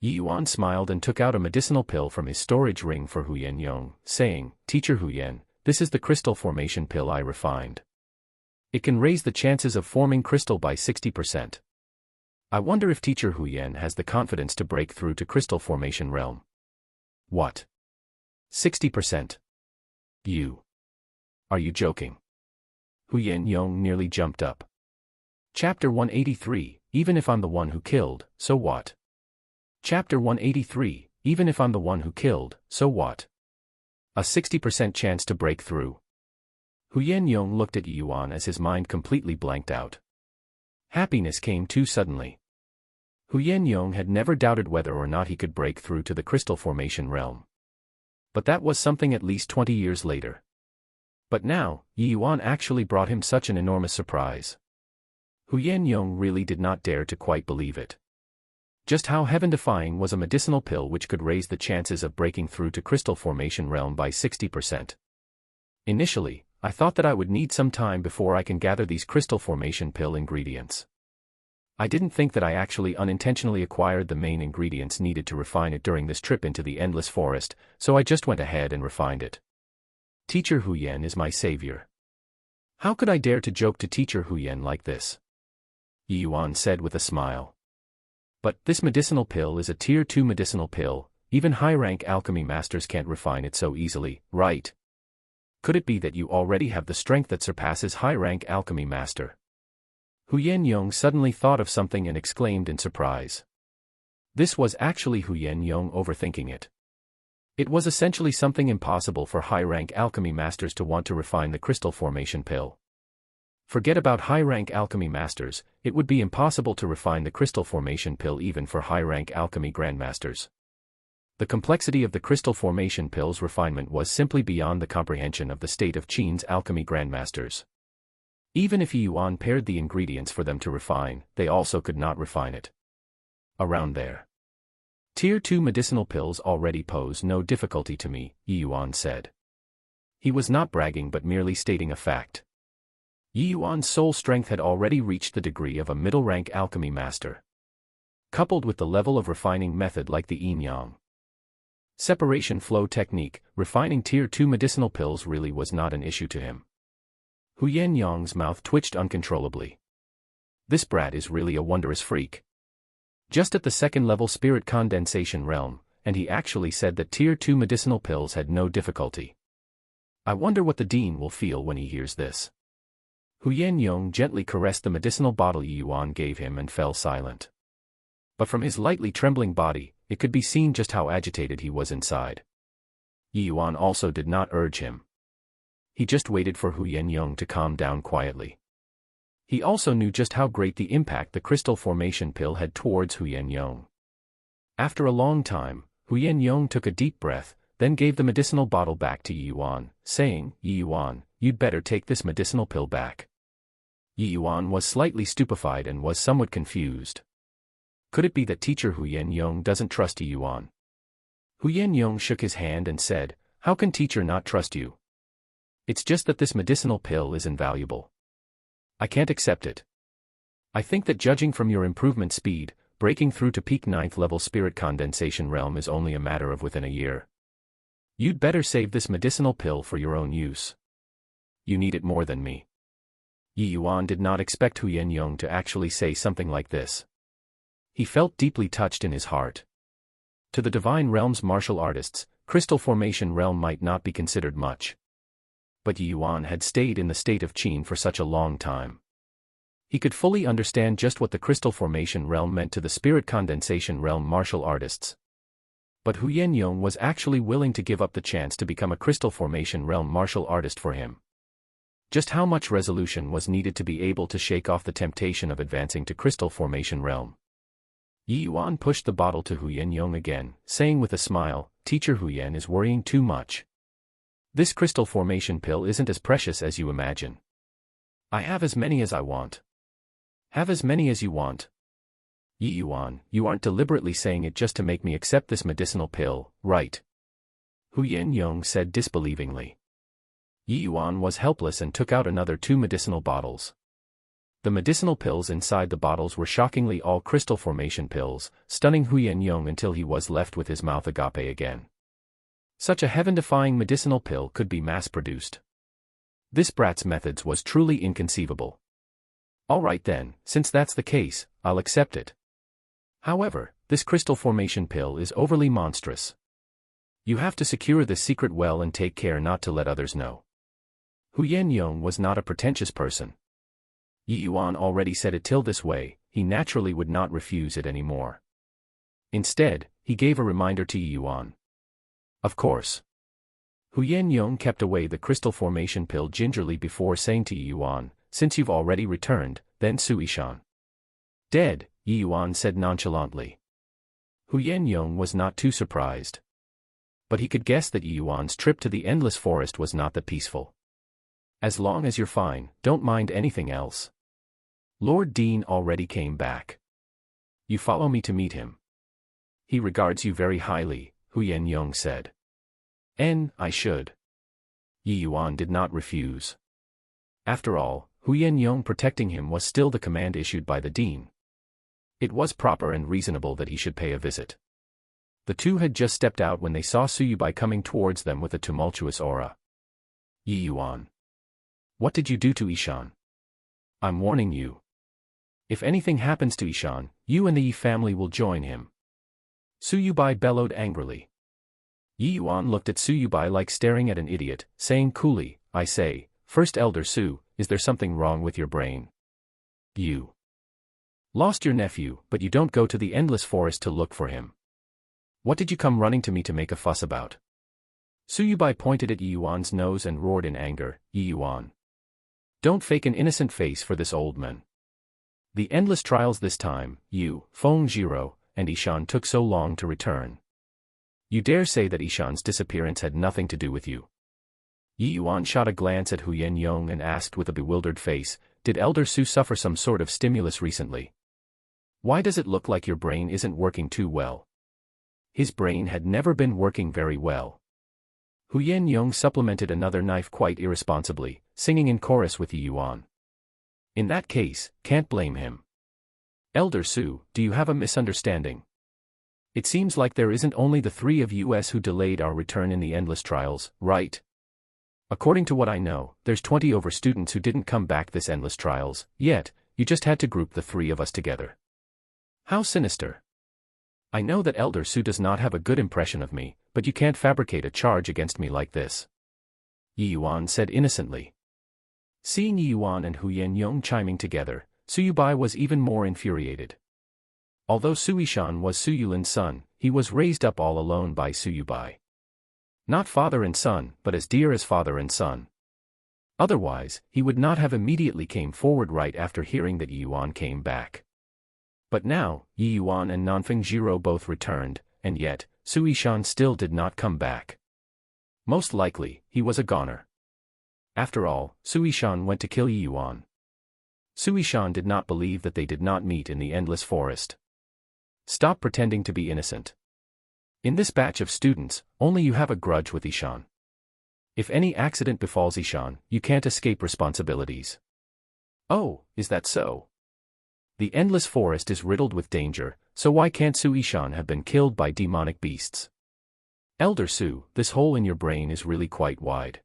Yi Yuan smiled and took out a medicinal pill from his storage ring for Huyen Yong, saying, Teacher Huyen, this is the crystal formation pill I refined. It can raise the chances of forming crystal by 60%. I wonder if Teacher Huyen has the confidence to break through to crystal formation realm. What? 60%? Are you joking? Huyen Yong nearly jumped up. Chapter 183, Even if I'm the one who killed, so what? Chapter 183, Even if I'm the one who killed, so what? A 60% chance to break through. Huyen Yong looked at Yi Yuan as his mind completely blanked out. Happiness came too suddenly. Huyen Yong had never doubted whether or not he could break through to the crystal formation realm. But that was something at least 20 years later. But now, Yi Yuan actually brought him such an enormous surprise. Huyen Yong really did not dare to quite believe it. Just how heaven-defying was a medicinal pill which could raise the chances of breaking through to crystal formation realm by 60%. Initially, I thought that I would need some time before I can gather these crystal formation pill ingredients. I didn't think that I actually unintentionally acquired the main ingredients needed to refine it during this trip into the endless forest, so I just went ahead and refined it. Teacher Huyen is my savior. How could I dare to joke to teacher Huyen like this? Yi Yuan said with a smile. But this medicinal pill is a tier 2 medicinal pill, even high-rank alchemy masters can't refine it so easily, right? Could it be that you already have the strength that surpasses high-rank alchemy master? Huyen Yong suddenly thought of something and exclaimed in surprise. This was actually Huyen Yong overthinking it. It was essentially something impossible for high-rank alchemy masters to want to refine the crystal formation pill. Forget about high-rank alchemy masters, it would be impossible to refine the crystal formation pill even for high-rank alchemy grandmasters. The complexity of the crystal formation pill's refinement was simply beyond the comprehension of the state of Qin's alchemy grandmasters. Even if Yi Yuan paired the ingredients for them to refine, they also could not refine it. Around there. Tier 2 medicinal pills already pose no difficulty to me, Yi Yuan said. He was not bragging but merely stating a fact. Yi Yuan's soul strength had already reached the degree of a middle-rank alchemy master. Coupled with the level of refining method like the yin-yang separation flow technique, refining tier 2 medicinal pills really was not an issue to him. Huyen Yong's mouth twitched uncontrollably. This brat is really a wondrous freak. Just at the second-level spirit condensation realm, and he actually said that tier 2 medicinal pills had no difficulty. I wonder what the dean will feel when he hears this. Huyen Yong gently caressed the medicinal bottle Yi Yuan gave him and fell silent. But from his lightly trembling body, it could be seen just how agitated he was inside. Yi Yuan also did not urge him. He just waited for Huyen Yong to calm down quietly. He also knew just how great the impact the crystal formation pill had towards Huyen Yong. After a long time, Huyen Yong took a deep breath, then gave the medicinal bottle back to Yi Yuan, saying, Yi Yuan, you'd better take this medicinal pill back. Yi Yuan was slightly stupefied and was somewhat confused. Could it be that teacher Huyen Yong doesn't trust Yi Yuan? Huyen Yong shook his hand and said, how can teacher not trust you? It's just that this medicinal pill is invaluable. I can't accept it. I think that judging from your improvement speed, breaking through to peak 9th level spirit condensation realm is only a matter of within a year. You'd better save this medicinal pill for your own use. You need it more than me. Yi Yuan did not expect Huyen Yong to actually say something like this. He felt deeply touched in his heart. To the divine realm's martial artists, crystal formation realm might not be considered much. But Yi Yuan had stayed in the state of Qin for such a long time. He could fully understand just what the crystal formation realm meant to the spirit condensation realm martial artists. But Huyen Yong was actually willing to give up the chance to become a crystal formation realm martial artist for him. Just how much resolution was needed to be able to shake off the temptation of advancing to crystal formation realm? Yi Yuan pushed the bottle to Huyen Yong again, saying with a smile, Teacher Huyen is worrying too much. This crystal formation pill isn't as precious as you imagine. I have as many as I want. Have as many as you want. Yi Yuan, you aren't deliberately saying it just to make me accept this medicinal pill, right? Huyen Yong said disbelievingly. Yi Yuan was helpless and took out another 2 medicinal bottles. The medicinal pills inside the bottles were shockingly all crystal formation pills, stunning Huyen Yong until he was left with his mouth agape again. Such a heaven-defying medicinal pill could be mass-produced. This brat's methods was truly inconceivable. All right then, since that's the case, I'll accept it. However, this crystal formation pill is overly monstrous. You have to secure this secret well and take care not to let others know. Huyen Yong was not a pretentious person. Yi Yuan already said it till this way, he naturally would not refuse it anymore. Instead, he gave a reminder to Yi Yuan. Of course. Huyen Yong kept away the crystal formation pill gingerly before saying to Yi Yuan, since you've already returned, then Suishan. Dead, Yi Yuan said nonchalantly. Huyen Yong was not too surprised. But he could guess that Yi Yuan's trip to the endless forest was not that peaceful. As long as you're fine, don't mind anything else. Lord Dean already came back. You follow me to meet him. He regards you very highly, Huyen Yong said. I should. Yi Yuan did not refuse. After all, Huyen Yong protecting him was still the command issued by the dean. It was proper and reasonable that he should pay a visit. The two had just stepped out when they saw Suyubai coming towards them with a tumultuous aura. Yi Yuan. What did you do to Ishan? I'm warning you. If anything happens to Ishan, you and the Yi family will join him. Suyubai bellowed angrily. Yi Yuan looked at Suyubai like staring at an idiot, saying coolly, I say, first Elder Su, is there something wrong with your brain? You lost your nephew, but you don't go to the endless forest to look for him. What did you come running to me to make a fuss about? Suyubai pointed at Yi Yuan's nose and roared in anger, Yi Yuan. Don't fake an innocent face for this old man. The endless trials this time, you, Feng Jiro, and Ishan took so long to return. You dare say that Ishan's disappearance had nothing to do with you? Yi Yuan shot a glance at Hu Yong and asked with a bewildered face, did Elder Su suffer some sort of stimulus recently? Why does it look like your brain isn't working too well? His brain had never been working very well. Hu Yong supplemented another knife quite irresponsibly, singing in chorus with Yi Yuan. In that case, can't blame him. Elder Su, do you have a misunderstanding? It seems like there isn't only the three of us who delayed our return in the endless trials, right? According to what I know, there's 20 over students who didn't come back this endless trials, yet, you just had to group the three of us together. How sinister. I know that Elder Su does not have a good impression of me, but you can't fabricate a charge against me like this. Yi Yuan said innocently. Seeing Yi Yuan and Hu Yong chiming together, Suyubai was even more infuriated. Although Suishan was Suyulin's son, he was raised up all alone by Suyubai. Not father and son, but as dear as father and son. Otherwise, he would not have immediately came forward right after hearing that Yi Yuan came back. But now, Yi Yuan and Nanfeng Jiro both returned, and yet, Suishan still did not come back. Most likely, he was a goner. After all, Suishan went to kill Yi Yuan. Suishan did not believe that they did not meet in the endless forest. Stop pretending to be innocent. In this batch of students, only you have a grudge with Ishan. If any accident befalls Ishan, you can't escape responsibilities. Oh, is that so? The endless forest is riddled with danger, so why can't Suishan have been killed by demonic beasts? Elder Su, this hole in your brain is really quite wide.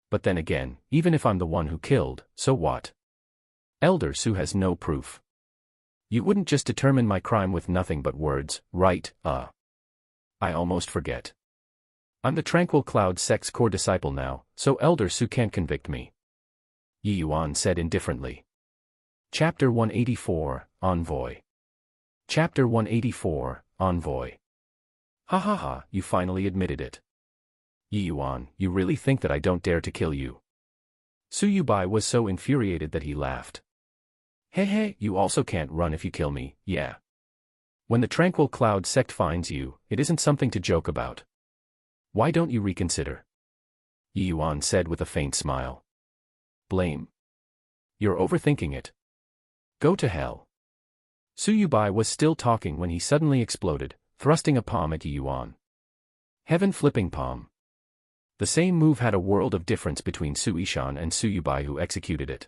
But then again, even if I'm the one who killed, so what? Elder Su has no proof. You wouldn't just determine my crime with nothing but words, right? I almost forget. I'm the Tranquil Cloud sect's core disciple now, so Elder Su can't convict me. Yi Yuan said indifferently. Chapter 184, Envoy. Chapter 184, Envoy. Ha ha ha, you finally admitted it. Yi Yuan, you really think that I don't dare to kill you? Suyubai was so infuriated that he laughed. Hey, you also can't run if you kill me, yeah. When the Tranquil Cloud sect finds you, it isn't something to joke about. Why don't you reconsider? Yi Yuan said with a faint smile. Blame. You're overthinking it. Go to hell. Suyubai was still talking when he suddenly exploded, thrusting a palm at Yi Yuan. Heaven flipping palm. The same move had a world of difference between Suishan and Suyubai who executed it.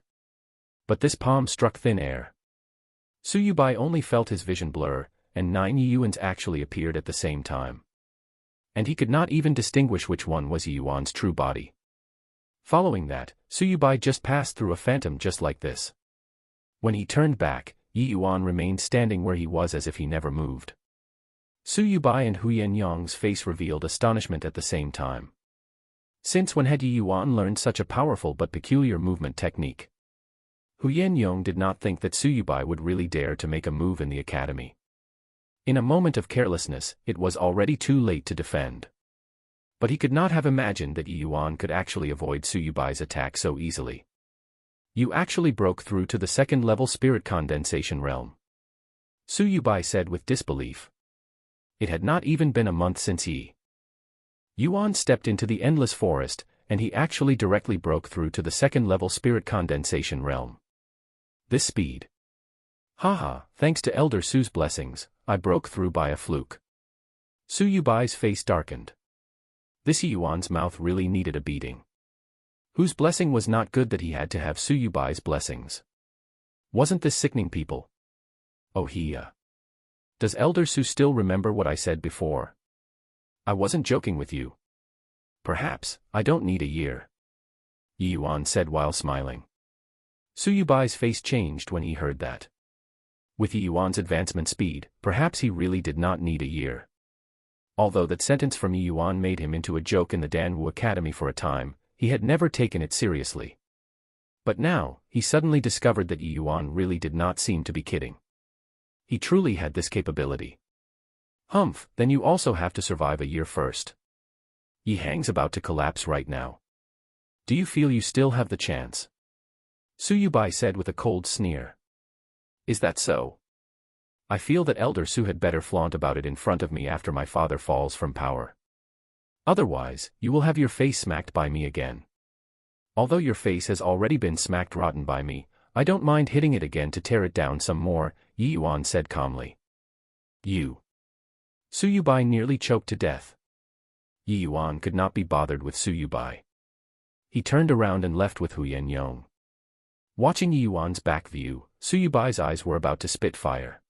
But this palm struck thin air. Suyubai only felt his vision blur, and 9 Yi Yuans actually appeared at the same time. And he could not even distinguish which one was Yi Yuan's true body. Following that, Suyubai just passed through a phantom just like this. When he turned back, Yi Yuan remained standing where he was as if he never moved. Suyubai and Hu Yong's face revealed astonishment at the same time. Since when had Yi Yuan learned such a powerful but peculiar movement technique? Hu Yong did not think that Suyubai would really dare to make a move in the academy. In a moment of carelessness, it was already too late to defend. But he could not have imagined that Yi Yuan could actually avoid Suyubai's attack so easily. You actually broke through to the second-level spirit condensation realm. Suyubai said with disbelief. It had not even been a month since Yi Yuan stepped into the endless forest, and he actually directly broke through to the second-level spirit condensation realm. This speed. Haha, thanks to Elder Su's blessings, I broke through by a fluke. Suyubai's face darkened. This Yi Yuan's mouth really needed a beating. Whose blessing was not good that he had to have Suyubai's blessings? Wasn't this sickening, people? Oh Does Elder Su still remember what I said before? I wasn't joking with you. Perhaps, I don't need a year. Yi Yuan said while smiling. Su Yubai's face changed when he heard that. With Yi Yuan's advancement speed, perhaps he really did not need a year. Although that sentence from Yi Yuan made him into a joke in the Danwu Academy for a time, he had never taken it seriously. But now, he suddenly discovered that Yi Yuan really did not seem to be kidding. He truly had this capability. Humph, then you also have to survive a year first. Yi Hang's about to collapse right now. Do you feel you still have the chance? Su Yubai said with a cold sneer. Is that so? I feel that Elder Su had better flaunt about it in front of me after my father falls from power. Otherwise, you will have your face smacked by me again. Although your face has already been smacked rotten by me, I don't mind hitting it again to tear it down some more, Yi Yuan said calmly. You. Su Yubai nearly choked to death. Yi Yuan could not be bothered with Su Yubai. He turned around and left with Hu Yong. Watching Yi Yuan's back view, Su Yubai's eyes were about to spit fire.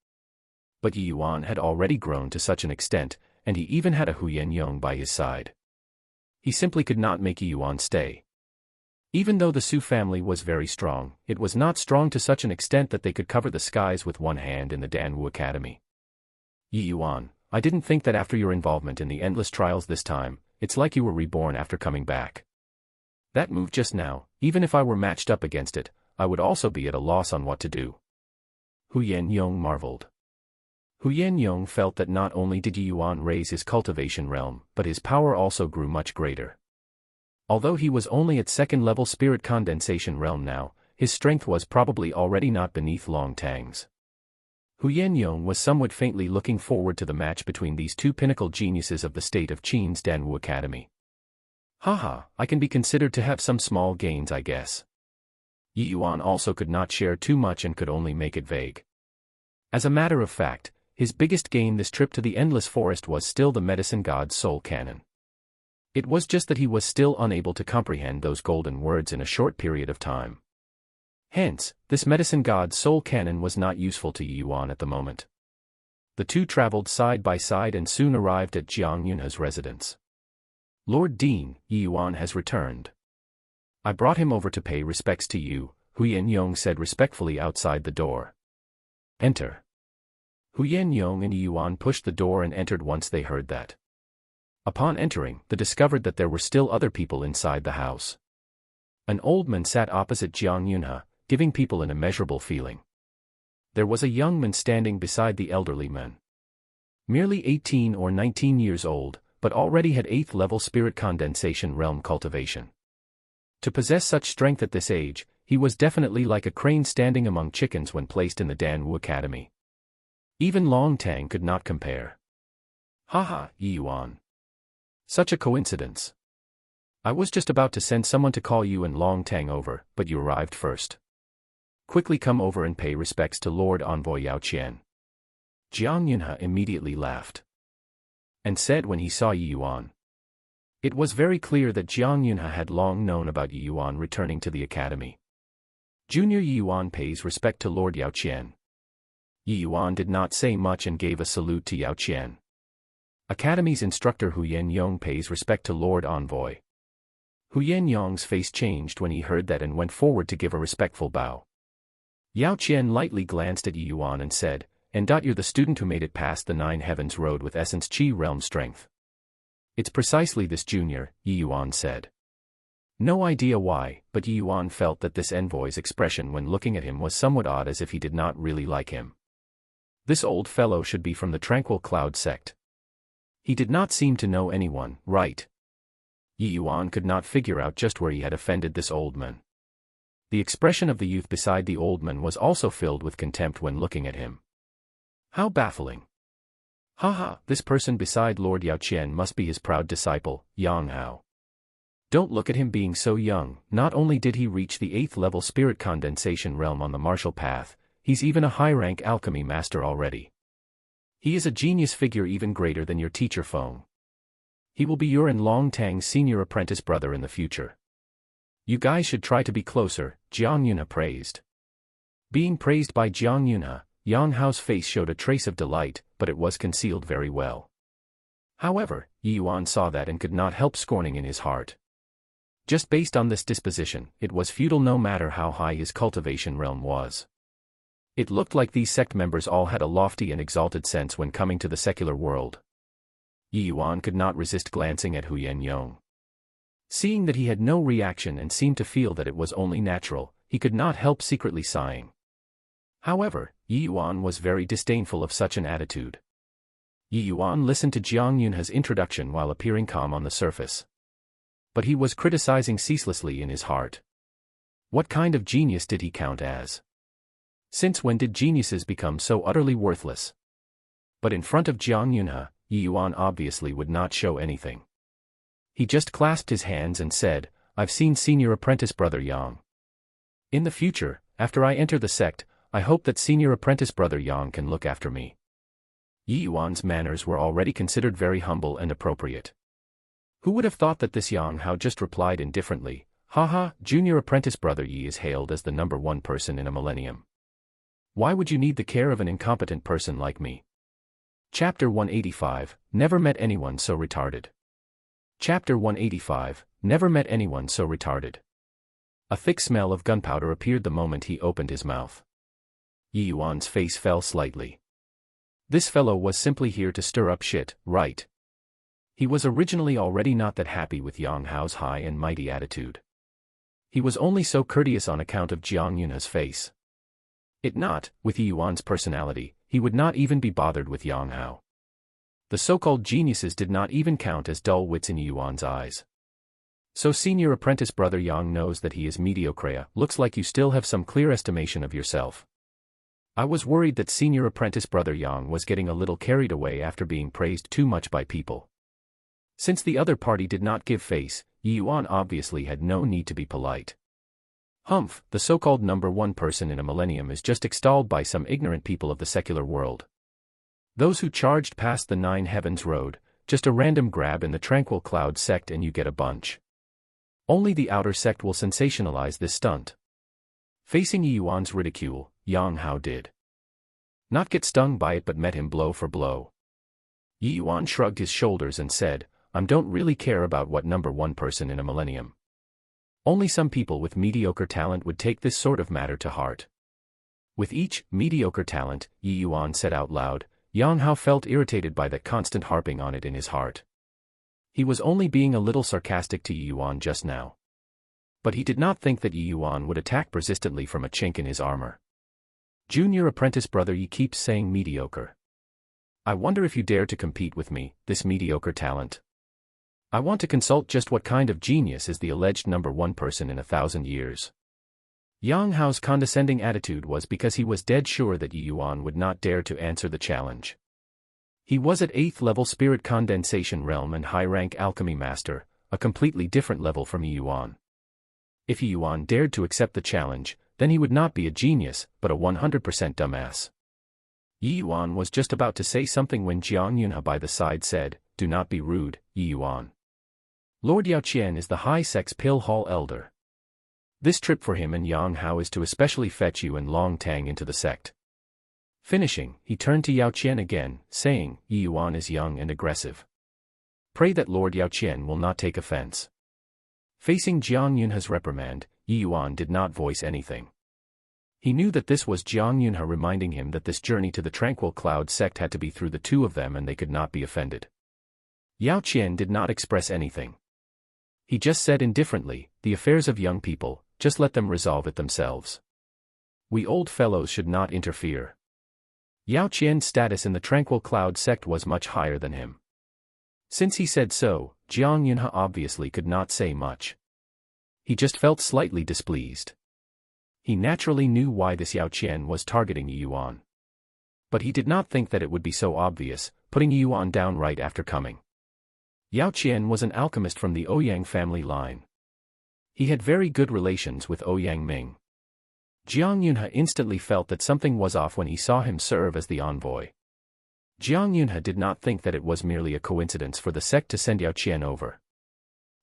But Yi Yuan had already grown to such an extent, and he even had a Hu Yong by his side. He simply could not make Yi Yuan stay. Even though the Su family was very strong, it was not strong to such an extent that they could cover the skies with one hand in the Danwu Academy. Yi Yuan, I didn't think that after your involvement in the endless trials this time, it's like you were reborn after coming back. That move just now, even if I were matched up against it, I would also be at a loss on what to do. Hu Yong marveled. Hu Yong felt that not only did Yi Yuan raise his cultivation realm, but his power also grew much greater. Although he was only at second-level spirit condensation realm now, his strength was probably already not beneath Long Tang's. Hu Yong was somewhat faintly looking forward to the match between these two pinnacle geniuses of the state of Qin's Danwu Academy. Haha, I can be considered to have some small gains, I guess. Yi Yuan also could not share too much and could only make it vague. As a matter of fact, his biggest gain this trip to the Endless Forest was still the medicine god's soul cannon. It was just that he was still unable to comprehend those golden words in a short period of time. Hence, this medicine god's soul cannon was not useful to Yi Yuan at the moment. The two traveled side by side and soon arrived at Jiang Yunhe's residence. Lord Dean, Yi Yuan has returned. I brought him over to pay respects to you, Hu Yong said respectfully outside the door. Enter. Hu Yong and Yi Yuan pushed the door and entered once they heard that. Upon entering, they discovered that there were still other people inside the house. An old man sat opposite Jiang Yunhe, giving people an immeasurable feeling. There was a young man standing beside the elderly man. Merely 18 or 19 years old, but already had 8th level spirit condensation realm cultivation. To possess such strength at this age, he was definitely like a crane standing among chickens when placed in the Danwu Academy. Even Long Tang could not compare. Haha, Yi Yuan. Such a coincidence. I was just about to send someone to call you and Long Tang over, but you arrived first. Quickly come over and pay respects to Lord Envoy Yao Qian. Jiang Yunhe immediately laughed. And said when he saw Yi Yuan. It was very clear that Jiang Yunhe had long known about Yi Yuan returning to the academy. Junior Yi Yuan pays respect to Lord Yao Qian. Yi Yuan did not say much and gave a salute to Yao Qian. Academy's instructor Hu Yong pays respect to Lord Envoy. Hu Yong's face changed when he heard that and went forward to give a respectful bow. Yao Qian lightly glanced at Yi Yuan and said, "And you're the student who made it past the 9 Heavens Road with Essence Qi realm strength." It's precisely this junior, Yi Yuan said. No idea why, but Yi Yuan felt that this envoy's expression when looking at him was somewhat odd, as if he did not really like him. This old fellow should be from the Tranquil Cloud sect. He did not seem to know anyone, right? Yi Yuan could not figure out just where he had offended this old man. The expression of the youth beside the old man was also filled with contempt when looking at him. How baffling. Haha, this person beside Lord Yao Qian must be his proud disciple, Yang Hao. Don't look at him being so young. Not only did he reach the 8th level spirit condensation realm on the martial path, he's even a high-rank alchemy master already. He is a genius figure even greater than your teacher Feng. He will be your and Long Tang's senior apprentice brother in the future. You guys should try to be closer, Jiang Yunhe praised. Being praised by Jiang Yunhe, Yang Hao's face showed a trace of delight, but it was concealed very well. However, Yi Yuan saw that and could not help scorning in his heart. Just based on this disposition, it was futile no matter how high his cultivation realm was. It looked like these sect members all had a lofty and exalted sense when coming to the secular world. Yi Yuan could not resist glancing at Hu Yangyong. Seeing that he had no reaction and seemed to feel that it was only natural, he could not help secretly sighing. However, Yi Yuan was very disdainful of such an attitude. Yi Yuan listened to Jiang Yunhe's introduction while appearing calm on the surface. But he was criticizing ceaselessly in his heart. What kind of genius did he count as? Since when did geniuses become so utterly worthless? But in front of Jiang Yunhe, Yi Yuan obviously would not show anything. He just clasped his hands and said, "I've seen senior apprentice Brother Yang. In the future, after I enter the sect, I hope that senior apprentice Brother Yang can look after me." Yi Yuan's manners were already considered very humble and appropriate. Who would have thought that this Yang Hao just replied indifferently, "Haha, junior apprentice Brother Yi is hailed as the #1 person in a millennium. Why would you need the care of an incompetent person like me?" Chapter 185, Never Met Anyone So Retarded. Chapter 185, Never Met Anyone So Retarded. A thick smell of gunpowder appeared the moment he opened his mouth. Yi Yuan's face fell slightly. This fellow was simply here to stir up shit, right? He was originally already not that happy with Yang Hao's high and mighty attitude. He was only so courteous on account of Jiang Yunhe's face. With Yi Yuan's personality, he would not even be bothered with Yang Hao. The so-called geniuses did not even count as dull wits in Yi Yuan's eyes. So senior apprentice Brother Yang knows that he is mediocre. Looks like you still have some clear estimation of yourself. I was worried that senior apprentice Brother Yang was getting a little carried away after being praised too much by people. Since the other party did not give face, Yi Yuan obviously had no need to be polite. Humph, the so-called #1 person in a millennium is just extolled by some ignorant people of the secular world. Those who charged past the 9 heavens road, just a random grab in the tranquil cloud sect and you get a bunch. Only the outer sect will sensationalize this stunt. Facing Yi Yuan's ridicule, Yang Hao did not get stung by it but met him blow for blow. Yi Yuan shrugged his shoulders and said, "I don't really care about what #1 person in a millennium. Only some people with mediocre talent would take this sort of matter to heart." With each mediocre talent, Yi Yuan said out loud, Yang Hao felt irritated by that constant harping on it in his heart. He was only being a little sarcastic to Yi Yuan just now. But he did not think that Yi Yuan would attack persistently from a chink in his armor. "Junior apprentice Brother Yi keeps saying mediocre. I wonder if you dare to compete with me, this mediocre talent. I want to consult just what kind of genius is the alleged #1 person in 1,000 years. Yang Hao's condescending attitude was because he was dead sure that Yi Yuan would not dare to answer the challenge. He was at 8th level spirit condensation realm and high rank alchemy master, a completely different level from Yi Yuan. If Yi Yuan dared to accept the challenge, then he would not be a genius, but a 100% dumbass. Yi Yuan was just about to say something when Jiang Yunhe by the side said, "Do not be rude, Yi Yuan. Lord Yao Qian is the high sex pill hall elder. This trip for him and Yang Hao is to especially fetch you and Long Tang into the sect." Finishing, he turned to Yao Qian again, saying, "Yi Yuan is young and aggressive. Pray that Lord Yao Qian will not take offense." Facing Jiang Yunhe's reprimand, Yi Yuan did not voice anything. He knew that this was Jiang Yunhe reminding him that this journey to the Tranquil Cloud sect had to be through the two of them and they could not be offended. Yao Qian did not express anything. He just said indifferently, "The affairs of young people, just let them resolve it themselves. We old fellows should not interfere." Yao Qian's status in the Tranquil Cloud sect was much higher than him. Since he said so, Jiang Yunhe obviously could not say much. He just felt slightly displeased. He naturally knew why this Yao Qian was targeting Yi Yuan. But he did not think that it would be so obvious, putting Yi Yuan down right after coming. Yao Qian was an alchemist from the Ouyang family line. He had very good relations with Ouyang Ming. Jiang Yunhe instantly felt that something was off when he saw him serve as the envoy. Jiang Yunhe did not think that it was merely a coincidence for the sect to send Yao Qian over.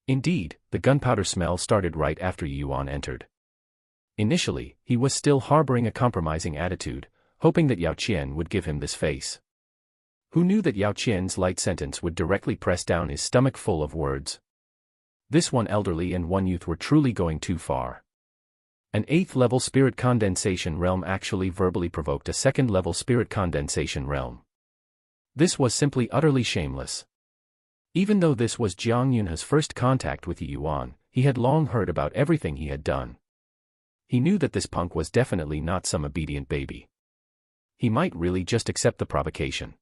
Indeed, the gunpowder smell started right after Yi Yuan entered. Initially, he was still harboring a compromising attitude, hoping that Yao Qian would give him this face. Who knew that Yao Qian's light sentence would directly press down his stomach full of words? This one elderly and one youth were truly going too far. An 8th level spirit condensation realm actually verbally provoked a 2nd level spirit condensation realm. This was simply utterly shameless. Even though this was Jiang Yunhe's first contact with Yi Yuan, he had long heard about everything he had done. He knew that this punk was definitely not some obedient baby. He might really just accept the provocation.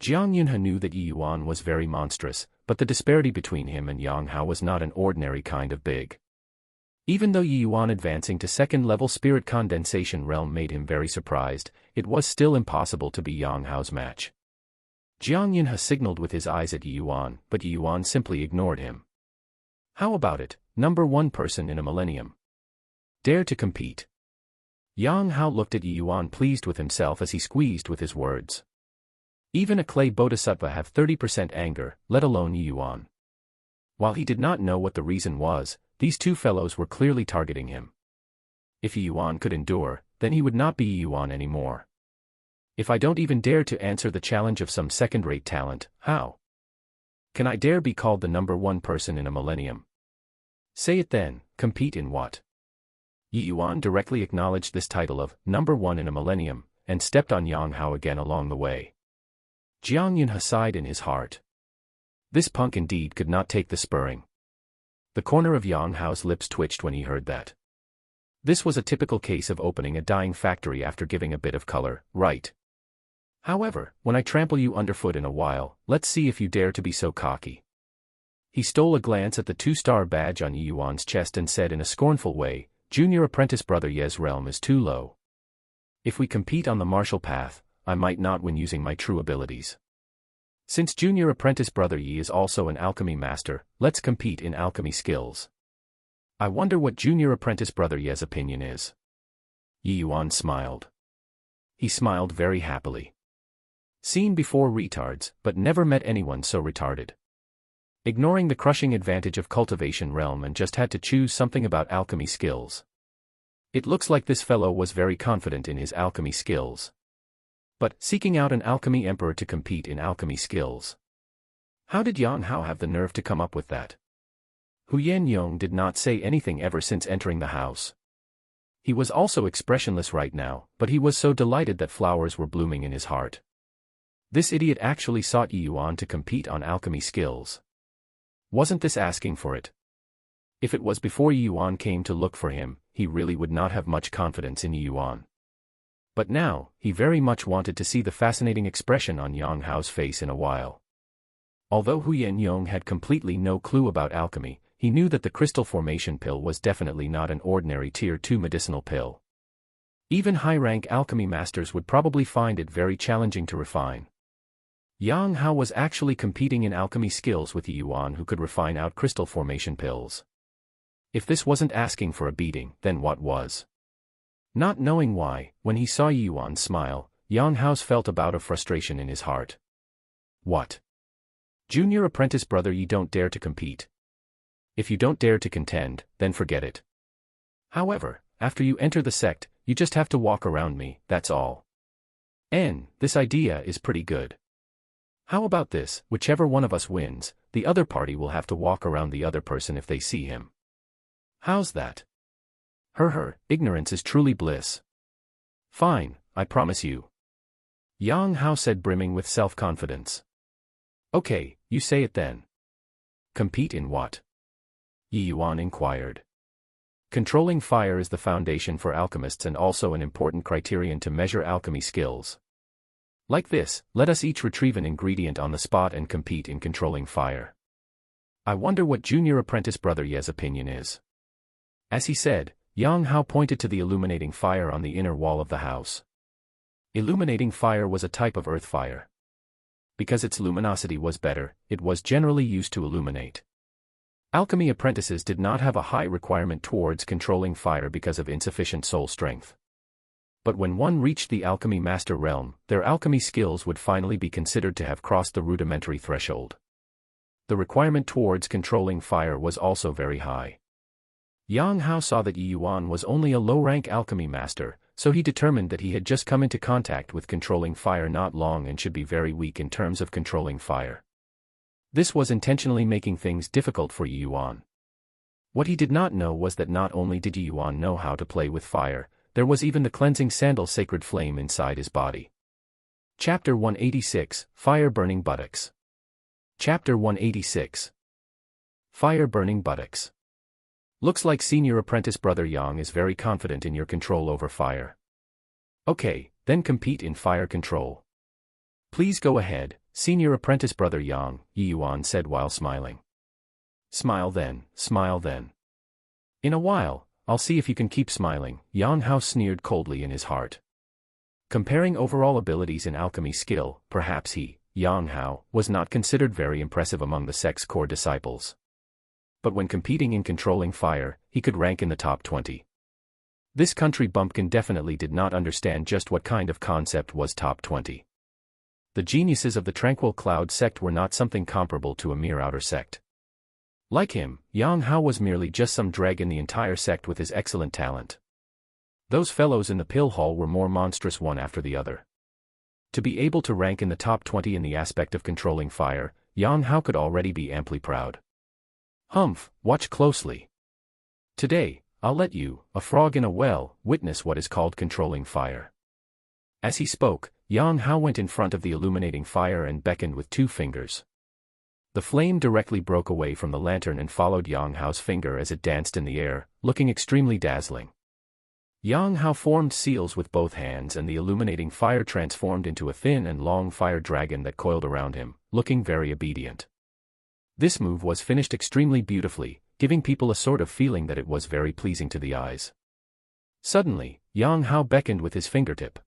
Jiang Yunhe knew that Yi Yuan was very monstrous, but the disparity between him and Yang Hao was not an ordinary kind of big. Even though Yi Yuan advancing to 2nd level spirit condensation realm made him very surprised, it was still impossible to be Yang Hao's match. Jiang Yunhe signaled with his eyes at Yi Yuan, but Yi Yuan simply ignored him. How about it, number 1 person in a millennium? Dare to compete. Yang Hao looked at Yi Yuan pleased with himself as he squeezed with his words. Even a clay bodhisattva have 30% anger, let alone Yi Yuan. While he did not know what the reason was, these two fellows were clearly targeting him. If Yi Yuan could endure, then he would not be Yi Yuan anymore. If I don't even dare to answer the challenge of some second-rate talent, how can I dare be called the number 1 person in a millennium? Say it then, compete in what? Yi Yuan directly acknowledged this title of number 1 in a millennium, and stepped on Yang Hao again along the way. Jiang Yunhe sighed in his heart. This punk indeed could not take the spurring. The corner of Yang Hao's lips twitched when he heard that. This was a typical case of opening a dying factory after giving a bit of color, right? However, when I trample you underfoot in a while, let's see if you dare to be so cocky. He stole a glance at the 2-star badge on Yi Yuan's chest and said in a scornful way, Junior apprentice brother Ye's realm is too low. If we compete on the martial path, I might not win using my true abilities. Since junior apprentice brother Yi is also an alchemy master, let's compete in alchemy skills. I wonder what junior apprentice brother Ye's opinion is. Yi Yuan smiled. He smiled very happily. Seen before retards, but never met anyone so retarded. Ignoring the crushing advantage of cultivation realm and just had to choose something about alchemy skills. It looks like this fellow was very confident in his alchemy skills. But, seeking out an alchemy emperor to compete in alchemy skills. How did Yang Hao have the nerve to come up with that? Huyen Yong did not say anything ever since entering the house. He was also expressionless right now, but he was so delighted that flowers were blooming in his heart. This idiot actually sought Yi Yuan to compete on alchemy skills. Wasn't this asking for it? If it was before Yi Yuan came to look for him, he really would not have much confidence in Yi Yuan. But now, he very much wanted to see the fascinating expression on Yang Hao's face in a while. Although Huyen Yong had completely no clue about alchemy, he knew that the crystal formation pill was definitely not an ordinary tier 2 medicinal pill. Even high-rank alchemy masters would probably find it very challenging to refine. Yang Hao was actually competing in alchemy skills with Yi Yuan who could refine out crystal formation pills. If this wasn't asking for a beating, then what was? Not knowing why, when he saw Yi Yuan smile, Yang Hao felt a bout of frustration in his heart. What? Junior apprentice brother Yi don't dare to compete. If you don't dare to contend, then forget it. However, after you enter the sect, you just have to walk around me, that's all. This idea is pretty good. How about this, whichever one of us wins, the other party will have to walk around the other person if they see him. How's that? Ignorance is truly bliss. Fine, I promise you. Yang Hao said brimming with self-confidence. Okay, you say it then. Compete in what? Yi Yuan inquired. Controlling fire is the foundation for alchemists and also an important criterion to measure alchemy skills. Like this, let us each retrieve an ingredient on the spot and compete in controlling fire. I wonder what junior apprentice brother Ye's opinion is. As he said, Yang Hao pointed to the illuminating fire on the inner wall of the house. Illuminating fire was a type of earth fire. Because its luminosity was better, it was generally used to illuminate. Alchemy apprentices did not have a high requirement towards controlling fire because of insufficient soul strength. But when one reached the alchemy master realm, their alchemy skills would finally be considered to have crossed the rudimentary threshold. The requirement towards controlling fire was also very high. Yang Hao saw that Yi Yuan was only a low-rank alchemy master, so he determined that he had just come into contact with controlling fire not long and should be very weak in terms of controlling fire. This was intentionally making things difficult for Yuan. What he did not know was that not only did Yuan know how to play with fire, there was even the cleansing sandal sacred flame inside his body. Chapter 186, Fire Burning Buttocks. Chapter 186. Fire Burning Buttocks. Looks like senior apprentice brother Yang is very confident in your control over fire. Okay, then compete in fire control. Please go ahead, senior apprentice brother Yang, Yuan said while smiling. Smile then, smile then. In a while, I'll see if you can keep smiling, Yang Hao sneered coldly in his heart. Comparing overall abilities in alchemy skill, perhaps he, Yang Hao, was not considered very impressive among the sect's core disciples. But when competing in controlling fire, he could rank in the top 20. This country bumpkin definitely did not understand just what kind of concept was top 20. The geniuses of the Tranquil Cloud sect were not something comparable to a mere outer sect. Like him, Yang Hao was merely just some dreg in the entire sect with his excellent talent. Those fellows in the pill hall were more monstrous one after the other. To be able to rank in the top 20 in the aspect of controlling fire, Yang Hao could already be amply proud. Humph, watch closely. Today, I'll let you, a frog in a well, witness what is called controlling fire. As he spoke, Yang Hao went in front of the illuminating fire and beckoned with 2 fingers. The flame directly broke away from the lantern and followed Yang Hao's finger as it danced in the air, looking extremely dazzling. Yang Hao formed seals with both hands and the illuminating fire transformed into a thin and long fire dragon that coiled around him, looking very obedient. This move was finished extremely beautifully, giving people a sort of feeling that it was very pleasing to the eyes. Suddenly, Yang Hao beckoned with his fingertip.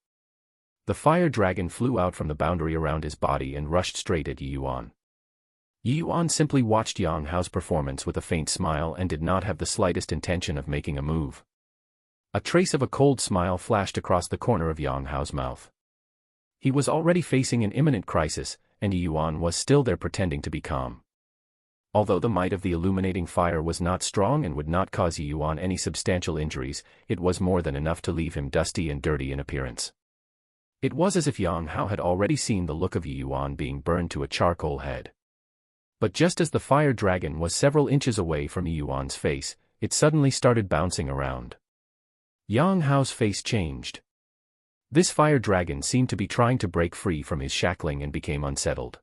The fire dragon flew out from the boundary around his body and rushed straight at Yuan. Yuan simply watched Yang Hao's performance with a faint smile and did not have the slightest intention of making a move. A trace of a cold smile flashed across the corner of Yang Hao's mouth. He was already facing an imminent crisis, and Yuan was still there pretending to be calm. Although the might of the illuminating fire was not strong and would not cause Yuan any substantial injuries, it was more than enough to leave him dusty and dirty in appearance. It was as if Yang Hao had already seen the look of Yuan being burned to a charcoal head. But just as the fire dragon was several inches away from Yuan's face, it suddenly started bouncing around. Yang Hao's face changed. This fire dragon seemed to be trying to break free from his shackling and became unsettled.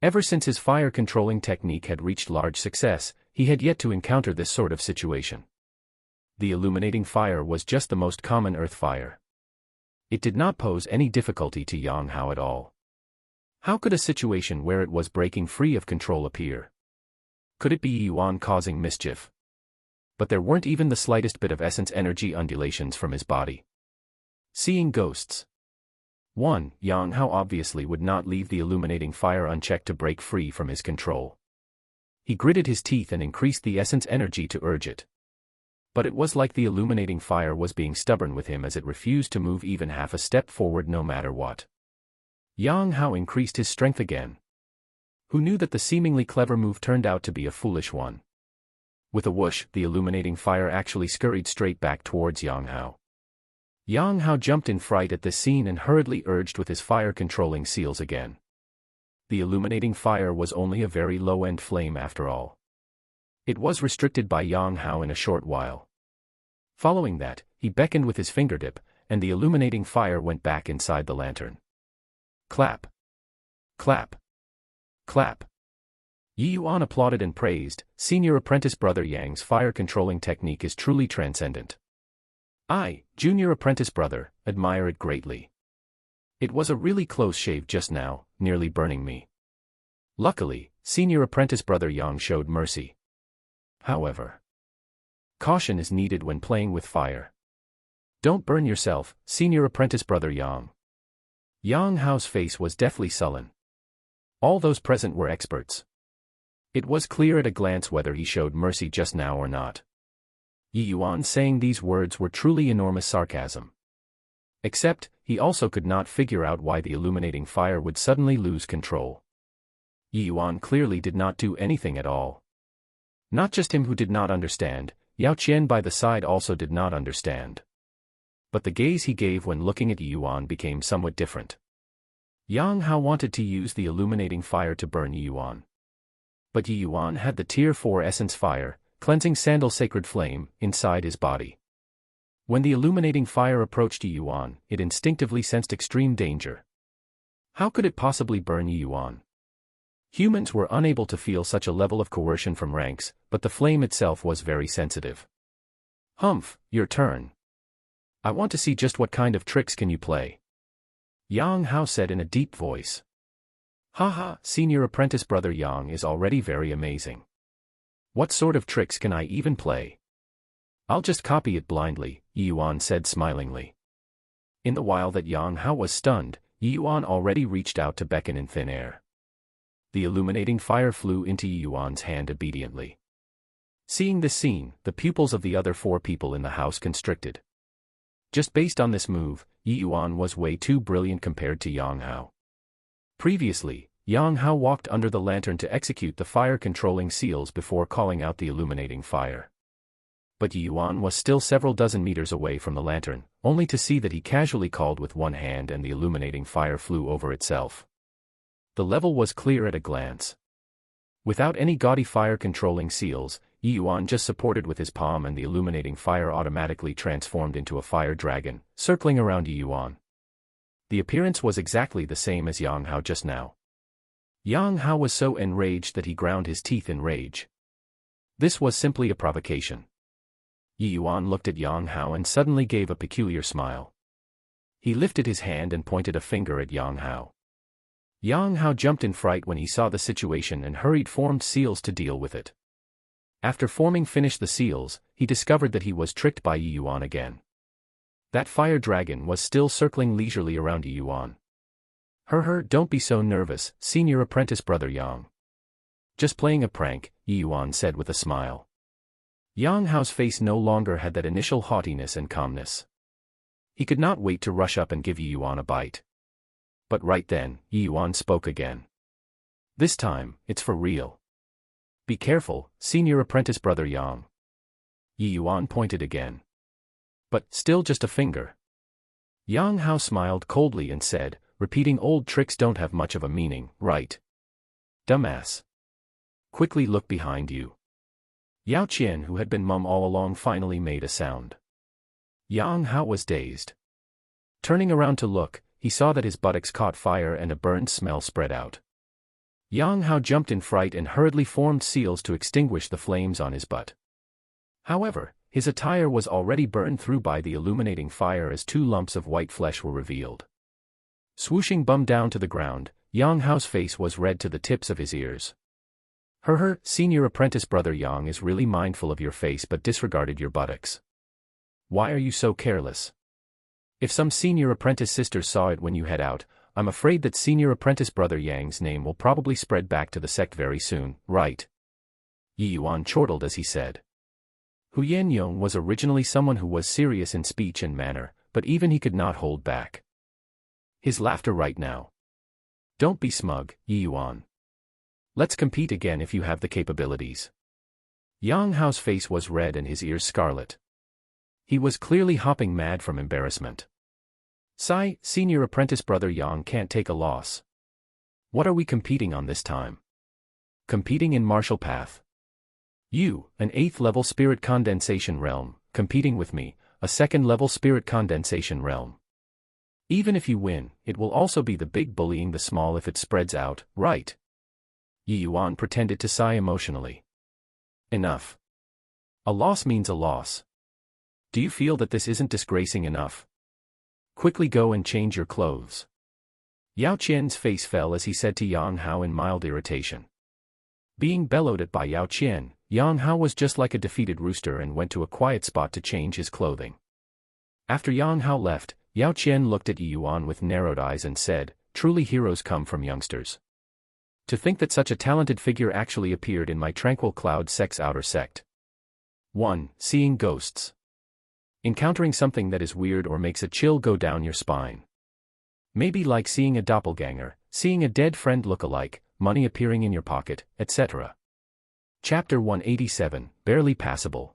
Ever since his fire-controlling technique had reached large success, he had yet to encounter this sort of situation. The illuminating fire was just the most common earth fire. It did not pose any difficulty to Yang Hao at all. How could a situation where it was breaking free of control appear? Could it be Yuan causing mischief? But there weren't even the slightest bit of essence energy undulations from his body. Seeing ghosts. 1. Yang Hao obviously would not leave the illuminating fire unchecked to break free from his control. He gritted his teeth and increased the essence energy to urge it. But it was like the illuminating fire was being stubborn with him as it refused to move even half a step forward no matter what. Yang Hao increased his strength again. Who knew that the seemingly clever move turned out to be a foolish one? With a whoosh, the illuminating fire actually scurried straight back towards Yang Hao. Yang Hao jumped in fright at this scene and hurriedly urged with his fire-controlling seals again. The illuminating fire was only a very low-end flame after all. It was restricted by Yang Hao in a short while. Following that, he beckoned with his fingertip, and the illuminating fire went back inside the lantern. Clap. Clap. Clap. Yuan applauded and praised, senior apprentice brother Yang's fire-controlling technique is truly transcendent. I, junior apprentice brother, admire it greatly. It was a really close shave just now, nearly burning me. Luckily, senior apprentice brother Yang showed mercy. However, caution is needed when playing with fire. Don't burn yourself, senior apprentice brother Yang. Yang Hao's face was deathly sullen. All those present were experts. It was clear at a glance whether he showed mercy just now or not. Yuan saying these words were truly enormous sarcasm. Except, he also could not figure out why the illuminating fire would suddenly lose control. Yuan clearly did not do anything at all. Not just him who did not understand, Yao Qian by the side also did not understand. But the gaze he gave when looking at Yuan became somewhat different. Yang Hao wanted to use the illuminating fire to burn Yuan. But Yi Yuan had the Tier 4 essence fire, cleansing sandal sacred flame, inside his body. When the illuminating fire approached Yi Yuan, it instinctively sensed extreme danger. How could it possibly burn Yi Yuan? Humans were unable to feel such a level of coercion from ranks, but the flame itself was very sensitive. Humph, your turn. I want to see just what kind of tricks can you play. Yang Hao said in a deep voice. Haha, senior apprentice brother Yang is already very amazing. What sort of tricks can I even play? I'll just copy it blindly, Yi Yuan said smilingly. In the while that Yang Hao was stunned, Yi Yuan already reached out to beckon in thin air. The illuminating fire flew into Yi Yuan's hand obediently. Seeing this scene, the pupils of the other 4 people in the house constricted. Just based on this move, Yi Yuan was way too brilliant compared to Yang Hao. Previously, Yang Hao walked under the lantern to execute the fire-controlling seals before calling out the illuminating fire. But Yi Yuan was still several dozen meters away from the lantern, only to see that he casually called with one hand and the illuminating fire flew over itself. The level was clear at a glance. Without any gaudy fire-controlling seals, Yi Yuan just supported with his palm and the illuminating fire automatically transformed into a fire dragon, circling around Yi Yuan. The appearance was exactly the same as Yang Hao just now. Yang Hao was so enraged that he ground his teeth in rage. This was simply a provocation. Yi Yuan looked at Yang Hao and suddenly gave a peculiar smile. He lifted his hand and pointed a finger at Yang Hao. Yang Hao jumped in fright when he saw the situation and hurried formed seals to deal with it. After finished the seals, he discovered that he was tricked by Yi Yuan again. That fire dragon was still circling leisurely around Yi Yuan. Don't be so nervous, senior apprentice brother Yang. Just playing a prank, Yi Yuan said with a smile. Yang Hao's face no longer had that initial haughtiness and calmness. He could not wait to rush up and give Yi Yuan a bite. But right then, Yi Yuan spoke again. This time, it's for real. Be careful, senior apprentice brother Yang. Yi Yuan pointed again. But, still just a finger. Yang Hao smiled coldly and said, repeating old tricks don't have much of a meaning, right? Dumbass. Quickly look behind you. Yao Qian, who had been mum all along, finally made a sound. Yang Hao was dazed. Turning around to look, he saw that his buttocks caught fire and a burnt smell spread out. Yang Hao jumped in fright and hurriedly formed seals to extinguish the flames on his butt. However, his attire was already burned through by the illuminating fire as 2 lumps of white flesh were revealed. Swooshing bum down to the ground, Yang Hao's face was red to the tips of his ears. Senior apprentice brother Yang is really mindful of your face but disregarded your buttocks. Why are you so careless? If some senior apprentice sisters saw it when you head out, I'm afraid that senior apprentice brother Yang's name will probably spread back to the sect very soon, right? Yi Yuan chortled as he said. Hu Yannyong was originally someone who was serious in speech and manner, but even he could not hold back his laughter right now. Don't be smug, Yi Yuan. Let's compete again if you have the capabilities. Yang Hao's face was red and his ears scarlet. He was clearly hopping mad from embarrassment. Senior apprentice brother Yang can't take a loss. What are we competing on this time? Competing in martial path. You, an 8th level spirit condensation realm, competing with me, a 2nd level spirit condensation realm. Even if you win, it will also be the big bullying the small if it spreads out, right? Yi Yuan pretended to sigh emotionally. Enough. A loss means a loss. Do you feel that this isn't disgracing enough? Quickly go and change your clothes. Yao Qian's face fell as he said to Yang Hao in mild irritation. Being bellowed at by Yao Qian, Yang Hao was just like a defeated rooster and went to a quiet spot to change his clothing. After Yang Hao left, Yao Qian looked at Yi Yuan with narrowed eyes and said, truly heroes come from youngsters. To think that such a talented figure actually appeared in my tranquil cloud sect's outer sect. 1. Seeing ghosts. Encountering something that is weird or makes a chill go down your spine. Maybe like seeing a doppelganger, seeing a dead friend look-alike, money appearing in your pocket, etc. Chapter 187, Barely Passable.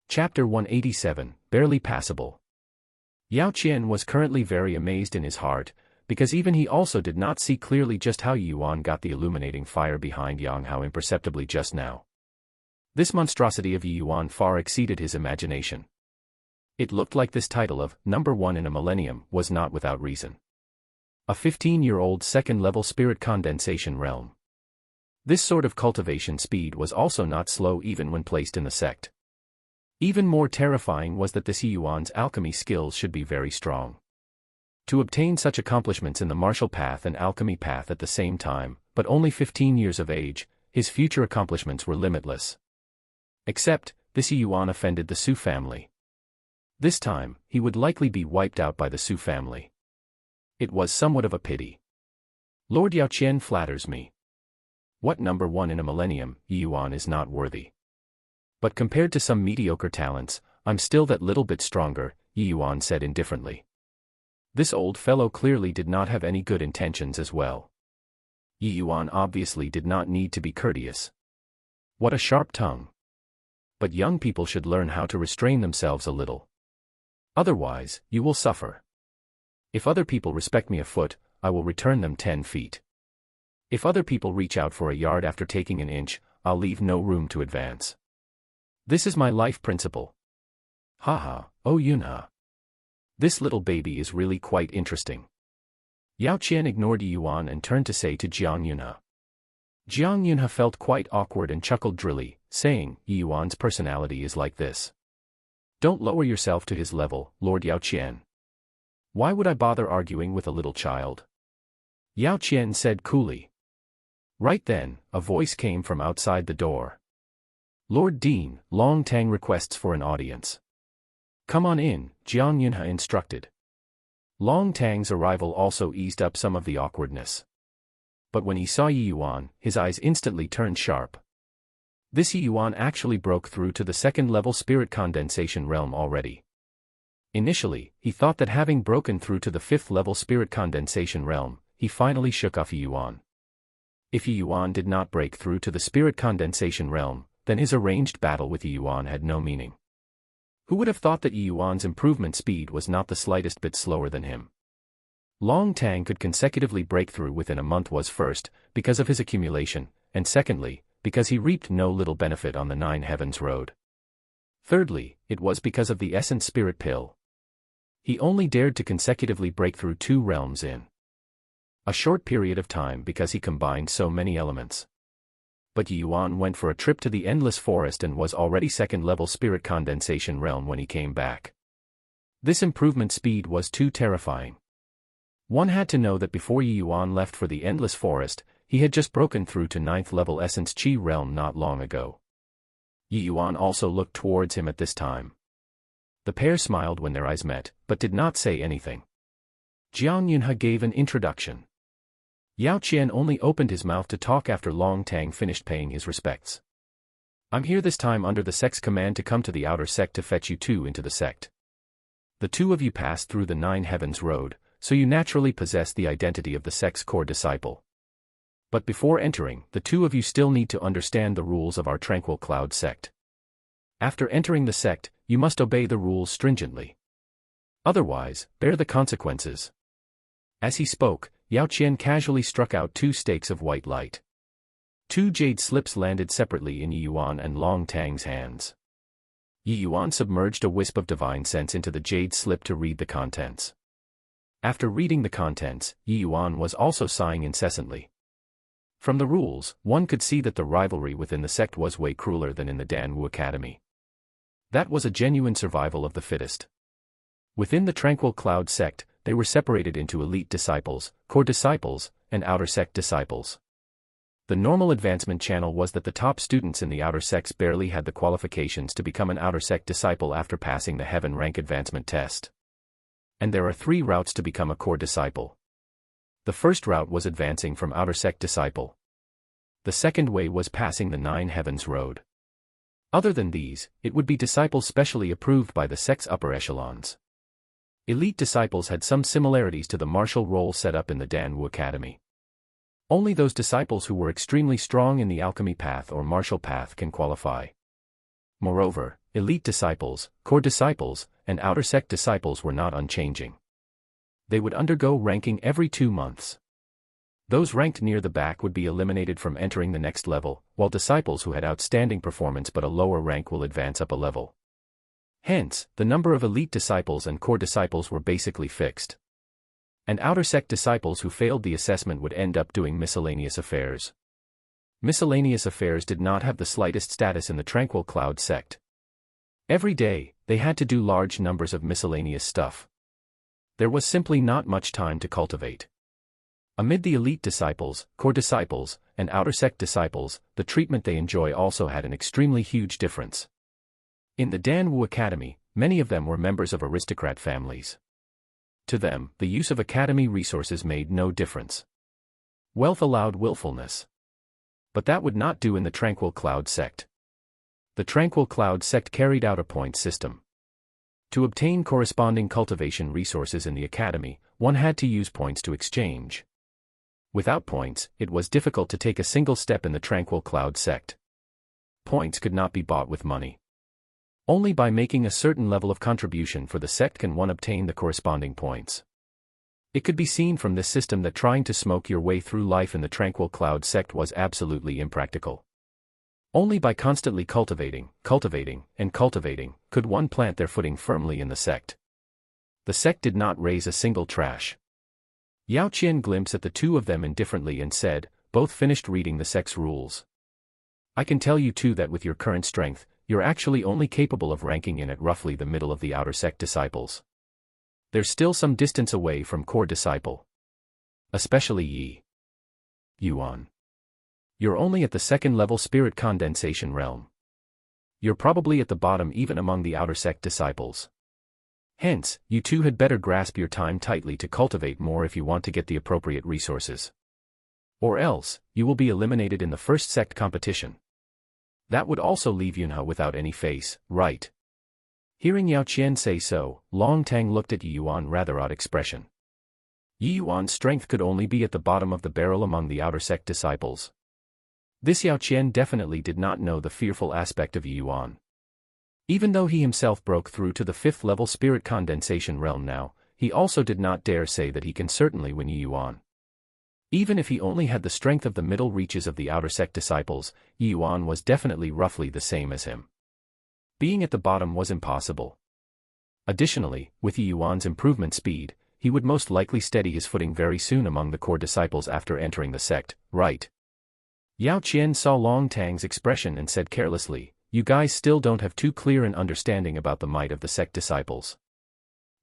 Chapter 187, Barely Passable. Yao Qian was currently very amazed in his heart, because even he also did not see clearly just how Yuan got the illuminating fire behind Yang Hao imperceptibly just now. This monstrosity of Yuan far exceeded his imagination. It looked like this title of number 1 in a millennium was not without reason. A 15-year-old second-level spirit condensation realm. This sort of cultivation speed was also not slow even when placed in the sect. Even more terrifying was that this Yuan's alchemy skills should be very strong. To obtain such accomplishments in the martial path and alchemy path at the same time, but only 15 years of age, his future accomplishments were limitless. Except, this Yuan offended the Su family. This time, he would likely be wiped out by the Su family. It was somewhat of a pity. Lord Yaoqian flatters me. What number 1 in a millennium, Yuan is not worthy. But compared to some mediocre talents, I'm still that little bit stronger, Yuan said indifferently. This old fellow clearly did not have any good intentions as well. Yuan obviously did not need to be courteous. What a sharp tongue. But young people should learn how to restrain themselves a little. Otherwise, you will suffer. If other people respect me a foot, I will return them 10 feet. If other people reach out for a yard after taking an inch, I'll leave no room to advance. This is my life principle. Haha, oh Yunha. This little baby is really quite interesting. Yao Qian ignored Yuan and turned to say to Jiang Yunha. Jiang Yunha felt quite awkward and chuckled drily, saying, Yuan's personality is like this. Don't lower yourself to his level, Lord Yao Qian. Why would I bother arguing with a little child? Yao Qian said coolly. Right then, a voice came from outside the door. Lord Dean, Long Tang requests for an audience. Come on in, Jiang Yunha instructed. Long Tang's arrival also eased up some of the awkwardness. But when he saw Yuan, his eyes instantly turned sharp. This Yuan actually broke through to the second-level spirit condensation realm already. Initially, he thought that having broken through to the 5th-level spirit condensation realm, he finally shook off Yuan. If Yuan did not break through to the spirit condensation realm, then his arranged battle with Yuan had no meaning. Who would have thought that Yuan's improvement speed was not the slightest bit slower than him? Long Tang could consecutively break through within a month was first, because of his accumulation, and secondly, because he reaped no little benefit on the 9 Heavens road. Thirdly, it was because of the Essence Spirit Pill. He only dared to consecutively break through 2 realms in a short period of time because he combined so many elements. But Yuan went for a trip to the Endless Forest and was already second-level spirit condensation realm when he came back. This improvement speed was too terrifying. One had to know that before Yuan left for the Endless Forest, he had just broken through to 9th-level Essence Chi realm not long ago. Yuan also looked towards him at this time. The pair smiled when their eyes met, but did not say anything. Jiang Yunha gave an introduction. Yao Qian only opened his mouth to talk after Long Tang finished paying his respects. I'm here this time under the sect's command to come to the outer sect to fetch you 2 into the sect. The 2 of you passed through the 9 Heavens road, so you naturally possess the identity of the sect's core disciple. But before entering, the 2 of you still need to understand the rules of our Tranquil Cloud sect. After entering the sect, you must obey the rules stringently. Otherwise, bear the consequences. As he spoke, Yao Qian casually struck out 2 stakes of white light. 2 jade slips landed separately in Yuan and Long Tang's hands. Yuan submerged a wisp of divine sense into the jade slip to read the contents. After reading the contents, Yuan was also sighing incessantly. From the rules, one could see that the rivalry within the sect was way crueler than in the Danwu Academy. That was a genuine survival of the fittest. Within the Tranquil Cloud sect, they were separated into elite disciples, core disciples, and outer sect disciples. The normal advancement channel was that the top students in the outer sects barely had the qualifications to become an outer sect disciple after passing the Heaven rank advancement test. And there are 3 routes to become a core disciple. The first route was advancing from outer sect disciple. The second way was passing the 9 Heavens road. Other than these, it would be disciples specially approved by the sect's upper echelons. Elite disciples had some similarities to the martial role set up in the Danwu Academy. Only those disciples who were extremely strong in the alchemy path or martial path can qualify. Moreover, elite disciples, core disciples, and outer sect disciples were not unchanging. They would undergo ranking every 2 months. Those ranked near the back would be eliminated from entering the next level, while disciples who had outstanding performance but a lower rank will advance up a level. Hence, the number of elite disciples and core disciples were basically fixed. And outer sect disciples who failed the assessment would end up doing miscellaneous affairs. Miscellaneous affairs did not have the slightest status in the Tranquil Cloud sect. Every day, they had to do large numbers of miscellaneous stuff. There was simply not much time to cultivate. Amid the elite disciples, core disciples, and outer sect disciples, the treatment they enjoy also had an extremely huge difference. In the Dan Wu Academy, many of them were members of aristocrat families. To them, the use of academy resources made no difference. Wealth allowed willfulness. But that would not do in the Tranquil Cloud sect. The Tranquil Cloud sect carried out a point system. To obtain corresponding cultivation resources in the academy, one had to use points to exchange. Without points, it was difficult to take a single step in the Tranquil Cloud sect. Points could not be bought with money. Only by making a certain level of contribution for the sect can one obtain the corresponding points. It could be seen from this system that trying to smoke your way through life in the Tranquil Cloud sect was absolutely impractical. Only by constantly cultivating, and cultivating, could one plant their footing firmly in the sect. The sect did not raise a single trash. Yao Qian glimpsed at the two of them indifferently and said, both finished reading the sect's rules. I can tell you too that with your current strength, you're actually only capable of ranking in at roughly the middle of the outer sect disciples. There's still some distance away from core disciple. Especially Yi Yuan. You're only at the second level spirit condensation realm. You're probably at the bottom even among the outer sect disciples. Hence, you two had better grasp your time tightly to cultivate more if you want to get the appropriate resources. Or else, you will be eliminated in the first sect competition. That would also leave Yunhe without any face, right? Hearing Yao Qian say so, Long Tang looked at Yi Yuan rather odd expression. Yi Yuan's strength could only be at the bottom of the barrel among the outer sect disciples. This Yao Qian definitely did not know the fearful aspect of Yi Yuan. Even though he himself broke through to the 5th level spirit condensation realm now, he also did not dare say that he can certainly win Yi Yuan. Even if he only had the strength of the middle reaches of the outer sect disciples, Yi Yuan was definitely roughly the same as him. Being at the bottom was impossible. Additionally, with Yi Yuan's improvement speed, he would most likely steady his footing very soon among the core disciples after entering the sect, right? Yao Qian saw Long Tang's expression and said carelessly, you guys still don't have too clear an understanding about the might of the sect disciples.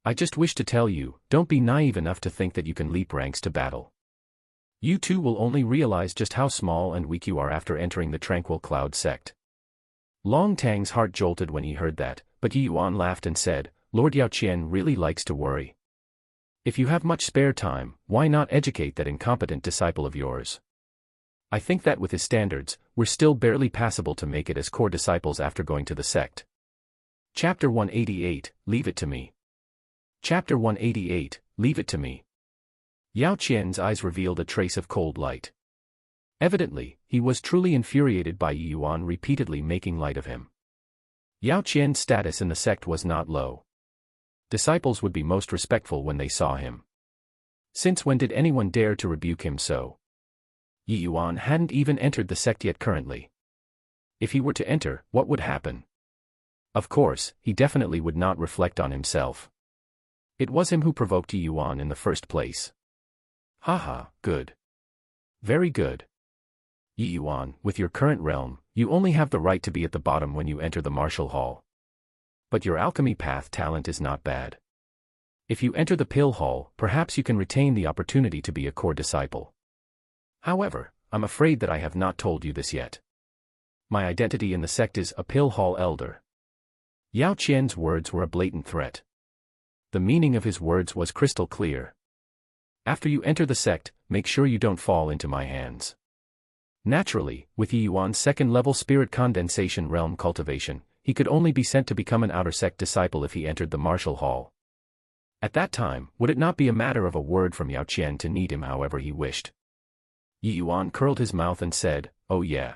I just wish to tell you, don't be naive enough to think that you can leap ranks to battle. You two will only realize just how small and weak you are after entering the Tranquil Cloud sect. Long Tang's heart jolted when he heard that, but Yi Yuan laughed and said, Lord Yao Qian really likes to worry. If you have much spare time, why not educate that incompetent disciple of yours? I think that with his standards, we're still barely passable to make it as core disciples after going to the sect. Chapter 188, Leave it to me. Chapter 188, Leave it to me. Yao Qian's eyes revealed a trace of cold light. Evidently, he was truly infuriated by Yi Yuan repeatedly making light of him. Yao Qian's status in the sect was not low. Disciples would be most respectful when they saw him. Since when did anyone dare to rebuke him so? Yi Yuan hadn't even entered the sect yet currently. If he were to enter, what would happen? Of course, he definitely would not reflect on himself. It was him who provoked Yi Yuan in the first place. Haha, good. Very good. Yi Yuan, with your current realm, you only have the right to be at the bottom when you enter the martial hall. But your alchemy path talent is not bad. If you enter the pill hall, perhaps you can retain the opportunity to be a core disciple. However, I'm afraid that I have not told you this yet. My identity in the sect is a pill hall elder. Yao Qian's words were a blatant threat. The meaning of his words was crystal clear. After you enter the sect, make sure you don't fall into my hands. Naturally, with Yi Yuan's second-level spirit condensation realm cultivation, he could only be sent to become an outer sect disciple if he entered the martial hall. At that time, would it not be a matter of a word from Yao Qian to need him however he wished? Yi Yuan curled his mouth and said, oh yeah.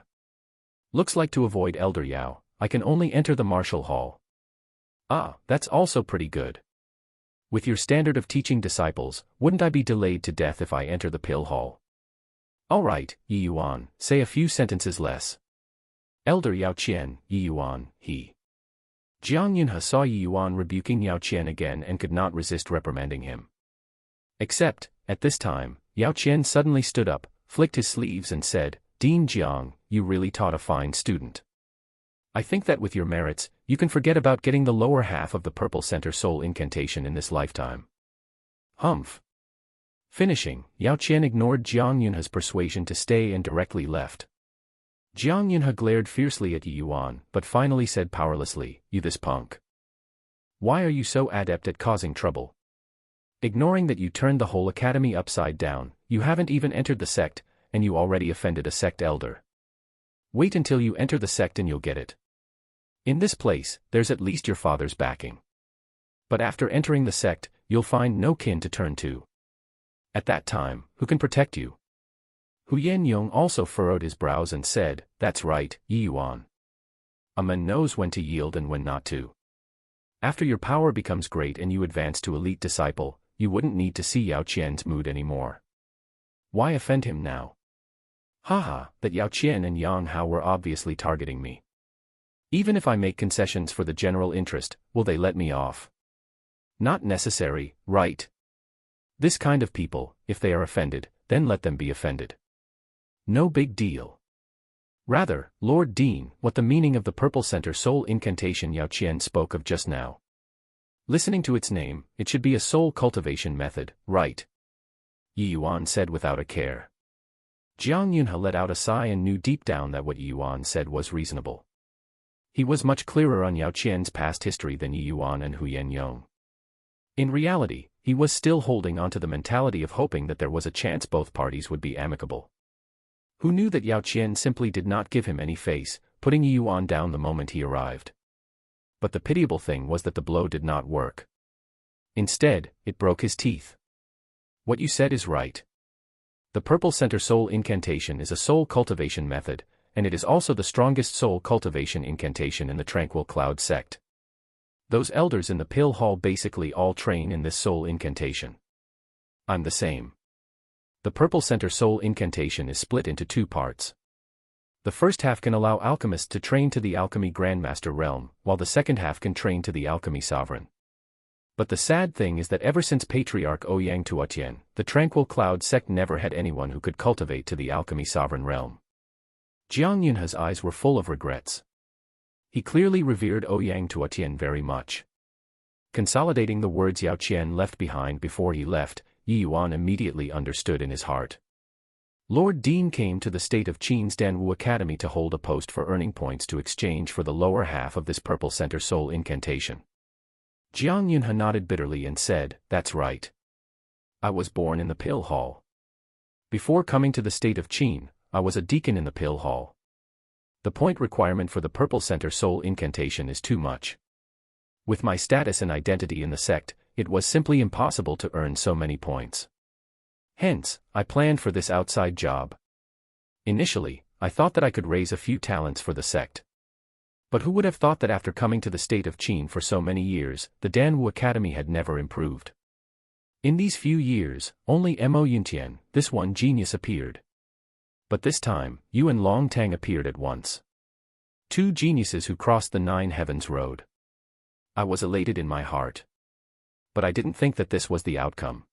Looks like to avoid Elder Yao, I can only enter the martial hall. Ah, that's also pretty good. With your standard of teaching disciples, wouldn't I be delayed to death if I enter the pill hall? All right, Yi Yuan, say a few sentences less. Elder Yao Qian, Yi Yuan, he. Jiang Yunhe saw Yi Yuan rebuking Yao Qian again and could not resist reprimanding him. Except, at this time, Yao Qian suddenly stood up, flicked his sleeves and said, Dean Jiang, you really taught a fine student. I think that with your merits, you can forget about getting the lower half of the Purple Center Soul incantation in this lifetime. Humph. Finishing, Yao Qian ignored Jiang Yunhe's persuasion to stay and directly left. Jiang Yunhe glared fiercely at Yi Yuan, but finally said powerlessly, You this punk. Why are you so adept at causing trouble? Ignoring that you turned the whole academy upside down, you haven't even entered the sect, and you already offended a sect elder. Wait until you enter the sect and you'll get it. In this place, there's at least your father's backing. But after entering the sect, you'll find no kin to turn to. At that time, who can protect you? Hu Yong also furrowed his brows and said, That's right, Yi Yuan. A man knows when to yield and when not to. After your power becomes great and you advance to elite disciple, you wouldn't need to see Yao Qian's mood anymore. Why offend him now? Haha, that Yao Qian and Yang Hao were obviously targeting me. Even if I make concessions for the general interest, will they let me off? Not necessary, right? This kind of people, if they are offended, then let them be offended. No big deal. Rather, Lord Dean, what the meaning of the Purple Center Soul incantation Yao Qian spoke of just now. Listening to its name, it should be a soul cultivation method, right? Yi Yuan said without a care. Jiang Yunhe let out a sigh and knew deep down that what Yi Yuan said was reasonable. He was much clearer on Yao Qian's past history than Yi Yuan and Hu Yong. In reality, he was still holding onto the mentality of hoping that there was a chance both parties would be amicable. Who knew that Yao Qian simply did not give him any face, putting Yi Yuan down the moment he arrived. But the pitiable thing was that the blow did not work. Instead, it broke his teeth. What you said is right. The Purple Center Soul incantation is a soul cultivation method, and it is also the strongest soul cultivation incantation in the Tranquil Cloud sect. Those elders in the pill hall basically all train in this soul incantation. I'm the same. The Purple Center Soul incantation is split into two parts. The first half can allow alchemists to train to the Alchemy Grandmaster realm, while the second half can train to the Alchemy Sovereign. But the sad thing is that ever since Patriarch Ouyang Tuotian, the Tranquil Cloud sect never had anyone who could cultivate to the Alchemy Sovereign realm. Jiang Yunhe's eyes were full of regrets. He clearly revered Ouyang Tuotian very much. Consolidating the words Yao Qian left behind before he left, Yi Yuan immediately understood in his heart. Lord Dean came to the state of Qin's Danwu Academy to hold a post for earning points to exchange for the lower half of this Purple Center Soul incantation. Jiang Yunhe nodded bitterly and said, That's right. I was born in the pill hall. Before coming to the state of Qin, I was a deacon in the pill hall. The point requirement for the Purple Center Soul incantation is too much. With my status and identity in the sect, it was simply impossible to earn so many points. Hence, I planned for this outside job. Initially, I thought that I could raise a few talents for the sect. But who would have thought that after coming to the state of Qin for so many years, the Danwu Academy had never improved. In these few years, only Mo Yuntian, this one genius, appeared. But this time, Yuan Longtang appeared at once. Two geniuses who crossed the 9 heavens road. I was elated in my heart. But I didn't think that this was the outcome.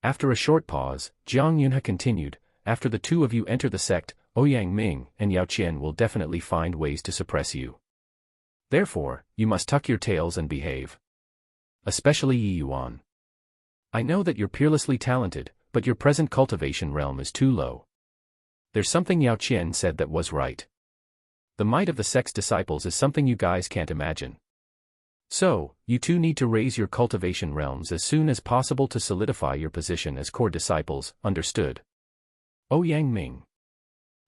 After a short pause, Jiang Yunhe continued, After the two of you enter the sect, Ouyang Ming and Yao Qian will definitely find ways to suppress you. Therefore, you must tuck your tails and behave. Especially Yi Yuan. I know that you're peerlessly talented, but your present cultivation realm is too low. There's something Yao Qian said that was right. The might of the sect's disciples is something you guys can't imagine. So, you two need to raise your cultivation realms as soon as possible to solidify your position as core disciples, understood? Ouyang Ming.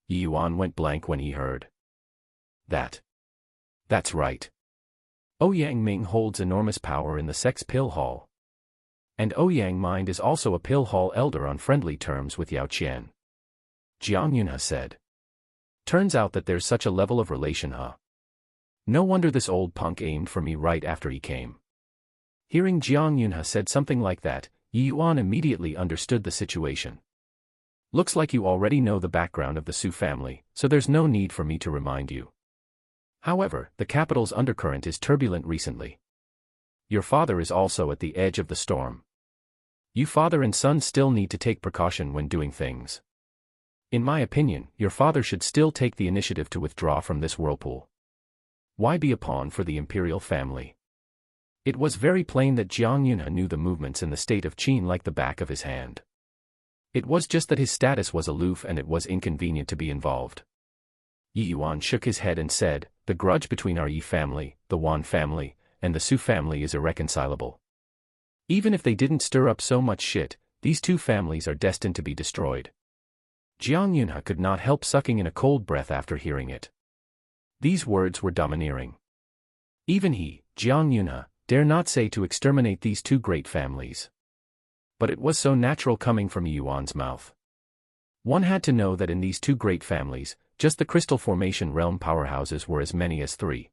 Yi Yuan went blank when he heard that. That's right. Ouyang Ming holds enormous power in the sect's pill hall. And Ouyang Mind is also a pill hall elder on friendly terms with Yao Qian. Jiang Yunhe said. Turns out that there's such a level of relation, huh? No wonder this old punk aimed for me right after he came. Hearing Jiang Yunhe said something like that, Yi Yuan immediately understood the situation. Looks like you already know the background of the Su family, so there's no need for me to remind you. However, the capital's undercurrent is turbulent recently. Your father is also at the edge of the storm. You father and son still need to take precaution when doing things. In my opinion, your father should still take the initiative to withdraw from this whirlpool. Why be a pawn for the imperial family? It was very plain that Jiang Yunhe knew the movements in the state of Qin like the back of his hand. It was just that his status was aloof and it was inconvenient to be involved. Yi Yuan shook his head and said, the grudge between our Yi family, the Wan family, and the Su family is irreconcilable. Even if they didn't stir up so much shit, these two families are destined to be destroyed. Jiang Yunhe could not help sucking in a cold breath after hearing it. These words were domineering. Even he, Jiang Yunhe, dare not say to exterminate these two great families. But it was so natural coming from Yi Yuan's mouth. One had to know that in these two great families, just the crystal formation realm powerhouses were as many as 3.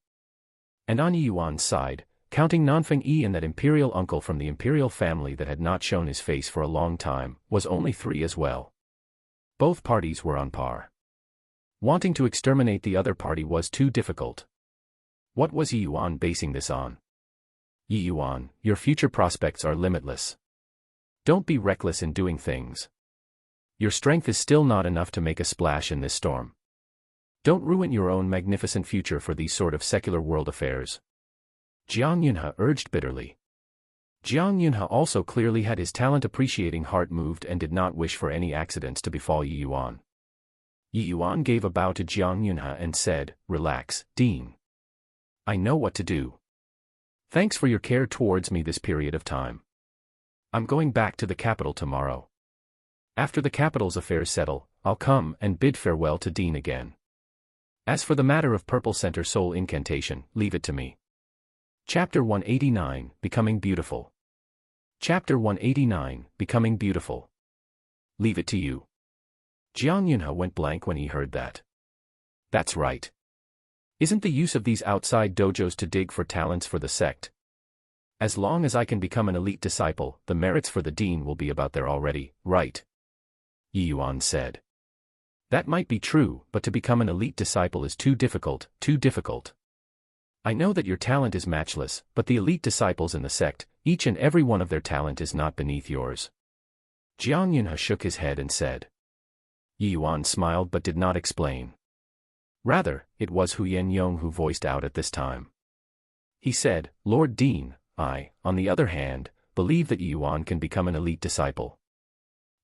And on Yi Yuan's side, counting Nanfeng Yi and that imperial uncle from the imperial family that had not shown his face for a long time, was only 3 as well. Both parties were on par. Wanting to exterminate the other party was too difficult. What was Yi Yuan basing this on? Yi Yuan, your future prospects are limitless. Don't be reckless in doing things. Your strength is still not enough to make a splash in this storm. Don't ruin your own magnificent future for these sort of secular world affairs. Jiang Yunhe urged bitterly. Jiang Yunhe also clearly had his talent-appreciating heart moved and did not wish for any accidents to befall Yi Yuan. Yi Yuan gave a bow to Jiang Yunhe and said, relax, Dean. I know what to do. Thanks for your care towards me this period of time. I'm going back to the capital tomorrow. After the capital's affairs settle, I'll come and bid farewell to Dean again. As for the matter of Purple Center Soul Incantation, leave it to me. Chapter 189, Becoming Beautiful. Chapter 189, Becoming Beautiful. Leave it to you. Jiang Yunhe went blank when he heard that. That's right. Isn't the use of these outside dojos to dig for talents for the sect? As long as I can become an elite disciple, the merits for the dean will be about there already, right? Yi Yuan said. That might be true, but to become an elite disciple is too difficult, too difficult. I know that your talent is matchless, but the elite disciples in the sect, each and every one of their talent is not beneath yours. Jiang Yunhe shook his head and said. Yi Yuan smiled but did not explain. Rather, it was Huyen Yong who voiced out at this time. He said, Lord Dean, I, on the other hand, believe that Yi Yuan can become an elite disciple.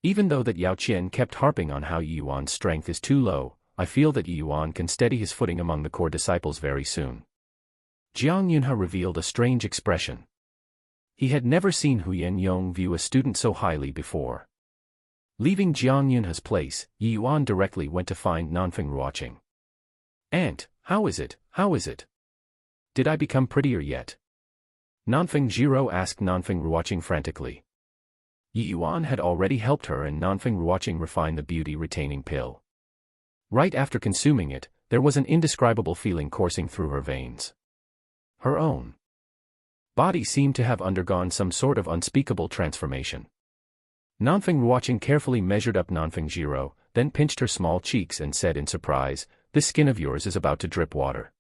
Even though that Yao Qian kept harping on how Yi Yuan's strength is too low, I feel that Yi Yuan can steady his footing among the core disciples very soon. Jiang Yunhe revealed a strange expression. He had never seen Huyen Yong view a student so highly before. Leaving Jiang Yunhe's place, Yi Yuan directly went to find Nanfeng Ruoqing. Aunt, how is it, how is it? Did I become prettier yet? Nanfeng Jiro asked Nanfeng Ruoqing frantically. Yi Yuan had already helped her and Nanfeng Ruoqing refine the beauty-retaining pill. Right after consuming it, there was an indescribable feeling coursing through her veins. Her own body seemed to have undergone some sort of unspeakable transformation. Nanfeng Ruoqing carefully measured up Nanfeng Jiro, then pinched her small cheeks and said in surprise, this skin of yours is about to drip water.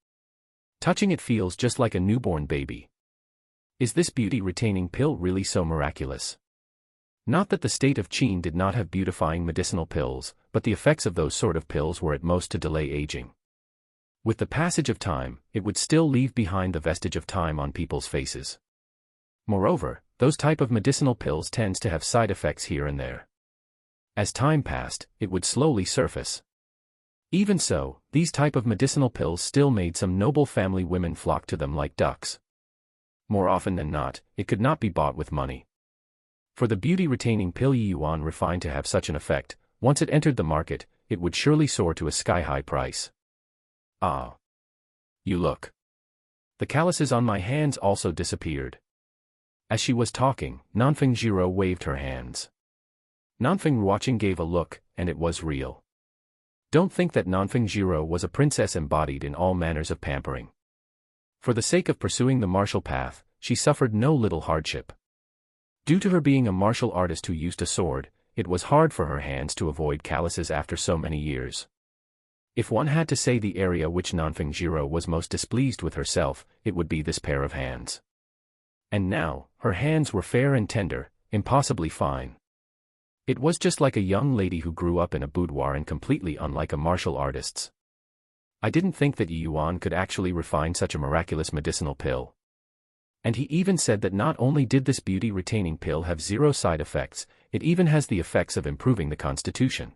Touching it feels just like a newborn baby. Is this beauty-retaining pill really so miraculous? Not that the state of Qin did not have beautifying medicinal pills, but the effects of those sort of pills were at most to delay aging. With the passage of time, it would still leave behind the vestige of time on people's faces. Moreover, those type of medicinal pills tends to have side effects here and there. As time passed, it would slowly surface. Even so, these type of medicinal pills still made some noble family women flock to them like ducks. More often than not, it could not be bought with money. For the beauty-retaining pill Yi Yuan refined to have such an effect, once it entered the market, it would surely soar to a sky-high price. Ah. You look. The calluses on my hands also disappeared. As she was talking, Nanfeng Jiro waved her hands. Nanfeng Ruoqing gave a look, and it was real. Don't think that Nanfeng Jiro was a princess embodied in all manners of pampering. For the sake of pursuing the martial path, she suffered no little hardship. Due to her being a martial artist who used a sword, it was hard for her hands to avoid calluses after so many years. If one had to say the area which Nanfeng Jiro was most displeased with herself, it would be this pair of hands. And now, her hands were fair and tender, impossibly fine. It was just like a young lady who grew up in a boudoir and completely unlike a martial artist's. I didn't think that Yi Yuan could actually refine such a miraculous medicinal pill. And he even said that not only did this beauty-retaining pill have 0 side effects, it even has the effects of improving the constitution.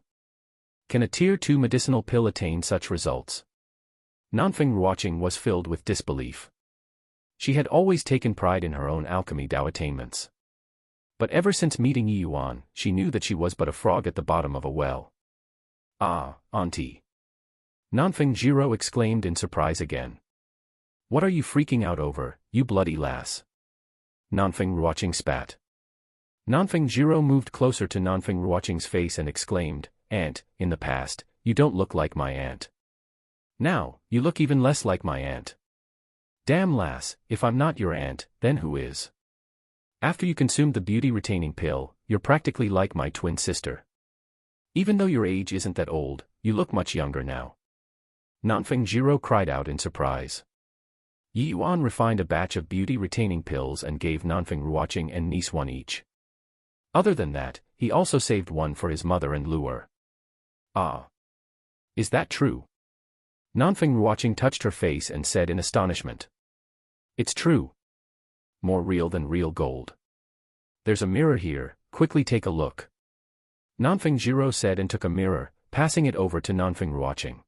Can a Tier 2 medicinal pill attain such results? Nanfeng Ruoqing was filled with disbelief. She had always taken pride in her own alchemy Dao attainments. But ever since meeting Yi Yuan, she knew that she was but a frog at the bottom of a well. Ah, auntie. Nanfeng Jiro exclaimed in surprise again. What are you freaking out over, you bloody lass? Nanfeng Ruoqing spat. Nanfeng Jiro moved closer to Nanfeng Ruoqing's face and exclaimed, Aunt, in the past, you don't look like my aunt. Now, you look even less like my aunt. Damn lass, if I'm not your aunt, then who is? After you consumed the beauty-retaining pill, you're practically like my twin sister. Even though your age isn't that old, you look much younger now. Nanfeng Jiro cried out in surprise. Yi Yuan refined a batch of beauty-retaining pills and gave Nanfeng Ruoqing and niece one each. Other than that, he also saved one for his mother and Luer. Ah. Is that true? Nanfeng Ruoqing touched her face and said in astonishment. It's true. More real than real gold. There's a mirror here, quickly take a look. Nanfeng Jiro said and took a mirror, passing it over to Nanfeng Ruoqing.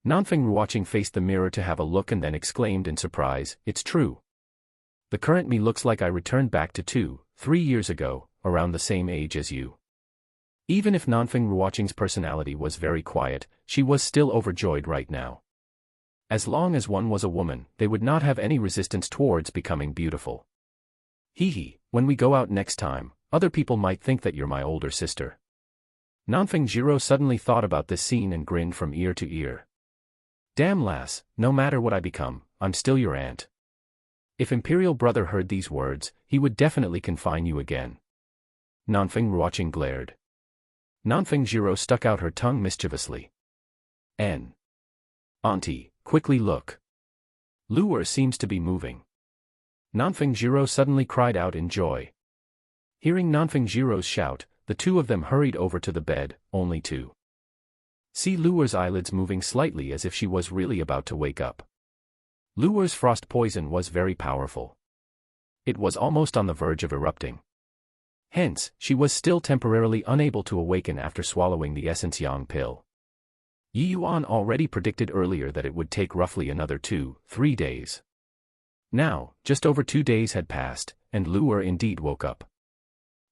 Nanfeng Ruoqing faced the mirror to have a look and then exclaimed in surprise, it's true. The current me looks like I returned back to 3 years ago, around the same age as you. Even if Nanfeng Ruoqing's personality was very quiet, she was still overjoyed right now. As long as one was a woman, they would not have any resistance towards becoming beautiful. Hee, when we go out next time, other people might think that you're my older sister. Nanfeng Jiro suddenly thought about this scene and grinned from ear to ear. Damn lass, no matter what I become, I'm still your aunt. If Imperial Brother heard these words, he would definitely confine you again. Nanfeng Ruoqing glared. Nanfeng Jiro stuck out her tongue mischievously. Auntie, quickly look. Luer seems to be moving. Nanfeng Jiro suddenly cried out in joy. Hearing Nanfeng Jiro's shout, the two of them hurried over to the bed, only to see Luer's eyelids moving slightly as if she was really about to wake up. Luer's frost poison was very powerful. It was almost on the verge of erupting. Hence, she was still temporarily unable to awaken after swallowing the Essence Yang pill. Yi Yuan already predicted earlier that it would take roughly another 2-3 days. Now, just over 2 days had passed, and Luer indeed woke up.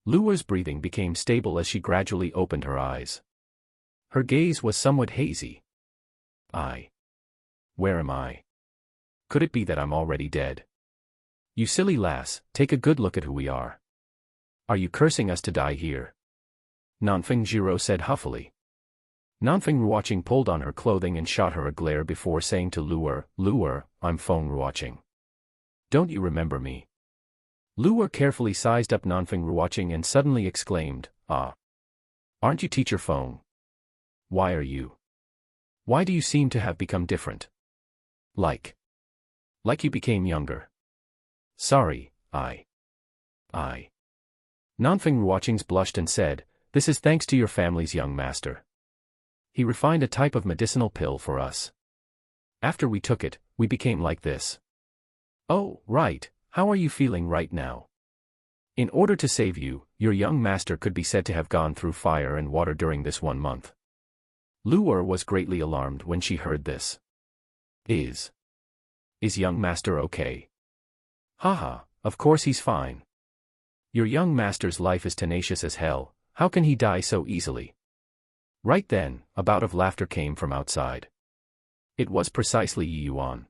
Luer's breathing became stable as she gradually opened her eyes. Her gaze was somewhat hazy. Where am I? Could it be that I'm already dead? You silly lass, take a good look at who we are. Are you cursing us to die here? Nanfeng Jiro said huffily. Nanfeng Ruoqing pulled on her clothing and shot her a glare before saying to Luer, I'm Feng Ruoqing. Don't you remember me? Luer carefully sized up Nanfeng Ruoqing and suddenly exclaimed, Aren't you teacher Feng? Why are you? Why do you seem to have become different? Like you became younger. Sorry, Nanfeng Ruoqing blushed and said, this is thanks to your family's young master. He refined a type of medicinal pill for us. After we took it, we became like this. Oh, right, how are you feeling right now? In order to save you, your young master could be said to have gone through fire and water during this 1 month. Luer was greatly alarmed when she heard this. Is young master okay? Haha, of course he's fine. Your young master's life is tenacious as hell, how can he die so easily? Right then, a bout of laughter came from outside. It was precisely Yi Yuan.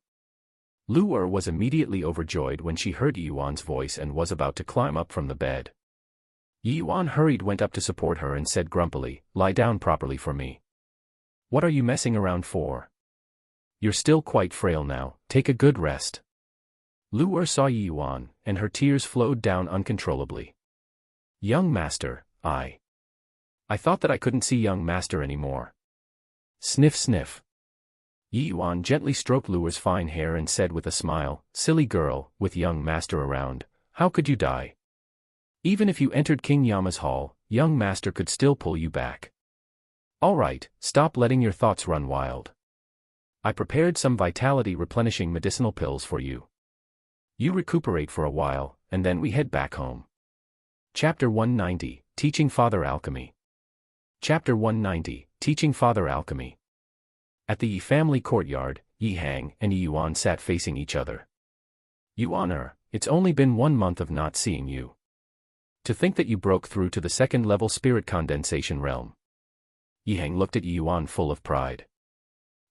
Luer was immediately overjoyed when she heard Yi Yuan's voice and was about to climb up from the bed. Yi Yuan went up to support her and said grumpily, lie down properly for me. What are you messing around for? You're still quite frail now, take a good rest. Lu Er saw Yi Yuan, and her tears flowed down uncontrollably. Young master, I thought that I couldn't see young master anymore. Sniff sniff. Yi Yuan gently stroked Lu Er's fine hair and said with a smile, silly girl, with young master around, how could you die? Even if you entered King Yama's hall, young master could still pull you back. Alright, stop letting your thoughts run wild. I prepared some vitality replenishing medicinal pills for you. You recuperate for a while, and then we head back home. Chapter 190, Teaching Father Alchemy. Chapter 190, Teaching Father Alchemy. At the Yi family courtyard, Yi Hang and Yi Yuan sat facing each other. Yuan, it's only been 1 month of not seeing you. To think that you broke through to the second-level spirit condensation realm. Yi Hang looked at Yi Yuan full of pride.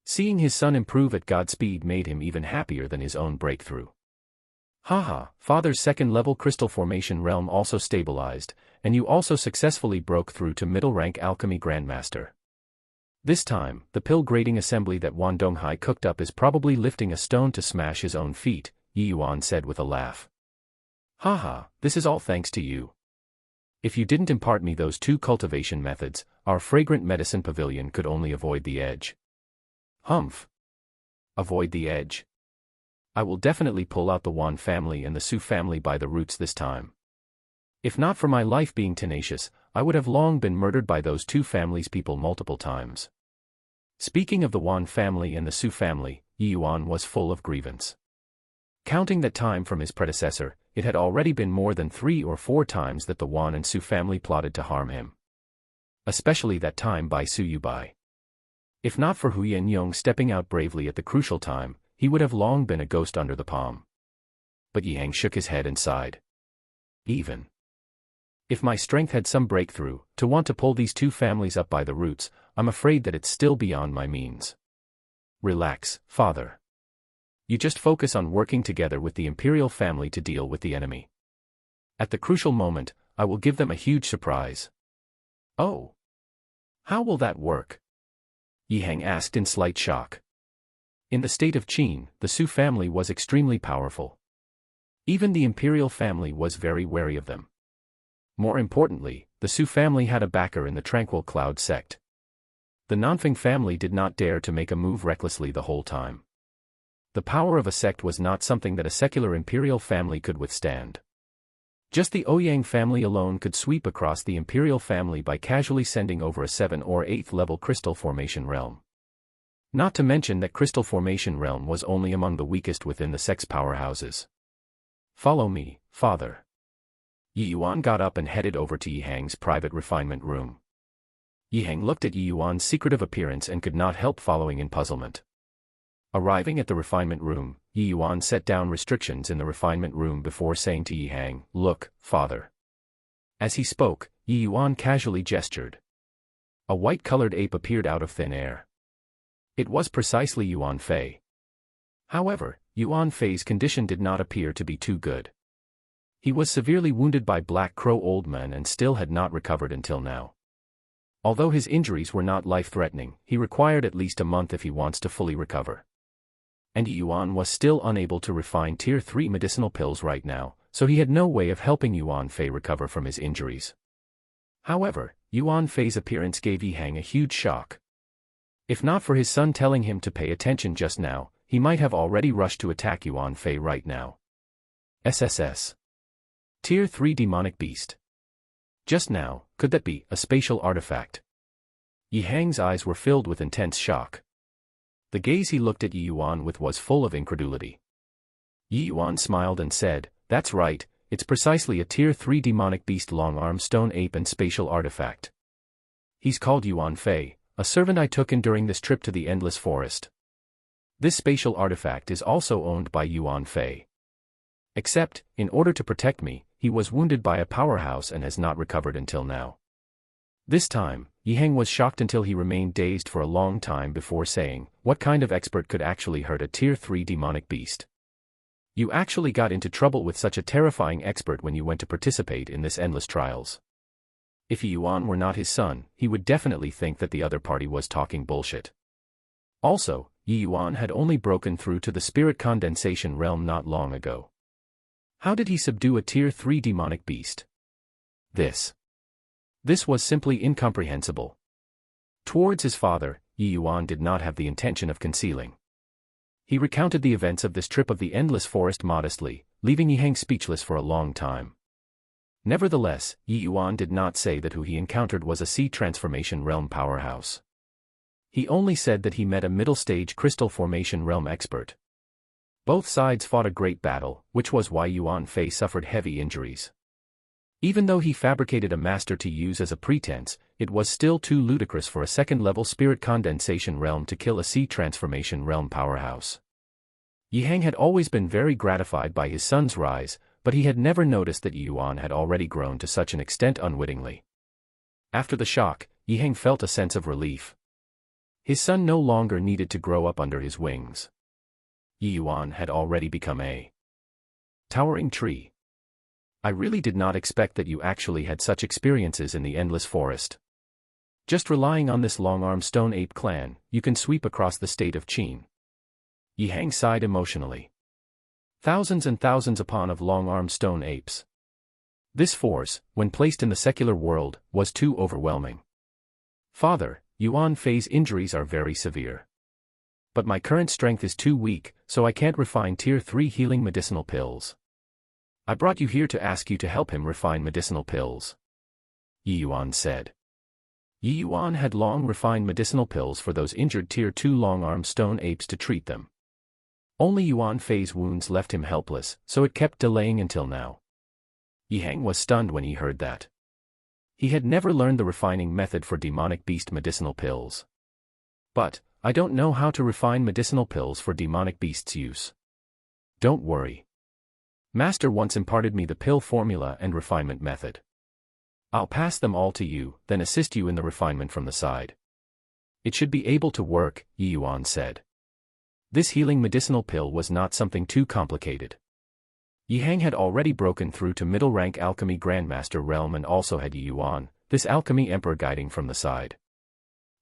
Seeing his son improve at Godspeed made him even happier than his own breakthrough. Haha, father's second-level crystal formation realm also stabilized, and you also successfully broke through to middle-rank alchemy grandmaster. This time, the pill grading assembly that Wan Donghai cooked up is probably lifting a stone to smash his own feet, Yi Yuan said with a laugh. Haha, this is all thanks to you. If you didn't impart me those 2 cultivation methods, our fragrant medicine pavilion could only avoid the edge. Humph. Avoid the edge. I will definitely pull out the Wan family and the Su family by the roots this time. If not for my life being tenacious, I would have long been murdered by those 2 families' people multiple times. Speaking of the Wan family and the Su family, Yi Yuan was full of grievance. Counting that time from his predecessor, it had already been more than 3 or 4 times that the Wan and Su family plotted to harm him. Especially that time by Su Yubai. If not for Hu Yin-yong stepping out bravely at the crucial time, he would have long been a ghost under the palm. But Yi Hang shook his head and sighed. Even if my strength had some breakthrough, to want to pull these 2 families up by the roots, I'm afraid that it's still beyond my means. Relax, father. You just focus on working together with the imperial family to deal with the enemy. At the crucial moment, I will give them a huge surprise. Oh. How will that work? Yi Hang asked in slight shock. In the state of Qin, the Su family was extremely powerful. Even the imperial family was very wary of them. More importantly, the Su family had a backer in the Tranquil Cloud sect. The Nanfeng family did not dare to make a move recklessly the whole time. The power of a sect was not something that a secular imperial family could withstand. Just the Ouyang family alone could sweep across the imperial family by casually sending over a 7th or 8th level crystal formation realm. Not to mention that crystal formation realm was only among the weakest within the sect's powerhouses. Follow me, father. Yi Yuan got up and headed over to Yi Hang's private refinement room. Yi Hang looked at Yi Yuan's secretive appearance and could not help following in puzzlement. Arriving at the refinement room, Yi Yuan set down restrictions in the refinement room before saying to Yi Hang, "Look, father." As he spoke, Yi Yuan casually gestured. A white-colored ape appeared out of thin air. It was precisely Yuan Fei. However, Yuan Fei's condition did not appear to be too good. He was severely wounded by Black Crow Old Man and still had not recovered until now. Although his injuries were not life-threatening, he required at least a month if he wants to fully recover. And Yuan was still unable to refine Tier 3 medicinal pills right now, so he had no way of helping Yuan Fei recover from his injuries. However, Yuan Fei's appearance gave Yi Hang a huge shock. If not for his son telling him to pay attention just now, he might have already rushed to attack Yuan Fei right now. SSS. Tier 3 Demonic Beast. Just now, could that be a spatial artifact? Yi Hang's eyes were filled with intense shock. The gaze he looked at Yi Yuan with was full of incredulity. Yi Yuan smiled and said, "That's right, it's precisely a Tier 3 Demonic Beast long-arm stone ape and spatial artifact. He's called Yuan Fei, a servant I took in during this trip to the Endless Forest. This spatial artifact is also owned by Yuan Fei. Except, in order to protect me, he was wounded by a powerhouse and has not recovered until now." This time, Yi Hang was shocked until he remained dazed for a long time before saying, "What kind of expert could actually hurt a Tier 3 demonic beast? You actually got into trouble with such a terrifying expert when you went to participate in this endless trials." If Yi Yuan were not his son, he would definitely think that the other party was talking bullshit. Also, Yi Yuan had only broken through to the spirit condensation realm not long ago. How did he subdue a Tier 3 demonic beast? This was simply incomprehensible. Towards his father, Yi Yuan did not have the intention of concealing. He recounted the events of this trip of the endless forest modestly, leaving Yi Hang speechless for a long time. Nevertheless, Yi Yuan did not say that who he encountered was a sea transformation realm powerhouse. He only said that he met a middle-stage crystal formation realm expert. Both sides fought a great battle, which was why Yuan Fei suffered heavy injuries. Even though he fabricated a master to use as a pretense, it was still too ludicrous for a second-level spirit condensation realm to kill a sea transformation realm powerhouse. Yi Hang had always been very gratified by his son's rise, but he had never noticed that Yuan had already grown to such an extent unwittingly. After the shock, Yi Hang felt a sense of relief. His son no longer needed to grow up under his wings. Yi Yuan had already become a towering tree. I really did not expect that you actually had such experiences in the endless forest. Just relying on this long-armed stone ape clan, you can sweep across the state of Qin. Yi Hang sighed emotionally. Thousands and thousands upon of long-armed stone apes. This force, when placed in the secular world, was too overwhelming. Father, Yuan Fei's injuries are very severe. But my current strength is too weak, so I can't refine Tier 3 healing medicinal pills. I brought you here to ask you to help him refine medicinal pills. Yi Yuan said. Yi Yuan had long refined medicinal pills for those injured Tier 2 long-armed stone apes to treat them. Only Yuan Fei's wounds left him helpless, so it kept delaying until now. Yi Hang was stunned when he heard that. He had never learned the refining method for demonic beast medicinal pills. But, I don't know how to refine medicinal pills for demonic beasts' use. Don't worry. Master once imparted me the pill formula and refinement method. I'll pass them all to you, then assist you in the refinement from the side. It should be able to work, Yi Yuan said. This healing medicinal pill was not something too complicated. Yi Hang had already broken through to middle-rank alchemy grandmaster realm and also had Yi Yuan, this alchemy emperor, guiding from the side.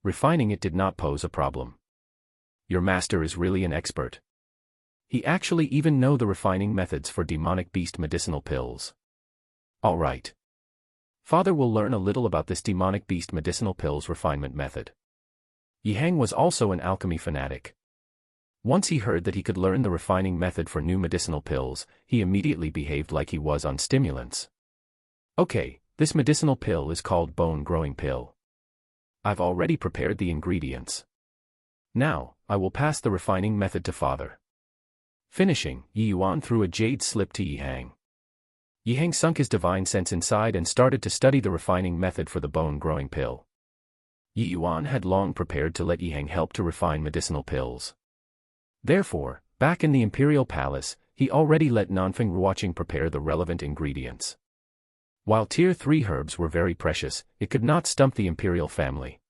Refining it did not pose a problem. Your master is really an expert. He actually even know the refining methods for demonic beast medicinal pills. All right. Father will learn a little about this demonic beast medicinal pills refinement method. Yi Hang was also an alchemy fanatic. Once he heard that he could learn the refining method for new medicinal pills, he immediately behaved like he was on stimulants. Okay, this medicinal pill is called bone growing pill. I've already prepared the ingredients. Now, I will pass the refining method to Father. Finishing, Yi Yuan threw a jade slip to Yi Hang. Yi Hang sunk his divine sense inside and started to study the refining method for the bone growing pill. Yi Yuan had long prepared to let Yi Hang help to refine medicinal pills. Therefore, back in the Imperial Palace, he already let Nanfeng Ruoqing prepare the relevant ingredients. While Tier 3 herbs were very precious, it could not stump the Imperial family.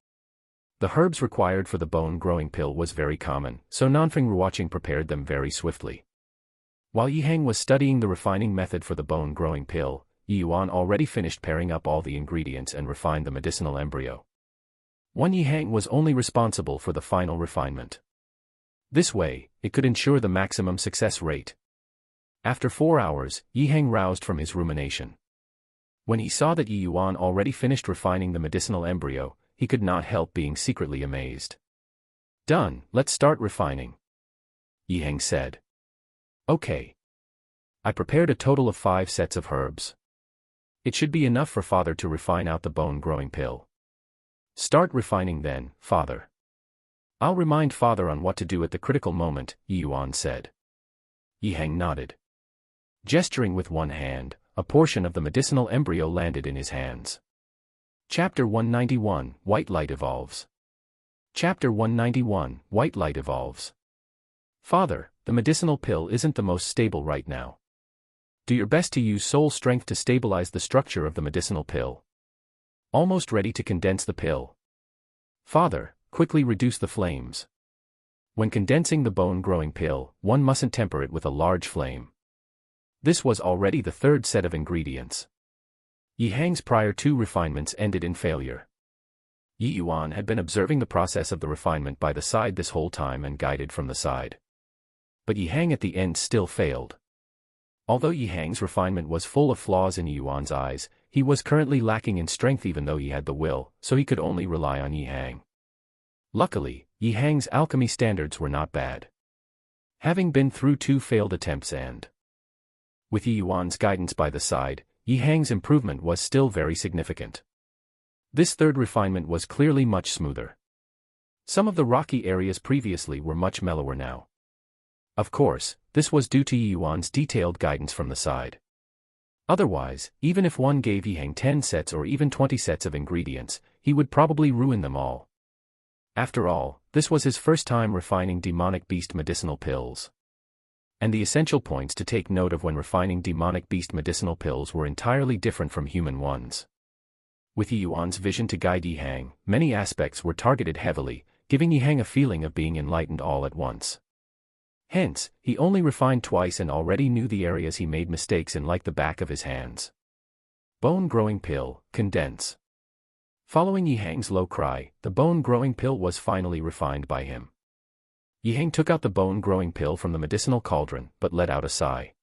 The herbs required for the bone-growing pill was very common, so Nanfeng Ruoqing prepared them very swiftly. While Yi Hang was studying the refining method for the bone-growing pill, Yi Yuan already finished pairing up all the ingredients and refined the medicinal embryo. Yi Hang was only responsible for the final refinement. This way, it could ensure the maximum success rate. After 4 hours, Yi Hang roused from his rumination. When he saw that Yi Yuan already finished refining the medicinal embryo, he could not help being secretly amazed. Done, let's start refining. Yi Hang said. Okay. I prepared a total of 5 sets of herbs. It should be enough for Father to refine out the bone-growing pill. Start refining then, Father. I'll remind Father on what to do at the critical moment, Yi Yuan said. Yi Hang nodded. Gesturing with one hand, a portion of the medicinal embryo landed in his hands. Chapter 191, White Light Evolves. Chapter 191, White Light Evolves. Father, the medicinal pill isn't the most stable right now. Do your best to use soul strength to stabilize the structure of the medicinal pill. Almost ready to condense the pill. Father, quickly reduce the flames. When condensing the bone-growing pill, one mustn't temper it with a large flame. This was already the 3rd set of ingredients. Yi Hang's prior 2 refinements ended in failure. Yi Yuan had been observing the process of the refinement by the side this whole time and guided from the side. But Yi Hang at the end still failed. Although Yi Hang's refinement was full of flaws in Yuan's eyes, he was currently lacking in strength even though he had the will, so he could only rely on Yi Hang. Luckily, Yi Hang's alchemy standards were not bad. Having been through 2 failed attempts and with Yi Yuan's guidance by the side, Yi Hang's improvement was still very significant. This third refinement was clearly much smoother. Some of the rocky areas previously were much mellower now. Of course, this was due to Yi Yuan's detailed guidance from the side. Otherwise, even if one gave Yi Hang 10 sets or even 20 sets of ingredients, he would probably ruin them all. After all, this was his first time refining demonic beast medicinal pills. And the essential points to take note of when refining demonic beast medicinal pills were entirely different from human ones. With Yi Yuan's vision to guide Yi Hang, many aspects were targeted heavily, giving Yi Hang a feeling of being enlightened all at once. Hence, he only refined twice and already knew the areas he made mistakes in like the back of his hands. Bone-growing pill, condense. Following Yi Hang's low cry, the bone-growing pill was finally refined by him. Yi Hang took out the bone-growing pill from the medicinal cauldron, but let out a sigh.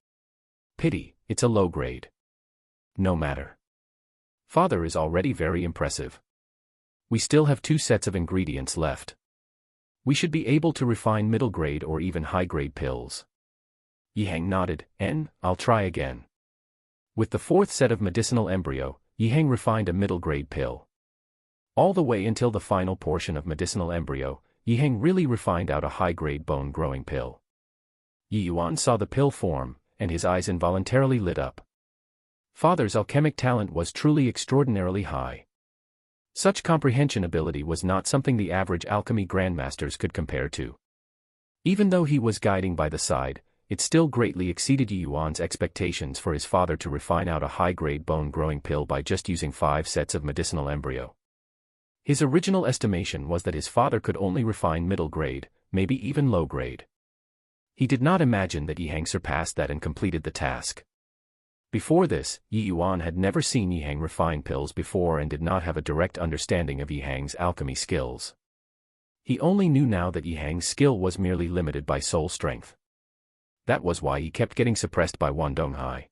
Pity, it's a low grade. No matter. Father is already very impressive. We still have 2 sets of ingredients left. We should be able to refine middle-grade or even high-grade pills. Yi Hang nodded, I'll try again. With the 4th set of medicinal embryo, Yi Hang refined a middle-grade pill. All the way until the final portion of medicinal embryo, Yi Hang really refined out a high-grade bone-growing pill. Yi Yuan saw the pill form, and his eyes involuntarily lit up. Father's alchemic talent was truly extraordinarily high. Such comprehension ability was not something the average alchemy grandmasters could compare to. Even though he was guiding by the side, it still greatly exceeded Yi Yuan's expectations for his father to refine out a high-grade bone-growing pill by just using 5 sets of medicinal embryo. His original estimation was that his father could only refine middle-grade, maybe even low-grade. He did not imagine that Yi Hang surpassed that and completed the task. Before this, Yi Yuan had never seen Yi Hang refine pills before and did not have a direct understanding of Yi Hang's alchemy skills. He only knew now that Yi Hang's skill was merely limited by soul strength. That was why he kept getting suppressed by Wan Donghai.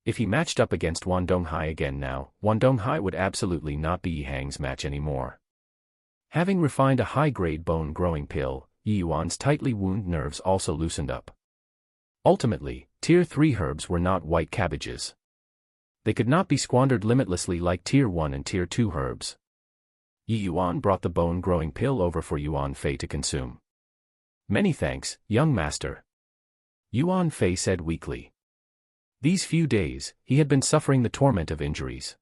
If he matched up against Wan Donghai again now, Wan Donghai would absolutely not be Yi Hang's match anymore. Having refined a high-grade bone-growing pill, Yi Yuan's tightly wound nerves also loosened up. Ultimately, Tier 3 herbs were not white cabbages. They could not be squandered limitlessly like Tier 1 and Tier 2 herbs. Yi Yuan brought the bone-growing pill over for Yuan Fei to consume. Many thanks, young master. Yuan Fei said weakly. These few days, he had been suffering the torment of injuries.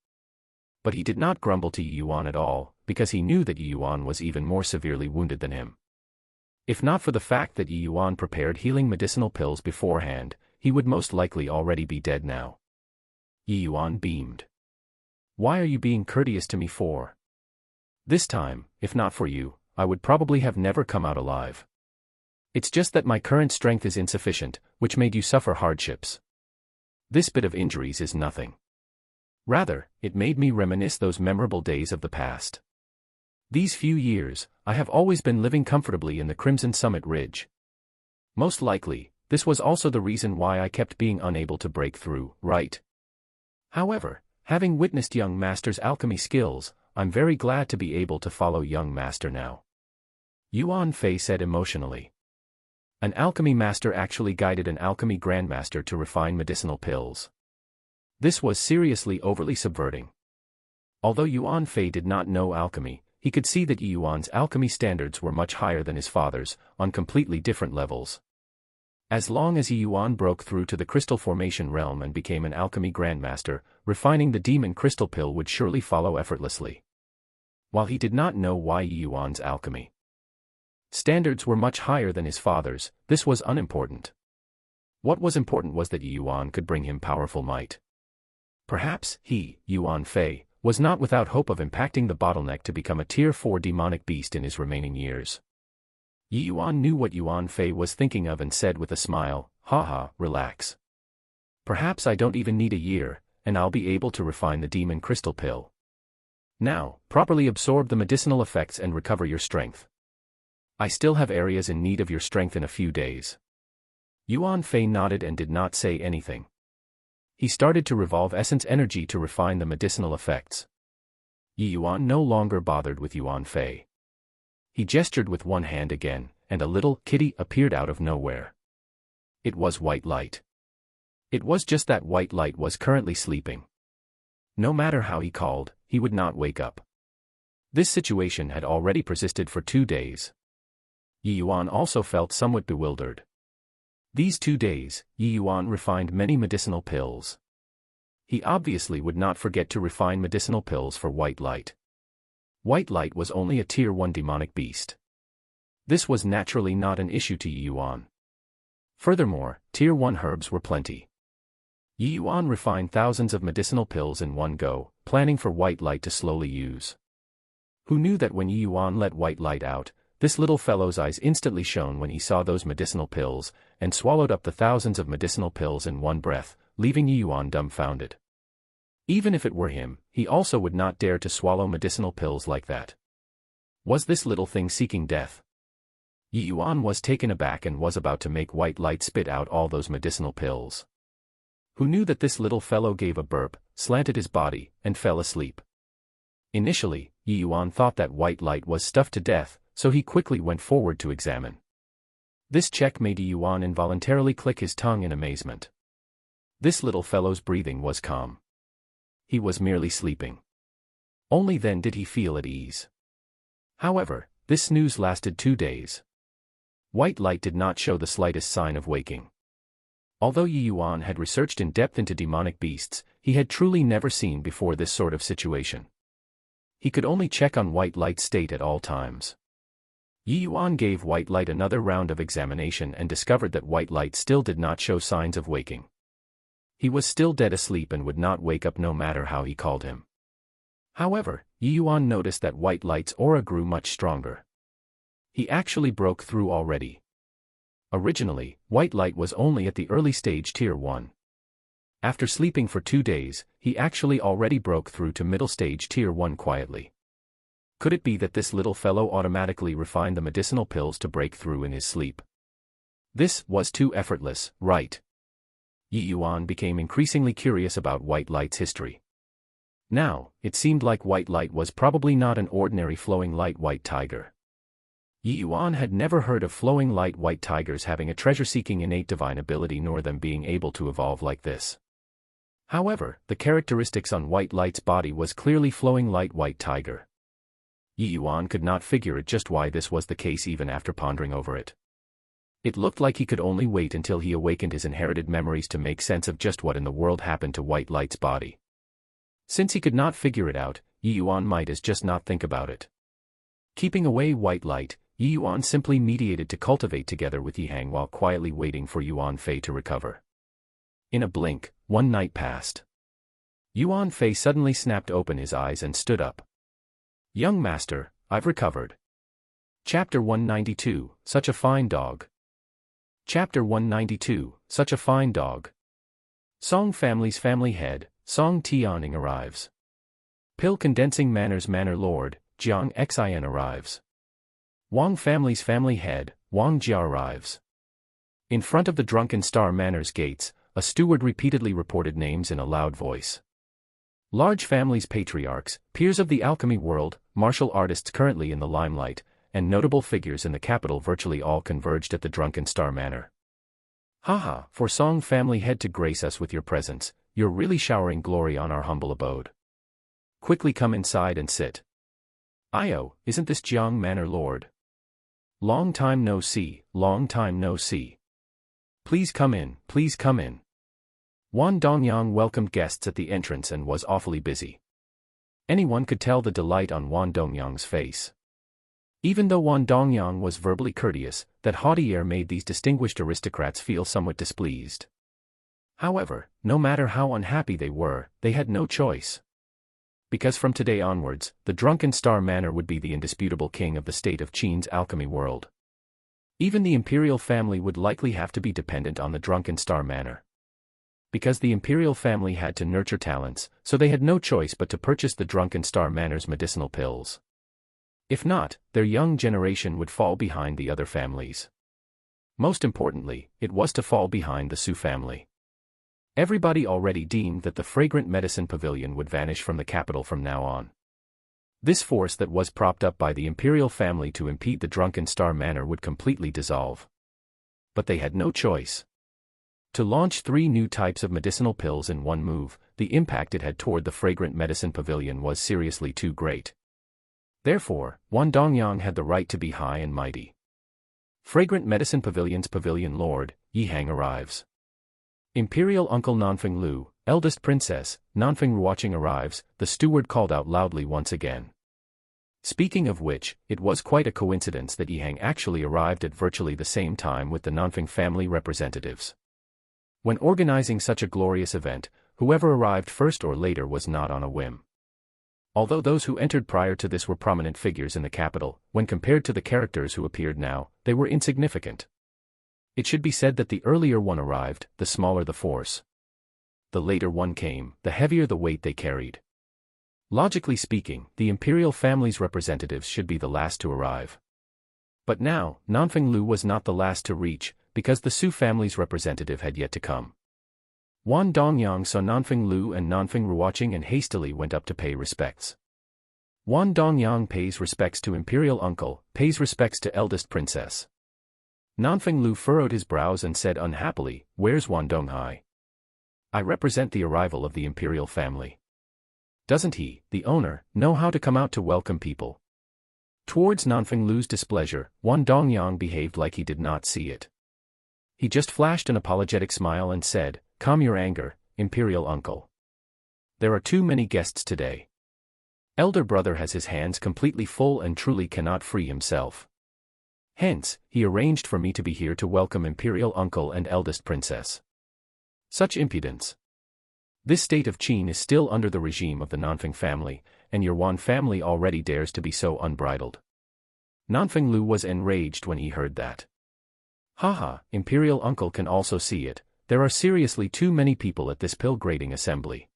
But he did not grumble to Yi Yuan at all, because he knew that Yi Yuan was even more severely wounded than him. If not for the fact that Yi Yuan prepared healing medicinal pills beforehand, he would most likely already be dead now. Yi Yuan beamed. Why are you being courteous to me for? This time, if not for you, I would probably have never come out alive. It's just that my current strength is insufficient, which made you suffer hardships. This bit of injuries is nothing. Rather, it made me reminisce those memorable days of the past. These few years, I have always been living comfortably in the Crimson Summit Ridge. Most likely, this was also the reason why I kept being unable to break through, right? However, having witnessed young master's alchemy skills, I'm very glad to be able to follow young master now. Yuan Fei said emotionally. An alchemy master actually guided an alchemy grandmaster to refine medicinal pills. This was seriously overly subverting. Although Yuan Fei did not know alchemy, he could see that Yi Yuan's alchemy standards were much higher than his father's, on completely different levels. As long as Yi Yuan broke through to the crystal formation realm and became an alchemy grandmaster, refining the demon crystal pill would surely follow effortlessly. While he did not know why Yi Yuan's alchemy standards were much higher than his father's, this was unimportant. What was important was that Yi Yuan could bring him powerful might. Perhaps he, Yuan Fei, was not without hope of impacting the bottleneck to become a Tier 4 demonic beast in his remaining years. Yi Yuan knew what Yuan Fei was thinking of and said with a smile, haha, relax. Perhaps I don't even need a year, and I'll be able to refine the demon crystal pill. Now, properly absorb the medicinal effects and recover your strength. I still have areas in need of your strength in a few days. Yuan Fei nodded and did not say anything. He started to revolve essence energy to refine the medicinal effects. Yi Yuan no longer bothered with Yuan Fei. He gestured with one hand again, and a little kitty appeared out of nowhere. It was white light. It was just that white light was currently sleeping. No matter how he called, he would not wake up. This situation had already persisted for 2 days. Yi Yuan also felt somewhat bewildered. These 2 days, Yi Yuan refined many medicinal pills. He obviously would not forget to refine medicinal pills for white light. White light was only a tier 1 demonic beast. This was naturally not an issue to Yi Yuan. Furthermore, tier 1 herbs were plenty. Yi Yuan refined thousands of medicinal pills in one go, planning for white light to slowly use. Who knew that when Yi Yuan let white light out, this little fellow's eyes instantly shone when he saw those medicinal pills, and swallowed up the thousands of medicinal pills in one breath, leaving Yi Yuan dumbfounded. Even if it were him, he also would not dare to swallow medicinal pills like that. Was this little thing seeking death? Yi Yuan was taken aback and was about to make white light spit out all those medicinal pills. Who knew that this little fellow gave a burp, slanted his body, and fell asleep. Initially, Yi Yuan thought that white light was stuffed to death, so he quickly went forward to examine. This check made Yi Yuan involuntarily click his tongue in amazement. This little fellow's breathing was calm. He was merely sleeping. Only then did he feel at ease. However, this snooze lasted 2 days. White light did not show the slightest sign of waking. Although Yi Yuan had researched in depth into demonic beasts, he had truly never seen before this sort of situation. He could only check on white light's state at all times. Yi Yuan gave white light another round of examination and discovered that white light still did not show signs of waking. He was still dead asleep and would not wake up no matter how he called him. However, Yi Yuan noticed that white light's aura grew much stronger. He actually broke through already. Originally, white light was only at the early stage tier 1. After sleeping for 2 days, he actually already broke through to middle stage tier 1 quietly. Could it be that this little fellow automatically refined the medicinal pills to break through in his sleep? This was too effortless, right? Yi Yuan became increasingly curious about white light's history. Now, it seemed like white light was probably not an ordinary flowing light white tiger. Yi Yuan had never heard of flowing light white tigers having a treasure-seeking innate divine ability nor them being able to evolve like this. However, the characteristics on white light's body was clearly flowing light white tiger. Yi Yuan could not figure it just why this was the case even after pondering over it. It looked like he could only wait until he awakened his inherited memories to make sense of just what in the world happened to white light's body. Since he could not figure it out, Yi Yuan might as just not think about it. Keeping away white light, Yi Yuan simply mediated to cultivate together with Yi Hang while quietly waiting for Yuan Fei to recover. In a blink, 1 night passed. Yuan Fei suddenly snapped open his eyes and stood up. "Young master, I've recovered." Chapter 192, Such a Fine Dog. Chapter 192, Such a Fine Dog. Song family's family head, Song Tianing arrives. Pill condensing manners manor lord, Jiang Xin arrives. Wang family's family head, Wang Jia arrives. In front of the Drunken Star Manor's gates, a steward repeatedly reported names in a loud voice. Large families' patriarchs, peers of the alchemy world, martial artists currently in the limelight, and notable figures in the capital virtually all converged at the Drunken Star Manor. "Haha, for Song family head to grace us with your presence, you're really showering glory on our humble abode. Quickly come inside and sit. Io, isn't this Jiang Manor Lord? Long time no see, long time no see. Please come in, please come in." Wan Dongyang welcomed guests at the entrance and was awfully busy. Anyone could tell the delight on Wan Dongyang's face. Even though Wan Dongyang was verbally courteous, that haughty air made these distinguished aristocrats feel somewhat displeased. However, no matter how unhappy they were, they had no choice. Because from today onwards, the Drunken Star Manor would be the indisputable king of the state of Qin's alchemy world. Even the imperial family would likely have to be dependent on the Drunken Star Manor. Because the imperial family had to nurture talents, so they had no choice but to purchase the Drunken Star Manor's medicinal pills. If not, their young generation would fall behind the other families. Most importantly, it was to fall behind the Su family. Everybody already deemed that the fragrant medicine pavilion would vanish from the capital from now on. This force that was propped up by the imperial family to impede the Drunken Star Manor would completely dissolve. But they had no choice. To launch 3 new types of medicinal pills in one move, the impact it had toward the fragrant medicine pavilion was seriously too great. Therefore, Wan Dongyang had the right to be high and mighty. Fragrant Medicine Pavilion's Pavilion Lord, Yihang arrives. Imperial Uncle Nanfeng Lu, eldest princess, Nanfeng Ruoqing arrives, the steward called out loudly once again. Speaking of which, it was quite a coincidence that Yihang actually arrived at virtually the same time with the Nanfeng family representatives. When organizing such a glorious event, whoever arrived first or later was not on a whim. Although those who entered prior to this were prominent figures in the capital, when compared to the characters who appeared now, they were insignificant. It should be said that the earlier one arrived, the smaller the force. The later one came, the heavier the weight they carried. Logically speaking, the imperial family's representatives should be the last to arrive. But now, Nanfeng Lu was not the last to reach, because the Su family's representative had yet to come. Wan Dongyang saw Nanfeng Lu and Nanfeng Ruoqing and hastily went up to pay respects. Wan Dongyang pays respects to imperial uncle, pays respects to eldest princess. Nanfeng Lu furrowed his brows and said unhappily, "Where's Wan Donghai? I represent the arrival of the imperial family. Doesn't he, the owner, know how to come out to welcome people?" Towards Nanfeng Lu's displeasure, Wan Dongyang behaved like he did not see it. He just flashed an apologetic smile and said, "Calm your anger, imperial uncle. There are too many guests today. Elder brother has his hands completely full and truly cannot free himself. Hence, he arranged for me to be here to welcome imperial uncle and eldest princess." Such impudence. This state of Qin is still under the regime of the Nanfeng family, and your Wan family already dares to be so unbridled. Nanfeng Lu was enraged when he heard that. Haha, imperial uncle can also see it, there are seriously too many people at this pill-grading assembly.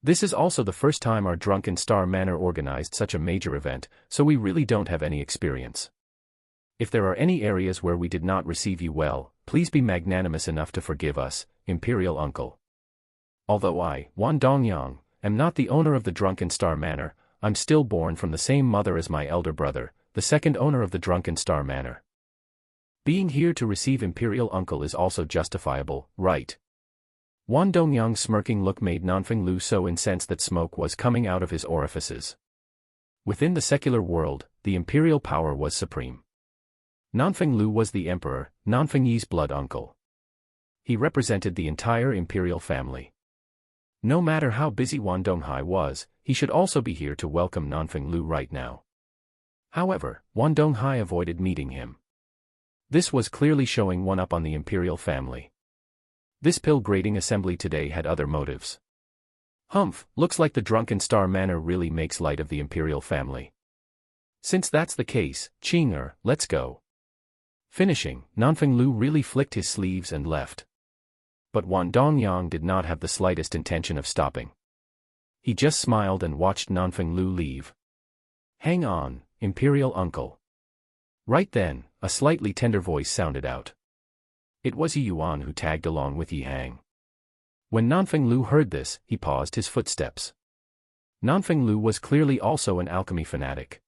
This is also the first time our Drunken Star Manor organized such a major event, so we really don't have any experience. If there are any areas where we did not receive you well, please be magnanimous enough to forgive us, imperial uncle. Although I, Wan Dongyang, am not the owner of the Drunken Star Manor, I'm still born from the same mother as my elder brother, the second owner of the Drunken Star Manor. Being here to receive imperial uncle is also justifiable, right? Wan Dongyang's smirking look made Nanfeng Lu so incensed that smoke was coming out of his orifices. Within the secular world, the imperial power was supreme. Nanfeng Lu was the emperor, Nanfeng Yi's blood uncle. He represented the entire imperial family. No matter how busy Wan Donghai was, he should also be here to welcome Nanfeng Lu right now. However, Wan Donghai avoided meeting him. This was clearly showing one up on the imperial family. This pill-grading assembly today had other motives. Humph, looks like the Drunken Star Manor really makes light of the imperial family. Since that's the case, Qing'er, let's go. Finishing, Nanfeng Lu really flicked his sleeves and left. But Wan Dongyang did not have the slightest intention of stopping. He just smiled and watched Nanfeng Lu leave. "Hang on, imperial uncle." Right then, a slightly tender voice sounded out. It was Yi Yuan who tagged along with Yihang. When Nanfeng Lu heard this, he paused his footsteps. Nanfeng Lu was clearly also an alchemy fanatic.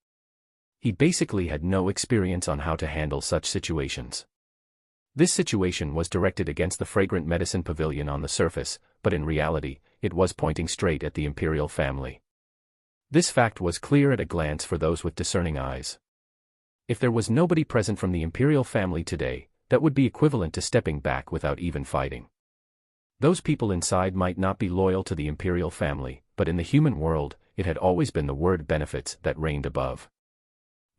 He basically had no experience on how to handle such situations. This situation was directed against the fragrant medicine pavilion on the surface, but in reality, it was pointing straight at the imperial family. This fact was clear at a glance for those with discerning eyes. If there was nobody present from the imperial family today, that would be equivalent to stepping back without even fighting. Those people inside might not be loyal to the imperial family, but in the human world, it had always been the word benefits that reigned above.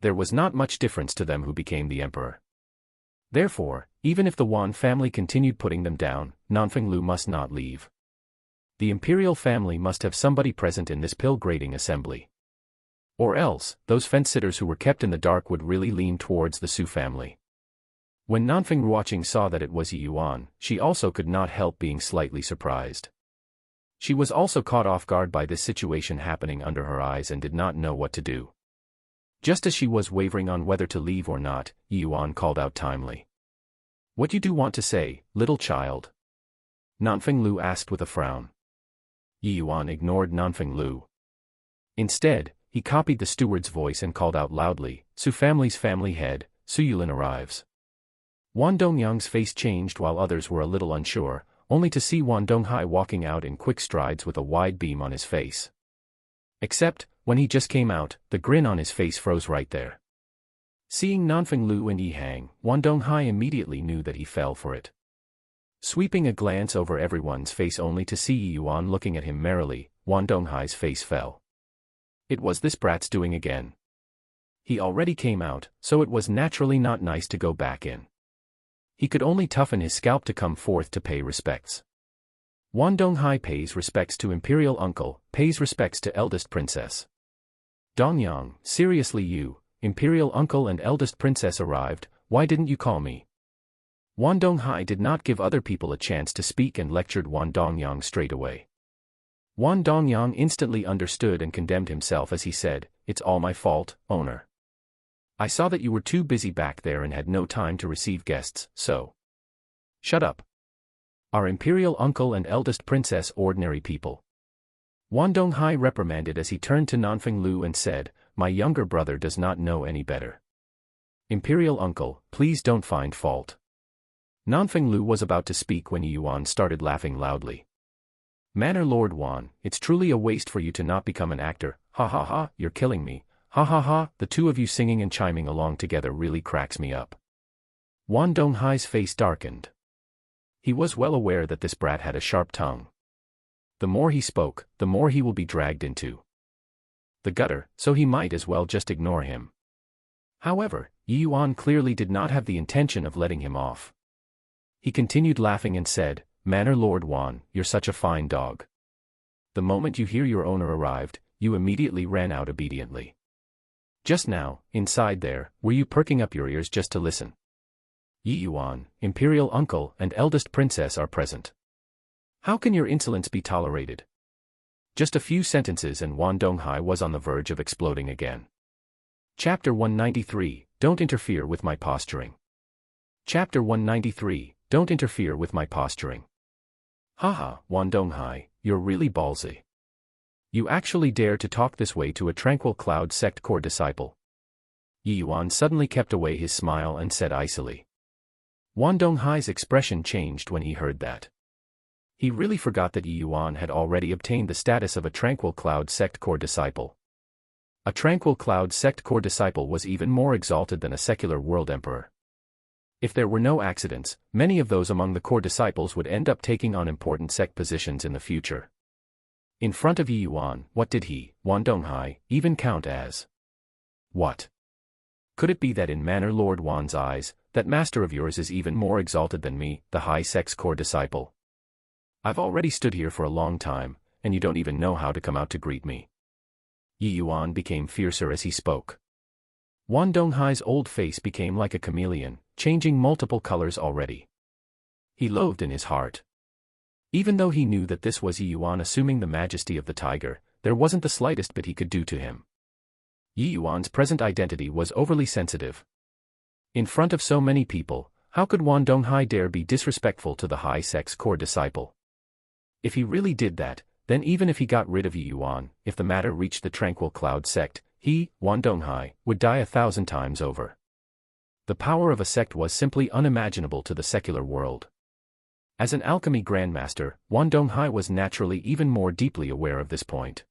There was not much difference to them who became the emperor. Therefore, even if the Wan family continued putting them down, Nanfeng Lu must not leave. The imperial family must have somebody present in this pill-grading assembly. Or else, those fence-sitters who were kept in the dark would really lean towards the Su family. When Nanfeng Ruoqing saw that it was Yi Yuan, she also could not help being slightly surprised. She was also caught off guard by this situation happening under her eyes and did not know what to do. Just as she was wavering on whether to leave or not, Yi Yuan called out timely. What you do want to say, little child? Nanfeng Lu asked with a frown. Yi Yuan ignored Nanfeng Lu. Instead, he copied the steward's voice and called out loudly, Su family's family head, Su Yulin arrives. Wan Dongyang's face changed while others were a little unsure, only to see Wan Donghai walking out in quick strides with a wide beam on his face. Except, when he just came out, the grin on his face froze right there. Seeing Nanfeng Lu and Yi Hang, Wan Donghai immediately knew that he fell for it. Sweeping a glance over everyone's face only to see Yi Yuan looking at him merrily, Wan Donghai's face fell. It was this brat's doing again. He already came out, so it was naturally not nice to go back in. He could only toughen his scalp to come forth to pay respects. Wan Donghai pays respects to imperial uncle, pays respects to eldest princess. Dongyang, seriously you, imperial uncle and eldest princess arrived, why didn't you call me? Wan Donghai did not give other people a chance to speak and lectured Wan Dongyang straight away. Wan Dongyang instantly understood and condemned himself as he said, It's all my fault, owner. I saw that you were too busy back there and had no time to receive guests, so. Shut up. Our imperial uncle and eldest princess ordinary people. Wan Donghai reprimanded as he turned to Nanfeng Lu and said, My younger brother does not know any better. Imperial uncle, please don't find fault. Nanfeng Lu was about to speak when Yi Yuan started laughing loudly. Manor Lord Wan, it's truly a waste for you to not become an actor, ha ha ha, you're killing me, ha ha ha, the two of you singing and chiming along together really cracks me up. Wan Donghai's face darkened. He was well aware that this brat had a sharp tongue. The more he spoke, the more he will be dragged into the gutter, so he might as well just ignore him. However, Yi Yuan clearly did not have the intention of letting him off. He continued laughing and said, Manor Lord Wan, you're such a fine dog. The moment you hear your owner arrived, you immediately ran out obediently. Just now, inside there, were you perking up your ears just to listen? Yi Yuan, imperial uncle and eldest princess are present. How can your insolence be tolerated? Just a few sentences and Wan Donghai was on the verge of exploding again. Chapter 193, Don't interfere with my posturing. Chapter 193, Don't interfere with my posturing. Haha, Wan Donghai, you're really ballsy. You actually dare to talk this way to a tranquil cloud sect core disciple. Yi Yuan suddenly kept away his smile and said icily. Wan Donghai's expression changed when he heard that. He really forgot that Yi Yuan had already obtained the status of a tranquil cloud sect core disciple. A tranquil cloud sect core disciple was even more exalted than a secular world emperor. If there were no accidents, many of those among the core disciples would end up taking on important sect positions in the future. In front of Yi Yuan, what did he, Wan Donghai, even count as? What? Could it be that in Manor Lord Wan's eyes, that master of yours is even more exalted than me, the high sect's core disciple? I've already stood here for a long time, and you don't even know how to come out to greet me. Yi Yuan became fiercer as he spoke. Wan Donghai's old face became like a chameleon, changing multiple colors already. He loathed in his heart. Even though he knew that this was Yi Yuan assuming the majesty of the tiger, there wasn't the slightest bit he could do to him. Yi Yuan's present identity was overly sensitive. In front of so many people, how could Wan Donghai dare be disrespectful to the high sect's core disciple? If he really did that, then even if he got rid of Yi Yuan, if the matter reached the tranquil cloud sect, he, Wan Donghai, would die 1,000 times over. The power of a sect was simply unimaginable to the secular world. As an alchemy grandmaster, Wan Donghai was naturally even more deeply aware of this point.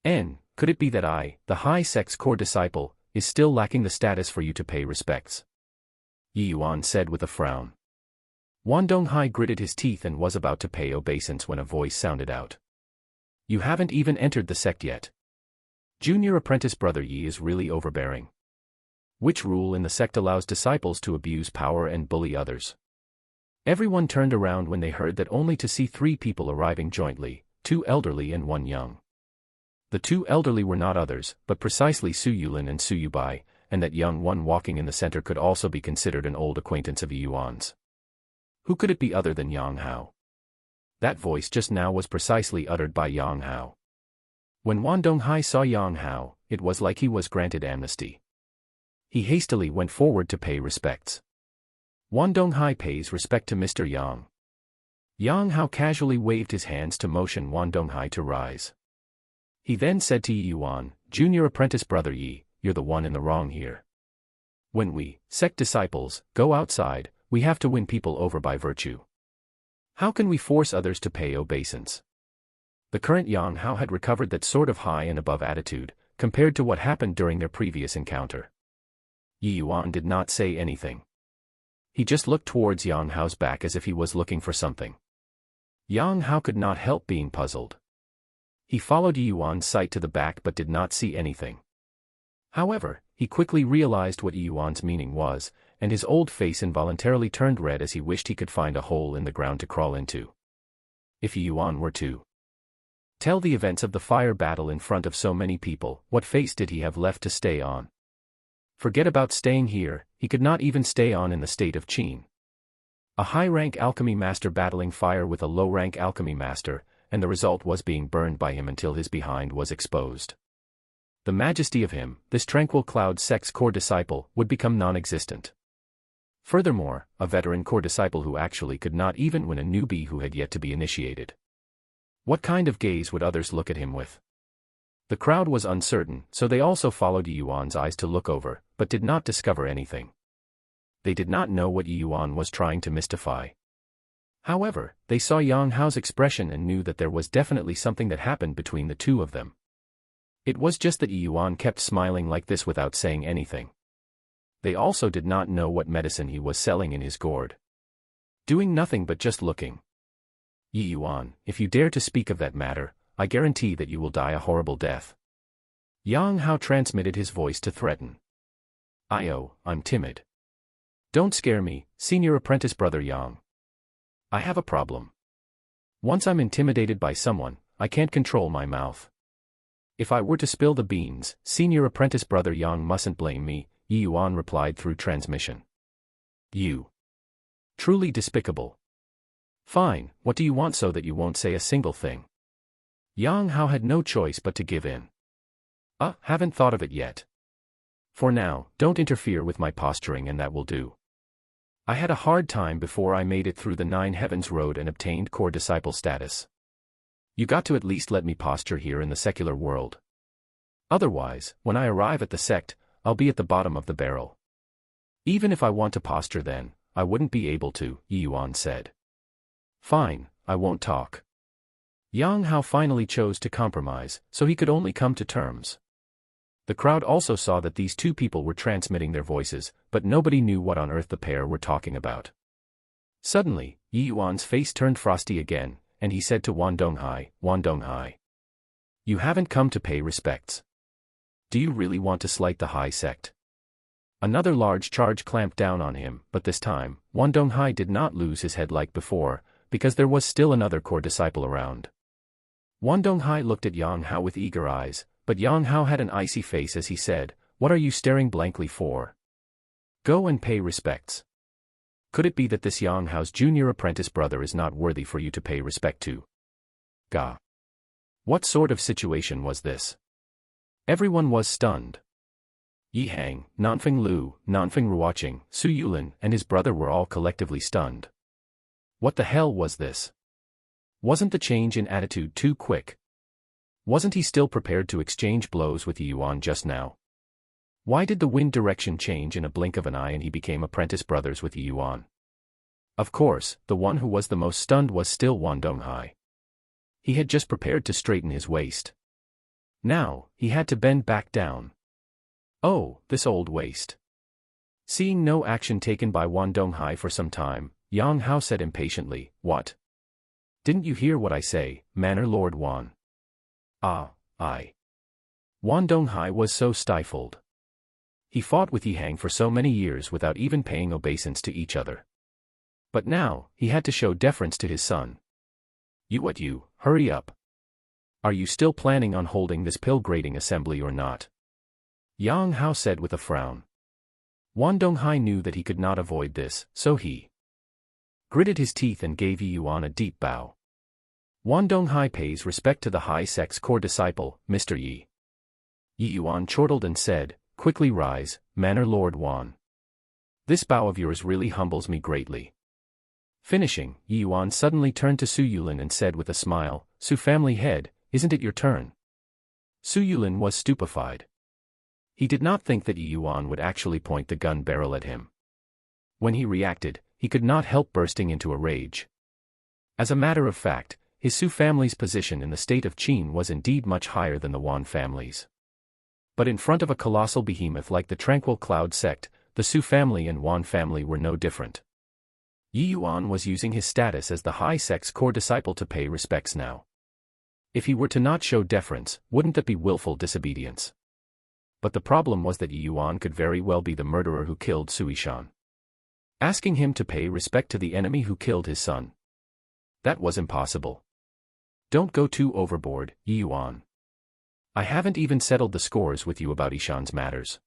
Could it be that I, the high sect's core disciple, is still lacking the status for you to pay respects? Yi Yuan said with a frown. Wan Donghai gritted his teeth and was about to pay obeisance when a voice sounded out. You haven't even entered the sect yet. Junior apprentice brother Yi is really overbearing. Which rule in the sect allows disciples to abuse power and bully others? Everyone turned around when they heard that only to see 3 people arriving jointly, 2 elderly and 1 young. The 2 elderly were not others, but precisely Su Yulin and Su Yubai, and that young one walking in the center could also be considered an old acquaintance of Yi Yuan's. Who could it be other than Yang Hao? That voice just now was precisely uttered by Yang Hao. When Wan Donghai saw Yang Hao, it was like he was granted amnesty. He hastily went forward to pay respects. Wan Donghai pays respect to Mr. Yang. Yang Hao casually waved his hands to motion Wan Donghai to rise. He then said to Yi Yuan, "Junior apprentice brother Yi, you're the one in the wrong here. When we, sect disciples, go outside, we have to win people over by virtue. How can we force others to pay obeisance?" The current Yang Hao had recovered that sort of high and above attitude, compared to what happened during their previous encounter. Yi Yuan did not say anything. He just looked towards Yang Hao's back as if he was looking for something. Yang Hao could not help being puzzled. He followed Yi Yuan's sight to the back but did not see anything. However, he quickly realized what Yi Yuan's meaning was, and his old face involuntarily turned red as he wished he could find a hole in the ground to crawl into. If Yi Yuan were to tell the events of the fire battle in front of so many people, what face did he have left to stay on? Forget about staying here, he could not even stay on in the state of Qin. A high-rank alchemy master battling fire with a low-rank alchemy master, and the result was being burned by him until his behind was exposed. The majesty of him, this tranquil cloud sect's core disciple, would become non-existent. Furthermore, a veteran core disciple who actually could not even win a newbie who had yet to be initiated. What kind of gaze would others look at him with? The crowd was uncertain, so they also followed Yi Yuan's eyes to look over, but did not discover anything. They did not know what Yi Yuan was trying to mystify. However, they saw Yang Hao's expression and knew that there was definitely something that happened between the two of them. It was just that Yi Yuan kept smiling like this without saying anything. They also did not know what medicine he was selling in his gourd. Doing nothing but just looking. "Yi Yuan, if you dare to speak of that matter, I guarantee that you will die a horrible death." Yang Hao transmitted his voice to threaten. I'm timid. Don't scare me, senior apprentice brother Yang. I have a problem. Once I'm intimidated by someone, I can't control my mouth. If I were to spill the beans, senior apprentice brother Yang mustn't blame me, Yi Yuan replied through transmission. You. Truly despicable. Fine, what do you want so that you won't say a single thing? Yang Hao had no choice but to give in. Haven't thought of it yet. For now, don't interfere with my posturing and that will do. I had a hard time before I made it through the 9 Heavens Road and obtained core disciple status. You got to at least let me posture here in the secular world. Otherwise, when I arrive at the sect, I'll be at the bottom of the barrel. Even if I want to posture then, I wouldn't be able to, Yi Yuan said. Fine, I won't talk. Yang Hao finally chose to compromise, so he could only come to terms. The crowd also saw that these two people were transmitting their voices, but nobody knew what on earth the pair were talking about. Suddenly, Yi Yuan's face turned frosty again, and he said to Wan Donghai, "You haven't come to pay respects. Do you really want to slight the high sect?" Another large charge clamped down on him, but this time, Wan Donghai did not lose his head like before, because there was still another core disciple around. Wan Donghai looked at Yang Hao with eager eyes, but Yang Hao had an icy face as he said, "What are you staring blankly for? Go and pay respects. Could it be that this Yang Hao's junior apprentice brother is not worthy for you to pay respect to?" Gah. What sort of situation was this? Everyone was stunned. Yi Hang, Nanfeng Lu, Nanfeng Ruoqing, Su Yulin, and his brother were all collectively stunned. What the hell was this? Wasn't the change in attitude too quick? Wasn't he still prepared to exchange blows with Yi Yuan just now? Why did the wind direction change in a blink of an eye and he became apprentice brothers with Yi Yuan? Of course, the one who was the most stunned was still Wan Donghai. He had just prepared to straighten his waist. Now, he had to bend back down. Oh, this old waist. Seeing no action taken by Wan Donghai for some time, Yang Hao said impatiently, "What? Didn't you hear what I say, Manor Lord Wan?" I. Wan Donghai was so stifled. He fought with Yi Hang for so many years without even paying obeisance to each other. But now, he had to show deference to his son. You, hurry up. Are you still planning on holding this pill-grading assembly or not?" Yang Hao said with a frown. Wan Donghai knew that he could not avoid this, so he gritted his teeth and gave Yi Yuan a deep bow. Wan Donghai pays respect to the high sect's core disciple, Mr. Yi. Yi Yuan chortled and said, "Quickly rise, Manor Lord Wan." This bow of yours really humbles me greatly. Finishing, Yi Yuan suddenly turned to Su Yulin and said with a smile, Su family head, isn't it your turn? Su Yulin was stupefied. He did not think that Yi Yuan would actually point the gun barrel at him. When he reacted, he could not help bursting into a rage. As a matter of fact, his Su family's position in the state of Qin was indeed much higher than the Wan family's. But in front of a colossal behemoth like the Tranquil Cloud sect, the Su family and Wan family were no different. Yi Yuan was using his status as the high sect's core disciple to pay respects now. If he were to not show deference, wouldn't that be willful disobedience? But the problem was that Yi Yuan could very well be the murderer who killed Su Yishan. Asking him to pay respect to the enemy who killed his son. That was impossible. Don't go too overboard, Yi Yuan. I haven't even settled the scores with you about Yishan's matters.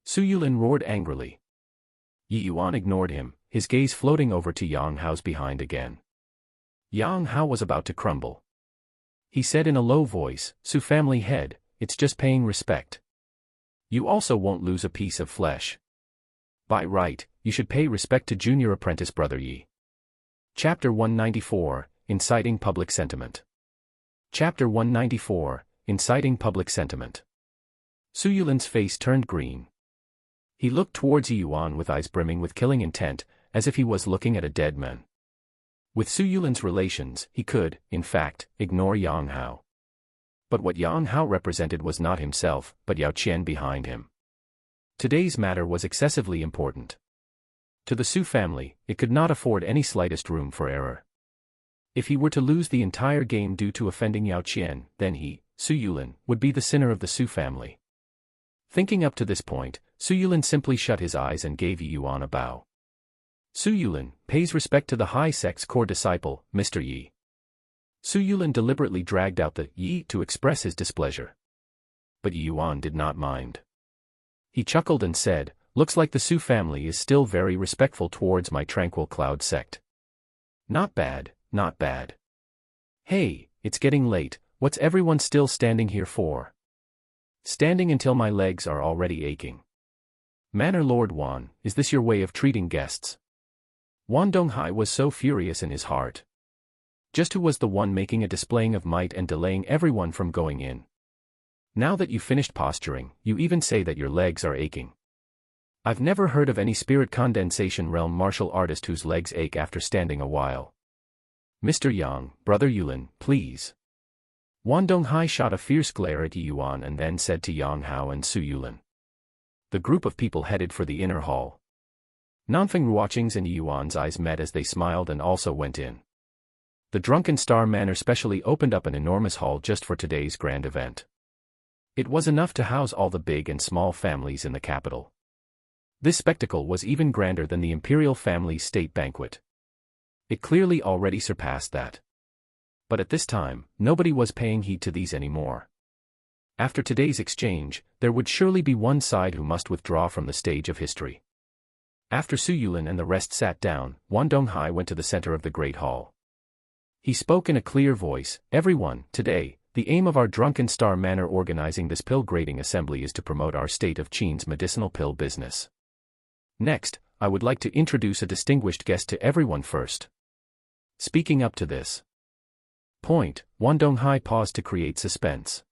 Su Yulin roared angrily. Yi Yuan ignored him, his gaze floating over to Yang Hao's behind again. Yang Hao was about to crumble. He said in a low voice, Su family head, it's just paying respect. You also won't lose a piece of flesh. By right, you should pay respect to junior apprentice brother Yi. Chapter 194, Inciting Public Sentiment. Chapter 194, Inciting Public Sentiment. Su Yulin's face turned green. He looked towards Yi Yuan with eyes brimming with killing intent, as if he was looking at a dead man. With Su Yulin's relations, he could, in fact, ignore Yang Hao. But what Yang Hao represented was not himself, but Yao Qian behind him. Today's matter was excessively important. To the Su family, it could not afford any slightest room for error. If he were to lose the entire game due to offending Yao Qian, then he, Su Yulin, would be the sinner of the Su family. Thinking up to this point, Su Yulin simply shut his eyes and gave Yi Yuan a bow. Su Yulin pays respect to the high sect's core disciple, Mr. Yi. Su Yulin deliberately dragged out the Yi to express his displeasure. But Yi Yuan did not mind. He chuckled and said, looks like the Su family is still very respectful towards my Tranquil Cloud sect. Not bad, not bad. Hey, it's getting late, what's everyone still standing here for? Standing until my legs are already aching. Manor Lord Wan, is this your way of treating guests? Wan Donghai was so furious in his heart. Just who was the one making a displaying of might and delaying everyone from going in? Now that you've finished posturing, you even say that your legs are aching. I've never heard of any spirit condensation realm martial artist whose legs ache after standing a while. Mr. Yang, Brother Yulin, please. Wan Donghai shot a fierce glare at Yi Yuan and then said to Yang Hao and Su Yulin. The group of people headed for the inner hall. Nanfeng Ruoqing's and Yi Yuan's eyes met as they smiled and also went in. The Drunken Star Manor specially opened up an enormous hall just for today's grand event. It was enough to house all the big and small families in the capital. This spectacle was even grander than the imperial family's state banquet. It clearly already surpassed that. But at this time, nobody was paying heed to these anymore. After today's exchange, there would surely be one side who must withdraw from the stage of history. After Su Yulin and the rest sat down, Wan Donghai went to the center of the great hall. He spoke in a clear voice, everyone, today, the aim of our Drunken Star Manor organizing this pill grading assembly is to promote our state of Qin's medicinal pill business. Next, I would like to introduce a distinguished guest to everyone first. Speaking up to this point, Wan Donghai paused to create suspense.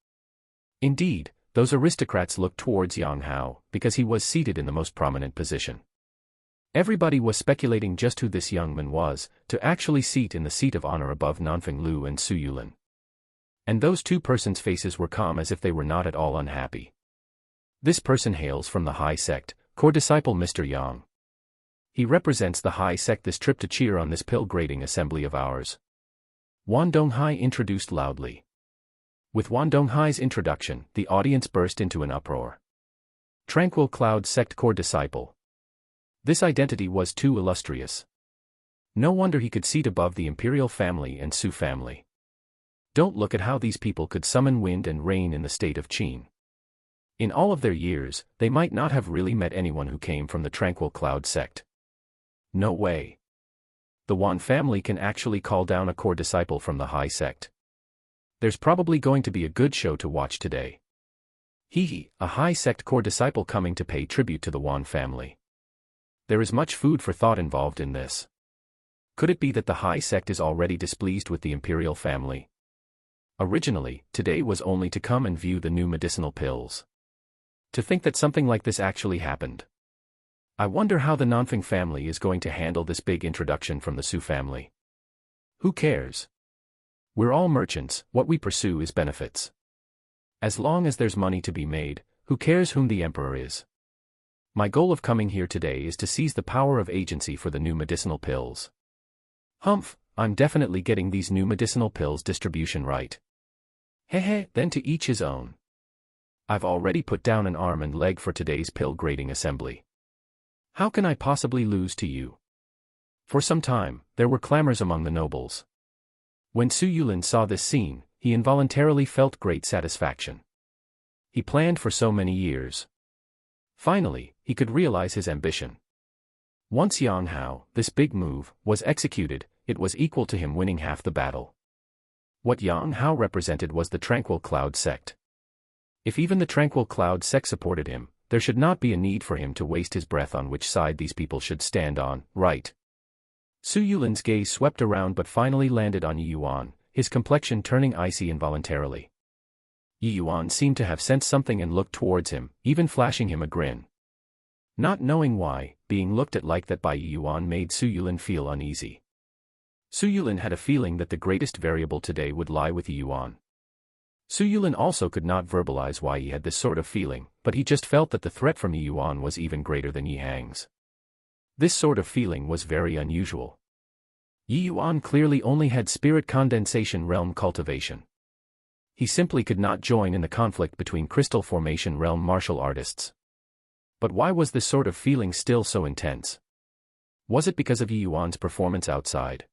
Indeed, those aristocrats looked towards Yang Hao, because he was seated in the most prominent position. Everybody was speculating just who this young man was, to actually seat in the seat of honor above Nanfeng Lu and Su Yulin. And those two persons' faces were calm as if they were not at all unhappy. This person hails from the high sect, core disciple Mr. Yang. He represents the high sect this trip to cheer on this pill grading assembly of ours. Wan Donghai introduced loudly. With Wan Donghai's introduction, the audience burst into an uproar. Tranquil Cloud sect core disciple. This identity was too illustrious. No wonder he could seat above the imperial family and Su family. Don't look at how these people could summon wind and rain in the state of Qin. In all of their years, they might not have really met anyone who came from the Tranquil Cloud sect. No way. The Wan family can actually call down a core disciple from the high sect. There's probably going to be a good show to watch today. Hee, a high sect core disciple coming to pay tribute to the Wan family. There is much food for thought involved in this. Could it be that the high sect is already displeased with the imperial family? Originally, today was only to come and view the new medicinal pills. To think that something like this actually happened. I wonder how the Nanfeng family is going to handle this big introduction from the Su family. Who cares? We're all merchants, what we pursue is benefits. As long as there's money to be made, who cares whom the emperor is? My goal of coming here today is to seize the power of agency for the new medicinal pills. Humph, I'm definitely getting these new medicinal pills distribution right. Hehe, then to each his own. I've already put down an arm and leg for today's pill grading assembly. How can I possibly lose to you? For some time, there were clamors among the nobles. When Su Yulin saw this scene, he involuntarily felt great satisfaction. He planned for so many years. Finally, he could realize his ambition. Once Yang Hao, this big move, was executed, it was equal to him winning half the battle. What Yang Hao represented was the Tranquil Cloud sect. If even the Tranquil Cloud sect supported him, there should not be a need for him to waste his breath on which side these people should stand on, right? Su Yulin's gaze swept around but finally landed on Yi Yuan, his complexion turning icy involuntarily. Yi Yuan seemed to have sensed something and looked towards him, even flashing him a grin. Not knowing why, being looked at like that by Yi Yuan made Su Yulin feel uneasy. Su Yulin had a feeling that the greatest variable today would lie with Yi Yuan. Su Yulin also could not verbalize why he had this sort of feeling, but he just felt that the threat from Yi Yuan was even greater than Yi Hang's. This sort of feeling was very unusual. Yi Yuan clearly only had spirit condensation realm cultivation. He simply could not join in the conflict between crystal formation realm martial artists. But why was this sort of feeling still so intense? Was it because of Yi Yuan's performance outside?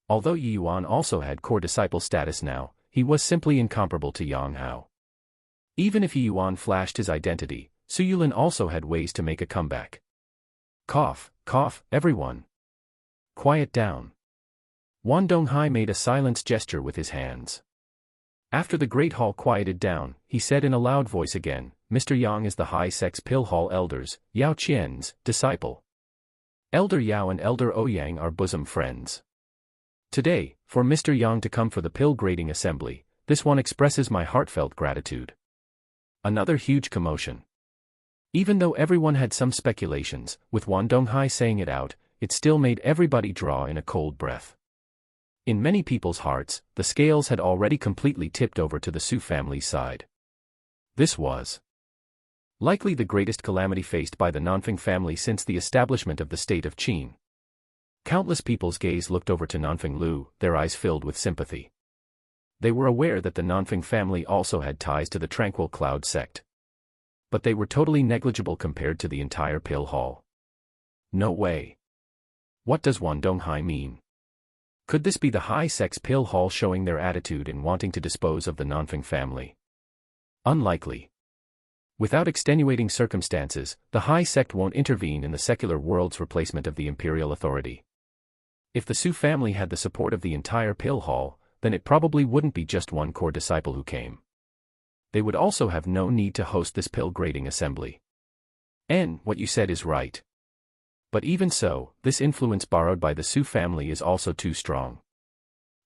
Although Yi Yuan also had core disciple status now, he was simply incomparable to Yang Hao. Even if Yi Yuan flashed his identity, Su Yulin also had ways to make a comeback. Cough, cough, everyone. Quiet down. Wan Donghai made a silence gesture with his hands. After the great hall quieted down, he said in a loud voice again, Mr. Yang is the High Sect's Pill Hall elders, Yao Qian's disciple. Elder Yao and Elder Ouyang are bosom friends. Today, for Mr. Yang to come for the pill grading assembly, this one expresses my heartfelt gratitude. Another huge commotion. Even though everyone had some speculations, with Wan Donghai saying it out, it still made everybody draw in a cold breath. In many people's hearts, the scales had already completely tipped over to the Su family's side. This was likely the greatest calamity faced by the Nanfeng family since the establishment of the state of Qin. Countless people's gaze looked over to Nanfeng Lu, their eyes filled with sympathy. They were aware that the Nanfeng family also had ties to the Tranquil Cloud sect. But they were totally negligible compared to the entire pill hall. No way. What does Wan Donghai mean? Could this be the High Sect's pill hall showing their attitude in wanting to dispose of the Nanfeng family? Unlikely. Without extenuating circumstances, the High Sect won't intervene in the secular world's replacement of the imperial authority. If the Su family had the support of the entire pill hall, then it probably wouldn't be just one core disciple who came. They would also have no need to host this pill grading assembly. And what you said is right. But even so, this influence borrowed by the Su family is also too strong.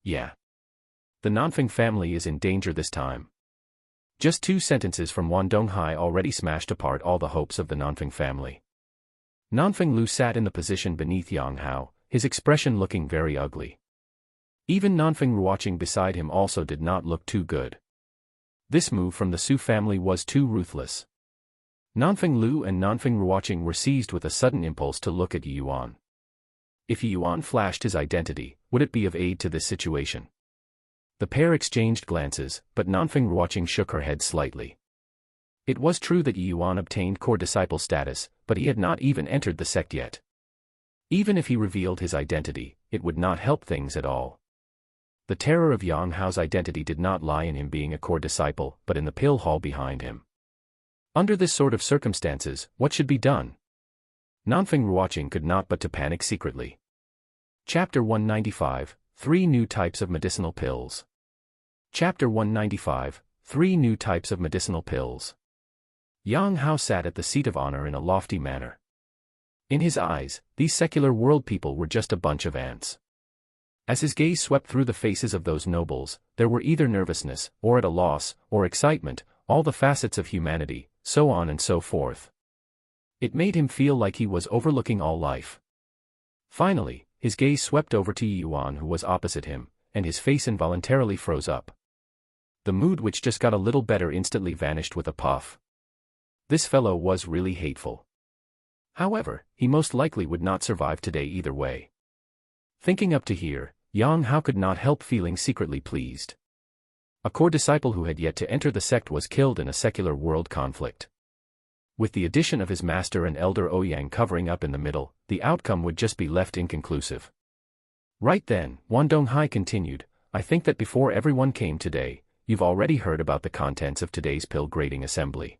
Yeah. The Nanfeng family is in danger this time. Just 2 sentences from Wan Donghai already smashed apart all the hopes of the Nanfeng family. Nanfeng Lu sat in the position beneath Yang Hao, his expression looking very ugly. Even Nanfeng Ruoqing beside him also did not look too good. This move from the Su family was too ruthless. Nanfeng Lu and Nanfeng Ruoqing were seized with a sudden impulse to look at Yi Yuan. If Yi Yuan flashed his identity, would it be of aid to this situation? The pair exchanged glances, but Nanfeng Ruoqing shook her head slightly. It was true that Yi Yuan obtained core disciple status, but he had not even entered the sect yet. Even if he revealed his identity, it would not help things at all. The terror of Yang Hao's identity did not lie in him being a core disciple, but in the pill hall behind him. Under this sort of circumstances, what should be done? Nanfeng Ruoqing could not but to panic secretly. Chapter 195, 3 New Types of Medicinal Pills. Chapter 195, 3 New Types of Medicinal Pills. Yang Hao sat at the seat of honor in a lofty manner. In his eyes, these secular world people were just a bunch of ants. As his gaze swept through the faces of those nobles, there were either nervousness, or at a loss, or excitement, all the facets of humanity, so on and so forth. It made him feel like he was overlooking all life. Finally, his gaze swept over to Yuan, who was opposite him, and his face involuntarily froze up. The mood, which just got a little better, instantly vanished with a puff. This fellow was really hateful. However, he most likely would not survive today either way. Thinking up to here, Yang Hao could not help feeling secretly pleased. A core disciple who had yet to enter the sect was killed in a secular world conflict. With the addition of his master and elder Ouyang covering up in the middle, the outcome would just be left inconclusive. Right then, Wan Donghai continued, I think that before everyone came today, you've already heard about the contents of today's pill grading assembly.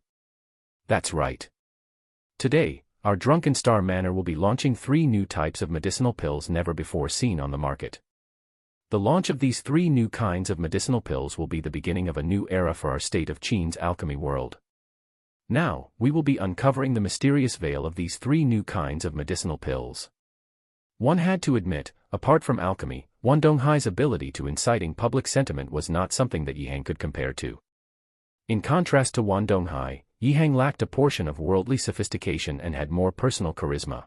That's right. Today, our Drunken Star Manor will be launching 3 new types of medicinal pills never before seen on the market. The launch of these 3 new kinds of medicinal pills will be the beginning of a new era for our state of Qin's alchemy world. Now, we will be uncovering the mysterious veil of these 3 new kinds of medicinal pills. One had to admit, apart from alchemy, Wan Donghai's ability to inciting public sentiment was not something that Yihang could compare to. In contrast to Wan Donghai, Yihang lacked a portion of worldly sophistication and had more personal charisma.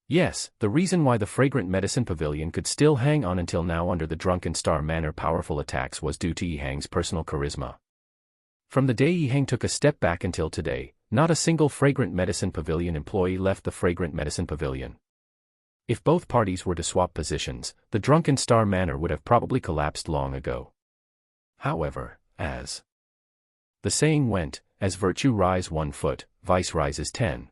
Yes, the reason why the Fragrant Medicine Pavilion could still hang on until now under the Drunken Star Manor powerful attacks was due to Yihang's personal charisma. From the day Yihang took a step back until today, not a single Fragrant Medicine Pavilion employee left the Fragrant Medicine Pavilion. If both parties were to swap positions, the Drunken Star Manor would have probably collapsed long ago. However, as the saying went, as virtue rise 1 foot, vice rises 10.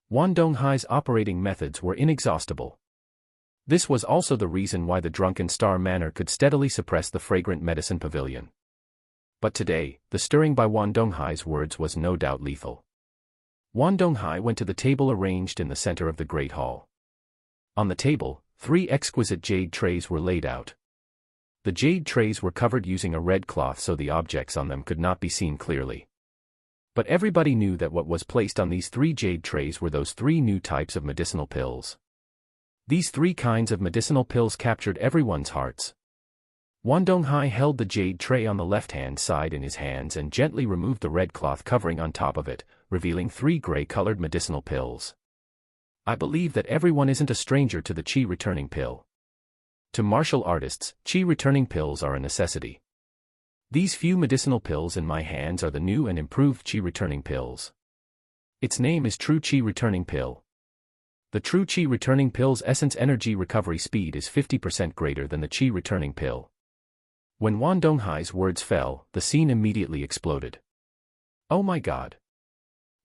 Wan Donghai's operating methods were inexhaustible. This was also the reason why the Drunken Star Manor could steadily suppress the Fragrant Medicine Pavilion. But today, the stirring by Wan Donghai's words was no doubt lethal. Wan Donghai went to the table arranged in the center of the Great Hall. On the table, 3 exquisite jade trays were laid out. The jade trays were covered using a red cloth so the objects on them could not be seen clearly. But everybody knew that what was placed on these 3 jade trays were those 3 new types of medicinal pills. These 3 kinds of medicinal pills captured everyone's hearts. Wan Donghai held the jade tray on the left-hand side in his hands and gently removed the red cloth covering on top of it, revealing 3 gray-colored medicinal pills. I believe that everyone isn't a stranger to the Qi returning pill. To martial artists, Qi returning pills are a necessity. These few medicinal pills in my hands are the new and improved Qi returning pills. Its name is True Qi Returning Pill. The True Qi Returning Pill's essence energy recovery speed is 50% greater than the Qi returning pill. When Wan Donghai's words fell, the scene immediately exploded. Oh my god.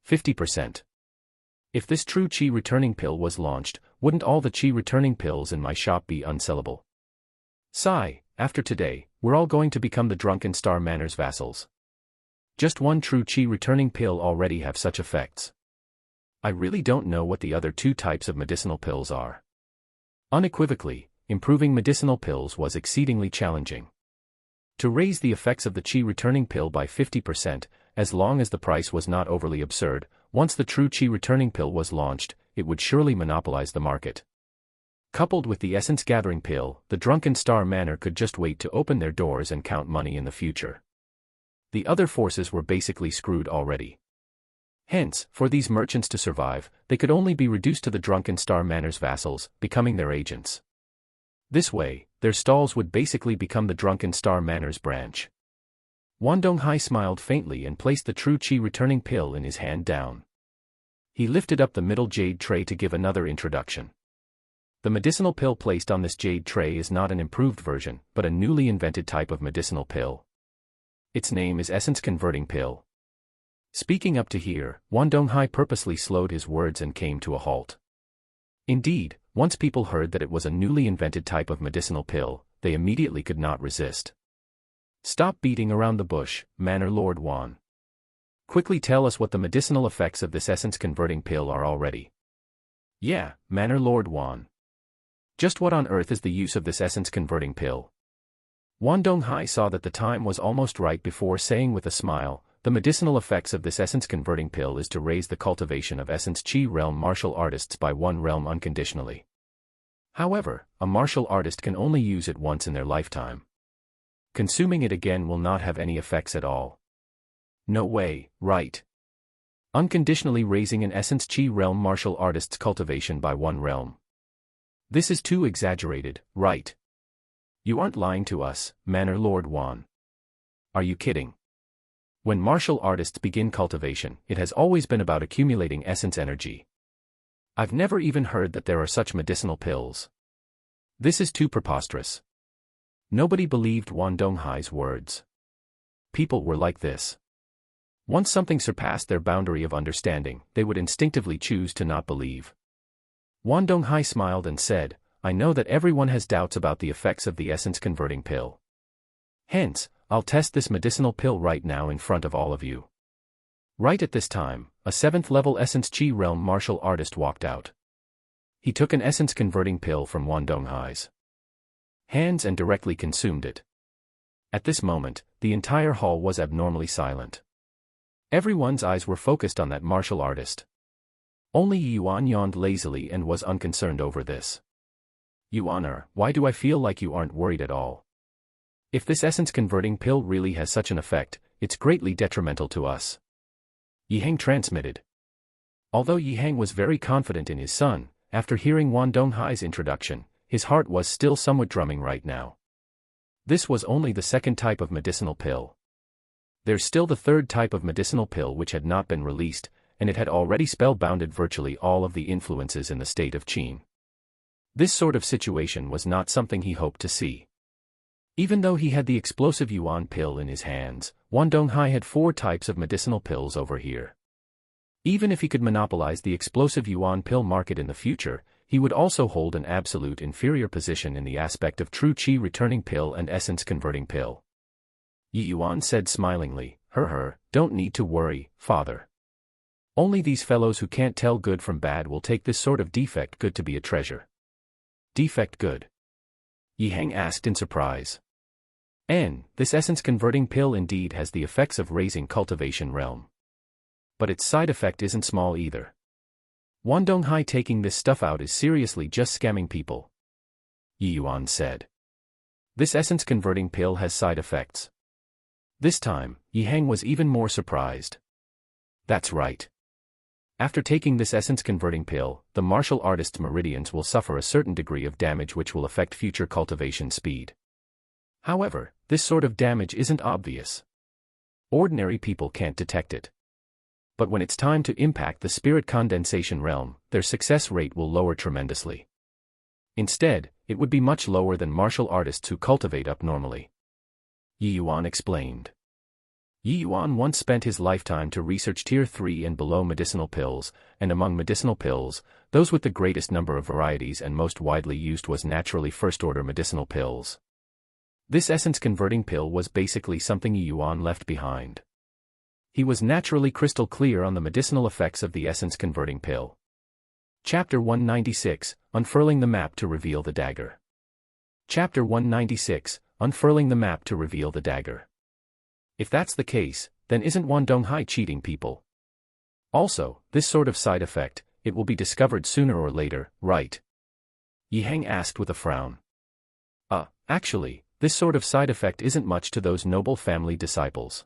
50%. If this True Qi returning pill was launched, wouldn't all the Qi returning pills in my shop be unsellable? Sigh, after today, we're all going to become the Drunken Star Manor's vassals. Just one True Qi returning pill already have such effects. I really don't know what the other 2 types of medicinal pills are. Unequivocally, improving medicinal pills was exceedingly challenging. To raise the effects of the Qi returning pill by 50%, as long as the price was not overly absurd, once the True Qi returning pill was launched, it would surely monopolize the market. Coupled with the essence gathering pill, the Drunken Star Manor could just wait to open their doors and count money in the future. The other forces were basically screwed already. Hence, for these merchants to survive, they could only be reduced to the Drunken Star Manor's vassals, becoming their agents. This way, their stalls would basically become the Drunken Star Manor's branch. Wan Donghai smiled faintly and placed the True Qi returning pill in his hand down. He lifted up the middle jade tray to give another introduction. The medicinal pill placed on this jade tray is not an improved version, but a newly invented type of medicinal pill. Its name is Essence Converting Pill. Speaking up to here, Wan Donghai purposely slowed his words and came to a halt. Indeed, once people heard that it was a newly invented type of medicinal pill, they immediately could not resist. Stop beating around the bush, Manor Lord Wan. Quickly tell us what the medicinal effects of this essence converting pill are already. Yeah, Manor Lord Wan. Just what on earth is the use of this essence converting pill? Wan Donghai saw that the time was almost right before saying with a smile, The medicinal effects of this essence-converting pill is to raise the cultivation of essence chi realm martial artists by 1 realm unconditionally. However, a martial artist can only use it once in their lifetime. Consuming it again will not have any effects at all. No way, right? Unconditionally raising an essence chi realm martial artist's cultivation by 1 realm. This is too exaggerated, right? You aren't lying to us, Manor Lord Wan. Are you kidding? When martial artists begin cultivation, it has always been about accumulating essence energy. I've never even heard that there are such medicinal pills. This is too preposterous. Nobody believed Wan Donghai's words. People were like this. Once something surpassed their boundary of understanding, they would instinctively choose to not believe. Wan Donghai smiled and said, I know that everyone has doubts about the effects of the essence-converting pill. Hence, I'll test this medicinal pill right now in front of all of you. Right at this time, a 7th-level Essence Chi Realm martial artist walked out. He took an essence-converting pill from Wan Donghai's hands and directly consumed it. At this moment, the entire hall was abnormally silent. Everyone's eyes were focused on that martial artist. Only Yuan yawned lazily and was unconcerned over this. Yuaner, why do I feel like you aren't worried at all? If this essence-converting pill really has such an effect, it's greatly detrimental to us. Yihang transmitted. Although Yihang was very confident in his son, after hearing Wan Donghai's introduction, his heart was still somewhat drumming right now. This was only the 2nd type of medicinal pill. There's still the 3rd type of medicinal pill which had not been released, and it had already spellbounded virtually all of the influences in the state of Qin. This sort of situation was not something he hoped to see. Even though he had the explosive yuan pill in his hands, Wan Donghai had 4 types of medicinal pills over here. Even if he could monopolize the explosive yuan pill market in the future, he would also hold an absolute inferior position in the aspect of true qi returning pill and essence converting pill. Yi Yuan said smilingly, don't need to worry, father. Only these fellows who can't tell good from bad will take this sort of defect good to be a treasure. Defect good? Yihang asked in surprise. This essence-converting pill indeed has the effects of raising cultivation realm. But its side effect isn't small either. Wan Donghai taking this stuff out is seriously just scamming people. Yi Yuan said. This essence-converting pill has side effects. This time, Yihang was even more surprised. That's right. After taking this essence-converting pill, the martial artist's meridians will suffer a certain degree of damage which will affect future cultivation speed. However, this sort of damage isn't obvious. Ordinary people can't detect it. But when it's time to impact the spirit condensation realm, their success rate will lower tremendously. Instead, it would be much lower than martial artists who cultivate abnormally. Yi Yuan explained. Yi Yuan once spent his lifetime to research tier 3 and below medicinal pills, and among medicinal pills, those with the greatest number of varieties and most widely used was naturally first-order medicinal pills. This essence-converting pill was basically something Yi Yuan left behind. He was naturally crystal clear on the medicinal effects of the essence-converting pill. Chapter 196, Unfurling the Map to Reveal the Dagger. Chapter 196, Unfurling the Map to Reveal the Dagger. If that's the case, then isn't Wan Donghai cheating people? Also, this sort of side effect, it will be discovered sooner or later, right? Yihang asked with a frown. Actually, this sort of side effect isn't much to those noble family disciples.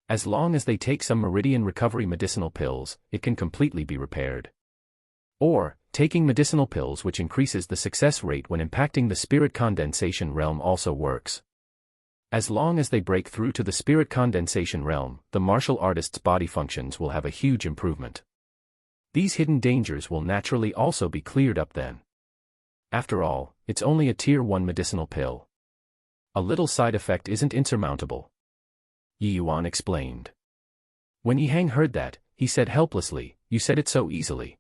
As long as they take some meridian recovery medicinal pills, it can completely be repaired. Or, taking medicinal pills which increases the success rate when impacting the spirit condensation realm also works. As long as they break through to the spirit condensation realm, the martial artist's body functions will have a huge improvement. These hidden dangers will naturally also be cleared up then. After all, it's only a tier 1 medicinal pill. A little side effect isn't insurmountable. Yi Yuan explained. When Yihang heard that, he said helplessly, you said it so easily.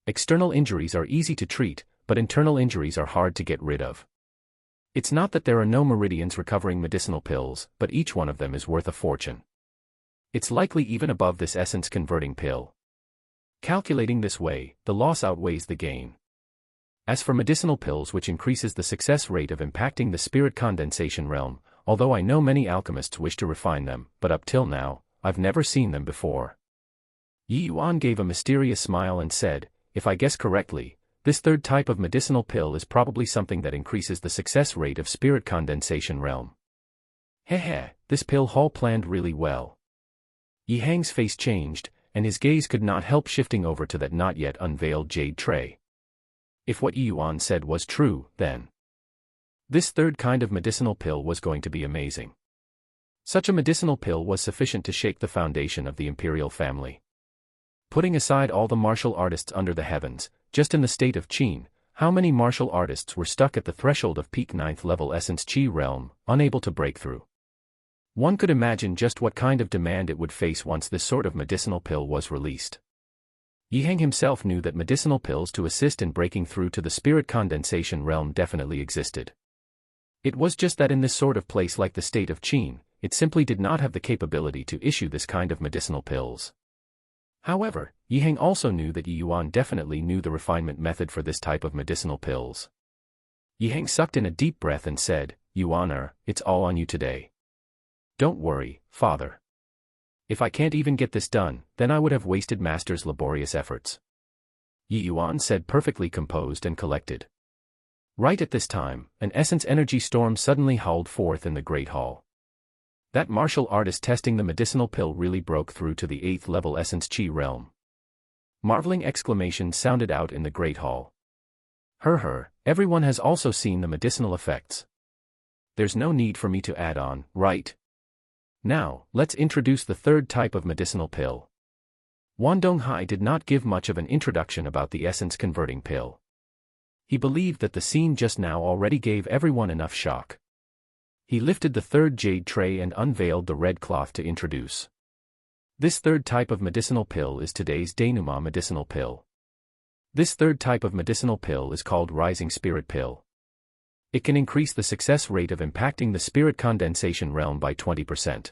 External injuries are easy to treat, but internal injuries are hard to get rid of. It's not that there are no meridians recovering medicinal pills, but each one of them is worth a fortune. It's likely even above this essence-converting pill. Calculating this way, the loss outweighs the gain. As for medicinal pills which increases the success rate of impacting the spirit condensation realm, although I know many alchemists wish to refine them, but up till now, I've never seen them before. Yi Yuan gave a mysterious smile and said, if I guess correctly, this third type of medicinal pill is probably something that increases the success rate of spirit condensation realm. Heh, this pill haul planned really well. Yi Hang's face changed, and his gaze could not help shifting over to that not yet unveiled jade tray. If what Yi Yuan said was true, then this third kind of medicinal pill was going to be amazing. Such a medicinal pill was sufficient to shake the foundation of the imperial family. Putting aside all the martial artists under the heavens, just in the state of Qin, how many martial artists were stuck at the threshold of peak 9th level essence Qi realm, unable to break through? One could imagine just what kind of demand it would face once this sort of medicinal pill was released. Yi Hang himself knew that medicinal pills to assist in breaking through to the spirit condensation realm definitely existed. It was just that in this sort of place like the state of Qin, it simply did not have the capability to issue this kind of medicinal pills. However, Yi Hang also knew that Yi Yuan definitely knew the refinement method for this type of medicinal pills. Yi Hang sucked in a deep breath and said, Yuan, it's all on you today. Don't worry, father. If I can't even get this done, then I would have wasted master's laborious efforts. Yi Yuan said, perfectly composed and collected. Right at this time, an essence energy storm suddenly howled forth in the Great Hall. That martial artist testing the medicinal pill really broke through to the 8th level essence Qi realm. Marveling exclamations sounded out in the Great Hall. Everyone has also seen the medicinal effects. There's no need for me to add on, right? Now, let's introduce the third type of medicinal pill. Wan Donghai did not give much of an introduction about the essence-converting pill. He believed that the scene just now already gave everyone enough shock. He lifted the third jade tray and unveiled the red cloth to introduce. This third type of medicinal pill is today's denouement medicinal pill. This third type of medicinal pill is called Rising Spirit Pill. It can increase the success rate of impacting the spirit condensation realm by 20%.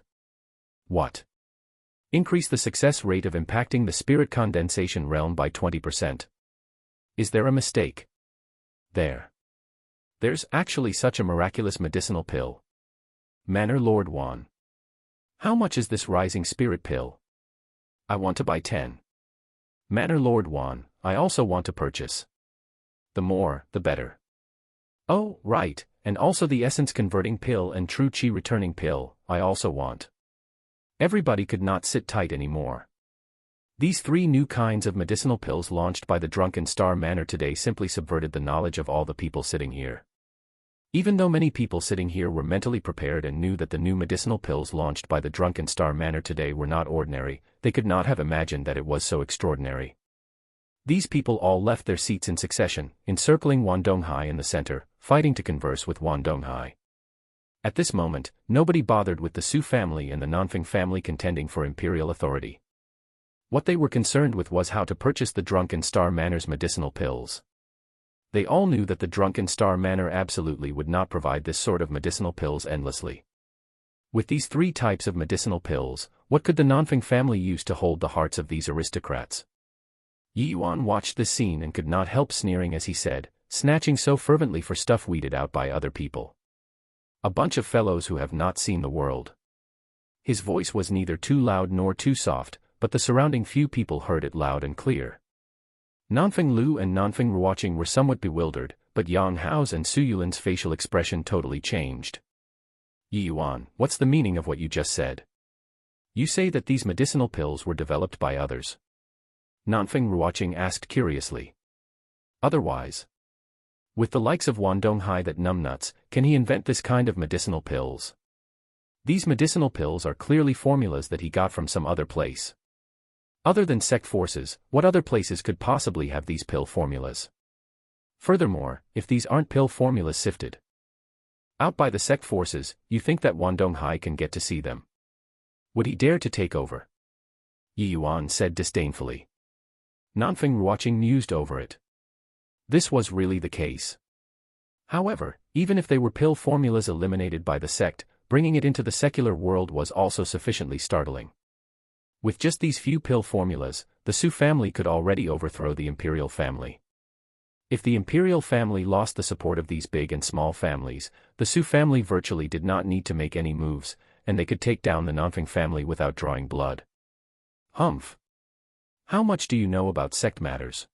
What? Increase the success rate of impacting the spirit condensation realm by 20%. Is there a mistake? There's actually such a miraculous medicinal pill. Manor Lord Wan. How much is this Rising Spirit Pill? I want to buy 10. Manor Lord Wan, I also want to purchase. The more, the better. Oh, right, and also the essence converting pill and true chi returning pill, I also want. Everybody could not sit tight anymore. These three new kinds of medicinal pills launched by the Drunken Star Manor today simply subverted the knowledge of all the people sitting here. Even though many people sitting here were mentally prepared and knew that the new medicinal pills launched by the Drunken Star Manor today were not ordinary, they could not have imagined that it was so extraordinary. These people all left their seats in succession, encircling Wan Donghai in the center, fighting to converse with Wan Donghai. At this moment, nobody bothered with the Su family and the Nanfeng family contending for imperial authority. What they were concerned with was how to purchase the Drunken Star Manor's medicinal pills. They all knew that the Drunken Star Manor absolutely would not provide this sort of medicinal pills endlessly. With these three types of medicinal pills, what could the Nanfeng family use to hold the hearts of these aristocrats? Yi Yuan watched this scene and could not help sneering as he said, snatching so fervently for stuff weeded out by other people. A bunch of fellows who have not seen the world. His voice was neither too loud nor too soft, but the surrounding few people heard it loud and clear. Nanfeng Lu and Nanfeng Ruoqing were somewhat bewildered, but Yang Hao's and Su Yulin's facial expression totally changed. Yi Yuan, what's the meaning of what you just said? You say that these medicinal pills were developed by others. Nanfeng Ruoqing asked curiously. Otherwise? With the likes of Wan Donghai that numbnuts, can he invent this kind of medicinal pills? These medicinal pills are clearly formulas that he got from some other place. Other than sect forces, what other places could possibly have these pill formulas? Furthermore, if these aren't pill formulas sifted out by the sect forces, you think that Wan Donghai can get to see them? Would he dare to take over? Yi Yuan said disdainfully. Nanfeng Ruoqing mused over it. This was really the case. However, even if they were pill formulas eliminated by the sect, bringing it into the secular world was also sufficiently startling. With just these few pill formulas, the Su family could already overthrow the imperial family. If the imperial family lost the support of these big and small families, the Su family virtually did not need to make any moves, and they could take down the Nanfeng family without drawing blood. Humph. How much do you know about sect matters?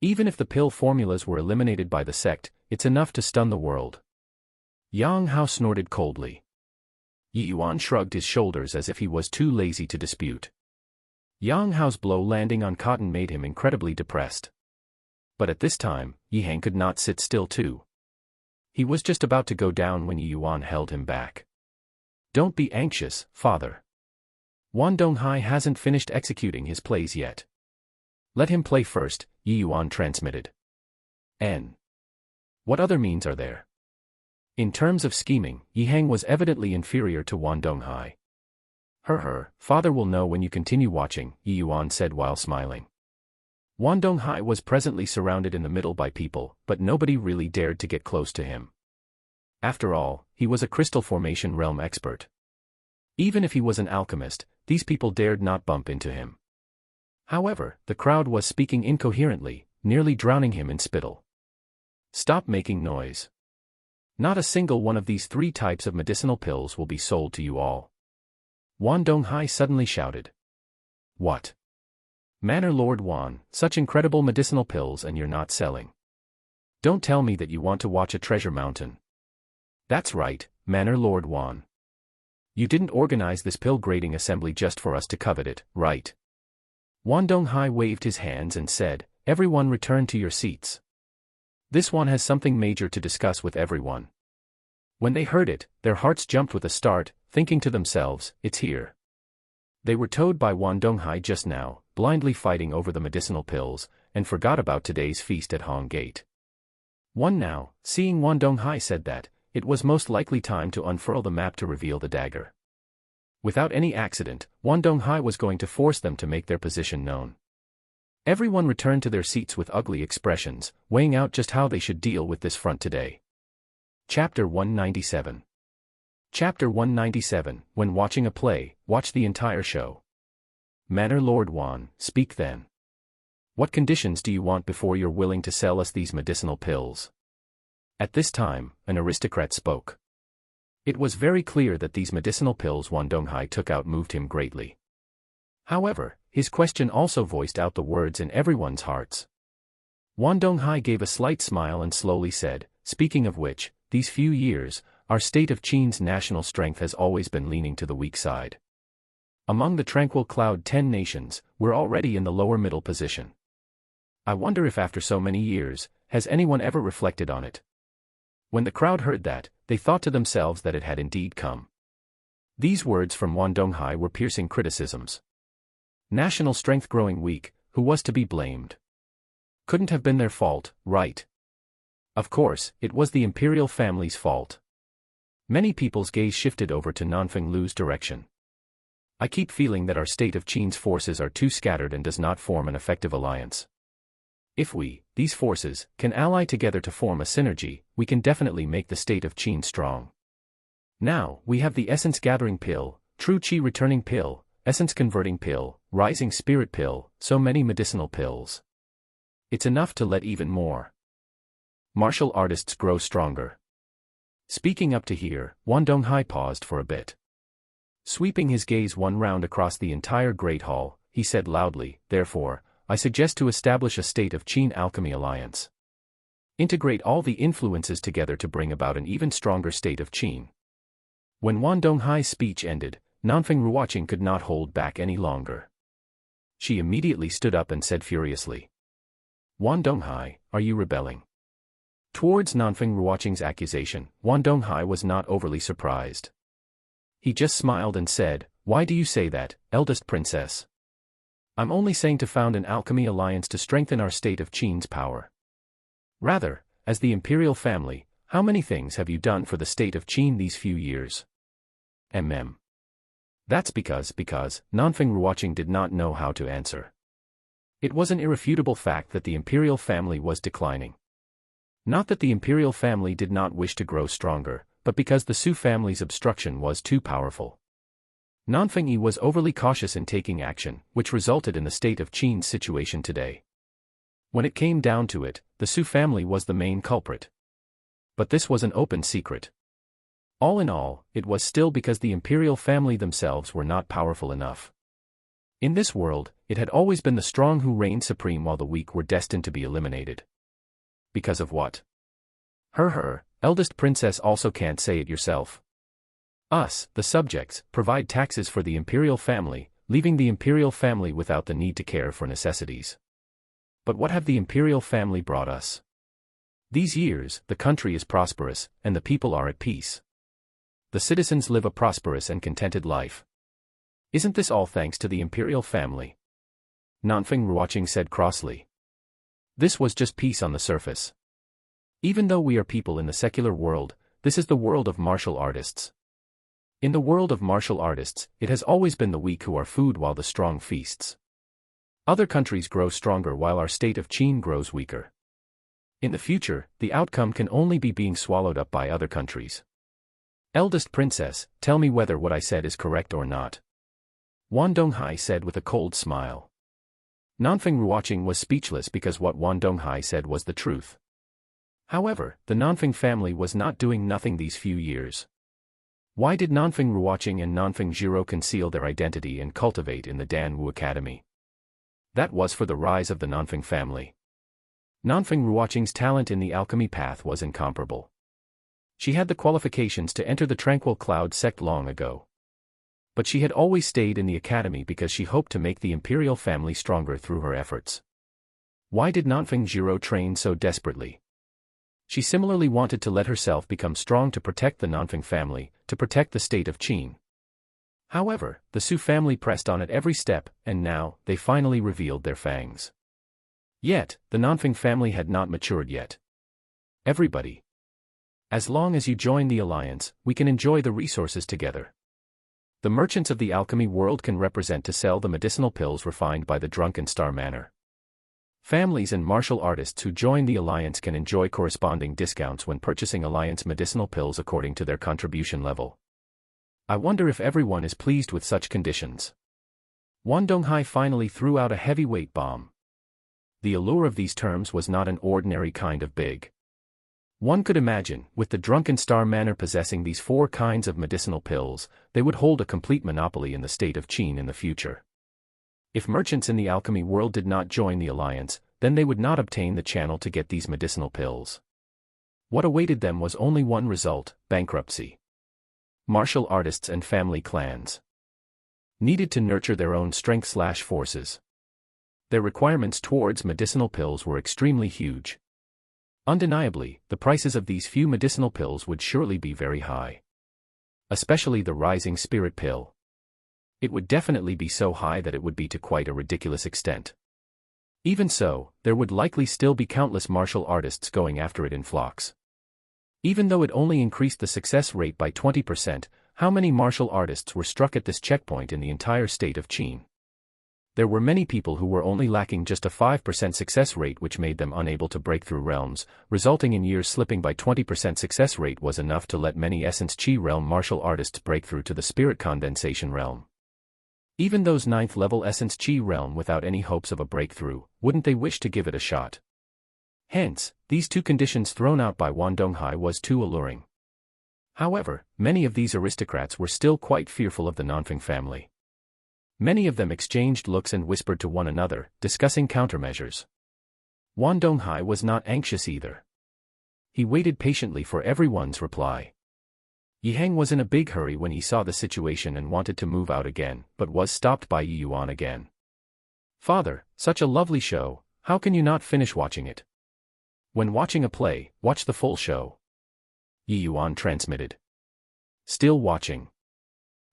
Even if the pill formulas were eliminated by the sect, it's enough to stun the world. Yang Hao snorted coldly. Yi Yuan shrugged his shoulders as if he was too lazy to dispute. Yang Hao's blow landing on cotton made him incredibly depressed. But at this time, Yi Hang could not sit still too. He was just about to go down when Yi Yuan held him back. Don't be anxious, father. Wan Donghai hasn't finished executing his plays yet. Let him play first, Yi Yuan transmitted. N. What other means are there? In terms of scheming, Yi Hang was evidently inferior to Wan Donghai. Father will know when you continue watching, Yi Yuan said while smiling. Wan Donghai was presently surrounded in the middle by people, but nobody really dared to get close to him. After all, he was a crystal formation realm expert. Even if he was an alchemist, these people dared not bump into him. However, the crowd was speaking incoherently, nearly drowning him in spittle. Stop making noise. Not a single one of these 3 types of medicinal pills will be sold to you all. Wan Donghai suddenly shouted. What? Manor Lord Wan, such incredible medicinal pills and you're not selling. Don't tell me that you want to watch a treasure mountain. That's right, Manor Lord Wan. You didn't organize this pill grading assembly just for us to covet it, right? Wan Donghai waved his hands and said, everyone return to your seats. This one has something major to discuss with everyone. When they heard it, their hearts jumped with a start, thinking to themselves, it's here. They were towed by Wan Donghai just now, blindly fighting over the medicinal pills, and forgot about today's feast at Hong Gate. One now, seeing Wan Donghai said that, it was most likely time to unfurl the map to reveal the dagger. Without any accident, Wan Donghai was going to force them to make their position known. Everyone returned to their seats with ugly expressions, weighing out just how they should deal with this front today. Chapter 197. Chapter 197, when watching a play, watch the entire show. Manor Lord Wan, speak then. What conditions do you want before you're willing to sell us these medicinal pills? At this time, an aristocrat spoke. It was very clear that these medicinal pills Wan Donghai took out moved him greatly. However, his question also voiced out the words in everyone's hearts. Wan Donghai gave a slight smile and slowly said, speaking of which, these few years, our state of Qin's national strength has always been leaning to the weak side. Among the tranquil Cloud 10 nations, we're already in the lower middle position. I wonder if after so many years, has anyone ever reflected on it? When the crowd heard that, they thought to themselves that it had indeed come. These words from Wan Donghai were piercing criticisms. National strength growing weak, who was to be blamed? Couldn't have been their fault, right? Of course, it was the imperial family's fault. Many people's gaze shifted over to Nanfeng Lu's direction. I keep feeling that our state of Qin's forces are too scattered and does not form an effective alliance. If we, these forces, can ally together to form a synergy, we can definitely make the state of Qin strong. Now, we have the essence gathering pill, true qi returning pill, essence converting pill, rising spirit pill, so many medicinal pills. It's enough to let even more martial artists grow stronger. Speaking up to here, Wan Donghai paused for a bit. Sweeping his gaze one round across the entire Great Hall, he said loudly, therefore, I suggest to establish a state of Qin alchemy alliance. Integrate all the influences together to bring about an even stronger state of Qin. When Wan Donghai's speech ended, Nanfeng Ruoqing could not hold back any longer. She immediately stood up and said furiously, Wan Donghai, are you rebelling? Towards Nanfeng Ruoqing's accusation, Wan Donghai was not overly surprised. He just smiled and said, why do you say that, eldest princess? I'm only saying to found an alchemy alliance to strengthen our state of Qin's power. Rather, as the imperial family, how many things have you done for the state of Qin these few years? That's because Nanfeng Ruoqing did not know how to answer. It was an irrefutable fact that the imperial family was declining. Not that the imperial family did not wish to grow stronger, but because the Su family's obstruction was too powerful. Nanfeng Yi was overly cautious in taking action, which resulted in the state of Qin's situation today. When it came down to it, the Su family was the main culprit. But this was an open secret. All in all, it was still because the imperial family themselves were not powerful enough. In this world, it had always been the strong who reigned supreme while the weak were destined to be eliminated. Because of what? Her, eldest princess also can't say it yourself. Us, the subjects, provide taxes for the imperial family, leaving the imperial family without the need to care for necessities. But what have the imperial family brought us? These years, the country is prosperous, and the people are at peace. The citizens live a prosperous and contented life. Isn't this all thanks to the imperial family? Nanfeng Ruoqing said crossly. This was just peace on the surface. Even though we are people in the secular world, this is the world of martial artists. In the world of martial artists, it has always been the weak who are food while the strong feasts. Other countries grow stronger while our state of Qin grows weaker. In the future, the outcome can only be being swallowed up by other countries. Eldest princess, tell me whether what I said is correct or not. Wan Donghai said with a cold smile. Nanfeng Ruoqing was speechless because what Wan Donghai said was the truth. However, the Nanfeng family was not doing nothing these few years. Why did Nanfeng Ruoqing and Nanfeng Jiro conceal their identity and cultivate in the Dan Wu Academy? That was for the rise of the Nanfeng family. Nanfeng Ruoqing's talent in the alchemy path was incomparable. She had the qualifications to enter the Tranquil Cloud sect long ago. But she had always stayed in the academy because she hoped to make the imperial family stronger through her efforts. Why did Nanfeng Jiro train so desperately? She similarly wanted to let herself become strong to protect the Nanfeng family, to protect the state of Qin. However, the Su family pressed on at every step, and now, they finally revealed their fangs. Yet, the Nanfeng family had not matured yet. Everybody. As long as you join the alliance, we can enjoy the resources together. The merchants of the alchemy world can represent to sell the medicinal pills refined by the Drunken Star Manor. Families and martial artists who join the alliance can enjoy corresponding discounts when purchasing alliance medicinal pills according to their contribution level. I wonder if everyone is pleased with such conditions. Wan Donghai finally threw out a heavyweight bomb. The allure of these terms was not an ordinary kind of big. One could imagine, with the Drunken Star Manor possessing these 4 kinds of medicinal pills, they would hold a complete monopoly in the state of Qin in the future. If merchants in the alchemy world did not join the alliance, then they would not obtain the channel to get these medicinal pills. What awaited them was only one result: bankruptcy. Martial artists and family clans needed to nurture their own strength/forces. Their requirements towards medicinal pills were extremely huge. Undeniably, the prices of these few medicinal pills would surely be very high. Especially the rising spirit pill. It would definitely be so high that it would be to quite a ridiculous extent. Even so, there would likely still be countless martial artists going after it in flocks. Even though it only increased the success rate by 20%, how many martial artists were struck at this checkpoint in the entire state of Qin? There were many people who were only lacking just a 5% success rate, which made them unable to break through realms, resulting in years slipping by 20% success rate was enough to let many Essence Chi realm martial artists break through to the Spirit Condensation realm. Even those 9th level Essence Chi realm without any hopes of a breakthrough, wouldn't they wish to give it a shot? Hence, these 2 conditions thrown out by Wan Donghai was too alluring. However, many of these aristocrats were still quite fearful of the Nanfeng family. Many of them exchanged looks and whispered to one another, discussing countermeasures. Wan Donghai was not anxious either. He waited patiently for everyone's reply. Yiheng was in a big hurry when he saw the situation and wanted to move out again, but was stopped by Yi Yuan again. "Father, such a lovely show, how can you not finish watching it? When watching a play, watch the full show." Yi Yuan transmitted. "Still watching.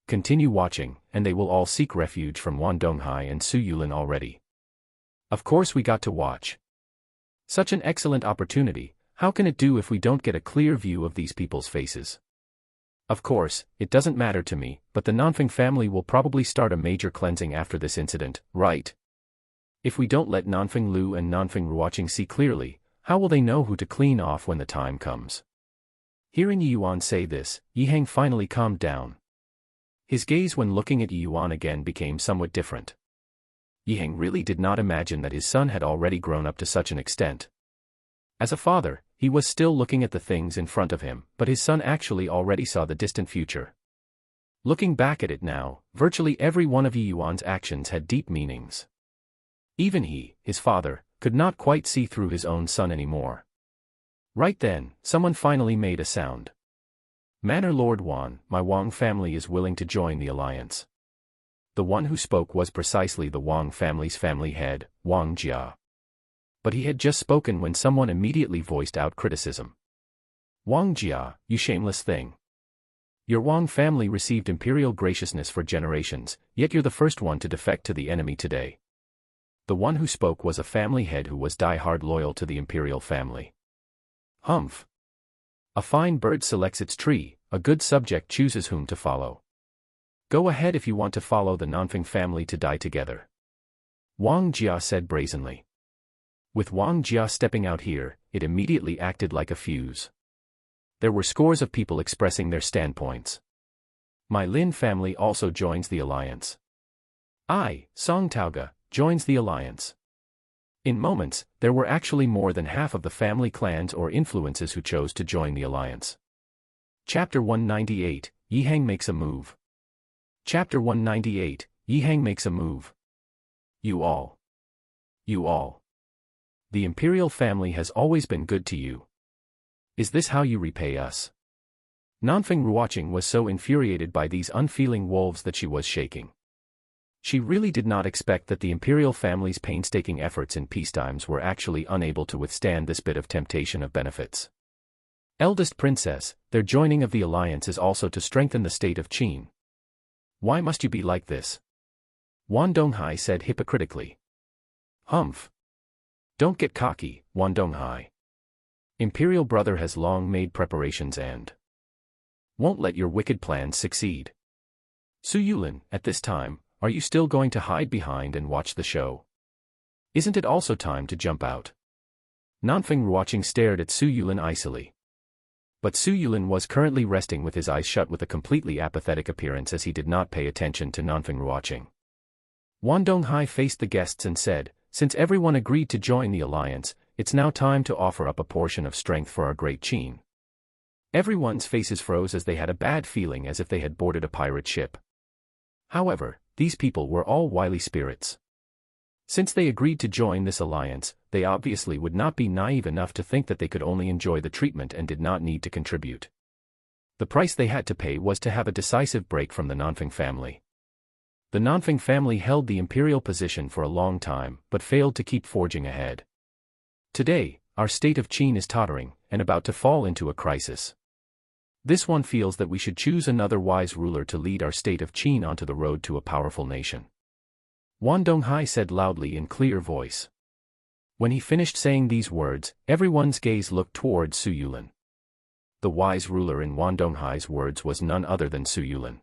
Continue watching, and they will all seek refuge from Wan Donghai and Su Yulin already. Of course we got to watch. Such an excellent opportunity, how can it do if we don't get a clear view of these people's faces? Of course, it doesn't matter to me, but the Nanfeng family will probably start a major cleansing after this incident, right? If we don't let Nanfeng Lu and Nanfeng Ruoqing see clearly, how will they know who to clean off when the time comes?" Hearing Yi Yuan say this, Yiheng finally calmed down. His gaze when looking at Yi Yuan again became somewhat different. Yiheng really did not imagine that his son had already grown up to such an extent. As a father, He was still looking at the things in front of him, but his son actually already saw the distant future. Looking back at it now, virtually every one of Yi Yuan's actions had deep meanings. Even he, his father, could not quite see through his own son anymore. Right then, someone finally made a sound. "Manor Lord Wan, my Wang family is willing to join the alliance." The one who spoke was precisely the Wang family's family head, Wang Jia. But he had just spoken when someone immediately voiced out criticism. "Wang Jia, you shameless thing. Your Wang family received imperial graciousness for generations, yet you're the first one to defect to the enemy today." The one who spoke was a family head who was die-hard loyal to the imperial family. "Humph. A fine bird selects its tree, a good subject chooses whom to follow. Go ahead if you want to follow the Nanfeng family to die together," Wang Jia said brazenly. With Wang Jia stepping out here, it immediately acted like a fuse. There were scores of people expressing their standpoints. "My Lin family also joins the alliance. I, Song Taoga, joins the alliance." In moments, there were actually more than half of the family clans or influences who chose to join the alliance. Chapter 198, Yihang makes a move. Chapter 198, Yihang makes a move. You all. The imperial family has always been good to you. Is this how you repay us? Nanfeng Ruoqing was so infuriated by these unfeeling wolves that she was shaking. She really did not expect that the imperial family's painstaking efforts in peacetimes were actually unable to withstand this bit of temptation of benefits. Eldest princess, their joining of the alliance is also to strengthen the state of Qin. Why must you be like this? Wan Donghai said hypocritically. Humph. Don't get cocky, Wan Donghai. Imperial brother has long made preparations and won't let your wicked plans succeed. Su Yulin, at this time, are you still going to hide behind and watch the show? Isn't it also time to jump out? Nanfeng Ruoqing stared at Su Yulin icily. But Su Yulin was currently resting with his eyes shut with a completely apathetic appearance as he did not pay attention to Nanfeng Ruoqing. Wan Donghai faced the guests and said, "Since everyone agreed to join the alliance, it's now time to offer up a portion of strength for our great Qin." Everyone's faces froze as they had a bad feeling as if they had boarded a pirate ship. However, these people were all wily spirits. Since they agreed to join this alliance, they obviously would not be naive enough to think that they could only enjoy the treatment and did not need to contribute. The price they had to pay was to have a decisive break from the Nanfeng family. The Nanfeng family held the imperial position for a long time but failed to keep forging ahead. Today, our state of Qin is tottering and about to fall into a crisis. This one feels that we should choose another wise ruler to lead our state of Qin onto the road to a powerful nation. Wan Donghai said loudly in clear voice. When he finished saying these words, everyone's gaze looked towards Su Yulin. The wise ruler in Wan Donghai's words was none other than Su Yulin.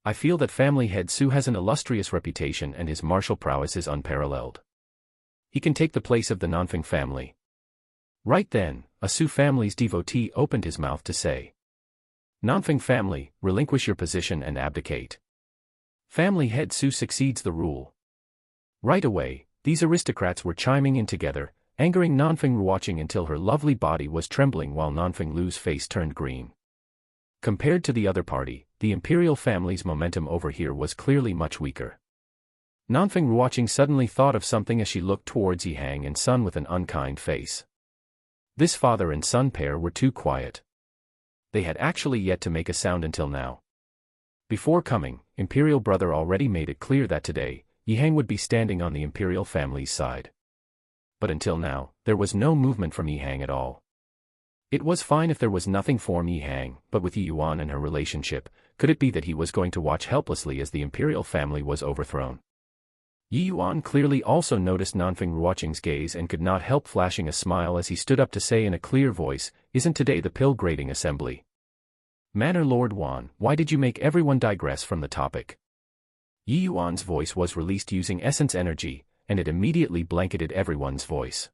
I feel that family head Su has an illustrious reputation and his martial prowess is unparalleled. He can take the place of the Nanfeng family. Right then, a Su family's devotee opened his mouth to say, Nanfeng family, relinquish your position and abdicate. Family head Su succeeds the rule. Right away, these aristocrats were chiming in together, angering Nanfeng Ruoqing until her lovely body was trembling while Nanfeng Lu's face turned green. Compared to the other party, the imperial family's momentum over here was clearly much weaker. Nanfeng Ruoqing suddenly thought of something as she looked towards Yihang and Sun with an unkind face. This father and son pair were too quiet. They had actually yet to make a sound until now. Before coming, imperial brother already made it clear that today, Yihang would be standing on the imperial family's side. But until now, there was no movement from Yihang at all. It was fine if there was nothing from Yihang, but with Yi Yuan and her relationship, could it be that he was going to watch helplessly as the imperial family was overthrown? Yi Yuan clearly also noticed Nanfeng Ruoqing's gaze and could not help flashing a smile as he stood up to say in a clear voice, "Isn't today the pill-grading assembly?" Manor Lord Wan, why did you make everyone digress from the topic? Yi Yuan's voice was released using essence energy, and it immediately blanketed everyone's voice.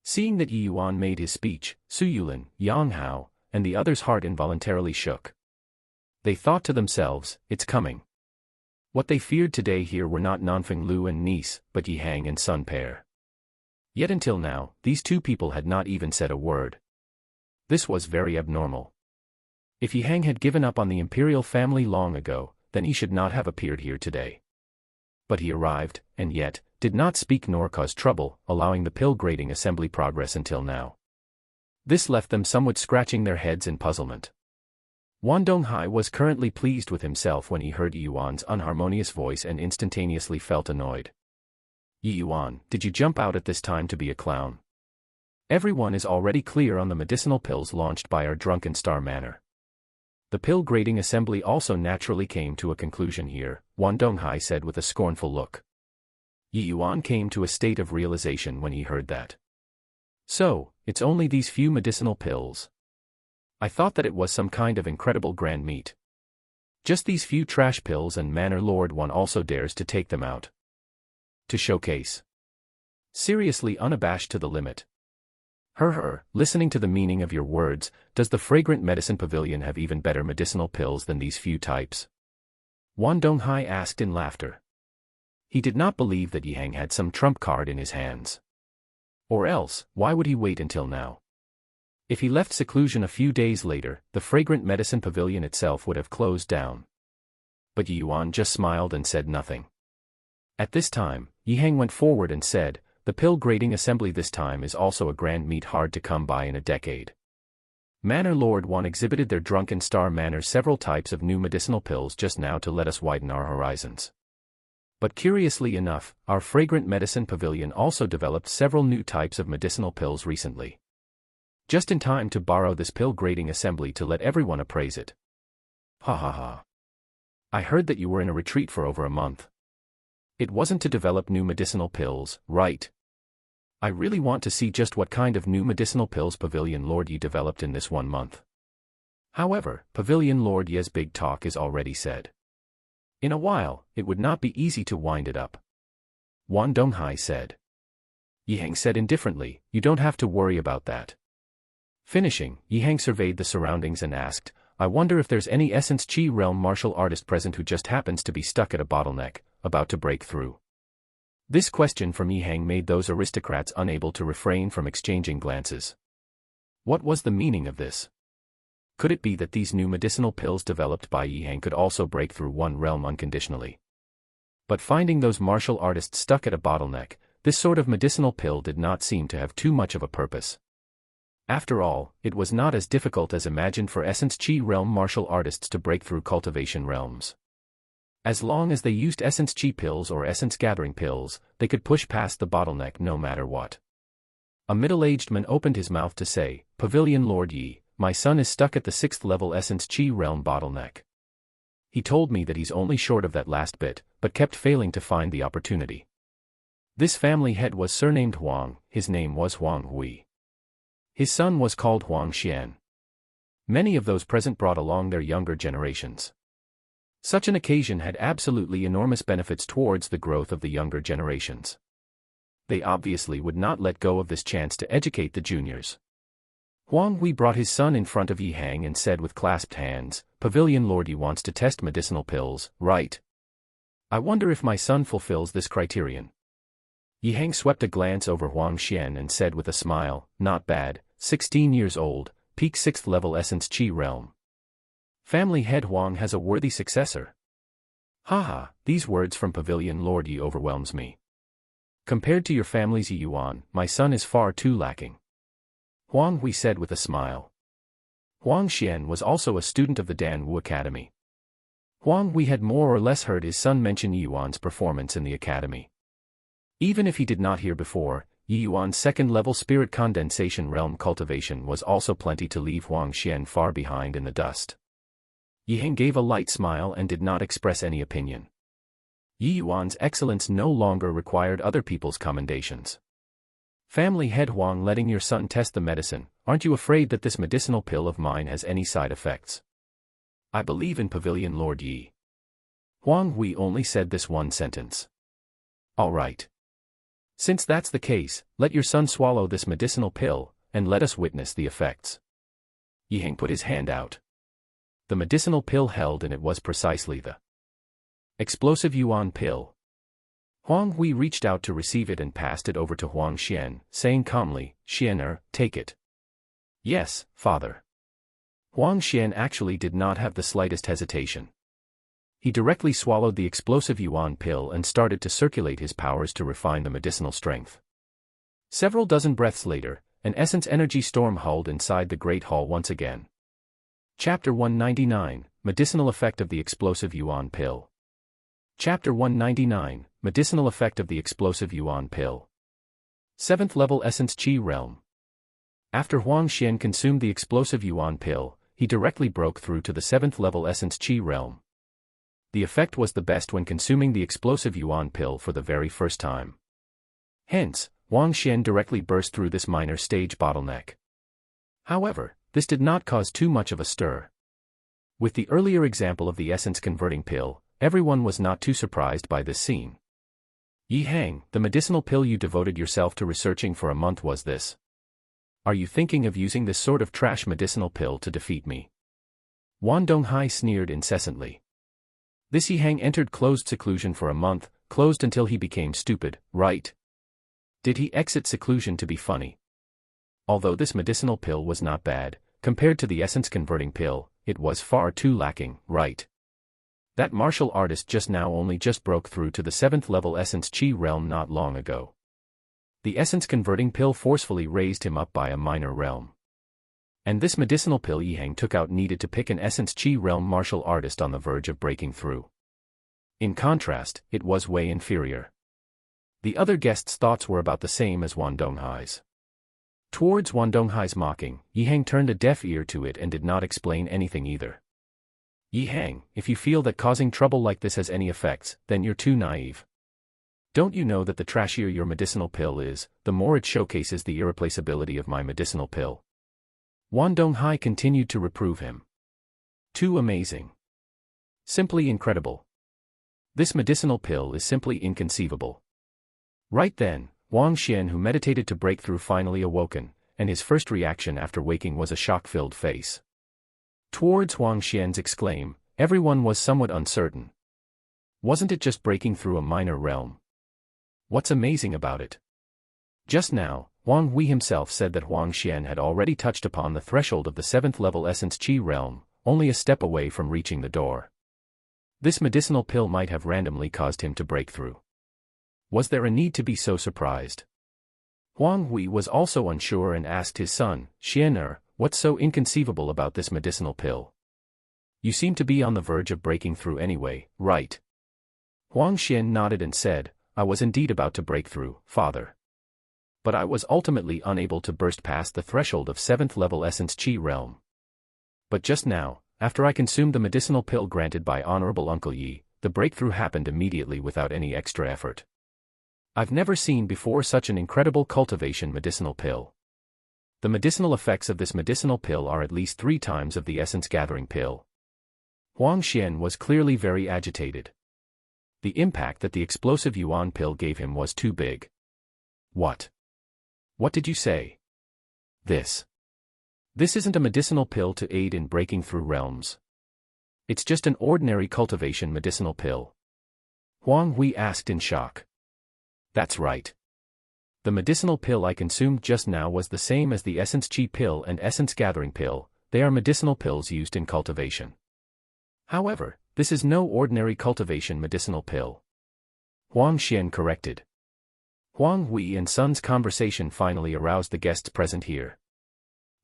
Seeing that Yi Yuan made his speech, Su Yulin, Yang Hao, and the others' heart involuntarily shook. They thought to themselves, it's coming. What they feared today here were not Nanfeng Lu and niece, but Yihang and Sun pair. Yet until now, these two people had not even said a word. This was very abnormal. If Yi Hang had given up on the imperial family long ago, then he should not have appeared here today. But he arrived, and yet, did not speak nor cause trouble, allowing the pill grading assembly progress until now. This left them somewhat scratching their heads in puzzlement. Wan Donghai was currently pleased with himself when he heard Yi Yuan's unharmonious voice and instantaneously felt annoyed. Yi Yuan, did you jump out at this time to be a clown? Everyone is already clear on the medicinal pills launched by our drunken star manor. The pill grading assembly also naturally came to a conclusion here, Wan Donghai said with a scornful look. Yi Yuan came to a state of realization when he heard that. So, it's only these few medicinal pills. I thought that it was some kind of incredible grand meat. Just these few trash pills, and Manor Lord One also dares to take them out. To showcase. Seriously unabashed to the limit. Listening to the meaning of your words, does the fragrant medicine pavilion have even better medicinal pills than these few types? Wan Donghai asked in laughter. He did not believe that Yi Hang had some trump card in his hands. Or else, why would he wait until now? If he left seclusion a few days later, the fragrant medicine pavilion itself would have closed down. But Yi Yuan just smiled and said nothing. At this time, Yi Hang went forward and said, the pill grading assembly this time is also a grand meat hard to come by in a decade. Manor Lord One exhibited their drunken star manor several types of new medicinal pills just now to let us widen our horizons. But curiously enough, our fragrant medicine pavilion also developed several new types of medicinal pills recently. Just in time to borrow this pill grading assembly to let everyone appraise it. Ha ha ha. I heard that you were in a retreat for over a month. It wasn't to develop new medicinal pills, right? I really want to see just what kind of new medicinal pills Pavilion Lord Yi developed in this 1 month. However, Pavilion Lord Yi's big talk is already said. In a while, it would not be easy to wind it up. Wan Donghai said. Yi Hang said indifferently, you don't have to worry about that. Finishing, Yi Hang surveyed the surroundings and asked, I wonder if there's any Essence Chi Realm martial artist present who just happens to be stuck at a bottleneck, about to break through. This question from Yi Hang made those aristocrats unable to refrain from exchanging glances. What was the meaning of this? Could it be that these new medicinal pills developed by Yi Hang could also break through one realm unconditionally? But finding those martial artists stuck at a bottleneck, this sort of medicinal pill did not seem to have too much of a purpose. After all, it was not as difficult as imagined for Essence Chi Realm martial artists to break through cultivation realms. As long as they used Essence Chi pills or Essence Gathering pills, they could push past the bottleneck no matter what. A middle-aged man opened his mouth to say, Pavilion Lord Yi, my son is stuck at the 6th level Essence Chi Realm bottleneck. He told me that he's only short of that last bit, but kept failing to find the opportunity. This family head was surnamed Huang, his name was Huang Hui. His son was called Huang Xian. Many of those present brought along their younger generations. Such an occasion had absolutely enormous benefits towards the growth of the younger generations. They obviously would not let go of this chance to educate the juniors. Huang Hui brought his son in front of Yi Hang and said with clasped hands, Pavilion Lord Yi wants to test medicinal pills, right? I wonder if my son fulfills this criterion. Yi Hang swept a glance over Huang Xian and said with a smile, not bad, 16 years old, peak 6th level Essence Chi Realm. Family head Huang has a worthy successor. Haha, these words from Pavilion Lord Yi overwhelms me. Compared to your family's Yi Yuan, my son is far too lacking. Huang Hui said with a smile. Huang Xian was also a student of the Dan Wu Academy. Huang Hui had more or less heard his son mention Yi Yuan's performance in the academy. Even if he did not hear before, Yi Yuan's 2nd level spirit condensation realm cultivation was also plenty to leave Huang Xian far behind in the dust. Yi Hang gave a light smile and did not express any opinion. Yi Yuan's excellence no longer required other people's commendations. Family head Huang, letting your son test the medicine, aren't you afraid that this medicinal pill of mine has any side effects? I believe in Pavilion Lord Yi. Huang Hui only said this one sentence. All right. Since that's the case, let your son swallow this medicinal pill, and let us witness the effects. Yi Hang put his hand out. The medicinal pill held, and it was precisely the explosive Yuan pill. Huang Hui reached out to receive it and passed it over to Huang Xian, saying calmly, "Xian, take it." "Yes, father." Huang Xian actually did not have the slightest hesitation. He directly swallowed the explosive yuan pill and started to circulate his powers to refine the medicinal strength. Several dozen breaths later, an essence energy storm howled inside the Great Hall once again. Chapter 199, Medicinal Effect of the Explosive Yuan Pill. Chapter 199, Medicinal Effect of the Explosive Yuan Pill. 7th Level Essence Qi Realm. After Huang Xian consumed the explosive yuan pill, he directly broke through to the 7th Level Essence Qi Realm. The effect was the best when consuming the explosive yuan pill for the very first time. Hence, Huang Xian directly burst through this minor stage bottleneck. However, this did not cause too much of a stir. With the earlier example of the essence-converting pill, everyone was not too surprised by this scene. "Yi Hang, the medicinal pill you devoted yourself to researching for a month was this. Are you thinking of using this sort of trash medicinal pill to defeat me?" Wan Donghai sneered incessantly. This Yi Hang entered closed seclusion for a month, closed until he became stupid, right? Did he exit seclusion to be funny? Although this medicinal pill was not bad, compared to the essence-converting pill, it was far too lacking, right? That martial artist just now only just broke through to the 7th level Essence Qi realm not long ago. The essence-converting pill forcefully raised him up by a minor realm. And this medicinal pill Yi Hang took out needed to pick an Essence Qi realm martial artist on the verge of breaking through. In contrast, it was way inferior. The other guests' thoughts were about the same as Wan Donghai's. Towards Wan Donghai's mocking, Yi Hang turned a deaf ear to it and did not explain anything either. "Yi Hang, if you feel that causing trouble like this has any effects, then you're too naive. Don't you know that the trashier your medicinal pill is, the more it showcases the irreplaceability of my medicinal pill?" Wan Donghai continued to reprove him. "Too amazing. Simply incredible. This medicinal pill is simply inconceivable." Right then, Huang Xian, who meditated to break through, finally awoken, and his first reaction after waking was a shock-filled face. Towards Huang Xian's exclaim, everyone was somewhat uncertain. Wasn't it just breaking through a minor realm? What's amazing about it? Just now, Huang Hui himself said that Huang Xian had already touched upon the threshold of the 7th level Essence Qi realm, only a step away from reaching the door. This medicinal pill might have randomly caused him to break through. Was there a need to be so surprised? Huang Hui was also unsure and asked his son, "Xian, what's so inconceivable about this medicinal pill? You seem to be on the verge of breaking through anyway, right?" Huang Xian nodded and said, "I was indeed about to break through, father. But I was ultimately unable to burst past the threshold of 7th level Essence Qi realm. But just now, after I consumed the medicinal pill granted by Honorable Uncle Yi, the breakthrough happened immediately without any extra effort. I've never seen before such an incredible cultivation medicinal pill. The medicinal effects of this medicinal pill are at least 3 times of the essence-gathering pill." Huang Xian was clearly very agitated. The impact that the explosive yuan pill gave him was too big. "What? What did you say? This isn't a medicinal pill to aid in breaking through realms. It's just an ordinary cultivation medicinal pill." Huang Hui asked in shock. "That's right. The medicinal pill I consumed just now was the same as the Essence Qi pill and Essence Gathering pill. They are medicinal pills used in cultivation. However, this is no ordinary cultivation medicinal pill," Huang Xian corrected. Huang Hui and son's conversation finally aroused the guests present here.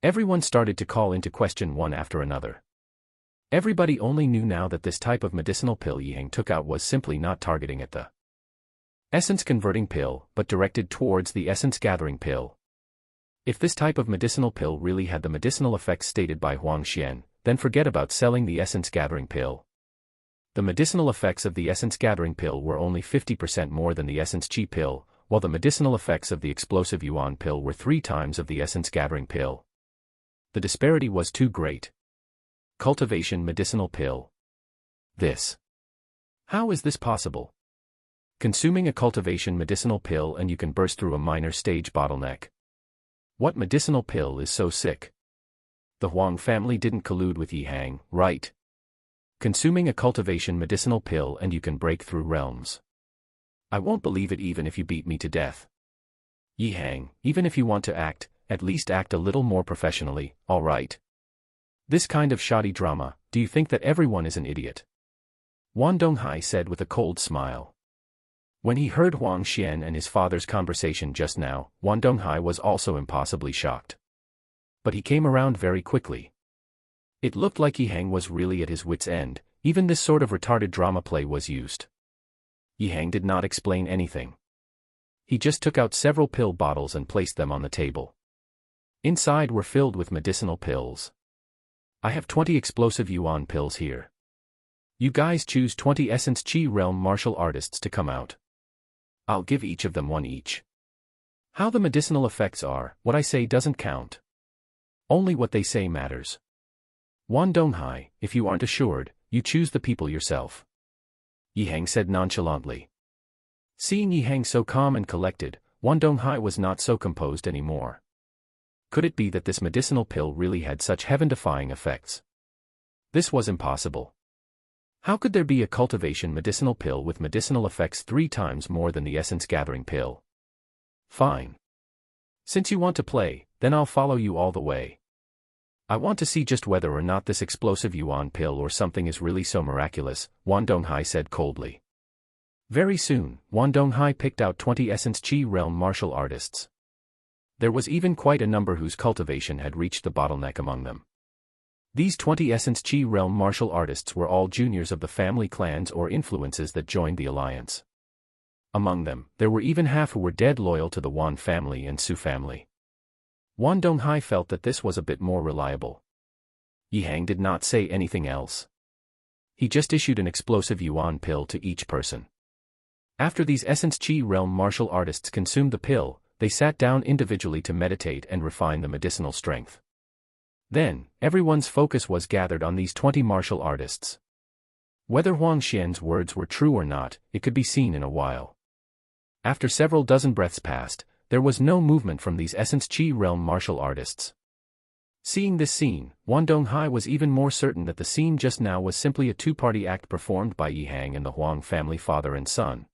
Everyone started to call into question one after another. Everybody only knew now that this type of medicinal pill Yi Hang took out was simply not targeting at the essence-converting pill, but directed towards the essence-gathering pill. If this type of medicinal pill really had the medicinal effects stated by Huang Xian, then forget about selling the essence-gathering pill. The medicinal effects of the essence-gathering pill were only 50% more than the Essence Qi pill, while the medicinal effects of the explosive yuan pill were 3 times of the essence-gathering pill. The disparity was too great. Cultivation medicinal pill. This. How is this possible? Consuming a cultivation medicinal pill and you can burst through a minor stage bottleneck. What medicinal pill is so sick? The Huang family didn't collude with Yi Hang, right? Consuming a cultivation medicinal pill and you can break through realms. I won't believe it even if you beat me to death. Yi Hang, even if you want to act, at least act a little more professionally, all right? This kind of shoddy drama, do you think that everyone is an idiot? Wang Donghai said with a cold smile. When he heard Huang Xian and his father's conversation just now, Wang Donghai was also impossibly shocked. But he came around very quickly. It looked like Yi Hang was really at his wit's end, even this sort of retarded drama play was used. Yi Hang did not explain anything. He just took out several pill bottles and placed them on the table. Inside were filled with medicinal pills. I have 20 explosive yuan pills here. You guys choose 20 Essence Chi Realm martial artists to come out. I'll give each of them one each. How the medicinal effects are, what I say doesn't count. Only what they say matters. Wang Donghai, if you aren't assured, you choose the people yourself. Yi Hang said nonchalantly. Seeing Yi Hang so calm and collected, Wang Donghai was not so composed anymore. Could it be that this medicinal pill really had such heaven-defying effects? This was impossible. How could there be a cultivation medicinal pill with medicinal effects 3 times more than the essence-gathering pill? Fine. Since you want to play, then I'll follow you all the way. I want to see just whether or not this explosive yuan pill or something is really so miraculous, Wang Donghai said coldly. Very soon, Wang Donghai picked out 20 Essence Chi Realm martial artists. There was even quite a number whose cultivation had reached the bottleneck among them. These 20 Essence Chi Realm martial artists were all juniors of the family clans or influences that joined the alliance. Among them, there were even half who were dead loyal to the Wan family and Su family. Wang Donghai felt that this was a bit more reliable. Yi Hang did not say anything else. He just issued an explosive yuan pill to each person. After these Essence Chi Realm martial artists consumed the pill, they sat down individually to meditate and refine the medicinal strength. Then, everyone's focus was gathered on these 20 martial artists. Whether Huang Xian's words were true or not, it could be seen in a while. After several dozen breaths passed, there was no movement from these Essence Chi Realm martial artists. Seeing this scene, Wang Donghai was even more certain that the scene just now was simply a two-party act performed by Yi Hang and the Huang family father and son.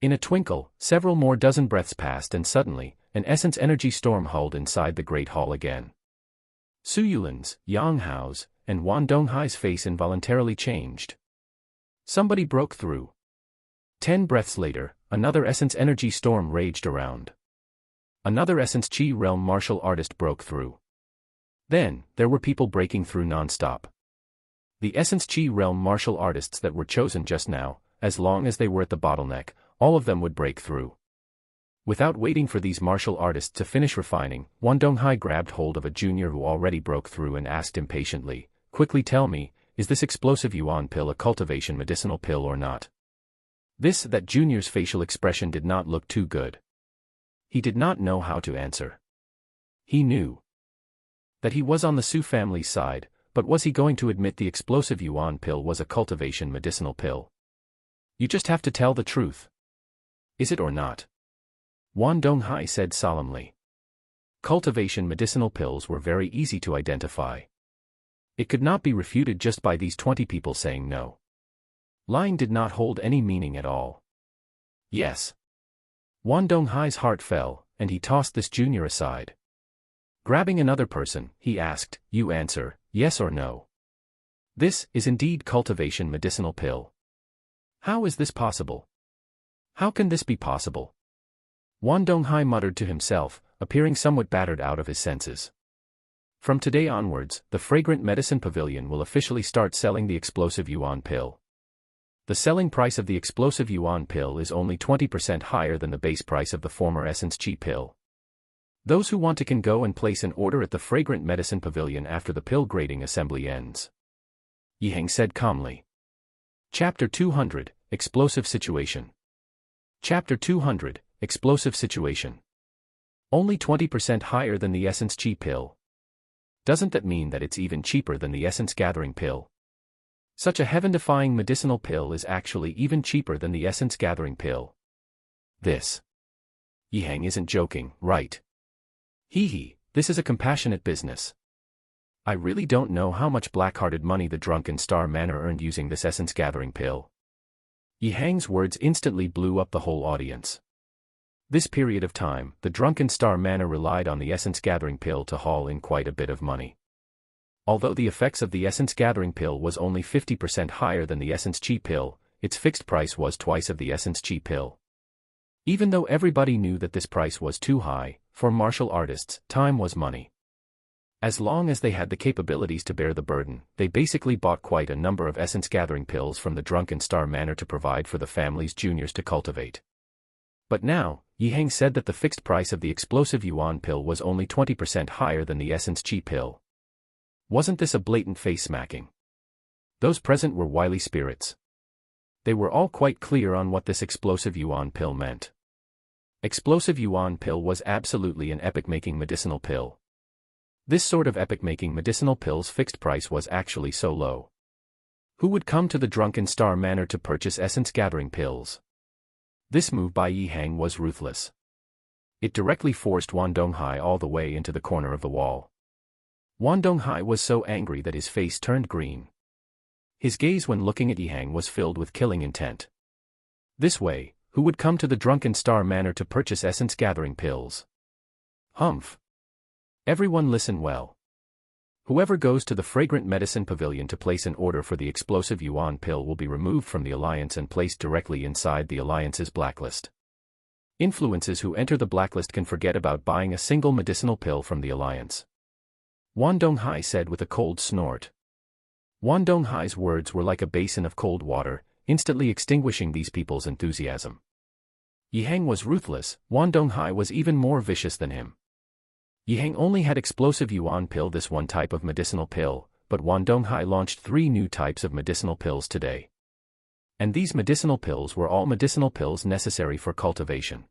In a twinkle, several more dozen breaths passed and suddenly, an essence energy storm howled inside the great hall again. Su Yulin's, Yang Hao's, and Wang Donghai's face involuntarily changed. Somebody broke through. 10 breaths later, another essence energy storm raged around. Another Essence Chi Realm martial artist broke through. Then, there were people breaking through non-stop. The Essence Chi Realm martial artists that were chosen just now, as long as they were at the bottleneck, all of them would break through. Without waiting for these martial artists to finish refining, Wang Donghai grabbed hold of a junior who already broke through and asked impatiently, "Quickly tell me, is this explosive yuan pill a cultivation medicinal pill or not?" That junior's facial expression did not look too good. He did not know how to answer. He knew that he was on the Su family's side, but was he going to admit the explosive yuan pill was a cultivation medicinal pill? You just have to tell the truth. Is it or not? Wang Donghai said solemnly. Cultivation medicinal pills were very easy to identify. It could not be refuted just by these 20 people saying no. Lying did not hold any meaning at all. Yes. Wang Donghai's heart fell, and he tossed this junior aside. Grabbing another person, he asked, "You answer, yes or no. This is indeed cultivation medicinal pill. How is this possible? How can this be possible?" Wang Donghai muttered to himself, appearing somewhat battered out of his senses. From today onwards, the Fragrant Medicine Pavilion will officially start selling the explosive yuan pill. The selling price of the explosive yuan pill is only 20% higher than the base price of the former Essence Chi pill. Those who want to can go and place an order at the Fragrant Medicine Pavilion after the pill grading assembly ends. Yi Hang said calmly. Chapter 200, Explosive Situation. Chapter 200, Explosive Situation. Only 20% higher than the Essence Chi pill. Doesn't that mean that it's even cheaper than the Essence Gathering pill? Such a heaven-defying medicinal pill is actually even cheaper than the Essence Gathering pill. Yi Hang isn't joking, right? This is a compassionate business. I really don't know how much black-hearted money the drunken Star Manor earned using this Essence Gathering pill. Yi Hang's words instantly blew up the whole audience. This period of time, the Drunken Star Manor relied on the essence-gathering pill to haul in quite a bit of money. Although the effects of the essence-gathering pill was only 50% higher than the essence chi pill, its fixed price was twice of the essence chi pill. Even though everybody knew that this price was too high, for martial artists, time was money. As long as they had the capabilities to bear the burden, they basically bought quite a number of essence-gathering pills from the Drunken Star Manor to provide for the family's juniors to cultivate. But now, Yi Hang said that the fixed price of the explosive yuan pill was only 20% higher than the essence chi pill. Wasn't this a blatant face-smacking? Those present were wily spirits. They were all quite clear on what this explosive yuan pill meant. Explosive yuan pill was absolutely an epic-making medicinal pill. This sort of epic-making medicinal pill's fixed price was actually so low. Who would come to the Drunken Star Manor to purchase essence-gathering pills? This move by Yi Hang was ruthless. It directly forced Wang Donghai all the way into the corner of the wall. Wang Donghai was so angry that his face turned green. His gaze when looking at Yi Hang was filled with killing intent. This way, who would come to the Drunken Star Manor to purchase essence-gathering pills? Humph. Everyone listen well. Whoever goes to the Fragrant Medicine Pavilion to place an order for the explosive yuan pill will be removed from the Alliance and placed directly inside the Alliance's blacklist. Influences who enter the blacklist can forget about buying a single medicinal pill from the Alliance. Wang Donghai said with a cold snort. Wang Donghai's words were like a basin of cold water, instantly extinguishing these people's enthusiasm. Yi Hang was ruthless, Wang Donghai was even more vicious than him. Yi Hang only had explosive yuan pill, this one type of medicinal pill, but Wang Donghai launched 3 new types of medicinal pills today. And these medicinal pills were all medicinal pills necessary for cultivation.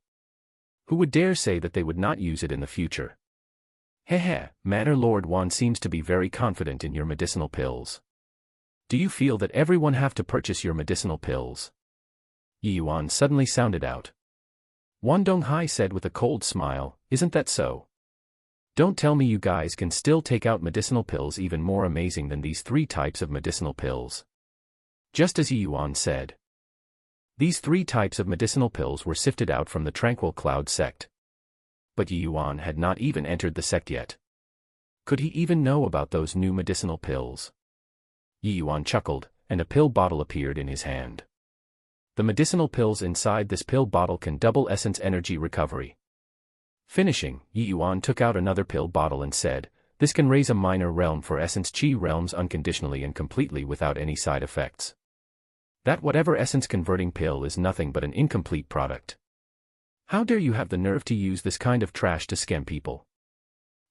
Who would dare say that they would not use it in the future? Hehe, Manor Lord Wan seems to be very confident in your medicinal pills. Do you feel that everyone have to purchase your medicinal pills? Yi Yuan suddenly sounded out. Wang Donghai said with a cold smile, isn't that so? Don't tell me you guys can still take out medicinal pills even more amazing than these 3 types of medicinal pills. Just as Yi Yuan said. These 3 types of medicinal pills were sifted out from the Tranquil Cloud sect. But Yi Yuan had not even entered the sect yet. Could he even know about those new medicinal pills? Yi Yuan chuckled, and a pill bottle appeared in his hand. The medicinal pills inside this pill bottle can double essence energy recovery. Finishing, Yi Yuan took out another pill bottle and said, this can raise a minor realm for essence chi realms unconditionally and completely without any side effects. That whatever essence converting pill is nothing but an incomplete product. How dare you have the nerve to use this kind of trash to scam people?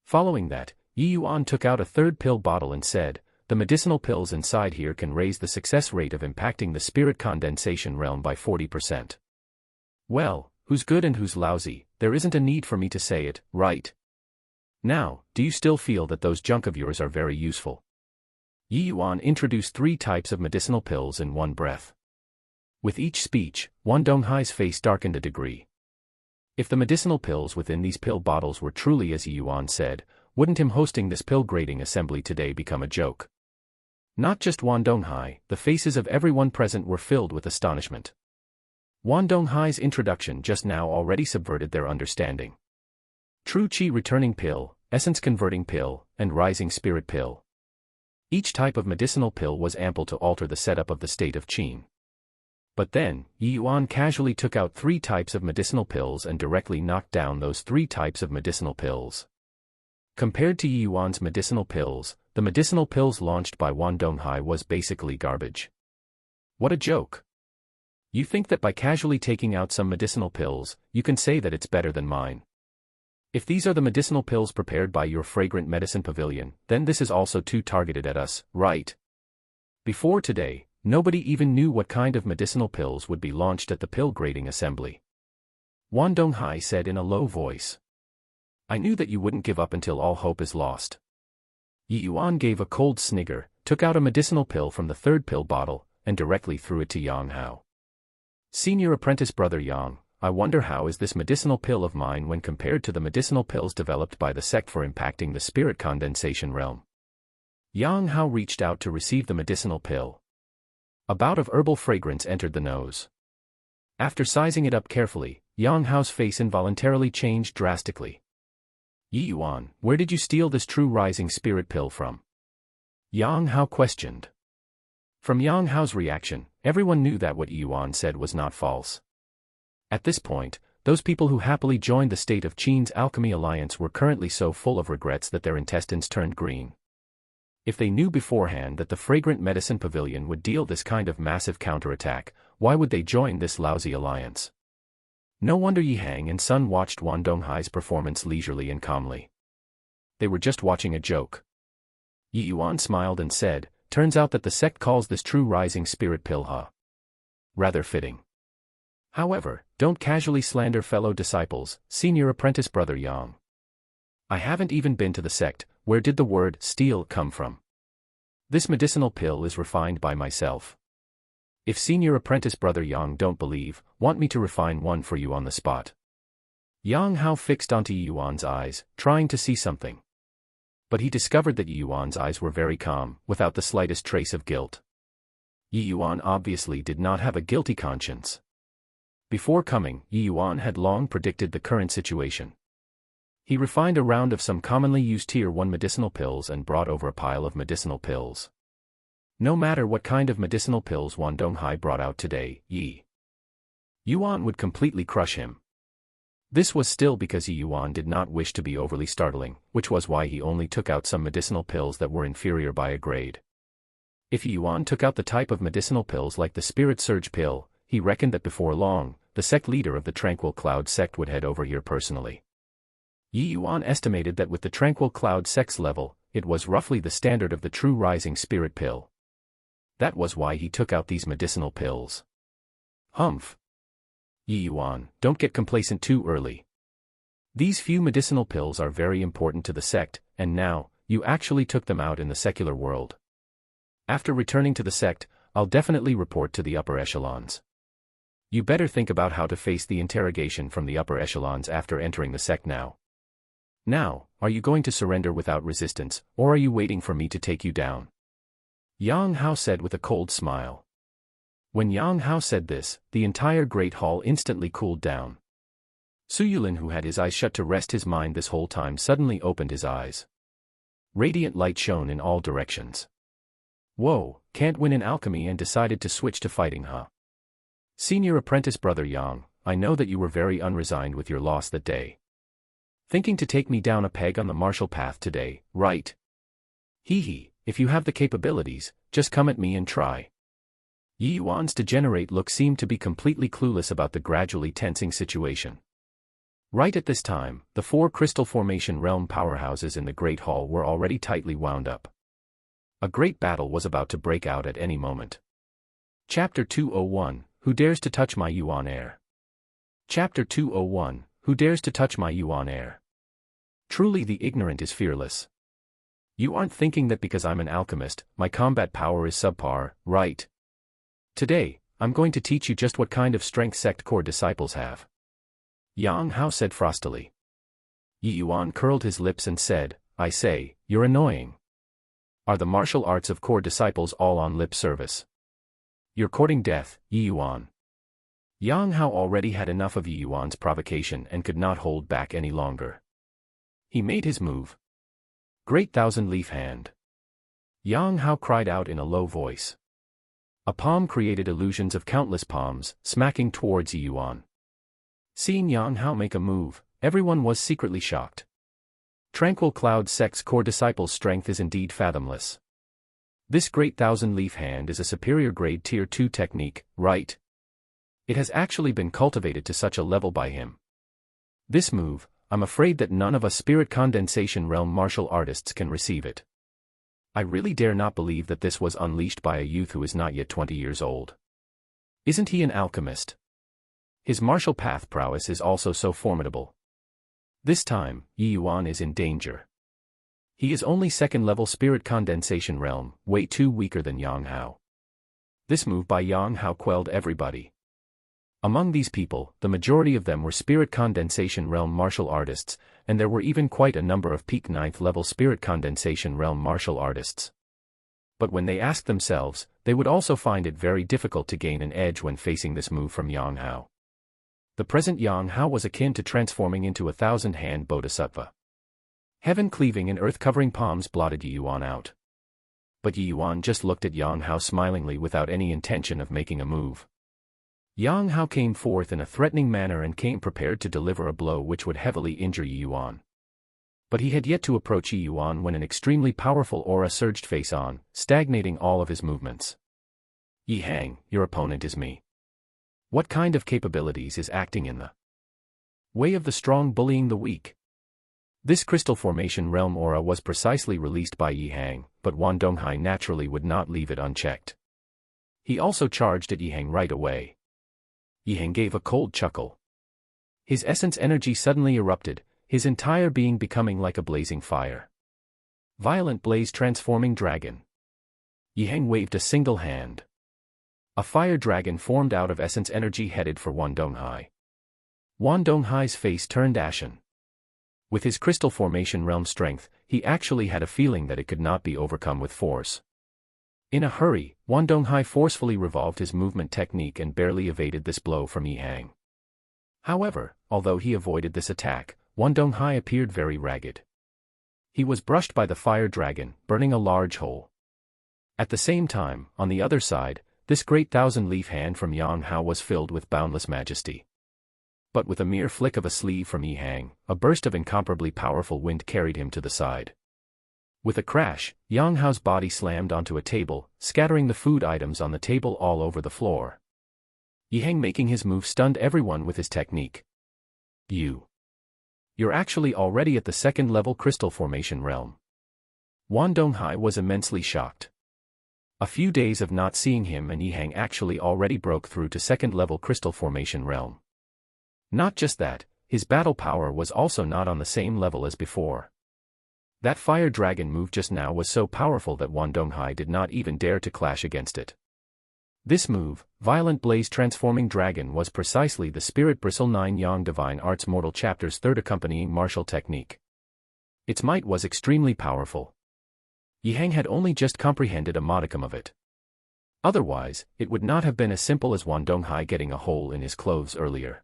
Following that, Yi Yuan took out a 3rd pill bottle and said, the medicinal pills inside here can raise the success rate of impacting the spirit condensation realm by 40%. Well, who's good and who's lousy, there isn't a need for me to say it, right? Now, do you still feel that those junk of yours are very useful? Yi Yuan introduced 3 types of medicinal pills in one breath. With each speech, Wang Donghai's face darkened a degree. If the medicinal pills within these pill bottles were truly as Yi Yuan said, wouldn't him hosting this pill grading assembly today become a joke? Not just Wang Donghai, the faces of everyone present were filled with astonishment. Wang Donghai's introduction just now already subverted their understanding. True Qi returning pill, essence converting pill, and rising spirit pill. Each type of medicinal pill was ample to alter the setup of the state of Qin. But then, Yi Yuan casually took out 3 types of medicinal pills and directly knocked down those 3 types of medicinal pills. Compared to Yi Yuan's medicinal pills, the medicinal pills launched by Wang Donghai was basically garbage. What a joke! You think that by casually taking out some medicinal pills, you can say that it's better than mine. If these are the medicinal pills prepared by your Fragrant Medicine Pavilion, then this is also too targeted at us, right? Before today, nobody even knew what kind of medicinal pills would be launched at the pill grading assembly. Wang Donghai said in a low voice. I knew that you wouldn't give up until all hope is lost. Yi Yuan gave a cold snigger, took out a medicinal pill from the 3rd pill bottle, and directly threw it to Yang Hao. Senior apprentice brother Yang, I wonder how is this medicinal pill of mine when compared to the medicinal pills developed by the sect for impacting the spirit condensation realm. Yang Hao reached out to receive the medicinal pill. A bout of herbal fragrance entered the nose. After sizing it up carefully, Yang Hao's face involuntarily changed drastically. Yi Yuan, where did you steal this true rising spirit pill from? Yang Hao questioned. From Yang Hao's reaction, everyone knew that what Yi Yuan said was not false. At this point, those people who happily joined the state of Qin's alchemy alliance were currently so full of regrets that their intestines turned green. If they knew beforehand that the fragrant medicine pavilion would deal this kind of massive counterattack, why would they join this lousy alliance? No wonder Yi Hang and Sun watched Wan Donghai's performance leisurely and calmly. They were just watching a joke. Yi Yuan smiled and said, turns out that the sect calls this true rising spirit pill, huh? Rather fitting. However, don't casually slander fellow disciples, senior apprentice brother Yang. I haven't even been to the sect. Where did the word steal come from? This medicinal pill is refined by myself. If senior apprentice brother Yang don't believe, want me to refine one for you on the spot. Yang Hao fixed onto Yi Yuan's eyes, trying to see something. But he discovered that Yi Yuan's eyes were very calm, without the slightest trace of guilt. Yi Yuan obviously did not have a guilty conscience. Before coming, Yi Yuan had long predicted the current situation. He refined a round of some commonly used Tier 1 medicinal pills and brought over a pile of medicinal pills. No matter what kind of medicinal pills Wan Donghai brought out today, Yi Yuan would completely crush him. This was still because Yi Yuan did not wish to be overly startling, which was why he only took out some medicinal pills that were inferior by a grade. If Yi Yuan took out the type of medicinal pills like the Spirit Surge pill, he reckoned that before long, the sect leader of the Tranquil Cloud sect would head over here personally. Yi Yuan estimated that with the Tranquil Cloud sect's level, it was roughly the standard of the true rising spirit pill. That was why he took out these medicinal pills. Humph. Yi Yuan, don't get complacent too early. These few medicinal pills are very important to the sect, and now, you actually took them out in the secular world. After returning to the sect, I'll definitely report to the upper echelons. You better think about how to face the interrogation from the upper echelons after entering the sect now. Now, are you going to surrender without resistance, or are you waiting for me to take you down? Yang Hao said with a cold smile. When Yang Hao said this, the entire Great Hall instantly cooled down. Su Yulin, who had his eyes shut to rest his mind this whole time, suddenly opened his eyes. Radiant light shone in all directions. Whoa, can't win in alchemy and decided to switch to fighting, huh? Senior apprentice brother Yang, I know that you were very unresigned with your loss that day. Thinking to take me down a peg on the martial path today, right? Hee hee, if you have the capabilities, just come at me and try. Yi Yuan's degenerate look seemed to be completely clueless about the gradually tensing situation. Right at this time, the 4 crystal formation realm powerhouses in the Great Hall were already tightly wound up. A great battle was about to break out at any moment. Chapter 201, Who Dares to Touch My Yuan Heir? Chapter 201, Who Dares to Touch My Yuan Heir? Truly the ignorant is fearless. You aren't thinking that because I'm an alchemist, my combat power is subpar, right? Today, I'm going to teach you just what kind of strength sect core disciples have. Yang Hao said frostily. Yi Yuan curled his lips and said, I say, you're annoying. Are the martial arts of core disciples all on lip service? You're courting death, Yi Yuan. Yang Hao already had enough of Yi Yuan's provocation and could not hold back any longer. He made his move. Great thousand-leaf hand. Yang Hao cried out in a low voice. A palm created illusions of countless palms, smacking towards Yi Yuan. Seeing Yang Hao make a move, everyone was secretly shocked. Tranquil Cloud sect's core disciples' strength is indeed fathomless. This great thousand-leaf hand is a superior grade Tier 2 technique, right? It has actually been cultivated to such a level by him. This move, I'm afraid that none of us Spirit Condensation Realm martial artists can receive it. I really dare not believe that this was unleashed by a youth who is not yet 20 years old. Isn't he an alchemist? His martial path prowess is also so formidable. This time, Yi Yuan is in danger. He is only second-level Spirit Condensation Realm, way too weaker than Yang Hao. This move by Yang Hao quelled everybody. Among these people, the majority of them were Spirit Condensation Realm martial artists, and there were even quite a number of peak 9th-level Spirit Condensation Realm martial artists. But when they asked themselves, they would also find it very difficult to gain an edge when facing this move from Yang Hao. The present Yang Hao was akin to transforming into a thousand-hand bodhisattva. Heaven-cleaving and earth-covering palms blotted Yi Yuan out. But Yi Yuan just looked at Yang Hao smilingly without any intention of making a move. Yang Hao came forth in a threatening manner and came prepared to deliver a blow which would heavily injure Yi Yuan. But he had yet to approach Yi Yuan when an extremely powerful aura surged face-on, stagnating all of his movements. Yi Hang, your opponent is me. What kind of capabilities is acting in the way of the strong bullying the weak? This crystal formation realm aura was precisely released by Yi Hang, but Wan Donghai naturally would not leave it unchecked. He also charged at Yi Hang right away. Yi Hang gave a cold chuckle. His essence energy suddenly erupted, his entire being becoming like a blazing fire. Violent blaze transforming dragon. Yi Hang waved a single hand. A fire dragon formed out of essence energy headed for Wan Donghai. Wan Donghai's face turned ashen. With his crystal formation realm strength, he actually had a feeling that it could not be overcome with force. In a hurry, Wan Donghai forcefully revolved his movement technique and barely evaded this blow from Yi Hang. However, although he avoided this attack, Wan Donghai appeared very ragged. He was brushed by the fire dragon, burning a large hole. At the same time, on the other side, this great thousand-leaf hand from Yang Hao was filled with boundless majesty. But with a mere flick of a sleeve from Yi Hang, a burst of incomparably powerful wind carried him to the side. With a crash, Yang Hao's body slammed onto a table, scattering the food items on the table all over the floor. Yi Hang making his move stunned everyone with his technique. You're actually already at the second-level crystal formation realm. Wan Donghai was immensely shocked. A few days of not seeing him and Yi Hang actually already broke through to second-level crystal formation realm. Not just that, his battle power was also not on the same level as before. That fire dragon move just now was so powerful that Wan Donghai did not even dare to clash against it. This move, Violent Blaze Transforming Dragon, was precisely the Spirit Bristle 9 Yang Divine Arts Mortal Chapter's third accompanying martial technique. Its might was extremely powerful. Yi Hang had only just comprehended a modicum of it. Otherwise, it would not have been as simple as Wan Donghai getting a hole in his clothes earlier.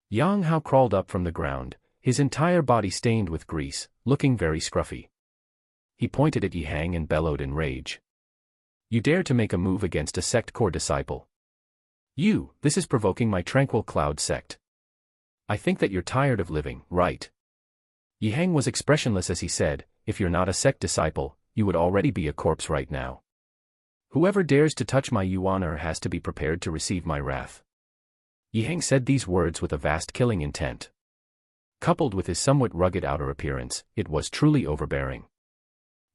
Yang Hao crawled up from the ground, his entire body stained with grease, looking very scruffy. He pointed at Yi Hang and bellowed in rage. You dare to make a move against a sect core disciple? This is provoking my tranquil cloud sect. I think that you're tired of living, right? Yi Hang was expressionless as he said, if you're not a sect disciple, you would already be a corpse right now. Whoever dares to touch my Yuaner has to be prepared to receive my wrath. Yi Hang said these words with a vast killing intent. Coupled with his somewhat rugged outer appearance, it was truly overbearing.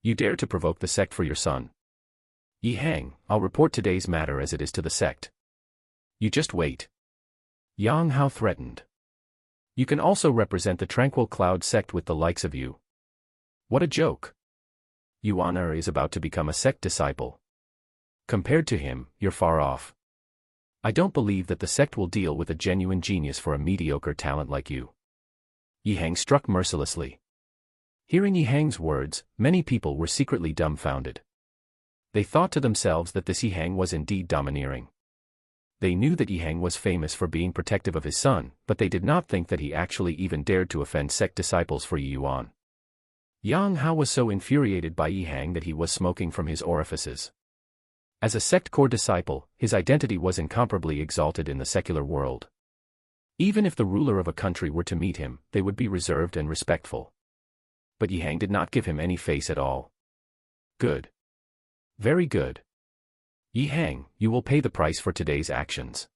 You dare to provoke the sect for your son? Yi Hang, I'll report today's matter as it is to the sect. You just wait. Yang Hao threatened. You can also represent the Tranquil Cloud sect with the likes of you. What a joke. Yuaner is about to become a sect disciple. Compared to him, you're far off. I don't believe that the sect will deal with a genuine genius for a mediocre talent like you. Yi Hang struck mercilessly. Hearing Yi Hang's words, many people were secretly dumbfounded. They thought to themselves that this Yi Hang was indeed domineering. They knew that Yi Hang was famous for being protective of his son, but they did not think that he actually even dared to offend sect disciples for Yi Yuan. Yang Hao was so infuriated by Yi Hang that he was smoking from his orifices. As a sect core disciple, his identity was incomparably exalted in the secular world. Even if the ruler of a country were to meet him, they would be reserved and respectful. But Yi Hang did not give him any face at all. Good. Very good. Yi Hang, you will pay the price for today's actions.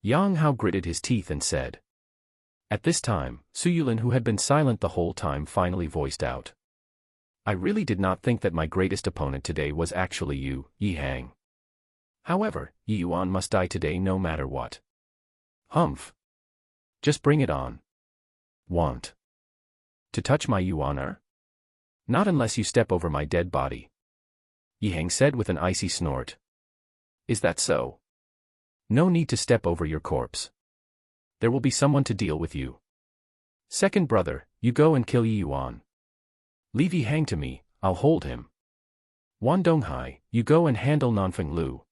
Yang Hao gritted his teeth and said. At this time, Su Yulin, who had been silent the whole time, finally voiced out. I really did not think that my greatest opponent today was actually you, Yi Hang. However, Yi Yuan must die today no matter what. Humph. Just bring it on. Want to touch my Yuaner? Not unless you step over my dead body. Yi Hang said with an icy snort. Is that so? No need to step over your corpse. There will be someone to deal with you. Second brother, you go and kill Yi Yuan. Leave Yi Hang to me, I'll hold him. Wan Donghai, you go and handle Nanfeng Lu.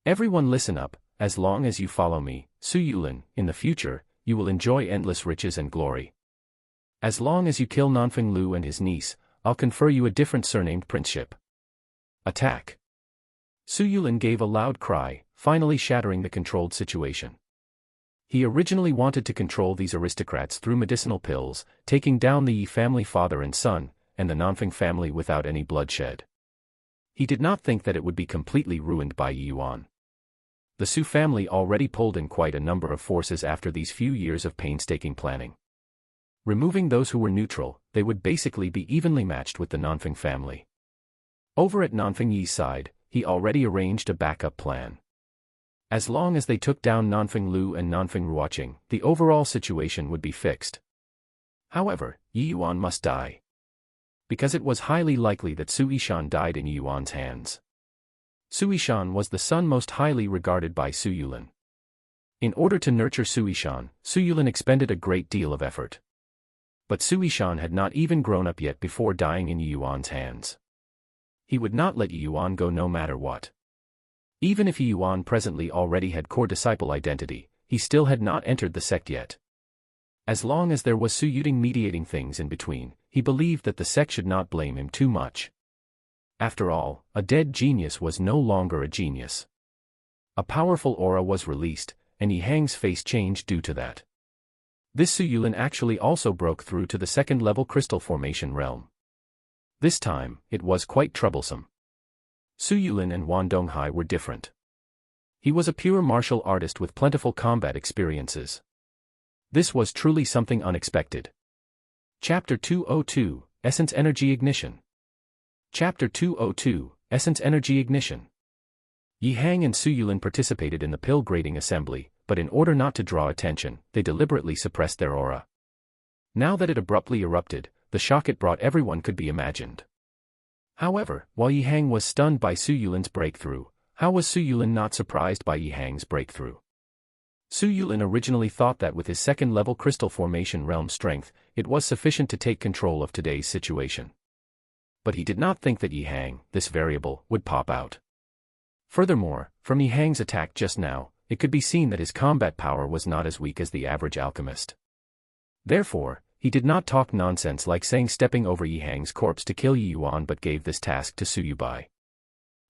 Everyone listen up, as long as you follow me, Su Yulin, in the future, you will enjoy endless riches and glory. As long as you kill Nanfeng Lu and his niece, I'll confer you a different surnamed princeship. Attack. Su Yulin gave a loud cry, finally shattering the controlled situation. He originally wanted to control these aristocrats through medicinal pills, taking down the Yi family father and son, and the Nanfeng family without any bloodshed. He did not think that it would be completely ruined by Yi Yuan. The Su family already pulled in quite a number of forces after these few years of painstaking planning. Removing those who were neutral, they would basically be evenly matched with the Nanfeng family. Over at Nanfeng Yi's side, he already arranged a backup plan. As long as they took down Nanfeng Lu and Nanfeng Ruoqing, the overall situation would be fixed. However, Yi Yuan must die. Because it was highly likely that Su Yishan died in Yi Yuan's hands. Su Yishan was the son most highly regarded by Su Yulin. In order to nurture Su Yishan, Su Yulin expended a great deal of effort. But Su Yishan had not even grown up yet before dying in Yi Yuan's hands. He would not let Yi Yuan go no matter what. Even if Yi Yuan presently already had core disciple identity, he still had not entered the sect yet. As long as there was Su Yuting mediating things in between, he believed that the sect should not blame him too much. After all, a dead genius was no longer a genius. A powerful aura was released, and Yi Hang's face changed due to that. This Su Yulin actually also broke through to the second-level crystal formation realm. This time, it was quite troublesome. Su Yulin and Wan Donghai were different. He was a pure martial artist with plentiful combat experiences. This was truly something unexpected. Chapter 202, Essence Energy Ignition. Chapter 202, Essence Energy Ignition. Yi Hang and Su Yulin participated in the pill grading assembly, but in order not to draw attention, they deliberately suppressed their aura. Now that it abruptly erupted, the shock it brought everyone could be imagined. However, while Yi Hang was stunned by Su Yulin's breakthrough, how was Su Yulin not surprised by Yi Hang's breakthrough? Su Yulin originally thought that with his second-level crystal formation realm strength, it was sufficient to take control of today's situation. But he did not think that Yi Hang, this variable, would pop out. Furthermore, from Yi Hang's attack just now, it could be seen that his combat power was not as weak as the average alchemist. Therefore, he did not talk nonsense like saying stepping over Yi Hang's corpse to kill Yi Yuan but gave this task to Su Yubai.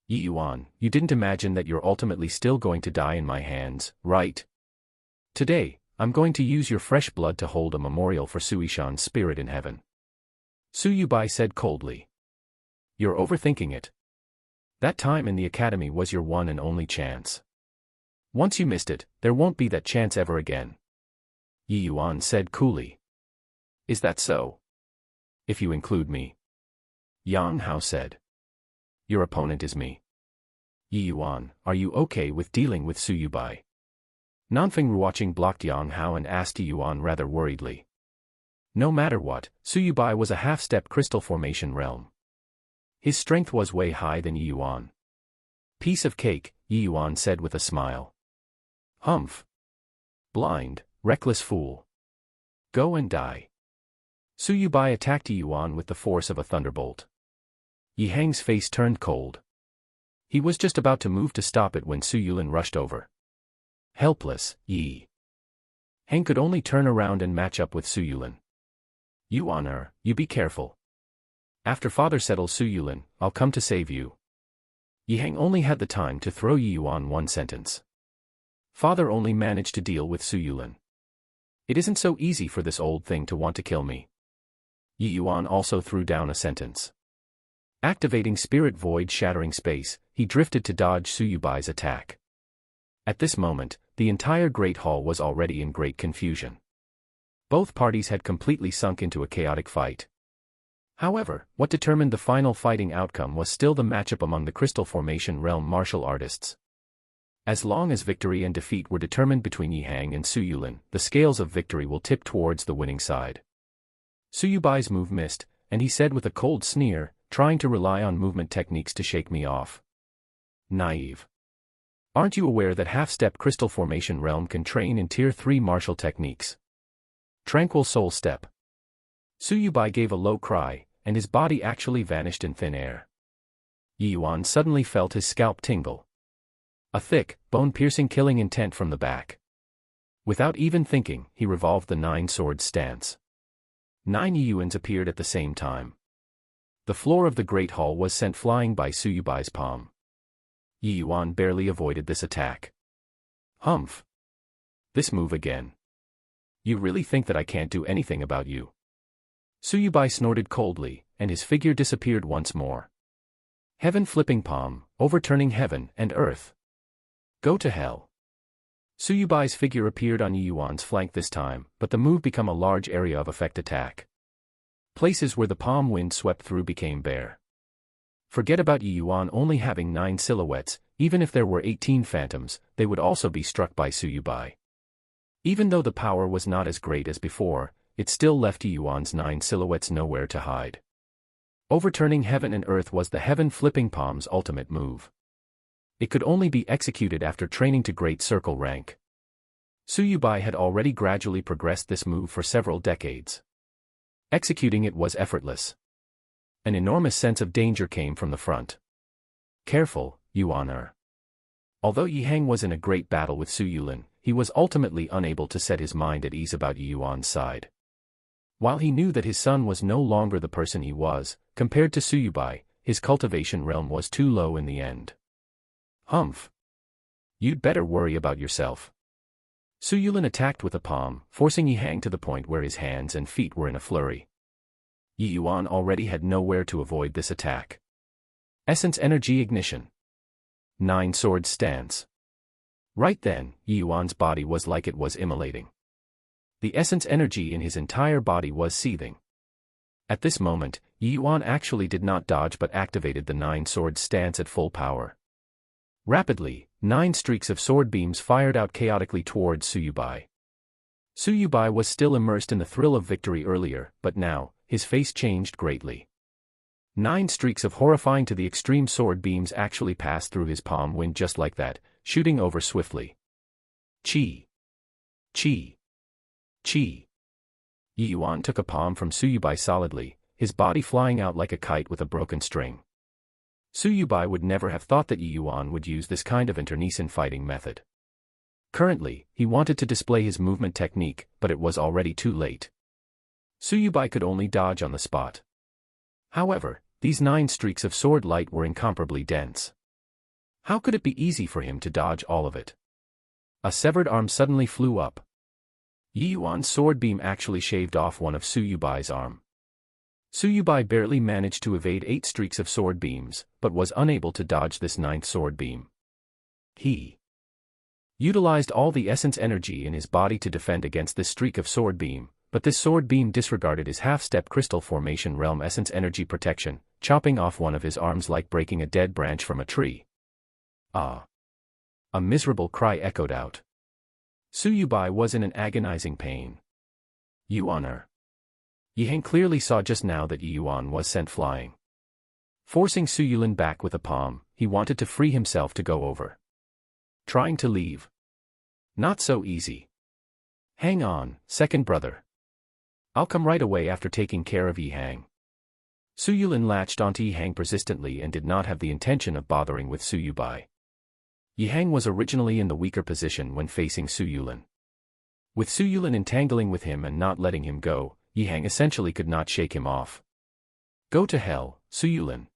Yi Yuan, you didn't imagine that you're ultimately still going to die in my hands, right? Today, I'm going to use your fresh blood to hold a memorial for Su Yishan's spirit in heaven. Su Yubai said coldly. You're overthinking it. That time in the academy was your one and only chance. Once you missed it, there won't be that chance ever again. Yi Yuan said coolly. Is that so? If you include me. Yang Hao said. Your opponent is me. Yi Yuan, are you okay with dealing with Su Yubai? Nanfeng Ruoqing blocked Yang Hao and asked Yi Yuan rather worriedly. No matter what, Su Yubai was a half-step crystal formation realm. His strength was way higher than Yi Yuan. Piece of cake, Yi Yuan said with a smile. Humph. Blind, reckless fool. Go and die. Su Yubai attacked Yi Yuan with the force of a thunderbolt. Yi Hang's face turned cold. He was just about to move to stop it when Su Yulin rushed over. Helpless, Yi Hang could only turn around and match up with Su Yulin. Yuan, you be careful. After father settles Su Yulin, I'll come to save you. Yi Hang only had the time to throw Yi Yuan one sentence. Father only managed to deal with Su Yulin. It isn't so easy for this old thing to want to kill me. Yi Yuan also threw down a sentence. Activating Spirit Void Shattering Space, he drifted to dodge Su Yubai's attack. At this moment, the entire Great Hall was already in great confusion. Both parties had completely sunk into a chaotic fight. However, what determined the final fighting outcome was still the matchup among the Crystal Formation realm martial artists. As long as victory and defeat were determined between Yi Hang and Su Yulin, the scales of victory will tip towards the winning side. Su Yubai's move missed, and he said with a cold sneer, trying to rely on movement techniques to shake me off. Naive. Aren't you aware that half-step Crystal Formation realm can train in Tier 3 martial techniques? Tranquil Soul Step. Su Yubai gave a low cry, and his body actually vanished in thin air. Yi Yuan suddenly felt his scalp tingle. A thick, bone-piercing killing intent from the back. Without even thinking, he revolved the 9-sword stance. 9 Yi Yuans appeared at the same time. The floor of the Great Hall was sent flying by Suyubai's palm. Yi Yuan barely avoided this attack. Humph. This move again. You really think that I can't do anything about you? Suyubai snorted coldly, and his figure disappeared once more. Heaven flipping palm, overturning heaven and earth. Go to hell. Suyubai's figure appeared on Yi Yuan's flank this time, but the move became a large area of effect attack. Places where the palm wind swept through became bare. Forget about Yi Yuan only having 9 silhouettes, even if there were 18 phantoms, they would also be struck by Suyubai. Even though the power was not as great as before, it still left Yi Yuan's 9 silhouettes nowhere to hide. Overturning heaven and earth was the heaven-flipping palm's ultimate move. It could only be executed after training to Great Circle rank. Suyubai had already gradually progressed this move for several decades. Executing it was effortless. An enormous sense of danger came from the front. Careful, Yuan-er. Although Yi Hang was in a great battle with Su Yulin, he was ultimately unable to set his mind at ease about Yi Yuan's side. While he knew that his son was no longer the person he was, compared to Suyubai, his cultivation realm was too low in the end. Humph. You'd better worry about yourself. Su Yulin attacked with a palm, forcing Yi Hang to the point where his hands and feet were in a flurry. Yi Yuan already had nowhere to avoid this attack. Essence Energy Ignition. 9-sword stance. Right then, Yi Yuan's body was like it was immolating. The essence energy in his entire body was seething. At this moment, Yi Yuan actually did not dodge but activated the 9-sword stance at full power. Rapidly, 9 streaks of sword beams fired out chaotically towards Suyubai. Suyubai was still immersed in the thrill of victory earlier, but now, his face changed greatly. 9 streaks of horrifying to the extreme sword beams actually passed through his palm wind just like that, shooting over swiftly. Chi. Chi. Chi. Yi Yuan took a palm from Suyubai solidly, his body flying out like a kite with a broken string. Suyubai would never have thought that Yi Yuan would use this kind of internecine fighting method. Currently, he wanted to display his movement technique, but it was already too late. Suyubai could only dodge on the spot. However, these 9 streaks of sword light were incomparably dense. How could it be easy for him to dodge all of it? A severed arm suddenly flew up. Yi Yuan's sword beam actually shaved off one of Suyubai's arm. Suyubai barely managed to evade 8 streaks of sword beams, but was unable to dodge this 9th sword beam. He utilized all the essence energy in his body to defend against this streak of sword beam, but this sword beam disregarded his half-step crystal formation realm essence energy protection, chopping off one of his arms like breaking a dead branch from a tree. Ah! A miserable cry echoed out. Suyubai was in an agonizing pain. Yuan-er. Yi Hang clearly saw just now that Yi Yuan was sent flying. Forcing Su Yulin back with a palm, he wanted to free himself to go over. Trying to leave. Not so easy. Hang on, second brother. I'll come right away after taking care of Yi Hang. Su Yulin latched onto Yi Hang persistently and did not have the intention of bothering with Suyubai. Yi Hang was originally in the weaker position when facing Su Yulin. With Su Yulin entangling with him and not letting him go, Yi Hang essentially could not shake him off. Go to hell, Su Yulin.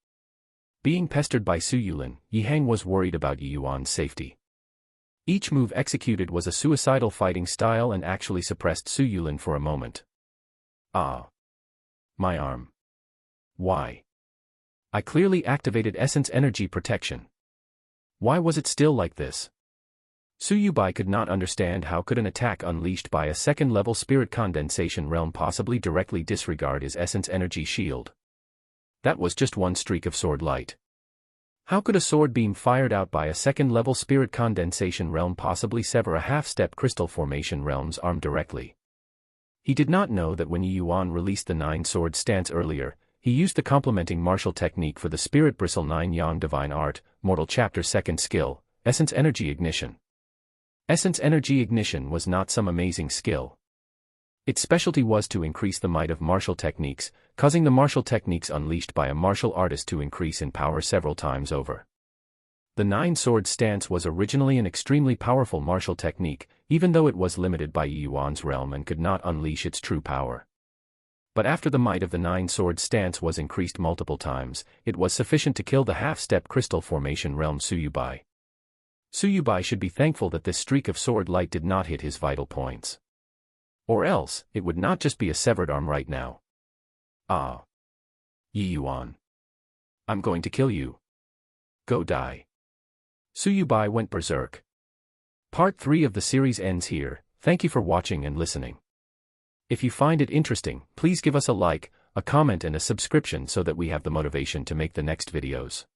Being pestered by Su Yulin, Yi Hang was worried about Yi Yuan's safety. Each move executed was a suicidal fighting style and actually suppressed Su Yulin for a moment. Ah. My arm. Why? I clearly activated essence energy protection. Why was it still like this? Suyubai could not understand how could an attack unleashed by a second-level spirit condensation realm possibly directly disregard his essence energy shield. That was just 1 streak of sword light. How could a sword beam fired out by a second-level spirit condensation realm possibly sever a half-step crystal formation realm's arm directly? He did not know that when Yi Yuan released the 9-sword stance earlier, he used the complementing martial technique for the Spirit Bristle 9 Yang Divine Art, Mortal Chapter 2nd Skill, Essence Energy Ignition. Essence Energy Ignition was not some amazing skill. Its specialty was to increase the might of martial techniques, causing the martial techniques unleashed by a martial artist to increase in power several times over. The nine-sword stance was originally an extremely powerful martial technique, even though it was limited by Yuan's realm and could not unleash its true power. But after the might of the nine-sword stance was increased multiple times, it was sufficient to kill the half-step crystal formation realm Suyubai. Suyubai should be thankful that this streak of sword light did not hit his vital points. Or else, it would not just be a severed arm right now. Ah. Yi Yuan. I'm going to kill you. Go die. Suyubai went berserk. Part 3 of the series ends here. Thank you for watching and listening. If you find it interesting, please give us a like, a comment and a subscription so that we have the motivation to make the next videos.